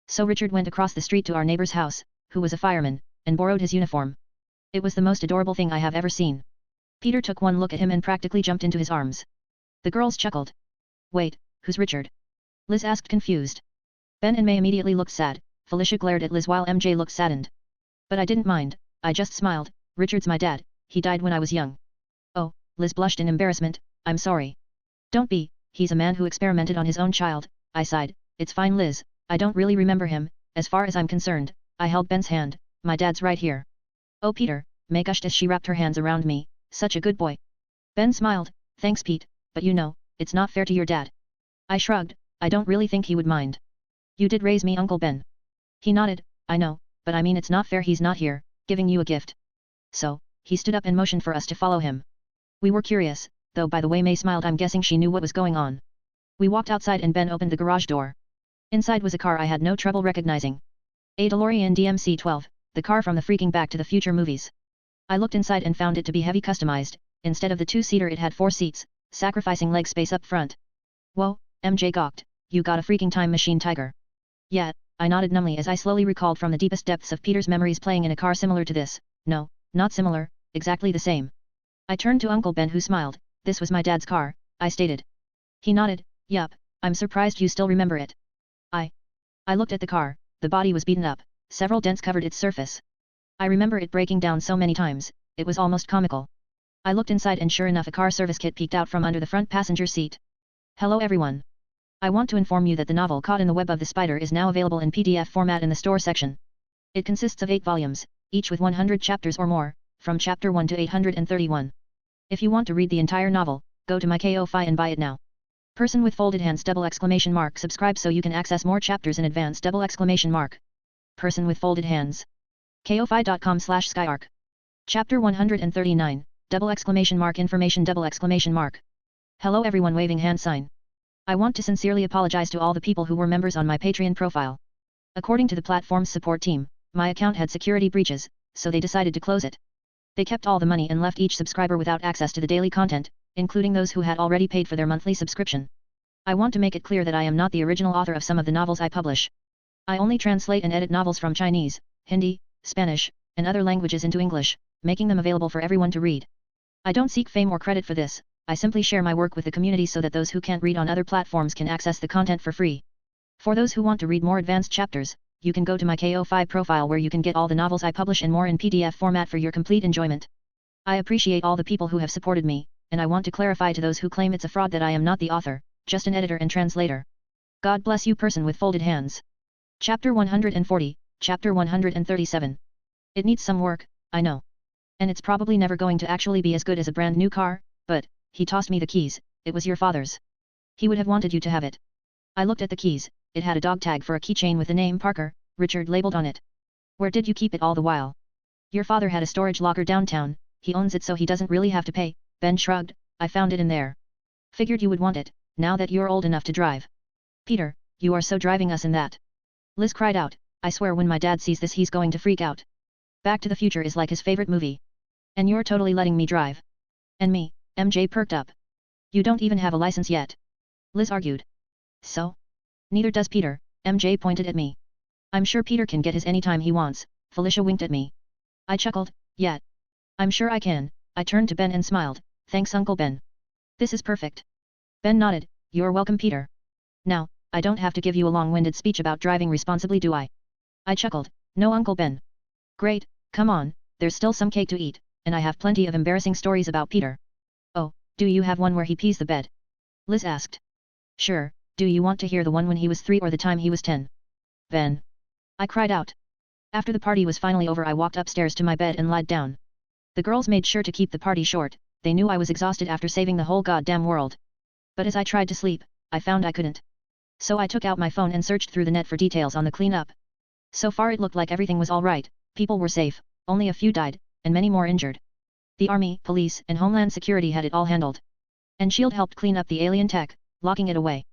So Richard went across the street to our neighbor's house, who was a fireman, and borrowed his uniform. It was the most adorable thing I have ever seen. Peter took one look at him and practically jumped into his arms. The girls chuckled. Wait, who's Richard? Liz asked confused. Ben and May immediately looked sad. Felicia glared at Liz while MJ looked saddened. But I didn't mind, I just smiled. Richard's my dad, he died when I was young. Oh, Liz blushed in embarrassment, I'm sorry. Don't be, he's a man who experimented on his own child, I sighed. It's fine Liz, I don't really remember him, as far as I'm concerned. I held Ben's hand, my dad's right here. Oh Peter, May gushed as she wrapped her hands around me, such a good boy. Ben smiled, thanks Pete, but you know, it's not fair to your dad. I shrugged, I don't really think he would mind. You did raise me Uncle Ben. He nodded, I know, but I mean it's not fair he's not here, giving you a gift. So, he stood up and motioned for us to follow him. We were curious, though by the way May smiled I'm guessing she knew what was going on. We walked outside and Ben opened the garage door. Inside was a car I had no trouble recognizing. A DeLorean DMC-12, the car from the freaking Back to the Future movies. I looked inside and found it to be heavy customized. Instead of the two-seater it had 4 seats, sacrificing leg space up front. Whoa, MJ gawked, you got a freaking time machine Tiger. Yeah, I nodded numbly as I slowly recalled from the deepest depths of Peter's memories playing in a car similar to this. No, not similar, exactly the same. I turned to Uncle Ben who smiled. This was my dad's car, I stated. He nodded, yup, I'm surprised you still remember it. I looked at the car, the body was beaten up, several dents covered its surface. I remember it breaking down so many times, it was almost comical. I looked inside and sure enough a car service kit peeked out from under the front passenger seat. Hello everyone. I want to inform you that the novel Caught in the Web of the Spider is now available in PDF format in the store section. It consists of 8 volumes, each with 100 chapters or more, from chapter 1 to 831. If you want to read the entire novel, go to my Ko-Fi and buy it now. Person with folded hands ! Subscribe so you can access more chapters in advance ! Person with folded hands. Ko-Fi.com/skyarc. Chapter 139, ! Information ! Hello everyone waving hand sign. I want to sincerely apologize to all the people who were members on my Patreon profile. According to the platform's support team, my account had security breaches, so they decided to close it. They kept all the money and left each subscriber without access to the daily content, including those who had already paid for their monthly subscription. I want to make it clear that I am not the original author of some of the novels I publish. I only translate and edit novels from Chinese, Hindi, Spanish, and other languages into English, making them available for everyone to read. I don't seek fame or credit for this, I simply share my work with the community so that those who can't read on other platforms can access the content for free. For those who want to read more advanced chapters, you can go to my Ko-Fi profile where you can get all the novels I publish and more in PDF format for your complete enjoyment. I appreciate all the people who have supported me, and I want to clarify to those who claim it's a fraud that I am not the author, just an editor and translator. God bless you person with folded hands. Chapter 140, Chapter 137. It needs some work, I know. And it's probably never going to actually be as good as a brand new car, but, he tossed me the keys, it was your father's. He would have wanted you to have it. I looked at the keys, it had a dog tag for a keychain with the name Parker, Richard labeled on it. Where did you keep it all the while? Your father had a storage locker downtown, he owns it so he doesn't really have to pay. Ben shrugged, I found it in there. Figured you would want it, now that you're old enough to drive. Peter, you are so driving us in that. Liz cried out, I swear when my dad sees this he's going to freak out. Back to the Future is like his favorite movie. And you're totally letting me drive. And me, MJ perked up. You don't even have a license yet. Liz argued. So? Neither does Peter, MJ pointed at me. I'm sure Peter can get his anytime he wants, Felicia winked at me. I chuckled, yeah. I'm sure I can. I turned to Ben and smiled, thanks Uncle Ben. This is perfect. Ben nodded, you're welcome Peter. Now, I don't have to give you a long-winded speech about driving responsibly do I? I chuckled, no Uncle Ben. Great, come on, there's still some cake to eat, and I have plenty of embarrassing stories about Peter. Oh, do you have one where he pees the bed? Liz asked. Sure, do you want to hear the one when he was 3 or the time he was 10? Ben. I cried out. After the party was finally over I walked upstairs to my bed and lied down. The girls made sure to keep the party short, they knew I was exhausted after saving the whole goddamn world. But as I tried to sleep, I found I couldn't. So I took out my phone and searched through the net for details on the cleanup. So far it looked like everything was alright, people were safe, only a few died, and many more injured. The army, police, and Homeland Security had it all handled. And S.H.I.E.L.D. helped clean up the alien tech, locking it away.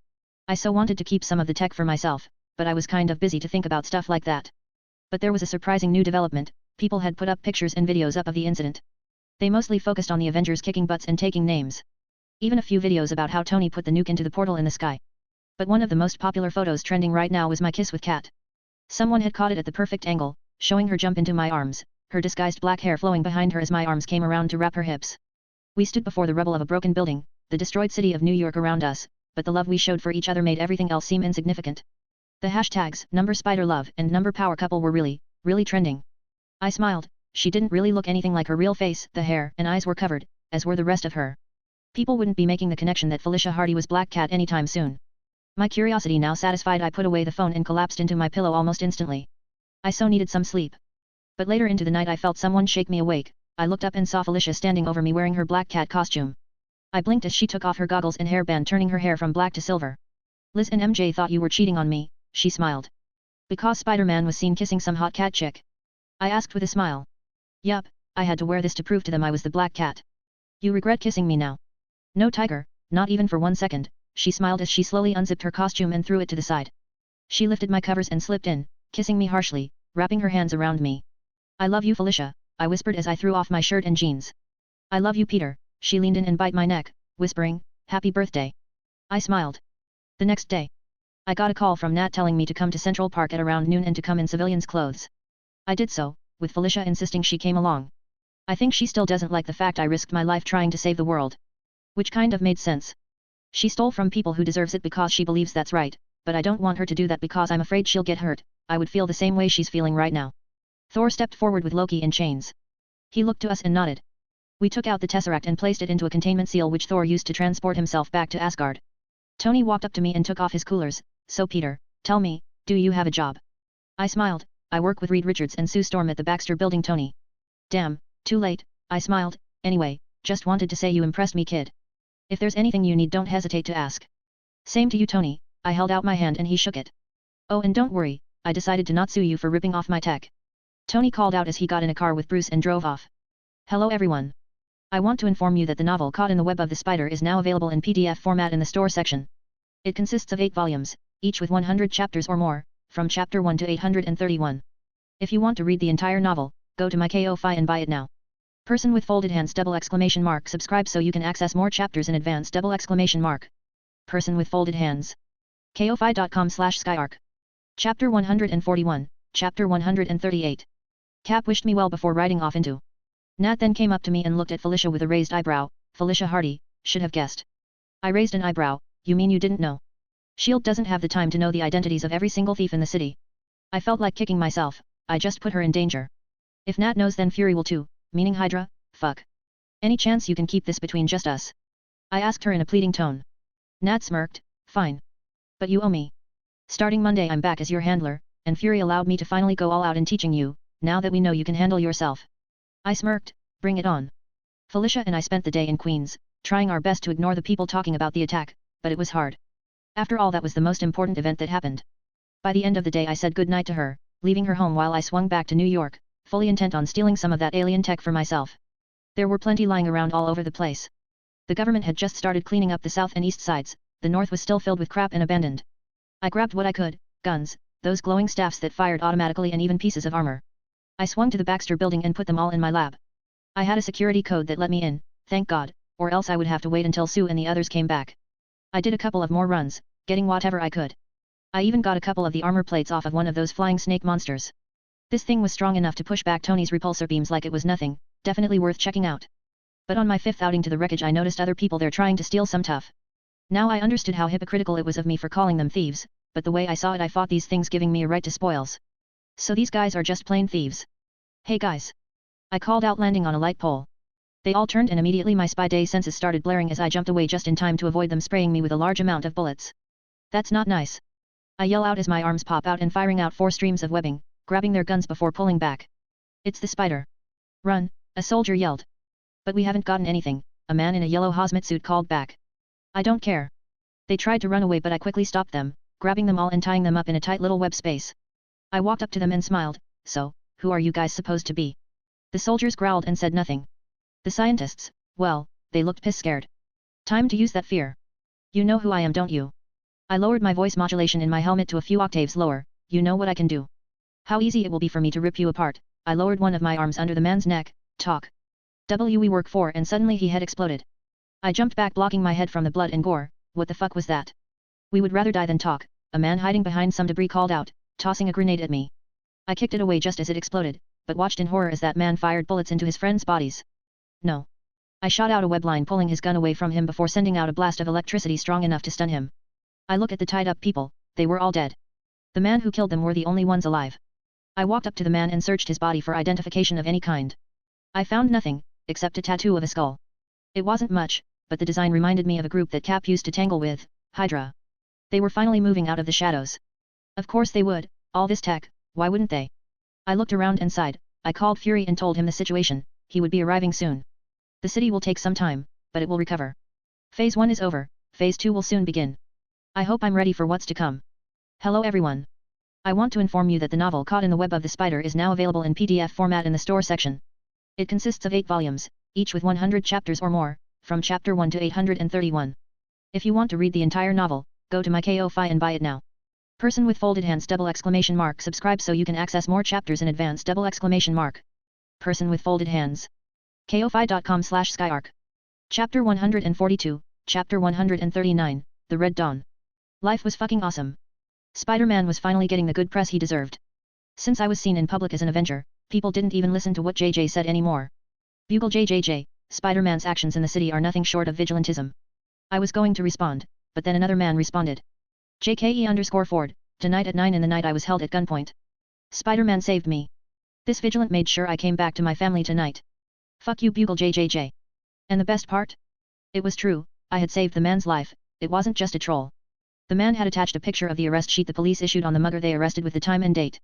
I so wanted to keep some of the tech for myself, but I was kind of busy to think about stuff like that. But there was a surprising new development, people had put up pictures and videos up of the incident. They mostly focused on the Avengers kicking butts and taking names. Even a few videos about how Tony put the nuke into the portal in the sky. But one of the most popular photos trending right now was my kiss with Kat. Someone had caught it at the perfect angle, showing her jump into my arms, her disguised black hair flowing behind her as my arms came around to wrap her hips. We stood before the rubble of a broken building, the destroyed city of New York around us, but the love we showed for each other made everything else seem insignificant. The hashtags, #SpiderLove and #PowerCouple were really trending. I smiled, she didn't really look anything like her real face, the hair and eyes were covered, as were the rest of her. People wouldn't be making the connection that Felicia Hardy was Black Cat anytime soon. My curiosity now satisfied I put away the phone and collapsed into my pillow almost instantly. I so needed some sleep. But later into the night I felt someone shake me awake, I looked up and saw Felicia standing over me wearing her Black Cat costume. I blinked as she took off her goggles and hairband turning her hair from black to silver. Liz and MJ thought you were cheating on me, she smiled. Because Spider-Man was seen kissing some hot cat chick? I asked with a smile. Yup, I had to wear this to prove to them I was the Black Cat. You regret kissing me now? No tiger, not even for 1 second, she smiled as she slowly unzipped her costume and threw it to the side. She lifted my covers and slipped in, kissing me harshly, wrapping her hands around me. I love you Felicia, I whispered as I threw off my shirt and jeans. I love you Peter, she leaned in and bit my neck, whispering, happy birthday. I smiled. The next day. I got a call from Nat telling me to come to Central Park at around noon and to come in civilian's clothes. I did so, with Felicia insisting she came along. I think she still doesn't like the fact I risked my life trying to save the world. Which kind of made sense. She stole from people who deserves it because she believes that's right, but I don't want her to do that because I'm afraid she'll get hurt. I would feel the same way she's feeling right now. Thor stepped forward with Loki in chains. He looked to us and nodded. We took out the Tesseract and placed it into a containment seal which Thor used to transport himself back to Asgard. Tony walked up to me and took off his coolers, so Peter, tell me, do you have a job? I smiled, I work with Reed Richards and Sue Storm at the Baxter Building Tony. Damn, too late, I smiled, anyway, just wanted to say you impressed me kid. If there's anything you need don't hesitate to ask. Same to you Tony, I held out my hand and he shook it. Oh and don't worry, I decided to not sue you for ripping off my tech. Tony called out as he got in a car with Bruce and drove off. Hello everyone. I want to inform you that the novel Caught in the Web of the Spider is now available in PDF format in the store section. It consists of 8 volumes, each with 100 chapters or more, from chapter 1 to 831. If you want to read the entire novel, go to my Ko-Fi and buy it now. Person with folded hands ! Subscribe so you can access more chapters in advance ! Person with folded hands. Ko-Fi.com/Skyark. Chapter 141, Chapter 138. Cap wished me well before riding off into. Nat then came up to me and looked at Felicia with a raised eyebrow. Felicia Hardy, should have guessed. I raised an eyebrow, you mean you didn't know? S.H.I.E.L.D. doesn't have the time to know the identities of every single thief in the city. I felt like kicking myself, I just put her in danger. If Nat knows then Fury will too, meaning Hydra, fuck. Any chance you can keep this between just us? I asked her in a pleading tone. Nat smirked, fine. But you owe me. Starting Monday I'm back as your handler, and Fury allowed me to finally go all out in teaching you, now that we know you can handle yourself. I smirked, bring it on. Felicia and I spent the day in Queens, trying our best to ignore the people talking about the attack, but it was hard. After all that was the most important event that happened. By the end of the day I said goodnight to her, leaving her home while I swung back to New York, fully intent on stealing some of that alien tech for myself. There were plenty lying around all over the place. The government had just started cleaning up the south and east sides, the north was still filled with crap and abandoned. I grabbed what I could, guns, those glowing staffs that fired automatically and even pieces of armor. I swung to the Baxter building and put them all in my lab. I had a security code that let me in, thank God, or else I would have to wait until Sue and the others came back. I did a couple of more runs, getting whatever I could. I even got a couple of the armor plates off of one of those flying snake monsters. This thing was strong enough to push back Tony's repulsor beams like it was nothing, definitely worth checking out. But on my 5th outing to the wreckage I noticed other people there trying to steal some stuff. Now I understood how hypocritical it was of me for calling them thieves, but the way I saw it I fought these things giving me a right to spoils. So these guys are just plain thieves. Hey guys! I called out landing on a light pole. They all turned and immediately my Spidey senses started blaring as I jumped away just in time to avoid them spraying me with a large amount of bullets. That's not nice. I yell out as my arms pop out and firing out 4 streams of webbing, grabbing their guns before pulling back. It's the spider. Run, a soldier yelled. But we haven't gotten anything, a man in a yellow hazmat suit called back. I don't care. They tried to run away but I quickly stopped them, grabbing them all and tying them up in a tight little web space. I walked up to them and smiled, so, who are you guys supposed to be? The soldiers growled and said nothing. The scientists, well, they looked piss scared. Time to use that fear. You know who I am, don't you? I lowered my voice modulation in my helmet to a few octaves lower, you know what I can do. How easy it will be for me to rip you apart. I lowered one of my arms under the man's neck, talk. We work for and suddenly he head exploded. I jumped back blocking my head from the blood and gore, what the fuck was that? We would rather die than talk, a man hiding behind some debris called out, tossing a grenade at me. I kicked it away just as it exploded, but watched in horror as that man fired bullets into his friends' bodies. No. I shot out a web line pulling his gun away from him before sending out a blast of electricity strong enough to stun him. I look at the tied up people, they were all dead. The man who killed them were the only ones alive. I walked up to the man and searched his body for identification of any kind. I found nothing, except a tattoo of a skull. It wasn't much, but the design reminded me of a group that Cap used to tangle with, Hydra. They were finally moving out of the shadows. Of course they would, all this tech, why wouldn't they? I looked around and sighed. I called Fury and told him the situation, he would be arriving soon. The city will take some time, but it will recover. Phase 1 is over, Phase 2 will soon begin. I hope I'm ready for what's to come. Hello everyone. I want to inform you that the novel Caught in the Web of the Spider is now available in PDF format in the store section. It consists of 8 volumes, each with 100 chapters or more, from chapter 1 to 831. If you want to read the entire novel, go to my Ko-fi and buy it now. Person with folded hands ! Subscribe so you can access more chapters in advance ! Person with folded hands. Ko-fi.com/skyarc. Chapter 142, Chapter 139, The Red Dawn. Life was fucking awesome. Spider-Man was finally getting the good press he deserved. Since I was seen in public as an Avenger, people didn't even listen to what JJ said anymore. Bugle JJJ, Spider-Man's actions in the city are nothing short of vigilantism. I was going to respond, but then another man responded. JKE_Ford, tonight at 9 in the night I was held at gunpoint. Spider-Man saved me. This vigilant made sure I came back to my family tonight. Fuck you Bugle JJJ. And the best part? It was true, I had saved the man's life, it wasn't just a troll. The man had attached a picture of the arrest sheet the police issued on the mugger they arrested with the time and date.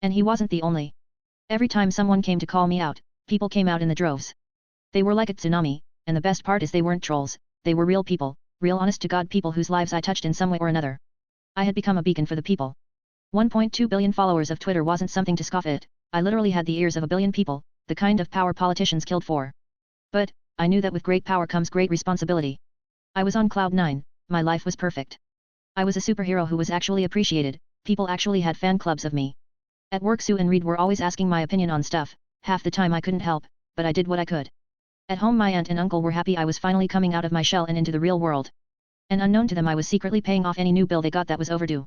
And he wasn't the only. Every time someone came to call me out, people came out in the droves. They were like a tsunami, and the best part is they weren't trolls, they were real people, real honest-to-God people whose lives I touched in some way or another. I had become a beacon for the people. 1.2 billion followers of Twitter wasn't something to scoff at, I literally had the ears of a billion people, the kind of power politicians killed for. But, I knew that with great power comes great responsibility. I was on cloud 9, my life was perfect. I was a superhero who was actually appreciated, people actually had fan clubs of me. At work Sue and Reed were always asking my opinion on stuff, half the time I couldn't help, but I did what I could. At home my aunt and uncle were happy I was finally coming out of my shell and into the real world. And unknown to them I was secretly paying off any new bill they got that was overdue.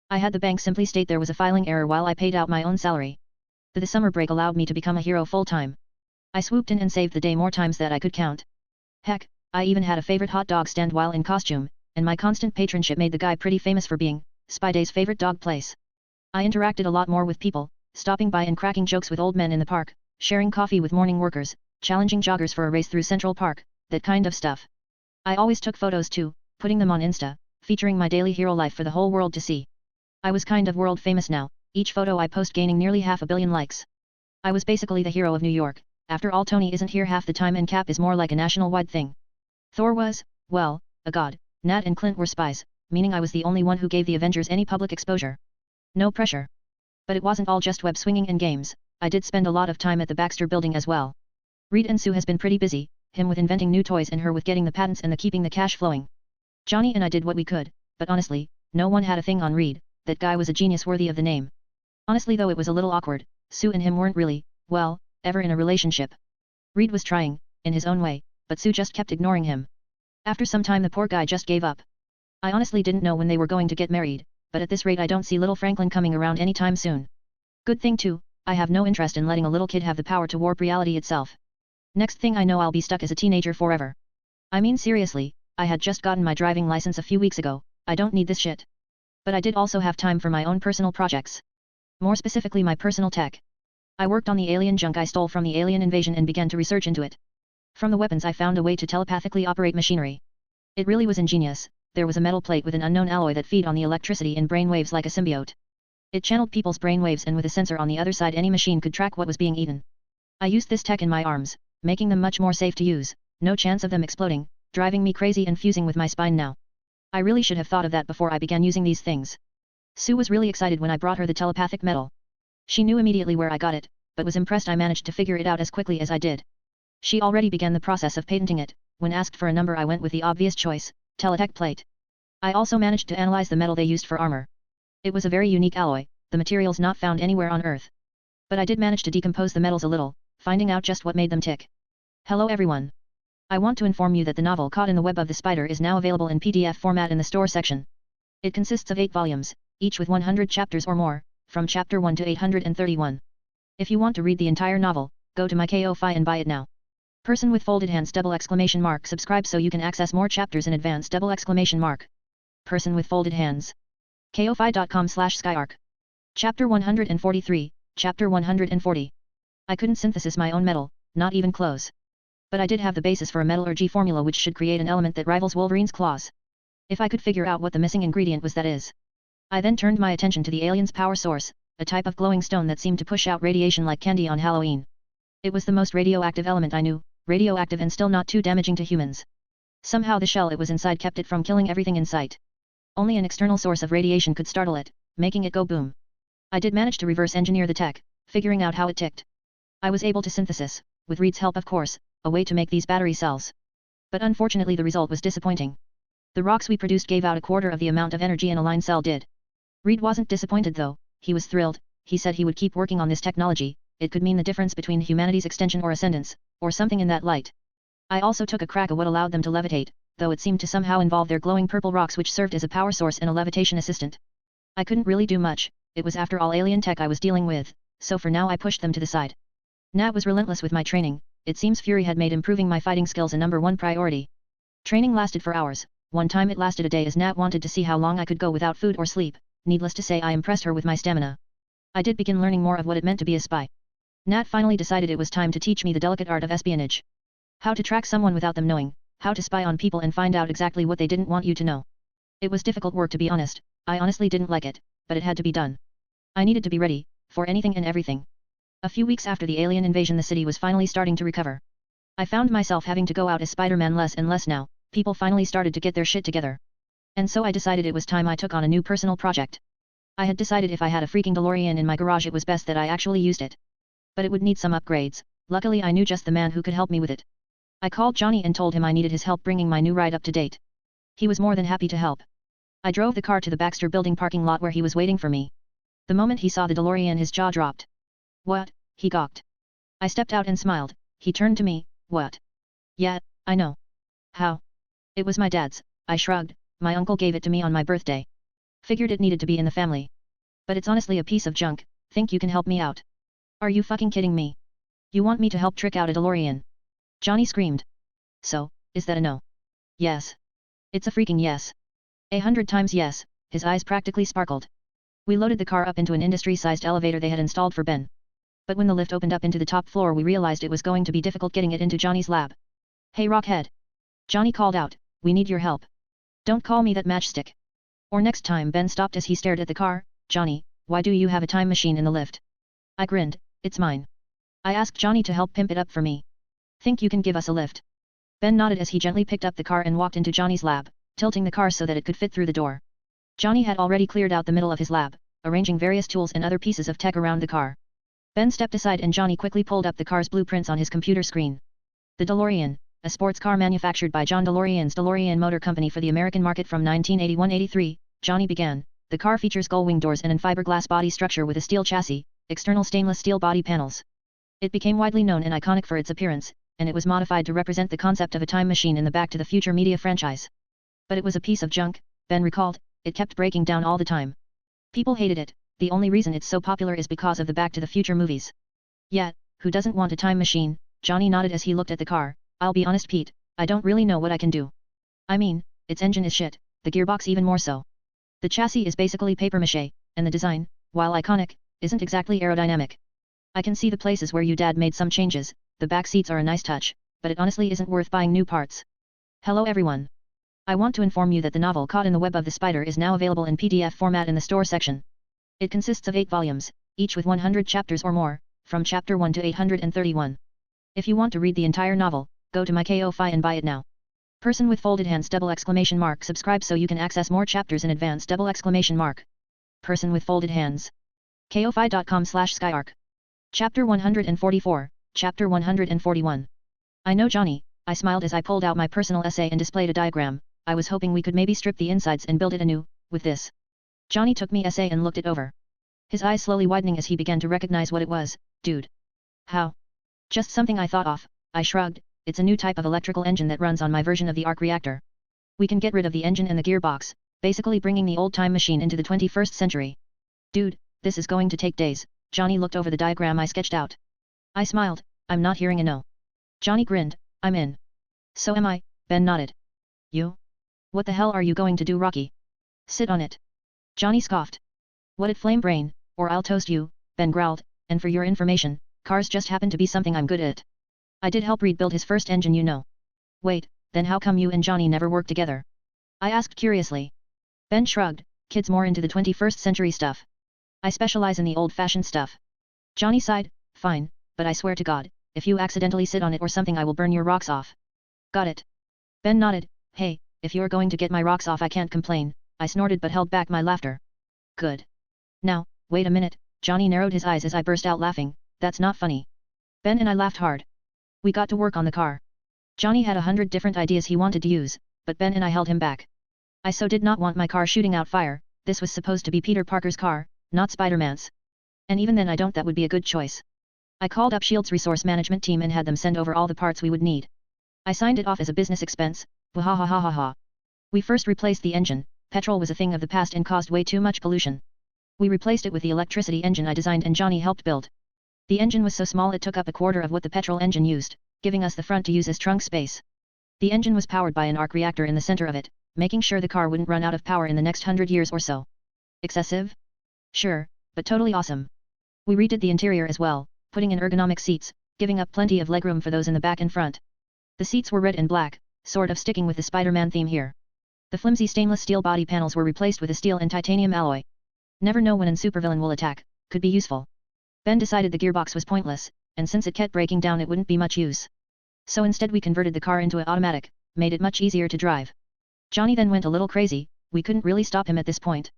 I had the bank simply state there was a filing error while I paid out my own salary. The summer break allowed me to become a hero full-time. I swooped in and saved the day more times that I could count. Heck, I even had a favorite hot dog stand while in costume, and my constant patronship made the guy pretty famous for being Spidey's favorite dog place. I interacted a lot more with people, stopping by and cracking jokes with old men in the park, sharing coffee with morning workers, challenging joggers for a race through Central Park, that kind of stuff. I always took photos too, putting them on Insta, featuring my daily hero life for the whole world to see. I was kind of world famous now, each photo I post gaining nearly 500 million likes. I was basically the hero of New York, after all Tony isn't here half the time and Cap is more like a national-wide thing. Thor was, well, a god, Nat and Clint were spies, meaning I was the only one who gave the Avengers any public exposure. No pressure. But it wasn't all just web swinging and games, I did spend a lot of time at the Baxter building as well. Reed and Sue has been pretty busy, him with inventing new toys and her with getting the patents and the keeping the cash flowing. Johnny and I did what we could, but honestly, no one had a thing on Reed, that guy was a genius worthy of the name. Honestly though it was a little awkward, Sue and him weren't really, well, ever in a relationship. Reed was trying, in his own way, but Sue just kept ignoring him. After some time the poor guy just gave up. I honestly didn't know when they were going to get married, but at this rate I don't see little Franklin coming around anytime soon. Good thing too, I have no interest in letting a little kid have the power to warp reality itself. Next thing I know I'll be stuck as a teenager forever. I mean seriously, I had just gotten my driving license a few weeks ago, I don't need this shit. But I did also have time for my own personal projects. More specifically my personal tech. I worked on the alien junk I stole from the alien invasion and began to research into it. From the weapons I found a way to telepathically operate machinery. It really was ingenious. There was a metal plate with an unknown alloy that feed on the electricity in brain waves like a symbiote. It channeled people's brain waves, and with a sensor on the other side any machine could track what was being eaten. I used this tech in my arms, making them much more safe to use, no chance of them exploding, driving me crazy and fusing with my spine now. I really should have thought of that before I began using these things. Sue was really excited when I brought her the telepathic metal. She knew immediately where I got it, but was impressed I managed to figure it out as quickly as I did. She already began the process of patenting it. When asked for a number I went with the obvious choice, teletech plate. I also managed to analyze the metal they used for armor. It was a very unique alloy, the materials not found anywhere on Earth. But I did manage to decompose the metals a little, finding out just what made them tick. Hello everyone. I want to inform you that the novel Caught in the Web of the Spider is now available in PDF format in the store section. It consists of 8 volumes, each with 100 chapters or more, from chapter 1 to 831. If you want to read the entire novel, go to my Ko-Fi and buy it now. Person with folded hands ! Subscribe so you can access more chapters in advance ! Person with folded hands. Ko-Fi.com/skyarc. Chapter 143, Chapter 140. I couldn't synthesize my own metal, not even close. But I did have the basis for a metallurgy formula which should create an element that rivals Wolverine's claws. If I could figure out what the missing ingredient was, that is. I then turned my attention to the alien's power source, a type of glowing stone that seemed to push out radiation like candy on Halloween. It was the most radioactive element I knew, radioactive and still not too damaging to humans. Somehow the shell it was inside kept it from killing everything in sight. Only an external source of radiation could startle it, making it go boom. I did manage to reverse engineer the tech, figuring out how it ticked. I was able to synthesis, with Reed's help of course, a way to make these battery cells. But unfortunately the result was disappointing. The rocks we produced gave out a quarter of the amount of energy an aligned cell did. Reed wasn't disappointed though, he was thrilled. He said he would keep working on this technology, it could mean the difference between humanity's extension or ascendance, or something in that light. I also took a crack at what allowed them to levitate, though it seemed to somehow involve their glowing purple rocks which served as a power source and a levitation assistant. I couldn't really do much, it was after all alien tech I was dealing with, so for now I pushed them to the side. Nat was relentless with my training. It seems Fury had made improving my fighting skills a #1 priority. Training lasted for hours, one time it lasted a day as Nat wanted to see how long I could go without food or sleep. Needless to say I impressed her with my stamina. I did begin learning more of what it meant to be a spy. Nat finally decided it was time to teach me the delicate art of espionage. How to track someone without them knowing, how to spy on people and find out exactly what they didn't want you to know. It was difficult work to be honest, I honestly didn't like it, but it had to be done. I needed to be ready, for anything and everything. A few weeks after the alien invasion the city was finally starting to recover. I found myself having to go out as Spider-Man less and less now, people finally started to get their shit together. And so I decided it was time I took on a new personal project. I had decided if I had a freaking DeLorean in my garage it was best that I actually used it. But it would need some upgrades, luckily I knew just the man who could help me with it. I called Johnny and told him I needed his help bringing my new ride up to date. He was more than happy to help. I drove the car to the Baxter Building parking lot where he was waiting for me. The moment he saw the DeLorean his jaw dropped. What? He gawked. I stepped out and smiled. He turned to me. What? Yeah, I know. How? It was my dad's. I shrugged. My uncle gave it to me on my birthday. Figured it needed to be in the family. But it's honestly a piece of junk. Think you can help me out? Are you fucking kidding me? You want me to help trick out a DeLorean? Johnny screamed. So, is that a no? Yes. It's a freaking yes. 100 times yes, his eyes practically sparkled. We loaded the car up into an industry-sized elevator they had installed for Ben. But when the lift opened up into the top floor we realized it was going to be difficult getting it into Johnny's lab. Hey Rockhead! Johnny called out, we need your help. Don't call me that matchstick. Or next time. Ben stopped as he stared at the car. Johnny, why do you have a time machine in the lift? I grinned, it's mine. I asked Johnny to help pimp it up for me. Think you can give us a lift? Ben nodded as he gently picked up the car and walked into Johnny's lab, tilting the car so that it could fit through the door. Johnny had already cleared out the middle of his lab, arranging various tools and other pieces of tech around the car. Ben stepped aside and Johnny quickly pulled up the car's blueprints on his computer screen. The DeLorean, a sports car manufactured by John DeLorean's DeLorean Motor Company for the American market from 1981-83, Johnny began. The car features gull-wing doors and an fiberglass body structure with a steel chassis, external stainless steel body panels. It became widely known and iconic for its appearance, and it was modified to represent the concept of a time machine in the Back to the Future media franchise. But it was a piece of junk, Ben recalled, it kept breaking down all the time, People hated it, the only reason it's so popular is because of the Back to the Future movies. Yet, who doesn't want a time machine? Johnny nodded as he looked at the car. I'll be honest Pete, I don't really know what I can do. I mean, its engine is shit, the gearbox even more so. The chassis is basically papier-mâché, and the design, while iconic, isn't exactly aerodynamic. I can see the places where you dad made some changes, the back seats are a nice touch, but it honestly isn't worth buying new parts. Hello everyone. I want to inform you that the novel Caught in the Web of the Spider is now available in PDF format in the store section. It consists of 8 volumes, each with 100 chapters or more, from chapter 1 to 831. If you want to read the entire novel, go to my Ko-fi and buy it now. Person with folded hands ! Subscribe so you can access more chapters in advance ! Person with folded hands. Ko-fi.com/skyarc. Chapter 144, Chapter 141. I know Johnny, I smiled as I pulled out my personal essay and displayed a diagram. I was hoping we could maybe strip the insides and build it anew, with this. Johnny took me essay and looked it over. His eyes slowly widening as he began to recognize what it was. Dude. How? Just something I thought of, I shrugged. It's a new type of electrical engine that runs on my version of the arc reactor. We can get rid of the engine and the gearbox, basically bringing the old time machine into the 21st century. Dude, this is going to take days. Johnny looked over the diagram I sketched out. I smiled, I'm not hearing a no. Johnny grinned, I'm in. So am I, Ben nodded. You? What the hell are you going to do, Rocky? Sit on it. Johnny scoffed. What at flame brain, or I'll toast you, Ben growled, and for your information, cars just happen to be something I'm good at. I did help Reed build his first engine, you know. Wait, then how come you and Johnny never work together? I asked curiously. Ben shrugged, kids more into the 21st century stuff. I specialize in the old-fashioned stuff. Johnny sighed, fine, but I swear to God, if you accidentally sit on it or something I will burn your rocks off. Got it. Ben nodded, hey, if you're going to get my rocks off I can't complain, I snorted but held back my laughter. Good. Now, wait a minute, Johnny narrowed his eyes as I burst out laughing, that's not funny. Ben and I laughed hard. We got to work on the car. Johnny had 100 different ideas he wanted to use, but Ben and I held him back. I so did not want my car shooting out fire, this was supposed to be Peter Parker's car, not Spider-Man's. And even then I don't that would be a good choice. I called up S.H.I.E.L.D.'s resource management team and had them send over all the parts we would need. I signed it off as a business expense, wahahahaha. We first replaced the engine, petrol was a thing of the past and caused way too much pollution. We replaced it with the electricity engine I designed and Johnny helped build. The engine was so small it took up a quarter of what the petrol engine used, giving us the front to use as trunk space. The engine was powered by an arc reactor in the center of it, making sure the car wouldn't run out of power in the next 100 years or so. Excessive? Sure, but totally awesome. We redid the interior as well, putting in ergonomic seats, giving up plenty of legroom for those in the back and front. The seats were red and black, sort of sticking with the Spider-Man theme here. The flimsy stainless steel body panels were replaced with a steel and titanium alloy. Never know when a supervillain will attack, could be useful. Ben decided the gearbox was pointless, and since it kept breaking down it wouldn't be much use. So instead we converted the car into an automatic, made it much easier to drive. Johnny then went a little crazy, we couldn't really stop him at this point.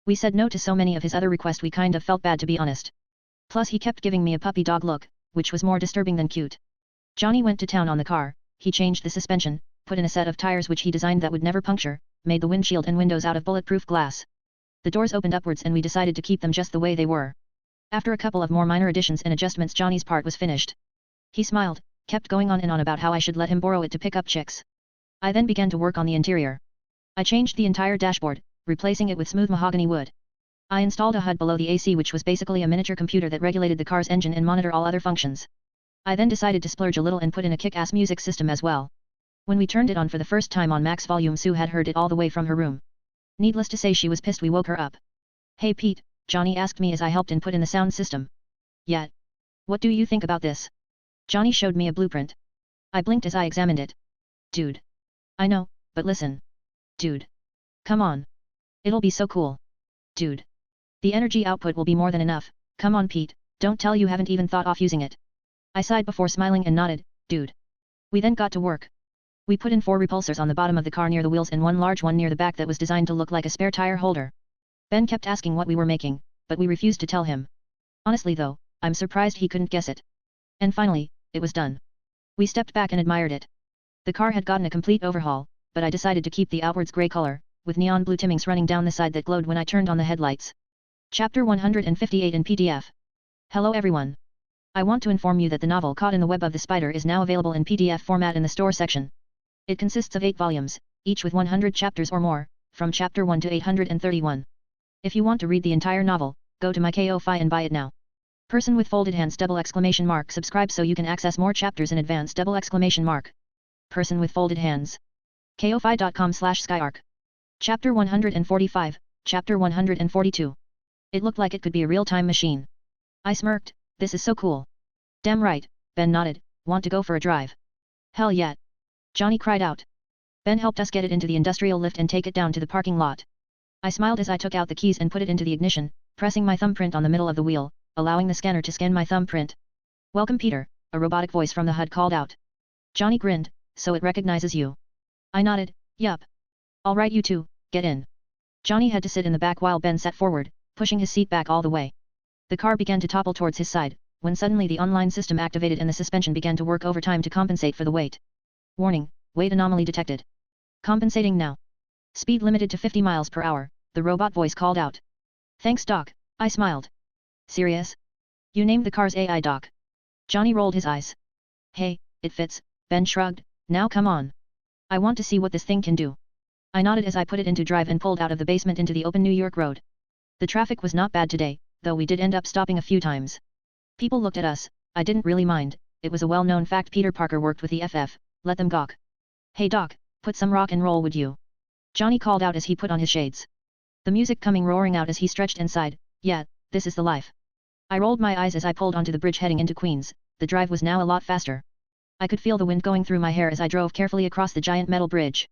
We said no to so many of his other requests we kind of felt bad to be honest. Plus he kept giving me a puppy dog look, which was more disturbing than cute. Johnny went to town on the car, he changed the suspension, put in a set of tires which he designed that would never puncture, made the windshield and windows out of bulletproof glass. The doors opened upwards and we decided to keep them just the way they were. After a couple of more minor additions and adjustments Johnny's part was finished. He smiled, kept going on and on about how I should let him borrow it to pick up chicks. I then began to work on the interior. I changed the entire dashboard, replacing it with smooth mahogany wood. I installed a HUD below the AC which was basically a miniature computer that regulated the car's engine and monitor all other functions. I then decided to splurge a little and put in a kick-ass music system as well. When we turned it on for the first time on max volume Sue had heard it all the way from her room. Needless to say she was pissed we woke her up. Hey Pete, Johnny asked me as I helped and put in the sound system. Yeah. What do you think about this? Johnny showed me a blueprint. I blinked as I examined it. Dude. I know, but listen. Dude. Come on. It'll be so cool. Dude. The energy output will be more than enough, come on Pete, don't tell you haven't even thought of using it. I sighed before smiling and nodded, dude. We then got to work. We put in 4 repulsors on the bottom of the car near the wheels and one large one near the back that was designed to look like a spare tire holder. Ben kept asking what we were making, but we refused to tell him. Honestly though, I'm surprised he couldn't guess it. And finally, it was done. We stepped back and admired it. The car had gotten a complete overhaul, but I decided to keep the outwards grey color, with neon blue trimmings running down the side that glowed when I turned on the headlights. Chapter 158 in PDF. Hello everyone. I want to inform you that the novel Caught in the Web of the Spider is now available in PDF format in the store section. It consists of 8 volumes, each with 100 chapters or more, from chapter 1 to 831. If you want to read the entire novel, go to my Ko-fi and buy it now. Person with folded hands ! Subscribe so you can access more chapters in advance ! Person with folded hands. Ko-fi.com/skyarc. Chapter 145, Chapter 142. It looked like it could be a real-time machine. I smirked, this is so cool. Damn right, Ben nodded, want to go for a drive? Hell yeah. Johnny cried out. Ben helped us get it into the industrial lift and take it down to the parking lot. I smiled as I took out the keys and put it into the ignition, pressing my thumbprint on the middle of the wheel, allowing the scanner to scan my thumbprint. Welcome Peter, a robotic voice from the HUD called out. Johnny grinned, so it recognizes you. I nodded, yup. Alright you two, get in. Johnny had to sit in the back while Ben sat forward, pushing his seat back all the way. The car began to topple towards his side, when suddenly the online system activated and the suspension began to work overtime to compensate for the weight. Warning, weight anomaly detected. Compensating now. Speed limited to 50 miles per hour, the robot voice called out. Thanks Doc, I smiled. Serious? You named the car's AI Doc. Johnny rolled his eyes. Hey, it fits, Ben shrugged, now come on. I want to see what this thing can do. I nodded as I put it into drive and pulled out of the basement into the open New York road. The traffic was not bad today, though we did end up stopping a few times. People looked at us, I didn't really mind, it was a well-known fact Peter Parker worked with the FF, let them gawk. Hey Doc, put some rock and roll would you? Johnny called out as he put on his shades. The music coming roaring out as he stretched and sighed, yeah, this is the life. I rolled my eyes as I pulled onto the bridge heading into Queens, the drive was now a lot faster. I could feel the wind going through my hair as I drove carefully across the giant metal bridge.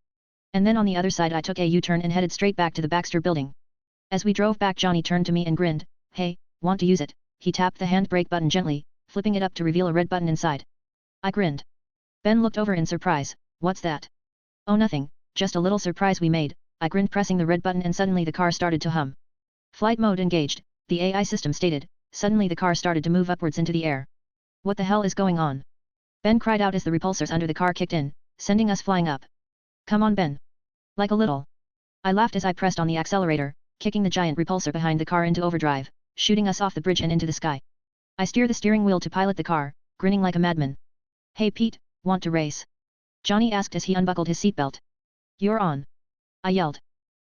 And then on the other side I took a U-turn and headed straight back to the Baxter building. As we drove back Johnny turned to me and grinned, hey, want to use it? He tapped the handbrake button gently, flipping it up to reveal a red button inside. I grinned. Ben looked over in surprise, what's that? Oh nothing, just a little surprise we made, I grinned pressing the red button and suddenly the car started to hum. Flight mode engaged, the AI system stated, suddenly the car started to move upwards into the air. What the hell is going on? Ben cried out as the repulsors under the car kicked in, sending us flying up. Come on Ben. Like a little. I laughed as I pressed on the accelerator, kicking the giant repulsor behind the car into overdrive, shooting us off the bridge and into the sky. I steer the steering wheel to pilot the car, grinning like a madman. Hey Pete, want to race? Johnny asked as he unbuckled his seatbelt. You're on. I yelled.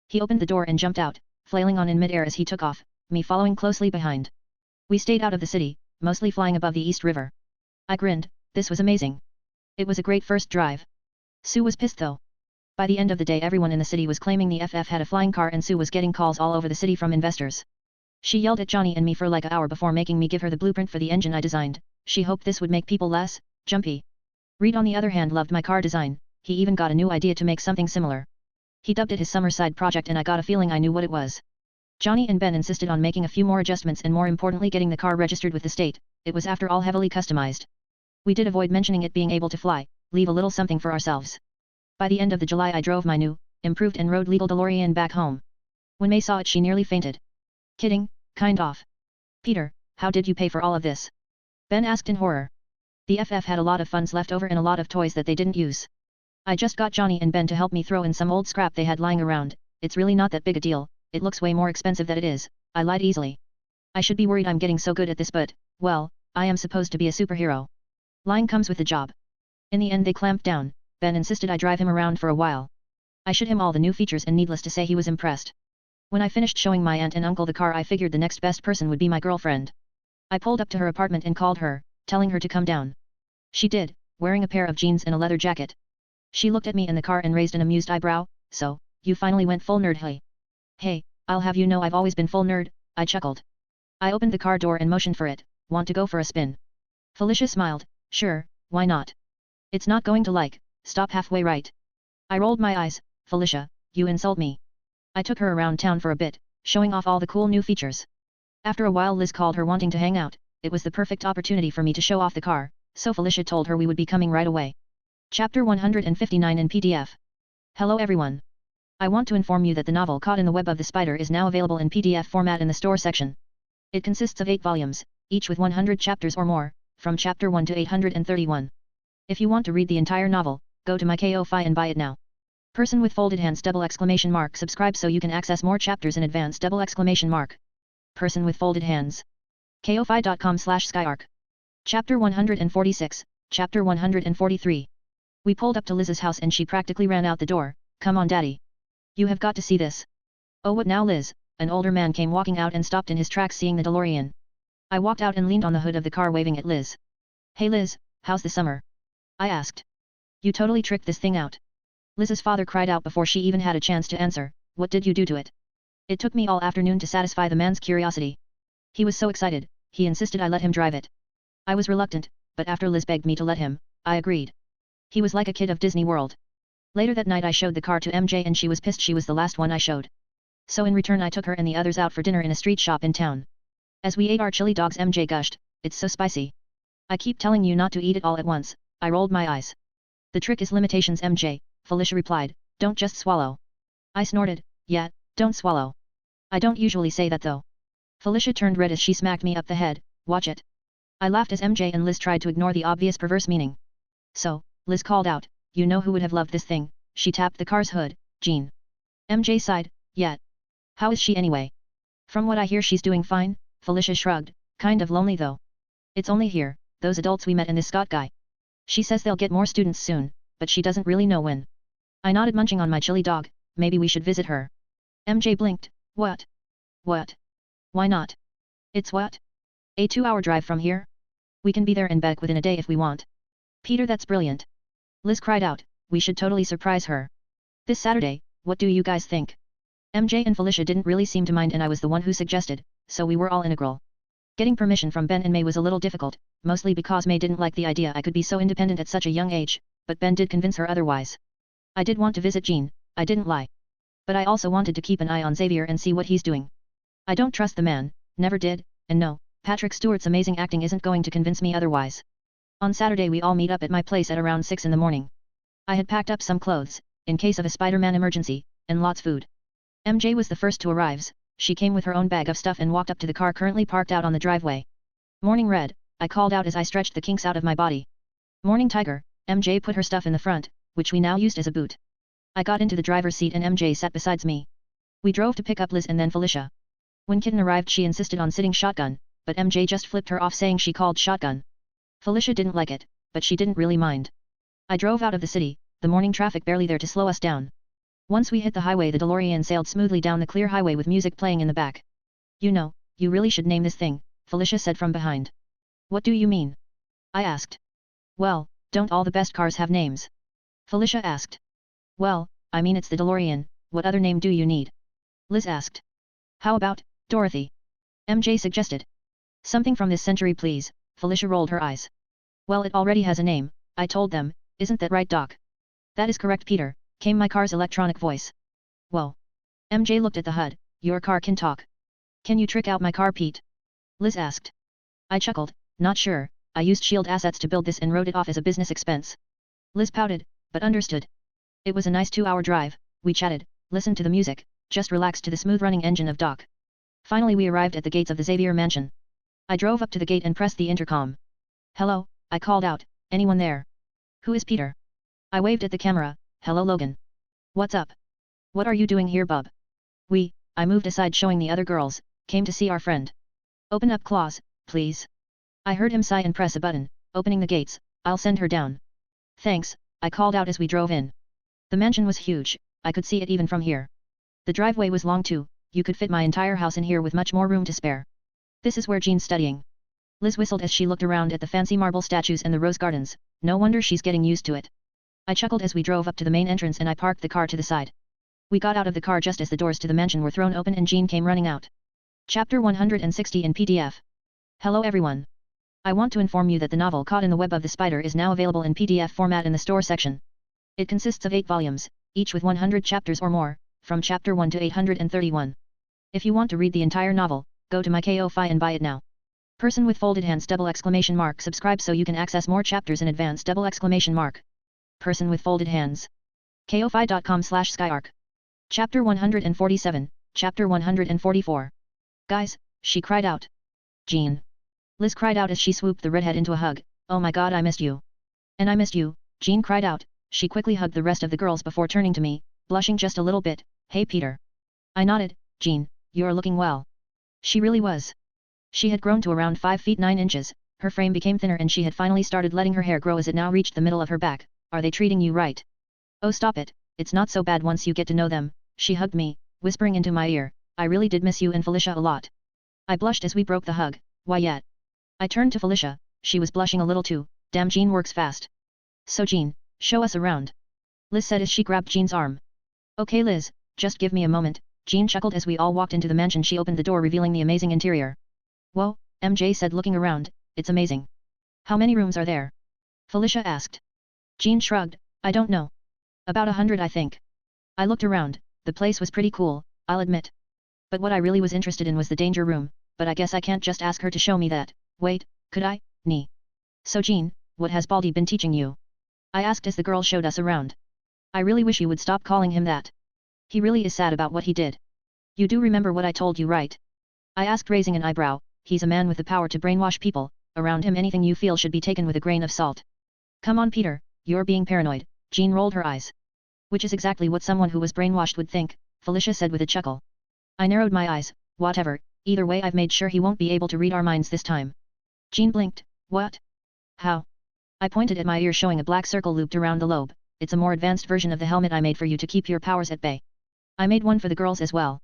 He opened the door and jumped out, flailing on in midair as he took off, me following closely behind. We stayed out of the city, mostly flying above the East River. I grinned, this was amazing. It was a great first drive. Sue was pissed though. By the end of the day everyone in the city was claiming the FF had a flying car and Sue was getting calls all over the city from investors. She yelled at Johnny and me for like an hour before making me give her the blueprint for the engine I designed, she hoped this would make people less jumpy. Reed on the other hand loved my car design, he even got a new idea to make something similar. He dubbed it his summer side project and I got a feeling I knew what it was. Johnny and Ben insisted on making a few more adjustments and more importantly getting the car registered with the state, it was after all heavily customized. We did avoid mentioning it being able to fly, leave a little something for ourselves. By the end of the July I drove my new, improved and road legal DeLorean back home. When May saw it she nearly fainted. Kidding, kind of. Peter, how did you pay for all of this? Ben asked in horror. The FF had a lot of funds left over and a lot of toys that they didn't use. I just got Johnny and Ben to help me throw in some old scrap they had lying around, it's really not that big a deal, it looks way more expensive than it is, I lied easily. I should be worried I'm getting so good at this but, well, I am supposed to be a superhero. Lying comes with the job. In the end they clamped down, Ben insisted I drive him around for a while. I showed him all the new features and needless to say he was impressed. When I finished showing my aunt and uncle the car I figured the next best person would be my girlfriend. I pulled up to her apartment and called her, telling her to come down. She did, wearing a pair of jeans and a leather jacket. She looked at me in the car and raised an amused eyebrow, so, you finally went full nerd hey. Hey, I'll have you know I've always been full nerd, I chuckled. I opened the car door and motioned for it, want to go for a spin? Felicia smiled, sure, why not? It's not going to stop halfway right. I rolled my eyes, Felicia, you insult me. I took her around town for a bit, showing off all the cool new features. After a while Liz called her wanting to hang out, it was the perfect opportunity for me to show off the car, so Felicia told her we would be coming right away. Chapter 159 in PDF. Hello everyone. I want to inform you that the novel Caught in the Web of the Spider is now available in PDF format in the store section. It consists of 8 volumes, each with 100 chapters or more, from chapter 1 to 831. If you want to read the entire novel, go to my Ko-fi and buy it now. Person with folded hands ! Subscribe so you can access more chapters in advance ! Person with folded hands. Ko-fi.com/skyarc. Chapter 146, Chapter 143. We pulled up to Liz's house and she practically ran out the door, come on daddy. You have got to see this. Oh what now Liz, an older man came walking out and stopped in his tracks seeing the DeLorean. I walked out and leaned on the hood of the car waving at Liz. "Hey Liz, how's the summer?" I asked. "You totally tricked this thing out." Liz's father cried out before she even had a chance to answer, "What did you do to it?" It took me all afternoon to satisfy the man's curiosity. He was so excited, he insisted I let him drive it. I was reluctant, but after Liz begged me to let him, I agreed. He was like a kid of Disney World. Later that night I showed the car to MJ and she was pissed she was the last one I showed. So in return I took her and the others out for dinner in a street shop in town. As we ate our chili dogs MJ gushed, "It's so spicy. I keep telling you not to eat it all at once." I rolled my eyes. "The trick is limitations MJ, Felicia replied, "don't just swallow." I snorted, "Yeah, don't swallow. I don't usually say that though." Felicia turned red as she smacked me up the head, "Watch it." I laughed as MJ and Liz tried to ignore the obvious perverse meaning. "So," Liz called out, "you know who would have loved this thing?" She tapped the car's hood, "Jean." MJ sighed, "Yeah. How is she anyway?" "From what I hear she's doing fine," Felicia shrugged, "kind of lonely though. It's only here, those adults we met and this Scott guy. She says they'll get more students soon, but she doesn't really know when." I nodded munching on my chili dog, "Maybe we should visit her." MJ blinked, "What? What? Why not? It's what? A 2-hour drive from here? We can be there and back within a day if we want." "Peter, that's brilliant." Liz cried out, "We should totally surprise her. This Saturday, what do you guys think?" MJ and Felicia didn't really seem to mind and I was the one who suggested, so we were all integral. Getting permission from Ben and May was a little difficult, mostly because May didn't like the idea I could be so independent at such a young age, but Ben did convince her otherwise. I did want to visit Jean, I didn't lie. But I also wanted to keep an eye on Xavier and see what he's doing. I don't trust the man, never did, and no, Patrick Stewart's amazing acting isn't going to convince me otherwise. On Saturday we all meet up at my place at around 6 in the morning. I had packed up some clothes, in case of a Spider-Man emergency, and lots food. MJ was the first to arrive. She came with her own bag of stuff and walked up to the car currently parked out on the driveway. "Morning Red," I called out as I stretched the kinks out of my body. "Morning Tiger," MJ put her stuff in the front, which we now used as a boot. I got into the driver's seat and MJ sat beside me. We drove to pick up Liz and then Felicia. When Kitten arrived she insisted on sitting shotgun, but MJ just flipped her off saying she called shotgun. Felicia didn't like it, but she didn't really mind. I drove out of the city, the morning traffic barely there to slow us down. Once we hit the highway the DeLorean sailed smoothly down the clear highway with music playing in the back. "You know, you really should name this thing," Felicia said from behind. "What do you mean?" I asked. "Well, don't all the best cars have names?" Felicia asked. "Well, I mean it's the DeLorean, what other name do you need?" Liz asked. "How about, Dorothy?" MJ suggested. "Something from this century please," Felicia rolled her eyes. "Well it already has a name," I told them, "isn't that right Doc?" "That is correct Peter," came my car's electronic voice. "Whoa." MJ looked at the HUD, "Your car can talk. Can you trick out my car Pete?" Liz asked. I chuckled, "Not sure, I used S.H.I.E.L.D. assets to build this and wrote it off as a business expense." Liz pouted, but understood. It was a nice 2-hour drive, we chatted, listened to the music, just relaxed to the smooth-running engine of Doc. Finally we arrived at the gates of the Xavier mansion. I drove up to the gate and pressed the intercom. "Hello," I called out, "anyone there?" "Who is Peter?" I waved at the camera, "Hello Logan." "What's up? What are you doing here bub?" I moved aside showing the other girls, "came to see our friend." "Open up Claus, please." I heard him sigh and press a button, opening the gates, "I'll send her down." "Thanks," I called out as we drove in. The mansion was huge, I could see it even from here. The driveway was long too, you could fit my entire house in here with much more room to spare. "This is where Jean's studying." Liz whistled as she looked around at the fancy marble statues and the rose gardens, "No wonder she's getting used to it." I chuckled as we drove up to the main entrance and I parked the car to the side. We got out of the car just as the doors to the mansion were thrown open and Jean came running out. Chapter 160 in PDF. Hello everyone. I want to inform you that the novel Caught in the Web of the Spider is now available in PDF format in the store section. It consists of 8 volumes, each with 100 chapters or more, from chapter 1 to 831. If you want to read the entire novel, go to my Ko-Fi and buy it now. Person with folded hands ! Subscribe so you can access more chapters in advance ! Person with folded hands. Ko-Fi.com/skyarc. Chapter 147, Chapter 144. "Guys," she cried out. "Jean." Liz cried out as she swooped the redhead into a hug, "Oh my god I missed you." "And I missed you," Jean cried out. She quickly hugged the rest of the girls before turning to me, blushing just a little bit, "Hey Peter." I nodded, "Jean, you're looking well." She really was. She had grown to around 5 feet 9 inches, her frame became thinner and she had finally started letting her hair grow as it now reached the middle of her back. "Are they treating you right?" "Oh stop it, it's not so bad once you get to know them." She hugged me, whispering into my ear, I really did miss you and Felicia a lot. I blushed as we broke the hug. Why yet? I turned to Felicia, she was blushing a little too. Damn, Jean works fast. So Jean, show us around. Liz said as she grabbed Jean's arm. Okay Liz, just give me a moment, Jean chuckled as we all walked into the mansion. She opened the door revealing the amazing interior. Whoa, MJ said looking around, it's amazing. How many rooms are there? Felicia asked. Jean shrugged, I don't know. About 100 I think. I looked around, the place was pretty cool, I'll admit. But what I really was interested in was the danger room, but I guess I can't just ask her to show me that. Wait, could I? So Jean, what has Baldy been teaching you? I asked as the girl showed us around. I really wish you would stop calling him that. He really is sad about what he did. You do remember what I told you, right? I asked raising an eyebrow. He's a man with the power to brainwash people, around him anything you feel should be taken with a grain of salt. Come on Peter, you're being paranoid, Jean rolled her eyes. Which is exactly what someone who was brainwashed would think, Felicia said with a chuckle. I narrowed my eyes, whatever, either way I've made sure he won't be able to read our minds this time. Jean blinked, what? How? I pointed at my ear showing a black circle looped around the lobe. It's a more advanced version of the helmet I made for you to keep your powers at bay. I made one for the girls as well.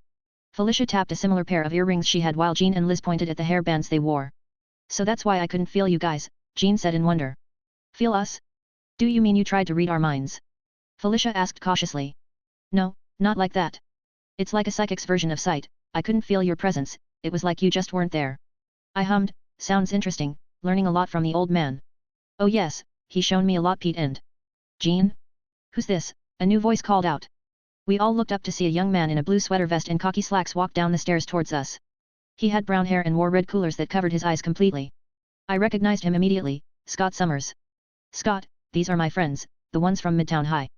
Felicia tapped a similar pair of earrings she had while Jean and Liz pointed at the hairbands they wore. So that's why I couldn't feel you guys, Jean said in wonder. Feel us? Do you mean you tried to read our minds? Felicia asked cautiously. No, not like that. It's like a psychic's version of sight, I couldn't feel your presence, it was like you just weren't there. I hummed, sounds interesting, learning a lot from the old man. Oh yes, he's shown me a lot Pete and... Jean? Who's this? A new voice called out. We all looked up to see a young man in a blue sweater vest and khaki slacks walk down the stairs towards us. He had brown hair and wore red coolers that covered his eyes completely. I recognized him immediately, Scott Summers. Scott, these are my friends, the ones from Midtown High.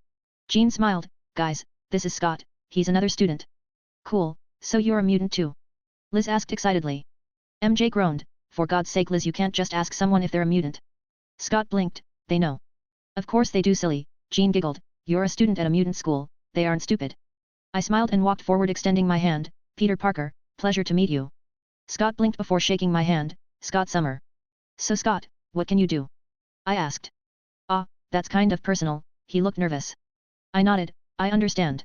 Jean smiled, guys, this is Scott, he's another student. Cool, so you're a mutant too? Liz asked excitedly. MJ groaned, for God's sake Liz, you can't just ask someone if they're a mutant. Scott blinked, they know. Of course they do, silly, Jean giggled, you're a student at a mutant school, they aren't stupid. I smiled and walked forward extending my hand, Peter Parker, pleasure to meet you. Scott blinked before shaking my hand, Scott Summer. So Scott, what can you do? I asked. Ah, that's kind of personal, he looked nervous. I nodded, I understand.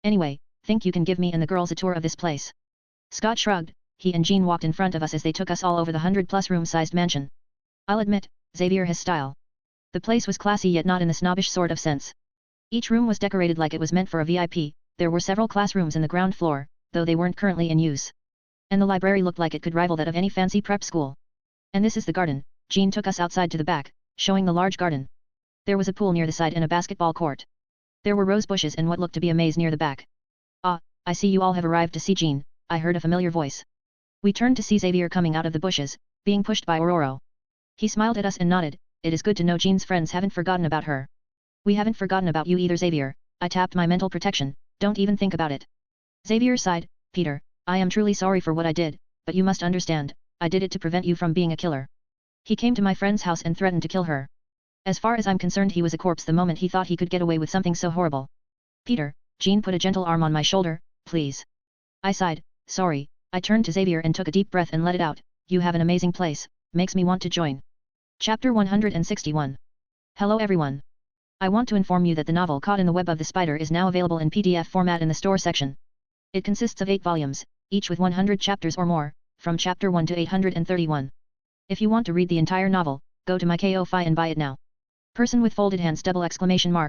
Anyway, think you can give me and the girls a tour of this place? Scott shrugged, he and Jean walked in front of us as they took us all over the 100-plus room-sized mansion. I'll admit, Xavier has style. The place was classy yet not in the snobbish sort of sense. Each room was decorated like it was meant for a VIP, there were several classrooms in the ground floor, though they weren't currently in use. And the library looked like it could rival that of any fancy prep school. And this is the garden, Jean took us outside to the back, showing the large garden. There was a pool near the side and a basketball court. There were rose bushes and what looked to be a maze near the back. Ah, I see you all have arrived to see Jean, I heard a familiar voice. We turned to see Xavier coming out of the bushes, being pushed by Ororo. He smiled at us and nodded, it is good to know Jean's friends haven't forgotten about her. We haven't forgotten about you either Xavier, I tapped my mental protection, don't even think about it. Xavier sighed, Peter, I am truly sorry for what I did, but you must understand, I did it to prevent you from being a killer. He came to my friend's house and threatened to kill her. As far as I'm concerned he was a corpse the moment he thought he could get away with something so horrible. Peter, Jean put a gentle arm on my shoulder, please. I sighed, sorry, I turned to Xavier and took a deep breath and let it out, you have an amazing place, makes me want to join. Chapter 161. Hello everyone. I want to inform you that the novel Caught in the Web of the Spider is now available in PDF format in the store section. It consists of 8 volumes, each with 100 chapters or more, from chapter 1 to 831. If you want to read the entire novel, go to my Ko-fi and buy it now. Person with folded hands !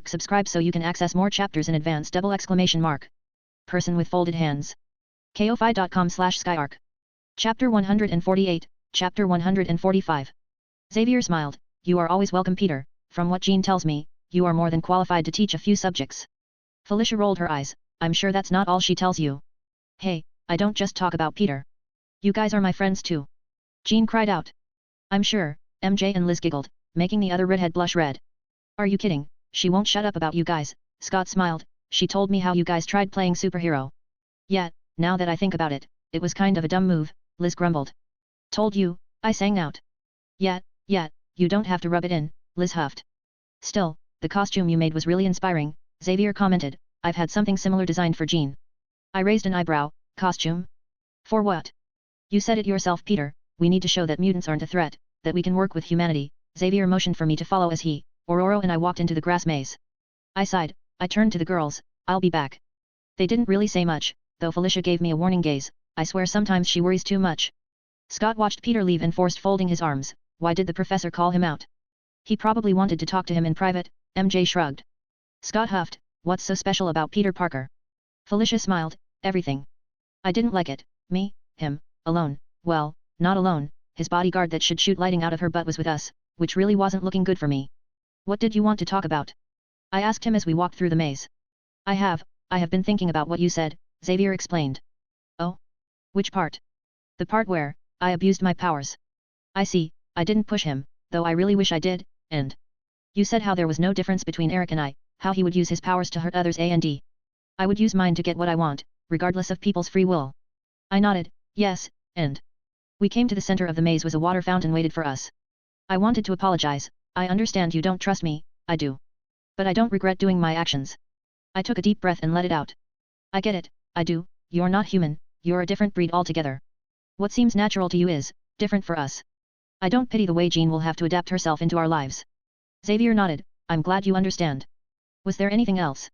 Subscribe so you can access more chapters in advance ! Person with folded hands. Ko-fi.com/skyarc. Chapter 148, Chapter 145. Xavier smiled, you are always welcome Peter, from what Jean tells me, you are more than qualified to teach a few subjects. Felicia rolled her eyes, I'm sure that's not all she tells you. Hey, I don't just talk about Peter. You guys are my friends too. Jean cried out. I'm sure, MJ and Liz giggled, making the other redhead blush red. Are you kidding, she won't shut up about you guys, Scott smiled, she told me how you guys tried playing superhero. Yet, now that I think about it, it was kind of a dumb move, Liz grumbled. Told you, I sang out. Yet, you don't have to rub it in, Liz huffed. Still, the costume you made was really inspiring, Xavier commented, I've had something similar designed for Jean. I raised an eyebrow, costume? For what? You said it yourself Peter, we need to show that mutants aren't a threat, that we can work with humanity, Xavier motioned for me to follow as he, Ororo and I walked into the grass maze. I sighed, I turned to the girls, I'll be back. They didn't really say much, though Felicia gave me a warning gaze, I swear sometimes she worries too much. Scott watched Peter leave and forced folding his arms. Why did the professor call him out? He probably wanted to talk to him in private. MJ shrugged. Scott huffed, what's so special about Peter Parker? Felicia smiled, everything. I didn't like it, him, alone, well, not alone, his bodyguard that should shoot lighting out of her butt was with us, which really wasn't looking good for me. What did you want to talk about? I asked him as we walked through the maze. I have been thinking about what you said, Xavier explained. Oh? Which part? The part where I abused my powers. I see, I didn't push him, though I really wish I did, and you said how there was no difference between Eric and I, how he would use his powers to hurt others and I would use mine to get what I want, regardless of people's free will. I nodded, yes, and we came to the center of the maze was a water fountain waited for us. I wanted to apologize, I understand you don't trust me, I do. But I don't regret doing my actions. I took a deep breath and let it out. I get it, I do, you're not human, you're a different breed altogether. What seems natural to you is different for us. I don't pity the way Jean will have to adapt herself into our lives. Xavier nodded, I'm glad you understand. Was there anything else?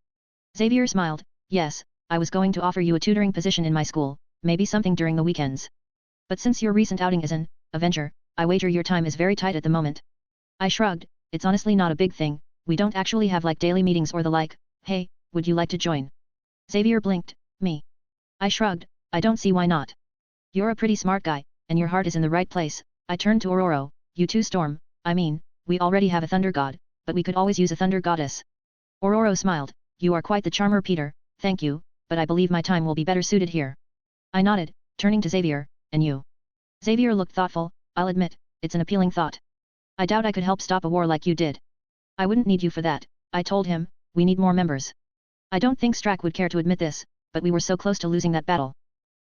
Xavier smiled, yes, I was going to offer you a tutoring position in my school, maybe something during the weekends. But since your recent outing is an Avenger, I wager your time is very tight at the moment. I shrugged, it's honestly not a big thing, we don't actually have like daily meetings or the like. Hey, would you like to join? Xavier blinked, me. I shrugged, I don't see why not. You're a pretty smart guy, and your heart is in the right place. I turned to Aurora, you too Storm, I mean, we already have a thunder god, but we could always use a thunder goddess. Aurora smiled, you are quite the charmer Peter, thank you, but I believe my time will be better suited here. I nodded, turning to Xavier, and you? Xavier looked thoughtful, I'll admit, it's an appealing thought. I doubt I could help stop a war like you did. I wouldn't need you for that, I told him, we need more members. I don't think Strack would care to admit this, but we were so close to losing that battle.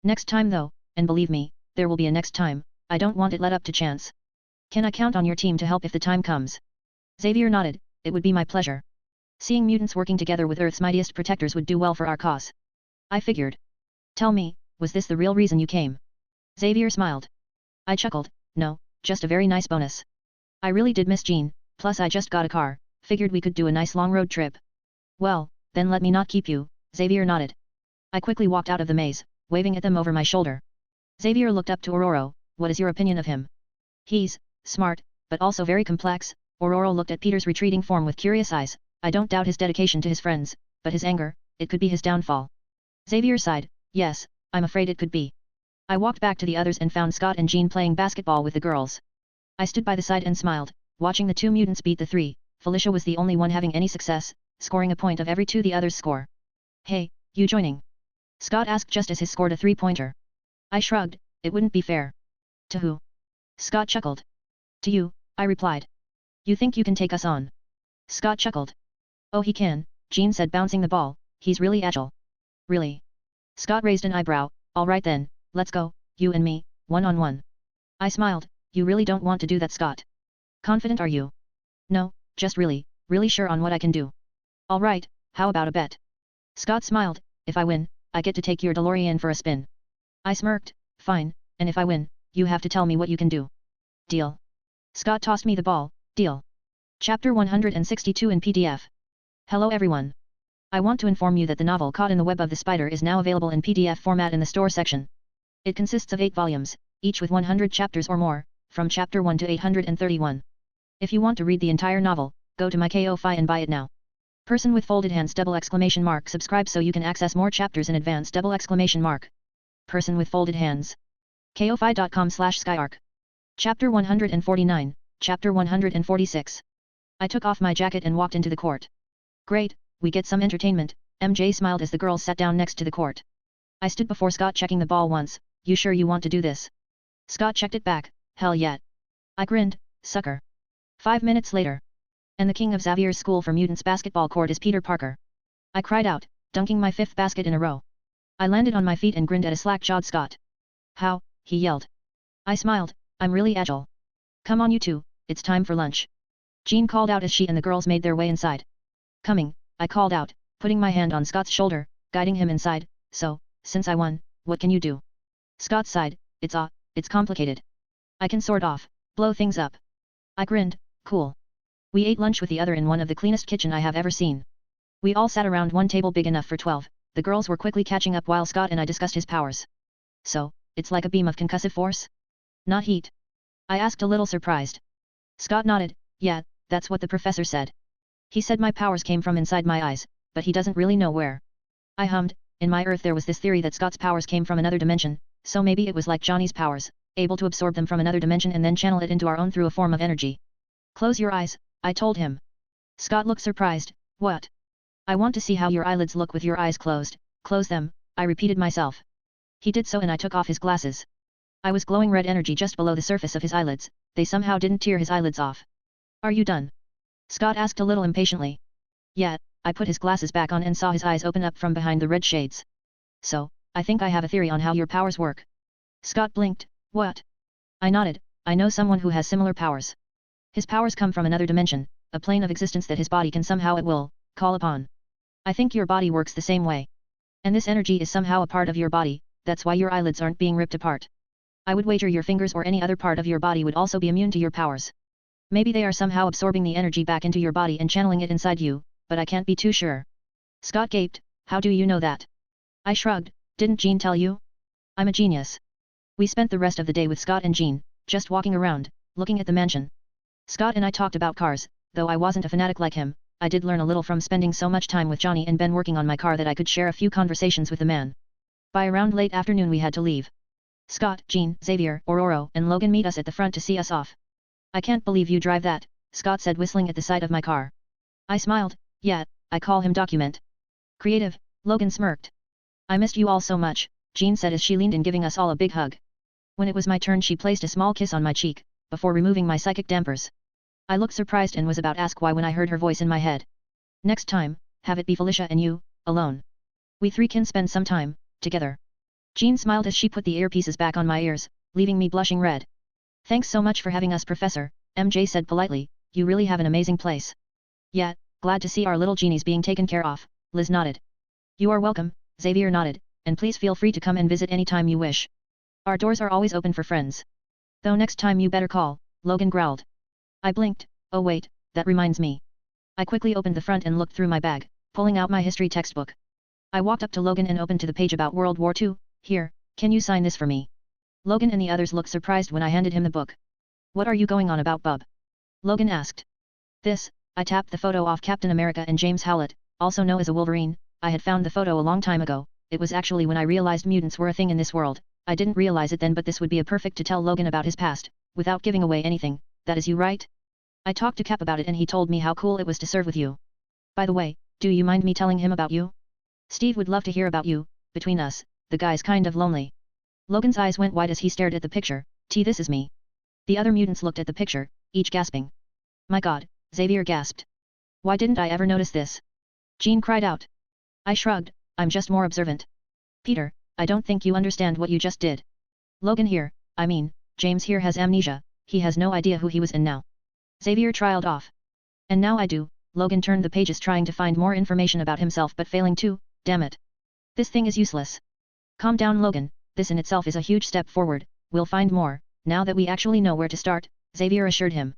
Next time though, and believe me, there will be a next time, I don't want it let up to chance. Can I count on your team to help if the time comes? Xavier nodded, it would be my pleasure. Seeing mutants working together with Earth's mightiest protectors would do well for our cause. I figured. Tell me, was this the real reason you came? Xavier smiled. I chuckled, no, just a very nice bonus. I really did miss Jean, plus I just got a car, figured we could do a nice long road trip. Well, then let me not keep you, Xavier nodded. I quickly walked out of the maze, waving at them over my shoulder. Xavier looked up to Aurora, what is your opinion of him? He's smart, but also very complex. Aurora looked at Peter's retreating form with curious eyes, I don't doubt his dedication to his friends, but his anger, it could be his downfall. Xavier sighed, yes, I'm afraid it could be. I walked back to the others and found Scott and Jean playing basketball with the girls. I stood by the side and smiled, watching the two mutants beat the three. Felicia was the only one having any success, scoring a point of every two the others score. Hey, you joining? Scott asked just as he scored a three-pointer. I shrugged, it wouldn't be fair. To who? Scott chuckled. To you, I replied. You think you can take us on? Scott chuckled. Oh he can, Jean said bouncing the ball, he's really agile. Really? Scott raised an eyebrow, alright then, let's go, you and me, one-on-one. I smiled, you really don't want to do that Scott? Confident are you? No, just really sure on what I can do. Alright, how about a bet? Scott smiled, if I win, I get to take your DeLorean for a spin. I smirked, fine, and if I win, you have to tell me what you can do. Deal. Scott tossed me the ball, deal. Chapter 162 in PDF. Hello everyone. I want to inform you that the novel Caught in the Web of the Spider is now available in PDF format in the store section. It consists of 8 volumes, each with 100 chapters or more, from chapter 1 to 831. If you want to read the entire novel, go to my Ko-Fi and buy it now. Person with folded hands ! Subscribe so you can access more chapters in advance ! Person with folded hands. Ko-Fi.com/skyarc. Chapter 149, Chapter 146. I took off my jacket and walked into the court. Great, we get some entertainment, MJ smiled as the girls sat down next to the court. I stood before Scott checking the ball once, you sure you want to do this? Scott checked it back, hell yeah. I grinned, sucker. 5 minutes later. And the king of Xavier's school for mutants basketball court is Peter Parker. I cried out, dunking my 5th basket in a row. I landed on my feet and grinned at a slack-jawed Scott. How, he yelled. I smiled, I'm really agile. Come on you two, it's time for lunch. Jean called out as she and the girls made their way inside. Coming, I called out, putting my hand on Scott's shoulder, guiding him inside, so, since I won, what can you do? Scott sighed, it's complicated. I can sort of blow things up. I grinned, cool. We ate lunch with the other in one of the cleanest kitchen I have ever seen. We all sat around one table big enough for 12, The girls were quickly catching up while Scott and I discussed his powers. So, it's like a beam of concussive force? Not heat? I asked a little surprised. Scott nodded, yeah, that's what the professor said. He said my powers came from inside my eyes, but he doesn't really know where. I hummed, in my Earth there was this theory that Scott's powers came from another dimension, so maybe it was like Johnny's powers, able to absorb them from another dimension and then channel it into our own through a form of energy. Close your eyes, I told him. Scott looked surprised, what? I want to see how your eyelids look with your eyes closed, close them, I repeated myself. He did so and I took off his glasses. I was glowing red energy just below the surface of his eyelids, they somehow didn't tear his eyelids off. Are you done? Scott asked a little impatiently. Yeah, I put his glasses back on and saw his eyes open up from behind the red shades. So, I think I have a theory on how your powers work. Scott blinked, what? I nodded, I know someone who has similar powers. His powers come from another dimension, a plane of existence that his body can somehow at will, call upon. I think your body works the same way. And this energy is somehow a part of your body, that's why your eyelids aren't being ripped apart. I would wager your fingers or any other part of your body would also be immune to your powers. Maybe they are somehow absorbing the energy back into your body and channeling it inside you, but I can't be too sure. Scott gaped, how do you know that? I shrugged, didn't Jean tell you? I'm a genius. We spent the rest of the day with Scott and Jean, just walking around, looking at the mansion. Scott and I talked about cars, though I wasn't a fanatic like him, I did learn a little from spending so much time with Johnny and Ben working on my car that I could share a few conversations with the man. By around late afternoon we had to leave. Scott, Jean, Xavier, Aurora, and Logan meet us at the front to see us off. I can't believe you drive that, Scott said whistling at the sight of my car. I smiled, yeah, I call him Document. Creative, Logan smirked. I missed you all so much, Jean said as she leaned in giving us all a big hug. When it was my turn she placed a small kiss on my cheek, before removing my psychic dampers. I looked surprised and was about to ask why when I heard her voice in my head. Next time, have it be Felicia and you, alone. We three can spend some time, together. Jean smiled as she put the earpieces back on my ears, leaving me blushing red. Thanks so much for having us, Professor, MJ said politely, you really have an amazing place. Yeah, glad to see our little genies being taken care of, Liz nodded. You are welcome, Xavier nodded, and please feel free to come and visit anytime you wish. Our doors are always open for friends. Though next time you better call, Logan growled. I blinked, oh wait, that reminds me. I quickly opened the front and looked through my bag, pulling out my history textbook. I walked up to Logan and opened to the page about World War II, here, can you sign this for me? Logan and the others looked surprised when I handed him the book. What are you going on about, bub? Logan asked. This, I tapped the photo off Captain America and James Howlett, also known as a Wolverine. I had found the photo a long time ago, it was actually when I realized mutants were a thing in this world. I didn't realize it then, but this would be a perfect to tell Logan about his past, without giving away anything. That is you, right? I talked to Cap about it and he told me how cool it was to serve with you. By the way, do you mind me telling him about you? Steve would love to hear about you. Between us, the guy's kind of lonely. Logan's eyes went wide as he stared at the picture. This is me. The other mutants looked at the picture, each gasping. My god, Xavier gasped. Why didn't I ever notice this? Jean cried out. I shrugged, I'm just more observant. Peter, I don't think you understand what you just did. Logan here, I mean, James here has amnesia, he has no idea who he was in now. Xavier trailed off. And now I do. Logan turned the pages trying to find more information about himself but failing to, damn it. This thing is useless. Calm down, Logan, this in itself is a huge step forward, we'll find more, now that we actually know where to start, Xavier assured him.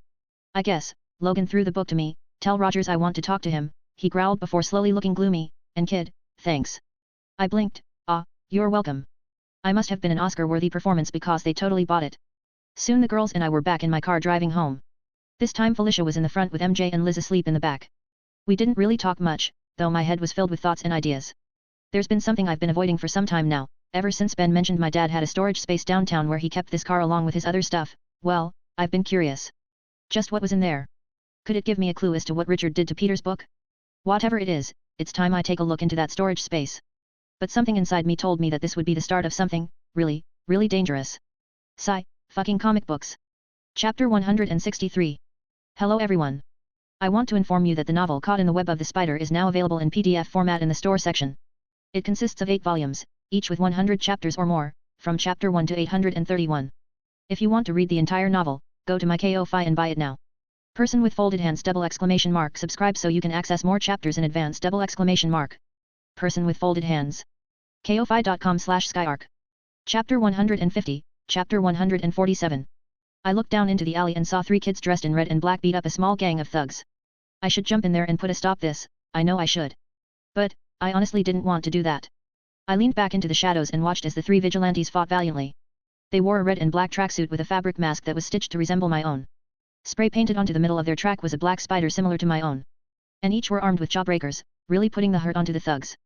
I guess, Logan threw the book to me, tell Rogers I want to talk to him, he growled before slowly looking gloomy, and kid, thanks. I blinked, you're welcome. I must have been an Oscar-worthy performance because they totally bought it. Soon the girls and I were back in my car driving home. This time Felicia was in the front with MJ and Liz asleep in the back. We didn't really talk much, though my head was filled with thoughts and ideas. There's been something I've been avoiding for some time now, ever since Ben mentioned my dad had a storage space downtown where he kept this car along with his other stuff. Well, I've been curious. Just what was in there? Could it give me a clue as to what Richard did to Peter's book? Whatever it is, it's time I take a look into that storage space. But something inside me told me that this would be the start of something, really, really dangerous. Fucking comic books. Chapter 163. Hello everyone. I want to inform you that the novel Caught in the Web of the Spider is now available in PDF format in the store section. It consists of 8 volumes, each with 100 chapters or more, from chapter 1 to 831. If you want to read the entire novel, go to my Ko-fi and buy it now. Person with folded hands ! Subscribe so you can access more chapters in advance ! Person with folded hands. Ko-fi.com/skyarc. Chapter 150, Chapter 147. I looked down into the alley and saw 3 kids dressed in red and black beat up a small gang of thugs. I should jump in there and put a stop this, I know I should. But, I honestly didn't want to do that. I leaned back into the shadows and watched as the three vigilantes fought valiantly. They wore a red and black tracksuit with a fabric mask that was stitched to resemble my own. Spray painted onto the middle of their track was a black spider similar to my own. And each were armed with jawbreakers, really putting the hurt onto the thugs.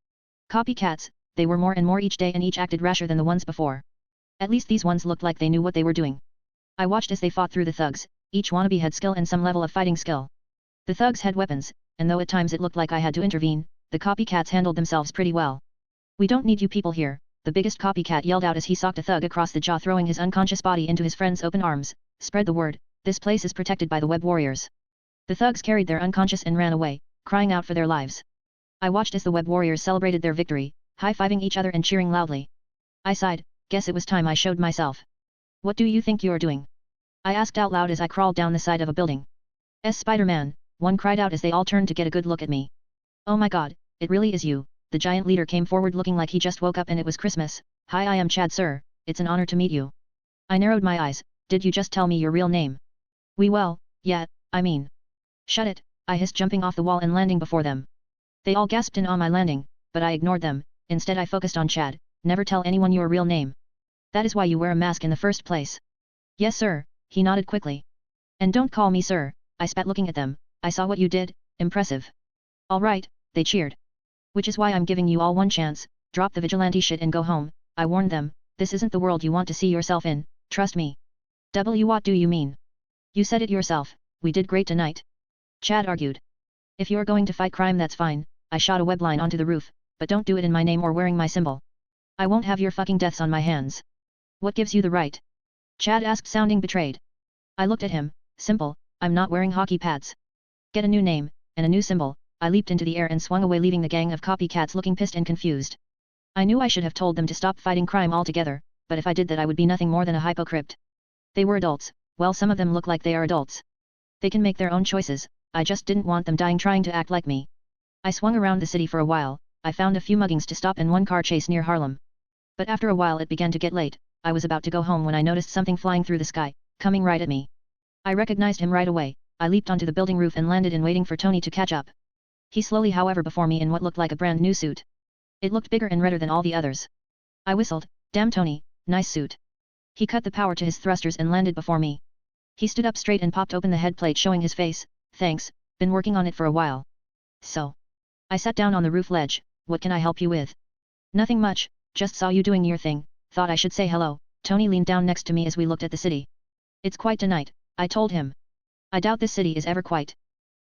Copycats, they were more and more each day and each acted rasher than the ones before. At least these ones looked like they knew what they were doing. I watched as they fought through the thugs, each wannabe had skill and some level of fighting skill. The thugs had weapons, and though at times it looked like I had to intervene, the copycats handled themselves pretty well. We don't need you people here, the biggest copycat yelled out as he socked a thug across the jaw, throwing his unconscious body into his friend's open arms. Spread the word, this place is protected by the web warriors. The thugs carried their unconscious and ran away, crying out for their lives. I watched as the web warriors celebrated their victory, high-fiving each other and cheering loudly. I sighed, guess it was time I showed myself. What do you think you're doing? I asked out loud as I crawled down the side of a building. Spider-Man, one cried out as they all turned to get a good look at me. Oh my god, it really is you, the giant leader came forward looking like he just woke up and it was Christmas. Hi, I am Chad, sir, it's an honor to meet you. I narrowed my eyes, did you just tell me your real name? Yeah, I mean. Shut it, I hissed, jumping off the wall and landing before them. They all gasped in awe my landing, but I ignored them. Instead I focused on Chad. Never tell anyone your real name. That is why you wear a mask in the first place. Yes sir, he nodded quickly. And don't call me sir, I spat looking at them. I saw what you did, impressive. Alright, they cheered. Which is why I'm giving you all one chance, drop the vigilante shit and go home, I warned them, this isn't the world you want to see yourself in, trust me. What do you mean? You said it yourself, we did great tonight. Chad argued. If you're going to fight crime that's fine, I shot a web line onto the roof, but don't do it in my name or wearing my symbol. I won't have your fucking deaths on my hands. What gives you the right? Chad asked, sounding betrayed. I looked at him, simple, I'm not wearing hockey pads. Get a new name, and a new symbol. I leaped into the air and swung away, leaving the gang of copycats looking pissed and confused. I knew I should have told them to stop fighting crime altogether, but if I did that I would be nothing more than a hypocrite. They were adults, well some of them look like they are adults. They can make their own choices, I just didn't want them dying trying to act like me. I swung around the city for a while, I found a few muggings to stop and one car chase near Harlem. But after a while it began to get late, I was about to go home when I noticed something flying through the sky, coming right at me. I recognized him right away, I leaped onto the building roof and landed in waiting for Tony to catch up. He slowly however before me in what looked like a brand new suit. It looked bigger and redder than all the others. I whistled, damn Tony, nice suit. He cut the power to his thrusters and landed before me. He stood up straight and popped open the head plate showing his face, thanks, been working on it for a while. So. I sat down on the roof ledge, what can I help you with? Nothing much, just saw you doing your thing, thought I should say hello. Tony leaned down next to me as we looked at the city. It's quite tonight, I told him. I doubt this city is ever quite.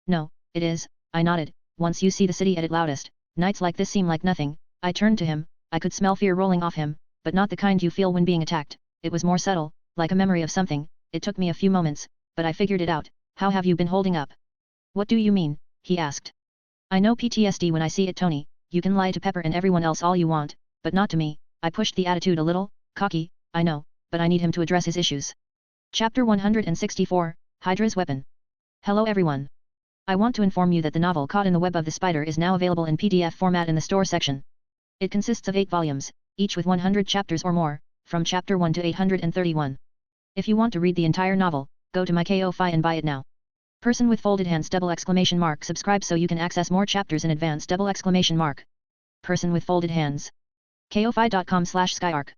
No, it is, I nodded, once you see the city at its loudest, nights like this seem like nothing. I turned to him, I could smell fear rolling off him, but not the kind you feel when being attacked, it was more subtle, like a memory of something. It took me a few moments, but I figured it out. How have you been holding up? What do you mean? He asked. I know PTSD when I see it, Tony. You can lie to Pepper and everyone else all you want, but not to me. I pushed the attitude a little, cocky, I know, but I need him to address his issues. Chapter 164, Hydra's Weapon. Hello everyone. I want to inform you that the novel Caught in the Web of the Spider is now available in PDF format in the store section. It consists of 8 volumes, each with 100 chapters or more, from chapter 1 to 831. If you want to read the entire novel, go to my Ko-fi and buy it now. Person with folded hands ! Subscribe so you can access more chapters in advance ! Person with folded hands. Ko-fi.com/skyark